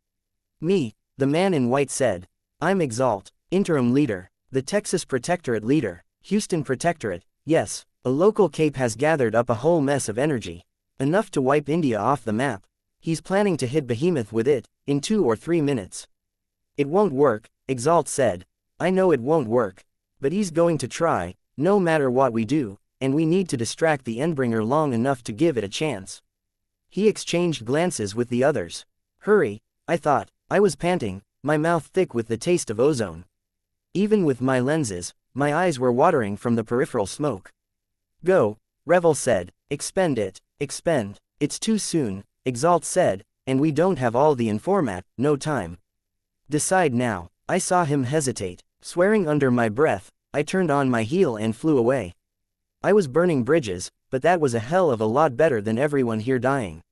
Me, the man in white said. I'm Exalt, interim leader, the Texas Protectorate leader, Houston Protectorate, yes, a local cape has gathered up a whole mess of energy. Enough to wipe India off the map. He's planning to hit Behemoth with it, in 2 or 3 minutes. It won't work, Exalt said. I know it won't work. But he's going to try, no matter what we do, and we need to distract the Endbringer long enough to give it a chance. He exchanged glances with the others. Hurry, I thought. I was panting, my mouth thick with the taste of ozone. Even with my lenses, my eyes were watering from the peripheral smoke. Go, Revel said. Expend it, expend. It's too soon, Exalt said, and we don't have all the informat, no time. Decide now. I saw him hesitate. Swearing under my breath, I turned on my heel and flew away. I was burning bridges, but that was a hell of a lot better than everyone here dying.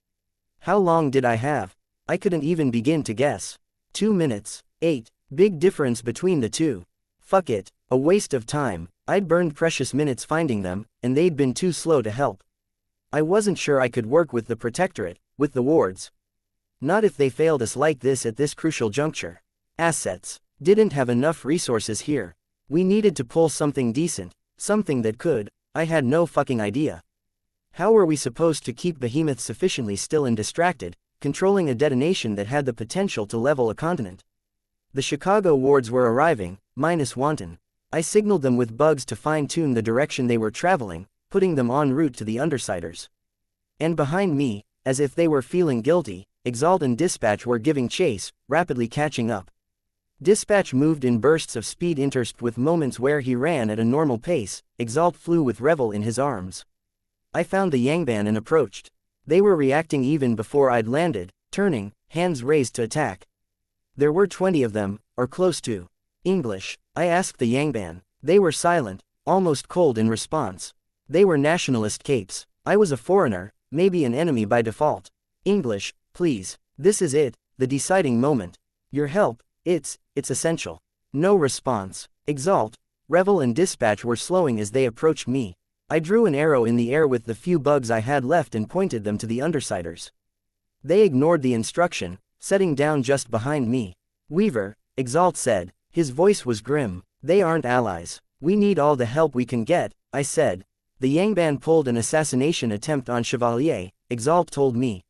How long did I have? I couldn't even begin to guess. 2 minutes. 8. Big difference between the two. Fuck it, a waste of time. I'd burned precious minutes finding them, and they'd been too slow to help. I wasn't sure I could work with the Protectorate, with the wards. Not if they failed us like this at this crucial juncture. Assets. Didn't have enough resources here. We needed to pull something decent, something that could. I had no fucking idea. How were we supposed to keep Behemoth sufficiently still and distracted, controlling a detonation that had the potential to level a continent? The Chicago wards were arriving, minus Wanton. I signaled them with bugs to fine-tune the direction they were traveling, putting them en route to the Undersiders. And behind me, as if they were feeling guilty, Exalt and Dispatch were giving chase, rapidly catching up. Dispatch moved in bursts of speed interspersed with moments where he ran at a normal pace. Exalt flew with Revel in his arms. I found the Yangban and approached. They were reacting even before I'd landed, turning, hands raised to attack. There were 20 of them, or close to. English, I asked the Yangban. They were silent, almost cold in response. They were nationalist capes. I was a foreigner, maybe an enemy by default. English, please, this is it, the deciding moment. Your help, it's essential. No response. Exalt, Revel and Dispatch were slowing as they approached me. I drew an arrow in the air with the few bugs I had left and pointed them to the Undersiders. They ignored the instruction, setting down just behind me. Weaver, Exalt said, his voice was grim. They aren't allies. We need all the help we can get, I said. The Yangban pulled an assassination attempt on Chevalier, Exalt told me.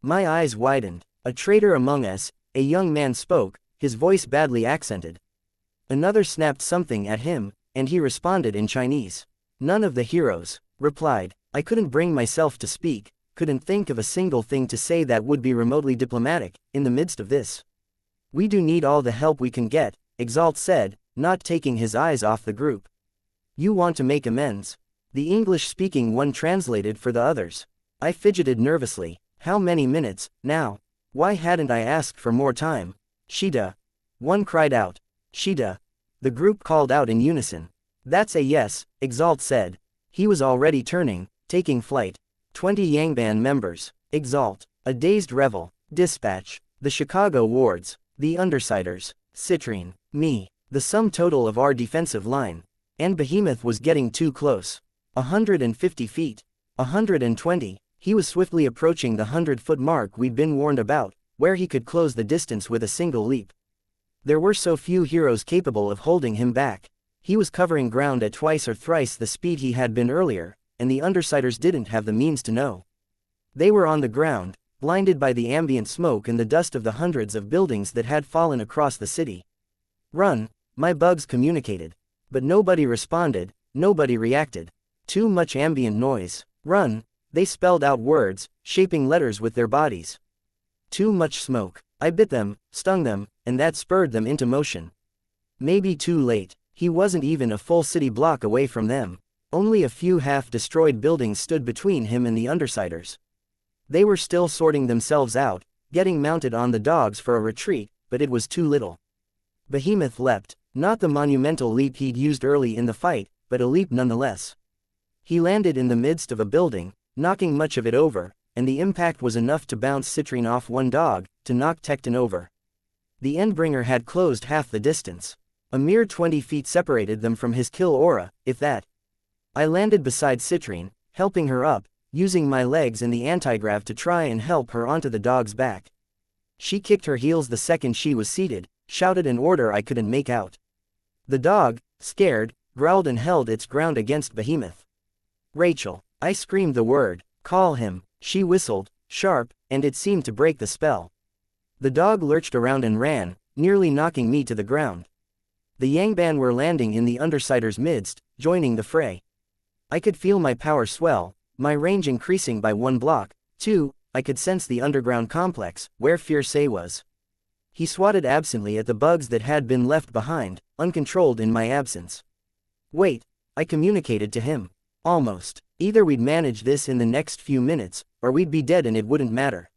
My eyes widened. A traitor among us, a young man spoke, his voice badly accented. Another snapped something at him, and he responded in Chinese. None of the heroes replied. I couldn't bring myself to speak, couldn't think of a single thing to say that would be remotely diplomatic, in the midst of this. We do need all the help we can get, Exalt said, not taking his eyes off the group. You want to make amends? The English-speaking one translated for the others. I fidgeted nervously. How many minutes, now? Why hadn't I asked for more time? Shida. One cried out. Shida. The group called out in unison. That's a yes, Exalt said. He was already turning, taking flight. 20 Yangban members. Exalt. A dazed Revel. Dispatch. The Chicago wards. The Undersiders. Citrine. Me. The sum total of our defensive line. And Behemoth was getting too close. 150 feet. 120. He was swiftly approaching the 100-foot mark we'd been warned about, where he could close the distance with a single leap. There were so few heroes capable of holding him back. He was covering ground at twice or thrice the speed he had been earlier, and the Undersiders didn't have the means to know. They were on the ground, blinded by the ambient smoke and the dust of the hundreds of buildings that had fallen across the city. Run, my bugs communicated. But nobody responded, nobody reacted. Too much ambient noise. Run, they spelled out words, shaping letters with their bodies. Too much smoke. I bit them, stung them, and that spurred them into motion. Maybe too late. He wasn't even a full city block away from them. Only a few half-destroyed buildings stood between him and the Undersiders. They were still sorting themselves out, getting mounted on the dogs for a retreat, but it was too little. Behemoth leapt, not the monumental leap he'd used early in the fight, but a leap nonetheless. He landed in the midst of a building, knocking much of it over, and the impact was enough to bounce Citrine off one dog, to knock Tecton over. The Endbringer had closed half the distance. A mere 20 feet separated them from his kill aura, if that. I landed beside Citrine, helping her up, using my legs and the antigrav to try and help her onto the dog's back. She kicked her heels the second she was seated, shouted an order I couldn't make out. The dog, scared, growled and held its ground against Behemoth. Rachel. I screamed the word. Call him. She whistled, sharp, and it seemed to break the spell. The dog lurched around and ran, nearly knocking me to the ground. The Yangban were landing in the Undersiders' midst, joining the fray. I could feel my power swell, my range increasing by 1 block. 2. I could sense the underground complex, where xianxia was. He swatted absently at the bugs that had been left behind, uncontrolled in my absence. Wait, I communicated to him. Almost. Either we'd manage this in the next few minutes, or we'd be dead and it wouldn't matter.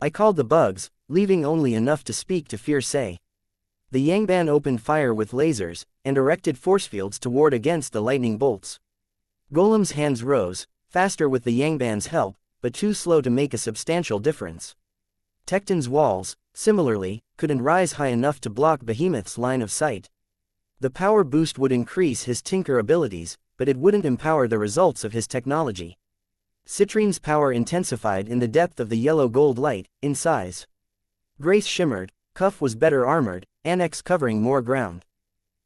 I called the bugs, leaving only enough to speak to xianxia. The Yangban opened fire with lasers, and erected force fields to ward against the lightning bolts. Golem's hands rose, faster with the Yangban's help, but too slow to make a substantial difference. Tekton's walls, similarly, couldn't rise high enough to block Behemoth's line of sight. The power boost would increase his tinker abilities, but it wouldn't empower the results of his technology. Citrine's power intensified in the depth of the yellow-gold light, in size. Grace shimmered, Cuff was better armored, Annex covering more ground.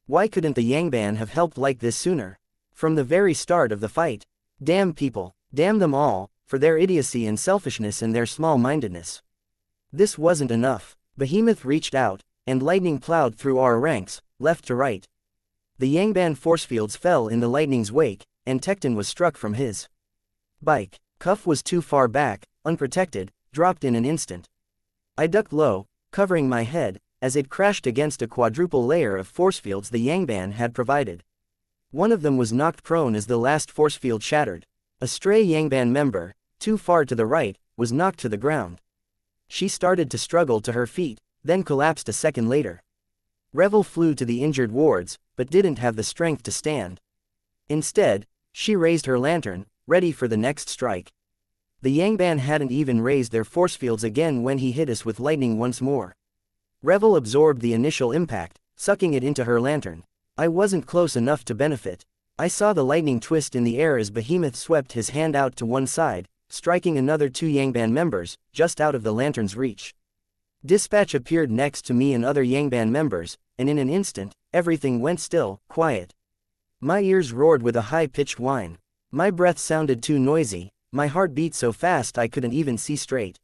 Why couldn't the Yangban have helped like this sooner? From the very start of the fight. Damn people, damn them all, for their idiocy and selfishness and their small-mindedness. This wasn't enough. Behemoth reached out, and lightning plowed through our ranks, left to right. The Yangban force fields fell in the lightning's wake, and Tekton was struck from his bike. Cuff was too far back, unprotected, dropped in an instant. I ducked low, covering my head, as it crashed against a quadruple layer of force fields the Yangban had provided. One of them was knocked prone as the last force field shattered. A stray Yangban member, too far to the right, was knocked to the ground. She started to struggle to her feet, then collapsed a second later. Revel flew to the injured wards, but didn't have the strength to stand. Instead, she raised her lantern, ready for the next strike. The Yangban hadn't even raised their force fields again when he hit us with lightning once more. Revel absorbed the initial impact, sucking it into her lantern. I wasn't close enough to benefit. I saw the lightning twist in the air as Behemoth swept his hand out to one side, striking another 2 Yangban members, just out of the lantern's reach. Dispatch appeared next to me and other Yangban members, and in an instant, everything went still, quiet. My ears roared with a high-pitched whine. My breath sounded too noisy, my heart beat so fast I couldn't even see straight.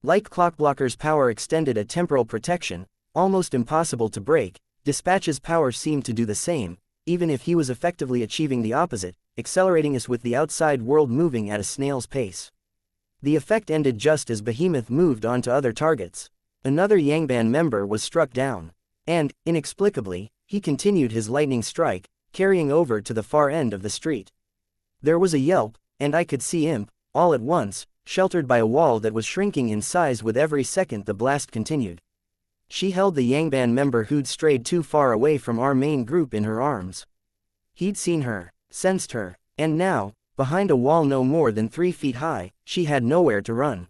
Like Clockblocker's power extended a temporal protection, almost impossible to break, Dispatch's power seemed to do the same, even if he was effectively achieving the opposite, accelerating us with the outside world moving at a snail's pace. The effect ended just as Behemoth moved on to other targets. Another Yangban member was struck down. And, inexplicably, he continued his lightning strike, carrying over to the far end of the street. There was a yelp, and I could see Imp, all at once, sheltered by a wall that was shrinking in size with every second the blast continued. She held the Yangban member who'd strayed too far away from our main group in her arms. He'd seen her, sensed her, and now, behind a wall no more than 3 feet high, she had nowhere to run.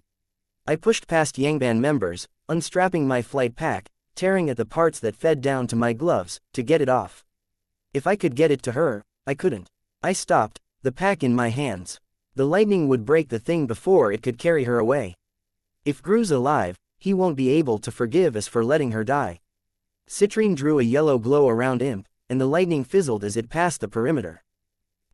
I pushed past Yangban members, unstrapping my flight pack, tearing at the parts that fed down to my gloves, to get it off. If I could get it to her, I couldn't. I stopped, the pack in my hands. The lightning would break the thing before it could carry her away. If Gru's alive, he won't be able to forgive us for letting her die. Citrine drew a yellow glow around Imp, and the lightning fizzled as it passed the perimeter.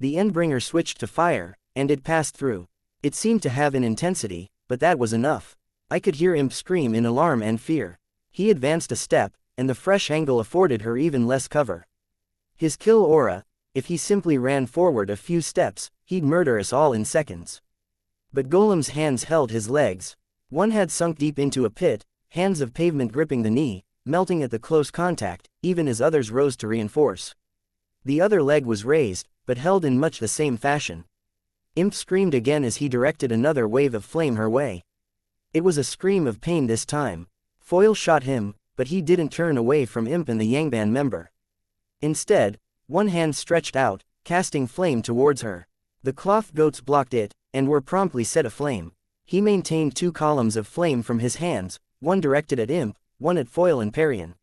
The Endbringer switched to fire, and it passed through. It seemed to have an intensity, but that was enough. I could hear Imp scream in alarm and fear. He advanced a step, and the fresh angle afforded her even less cover. His kill aura, if he simply ran forward a few steps, he'd murder us all in seconds. But Golem's hands held his legs. One had sunk deep into a pit, hands of pavement gripping the knee, melting at the close contact, even as others rose to reinforce. The other leg was raised, but held in much the same fashion. Imp screamed again as he directed another wave of flame her way. It was a scream of pain this time. Foil shot him, but he didn't turn away from Imp and the Yangban member. Instead, one hand stretched out, casting flame towards her. The cloth goats blocked it, and were promptly set aflame. He maintained 2 columns of flame from his hands, one directed at Imp, one at Foil and Parian.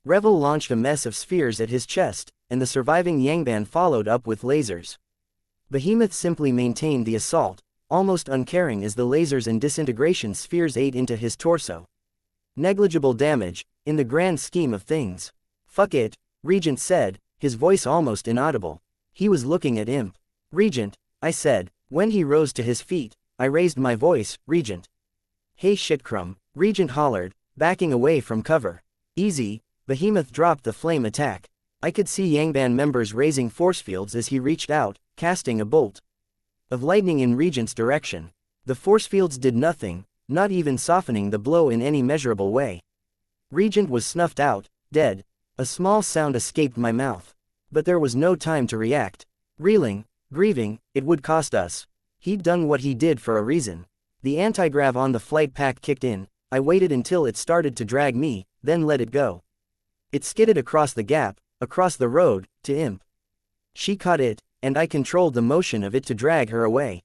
Revel launched a mess of spheres at his chest, and the surviving Yangban followed up with lasers. Behemoth simply maintained the assault, almost uncaring as the lasers and disintegration spheres ate into his torso. Negligible damage, in the grand scheme of things. Fuck it, Regent said, his voice almost inaudible. He was looking at Imp. Regent, I said. When he rose to his feet, I raised my voice, Regent. Hey shitcrumb, Regent hollered, backing away from cover. Easy, Behemoth dropped the flame attack. I could see Yangban members raising force fields as he reached out, casting a bolt of lightning in Regent's direction. The force fields did nothing, not even softening the blow in any measurable way. Regent was snuffed out, dead. A small sound escaped my mouth. But there was no time to react. Reeling, grieving, it would cost us. He'd done what he did for a reason. The anti-grav on the flight pack kicked in. I waited until it started to drag me, then let it go. It skidded across the gap, across the road, to Imp. She caught it, and I controlled the motion of it to drag her away.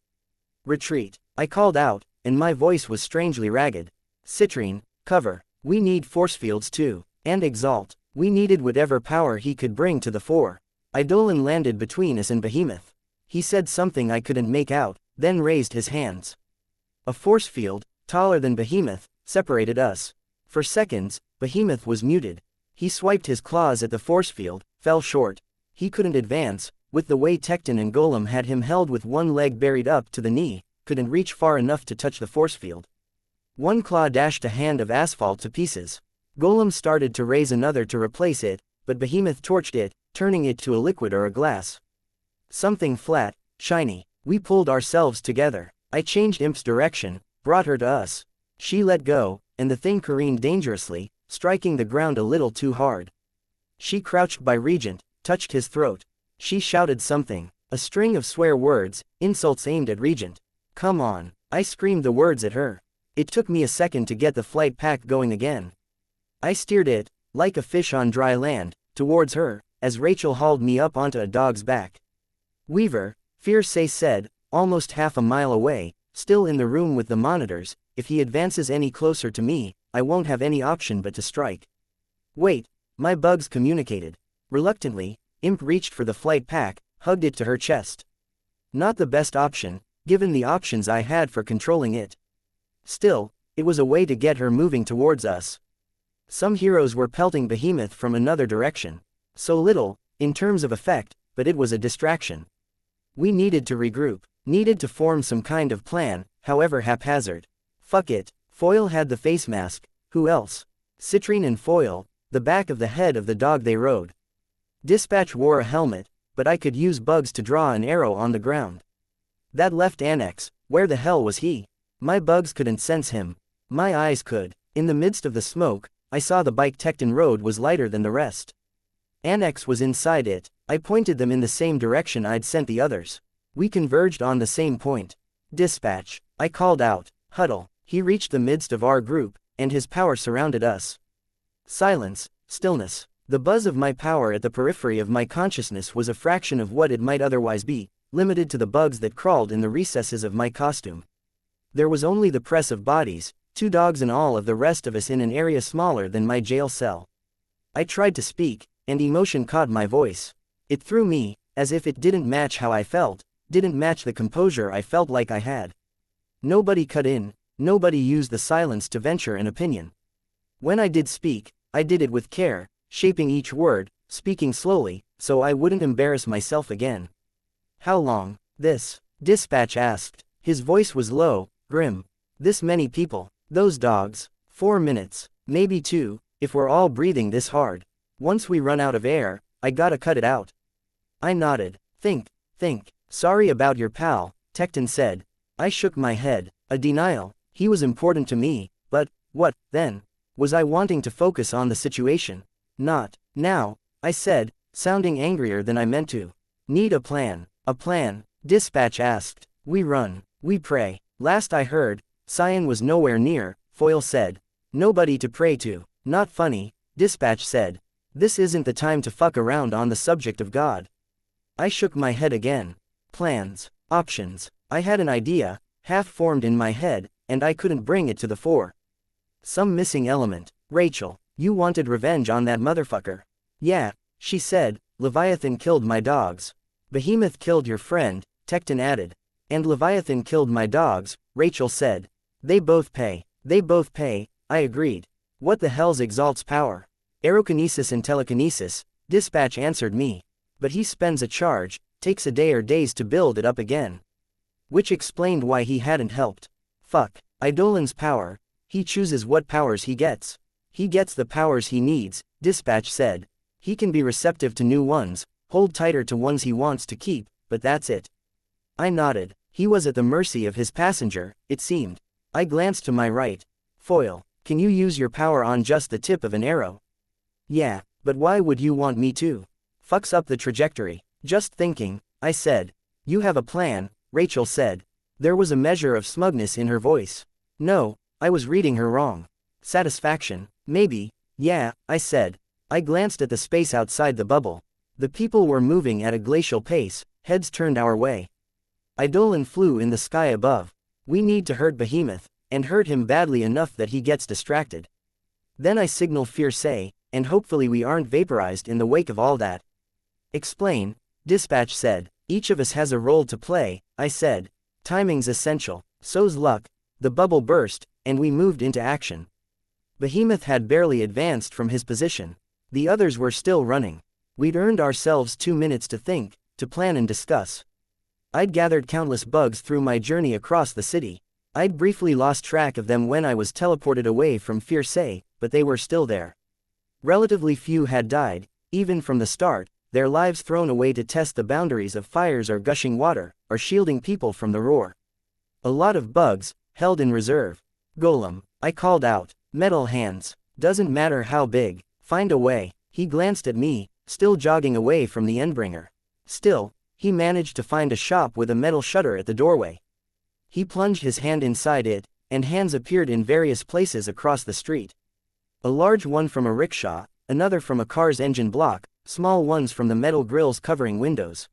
Retreat, I called out, and my voice was strangely ragged. Citrine, cover. We need force fields too. And Exalt. We needed whatever power he could bring to the fore. Eidolon landed between us and Behemoth. He said something I couldn't make out, then raised his hands. A force field, taller than Behemoth, separated us. For seconds, Behemoth was muted. He swiped his claws at the force field, fell short. He couldn't advance, with the way Tecton and Golem had him held with one leg buried up to the knee, couldn't reach far enough to touch the force field. One claw dashed a hand of asphalt to pieces. Golem started to raise another to replace it, but Behemoth torched it, turning it to a liquid or a glass. Something flat, shiny. We pulled ourselves together. I changed Imp's direction, brought her to us. She let go, and the thing careened dangerously, striking the ground a little too hard. She crouched by Regent, touched his throat. She shouted something, a string of swear words, insults aimed at Regent. Come on, I screamed the words at her. It took me a second to get the flight pack going again. I steered it, like a fish on dry land, towards her, as Rachel hauled me up onto a dog's back. Weaver, Fierce said, almost half a mile away, still in the room with the monitors, if he advances any closer to me, I won't have any option but to strike. Wait, my bugs communicated. Reluctantly, Imp reached for the flight pack, hugged it to her chest. Not the best option, given the options I had for controlling it. Still, it was a way to get her moving towards us. Some heroes were pelting Behemoth from another direction. So little, in terms of effect, but it was a distraction. We needed to regroup, needed to form some kind of plan, however haphazard. Fuck it, Foil had the face mask, who else? Citrine and Foil, the back of the head of the dog they rode. Dispatch wore a helmet, but I could use bugs to draw an arrow on the ground. That left Annex, where the hell was he? My bugs couldn't sense him. My eyes could. In the midst of the smoke, I saw the bike Tecton rode was lighter than the rest. Annex was inside it. I pointed them in the same direction I'd sent the others. We converged on the same point. Dispatch, I called out. Huddle. He reached the midst of our group, and his power surrounded us. Silence, stillness. The buzz of my power at the periphery of my consciousness was a fraction of what it might otherwise be, limited to the bugs that crawled in the recesses of my costume. There was only the press of bodies, 2 dogs and all of the rest of us in an area smaller than my jail cell. I tried to speak, and emotion caught my voice. It threw me, as if it didn't match how I felt, didn't match the composure I felt like I had. Nobody cut in, nobody used the silence to venture an opinion. When I did speak, I did it with care, shaping each word, speaking slowly, so I wouldn't embarrass myself again. How long? This? Dispatch asked. His voice was low, grim. This many people, those dogs. 4 minutes, maybe 2, if we're all breathing this hard. Once we run out of air, I gotta cut it out. I nodded. Think. Sorry about your pal, Tecton said. I shook my head. A denial. He was important to me, but, what, then? Was I wanting to focus on the situation? Not now, I said, sounding angrier than I meant to. Need a plan. A plan? Dispatch asked. We run. We pray. Last I heard, Cyan was nowhere near, Foil said. Nobody to pray to. Not funny, Dispatch said. This isn't the time to fuck around on the subject of God. I shook my head again. Plans. Options. I had an idea, half-formed in my head, and I couldn't bring it to the fore. Some missing element. Rachel, you wanted revenge on that motherfucker. Yeah, she said. Leviathan killed my dogs. Behemoth killed your friend, Tecton added. And Leviathan killed my dogs, Rachel said. They both pay, I agreed. What the hell's Exalt's power? Aerokinesis and telekinesis, Dispatch answered me. But he spends a charge, takes a day or days to build it up again. Which explained why he hadn't helped. Fuck, Eidolon's power, he chooses what powers he gets. He gets the powers he needs, Dispatch said. He can be receptive to new ones, hold tighter to ones he wants to keep, but that's it. I nodded. He was at the mercy of his passenger, it seemed. I glanced to my right. Foil, can you use your power on just the tip of an arrow? Yeah, but why would you want me to? Fucks up the trajectory. Just thinking, I said. You have a plan, Rachel said. There was a measure of smugness in her voice. No, I was reading her wrong. Satisfaction, maybe. Yeah, I said. I glanced at the space outside the bubble. The people were moving at a glacial pace, heads turned our way. Eidolon flew in the sky above. We need to hurt Behemoth, and hurt him badly enough that he gets distracted. Then I signal xianxia, and hopefully we aren't vaporized in the wake of all that. Explain, Dispatch said. Each of us has a role to play, I said. Timing's essential, so's luck. The bubble burst, and we moved into action. Behemoth had barely advanced from his position. The others were still running. We'd earned ourselves 2 minutes to think, to plan and discuss. I'd gathered countless bugs through my journey across the city. I'd briefly lost track of them when I was teleported away from xianxia, but they were still there. Relatively few had died, even from the start, their lives thrown away to test the boundaries of fires or gushing water, or shielding people from the roar. A lot of bugs, held in reserve. Golem, I called out. Metal hands. Doesn't matter how big, find a way. He glanced at me, still jogging away from the Endbringer. Still, he managed to find a shop with a metal shutter at the doorway. He plunged his hand inside it, and hands appeared in various places across the street. A large one from a rickshaw, another from a car's engine block, small ones from the metal grills covering windows.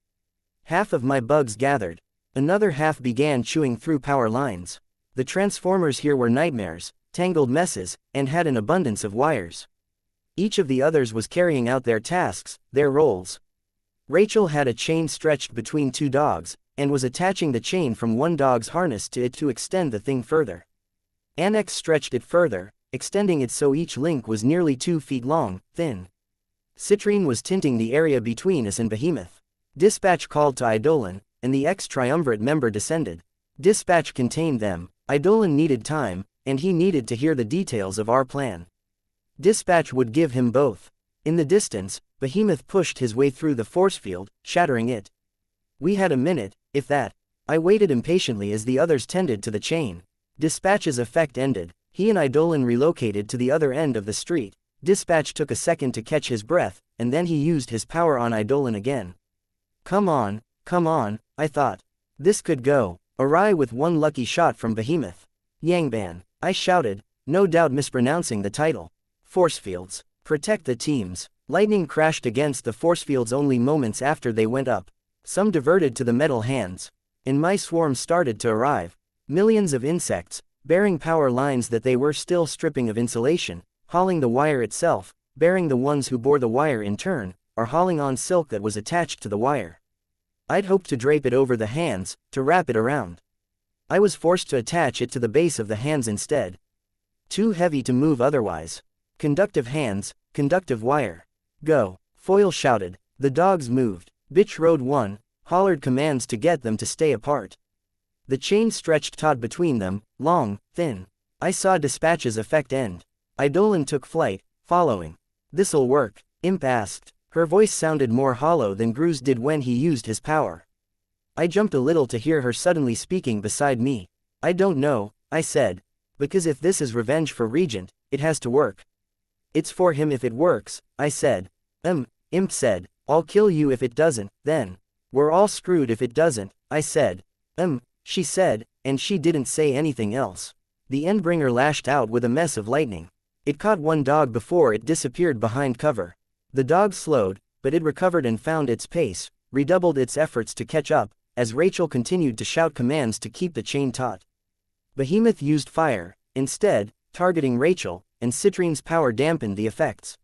Half of my bugs gathered. Another half began chewing through power lines. The transformers here were nightmares, tangled messes, and had an abundance of wires. Each of the others was carrying out their tasks, their roles. Rachel had a chain stretched between 2 dogs, and was attaching the chain from one dog's harness to it to extend the thing further. Annex stretched it further, extending it so each link was nearly 2 feet long, thin. Citrine was tinting the area between us and Behemoth. Dispatch called to Eidolon, and the ex-triumvirate member descended. Dispatch contained them. Eidolon needed time, and he needed to hear the details of our plan. Dispatch would give him both. In the distance, Behemoth pushed his way through the force field, shattering it. We had a minute, if that. I waited impatiently as the others tended to the chain. Dispatch's effect ended. He and Eidolon relocated to the other end of the street. Dispatch took a second to catch his breath, and then he used his power on Eidolon again. Come on, I thought. This could go awry with one lucky shot from Behemoth. Yangban, I shouted, no doubt mispronouncing the title. Force fields. Protect the teams. Lightning crashed against the force fields only moments after they went up. Some diverted to the metal hands. And my swarm started to arrive. Millions of insects, bearing power lines that they were still stripping of insulation, hauling the wire itself, bearing the ones who bore the wire in turn, or hauling on silk that was attached to the wire. I'd hoped to drape it over the hands, to wrap it around. I was forced to attach it to the base of the hands instead. Too heavy to move otherwise. Conductive hands, conductive wire. Go, Foil shouted. The dogs moved. Bitch rode one, hollered commands to get them to stay apart. The chain stretched taut between them, long, thin. I saw Dispatch's effect end. Eidolon took flight, following. This'll work, Imp asked. Her voice sounded more hollow than Gru's did when he used his power. I jumped a little to hear her suddenly speaking beside me. I don't know, I said. Because if this is revenge for Regent, it has to work. It's for him if it works, I said. Imp said. I'll kill you if it doesn't, then. We're all screwed if it doesn't, I said. She said, and she didn't say anything else. The Endbringer lashed out with a mess of lightning. It caught one dog before it disappeared behind cover. The dog slowed, but it recovered and found its pace, redoubled its efforts to catch up, as Rachel continued to shout commands to keep the chain taut. Behemoth used fire, instead, targeting Rachel, and Citrine's power dampened the effects.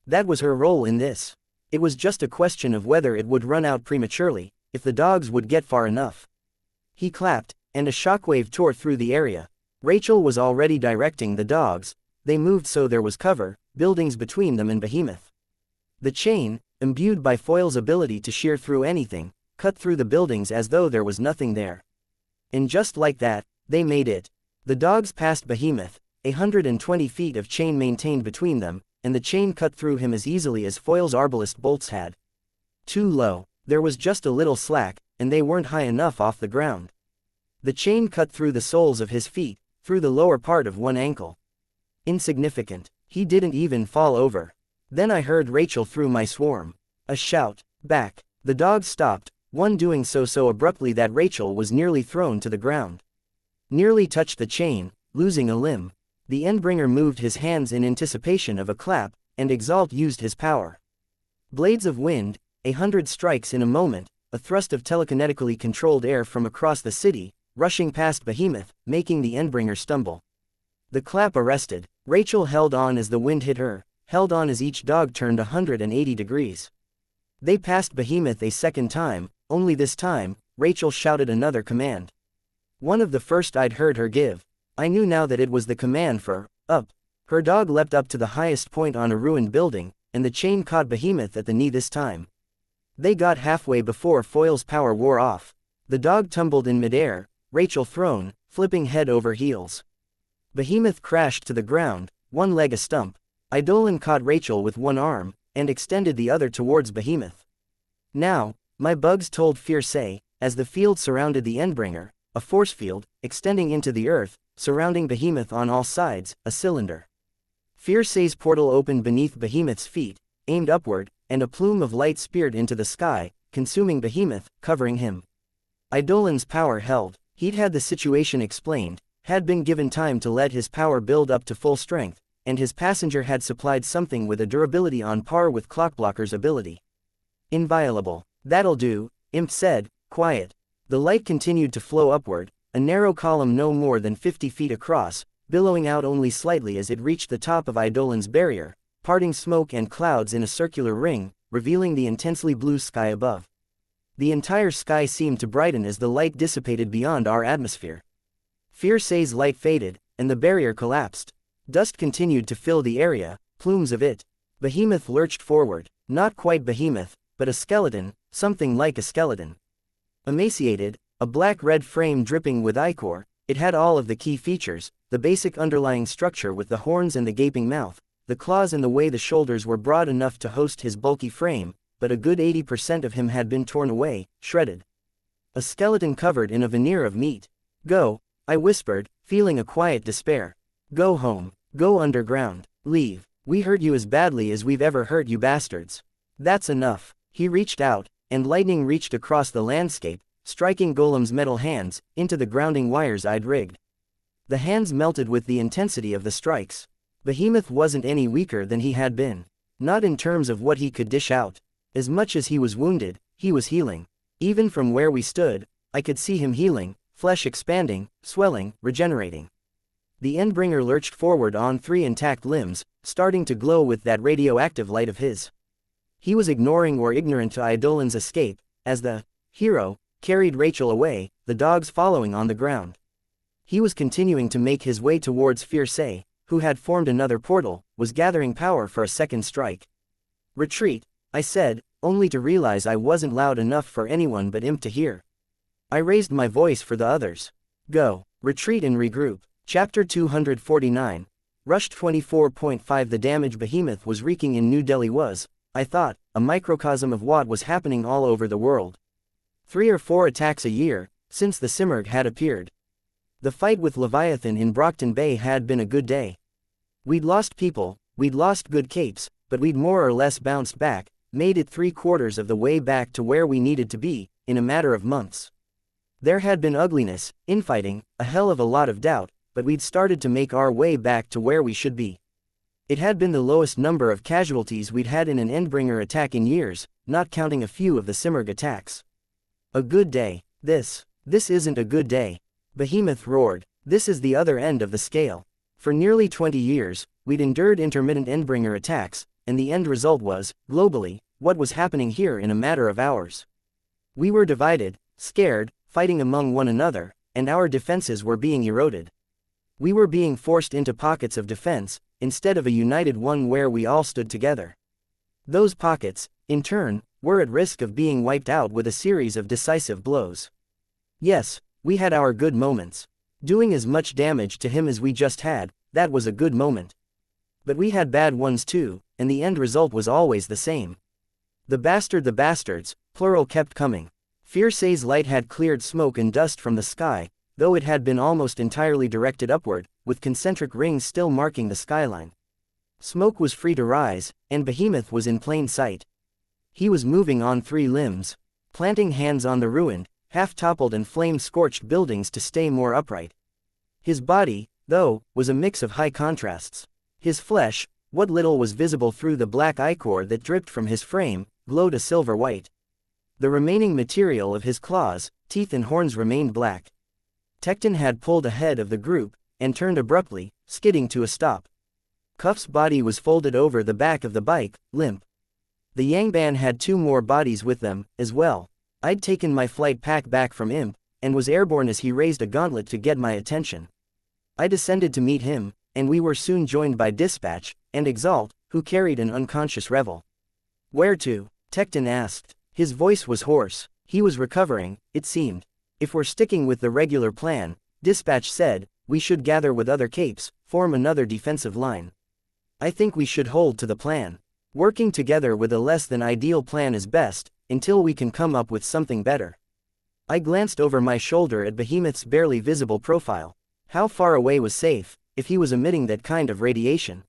That was her role in this. It was just a question of whether it would run out prematurely, if the dogs would get far enough. He clapped, and a shockwave tore through the area. Rachel was already directing the dogs. They moved so there was cover, buildings between them and Behemoth. The chain, imbued by Foil's ability to shear through anything, cut through the buildings as though there was nothing there. And just like that, they made it. The dogs passed Behemoth, 120 feet of chain maintained between them, and the chain cut through him as easily as Foil's arbalist bolts had. Too low. There was just a little slack, and they weren't high enough off the ground. The chain cut through the soles of his feet, through the lower part of one ankle. Insignificant. He didn't even fall over. Then I heard Rachel through my swarm. A shout. Back. The dogs stopped, one doing so abruptly that Rachel was nearly thrown to the ground. Nearly touched the chain, losing a limb. The Endbringer moved his hands in anticipation of a clap, and Exalt used his power. Blades of wind, 100 strikes in a moment, a thrust of telekinetically controlled air from across the city, rushing past Behemoth, making the Endbringer stumble. The clap arrested. Rachel held on as the wind hit her, held on as each dog turned 180 degrees. They passed Behemoth a second time, only this time, Rachel shouted another command. One of the first I'd heard her give. I knew now that it was the command for, up. Her dog leapt up to the highest point on a ruined building, and the chain caught Behemoth at the knee this time. They got halfway before Foil's power wore off. The dog tumbled in midair, Rachel thrown, flipping head over heels. Behemoth crashed to the ground, one leg a stump. Eidolon caught Rachel with one arm, and extended the other towards Behemoth. Now, my bugs told Fierce, as the field surrounded the Endbringer, a force field, extending into the earth, surrounding Behemoth on all sides, a cylinder. Fierce's portal opened beneath Behemoth's feet, aimed upward, and a plume of light speared into the sky, consuming Behemoth, covering him. Eidolon's power held. He'd had the situation explained, had been given time to let his power build up to full strength, and his passenger had supplied something with a durability on par with Clockblocker's ability. Inviolable. That'll do, Imp said, quiet. The light continued to flow upward, a narrow column no more than 50 feet across, billowing out only slightly as it reached the top of Eidolon's barrier, parting smoke and clouds in a circular ring, revealing the intensely blue sky above. The entire sky seemed to brighten as the light dissipated beyond our atmosphere. Fierce's light faded, and the barrier collapsed. Dust continued to fill the area, plumes of it. Behemoth lurched forward, not quite Behemoth, but a skeleton, something like a skeleton. Emaciated, a black-red frame dripping with ichor, it had all of the key features, the basic underlying structure with the horns and the gaping mouth, the claws and the way the shoulders were broad enough to host his bulky frame, but a good 80% of him had been torn away, shredded. A skeleton covered in a veneer of meat. Go, I whispered, feeling a quiet despair. Go home. Go underground. Leave. We hurt you as badly as we've ever hurt you bastards. That's enough. He reached out, and lightning reached across the landscape, striking Golem's metal hands, into the grounding wires I'd rigged. The hands melted with the intensity of the strikes. Behemoth wasn't any weaker than he had been. Not in terms of what he could dish out. As much as he was wounded, he was healing. Even from where we stood, I could see him healing, flesh expanding, swelling, regenerating. The Endbringer lurched forward on 3 intact limbs, starting to glow with that radioactive light of his. He was ignoring or ignorant to Eidolon's escape, as the hero carried Rachel away, the dogs following on the ground. He was continuing to make his way towards Fierce, who had formed another portal, was gathering power for a second strike. Retreat, I said, only to realize I wasn't loud enough for anyone but Imp to hear. I raised my voice for the others. Go. Retreat and regroup. Chapter 249. Rushed 24.5. The damage Behemoth was wreaking in New Delhi was, I thought, a microcosm of what was happening all over the world. 3 or 4 attacks a year, since the Simurgh had appeared. The fight with Leviathan in Brockton Bay had been a good day. We'd lost people, we'd lost good capes, but we'd more or less bounced back, made it 3/4 of the way back to where we needed to be, in a matter of months. There had been ugliness, infighting, a hell of a lot of doubt, but we'd started to make our way back to where we should be. It had been the lowest number of casualties we'd had in an Endbringer attack in years, not counting a few of the Simurgh attacks. A good day. This isn't a good day. Behemoth roared. This is the other end of the scale. For nearly 20 years, we'd endured intermittent Endbringer attacks, and the end result was, globally, what was happening here in a matter of hours. We were divided, scared, fighting among one another, and our defenses were being eroded. We were being forced into pockets of defense, instead of a united one where we all stood together. Those pockets, in turn, were at risk of being wiped out with a series of decisive blows. Yes, we had our good moments. Doing as much damage to him as we just had, that was a good moment. But we had bad ones too, and the end result was always the same. The bastards, plural, kept coming. Fierce's light had cleared smoke and dust from the sky, though it had been almost entirely directed upward, with concentric rings still marking the skyline. Smoke was free to rise, and Behemoth was in plain sight. He was moving on 3 limbs, planting hands on the ruined, half-toppled and flame-scorched buildings to stay more upright. His body, though, was a mix of high contrasts. His flesh, what little was visible through the black ichor that dripped from his frame, glowed a silver white. The remaining material of his claws, teeth and horns remained black. Tecton had pulled ahead of the group, and turned abruptly, skidding to a stop. Cuff's body was folded over the back of the bike, limp. The Yangban had 2 more bodies with them, as well. I'd taken my flight pack back from Imp, and was airborne as he raised a gauntlet to get my attention. I descended to meet him, and we were soon joined by Dispatch, and Exalt, who carried an unconscious Revel. "Where to?" Tecton asked. His voice was hoarse. He was recovering, it seemed. "If we're sticking with the regular plan," Dispatch said, "we should gather with other capes, form another defensive line. I think we should hold to the plan. Working together with a less than ideal plan is best, until we can come up with something better." I glanced over my shoulder at Behemoth's barely visible profile. How far away was safe, if he was emitting that kind of radiation?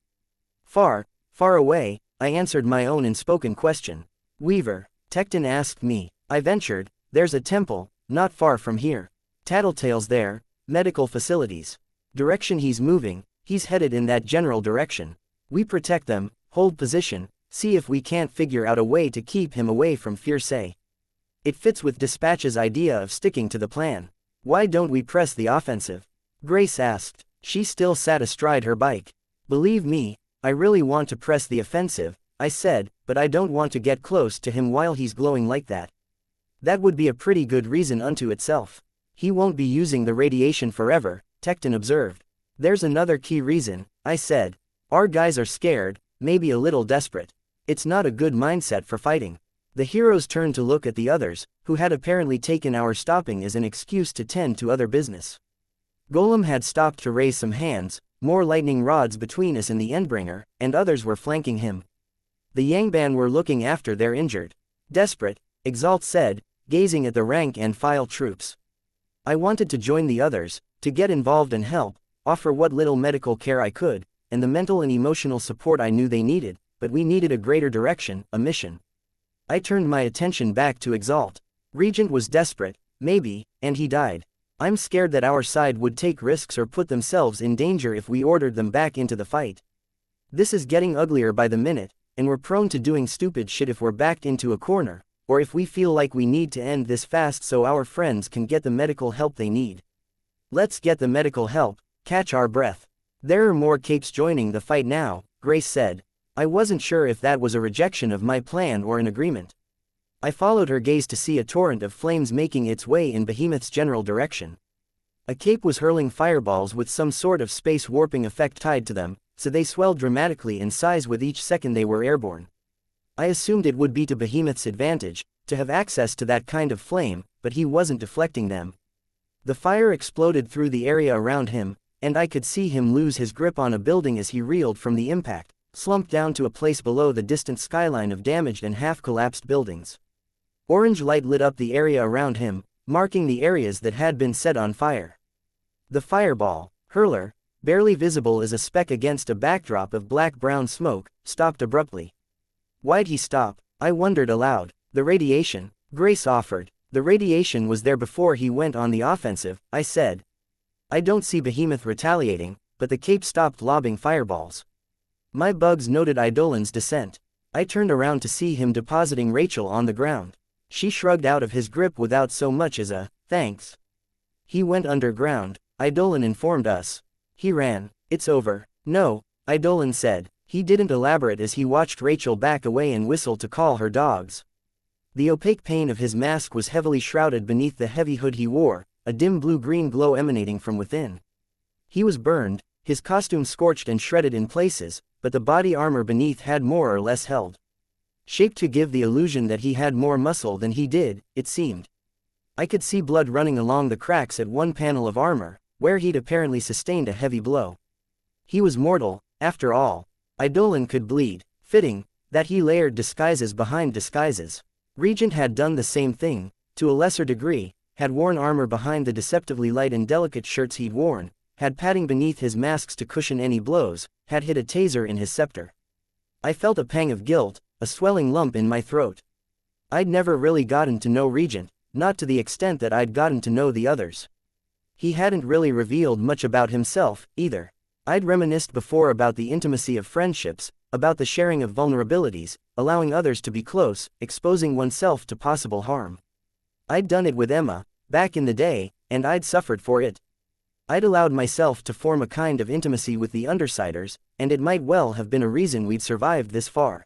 "Far, far away," I answered my own unspoken question. "Weaver," Tecton asked me. I ventured, "There's a temple, not far from here. Tattletale's there, medical facilities. Direction he's moving, he's headed in that general direction. We protect them, hold position, see if we can't figure out a way to keep him away from Fierce. It fits with Dispatch's idea of sticking to the plan. Why don't we press the offensive?" Grace asked. She still sat astride her bike. "Believe me, I really want to press the offensive," I said, "but I don't want to get close to him while he's glowing like that. That would be a pretty good reason unto itself." "He won't be using the radiation forever," Tecton observed. "There's another key reason," I said. "Our guys are scared, maybe a little desperate. It's not a good mindset for fighting." The heroes turned to look at the others, who had apparently taken our stopping as an excuse to tend to other business. Golem had stopped to raise some hands, more lightning rods between us and the Endbringer, and others were flanking him. The Yangban were looking after their injured. "Desperate," Exalt said, gazing at the rank and file troops. I wanted to join the others, to get involved and help, offer what little medical care I could, and the mental and emotional support I knew they needed, but we needed a greater direction, a mission. I turned my attention back to Exalt. Regent was desperate, maybe, and he died. I'm scared that our side would take risks or put themselves in danger if we ordered them back into the fight. This is getting uglier by the minute, and we're prone to doing stupid shit if we're backed into a corner, or if we feel like we need to end this fast so our friends can get the medical help they need. Let's get the medical help, catch our breath. There are more capes joining the fight now, Grace said. I wasn't sure if that was a rejection of my plan or an agreement. I followed her gaze to see a torrent of flames making its way in Behemoth's general direction. A cape was hurling fireballs with some sort of space warping effect tied to them, so they swelled dramatically in size with each second they were airborne. I assumed it would be to Behemoth's advantage, to have access to that kind of flame, but he wasn't deflecting them. The fire exploded through the area around him, and I could see him lose his grip on a building as he reeled from the impact, slumped down to a place below the distant skyline of damaged and half-collapsed buildings. Orange light lit up the area around him, marking the areas that had been set on fire. The fireball, hurler, barely visible as a speck against a backdrop of black-brown smoke, stopped abruptly. Why'd he stop? I wondered aloud. The radiation, Grace offered. The radiation was there before he went on the offensive, I said. I don't see Behemoth retaliating, but the cape stopped lobbing fireballs. My bugs noted Eidolon's descent. I turned around to see him depositing Rachel on the ground. She shrugged out of his grip without so much as a, "Thanks." He went underground, Eidolon informed us. He ran. "It's over." "No," Eidolon said. He didn't elaborate as he watched Rachel back away and whistle to call her dogs. The opaque pane of his mask was heavily shrouded beneath the heavy hood he wore, a dim blue-green glow emanating from within. He was burned, his costume scorched and shredded in places, but the body armor beneath had more or less held. Shaped to give the illusion that he had more muscle than he did, it seemed. I could see blood running along the cracks at one panel of armor, where he'd apparently sustained a heavy blow. He was mortal, after all. Eidolon could bleed. Fitting, that he layered disguises behind disguises. Regent had done the same thing, to a lesser degree, had worn armor behind the deceptively light and delicate shirts he'd worn, had padding beneath his masks to cushion any blows, had hid a taser in his scepter. I felt a pang of guilt, a swelling lump in my throat. I'd never really gotten to know Regent, not to the extent that I'd gotten to know the others. He hadn't really revealed much about himself, either. I'd reminisced before about the intimacy of friendships, about the sharing of vulnerabilities, allowing others to be close, exposing oneself to possible harm. I'd done it with Emma, back in the day, and I'd suffered for it. I'd allowed myself to form a kind of intimacy with the Undersiders, and it might well have been a reason we'd survived this far.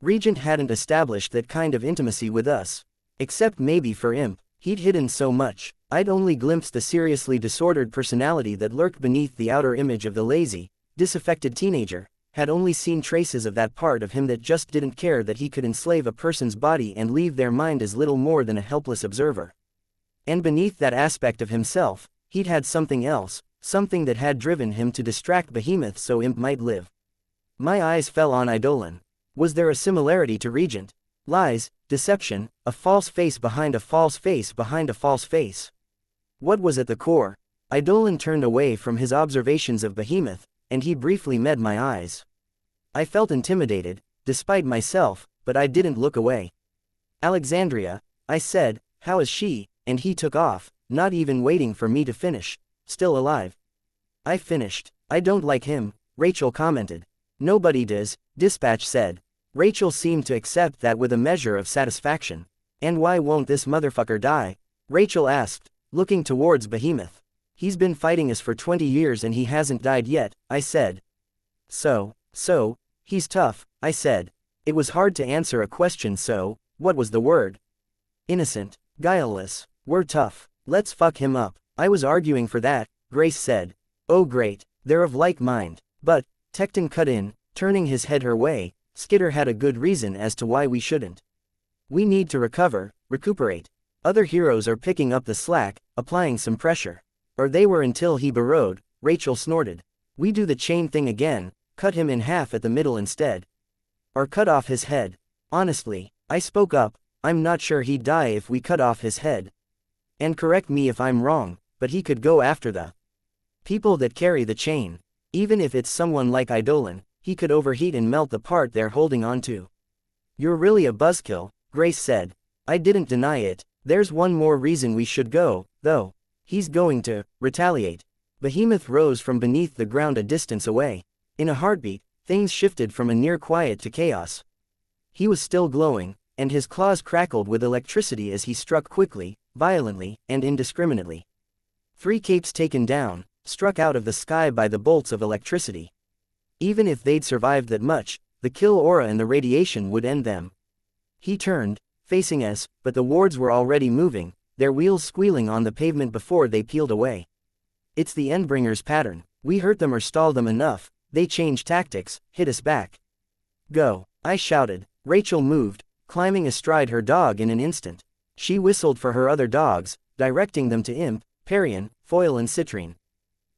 Regent hadn't established that kind of intimacy with us. Except maybe for Imp, he'd hidden so much. I'd only glimpsed the seriously disordered personality that lurked beneath the outer image of the lazy, disaffected teenager, had only seen traces of that part of him that just didn't care that he could enslave a person's body and leave their mind as little more than a helpless observer. And beneath that aspect of himself, he'd had something else, something that had driven him to distract Behemoth so Imp might live. My eyes fell on Eidolon. Was there a similarity to Regent? Lies, deception, a false face behind a false face behind a false face. What was at the core? Eidolon turned away from his observations of Behemoth, and he briefly met my eyes. I felt intimidated, despite myself, but I didn't look away. Alexandria, I said, how is she? And he took off, not even waiting for me to finish. Still alive. I finished. I don't like him, Rachel commented. Nobody does, Dispatch said. Rachel seemed to accept that with a measure of satisfaction. And why won't this motherfucker die? Rachel asked, looking towards Behemoth. He's been fighting us for 20 years and he hasn't died yet, I said. So, he's tough, I said. It was hard to answer a question so, what was the word? Innocent, guileless, we're tough, let's fuck him up. I was arguing for that, Grace said. Oh great, they're of like mind. But, Tecton cut in, turning his head her way, Skitter had a good reason as to why we shouldn't. We need to recuperate. Other heroes are picking up the slack, applying some pressure. Or they were until he burrowed, Rachel snorted. We do the chain thing again, cut him in half at the middle instead. Or cut off his head. Honestly, I spoke up, I'm not sure he'd die if we cut off his head. And correct me if I'm wrong, but he could go after the people that carry the chain. Even if it's someone like Eidolon, he could overheat and melt the part they're holding on to. You're really a buzzkill, Grace said. I didn't deny it. There's one more reason we should go, though. He's going to retaliate. Behemoth rose from beneath the ground a distance away. In a heartbeat, things shifted from a near quiet to chaos. He was still glowing, and his claws crackled with electricity as he struck quickly, violently, and indiscriminately. 3 capes taken down, struck out of the sky by the bolts of electricity. Even if they'd survived that much, the kill aura and the radiation would end them. He turned, facing us, but the wards were already moving, their wheels squealing on the pavement before they peeled away. It's the Endbringer's pattern. We hurt them or stall them enough, they change tactics, hit us back. Go, I shouted. Rachel moved, climbing astride her dog in an instant. She whistled for her other dogs, directing them to Imp, Parian, Foil and Citrine.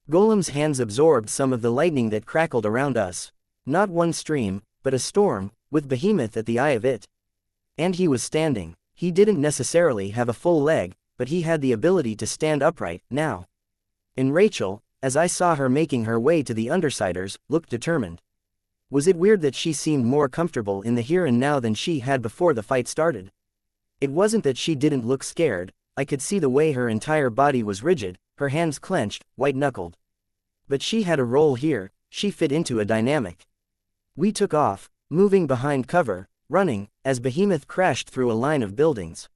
Golem's hands absorbed some of the lightning that crackled around us. Not one stream, but a storm, with Behemoth at the eye of it. And he was standing. He didn't necessarily have a full leg, but he had the ability to stand upright, now. And Rachel, as I saw her making her way to the Undersiders, looked determined. Was it weird that she seemed more comfortable in the here and now than she had before the fight started? It wasn't that she didn't look scared, I could see the way her entire body was rigid, her hands clenched, white-knuckled. But she had a role here, she fit into a dynamic. We took off, moving behind cover, running, as Behemoth crashed through a line of buildings.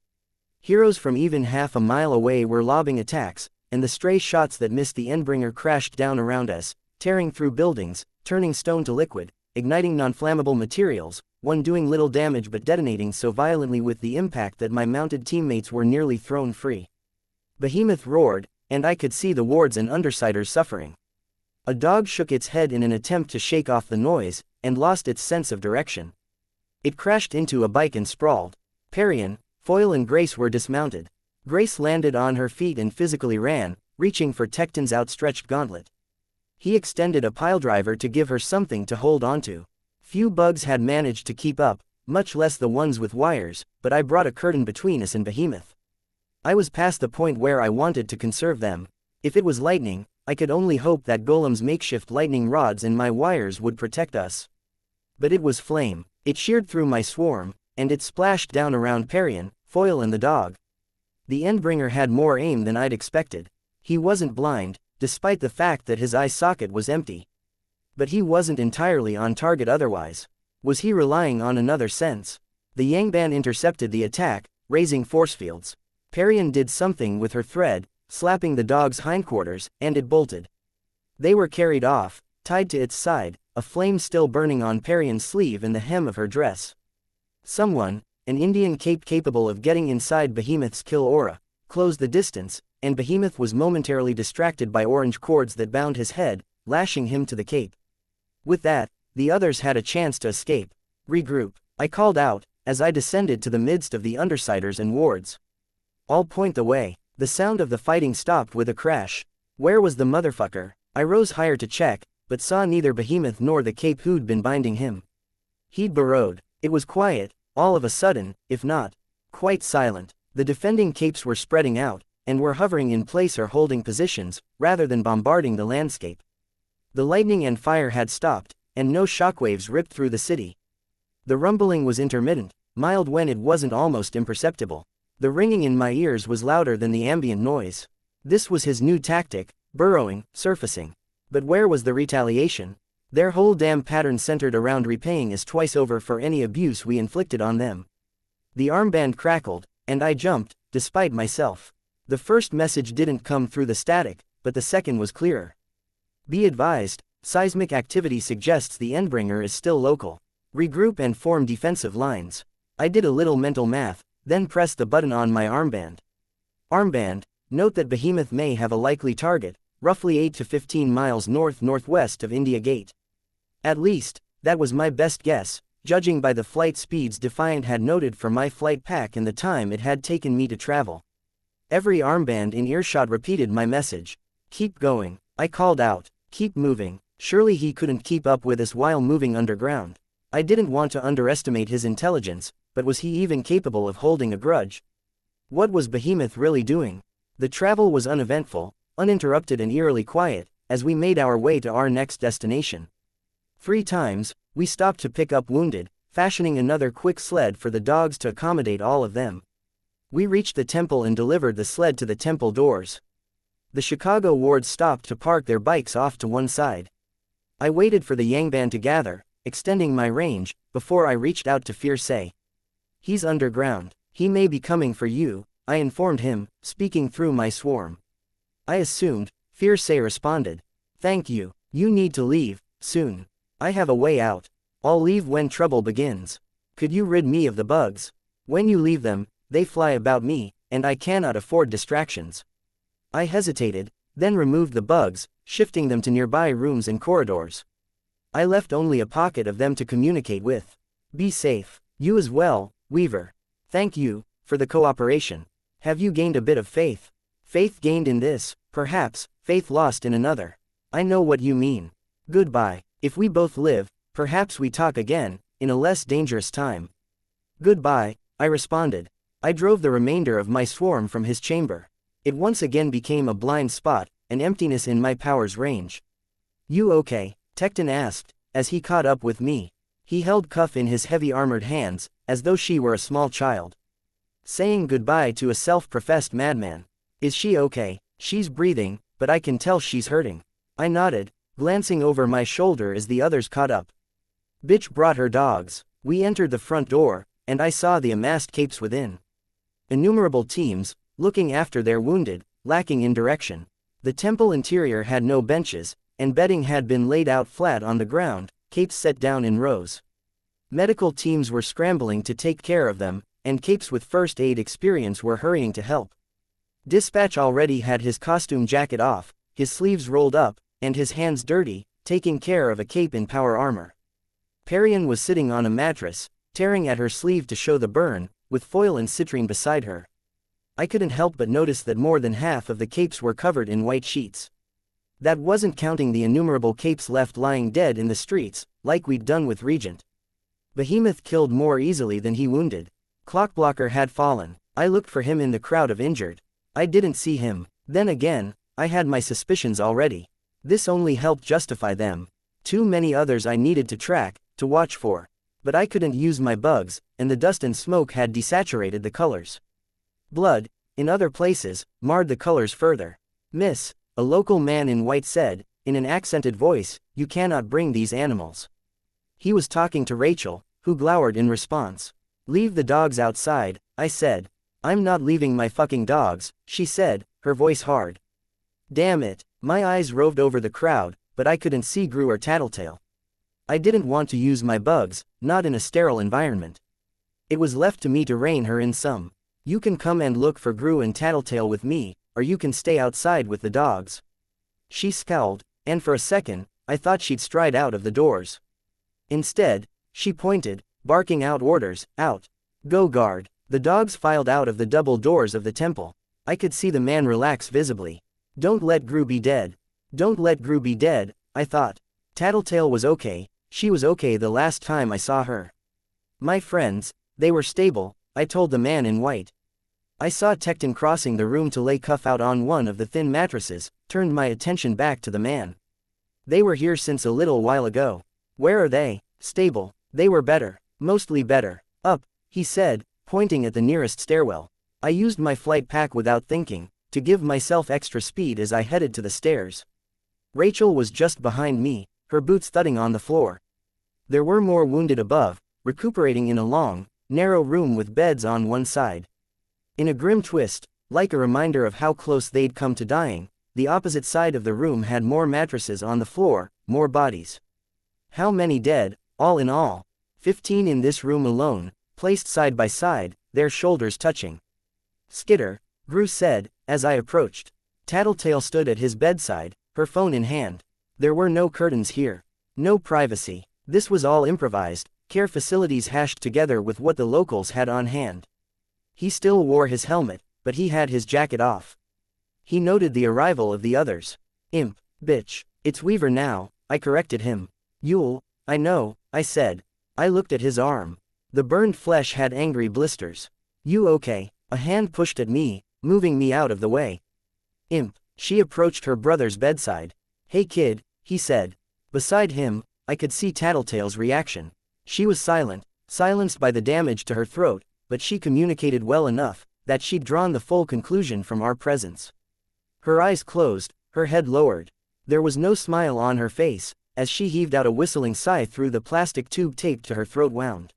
Heroes from even half a mile away were lobbing attacks, and the stray shots that missed the Endbringer crashed down around us, tearing through buildings, turning stone to liquid, igniting non-flammable materials, one doing little damage but detonating so violently with the impact that my mounted teammates were nearly thrown free. Behemoth roared, and I could see the wards and Undersiders suffering. A dog shook its head in an attempt to shake off the noise, and lost its sense of direction. It crashed into a bike and sprawled. Parian, Foil and Grace were dismounted. Grace landed on her feet and physically ran, reaching for Tecton's outstretched gauntlet. He extended a piledriver to give her something to hold onto. Few bugs had managed to keep up, much less the ones with wires, but I brought a curtain between us and Behemoth. I was past the point where I wanted to conserve them. If it was lightning, I could only hope that Golem's makeshift lightning rods and my wires would protect us. But it was flame. It sheared through my swarm, and it splashed down around Parian, Foil and the dog. The Endbringer had more aim than I'd expected. He wasn't blind, despite the fact that his eye socket was empty. But he wasn't entirely on target otherwise. Was he relying on another sense? The Yangban intercepted the attack, raising force fields. Parian did something with her thread, slapping the dog's hindquarters, and it bolted. They were carried off, tied to its side, a flame still burning on Parian's sleeve and the hem of her dress. Someone, an Indian cape capable of getting inside Behemoth's kill aura, closed the distance, and Behemoth was momentarily distracted by orange cords that bound his head, lashing him to the cape. With that, the others had a chance to escape. Regroup, I called out, as I descended to the midst of the Undersiders and wards. All point the way. The sound of the fighting stopped with a crash. Where was the motherfucker? I rose higher to check, but saw neither Behemoth nor the cape who'd been binding him. He'd burrowed. It was quiet, all of a sudden, if not quite silent. The defending capes were spreading out, and were hovering in place or holding positions, rather than bombarding the landscape. The lightning and fire had stopped, and no shockwaves ripped through the city. The rumbling was intermittent, mild when it wasn't almost imperceptible. The ringing in my ears was louder than the ambient noise. This was his new tactic, burrowing, surfacing. But where was the retaliation? Their whole damn pattern centered around repaying us twice over for any abuse we inflicted on them. The armband crackled, and I jumped, despite myself. The first message didn't come through the static, but the second was clearer. Be advised, seismic activity suggests the Endbringer is still local. Regroup and form defensive lines. I did a little mental math, then pressed the button on my armband. Armband, note that Behemoth may have a likely target, roughly 8 to 15 miles north-northwest of India Gate. At least, that was my best guess, judging by the flight speeds Defiant had noted for my flight pack and the time it had taken me to travel. Every armband in earshot repeated my message. Keep going, I called out. Keep moving. Surely he couldn't keep up with us while moving underground. I didn't want to underestimate his intelligence, but was he even capable of holding a grudge? What was Behemoth really doing? The travel was uneventful, uninterrupted and eerily quiet, as we made our way to our next destination. 3 times, we stopped to pick up wounded, fashioning another quick sled for the dogs to accommodate all of them. We reached the temple and delivered the sled to the temple doors. The Chicago wards stopped to park their bikes off to one side. I waited for the Yangban to gather, extending my range, before I reached out to Fierce. He's underground. He may be coming for you, I informed him, speaking through my swarm. I assumed, Fierce responded. Thank you. You need to leave, soon. I have a way out. I'll leave when trouble begins. Could you rid me of the bugs? When you leave them, they fly about me, and I cannot afford distractions. I hesitated, then removed the bugs, shifting them to nearby rooms and corridors. I left only a pocket of them to communicate with. Be safe. You as well, Weaver. Thank you, for the cooperation. Have you gained a bit of faith? Faith gained in this, perhaps, faith lost in another. I know what you mean. Goodbye. If we both live, perhaps we talk again, in a less dangerous time. Goodbye, I responded. I drove the remainder of my swarm from his chamber. It once again became a blind spot, an emptiness in my power's range. You okay? Tecton asked, as he caught up with me. He held Cuff in his heavy armored hands, as though she were a small child. Saying goodbye to a self-professed madman. Is she okay? She's breathing, but I can tell she's hurting. I nodded, glancing over my shoulder as the others caught up. Bitch brought her dogs. We entered the front door, and I saw the amassed capes within. Innumerable teams, looking after their wounded, lacking in direction. The temple interior had no benches, and bedding had been laid out flat on the ground, capes set down in rows. Medical teams were scrambling to take care of them, and capes with first aid experience were hurrying to help. Dispatch already had his costume jacket off, his sleeves rolled up, and his hands dirty, taking care of a cape in power armor. Parian was sitting on a mattress, tearing at her sleeve to show the burn, with Foil and Citrine beside her. I couldn't help but notice that more than half of the capes were covered in white sheets. That wasn't counting the innumerable capes left lying dead in the streets, like we'd done with Regent. Behemoth killed more easily than he wounded. Clockblocker had fallen. I looked for him in the crowd of injured. I didn't see him. Then again, I had my suspicions already. This only helped justify them. Too many others I needed to track, to watch for. But I couldn't use my bugs, and the dust and smoke had desaturated the colors. Blood, in other places, marred the colors further. Miss, a local man in white said, in an accented voice, "You cannot bring these animals." He was talking to Rachel, who glowered in response. "Leave the dogs outside," I said. "I'm not leaving my fucking dogs," she said, her voice hard. Damn it, my eyes roved over the crowd, but I couldn't see Gru or Tattletale. I didn't want to use my bugs, not in a sterile environment. It was left to me to rein her in some. "You can come and look for Gru and Tattletale with me, or you can stay outside with the dogs." She scowled, and for a second, I thought she'd stride out of the doors. Instead, she pointed, barking out orders, "Out. Go guard." The dogs filed out of the double doors of the temple. I could see the man relax visibly. "Don't let Gru be dead. Don't let Gru be dead," I thought. Tattletale was okay, she was okay the last time I saw her. My friends, they were stable, I told the man in white. I saw Tecton crossing the room to lay Cuff out on one of the thin mattresses, turned my attention back to the man. "They were here since a little while ago." "Where are they?" "Stable. They were better. Mostly better. Up," he said, pointing at the nearest stairwell. I used my flight pack without thinking, to give myself extra speed as I headed to the stairs. Rachel was just behind me, her boots thudding on the floor. There were more wounded above, recuperating in a long, narrow room with beds on one side. In a grim twist, like a reminder of how close they'd come to dying, the opposite side of the room had more mattresses on the floor, more bodies. How many dead, all in all? 15 in this room alone, placed side by side, their shoulders touching. "Skitter," Gru said, as I approached. Tattletale stood at his bedside, her phone in hand. There were no curtains here. No privacy. This was all improvised, care facilities hashed together with what the locals had on hand. He still wore his helmet, but he had his jacket off. He noted the arrival of the others. "Imp, bitch, it's Weaver now," I corrected him. "Yule, I know," I said. I looked at his arm. The burned flesh had angry blisters. "You okay?" A hand pushed at me, moving me out of the way. "Imp." She approached her brother's bedside. "Hey kid," he said. Beside him, I could see Tattletale's reaction. She was silent, silenced by the damage to her throat, but she communicated well enough, that she'd drawn the full conclusion from our presence. Her eyes closed, her head lowered. There was no smile on her face, as she heaved out a whistling sigh through the plastic tube taped to her throat wound.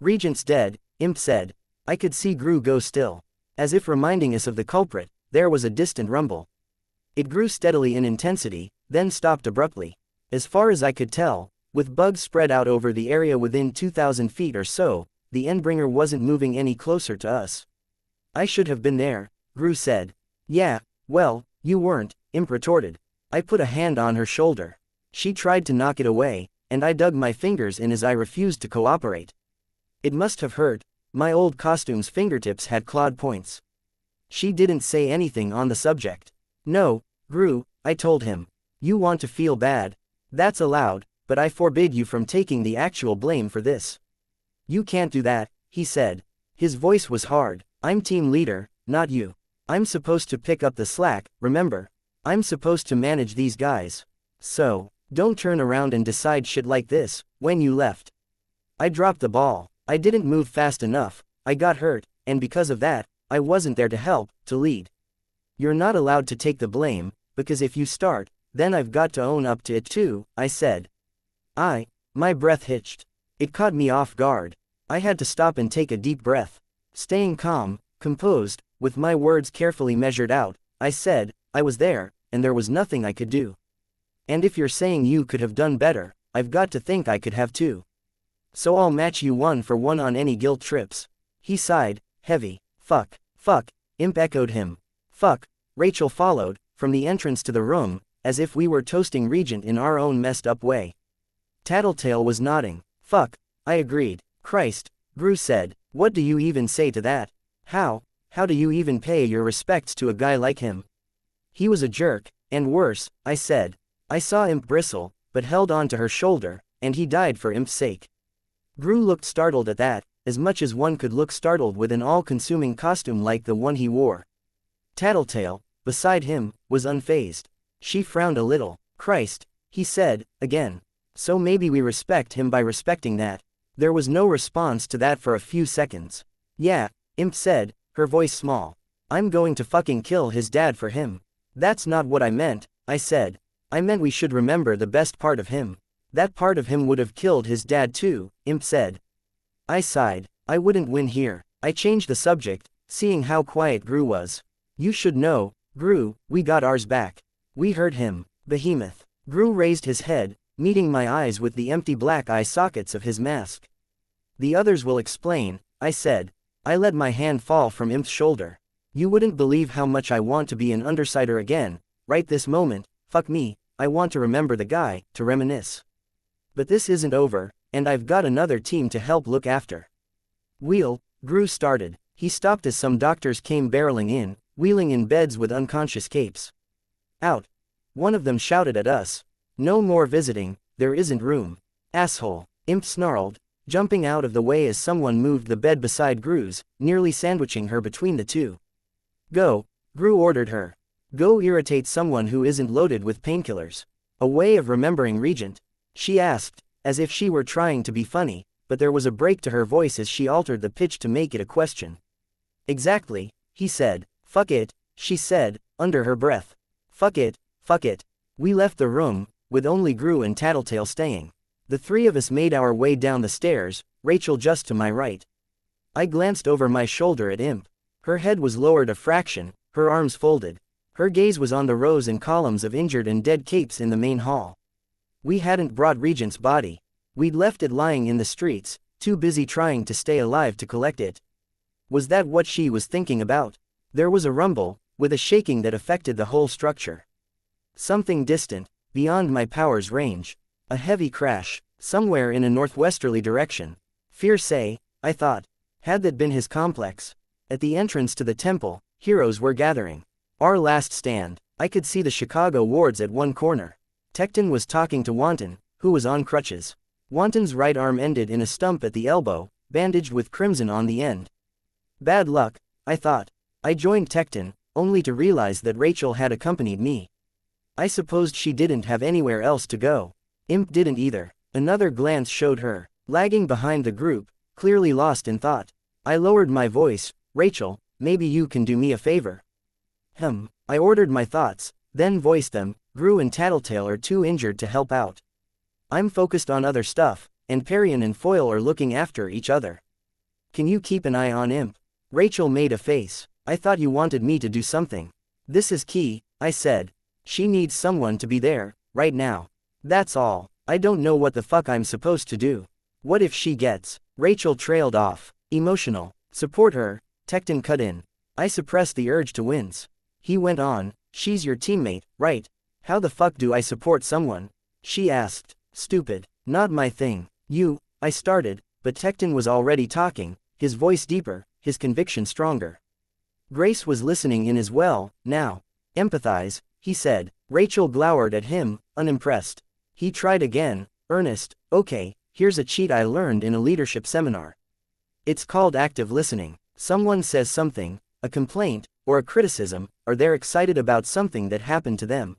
"Regent's dead," Imp said. I could see Gru go still. As if reminding us of the culprit, there was a distant rumble. It grew steadily in intensity, then stopped abruptly. As far as I could tell, with bugs spread out over the area within 2,000 feet or so, the Endbringer wasn't moving any closer to us. "I should have been there," Gru said. "Yeah, well, you weren't," Imp retorted. I put a hand on her shoulder. She tried to knock it away, and I dug my fingers in as I refused to cooperate. It must have hurt. My old costume's fingertips had clawed points. She didn't say anything on the subject. "No, Gru," I told him. "You want to feel bad. That's allowed, but I forbid you from taking the actual blame for this." "You can't do that," he said. His voice was hard. "I'm team leader, not you. I'm supposed to pick up the slack, remember? I'm supposed to manage these guys. So, don't turn around and decide shit like this, when you left." I dropped the ball. I didn't move fast enough, I got hurt, and because of that, I wasn't there to help, to lead. "You're not allowed to take the blame, because if you start, then I've got to own up to it too," I said. My breath hitched. It caught me off guard. I had to stop and take a deep breath. Staying calm, composed, with my words carefully measured out, I said, "I was there, and there was nothing I could do. And if you're saying you could have done better, I've got to think I could have too. So I'll match you 1-for-1 on any guilt trips." He sighed, heavy. Fuck, Imp echoed him. "Fuck," Rachel followed, from the entrance to the room, as if we were toasting Regent in our own messed up way. Tattletale was nodding. "Fuck," I agreed. "Christ," Gru said, "what do you even say to that? How do you even pay your respects to a guy like him? He was a jerk, and worse," I said. I saw Imp bristle, but held on to her shoulder, "and he died for Imp's sake." Gru looked startled at that, as much as one could look startled with an all-consuming costume like the one he wore. Tattletale, beside him, was unfazed. She frowned a little. Christ, he said, again. So maybe we respect him by respecting that. There was no response to that for a few seconds. Yeah, Imp said, her voice small. I'm going to fucking kill his dad for him. That's not what I meant, I said. I meant we should remember the best part of him. That part of him would have killed his dad too, Imp said. I sighed. I wouldn't win here. I changed the subject, seeing how quiet Gru was. You should know, Gru, we got ours back. We heard him. Behemoth. Gru raised his head, meeting my eyes with the empty black eye sockets of his mask. The others will explain, I said. I let my hand fall from Imp's shoulder. You wouldn't believe how much I want to be an Undersider again, right this moment. Fuck me, I want to remember the guy, to reminisce. But this isn't over, and I've got another team to help look after. Wheel, Gru started. He stopped as some doctors came barreling in, wheeling in beds with unconscious capes. Out. One of them shouted at us. No more visiting, there isn't room. Asshole. Imp snarled, jumping out of the way as someone moved the bed beside Gru's, nearly sandwiching her between the two. Go, Gru ordered her. Go irritate someone who isn't loaded with painkillers. A way of remembering Regent? She asked, as if she were trying to be funny, but there was a break to her voice as she altered the pitch to make it a question. Exactly, he said. Fuck it, she said, under her breath. Fuck it, fuck it. We left the room, with only Gru and Tattletale staying. The three of us made our way down the stairs, Rachel just to my right. I glanced over my shoulder at Imp. Her head was lowered a fraction, her arms folded. Her gaze was on the rows and columns of injured and dead capes in the main hall. We hadn't brought Regent's body. We'd left it lying in the streets, too busy trying to stay alive to collect it. Was that what she was thinking about? There was a rumble, with a shaking that affected the whole structure. Something distant, beyond my power's range. A heavy crash, somewhere in a northwesterly direction. Fierce, I thought. Had that been his complex? At the entrance to the temple, heroes were gathering. Our last stand. I could see the Chicago wards at one corner. Tecton was talking to Wanton, who was on crutches. Wanton's right arm ended in a stump at the elbow, bandaged with crimson on the end. Bad luck, I thought. I joined Tecton, only to realize that Rachel had accompanied me. I supposed she didn't have anywhere else to go. Imp didn't either. Another glance showed her, lagging behind the group, clearly lost in thought. I lowered my voice. Rachel, maybe you can do me a favor. I ordered my thoughts, then voiced them. Gru and Tattletale are too injured to help out. I'm focused on other stuff, and Parian and Foil are looking after each other. Can you keep an eye on Imp? Rachel made a face. I thought you wanted me to do something. This is key, I said. She needs someone to be there, right now. That's all. I don't know what the fuck I'm supposed to do. What if she gets? Rachel trailed off. Emotional. Support her, Tecton cut in. I suppressed the urge to wince. He went on, she's your teammate, right? How the fuck do I support someone? She asked. Stupid. Not my thing. I started, but Tecton was already talking, his voice deeper, his conviction stronger. Grace was listening in as well, now. Empathize, he said. Rachel glowered at him, unimpressed. He tried again, earnest. Okay, here's a cheat I learned in a leadership seminar. It's called active listening. Someone says something, a complaint, or a criticism, or they're excited about something that happened to them.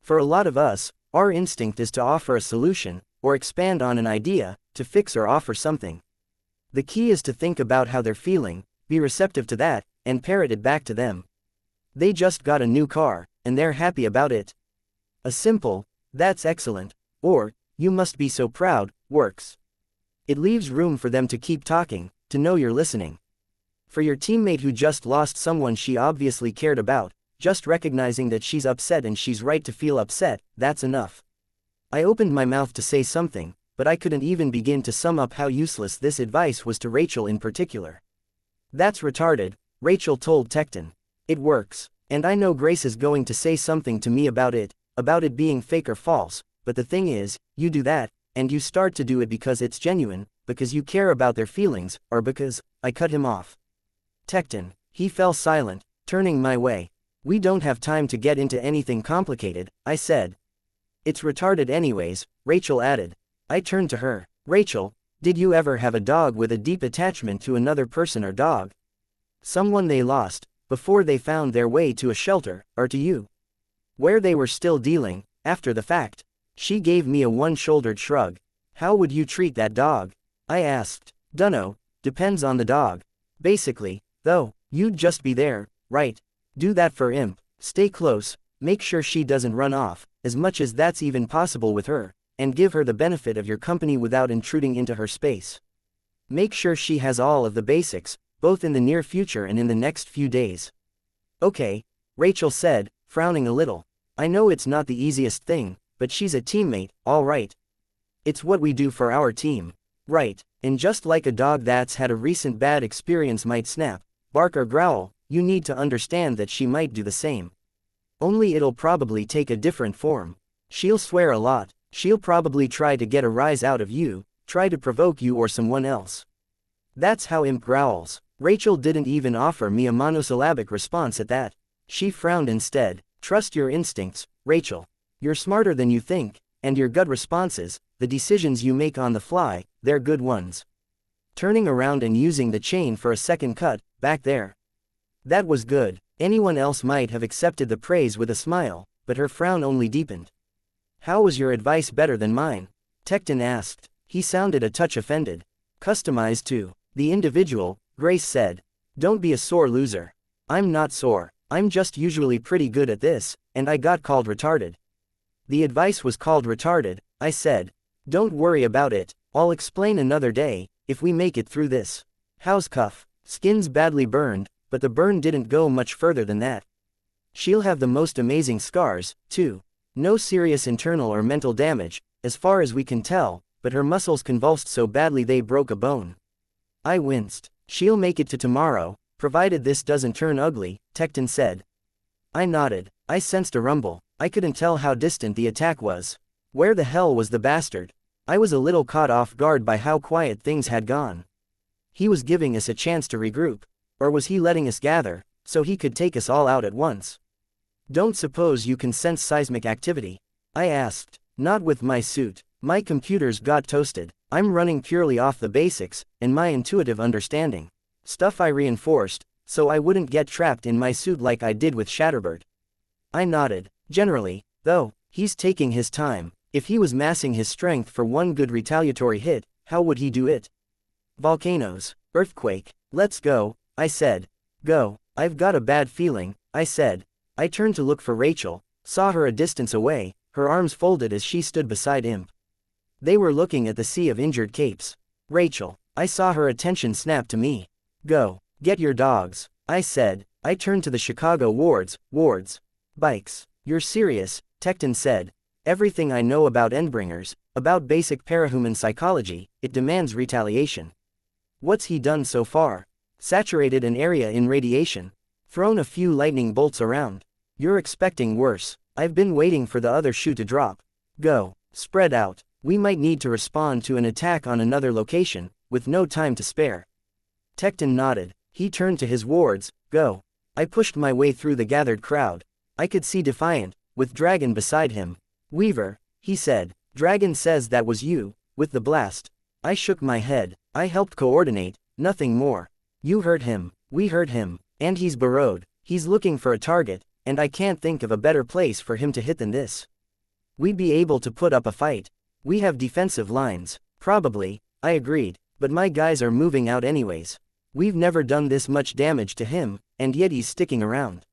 For a lot of us, our instinct is to offer a solution, or expand on an idea, to fix or offer something. The key is to think about how they're feeling, be receptive to that, and parrot it back to them. They just got a new car, and they're happy about it. A simple, that's excellent, or, you must be so proud, works. It leaves room for them to keep talking, to know you're listening. For your teammate who just lost someone she obviously cared about, just recognizing that she's upset and she's right to feel upset, that's enough. I opened my mouth to say something, but I couldn't even begin to sum up how useless this advice was to Rachel in particular. That's retarded, Rachel told Tecton. It works, and I know Grace is going to say something to me about it being fake or false, but the thing is, you do that, and you start to do it because it's genuine, because you care about their feelings, or because, I cut him off. Tecton, he fell silent, turning my way. We don't have time to get into anything complicated, I said. It's retarded anyways, Rachel added. I turned to her. Rachel, Did you ever have a dog with a deep attachment to another person or dog? Someone they lost, before they found their way to a shelter, or to you, where they were still dealing, after the fact. She gave me a one-shouldered shrug. How would you treat that dog? I asked. Dunno, depends on the dog. Basically, though, you'd just be there, right? Do that for Imp, stay close, make sure she doesn't run off, as much as that's even possible with her, and give her the benefit of your company without intruding into her space. Make sure she has all of the basics, both in the near future and in the next few days. Okay, Rachel said, frowning a little. I know it's not the easiest thing, but she's a teammate, all right. It's what we do for our team. Right, and just like a dog that's had a recent bad experience might snap, bark or growl, you need to understand that she might do the same. Only it'll probably take a different form. She'll swear a lot, she'll probably try to get a rise out of you, try to provoke you or someone else. That's how Imp growls. Rachel didn't even offer me a monosyllabic response at that. She frowned instead. Trust your instincts, Rachel. You're smarter than you think, and your gut responses, the decisions you make on the fly, they're good ones. Turning around and using the chain for a second cut, back there. That was good. Anyone else might have accepted the praise with a smile, but her frown only deepened. How was your advice better than mine? Tecton asked. He sounded a touch offended. Customized to the individual, Grace said. Don't be a sore loser. I'm not sore. I'm just usually pretty good at this, and I got called retarded. The advice was called retarded, I said. Don't worry about it, I'll explain another day, if we make it through this. How's Cuff? Skin's badly burned, but the burn didn't go much further than that. She'll have the most amazing scars, too. No serious internal or mental damage, as far as we can tell, but her muscles convulsed so badly they broke a bone. I winced. She'll make it to tomorrow, provided this doesn't turn ugly, Tecton said. I nodded. I sensed a rumble. I couldn't tell how distant the attack was. Where the hell was the bastard? I was a little caught off guard by how quiet things had gone. He was giving us a chance to regroup. Or was he letting us gather, so he could take us all out at once? Don't suppose you can sense seismic activity? I asked. Not with my suit. My computers got toasted. I'm running purely off the basics, and my intuitive understanding. Stuff I reinforced, so I wouldn't get trapped in my suit like I did with Shatterbird. I nodded. Generally, though, he's taking his time. If he was massing his strength for one good retaliatory hit, how would he do it? Volcanoes. Earthquake. Let's go, I said. Go. I've got a bad feeling, I said. I turned to look for Rachel, saw her a distance away, her arms folded as she stood beside Imp. They were looking at the sea of injured capes. Rachel. I saw her attention snap to me. Go. Get your dogs, I said. I turned to the Chicago wards. Bikes. You're serious, Tecton said. Everything I know about Endbringers, about basic parahuman psychology, it demands retaliation. What's he done so far? Saturated an area in radiation. Thrown a few lightning bolts around. You're expecting worse. I've been waiting for the other shoe to drop. Go. Spread out. We might need to respond to an attack on another location, with no time to spare. Tecton nodded. He turned to his wards. Go. I pushed my way through the gathered crowd. I could see Defiant, with Dragon beside him. Weaver, he said. Dragon says that was you, with the blast. I shook my head. I helped coordinate, nothing more. You heard him. We heard him. And he's burrowed. He's looking for a target, and I can't think of a better place for him to hit than this. We'd be able to put up a fight. We have defensive lines. Probably, I agreed, but my guys are moving out anyways. We've never done this much damage to him, and yet he's sticking around.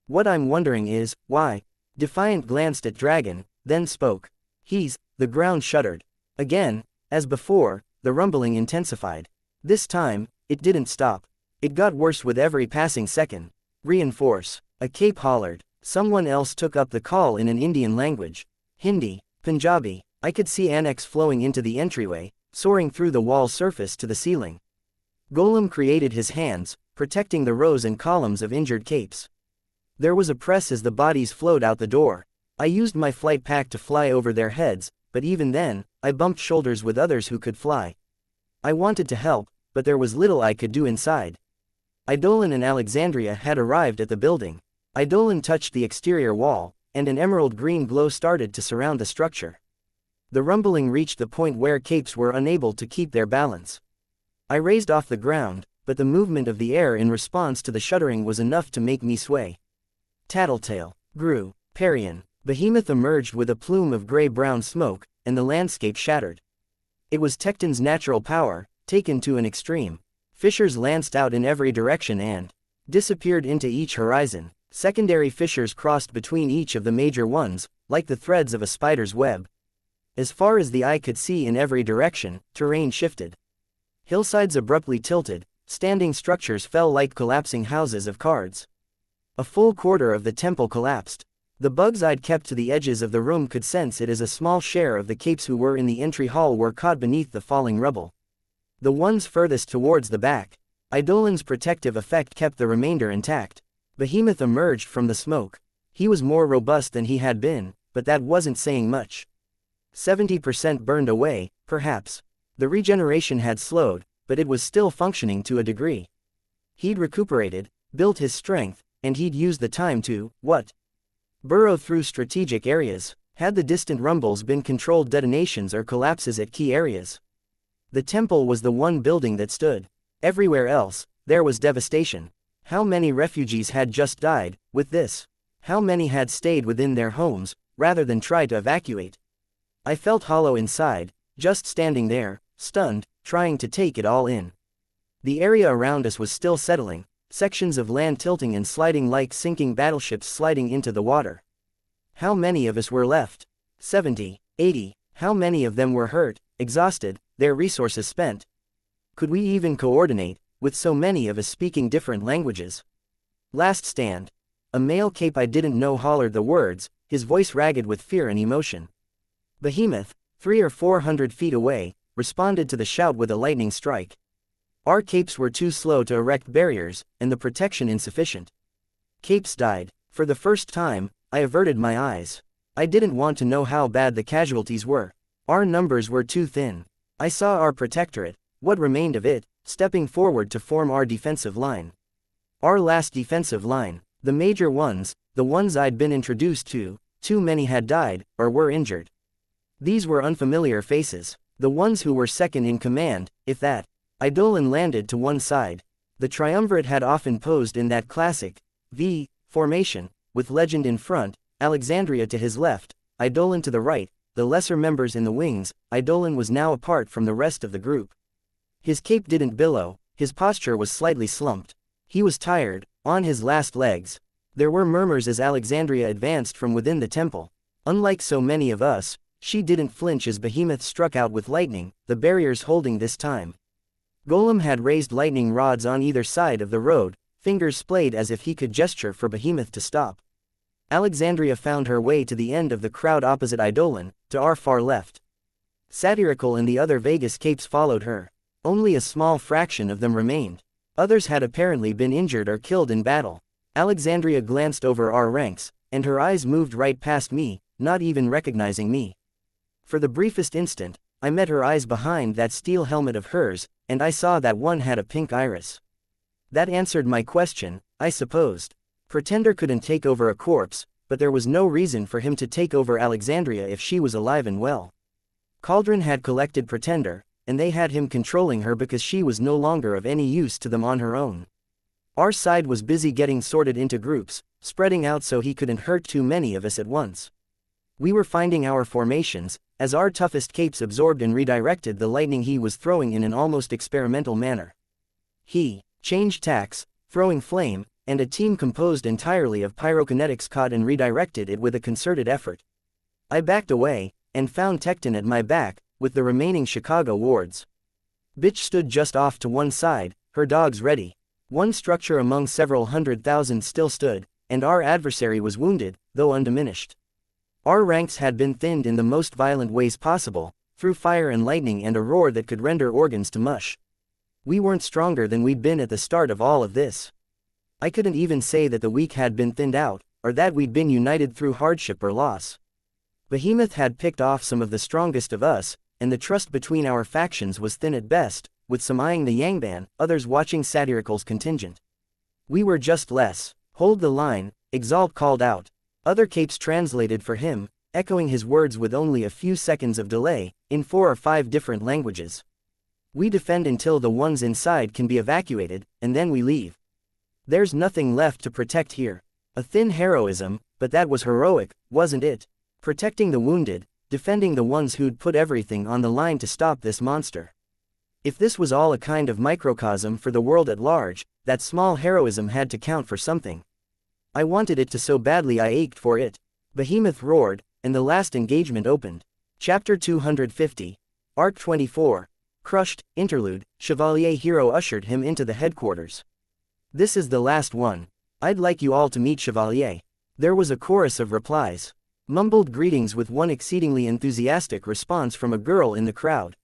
What I'm wondering is, why? Defiant glanced at Dragon, then spoke. The ground shuddered. Again, as before, the rumbling intensified. This time, it didn't stop. It got worse with every passing second. Reinforce. A cape hollered. Someone else took up the call in an Indian language. Hindi, Punjabi. I could see Annex flowing into the entryway, soaring through the wall surface to the ceiling. Golem created his hands, protecting the rows and columns of injured capes. There was a press as the bodies flowed out the door. I used my flight pack to fly over their heads, but even then, I bumped shoulders with others who could fly. I wanted to help, but there was little I could do inside. Eidolon and Alexandria had arrived at the building. Eidolon touched the exterior wall, and an emerald green glow started to surround the structure. The rumbling reached the point where capes were unable to keep their balance. I raised off the ground, but the movement of the air in response to the shuddering was enough to make me sway. Tattletale, Gru, Parian, Behemoth emerged with a plume of gray-brown smoke, and the landscape shattered. It was Tecton's natural power, taken to an extreme. Fissures lanced out in every direction and disappeared into each horizon. Secondary fissures crossed between each of the major ones, like the threads of a spider's web. As far as the eye could see in every direction, terrain shifted. Hillsides abruptly tilted, standing structures fell like collapsing houses of cards. A full quarter of the temple collapsed. The bugs I'd kept to the edges of the room could sense it as a small share of the capes who were in the entry hall were caught beneath the falling rubble. The ones furthest towards the back. Eidolon's protective effect kept the remainder intact. Behemoth emerged from the smoke. He was more robust than he had been, but that wasn't saying much. 70% burned away, perhaps. The regeneration had slowed, but it was still functioning to a degree. He'd recuperated, built his strength, and he'd used the time to, burrow through strategic areas. Had the distant rumbles been controlled detonations or collapses at key areas? The temple was the one building that stood. Everywhere else, there was devastation. How many refugees had just died, with this? How many had stayed within their homes, rather than try to evacuate? I felt hollow inside, just standing there, stunned, trying to take it all in. The area around us was still settling, sections of land tilting and sliding like sinking battleships sliding into the water. How many of us were left? 70, 80. How many of them were hurt, exhausted, their resources spent? Could we even coordinate, with so many of us speaking different languages? Last stand. A male cape I didn't know hollered the words, his voice ragged with fear and emotion. Behemoth, 300 or 400 feet away, responded to the shout with a lightning strike. Our capes were too slow to erect barriers, and the protection insufficient. Capes died. For the first time, I averted my eyes. I didn't want to know how bad the casualties were. Our numbers were too thin. I saw our protectorate, what remained of it, stepping forward to form our defensive line. Our last defensive line, the major ones, the ones I'd been introduced to, too many had died, or were injured. These were unfamiliar faces, the ones who were second in command, if that. Eidolon landed to one side. The triumvirate had often posed in that classic V formation, with Legend in front, Alexandria to his left, Eidolon to the right, the lesser members in the wings. Eidolon was now apart from the rest of the group. His cape didn't billow, his posture was slightly slumped. He was tired, on his last legs. There were murmurs as Alexandria advanced from within the temple. Unlike so many of us, she didn't flinch as Behemoth struck out with lightning, the barriers holding this time. Golem had raised lightning rods on either side of the road, fingers splayed as if he could gesture for Behemoth to stop. Alexandria found her way to the end of the crowd opposite Eidolon, to our far left. Satirical and the other Vegas capes followed her. Only a small fraction of them remained. Others had apparently been injured or killed in battle. Alexandria glanced over our ranks, and her eyes moved right past me, not even recognizing me. For the briefest instant, I met her eyes behind that steel helmet of hers, and I saw that one had a pink iris. That answered my question, I supposed. Pretender couldn't take over a corpse, but there was no reason for him to take over Alexandria if she was alive and well. Cauldron had collected Pretender, and they had him controlling her because she was no longer of any use to them on her own. Our side was busy getting sorted into groups, spreading out so he couldn't hurt too many of us at once. We were finding our formations, as our toughest capes absorbed and redirected the lightning he was throwing in an almost experimental manner. He changed tacks, throwing flame, and a team composed entirely of pyrokinetics caught and redirected it with a concerted effort. I backed away, and found Tecton at my back, with the remaining Chicago wards. Bitch stood just off to one side, her dogs ready. One structure among several 100,000 still stood, and our adversary was wounded, though undiminished. Our ranks had been thinned in the most violent ways possible, through fire and lightning and a roar that could render organs to mush. We weren't stronger than we'd been at the start of all of this. I couldn't even say that the weak had been thinned out, or that we'd been united through hardship or loss. Behemoth had picked off some of the strongest of us, and the trust between our factions was thin at best, with some eyeing the Yangban, others watching Satirical's contingent. We were just less. Hold the line, Exalt called out. Other capes translated for him, echoing his words with only a few seconds of delay, in 4 or 5 different languages. We defend until the ones inside can be evacuated, and then we leave. There's nothing left to protect here. A thin heroism, but that was heroic, wasn't it? Protecting the wounded, defending the ones who'd put everything on the line to stop this monster. If this was all a kind of microcosm for the world at large, that small heroism had to count for something. I wanted it to so badly I ached for it. Behemoth roared, and the last engagement opened. Chapter 250. Arc 24. Crushed, Interlude, Chevalier Hero ushered him into the headquarters. This is the last one. I'd like you all to meet Chevalier. There was a chorus of replies. Mumbled greetings with one exceedingly enthusiastic response from a girl in the crowd.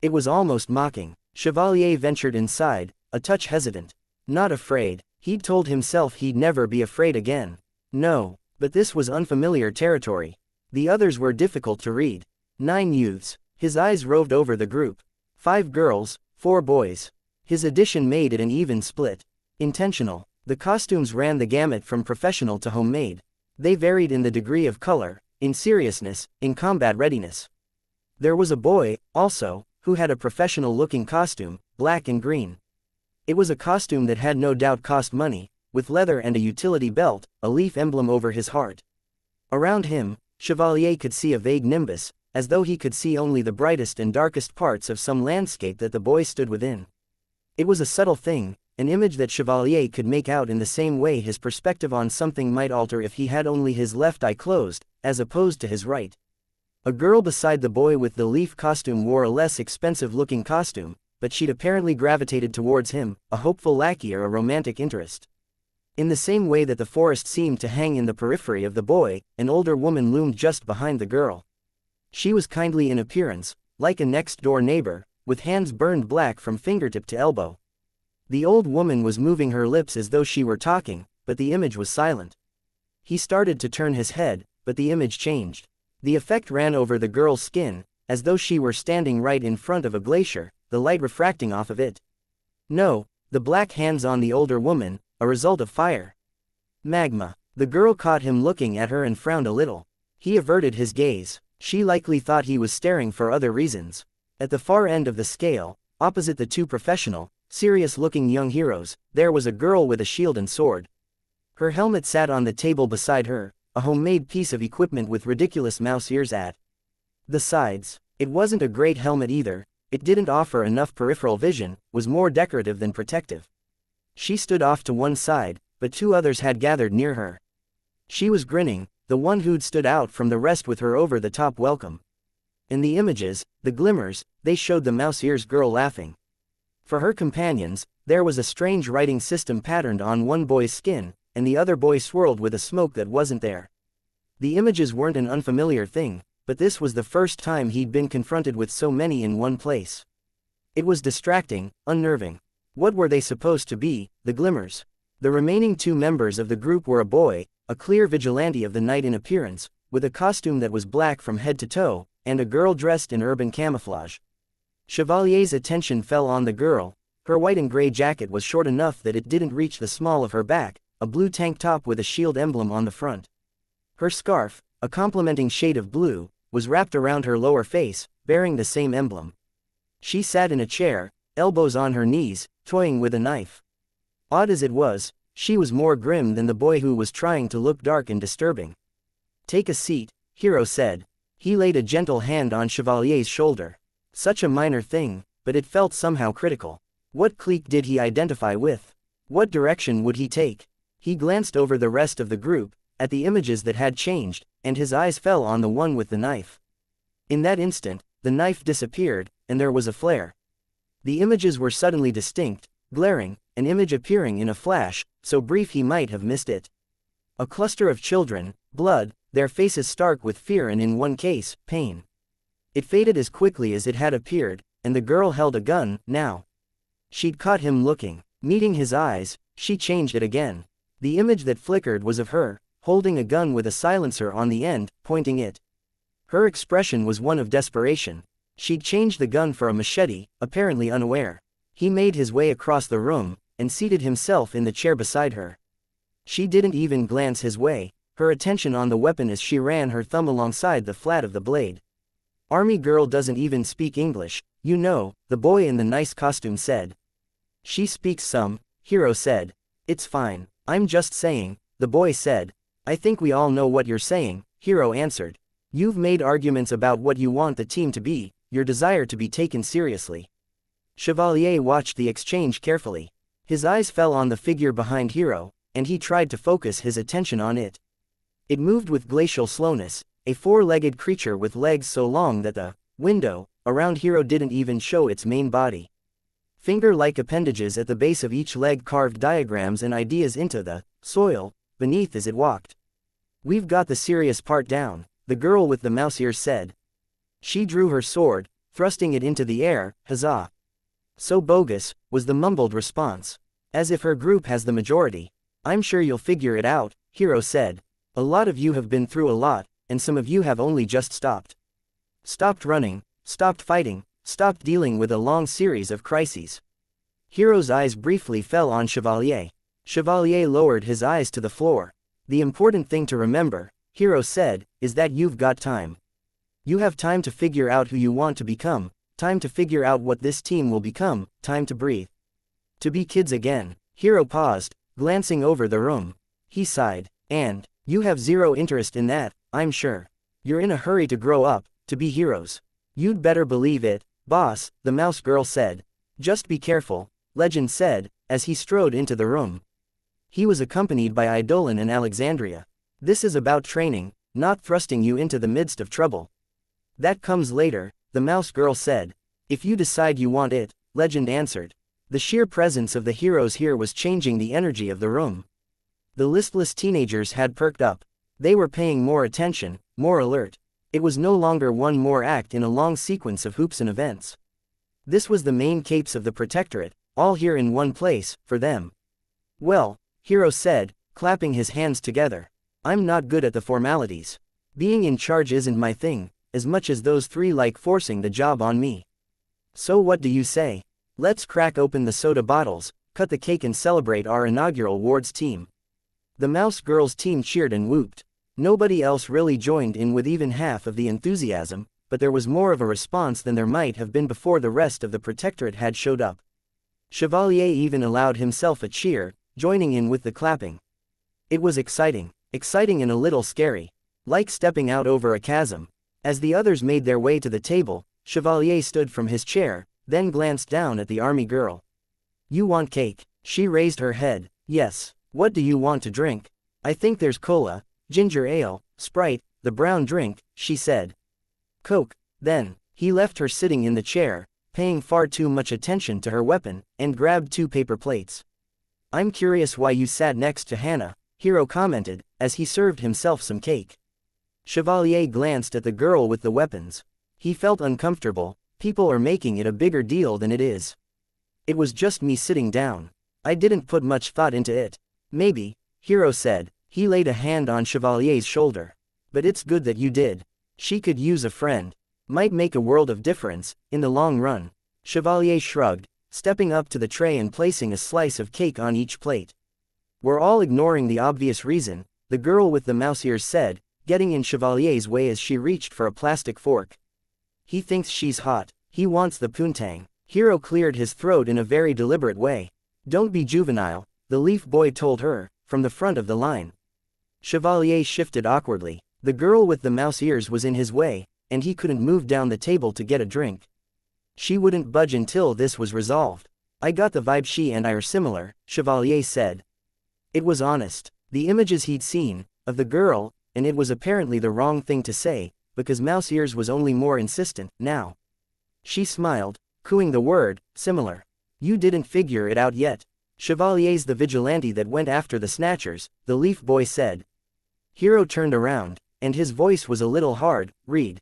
It was almost mocking. Chevalier ventured inside, a touch hesitant. Not afraid. He'd told himself he'd never be afraid again. No, but this was unfamiliar territory. The others were difficult to read. 9 youths. His eyes roved over the group. 5 girls, 4 boys. His addition made it an even split. Intentional. The costumes ran the gamut from professional to homemade. They varied in the degree of color, in seriousness, in combat readiness. There was a boy, also, who had a professional-looking costume, black and green. It was a costume that had no doubt cost money, with leather and a utility belt, a leaf emblem over his heart. Around him, Chevalier could see a vague nimbus, as though he could see only the brightest and darkest parts of some landscape that the boy stood within. It was a subtle thing, an image that Chevalier could make out in the same way his perspective on something might alter if he had only his left eye closed, as opposed to his right. A girl beside the boy with the leaf costume wore a less expensive-looking costume, but she'd apparently gravitated towards him, a hopeful lackey or a romantic interest. In the same way that the forest seemed to hang in the periphery of the boy, an older woman loomed just behind the girl. She was kindly in appearance, like a next-door neighbor, with hands burned black from fingertip to elbow. The old woman was moving her lips as though she were talking, but the image was silent. He started to turn his head, but the image changed. The effect ran over the girl's skin, as though she were standing right in front of a glacier, the light refracting off of it. No, the black hands on the older woman, a result of fire. Magma. The girl caught him looking at her and frowned a little. He averted his gaze. She likely thought he was staring for other reasons. At the far end of the scale, opposite the 2 professional, serious-looking young heroes, there was a girl with a shield and sword. Her helmet sat on the table beside her, a homemade piece of equipment with ridiculous mouse ears at the sides. It wasn't a great helmet either, it didn't offer enough peripheral vision, was more decorative than protective. She stood off to one side, but 2 others had gathered near her. She was grinning, the one who'd stood out from the rest with her over-the-top welcome. In the images, the glimmers, they showed the mouse ears girl laughing. For her companions, there was a strange writing system patterned on one boy's skin, and the other boy swirled with a smoke that wasn't there. The images weren't an unfamiliar thing, but this was the first time he'd been confronted with so many in one place. It was distracting, unnerving. What were they supposed to be, the glimmers? The remaining 2 members of the group were a boy, a clear vigilante of the night in appearance, with a costume that was black from head to toe, and a girl dressed in urban camouflage. Chevalier's attention fell on the girl. Her white and gray jacket was short enough that it didn't reach the small of her back, a blue tank top with a shield emblem on the front. Her scarf, a complementing shade of blue, was wrapped around her lower face, bearing the same emblem. She sat in a chair, elbows on her knees, toying with a knife. Odd as it was, she was more grim than the boy who was trying to look dark and disturbing. "Take a seat," Hero said. He laid a gentle hand on Chevalier's shoulder. Such a minor thing, but it felt somehow critical. What clique did he identify with? What direction would he take? He glanced over the rest of the group, at the images that had changed, and his eyes fell on the one with the knife. In that instant, the knife disappeared, and there was a flare. The images were suddenly distinct, glaring, an image appearing in a flash, so brief he might have missed it. A cluster of children, blood, their faces stark with fear and in one case, pain. It faded as quickly as it had appeared, and the girl held a gun, now. She'd caught him looking. Meeting his eyes, she changed it again. The image that flickered was of her, holding a gun with a silencer on the end, pointing it. Her expression was one of desperation. She'd changed the gun for a machete, apparently unaware. He made his way across the room, and seated himself in the chair beside her. She didn't even glance his way. her attention on the weapon as she ran her thumb alongside the flat of the blade. Army girl doesn't even speak English, you know, the boy in the nice costume said. She speaks some, Hiro said. It's fine, I'm just saying, the boy said. I think we all know what you're saying, Hiro answered. You've made arguments about what you want the team to be, your desire to be taken seriously. Chevalier watched the exchange carefully. His eyes fell on the figure behind Hiro, and he tried to focus his attention on it. It moved with glacial slowness, a four-legged creature with legs so long that the window around Hiro didn't even show its main body. Finger-like appendages at the base of each leg carved diagrams and ideas into the soil beneath as it walked. We've got the serious part down, the girl with the mouse ears said. She drew her sword, thrusting it into the air, huzzah. So bogus, was the mumbled response. As if her group has the majority. I'm sure you'll figure it out, Hiro said. A lot of you have been through a lot, and some of you have only just stopped. Stopped running, stopped fighting, stopped dealing with a long series of crises. Hiro's eyes briefly fell on Chevalier. Chevalier lowered his eyes to the floor. The important thing to remember, Hiro said, is that you've got time. You have time to figure out who you want to become, time to figure out what this team will become, time to breathe. To be kids again. Hiro paused, glancing over the room. He sighed. And you have zero interest in that, I'm sure. You're in a hurry to grow up, to be heroes. You'd better believe it, boss, the mouse girl said. Just be careful, Legend said, as he strode into the room. He was accompanied by Eidolon and Alexandria. This is about training, not thrusting you into the midst of trouble. That comes later, the mouse girl said. If you decide you want it, Legend answered. The sheer presence of the heroes here was changing the energy of the room. The listless teenagers had perked up. They were paying more attention, more alert. It was no longer one more act in a long sequence of hoops and events. This was the main capes of the Protectorate, all here in one place, for them. Well, Hiro said, clapping his hands together. I'm not good at the formalities. Being in charge isn't my thing, as much as those three like forcing the job on me. So what do you say? Let's crack open the soda bottles, cut the cake and celebrate our inaugural wards team. The mouse girls team cheered and whooped. Nobody else really joined in with even half of the enthusiasm, but there was more of a response than there might have been before the rest of the Protectorate had showed up. Chevalier even allowed himself a cheer, joining in with the clapping. It was exciting and a little scary. Like stepping out over a chasm. As the others made their way to the table, Chevalier stood from his chair, then glanced down at the army girl. You want cake? She raised her head. Yes. What do you want to drink? I think there's cola, ginger ale, Sprite, the brown drink, she said. Coke. Then, he left her sitting in the chair, paying far too much attention to her weapon, and grabbed 2 paper plates. I'm curious why you sat next to Hannah, Hiro commented, as he served himself some cake. Chevalier glanced at the girl with the weapons. He felt uncomfortable. People are making it a bigger deal than it is. It was just me sitting down. I didn't put much thought into it. Maybe, Hiro said. He laid a hand on Chevalier's shoulder. But it's good that you did. She could use a friend. Might make a world of difference, in the long run. Chevalier shrugged, stepping up to the tray and placing a slice of cake on each plate. We're all ignoring the obvious reason, the girl with the mouse ears said, getting in Chevalier's way as she reached for a plastic fork. He thinks she's hot. He wants the poontang. Hiro cleared his throat in a very deliberate way. Don't be juvenile, the leaf boy told her, from the front of the line. Chevalier shifted awkwardly. The girl with the mouse ears was in his way, and he couldn't move down the table to get a drink. She wouldn't budge until this was resolved. I got the vibe she and I are similar, Chevalier said. It was honest. The images he'd seen, of the girl, and it was apparently the wrong thing to say, because mouse ears was only more insistent, now. She smiled, cooing the word, similar. You didn't figure it out yet. Chevalier's the vigilante that went after the snatchers, the leaf boy said. Hiro turned around, and his voice was a little hard. Read.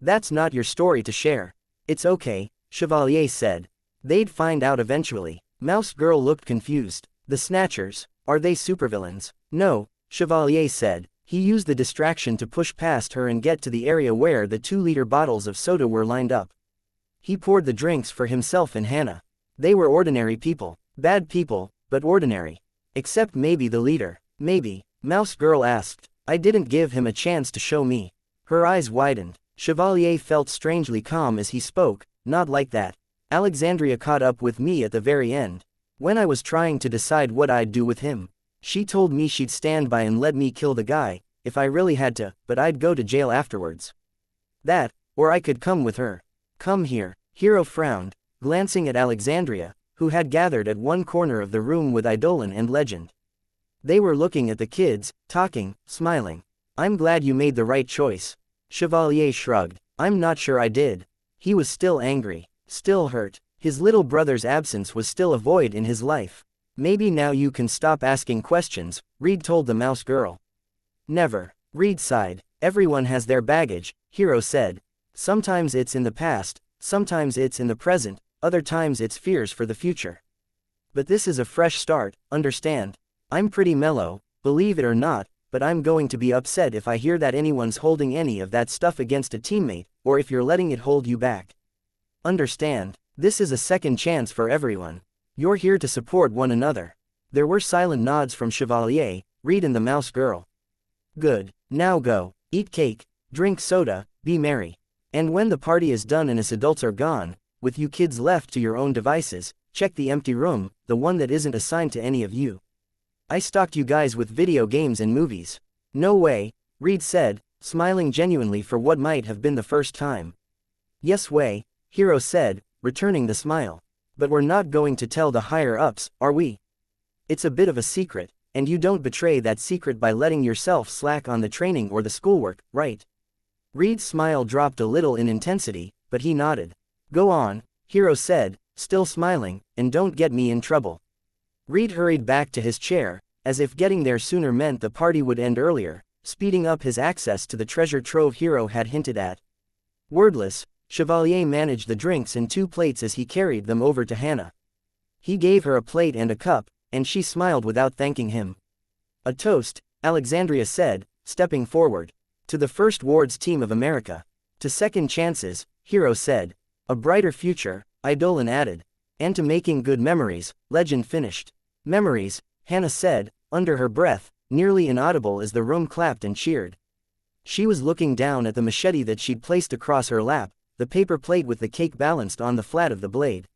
That's not your story to share. It's okay, Chevalier said. They'd find out eventually. Mouse girl looked confused. The snatchers, are they supervillains? No, Chevalier said. He used the distraction to push past her and get to the area where the 2-liter bottles of soda were lined up. He poured the drinks for himself and Hannah. They were ordinary people. Bad people, but ordinary. Except maybe the leader. Maybe, Mouse girl asked. I didn't give him a chance to show me. Her eyes widened. Chevalier felt strangely calm as he spoke. Not like that. Alexandria caught up with me at the very end. When I was trying to decide what I'd do with him. She told me she'd stand by and let me kill the guy, if I really had to, but I'd go to jail afterwards. That, or I could come with her. Come here. Hiro frowned, glancing at Alexandria, who had gathered at one corner of the room with Eidolon and Legend. They were looking at the kids, talking, smiling. I'm glad you made the right choice. Chevalier shrugged. I'm not sure I did. He was still angry, still hurt. His little brother's absence was still a void in his life. Maybe now you can stop asking questions, Reed told the mouse girl. Never. Reed sighed. Everyone has their baggage, Hiro said. Sometimes it's in the past, sometimes it's in the present, other times it's fears for the future. But this is a fresh start, understand? I'm pretty mellow, believe it or not, but I'm going to be upset if I hear that anyone's holding any of that stuff against a teammate, or if you're letting it hold you back. Understand, this is a second chance for everyone. You're here to support one another. There were silent nods from Chevalier, Reed and the mouse girl. Good. Now go. Eat cake, drink soda, be merry. And when the party is done and us adults are gone, with you kids left to your own devices, check the empty room, the one that isn't assigned to any of you. I stocked you guys with video games and movies. No way, Reed said, smiling genuinely for what might have been the first time. Yes way, Hiro said, returning the smile. But we're not going to tell the higher-ups, are we? It's a bit of a secret, and you don't betray that secret by letting yourself slack on the training or the schoolwork, right? Reed's smile dropped a little in intensity, but he nodded. Go on, Hiro said, still smiling, and don't get me in trouble. Reed hurried back to his chair, as if getting there sooner meant the party would end earlier, speeding up his access to the treasure trove Hiro had hinted at. Wordless, Chevalier managed the drinks and 2 plates as he carried them over to Hannah. He gave her a plate and a cup, and she smiled without thanking him. A toast, Alexandria said, stepping forward. To the First Ward's team of America. To second chances, Hiro said. A brighter future, Eidolon added. And to making good memories, Legend finished. Memories, Hannah said, under her breath, nearly inaudible as the room clapped and cheered. She was looking down at the machete that she'd placed across her lap, the paper plate with the cake balanced on the flat of the blade.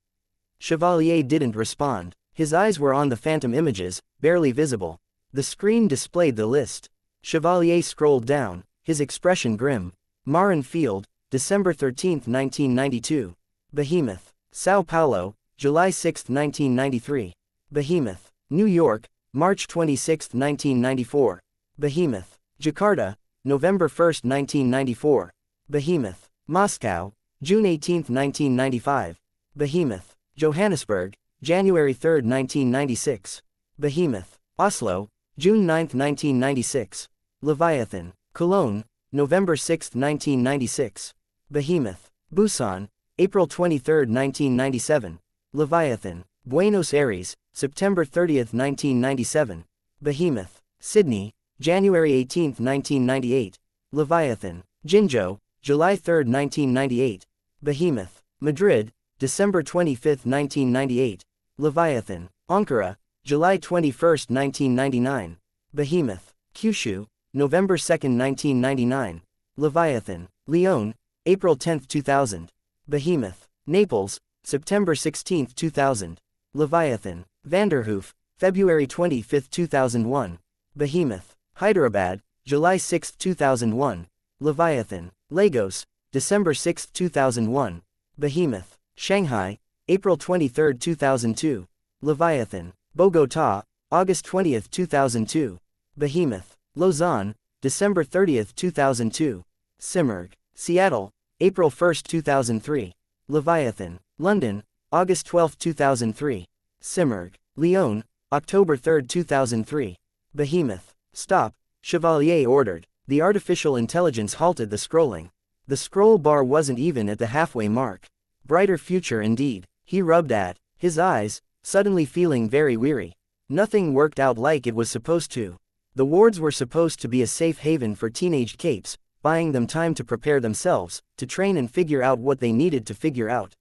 Chevalier didn't respond. His eyes were on the phantom images, barely visible. The screen displayed the list. Chevalier scrolled down, his expression grim. Marin Field, December 13, 1992. Behemoth. Sao Paulo, July 6, 1993. Behemoth. New York, March 26, 1994. Behemoth. Jakarta, November 1, 1994. Behemoth. Moscow, June 18, 1995. Behemoth. Johannesburg, January 3, 1996. Behemoth. Oslo, June 9, 1996. Leviathan. Cologne, November 6, 1996. Behemoth. Busan, April 23, 1997. Leviathan. Buenos Aires, September 30, 1997. Behemoth. Sydney, January 18, 1998. Leviathan. Jinzhou, July 3, 1998. Behemoth. Madrid, December 25, 1998. Leviathan. Ankara, July 21, 1999. Behemoth. Kyushu, November 2, 1999. Leviathan. Lyon, April 10, 2000. Behemoth. Naples, September 16, 2000. Leviathan. Vanderhoof, February 25, 2001. Behemoth. Hyderabad, July 6, 2001. Leviathan. Lagos, December 6, 2001. Behemoth. Shanghai, April 23, 2002. Leviathan. Bogotá, August 20, 2002. Behemoth. Lausanne, December 30, 2002. Simurgh. Seattle, April 1, 2003. Leviathan. London, August 12, 2003. Simurgh. Lyon, October 3, 2003. Behemoth. Stop, Chevalier ordered. The artificial intelligence halted the scrolling. The scroll bar wasn't even at the halfway mark. Brighter future indeed, he rubbed at, his eyes, suddenly feeling very weary. Nothing worked out like it was supposed to. The wards were supposed to be a safe haven for teenage capes, buying them time to prepare themselves, to train and figure out what they needed to figure out.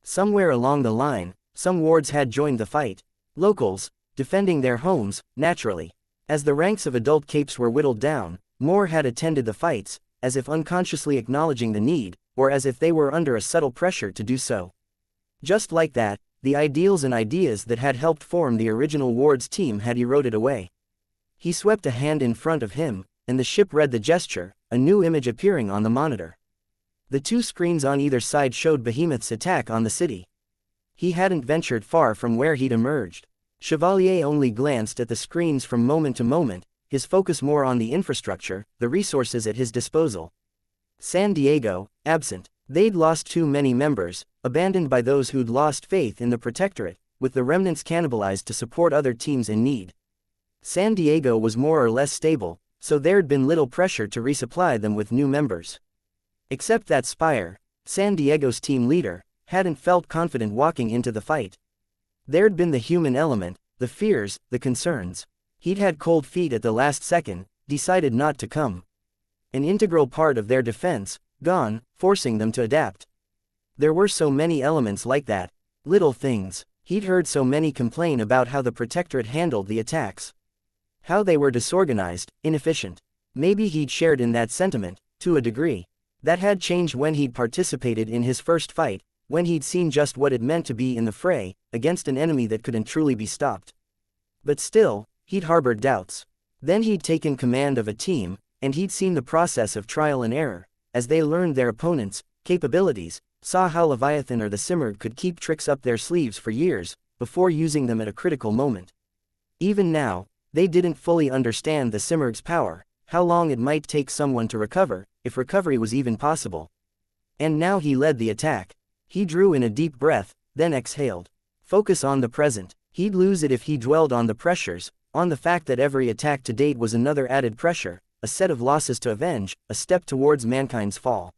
Somewhere along the line, some wards had joined the fight. Locals, defending their homes, naturally. As the ranks of adult capes were whittled down, more had attended the fights, as if unconsciously acknowledging the need, or as if they were under a subtle pressure to do so. Just like that, the ideals and ideas that had helped form the original Ward's team had eroded away. He swept a hand in front of him, and the ship read the gesture, a new image appearing on the monitor. The two screens on either side showed Behemoth's attack on the city. He hadn't ventured far from where he'd emerged. Chevalier only glanced at the screens from moment to moment, his focus more on the infrastructure, the resources at his disposal. San Diego, absent. They'd lost too many members, abandoned by those who'd lost faith in the Protectorate, with the remnants cannibalized to support other teams in need. San Diego was more or less stable, so there'd been little pressure to resupply them with new members. Except that Spire, San Diego's team leader, hadn't felt confident walking into the fight. There'd been the human element, the fears, the concerns. He'd had cold feet at the last second, decided not to come. An integral part of their defense, gone, forcing them to adapt. There were so many elements like that, little things. He'd heard so many complain about how the Protectorate handled the attacks. How they were disorganized, inefficient. Maybe he'd shared in that sentiment, to a degree. That had changed when he'd participated in his first fight, when he'd seen just what it meant to be in the fray, against an enemy that couldn't truly be stopped. But still, he'd harbored doubts. Then he'd taken command of a team, and he'd seen the process of trial and error, as they learned their opponents' capabilities, saw how Leviathan or the Simurgh could keep tricks up their sleeves for years, before using them at a critical moment. Even now, they didn't fully understand the Simurgh's power, how long it might take someone to recover, if recovery was even possible. And now he led the attack. He drew in a deep breath, then exhaled. Focus on the present. He'd lose it if he dwelled on the pressures, on the fact that every attack to date was another added pressure, a set of losses to avenge, a step towards mankind's fall.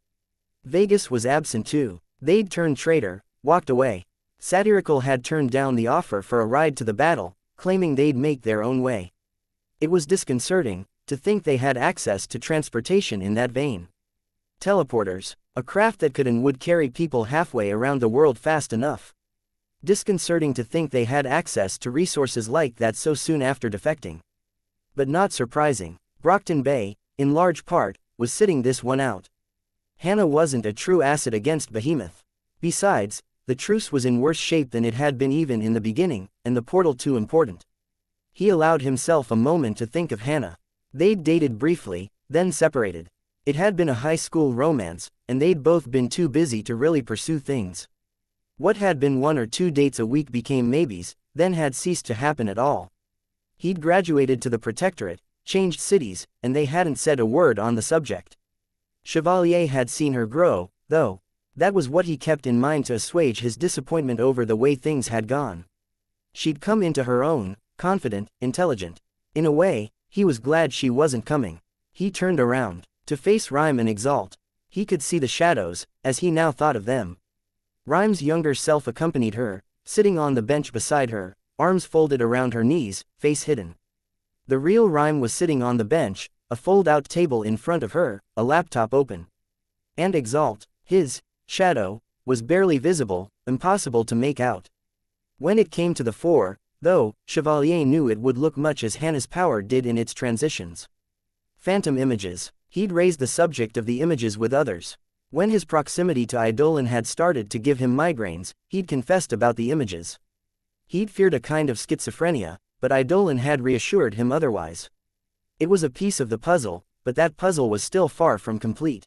Vegas was absent too. They'd turned traitor, walked away. Satirical had turned down the offer for a ride to the battle, claiming they'd make their own way. It was disconcerting to think they had access to transportation in that vein. Teleporters, a craft that could and would carry people halfway around the world fast enough. Disconcerting to think they had access to resources like that so soon after defecting. But not surprising. Brockton Bay, in large part, was sitting this one out. Hannah wasn't a true asset against Behemoth. Besides, the truce was in worse shape than it had been even in the beginning, and the portal too important. He allowed himself a moment to think of Hannah. They'd dated briefly, then separated. It had been a high school romance, and they'd both been too busy to really pursue things. What had been 1 or 2 dates a week became maybes, then had ceased to happen at all. He'd graduated to the Protectorate, changed cities, and they hadn't said a word on the subject. Chevalier had seen her grow, though. That was what he kept in mind to assuage his disappointment over the way things had gone. She'd come into her own, confident, intelligent. In a way, he was glad she wasn't coming. He turned around, to face Rhyme and Exalt. He could see the shadows, as he now thought of them. Rhyme's younger self accompanied her, sitting on the bench beside her, arms folded around her knees, face hidden. The real Rhyme was sitting on the bench, a fold-out table in front of her, a laptop open. And Exalt, his shadow, was barely visible, impossible to make out. When it came to the fore, though, Chevalier knew it would look much as Hannah's power did in its transitions. Phantom images. He'd raised the subject of the images with others. When his proximity to Eidolon had started to give him migraines, he'd confessed about the images. He'd feared a kind of schizophrenia, but Eidolon had reassured him otherwise. It was a piece of the puzzle, but that puzzle was still far from complete.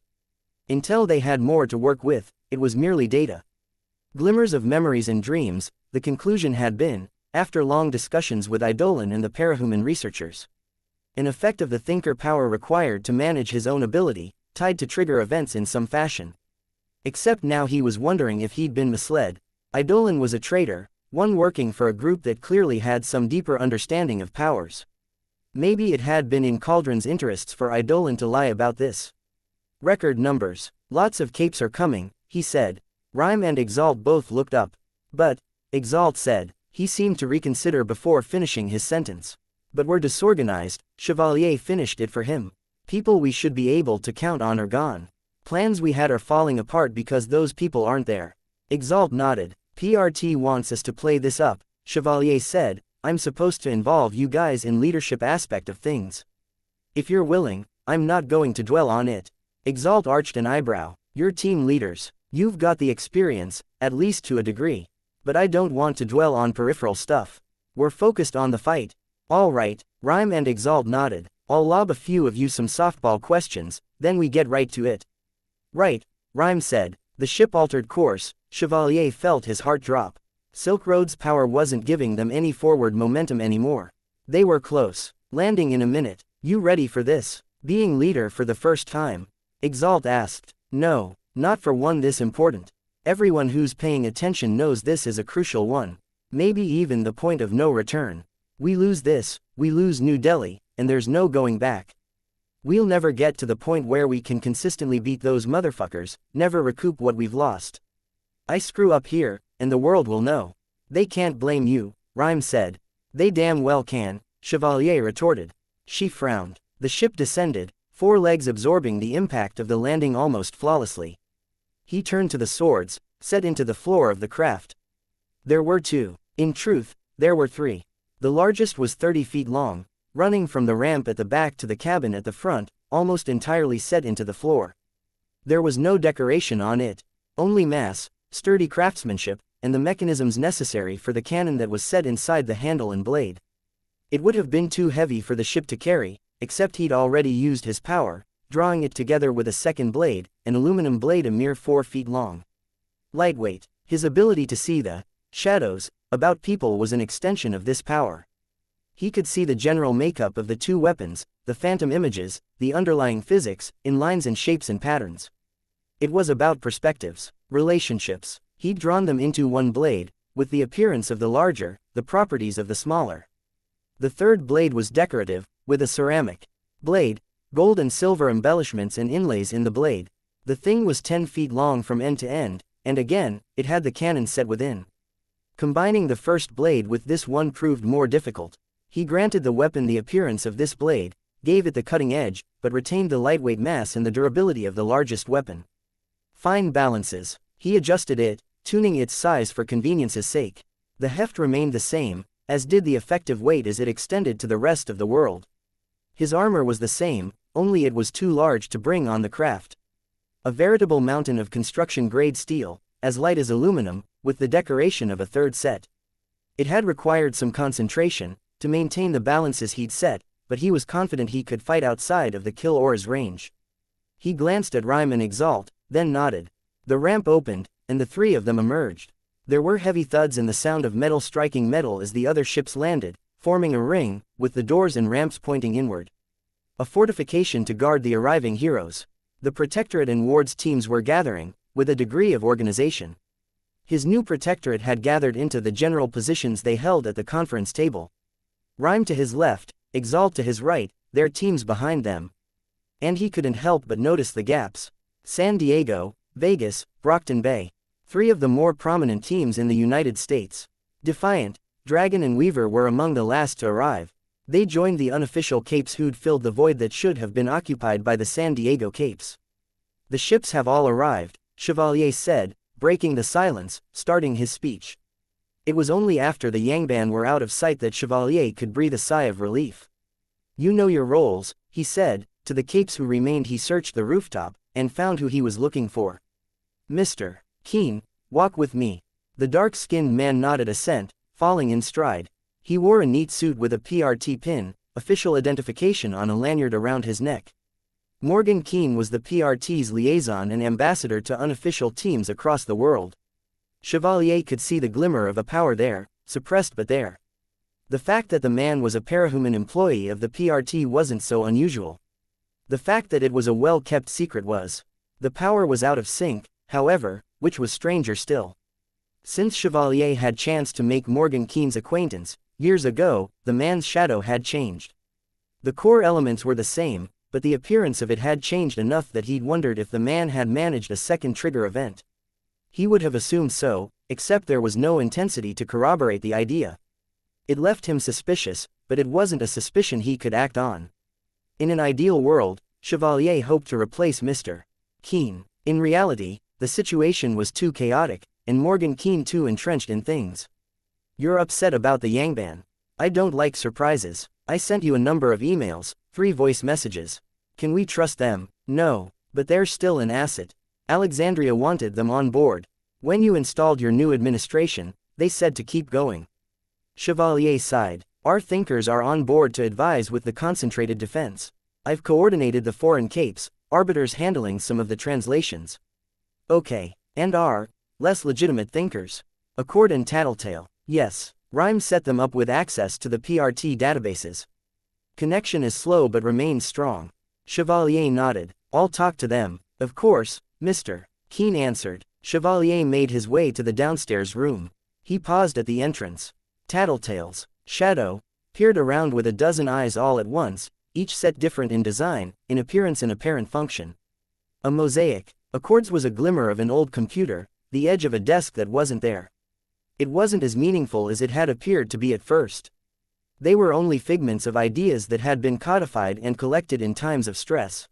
Until they had more to work with, it was merely data. Glimmers of memories and dreams, the conclusion had been, after long discussions with Eidolon and the parahuman researchers. An effect of the thinker power required to manage his own ability, tied to trigger events in some fashion. Except now he was wondering if he'd been misled. Eidolon was a traitor, one working for a group that clearly had some deeper understanding of powers. Maybe it had been in Cauldron's interests for Eidolon to lie about this. Record numbers. Lots of capes are coming, he said. Rhyme and Exalt both looked up. But, Exalt said, he seemed to reconsider before finishing his sentence. But we're disorganized, Chevalier finished it for him. People we should be able to count on are gone. Plans we had are falling apart because those people aren't there. Exalt nodded. PRT wants us to play this up, Chevalier said, I'm supposed to involve you guys in leadership aspect of things. If you're willing, I'm not going to dwell on it. Exalt arched an eyebrow. You're team leaders. You've got the experience, at least to a degree. But I don't want to dwell on peripheral stuff. We're focused on the fight. All right, Rhyme and Exalt nodded. I'll lob a few of you some softball questions, then we get right to it. Right, Rhyme said. The ship altered course. Chevalier felt his heart drop. Silk Road's power wasn't giving them any forward momentum anymore. They were close. Landing in a minute. You ready for this? Being leader for the first time? Exalt asked. No, not for one this important. Everyone who's paying attention knows this is a crucial one. Maybe even the point of no return. We lose this, we lose New Delhi, and there's no going back. We'll never get to the point where we can consistently beat those motherfuckers, never recoup what we've lost. I screw up here, and the world will know. They can't blame you, Rhyme said. They damn well can, Chevalier retorted. She frowned. The ship descended, 4 legs absorbing the impact of the landing almost flawlessly. He turned to the swords, set into the floor of the craft. There were 2. In truth, there were 3. The largest was 30 feet long, running from the ramp at the back to the cabin at the front, almost entirely set into the floor. There was no decoration on it, only mass, sturdy craftsmanship, and the mechanisms necessary for the cannon that was set inside the handle and blade. It would have been too heavy for the ship to carry, except he'd already used his power, drawing it together with a second blade, an aluminum blade a mere 4 feet long. Lightweight, his ability to see the shadows about people was an extension of this power. He could see the general makeup of the 2 weapons, the phantom images, the underlying physics, in lines and shapes and patterns. It was about perspectives, relationships. He'd drawn them into one blade, with the appearance of the larger, the properties of the smaller. The third blade was decorative, with a ceramic blade, gold and silver embellishments and inlays in the blade. The thing was 10 feet long from end to end, and again, it had the cannon set within. Combining the first blade with this one proved more difficult. He granted the weapon the appearance of this blade, gave it the cutting edge, but retained the lightweight mass and the durability of the largest weapon. Fine balances. He adjusted it, tuning its size for convenience's sake. The heft remained the same, as did the effective weight as it extended to the rest of the world. His armor was the same, only it was too large to bring on the craft. A veritable mountain of construction-grade steel, as light as aluminum, with the decoration of a third set. It had required some concentration to maintain the balances he'd set, but he was confident he could fight outside of the kill ore's range. He glanced at Rhyme and Exalt, then nodded. The ramp opened, and the 3 of them emerged. There were heavy thuds and the sound of metal striking metal as the other ships landed, forming a ring, with the doors and ramps pointing inward. A fortification to guard the arriving heroes. The Protectorate and Ward's teams were gathering, with a degree of organization. His new Protectorate had gathered into the general positions they held at the conference table. Rhyme to his left, Exalt to his right, their teams behind them. And he couldn't help but notice the gaps. San Diego, Vegas, Brockton Bay. 3 of the more prominent teams in the United States. Defiant, Dragon and Weaver were among the last to arrive. They joined the unofficial Capes who'd filled the void that should have been occupied by the San Diego Capes. The ships have all arrived, Chevalier said, breaking the silence, starting his speech. It was only after the Yangban were out of sight that Chevalier could breathe a sigh of relief. You know your roles, he said. To the Capes who remained he searched the rooftop, and found who he was looking for. Mr. Keen, walk with me. The dark-skinned man nodded assent, falling in stride. He wore a neat suit with a PRT pin, official identification on a lanyard around his neck. Morgan Keen was the PRT's liaison and ambassador to unofficial teams across the world. Chevalier could see the glimmer of a power there, suppressed but there. The fact that the man was a parahuman employee of the PRT wasn't so unusual. The fact that it was a well-kept secret was. The power was out of sync, however, which was stranger still. Since Chevalier had chanced to make Morgan Keen's acquaintance, years ago, the man's shadow had changed. The core elements were the same, but the appearance of it had changed enough that he'd wondered if the man had managed a second trigger event. He would have assumed so, except there was no intensity to corroborate the idea. It left him suspicious, but it wasn't a suspicion he could act on. In an ideal world, Chevalier hoped to replace Mr. Keen. In reality, the situation was too chaotic, and Morgan Keen too entrenched in things. You're upset about the Yangban. I don't like surprises. I sent you a number of emails, 3 voice messages. Can we trust them? No. But they're still an asset. Alexandria wanted them on board. When you installed your new administration, they said to keep going. Chevalier sighed. Our thinkers are on board to advise with the concentrated defense. I've coordinated the foreign capes, arbiters handling some of the translations. Okay. And our less legitimate thinkers? Accord and Tattletale. Yes. Rhyme set them up with access to the PRT databases. Connection is slow but remains strong. Chevalier nodded. I'll talk to them. Of course, Mr. Keen answered. Chevalier made his way to the downstairs room. He paused at the entrance. Tattletale's shadow peered around with a dozen eyes all at once, each set different in design, in appearance and apparent function. A mosaic. Accord's was a glimmer of an old computer, the edge of a desk that wasn't there. It wasn't as meaningful as it had appeared to be at first. They were only figments of ideas that had been codified and collected in times of stress.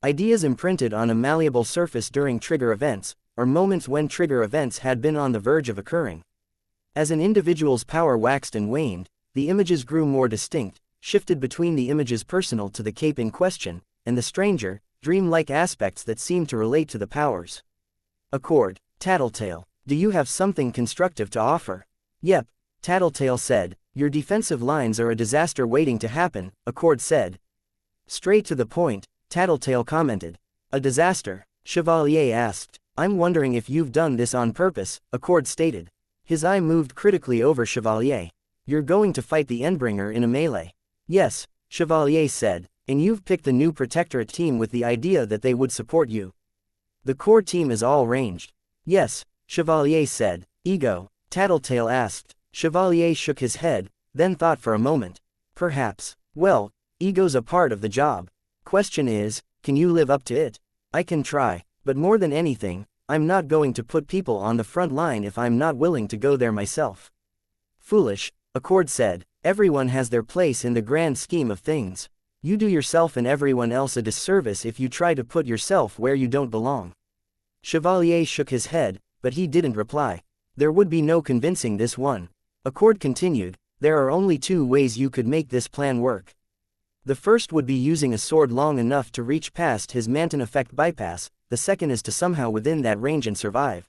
Ideas imprinted on a malleable surface during trigger events, or moments when trigger events had been on the verge of occurring. As an individual's power waxed and waned, the images grew more distinct, shifted between the images personal to the cape in question, and the stranger, dream-like aspects that seemed to relate to the powers. Accord. Tattletale. Do you have something constructive to offer? Yep, Tattletale said. Your defensive lines are a disaster waiting to happen, Accord said. Straight to the point, Tattletale commented. A disaster? Chevalier asked. I'm wondering if you've done this on purpose, Accord stated. His eye moved critically over Chevalier. You're going to fight the Endbringer in a melee. Yes, Chevalier said, and you've picked the new Protectorate team with the idea that they would support you. The core team is all ranged. Yes, Chevalier said. Ego? Tattletale asked. Chevalier shook his head, then thought for a moment. Perhaps. Well, ego's a part of the job. Question is, can you live up to it? I can try, but more than anything, I'm not going to put people on the front line if I'm not willing to go there myself. Foolish, Accord said. Everyone has their place in the grand scheme of things. You do yourself and everyone else a disservice if you try to put yourself where you don't belong. Chevalier shook his head, but he didn't reply. There would be no convincing this one. Accord continued, there are only 2 ways you could make this plan work. The first would be using a sword long enough to reach past his Manton effect bypass, the second is to somehow within that range and survive.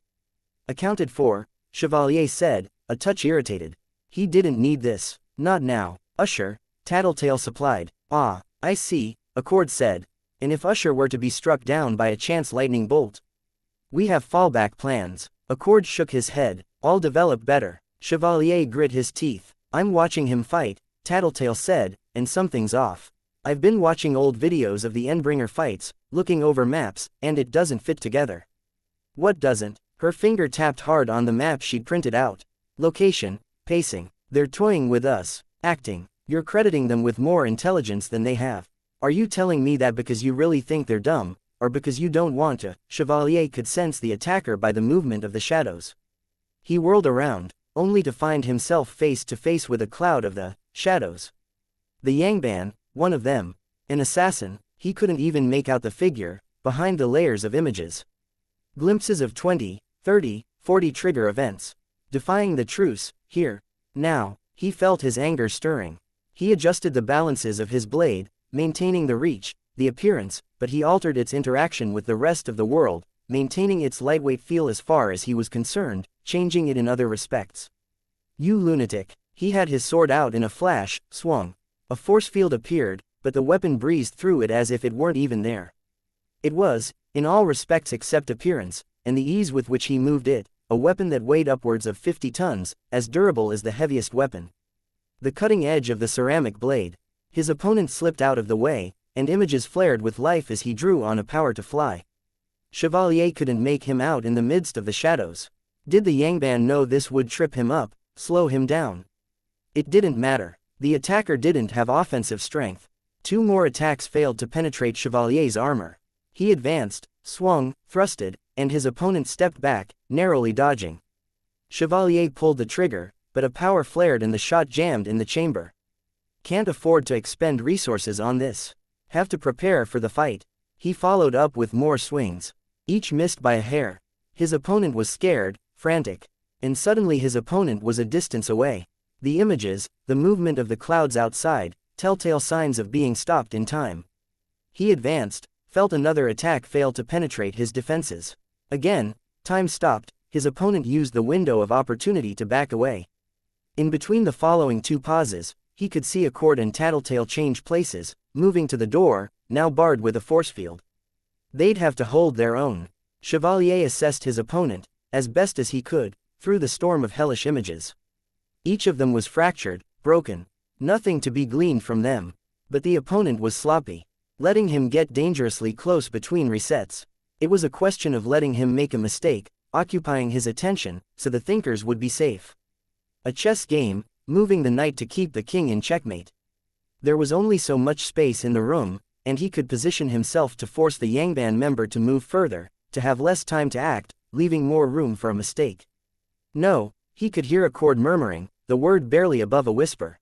Accounted for, Chevalier said, a touch irritated. He didn't need this. Not now. Usher, Tattletale supplied. Ah, I see, Accord said. And if Usher were to be struck down by a chance lightning bolt? We have fallback plans. Accord shook his head. I'll develop better. Chevalier grit his teeth. I'm watching him fight, Tattletale said, and something's off. I've been watching old videos of the Endbringer fights, looking over maps, and it doesn't fit together. What doesn't? Her finger tapped hard on the map she'd printed out. Location, pacing. They're toying with us. Acting. You're crediting them with more intelligence than they have. Are you telling me that because you really think they're dumb, or because you don't want to? Chevalier could sense the attacker by the movement of the shadows. He whirled around, only to find himself face to face with a cloud of the shadows. The Yangban, one of them. An assassin, he couldn't even make out the figure, behind the layers of images. Glimpses of 20, 30, 40 trigger events. Defying the truce, here. Now, he felt his anger stirring. He adjusted the balances of his blade, maintaining the reach, the appearance, but he altered its interaction with the rest of the world, maintaining its lightweight feel as far as he was concerned, changing it in other respects. You lunatic. He had his sword out in a flash, swung. A force field appeared, but the weapon breezed through it as if it weren't even there. It was, in all respects except appearance, and the ease with which he moved it, a weapon that weighed upwards of 50 tons, as durable as the heaviest weapon. The cutting edge of the ceramic blade. His opponent slipped out of the way, and images flared with life as he drew on a power to fly. Chevalier couldn't make him out in the midst of the shadows. Did the Yangban know this would trip him up, slow him down? It didn't matter. The attacker didn't have offensive strength. 2 more attacks failed to penetrate Chevalier's armor. He advanced, swung, thrusted, and his opponent stepped back, narrowly dodging. Chevalier pulled the trigger, but a power flared and the shot jammed in the chamber. Can't afford to expend resources on this. Have to prepare for the fight. He followed up with more swings. Each missed by a hair. His opponent was scared, frantic. And suddenly his opponent was a distance away. The images, the movement of the clouds outside, telltale signs of being stopped in time. He advanced, felt another attack fail to penetrate his defenses. Again, time stopped, his opponent used the window of opportunity to back away. In between the following two pauses, he could see Accord and Tattletale change places, moving to the door, now barred with a force field. They'd have to hold their own. Chevalier assessed his opponent, as best as he could, through the storm of hellish images. Each of them was fractured, broken. Nothing to be gleaned from them. But the opponent was sloppy, letting him get dangerously close between resets. It was a question of letting him make a mistake, occupying his attention, so the thinkers would be safe. A chess game, moving the knight to keep the king in checkmate. There was only so much space in the room, and he could position himself to force the Yangban member to move further, to have less time to act, leaving more room for a mistake. No, he could hear Accord murmuring, the word barely above a whisper.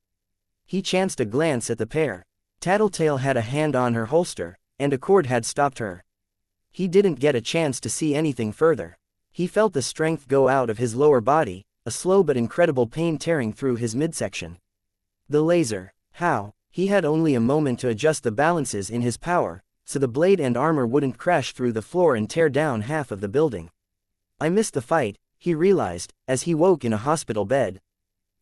He chanced a glance at the pair. Tattletale had a hand on her holster, and Accord had stopped her. He didn't get a chance to see anything further. He felt the strength go out of his lower body, a slow but incredible pain tearing through his midsection. The laser. How? He had only a moment to adjust the balances in his power, so the blade and armor wouldn't crash through the floor and tear down half of the building. I missed the fight, he realized, as he woke in a hospital bed.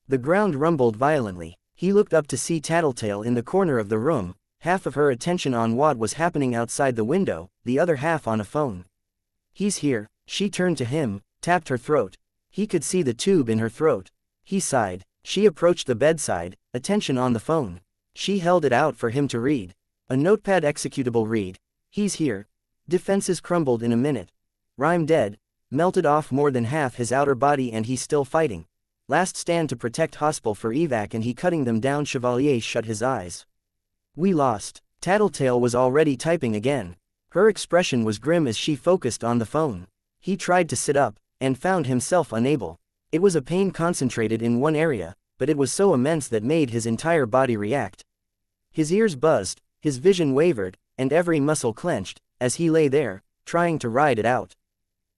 The ground rumbled violently. He looked up to see Tattletale in the corner of the room, half of her attention on what was happening outside the window, the other half on a phone. He's here. She turned to him, tapped her throat. He could see the tube in her throat. He sighed. She approached the bedside, attention on the phone. She held it out for him to read. A notepad executable read. He's here. Defenses crumbled in a minute. Rhyme dead. Melted off more than half his outer body and he's still fighting. Last stand to protect Hospital for evac and he cutting them down. Chevalier shut his eyes. We lost. Tattletale was already typing again. Her expression was grim as she focused on the phone. He tried to sit up, and found himself unable. It was a pain concentrated in one area, but it was so immense that made his entire body react. His ears buzzed, his vision wavered, and every muscle clenched, as he lay there, trying to ride it out.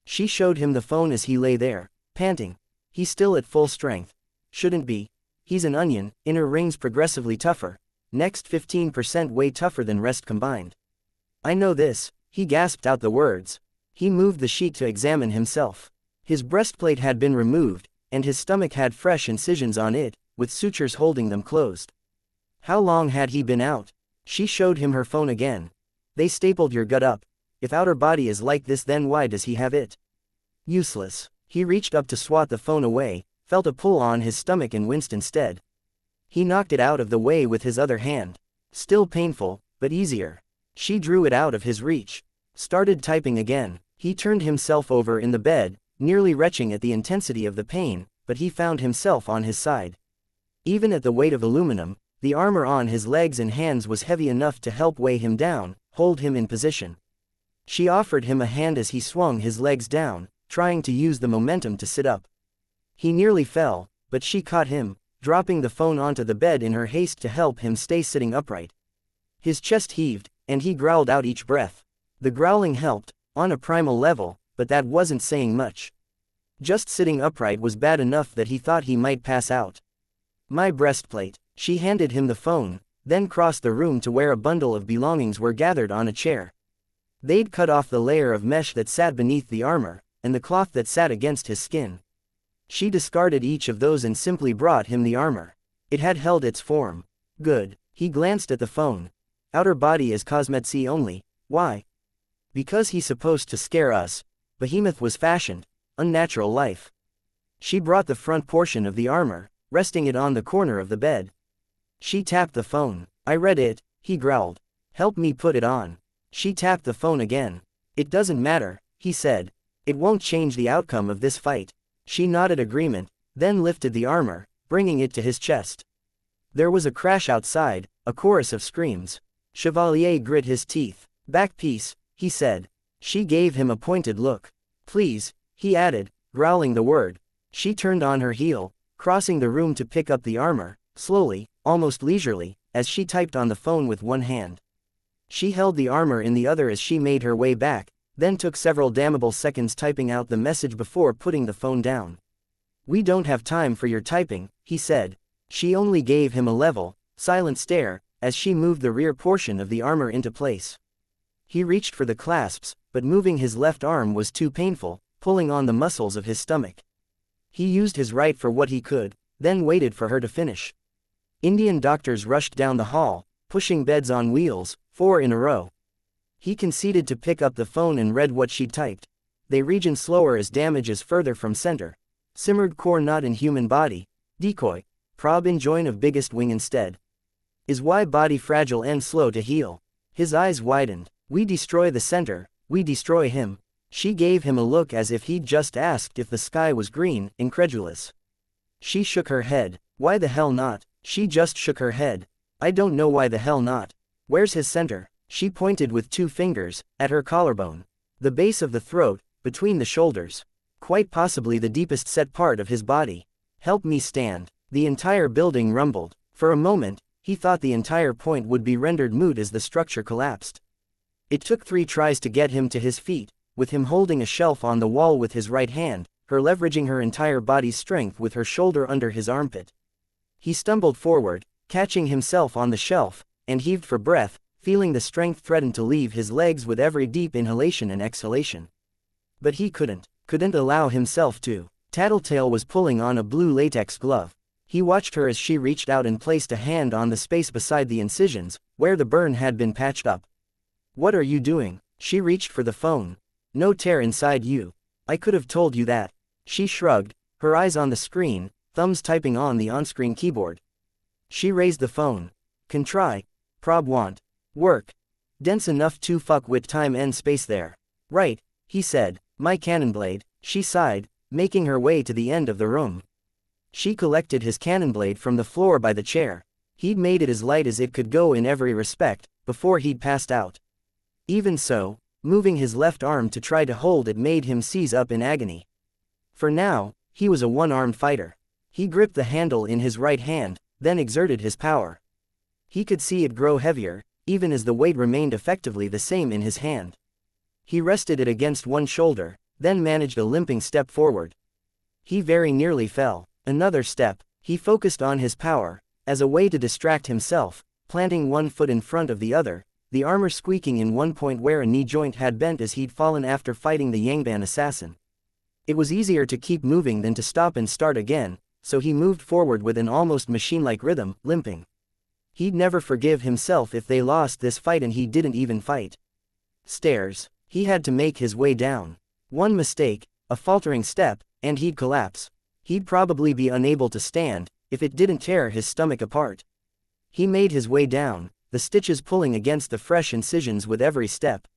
She showed him the phone as he lay there, panting. He's still at full strength. Shouldn't be. He's an onion, inner rings progressively tougher. Next 15% way tougher than rest combined. I know this, he gasped out the words. He moved the sheet to examine himself. His breastplate had been removed, and his stomach had fresh incisions on it, with sutures holding them closed. How long had he been out? She showed him her phone again. They stapled your gut up. If outer body is like this, then why does he have it? Useless. He reached up to swat the phone away, felt a pull on his stomach and winced instead. He knocked it out of the way with his other hand. Still painful, but easier. She drew it out of his reach. Started typing again. He turned himself over in the bed, nearly retching at the intensity of the pain, but he found himself on his side. Even at the weight of aluminum, the armor on his legs and hands was heavy enough to help weigh him down, hold him in position. She offered him a hand as he swung his legs down, trying to use the momentum to sit up. He nearly fell, but she caught him, dropping the phone onto the bed in her haste to help him stay sitting upright. His chest heaved, and he growled out each breath. The growling helped, on a primal level, but that wasn't saying much. Just sitting upright was bad enough that he thought he might pass out. My breastplate. She handed him the phone, then crossed the room to where a bundle of belongings were gathered on a chair. They'd cut off the layer of mesh that sat beneath the armor, and the cloth that sat against his skin. She discarded each of those and simply brought him the armor. It had held its form. Good. He glanced at the phone. Outer body is cosmetsy only. Why? Because he's supposed to scare us. Behemoth was fashioned. Unnatural life. She brought the front portion of the armor, resting it on the corner of the bed. She tapped the phone. I read it, he growled. Help me put it on. She tapped the phone again. It doesn't matter, he said. It won't change the outcome of this fight. She nodded agreement, then lifted the armor, bringing it to his chest. There was a crash outside, a chorus of screams. Chevalier grit his teeth. Back piece, he said. She gave him a pointed look. Please, he added, growling the word. She turned on her heel, crossing the room to pick up the armor, slowly, almost leisurely, as she typed on the phone with one hand. She held the armor in the other as she made her way back, then took several damnable seconds typing out the message before putting the phone down. We don't have time for your typing, he said. She only gave him a level, silent stare, as she moved the rear portion of the armor into place. He reached for the clasps, but moving his left arm was too painful, pulling on the muscles of his stomach. He used his right for what he could, then waited for her to finish. Indian doctors rushed down the hall, pushing beds on wheels, 4 in a row. He conceded to pick up the phone and read what she typed. They region slower as damage is further from center. Simmered core not in human body. Decoy. Prob in join of biggest wing instead. Is why body fragile and slow to heal. His eyes widened. We destroy the center, we destroy him. She gave him a look as if he'd just asked if the sky was green, incredulous. She shook her head. Why the hell not? She just shook her head. I don't know why the hell not. Where's his center? She pointed with 2 fingers, at her collarbone. The base of the throat, between the shoulders. Quite possibly the deepest set part of his body. Help me stand. The entire building rumbled. For a moment, he thought the entire point would be rendered moot as the structure collapsed. It took 3 tries to get him to his feet, with him holding a shelf on the wall with his right hand, her leveraging her entire body's strength with her shoulder under his armpit. He stumbled forward, catching himself on the shelf, and heaved for breath, feeling the strength threaten to leave his legs with every deep inhalation and exhalation. But he couldn't allow himself to. Tattletale was pulling on a blue latex glove. He watched her as she reached out and placed a hand on the space beside the incisions, where the burn had been patched up. What are you doing? She reached for the phone. No tear inside you. I could have told you that. She shrugged, her eyes on the screen, thumbs typing on the on-screen keyboard. She raised the phone. Can try. Prob want. Work. Dense enough to fuck with time and space there. Right, he said. My cannon blade. She sighed, making her way to the end of the room. She collected his cannon blade from the floor by the chair. He'd made it as light as it could go in every respect, before he'd passed out. Even so, moving his left arm to try to hold it made him seize up in agony. For now, he was a one-armed fighter. He gripped the handle in his right hand, then exerted his power. He could see it grow heavier, even as the weight remained effectively the same in his hand. He rested it against one shoulder, then managed a limping step forward. He very nearly fell. Another step. He focused on his power, as a way to distract himself, planting one foot in front of the other, the armor squeaking in one point where a knee joint had bent as he'd fallen after fighting the Yangban assassin. It was easier to keep moving than to stop and start again, so he moved forward with an almost machine-like rhythm, limping. He'd never forgive himself if they lost this fight and he didn't even fight. Stairs. He had to make his way down. One mistake, a faltering step, and he'd collapse. He'd probably be unable to stand, if it didn't tear his stomach apart. He made his way down, the stitches pulling against the fresh incisions with every step.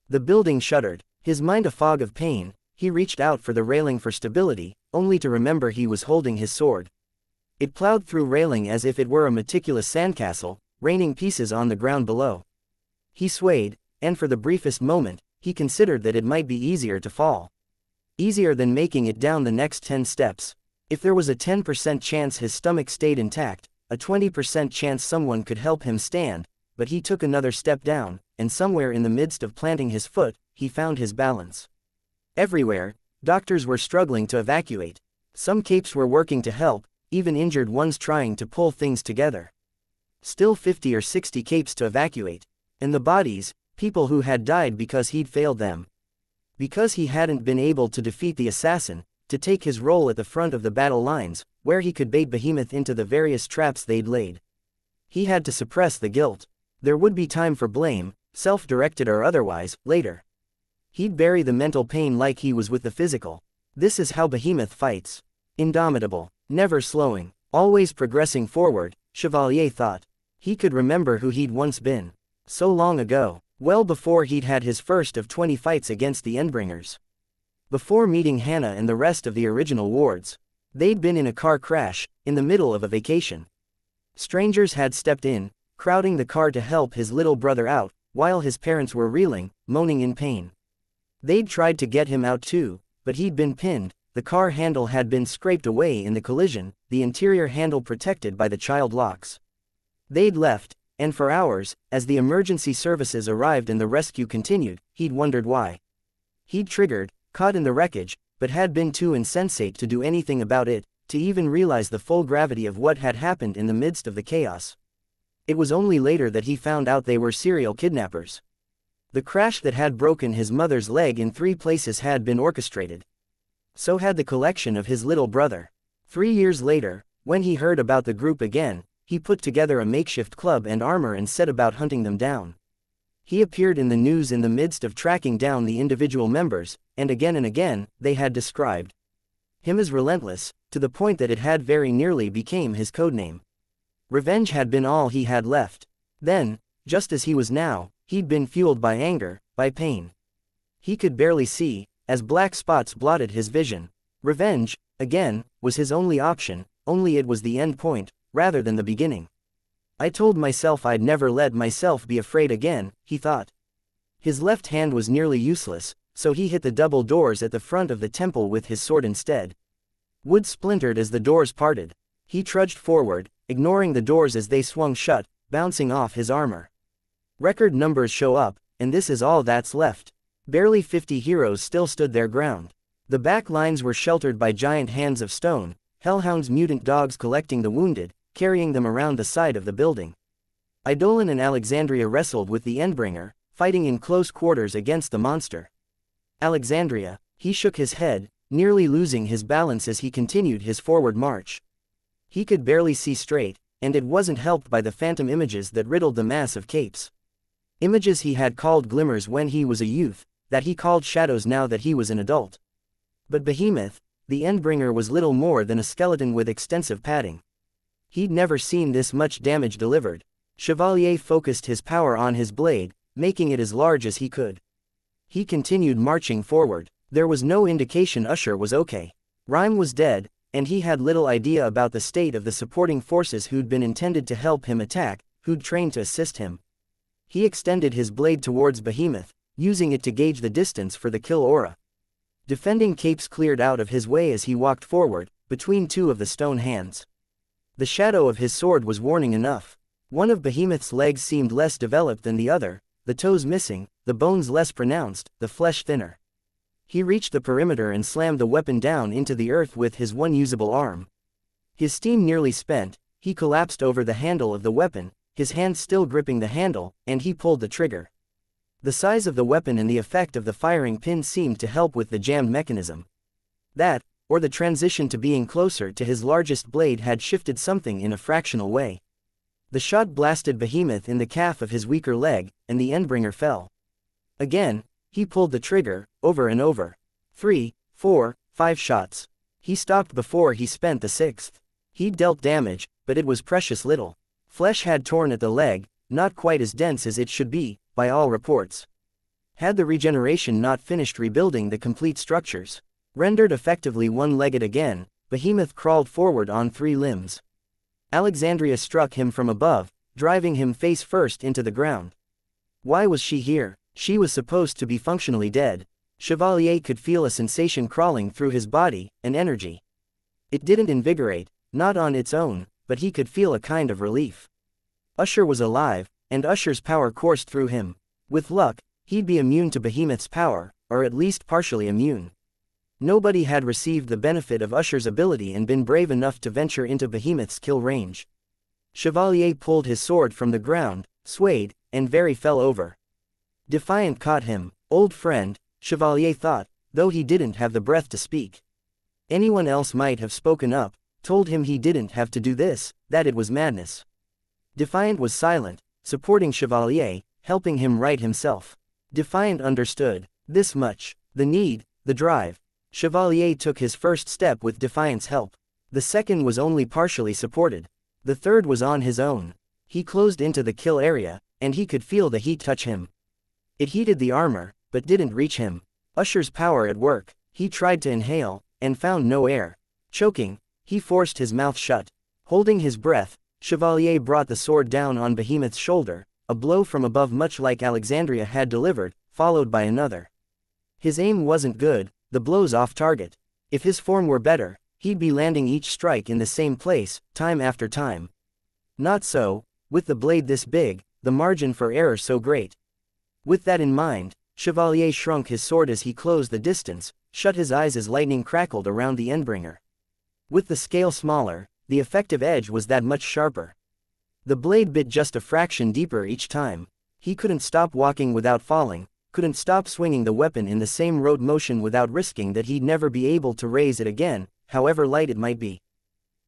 The building shuddered, his mind a fog of pain. He reached out for the railing for stability, only to remember he was holding his sword. It plowed through railing as if it were a meticulous sandcastle, raining pieces on the ground below. He swayed, and for the briefest moment, he considered that it might be easier to fall. Easier than making it down the next 10 steps. If there was a 10% chance his stomach stayed intact, a 20% chance someone could help him stand, but he took another step down, and somewhere in the midst of planting his foot, he found his balance. Everywhere, doctors were struggling to evacuate. Some capes were working to help, even injured ones trying to pull things together. Still 50 or 60 capes to evacuate. And the bodies, people who had died because he'd failed them. Because he hadn't been able to defeat the assassin, to take his role at the front of the battle lines, where he could bait Behemoth into the various traps they'd laid. He had to suppress the guilt. There would be time for blame, self-directed or otherwise, later. He'd bury the mental pain like he was with the physical. This is how Behemoth fights. Indomitable, never slowing, always progressing forward, Chevalier thought. He could remember who he'd once been. So long ago, well before he'd had his first of 20 fights against the Endbringers. Before meeting Hannah and the rest of the original wards. They'd been in a car crash, in the middle of a vacation. Strangers had stepped in, crowding the car to help his little brother out, while his parents were reeling, moaning in pain. They'd tried to get him out too, but he'd been pinned, the car handle had been scraped away in the collision, the interior handle protected by the child locks. They'd left, and for hours, as the emergency services arrived and the rescue continued, he'd wondered why. He'd triggered, caught in the wreckage, but had been too insensate to do anything about it, to even realize the full gravity of what had happened in the midst of the chaos. It was only later that he found out they were serial kidnappers. The crash that had broken his mother's leg in 3 places had been orchestrated. So had the collection of his little brother. 3 years later, when he heard about the group again, he put together a makeshift club and armor and set about hunting them down. He appeared in the news in the midst of tracking down the individual members, and again, they had described him as relentless, to the point that it had very nearly became his codename. Revenge had been all he had left. Then, just as he was now, he'd been fueled by anger, by pain. He could barely see, as black spots blotted his vision. Revenge, again, was his only option, only it was the end point, rather than the beginning. I told myself I'd never let myself be afraid again, he thought. His left hand was nearly useless, so he hit the double doors at the front of the temple with his sword instead. Wood splintered as the doors parted. He trudged forward, ignoring the doors as they swung shut, bouncing off his armor. Record numbers show up, and this is all that's left. Barely 50 heroes still stood their ground. The back lines were sheltered by giant hands of stone, hellhounds, mutant dogs collecting the wounded, carrying them around the side of the building. Eidolon and Alexandria wrestled with the Endbringer, fighting in close quarters against the monster. Alexandria, he shook his head, nearly losing his balance as he continued his forward march. He could barely see straight, and it wasn't helped by the phantom images that riddled the mass of capes. Images he had called glimmers when he was a youth, that he called shadows now that he was an adult. But Behemoth, the Endbringer, was little more than a skeleton with extensive padding. He'd never seen this much damage delivered. Chevalier focused his power on his blade, making it as large as he could. He continued marching forward. There was no indication Usher was okay. Rhyme was dead, and he had little idea about the state of the supporting forces who'd been intended to help him attack, who'd trained to assist him. He extended his blade towards Behemoth, using it to gauge the distance for the kill aura. Defending capes cleared out of his way as he walked forward, between 2 of the stone hands. The shadow of his sword was warning enough. One of Behemoth's legs seemed less developed than the other, the toes missing, the bones less pronounced, the flesh thinner. He reached the perimeter and slammed the weapon down into the earth with his one usable arm. His steam nearly spent, he collapsed over the handle of the weapon, his hand still gripping the handle, and he pulled the trigger. The size of the weapon and the effect of the firing pin seemed to help with the jammed mechanism. That, or the transition to being closer to his largest blade, had shifted something in a fractional way. The shot blasted Behemoth in the calf of his weaker leg, and the Endbringer fell. Again, he pulled the trigger, over and over. 3, 4, 5 shots. He stopped before he spent the 6th. He'd dealt damage, but it was precious little. Flesh had torn at the leg, not quite as dense as it should be, by all reports. Had the regeneration not finished rebuilding the complete structures? Rendered effectively one-legged again, Behemoth crawled forward on 3 limbs. Alexandria struck him from above, driving him face first into the ground. Why was she here? She was supposed to be functionally dead. Chevalier could feel a sensation crawling through his body, an energy. It didn't invigorate, not on its own, but he could feel a kind of relief. Usher was alive, and Usher's power coursed through him. With luck, he'd be immune to Behemoth's power, or at least partially immune. Nobody had received the benefit of Usher's ability and been brave enough to venture into Behemoth's kill range. Chevalier pulled his sword from the ground, swayed, and very fell over. Defiant caught him. Old friend, Chevalier thought, though he didn't have the breath to speak. Anyone else might have spoken up, told him he didn't have to do this, that it was madness. Defiant was silent, supporting Chevalier, helping him right himself. Defiant understood this much: the need, the drive. Chevalier took his first step with Defiant's help. The second was only partially supported. The third was on his own. He closed into the kill area, and he could feel the heat touch him. It heated the armor, but didn't reach him. Usher's power at work. He tried to inhale, and found no air. Choking, he forced his mouth shut. Holding his breath, Chevalier brought the sword down on Behemoth's shoulder, a blow from above much like Alexandria had delivered, followed by another. His aim wasn't good, the blows off target. If his form were better, he'd be landing each strike in the same place, time after time. Not so, with the blade this big, the margin for error so great. With that in mind, Chevalier shrunk his sword as he closed the distance, shut his eyes as lightning crackled around the Endbringer. With the scale smaller, the effective edge was that much sharper. The blade bit just a fraction deeper each time. He couldn't stop walking without falling, couldn't stop swinging the weapon in the same road motion without risking that he'd never be able to raise it again, however light it might be.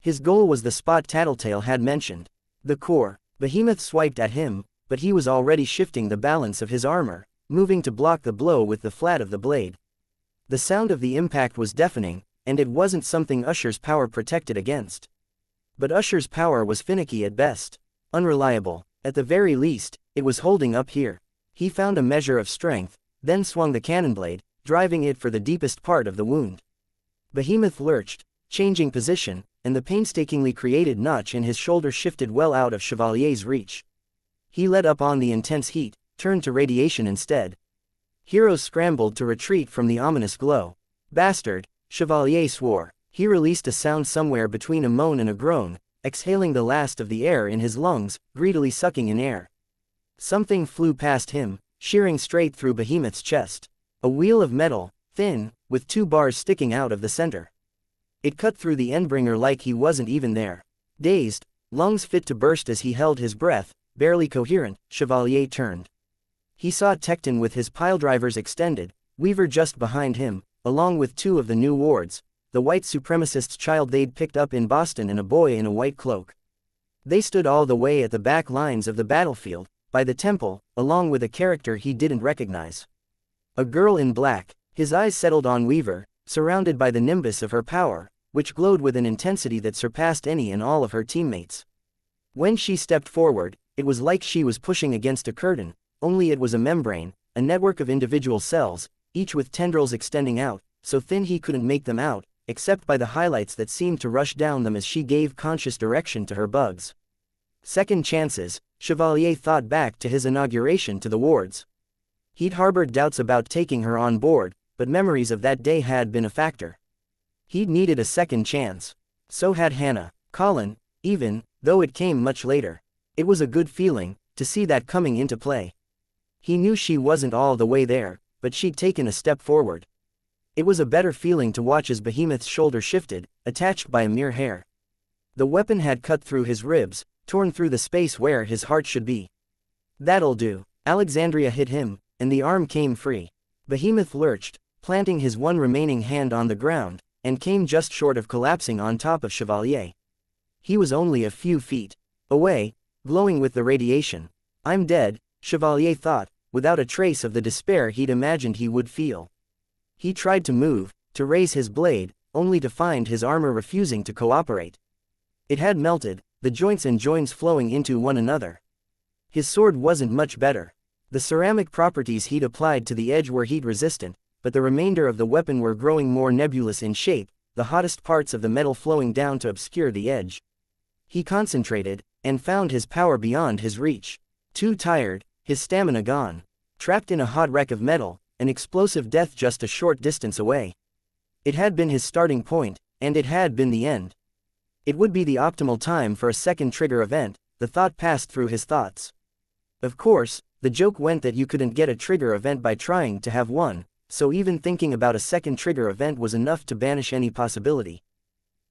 His goal was the spot Tattletale had mentioned. The core. Behemoth swiped at him, but he was already shifting the balance of his armor, moving to block the blow with the flat of the blade. The sound of the impact was deafening, and it wasn't something Usher's power protected against. But Usher's power was finicky at best. Unreliable. At the very least, it was holding up here. He found a measure of strength, then swung the cannon blade, driving it for the deepest part of the wound. Behemoth lurched, changing position, and the painstakingly created notch in his shoulder shifted well out of Chevalier's reach. He let up on the intense heat, turned to radiation instead. Heroes scrambled to retreat from the ominous glow. Bastard, Chevalier swore. He released a sound somewhere between a moan and a groan, exhaling the last of the air in his lungs, greedily sucking in air. Something flew past him, shearing straight through Behemoth's chest. A wheel of metal, thin, with 2 bars sticking out of the center. It cut through the Endbringer like he wasn't even there. Dazed, lungs fit to burst as he held his breath, barely coherent, Chevalier turned. He saw Tecton with his piledrivers extended, Weaver just behind him, along with 2 of the new wards, the white supremacist's child they'd picked up in Boston and a boy in a white cloak. They stood all the way at the back lines of the battlefield, by the temple, along with a character he didn't recognize. A girl in black. His eyes settled on Weaver, surrounded by the nimbus of her power, which glowed with an intensity that surpassed any and all of her teammates. When she stepped forward, it was like she was pushing against a curtain, only it was a membrane, a network of individual cells, each with tendrils extending out, so thin he couldn't make them out, except by the highlights that seemed to rush down them as she gave conscious direction to her bugs. Second chances, Chevalier thought back to his inauguration to the wards. He'd harbored doubts about taking her on board, but memories of that day had been a factor. He'd needed a second chance. So had Hannah. Colin, even, though it came much later. It was a good feeling, to see that coming into play. He knew she wasn't all the way there, but she'd taken a step forward. It was a better feeling to watch as Behemoth's shoulder shifted, attached by a mere hair. The weapon had cut through his ribs, torn through the space where his heart should be. That'll do. Alexandria hit him, and the arm came free. Behemoth lurched, planting his one remaining hand on the ground, and came just short of collapsing on top of Chevalier. He was only a few feet away, glowing with the radiation. I'm dead, Chevalier thought, without a trace of the despair he'd imagined he would feel. He tried to move, to raise his blade, only to find his armor refusing to cooperate. It had melted, the joints and joins flowing into one another. His sword wasn't much better. The ceramic properties he'd applied to the edge were heat-resistant, but the remainder of the weapon were growing more nebulous in shape, the hottest parts of the metal flowing down to obscure the edge. He concentrated, and found his power beyond his reach. Too tired, his stamina gone. Trapped in a hot wreck of metal, an explosive death just a short distance away. It had been his starting point, and it had been the end. It would be the optimal time for a second trigger event, the thought passed through his thoughts. Of course, the joke went that you couldn't get a trigger event by trying to have one, so even thinking about a second trigger event was enough to banish any possibility.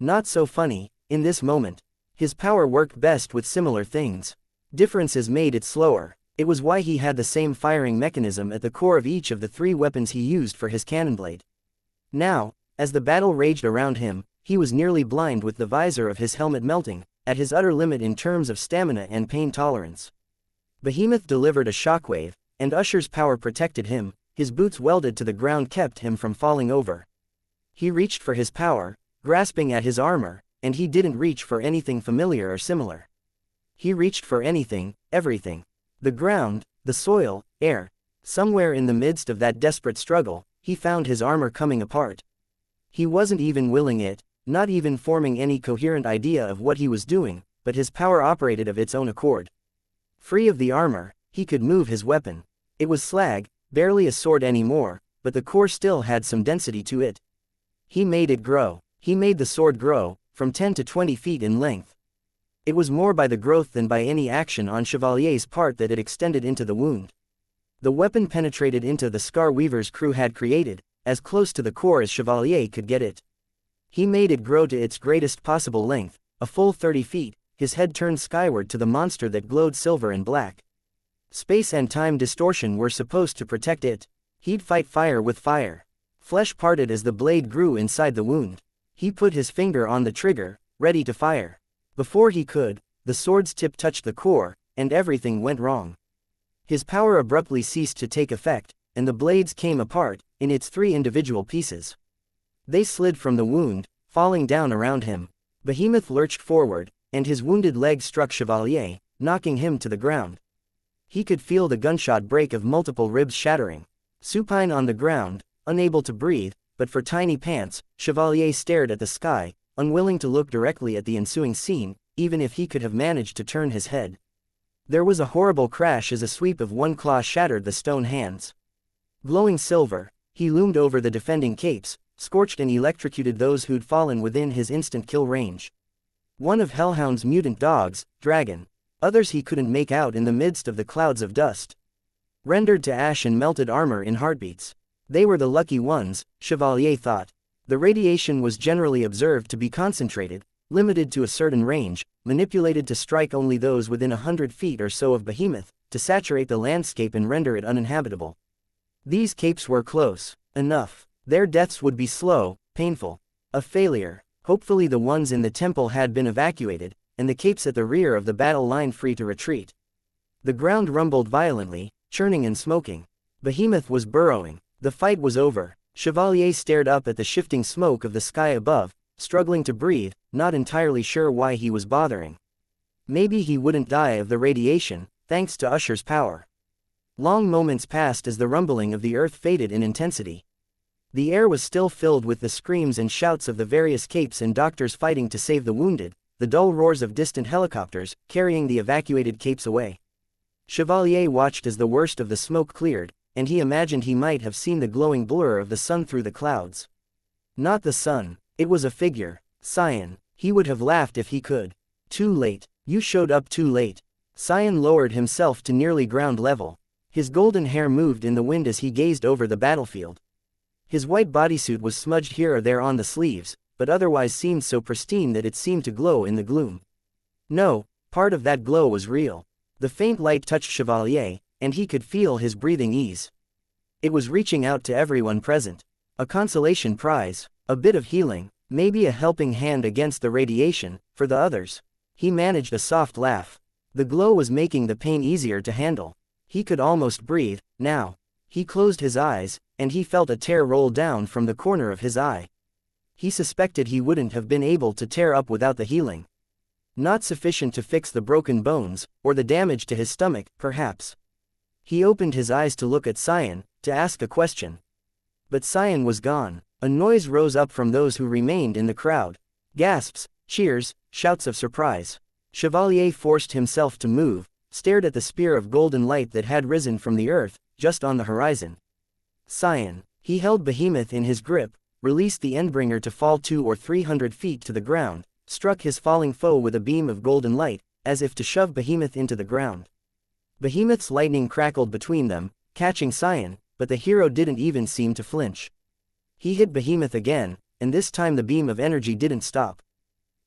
Not so funny, in this moment. His power worked best with similar things. Differences made it slower. It was why he had the same firing mechanism at the core of each of the 3 weapons he used for his cannon blade. Now, as the battle raged around him, he was nearly blind with the visor of his helmet melting, at his utter limit in terms of stamina and pain tolerance. Behemoth delivered a shockwave, and Usher's power protected him, his boots welded to the ground kept him from falling over. He reached for his power, grasping at his armor, and he didn't reach for anything familiar or similar. He reached for anything, everything. The ground, the soil, air. Somewhere in the midst of that desperate struggle, he found his armor coming apart. He wasn't even willing it, not even forming any coherent idea of what he was doing, but his power operated of its own accord. Free of the armor, he could move his weapon. It was slag, barely a sword anymore, but the core still had some density to it. He made it grow. He made the sword grow, from 10 to 20 feet in length. It was more by the growth than by any action on Chevalier's part that it extended into the wound. The weapon penetrated into the scar Weaver's crew had created, as close to the core as Chevalier could get it. He made it grow to its greatest possible length, a full 30 feet, his head turned skyward to the monster that glowed silver and black. Space and time distortion were supposed to protect it. He'd fight fire with fire. Flesh parted as the blade grew inside the wound. He put his finger on the trigger, ready to fire. Before he could, the sword's tip touched the core, and everything went wrong. His power abruptly ceased to take effect, and the blades came apart, in its 3 individual pieces. They slid from the wound, falling down around him. Behemoth lurched forward, and his wounded leg struck Chevalier, knocking him to the ground. He could feel the gunshot break of multiple ribs shattering. Supine on the ground, unable to breathe, but for tiny pants, Chevalier stared at the sky, unwilling to look directly at the ensuing scene, even if he could have managed to turn his head. There was a horrible crash as a sweep of one claw shattered the stone hands. Glowing silver, he loomed over the defending capes, scorched and electrocuted those who'd fallen within his instant kill range. One of Hellhound's mutant dogs, Dragon. Others he couldn't make out in the midst of the clouds of dust. Rendered to ash and melted armor in heartbeats. They were the lucky ones, Chevalier thought. The radiation was generally observed to be concentrated, limited to a certain range, manipulated to strike only those within 100 feet or so of Behemoth, to saturate the landscape and render it uninhabitable. These capes were close enough. Their deaths would be slow, painful. A failure. Hopefully the ones in the temple had been evacuated, and the capes at the rear of the battle line free to retreat. The ground rumbled violently, churning and smoking. Behemoth was burrowing. The fight was over. Chevalier stared up at the shifting smoke of the sky above, struggling to breathe, not entirely sure why he was bothering. Maybe he wouldn't die of the radiation, thanks to Usher's power. Long moments passed as the rumbling of the earth faded in intensity. The air was still filled with the screams and shouts of the various capes and doctors fighting to save the wounded, the dull roars of distant helicopters, carrying the evacuated capes away. Chevalier watched as the worst of the smoke cleared, and he imagined he might have seen the glowing blur of the sun through the clouds. Not the sun, it was a figure. Xian. He would have laughed if he could. Too late. You showed up too late. Xian lowered himself to nearly ground level. His golden hair moved in the wind as he gazed over the battlefield. His white bodysuit was smudged here or there on the sleeves, but otherwise seemed so pristine that it seemed to glow in the gloom. No, part of that glow was real. The faint light touched Chevalier, and he could feel his breathing ease. It was reaching out to everyone present. A consolation prize, a bit of healing, maybe a helping hand against the radiation, for the others. He managed a soft laugh. The glow was making the pain easier to handle. He could almost breathe, now. He closed his eyes, and he felt a tear roll down from the corner of his eye. He suspected he wouldn't have been able to tear up without the healing. Not sufficient to fix the broken bones, or the damage to his stomach, perhaps. He opened his eyes to look at Xian, to ask a question. But Xian was gone. A noise rose up from those who remained in the crowd. Gasps, cheers, shouts of surprise. Chevalier forced himself to move, stared at the spear of golden light that had risen from the earth, just on the horizon. Xian. He held Behemoth in his grip, released the Endbringer to fall 200 or 300 feet to the ground, struck his falling foe with a beam of golden light, as if to shove Behemoth into the ground. Behemoth's lightning crackled between them, catching Xian, but the hero didn't even seem to flinch. He hit Behemoth again, and this time the beam of energy didn't stop.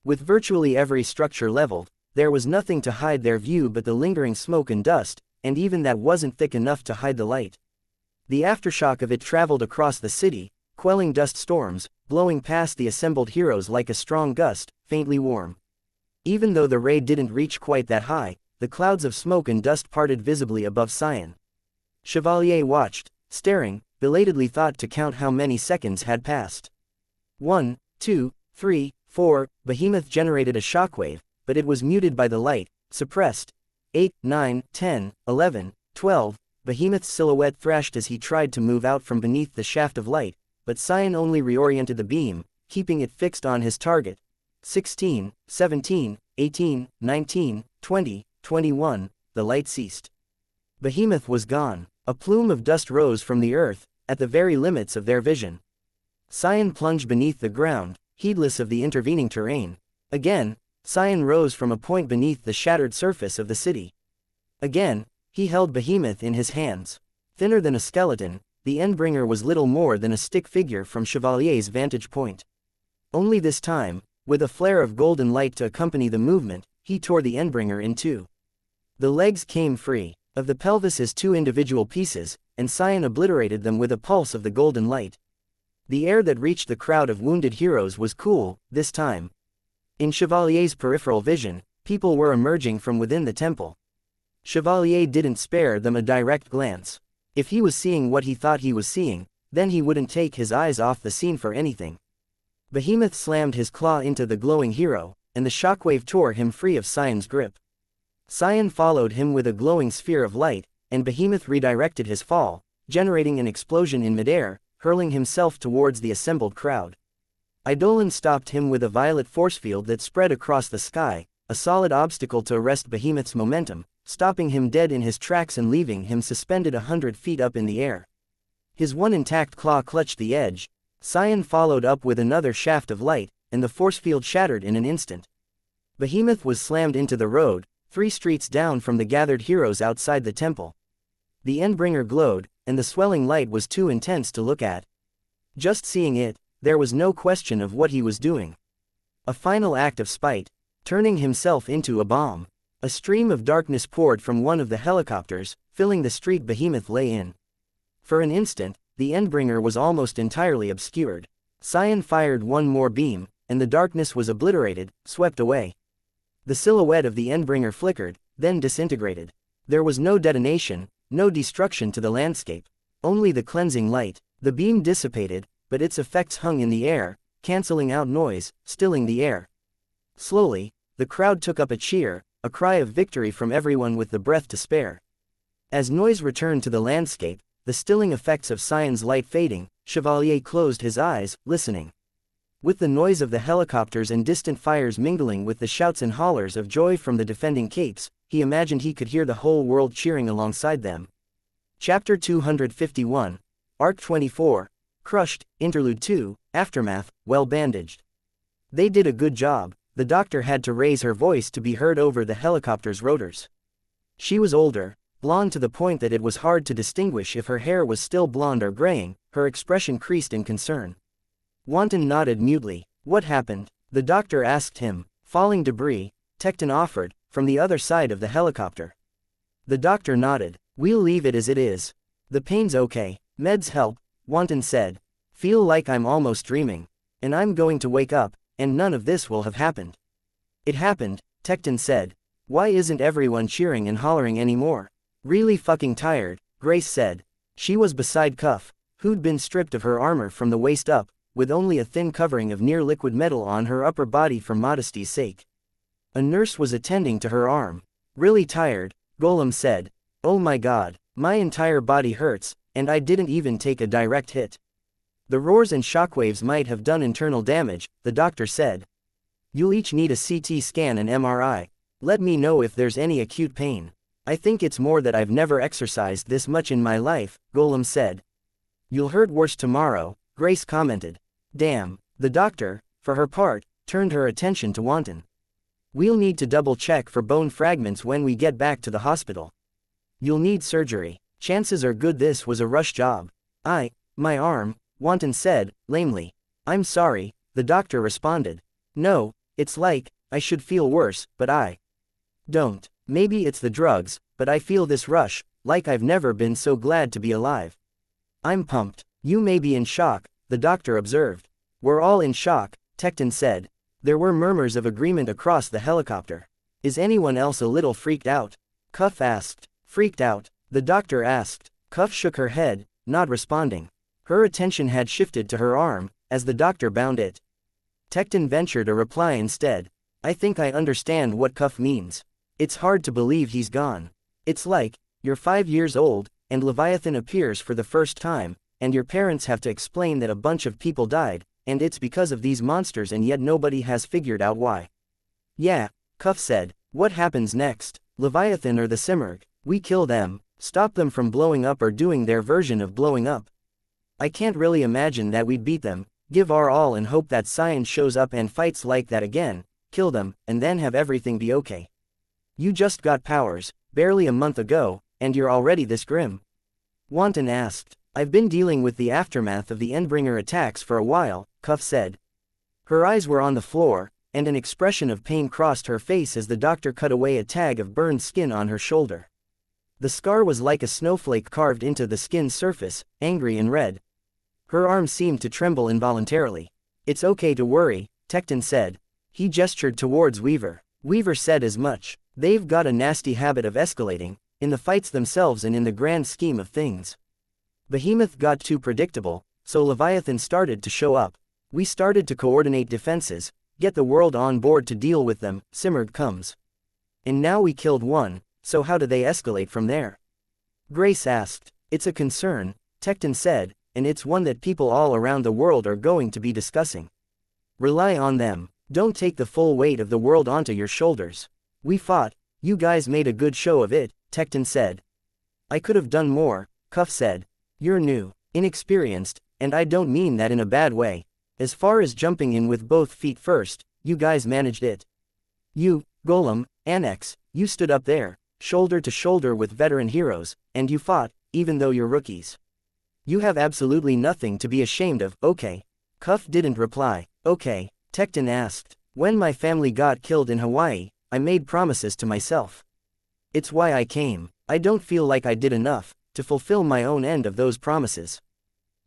With virtually every structure leveled, there was nothing to hide their view but the lingering smoke and dust, and even that wasn't thick enough to hide the light. The aftershock of it traveled across the city, quelling dust storms, blowing past the assembled heroes like a strong gust, faintly warm. Even though the ray didn't reach quite that high, the clouds of smoke and dust parted visibly above Xian. Chevalier watched, staring, belatedly thought to count how many seconds had passed. 1, 2, 3, 4, Behemoth generated a shockwave, but it was muted by the light, suppressed. 8, 9, 10, 11, 12, Behemoth's silhouette thrashed as he tried to move out from beneath the shaft of light, but Xian only reoriented the beam, keeping it fixed on his target. 16, 17, 18, 19, 20, 21, the light ceased. Behemoth was gone. A plume of dust rose from the earth, at the very limits of their vision. Xian plunged beneath the ground, heedless of the intervening terrain. Again, Xian rose from a point beneath the shattered surface of the city. Again, he held Behemoth in his hands. Thinner than a skeleton, the Endbringer was little more than a stick figure from Chevalier's vantage point. Only this time, with a flare of golden light to accompany the movement, he tore the Endbringer in two. The legs came free of the pelvis as two individual pieces, and Xian obliterated them with a pulse of the golden light. The air that reached the crowd of wounded heroes was cool, this time. In Chevalier's peripheral vision, people were emerging from within the temple. Chevalier didn't spare them a direct glance. If he was seeing what he thought he was seeing, then he wouldn't take his eyes off the scene for anything. Behemoth slammed his claw into the glowing hero, and the shockwave tore him free of Xian's grip. Xian followed him with a glowing sphere of light, and Behemoth redirected his fall, generating an explosion in midair, hurling himself towards the assembled crowd. Eidolon stopped him with a violet force field that spread across the sky, a solid obstacle to arrest Behemoth's momentum, stopping him dead in his tracks and leaving him suspended 100 feet up in the air. His one intact claw clutched the edge. Xian followed up with another shaft of light, and the force field shattered in an instant. Behemoth was slammed into the road, 3 streets down from the gathered heroes outside the temple. The Endbringer glowed, and the swelling light was too intense to look at. Just seeing it, there was no question of what he was doing. A final act of spite, turning himself into a bomb. A stream of darkness poured from one of the helicopters, filling the street Behemoth lay in. For an instant, the Endbringer was almost entirely obscured. Xian fired one more beam, and the darkness was obliterated, swept away. The silhouette of the Endbringer flickered, then disintegrated. There was no detonation, no destruction to the landscape. Only the cleansing light. The beam dissipated, but its effects hung in the air, canceling out noise, stilling the air. Slowly, the crowd took up a cheer, a cry of victory from everyone with the breath to spare. As noise returned to the landscape, the stilling effects of Xian's light fading, Chevalier closed his eyes, listening. With the noise of the helicopters and distant fires mingling with the shouts and hollers of joy from the defending capes, he imagined he could hear the whole world cheering alongside them. Chapter 251, Arc 24, Crushed, Interlude 2, Aftermath, Well Bandaged. They did a good job. The doctor had to raise her voice to be heard over the helicopter's rotors. She was older, blonde to the point that it was hard to distinguish if her hair was still blonde or graying. Her expression creased in concern. Wanton nodded mutely. What happened? The doctor asked him. Falling debris, Tecton offered, from the other side of the helicopter. The doctor nodded. We'll leave it as it is. The pain's okay. Meds help, Wanton said. Feel like I'm almost dreaming. And I'm going to wake up, and none of this will have happened. It happened, Tecton said. Why isn't everyone cheering and hollering anymore? Really fucking tired, Grace said. She was beside Cuff, who'd been stripped of her armor from the waist up, with only a thin covering of near-liquid metal on her upper body for modesty's sake. A nurse was attending to her arm. Really tired, Golem said. Oh my god, my entire body hurts, and I didn't even take a direct hit. The roars and shockwaves might have done internal damage, the doctor said. You'll each need a CT scan and MRI. Let me know if there's any acute pain. I think it's more that I've never exercised this much in my life, Golem said. You'll hurt worse tomorrow, Grace commented. Damn, the doctor, for her part, turned her attention to Wanton. We'll need to double-check for bone fragments when we get back to the hospital. You'll need surgery. Chances are good this was a rush job. My arm, Wanton said, lamely. I'm sorry, the doctor responded. No, it's like, I should feel worse, but I don't. Maybe it's the drugs, but I feel this rush, like I've never been so glad to be alive. I'm pumped. You may be in shock, the doctor observed. We're all in shock, Tecton said. There were murmurs of agreement across the helicopter. Is anyone else a little freaked out? Cuff asked. Freaked out? The doctor asked. Cuff shook her head, not responding. Her attention had shifted to her arm, as the doctor bound it. Tecton ventured a reply instead. I think I understand what Cuff means. It's hard to believe he's gone. It's like, you're 5 years old, and Leviathan appears for the first time, and your parents have to explain that a bunch of people died, and it's because of these monsters and yet nobody has figured out why. Yeah, Cuff said. What happens next? Leviathan or the Simurgh? We kill them, stop them from blowing up or doing their version of blowing up. I can't really imagine that we'd beat them, give our all and hope that science shows up and fights like that again, kill them, and then have everything be okay. You just got powers, barely a month ago, and you're already this grim? Wanton asked. I've been dealing with the aftermath of the Endbringer attacks for a while, Cuff said. Her eyes were on the floor, and an expression of pain crossed her face as the doctor cut away a tag of burned skin on her shoulder. The scar was like a snowflake carved into the skin's surface, angry and red. Her arm seemed to tremble involuntarily. "It's okay to worry," Tecton said. He gestured towards Weaver. Weaver said as much. "They've got a nasty habit of escalating, in the fights themselves and in the grand scheme of things. Behemoth got too predictable, so Leviathan started to show up. We started to coordinate defenses, get the world on board to deal with them," simmered Combs. "And now we killed one, so how do they escalate from there?" Grace asked. "It's a concern," Tecton said, "and it's one that people all around the world are going to be discussing. Rely on them. Don't take the full weight of the world onto your shoulders. We fought, you guys made a good show of it," Tecton said. "I could have done more," Cuff said. "You're new, inexperienced, and I don't mean that in a bad way. As far as jumping in with both feet first, you guys managed it. You, Golem, Annex, you stood up there, shoulder to shoulder with veteran heroes, and you fought, even though you're rookies. You have absolutely nothing to be ashamed of." "Okay." Cuff didn't reply. "Okay," Tecton asked. "When my family got killed in Hawaii, I made promises to myself. It's why I came. I don't feel like I did enough to fulfill my own end of those promises."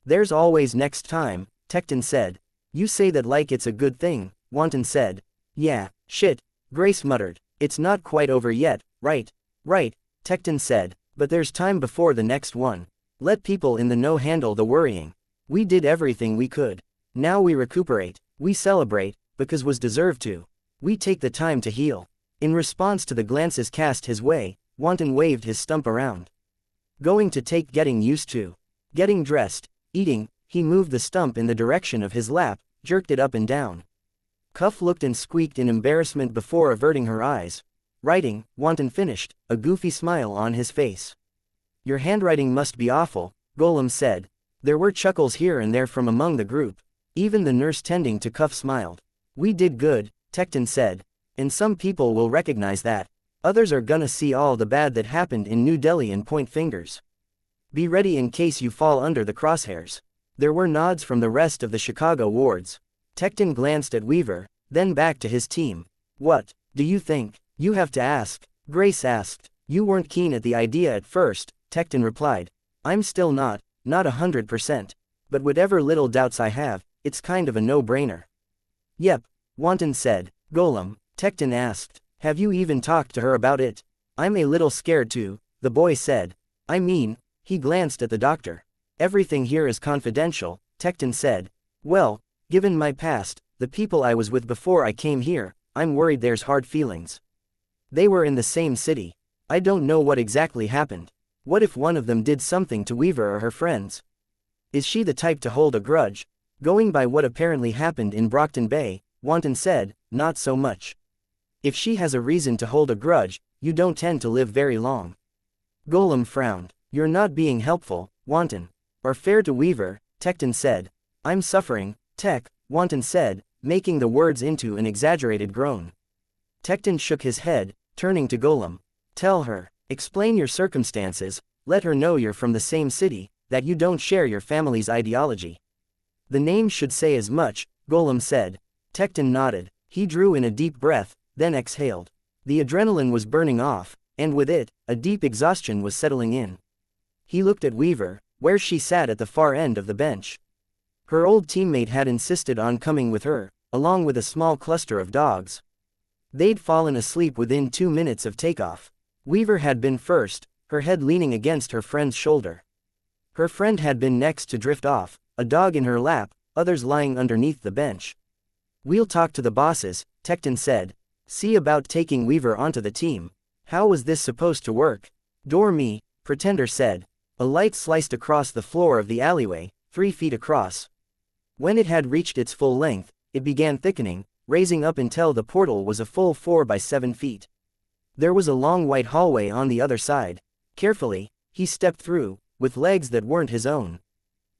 "There's always next time," Tecton said. "You say that like it's a good thing," Wanton said. "Yeah, shit," Grace muttered. "It's not quite over yet, right?" "Right," Tecton said, "but there's time before the next one. Let people in the know handle the worrying. We did everything we could. Now we recuperate, we celebrate, because was deserved to. We take the time to heal." In response to the glances cast his way, Wanton waved his stump around. "Going to take getting used to. Getting dressed, eating." He moved the stump in the direction of his lap, jerked it up and down. Cuff looked and squeaked in embarrassment before averting her eyes. "Writing," Wanton finished, a goofy smile on his face. "Your handwriting must be awful," Golem said. There were chuckles here and there from among the group. Even the nurse tending to Cuff smiled. "We did good," Tecton said. "And some people will recognize that. Others are gonna see all the bad that happened in New Delhi and point fingers. Be ready in case you fall under the crosshairs." There were nods from the rest of the Chicago wards. Tecton glanced at Weaver, then back to his team. "What do you think?" "You have to ask," Grace asked. "You weren't keen at the idea at first," Tecton replied. "I'm still not 100%. But whatever little doubts I have, it's kind of a no-brainer." "Yep," Wanton said. "Golem," Tecton asked, "have you even talked to her about it?" "I'm a little scared too," the boy said. "I mean," he glanced at the doctor. "Everything here is confidential," Tecton said. "Well, given my past, the people I was with before I came here, I'm worried there's hard feelings. They were in the same city. I don't know what exactly happened. What if one of them did something to Weaver or her friends? Is she the type to hold a grudge?" "Going by what apparently happened in Brockton Bay," Wanton said, "not so much. If she has a reason to hold a grudge, you don't tend to live very long." Golem frowned. "You're not being helpful, Wanton. Or fair to Weaver," Tecton said. "I'm suffering, Tech," Wanton said, making the words into an exaggerated groan. Tecton shook his head, turning to Golem. "Tell her. Explain your circumstances, let her know you're from the same city, that you don't share your family's ideology." "The name should say as much," Golem said. Tecton nodded. He drew in a deep breath, then exhaled. The adrenaline was burning off, and with it, a deep exhaustion was settling in. He looked at Weaver, where she sat at the far end of the bench. Her old teammate had insisted on coming with her, along with a small cluster of dogs. They'd fallen asleep within 2 minutes of takeoff. Weaver had been first, her head leaning against her friend's shoulder. Her friend had been next to drift off, a dog in her lap, others lying underneath the bench. "We'll talk to the bosses," Tecton said. "See about taking Weaver onto the team." "How was this supposed to work?" "Door me," Pretender said. A light sliced across the floor of the alleyway, 3 feet across. When it had reached its full length, it began thickening, raising up until the portal was a full 4 by 7 feet. There was a long white hallway on the other side. Carefully, he stepped through, with legs that weren't his own.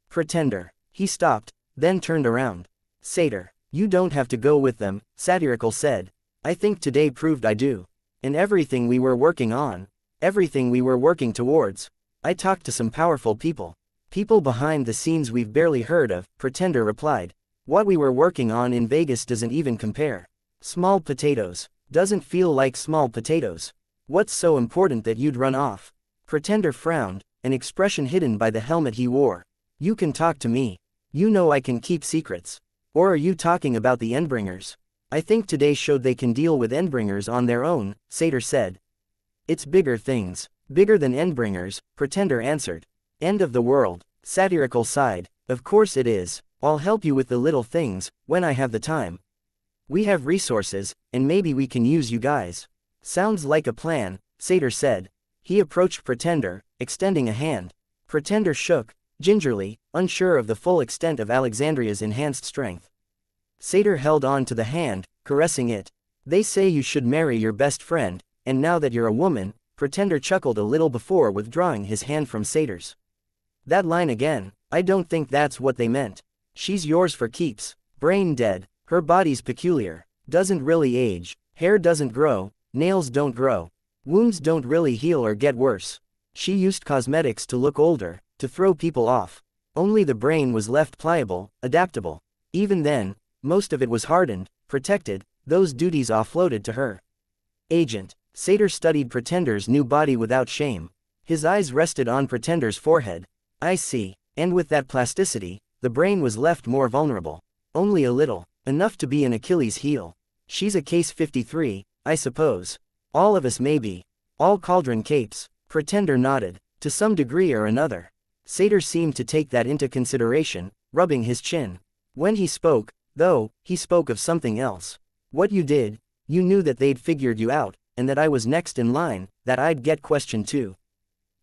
Pretender. He stopped, then turned around. "Satyr, you don't have to go with them," Satirical said. "I think today proved I do. And everything we were working on, everything we were working towards. I talked to some powerful people. People behind the scenes we've barely heard of," Pretender replied. What we were working on in Vegas doesn't even compare. Small potatoes. Doesn't feel like small potatoes. What's so important that you'd run off? Pretender frowned, an expression hidden by the helmet he wore. You can talk to me. You know I can keep secrets. Or are you talking about the Endbringers? I think today showed they can deal with Endbringers on their own, Satyr said. It's bigger things. Bigger than Endbringers, Pretender answered. End of the world, Satirical sighed. Of course it is. I'll help you with the little things, when I have the time. We have resources, and maybe we can use you guys. Sounds like a plan, Satyr said. He approached Pretender, extending a hand. Pretender shook, gingerly, unsure of the full extent of Alexandria's enhanced strength. Satyr held on to the hand, caressing it. They say you should marry your best friend, and now that you're a woman, Pretender chuckled a little before withdrawing his hand from Satyr's. That line again, I don't think that's what they meant. She's yours for keeps. Brain dead, her body's peculiar. Doesn't really age, hair doesn't grow, nails don't grow. Wounds don't really heal or get worse. She used cosmetics to look older, to throw people off. Only the brain was left pliable, adaptable. Even then, most of it was hardened, protected, those duties offloaded to her. Agent. Satyr studied Pretender's new body without shame. His eyes rested on Pretender's forehead. I see. And with that plasticity, the brain was left more vulnerable. Only a little, enough to be an Achilles heel. She's a case 53, I suppose. All of us maybe. All cauldron capes. Pretender nodded, to some degree or another. Satyr seemed to take that into consideration, rubbing his chin. When he spoke, though, he spoke of something else. What you did, you knew that they'd figured you out, and that I was next in line, that I'd get questioned too.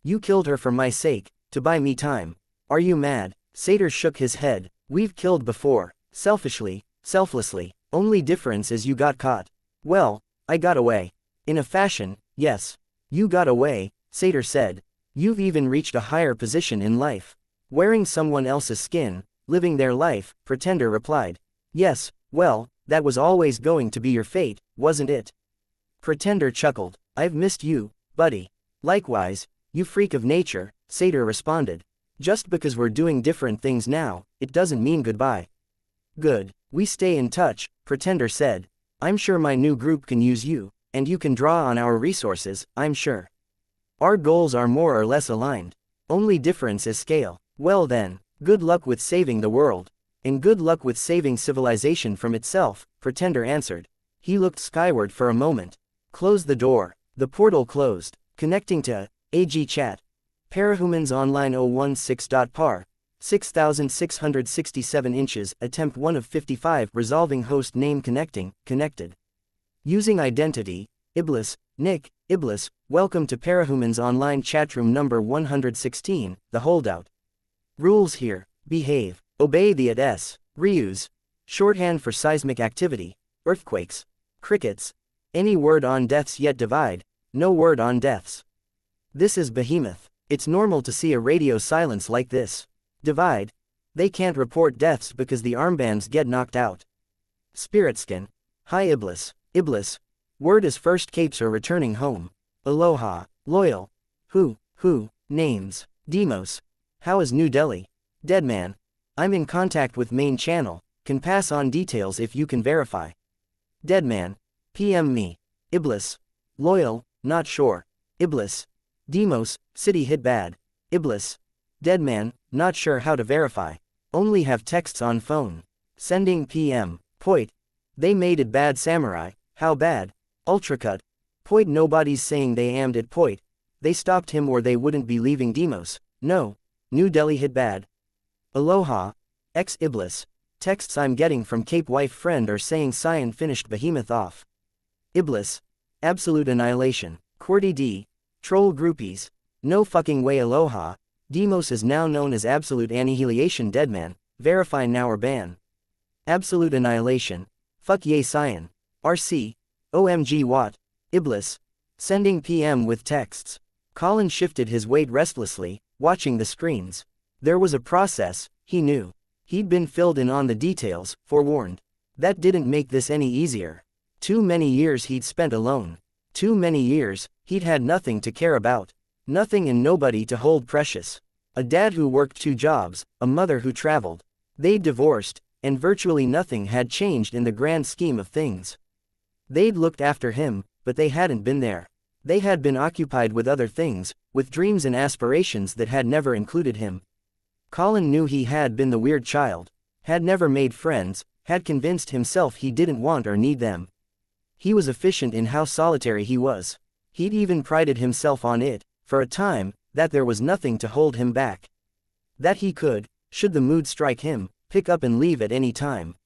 You killed her for my sake, to buy me time. Are you mad? Satyr shook his head. We've killed before, selfishly, selflessly. Only difference is you got caught. Well, I got away. In a fashion, yes. You got away, Satyr said. You've even reached a higher position in life. Wearing someone else's skin, living their life, Pretender replied. Yes, well, that was always going to be your fate, wasn't it? Pretender chuckled. I've missed you, buddy. Likewise, you freak of nature, Satyr responded. Just because we're doing different things now, it doesn't mean goodbye. Good. We stay in touch, Pretender said. I'm sure my new group can use you, and you can draw on our resources, I'm sure. Our goals are more or less aligned. Only difference is scale. Well then, good luck with saving the world. And good luck with saving civilization from itself, Pretender answered. He looked skyward for a moment. Close the door. The portal closed, connecting to AG Chat. Parahumans Online 016.par. 6667 inches, attempt 1 of 55, resolving host name connected. Using identity, Iblis, Nick, Iblis, welcome to Parahumans Online chatroom number 116, the holdout. Rules here, behave, obey the ADS, reuse, shorthand for seismic activity, earthquakes, crickets, any word on deaths yet divide, no word on deaths. This is Behemoth. It's normal to see a radio silence like this. Divide. They can't report deaths because the armbands get knocked out. Spiritskin. Hi Iblis. Iblis. Word is first capes are returning home. Aloha. Loyal. Who? Names. Demos. How is New Delhi? Deadman. I'm in contact with main channel. Can pass on details if you can verify. Deadman. PM me. Iblis. Loyal. Not sure. Iblis. Demos. City hit bad. Iblis. Deadman. Not sure how to verify. Only have texts on phone. Sending PM. Poit. They made it bad samurai. How bad? Ultracut. Poit. Nobody's saying they aimed at Poit. They stopped him or they wouldn't be leaving Demos. No. New Delhi hit bad. Aloha. Iblis. Texts I'm getting from Cape Wife friend are saying Cyan finished Behemoth off. Iblis. Absolute annihilation. QWERTY D. Troll groupies. No fucking way. Aloha. Demos is now known as Absolute Annihilation. Deadman. Verify now or ban. Absolute annihilation. Fuck yay Cyan. RC. OMG what? Iblis. Sending PM with texts. Colin shifted his weight restlessly, watching the screens. There was a process, he knew. He'd been filled in on the details, forewarned. That didn't make this any easier. Too many years he'd spent alone. Too many years, he'd had nothing to care about. Nothing and nobody to hold precious. A dad who worked 2 jobs, a mother who traveled. They'd divorced, and virtually nothing had changed in the grand scheme of things. They'd looked after him, but they hadn't been there. They had been occupied with other things, with dreams and aspirations that had never included him. Colin knew he had been the weird child, had never made friends, had convinced himself he didn't want or need them. He was efficient in how solitary he was. He'd even prided himself on it, for a time, that there was nothing to hold him back. That he could, should the mood strike him, pick up and leave at any time.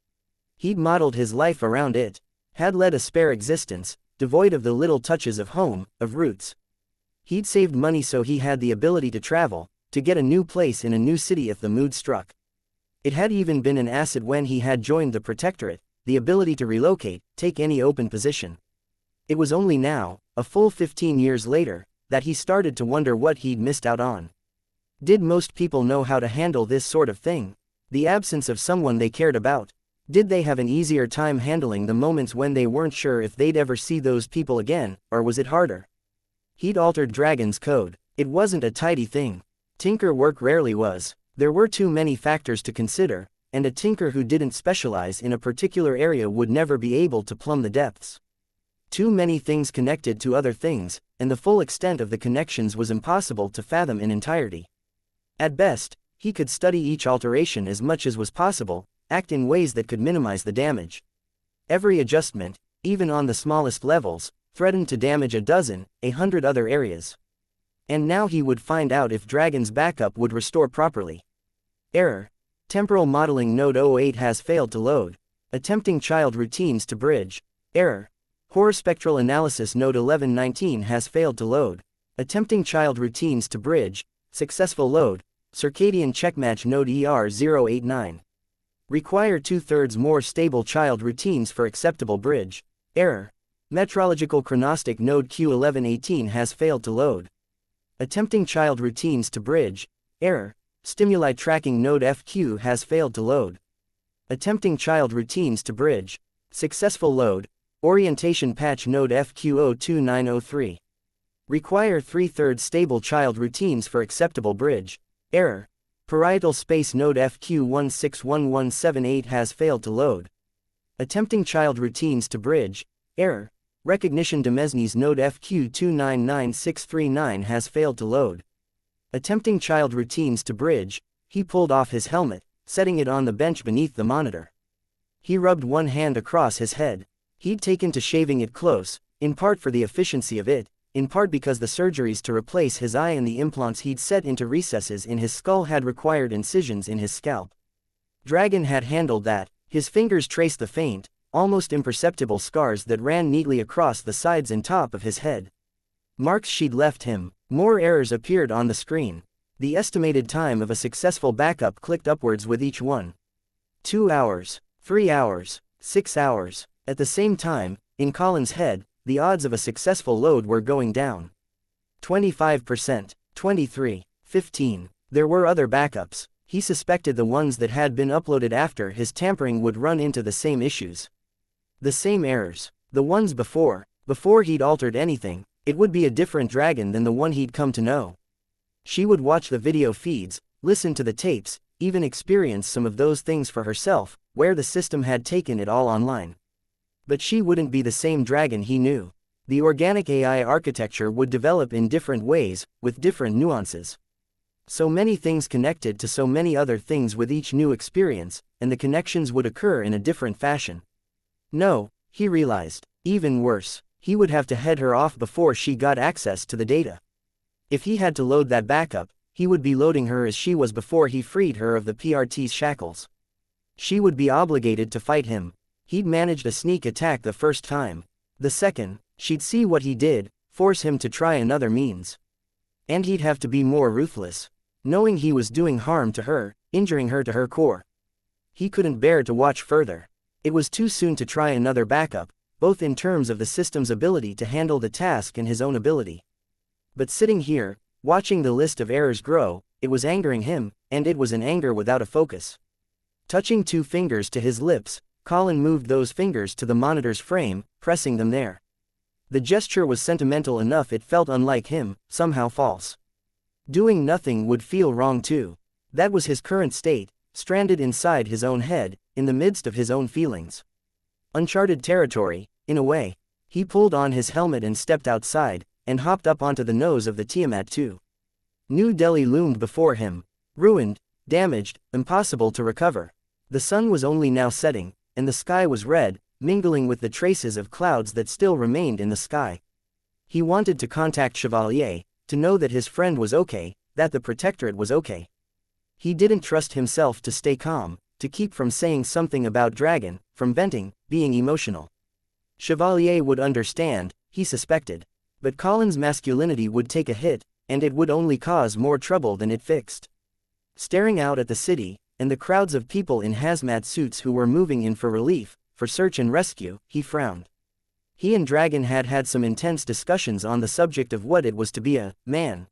He'd modeled his life around it, had led a spare existence, devoid of the little touches of home, of roots. He'd saved money so he had the ability to travel, to get a new place in a new city if the mood struck. It had even been an asset when he had joined the Protectorate, the ability to relocate, take any open position. It was only now, a full 15 years later, that he started to wonder what he'd missed out on. Did most people know how to handle this sort of thing? The absence of someone they cared about? Did they have an easier time handling the moments when they weren't sure if they'd ever see those people again, or was it harder? He'd altered Dragon's code. It wasn't a tidy thing. Tinker work rarely was. There were too many factors to consider, and a tinker who didn't specialize in a particular area would never be able to plumb the depths. Too many things connected to other things, and the full extent of the connections was impossible to fathom in entirety. At best, he could study each alteration as much as was possible, act in ways that could minimize the damage. Every adjustment, even on the smallest levels, threatened to damage a dozen, 100 other areas. And now he would find out if Dragon's backup would restore properly. Error. Temporal modeling node 08 has failed to load. Attempting child routines to bridge. Error. Horror spectral analysis node 1119 has failed to load. Attempting child routines to bridge. Successful load. Circadian checkmatch node ER089. Require 2/3 more stable child routines for acceptable bridge. Error. Metrological chronostic node Q1118 has failed to load. Attempting child routines to bridge. Error. Stimuli tracking node FQ has failed to load. Attempting child routines to bridge. Successful load. Orientation patch node FQ02903. Require 3/3 stable child routines for acceptable bridge. Error. Parietal space node FQ161178 has failed to load. Attempting child routines to bridge. Error. Recognition Demesnes node FQ299639 has failed to load. Attempting child routines to bridge. He pulled off his helmet, setting it on the bench beneath the monitor. He rubbed one hand across his head. He'd taken to shaving it close, in part for the efficiency of it, in part because the surgeries to replace his eye and the implants he'd set into recesses in his skull had required incisions in his scalp. Dragon had handled that. His fingers traced the faint, almost imperceptible scars that ran neatly across the sides and top of his head. Marks she'd left him. More errors appeared on the screen. The estimated time of a successful backup clicked upwards with each one. 2 hours, 3 hours, 6 hours. At the same time, in Colin's head, the odds of a successful load were going down. 25%, 23, 15. There were other backups. He suspected the ones that had been uploaded after his tampering would run into the same issues. The same errors. The ones before he'd altered anything. It would be a different Dragon than the one he'd come to know. She would watch the video feeds, listen to the tapes, even experience some of those things for herself, where the system had taken it all online. But she wouldn't be the same Dragon he knew. The organic AI architecture would develop in different ways, with different nuances. So many things connected to so many other things with each new experience, and the connections would occur in a different fashion. No, he realized, even worse. He would have to head her off before she got access to the data. If he had to load that backup, he would be loading her as she was before he freed her of the PRT's shackles. She would be obligated to fight him. He'd managed a sneak attack the first time. The second, she'd see what he did, force him to try another means. And he'd have to be more ruthless. Knowing he was doing harm to her, injuring her to her core. He couldn't bear to watch further. It was too soon to try another backup, both in terms of the system's ability to handle the task and his own ability. But sitting here, watching the list of errors grow, it was angering him, and it was an anger without a focus. Touching 2 fingers to his lips, Colin moved those fingers to the monitor's frame, pressing them there. The gesture was sentimental enough it felt unlike him, somehow false. Doing nothing would feel wrong too. That was his current state, stranded inside his own head, in the midst of his own feelings. Uncharted territory, in a way. He pulled on his helmet and stepped outside, and hopped up onto the nose of the Tiamat 2. New Delhi loomed before him. Ruined, damaged, impossible to recover. The sun was only now setting, and the sky was red, mingling with the traces of clouds that still remained in the sky. He wanted to contact Chevalier, to know that his friend was okay, that the Protectorate was okay. He didn't trust himself to stay calm, to keep from saying something about Dragon, from venting, being emotional. Chevalier would understand, he suspected. But Colin's masculinity would take a hit, and it would only cause more trouble than it fixed. Staring out at the city, and the crowds of people in hazmat suits who were moving in for relief, for search and rescue, he frowned. He and Dragon had had some intense discussions on the subject of what it was to be a man.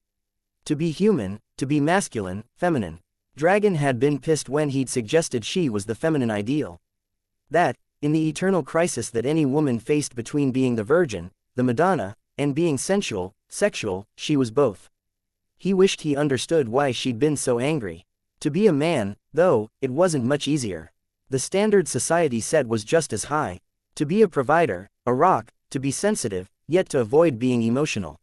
To be human, to be masculine, feminine. Dragon had been pissed when he'd suggested she was the feminine ideal. That, in the eternal crisis that any woman faced between being the Virgin, the Madonna, and being sensual, sexual, she was both. He wished he understood why she'd been so angry. To be a man, though, it wasn't much easier. The standard society set was just as high. To be a provider, a rock, to be sensitive, yet to avoid being emotional.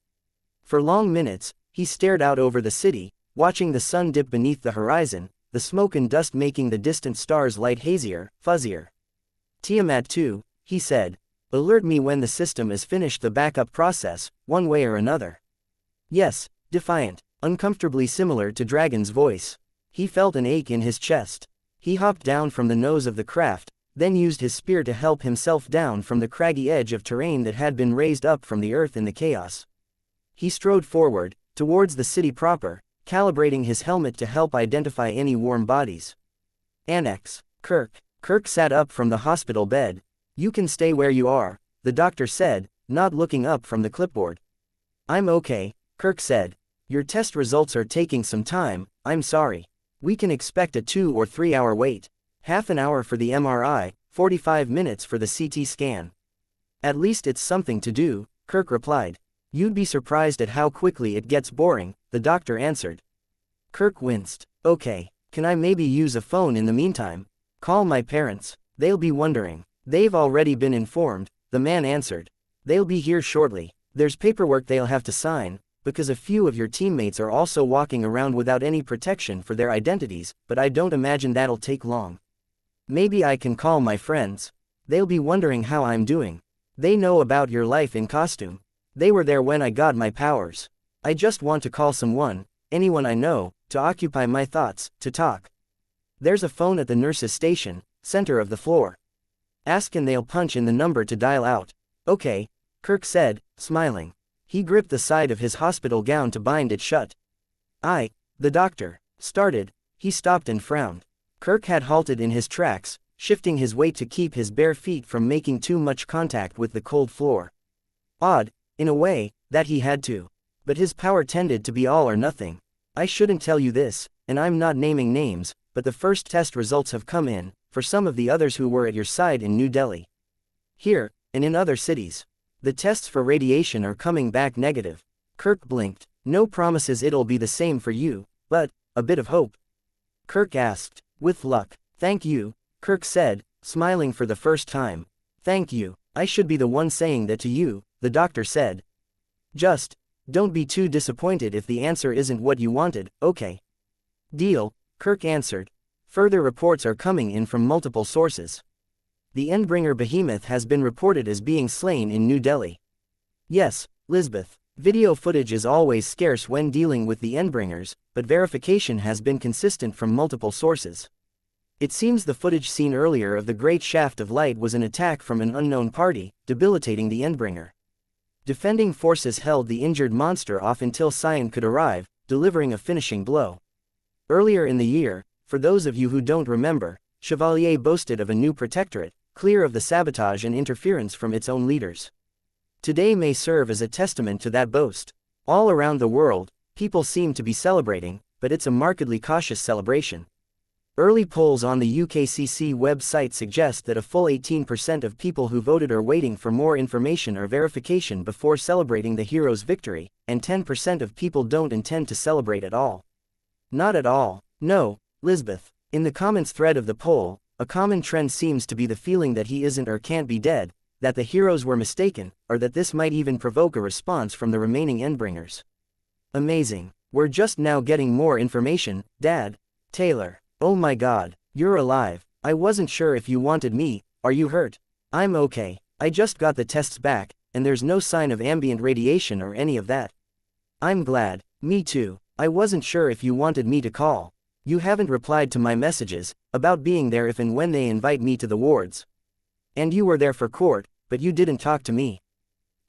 For long minutes, he stared out over the city, watching the sun dip beneath the horizon, the smoke and dust making the distant stars light hazier, fuzzier. Tiamat 2, he said. Alert me when the system is finished the backup process, one way or another. Yes, defiant, uncomfortably similar to Dragon's voice. He felt an ache in his chest. He hopped down from the nose of the craft, then used his spear to help himself down from the craggy edge of terrain that had been raised up from the earth in the chaos. He strode forward, towards the city proper, calibrating his helmet to help identify any warm bodies. Annex. Kirk. Kirk sat up from the hospital bed. You can stay where you are, the doctor said, not looking up from the clipboard. I'm okay, Kirk said. Your test results are taking some time, I'm sorry. We can expect a 2 or 3 hour wait. Half an hour for the MRI, 45 minutes for the CT scan. At least it's something to do, Kirk replied. You'd be surprised at how quickly it gets boring, the doctor answered. Kirk winced. Okay, can I maybe use a phone in the meantime? Call my parents, they'll be wondering. They've already been informed, the man answered. They'll be here shortly. There's paperwork they'll have to sign, because a few of your teammates are also walking around without any protection for their identities, but I don't imagine that'll take long. Maybe I can call my friends. They'll be wondering how I'm doing. They know about your life in costume. They were there when I got my powers. I just want to call someone, anyone I know, to occupy my thoughts, to talk. There's a phone at the nurse's station, center of the floor. Ask and they'll punch in the number to dial out. Okay, Kirk said, smiling. He gripped the side of his hospital gown to bind it shut. The doctor started. He stopped and frowned. Kirk had halted in his tracks, shifting his weight to keep his bare feet from making too much contact with the cold floor. Odd, in a way, that he had to. But his power tended to be all or nothing. I shouldn't tell you this, and I'm not naming names, but the first test results have come in, for some of the others who were at your side in New Delhi. Here, and in other cities. The tests for radiation are coming back negative. Kirk blinked. No promises it'll be the same for you, but, a bit of hope. Kirk asked. With luck. Thank you, Kirk said, smiling for the first time. Thank you. I should be the one saying that to you, the doctor said. Just, don't be too disappointed if the answer isn't what you wanted, okay? Deal, Kirk answered. Further reports are coming in from multiple sources. The Endbringer behemoth has been reported as being slain in New Delhi. Yes, Lisbeth. Video footage is always scarce when dealing with the Endbringers, but verification has been consistent from multiple sources. It seems the footage seen earlier of the Great Shaft of Light was an attack from an unknown party, debilitating the Endbringer. Defending forces held the injured monster off until Sion could arrive, delivering a finishing blow. Earlier in the year, for those of you who don't remember, Chevalier boasted of a new protectorate, clear of the sabotage and interference from its own leaders. Today may serve as a testament to that boast. All around the world, people seem to be celebrating, but it's a markedly cautious celebration. Early polls on the UKCC website suggest that a full 18% of people who voted are waiting for more information or verification before celebrating the hero's victory, and 10% of people don't intend to celebrate at all. Not at all. No, Lisbeth. In the comments thread of the poll, a common trend seems to be the feeling that he isn't or can't be dead, that the heroes were mistaken, or that this might even provoke a response from the remaining Endbringers. Amazing. We're just now getting more information, Dad. Taylor. Oh my God, you're alive. I wasn't sure if you wanted me. Are you hurt? I'm okay. I just got the tests back, and there's no sign of ambient radiation or any of that. I'm glad. Me too. I wasn't sure if you wanted me to call. You haven't replied to my messages about being there if and when they invite me to the wards. And you were there for court, but you didn't talk to me.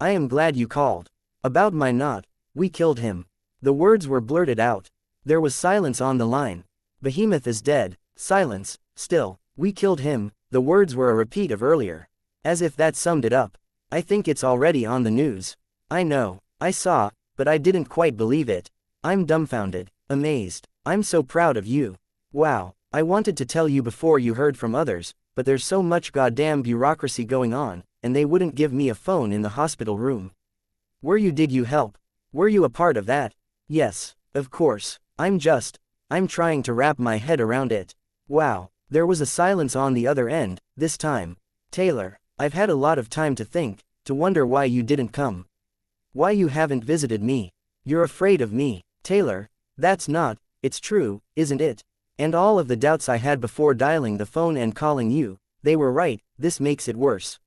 I am glad you called. About my knot. We killed him. The words were blurted out. There was silence on the line. Behemoth is dead. Silence. Still. We killed him. The words were a repeat of earlier. As if that summed it up. I think it's already on the news. I know. I saw, but I didn't quite believe it. I'm dumbfounded. Amazed. I'm so proud of you. Wow. I wanted to tell you before you heard from others, but there's so much goddamn bureaucracy going on, and they wouldn't give me a phone in the hospital room. Did you help? Were you a part of that? Yes, of course. I'm trying to wrap my head around it. Wow. There was a silence on the other end, this time. Taylor, I've had a lot of time to think, to wonder why you didn't come. Why you haven't visited me. You're afraid of me. Taylor, it's true, isn't it? And all of the doubts I had before dialing the phone and calling you, they were right. This makes it worse.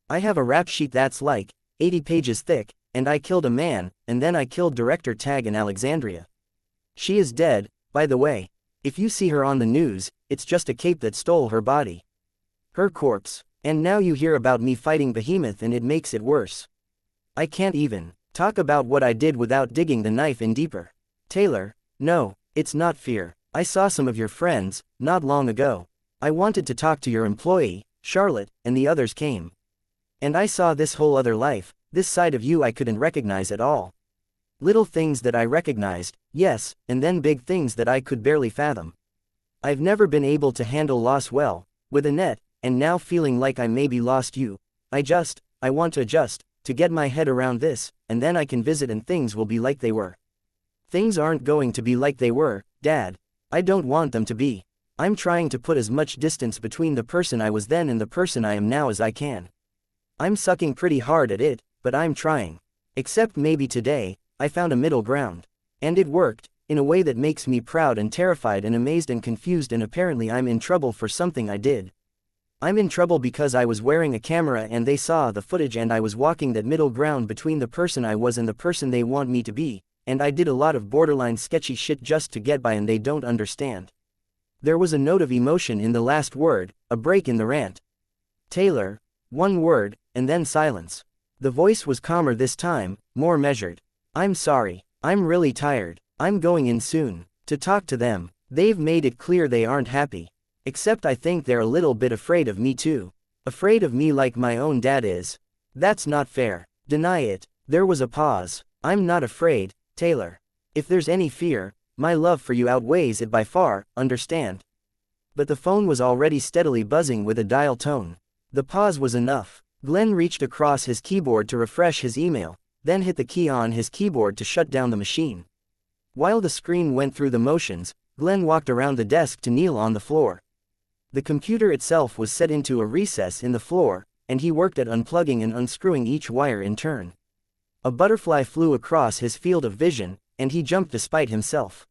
I have a rap sheet that's like 80 pages thick, and I killed a man, and then I killed Director Tag in Alexandria. She is dead, by the way. If you see her on the news, it's just a cape that stole her body. Her corpse. And now you hear about me fighting Behemoth and it makes it worse. I can't even talk about what I did without digging the knife in deeper. Taylor, no, it's not fear. I saw some of your friends, not long ago. I wanted to talk to your employee, Charlotte, and the others came. And I saw this whole other life, this side of you I couldn't recognize at all. Little things that I recognized, yes, and then big things that I could barely fathom. I've never been able to handle loss well, with Annette, and now feeling like I maybe lost you. I want to get my head around this, and then I can visit and things will be like they were. Things aren't going to be like they were, Dad. I don't want them to be. I'm trying to put as much distance between the person I was then and the person I am now as I can. I'm sucking pretty hard at it, but I'm trying. Except maybe today, I found a middle ground. And it worked, in a way that makes me proud and terrified and amazed and confused, and apparently I'm in trouble for something I did. I'm in trouble because I was wearing a camera and they saw the footage and I was walking that middle ground between the person I was and the person they want me to be, and I did a lot of borderline sketchy shit just to get by and they don't understand. There was a note of emotion in the last word, a break in the rant. Taylor, one word, and then silence. The voice was calmer this time, more measured. I'm sorry. I'm really tired. I'm going in soon. To talk to them. They've made it clear they aren't happy. Except I think they're a little bit afraid of me too. Afraid of me like my own dad is. That's not fair. Deny it. There was a pause. I'm not afraid, Taylor. If there's any fear, my love for you outweighs it by far, understand? But the phone was already steadily buzzing with a dial tone. The pause was enough. Glenn reached across his keyboard to refresh his email, then hit the key on his keyboard to shut down the machine. While the screen went through the motions, Glenn walked around the desk to kneel on the floor. The computer itself was set into a recess in the floor, and he worked at unplugging and unscrewing each wire in turn. A butterfly flew across his field of vision, and he jumped despite himself.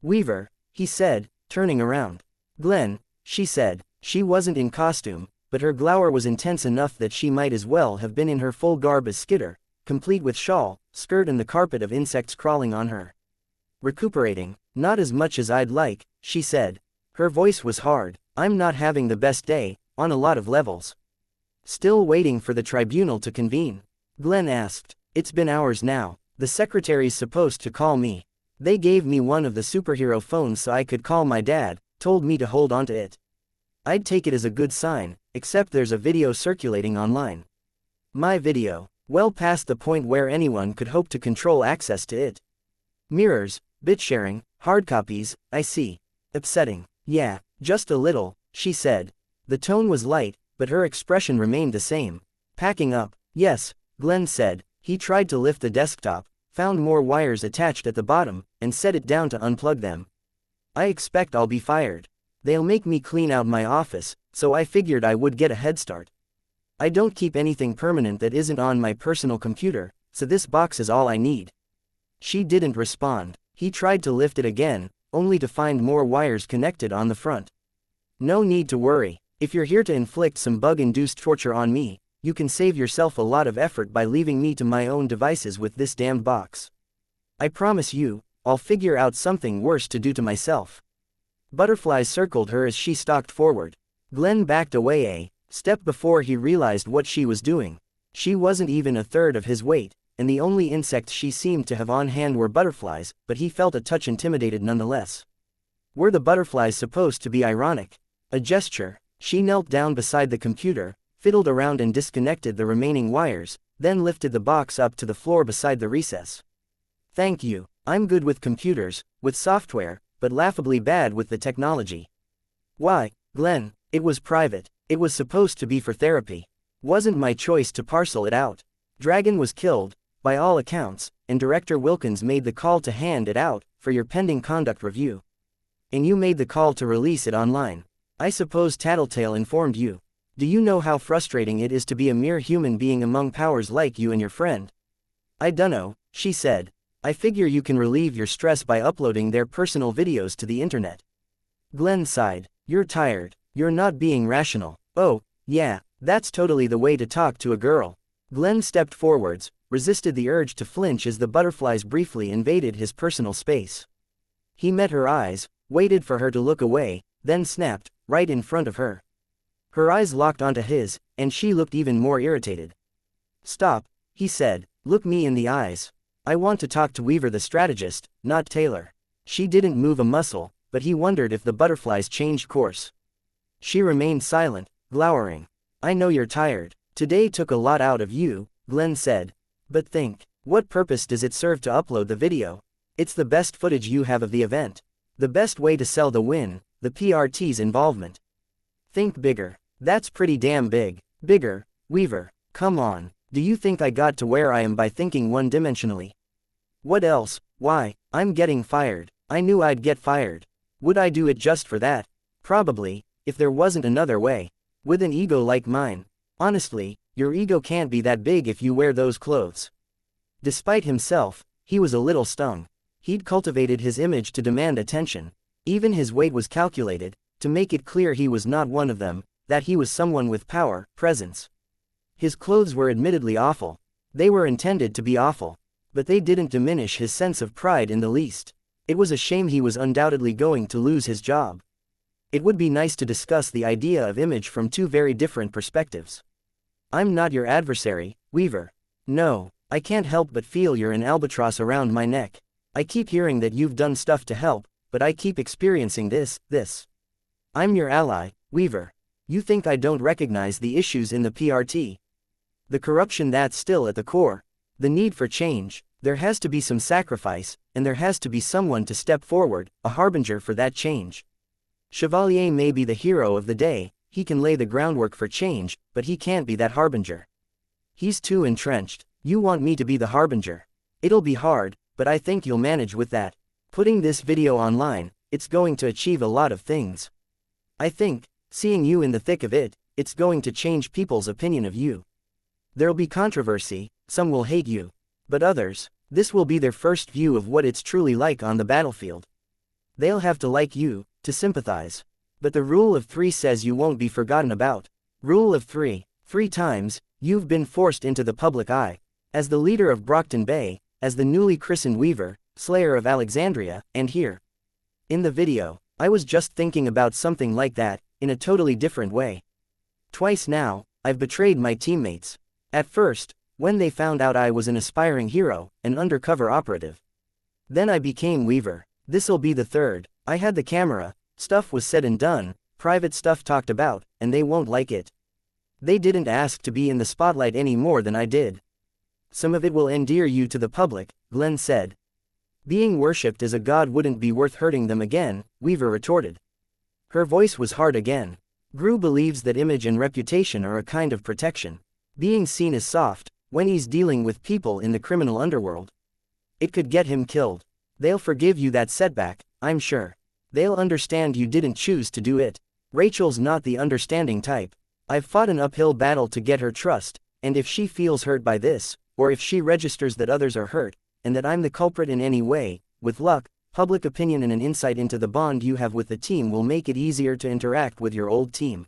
Weaver, he said, turning around. Glenn, she said. She wasn't in costume, but her glower was intense enough that she might as well have been in her full garb as Skitter, complete with shawl, skirt and the carpet of insects crawling on her. Recuperating, not as much as I'd like, she said. Her voice was hard. I'm not having the best day, on a lot of levels. Still waiting for the tribunal to convene? Glenn asked. It's been hours now. The secretary's supposed to call me. They gave me one of the superhero phones so I could call my dad, told me to hold onto it. I'd take it as a good sign, except there's a video circulating online. My video. Well past the point where anyone could hope to control access to it. Mirrors, bit sharing, hard copies, I see. Upsetting. Yeah, just a little, she said. The tone was light, but her expression remained the same. Packing up. Yes, Glenn said. He tried to lift the desktop, found more wires attached at the bottom, and set it down to unplug them. I expect I'll be fired. They'll make me clean out my office, so I figured I would get a head start. I don't keep anything permanent that isn't on my personal computer, so this box is all I need. She didn't respond. He tried to lift it again, only to find more wires connected on the front. No need to worry. If you're here to inflict some bug-induced torture on me, you can save yourself a lot of effort by leaving me to my own devices with this damned box. I promise you, I'll figure out something worse to do to myself. Butterflies circled her as she stalked forward. Glenn backed away a step before he realized what she was doing. She wasn't even a third of his weight, and the only insects she seemed to have on hand were butterflies, but he felt a touch intimidated nonetheless. Were the butterflies supposed to be ironic? A gesture. She knelt down beside the computer, fiddled around and disconnected the remaining wires, then lifted the box up to the floor beside the recess. Thank you. I'm good with computers, with software, but laughably bad with the technology. Why, Glenn, it was private. It was supposed to be for therapy. Wasn't my choice to parcel it out. Dragon was killed, by all accounts, and Director Wilkins made the call to hand it out, for your pending conduct review. And you made the call to release it online. I suppose Tattletale informed you. Do you know how frustrating it is to be a mere human being among powers like you and your friend? I dunno, she said. I figure you can relieve your stress by uploading their personal videos to the internet. Glenn sighed. You're tired. You're not being rational. Oh, yeah, that's totally the way to talk to a girl. Glenn stepped forwards, resisted the urge to flinch as the butterflies briefly invaded his personal space. He met her eyes, waited for her to look away, then snapped, right in front of her. Her eyes locked onto his, and she looked even more irritated. Stop, he said, look me in the eyes. I want to talk to Weaver the strategist, not Taylor. She didn't move a muscle, but he wondered if the butterflies changed course. She remained silent, glowering. I know you're tired. Today took a lot out of you, Glenn said. But think, what purpose does it serve to upload the video? It's the best footage you have of the event. The best way to sell the win, the PRT's involvement. Think bigger. That's pretty damn big. Bigger, Weaver. Come on. Do you think I got to where I am by thinking one-dimensionally? What else? Why, I'm getting fired. I knew I'd get fired. Would I do it just for that? Probably, if there wasn't another way. With an ego like mine. Honestly, your ego can't be that big if you wear those clothes. Despite himself, he was a little stung. He'd cultivated his image to demand attention. Even his weight was calculated, to make it clear he was not one of them, that he was someone with power, presence. His clothes were admittedly awful. They were intended to be awful. But they didn't diminish his sense of pride in the least. It was a shame he was undoubtedly going to lose his job. It would be nice to discuss the idea of image from two very different perspectives. I'm not your adversary, Weaver. No, I can't help but feel you're an albatross around my neck. I keep hearing that you've done stuff to help, but I keep experiencing this. I'm your ally, Weaver. You think I don't recognize the issues in the PRT? The corruption that's still at the core. The need for change. There has to be some sacrifice, and there has to be someone to step forward, a harbinger for that change. Chevalier may be the hero of the day, he can lay the groundwork for change, but he can't be that harbinger. He's too entrenched. You want me to be the harbinger. It'll be hard, but I think you'll manage with that. Putting this video online, it's going to achieve a lot of things. I think, seeing you in the thick of it, it's going to change people's opinion of you. There'll be controversy, some will hate you. But others, this will be their first view of what it's truly like on the battlefield. They'll have to like you, to sympathize. But the rule of 3 says you won't be forgotten about. Rule of 3. 3 times, you've been forced into the public eye. As the leader of Brockton Bay, as the newly christened Weaver, Slayer of Alexandria, and here. In the video, I was just thinking about something like that, in a totally different way. Twice now, I've betrayed my teammates. At first, when they found out I was an aspiring hero, an undercover operative. Then I became Weaver. This'll be the third. I had the camera, stuff was said and done, private stuff talked about, and they won't like it. They didn't ask to be in the spotlight any more than I did. Some of it will endear you to the public, Glenn said. Being worshipped as a god wouldn't be worth hurting them again, Weaver retorted. Her voice was hard again. Gru believes that image and reputation are a kind of protection. Being seen as soft, when he's dealing with people in the criminal underworld. It could get him killed. They'll forgive you that setback, I'm sure. They'll understand you didn't choose to do it. Rachel's not the understanding type. I've fought an uphill battle to get her trust, and if she feels hurt by this, or if she registers that others are hurt, and that I'm the culprit in any way, with luck, public opinion and an insight into the bond you have with the team will make it easier to interact with your old team.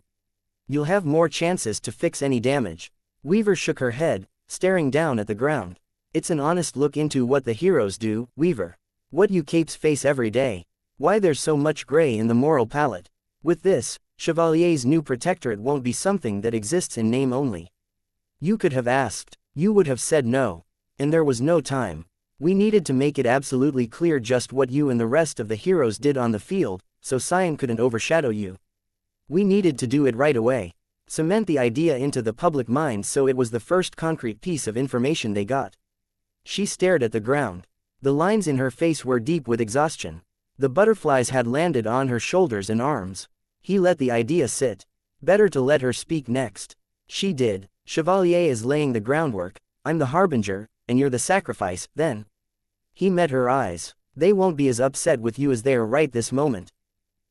You'll have more chances to fix any damage. Weaver shook her head, staring down at the ground. It's an honest look into what the heroes do, Weaver. What you capes face every day. Why there's so much gray in the moral palette. With this, Chevalier's new protectorate won't be something that exists in name only. You could have asked. You would have said no. And there was no time. We needed to make it absolutely clear just what you and the rest of the heroes did on the field, so Cyan couldn't overshadow you. We needed to do it right away. Cement the idea into the public mind so it was the first concrete piece of information they got. She stared at the ground. The lines in her face were deep with exhaustion. The butterflies had landed on her shoulders and arms. He let the idea sit. Better to let her speak next. She did. Chevalier is laying the groundwork, I'm the harbinger, and you're the sacrifice, then. He met her eyes. They won't be as upset with you as they are right this moment.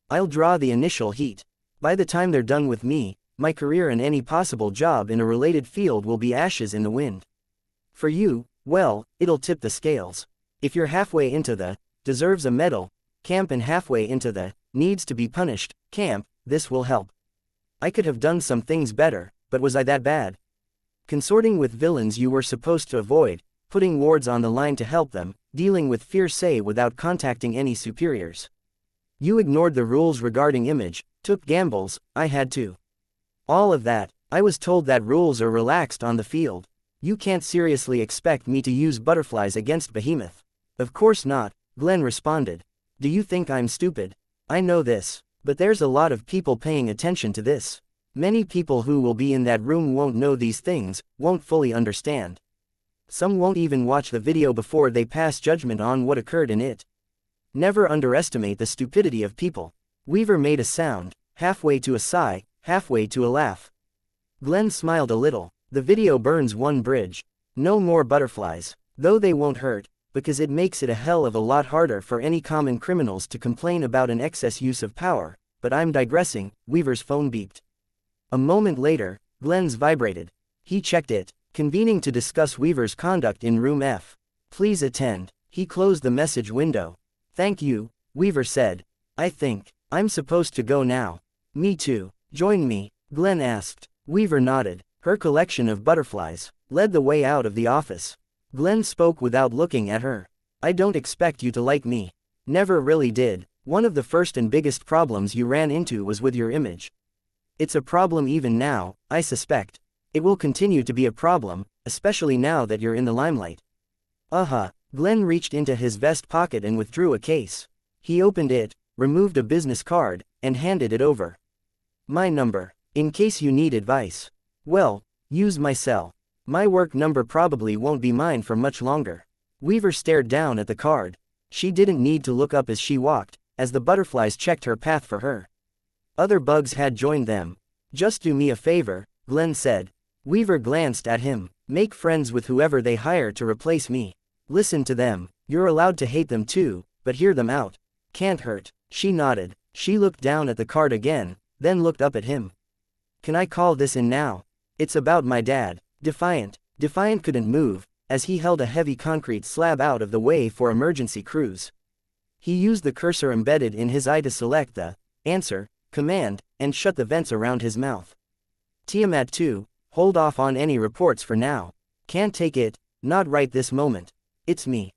I'll draw the initial heat. By the time they're done with me, my career and any possible job in a related field will be ashes in the wind. For you, well, it'll tip the scales. If you're halfway into the deserves a medal camp and halfway into the needs to be punished camp, this will help. I could have done some things better, but was I that bad? Consorting with villains you were supposed to avoid, putting wards on the line to help them, dealing with fierce without contacting any superiors. You ignored the rules regarding image, took gambles, I had to. All of that, I was told that rules are relaxed on the field. You can't seriously expect me to use butterflies against Behemoth. Of course not, Glenn responded. Do you think I'm stupid? I know this, but there's a lot of people paying attention to this. Many people who will be in that room won't know these things, won't fully understand. Some won't even watch the video before they pass judgment on what occurred in it. Never underestimate the stupidity of people. Weaver made a sound, halfway to a sigh, halfway to a laugh. Glenn smiled a little. The video burns one bridge. No more butterflies, though they won't hurt, because it makes it a hell of a lot harder for any common criminals to complain about an excess use of power, but I'm digressing. Weaver's phone beeped. A moment later, Glenn's vibrated. He checked it, convening to discuss Weaver's conduct in room F. Please attend. He closed the message window. Thank you, Weaver said. I think I'm supposed to go now. Me too. Join me, Glenn asked. Weaver nodded. Her collection of butterflies led the way out of the office. Glenn spoke without looking at her. I don't expect you to like me. Never really did. One of the first and biggest problems you ran into was with your image. It's a problem even now, I suspect. It will continue to be a problem, especially now that you're in the limelight. Glenn reached into his vest pocket and withdrew a case. He opened it, removed a business card, and handed it over. My number, in case you need advice. Well, use my cell. My work number probably won't be mine for much longer. Weaver stared down at the card. She didn't need to look up as she walked, as the butterflies checked her path for her. Other bugs had joined them. Just do me a favor, Glenn said. Weaver glanced at him. Make friends with whoever they hire to replace me. Listen to them. You're allowed to hate them too, but hear them out. Can't hurt. She nodded. She looked down at the card again, then looked up at him. Can I call this in now? It's about my dad. Defiant. Defiant couldn't move, as he held a heavy concrete slab out of the way for emergency crews. He used the cursor embedded in his eye to select the answer command, and shut the vents around his mouth. Tiamat 2, hold off on any reports for now. Can't take it, not right this moment. It's me.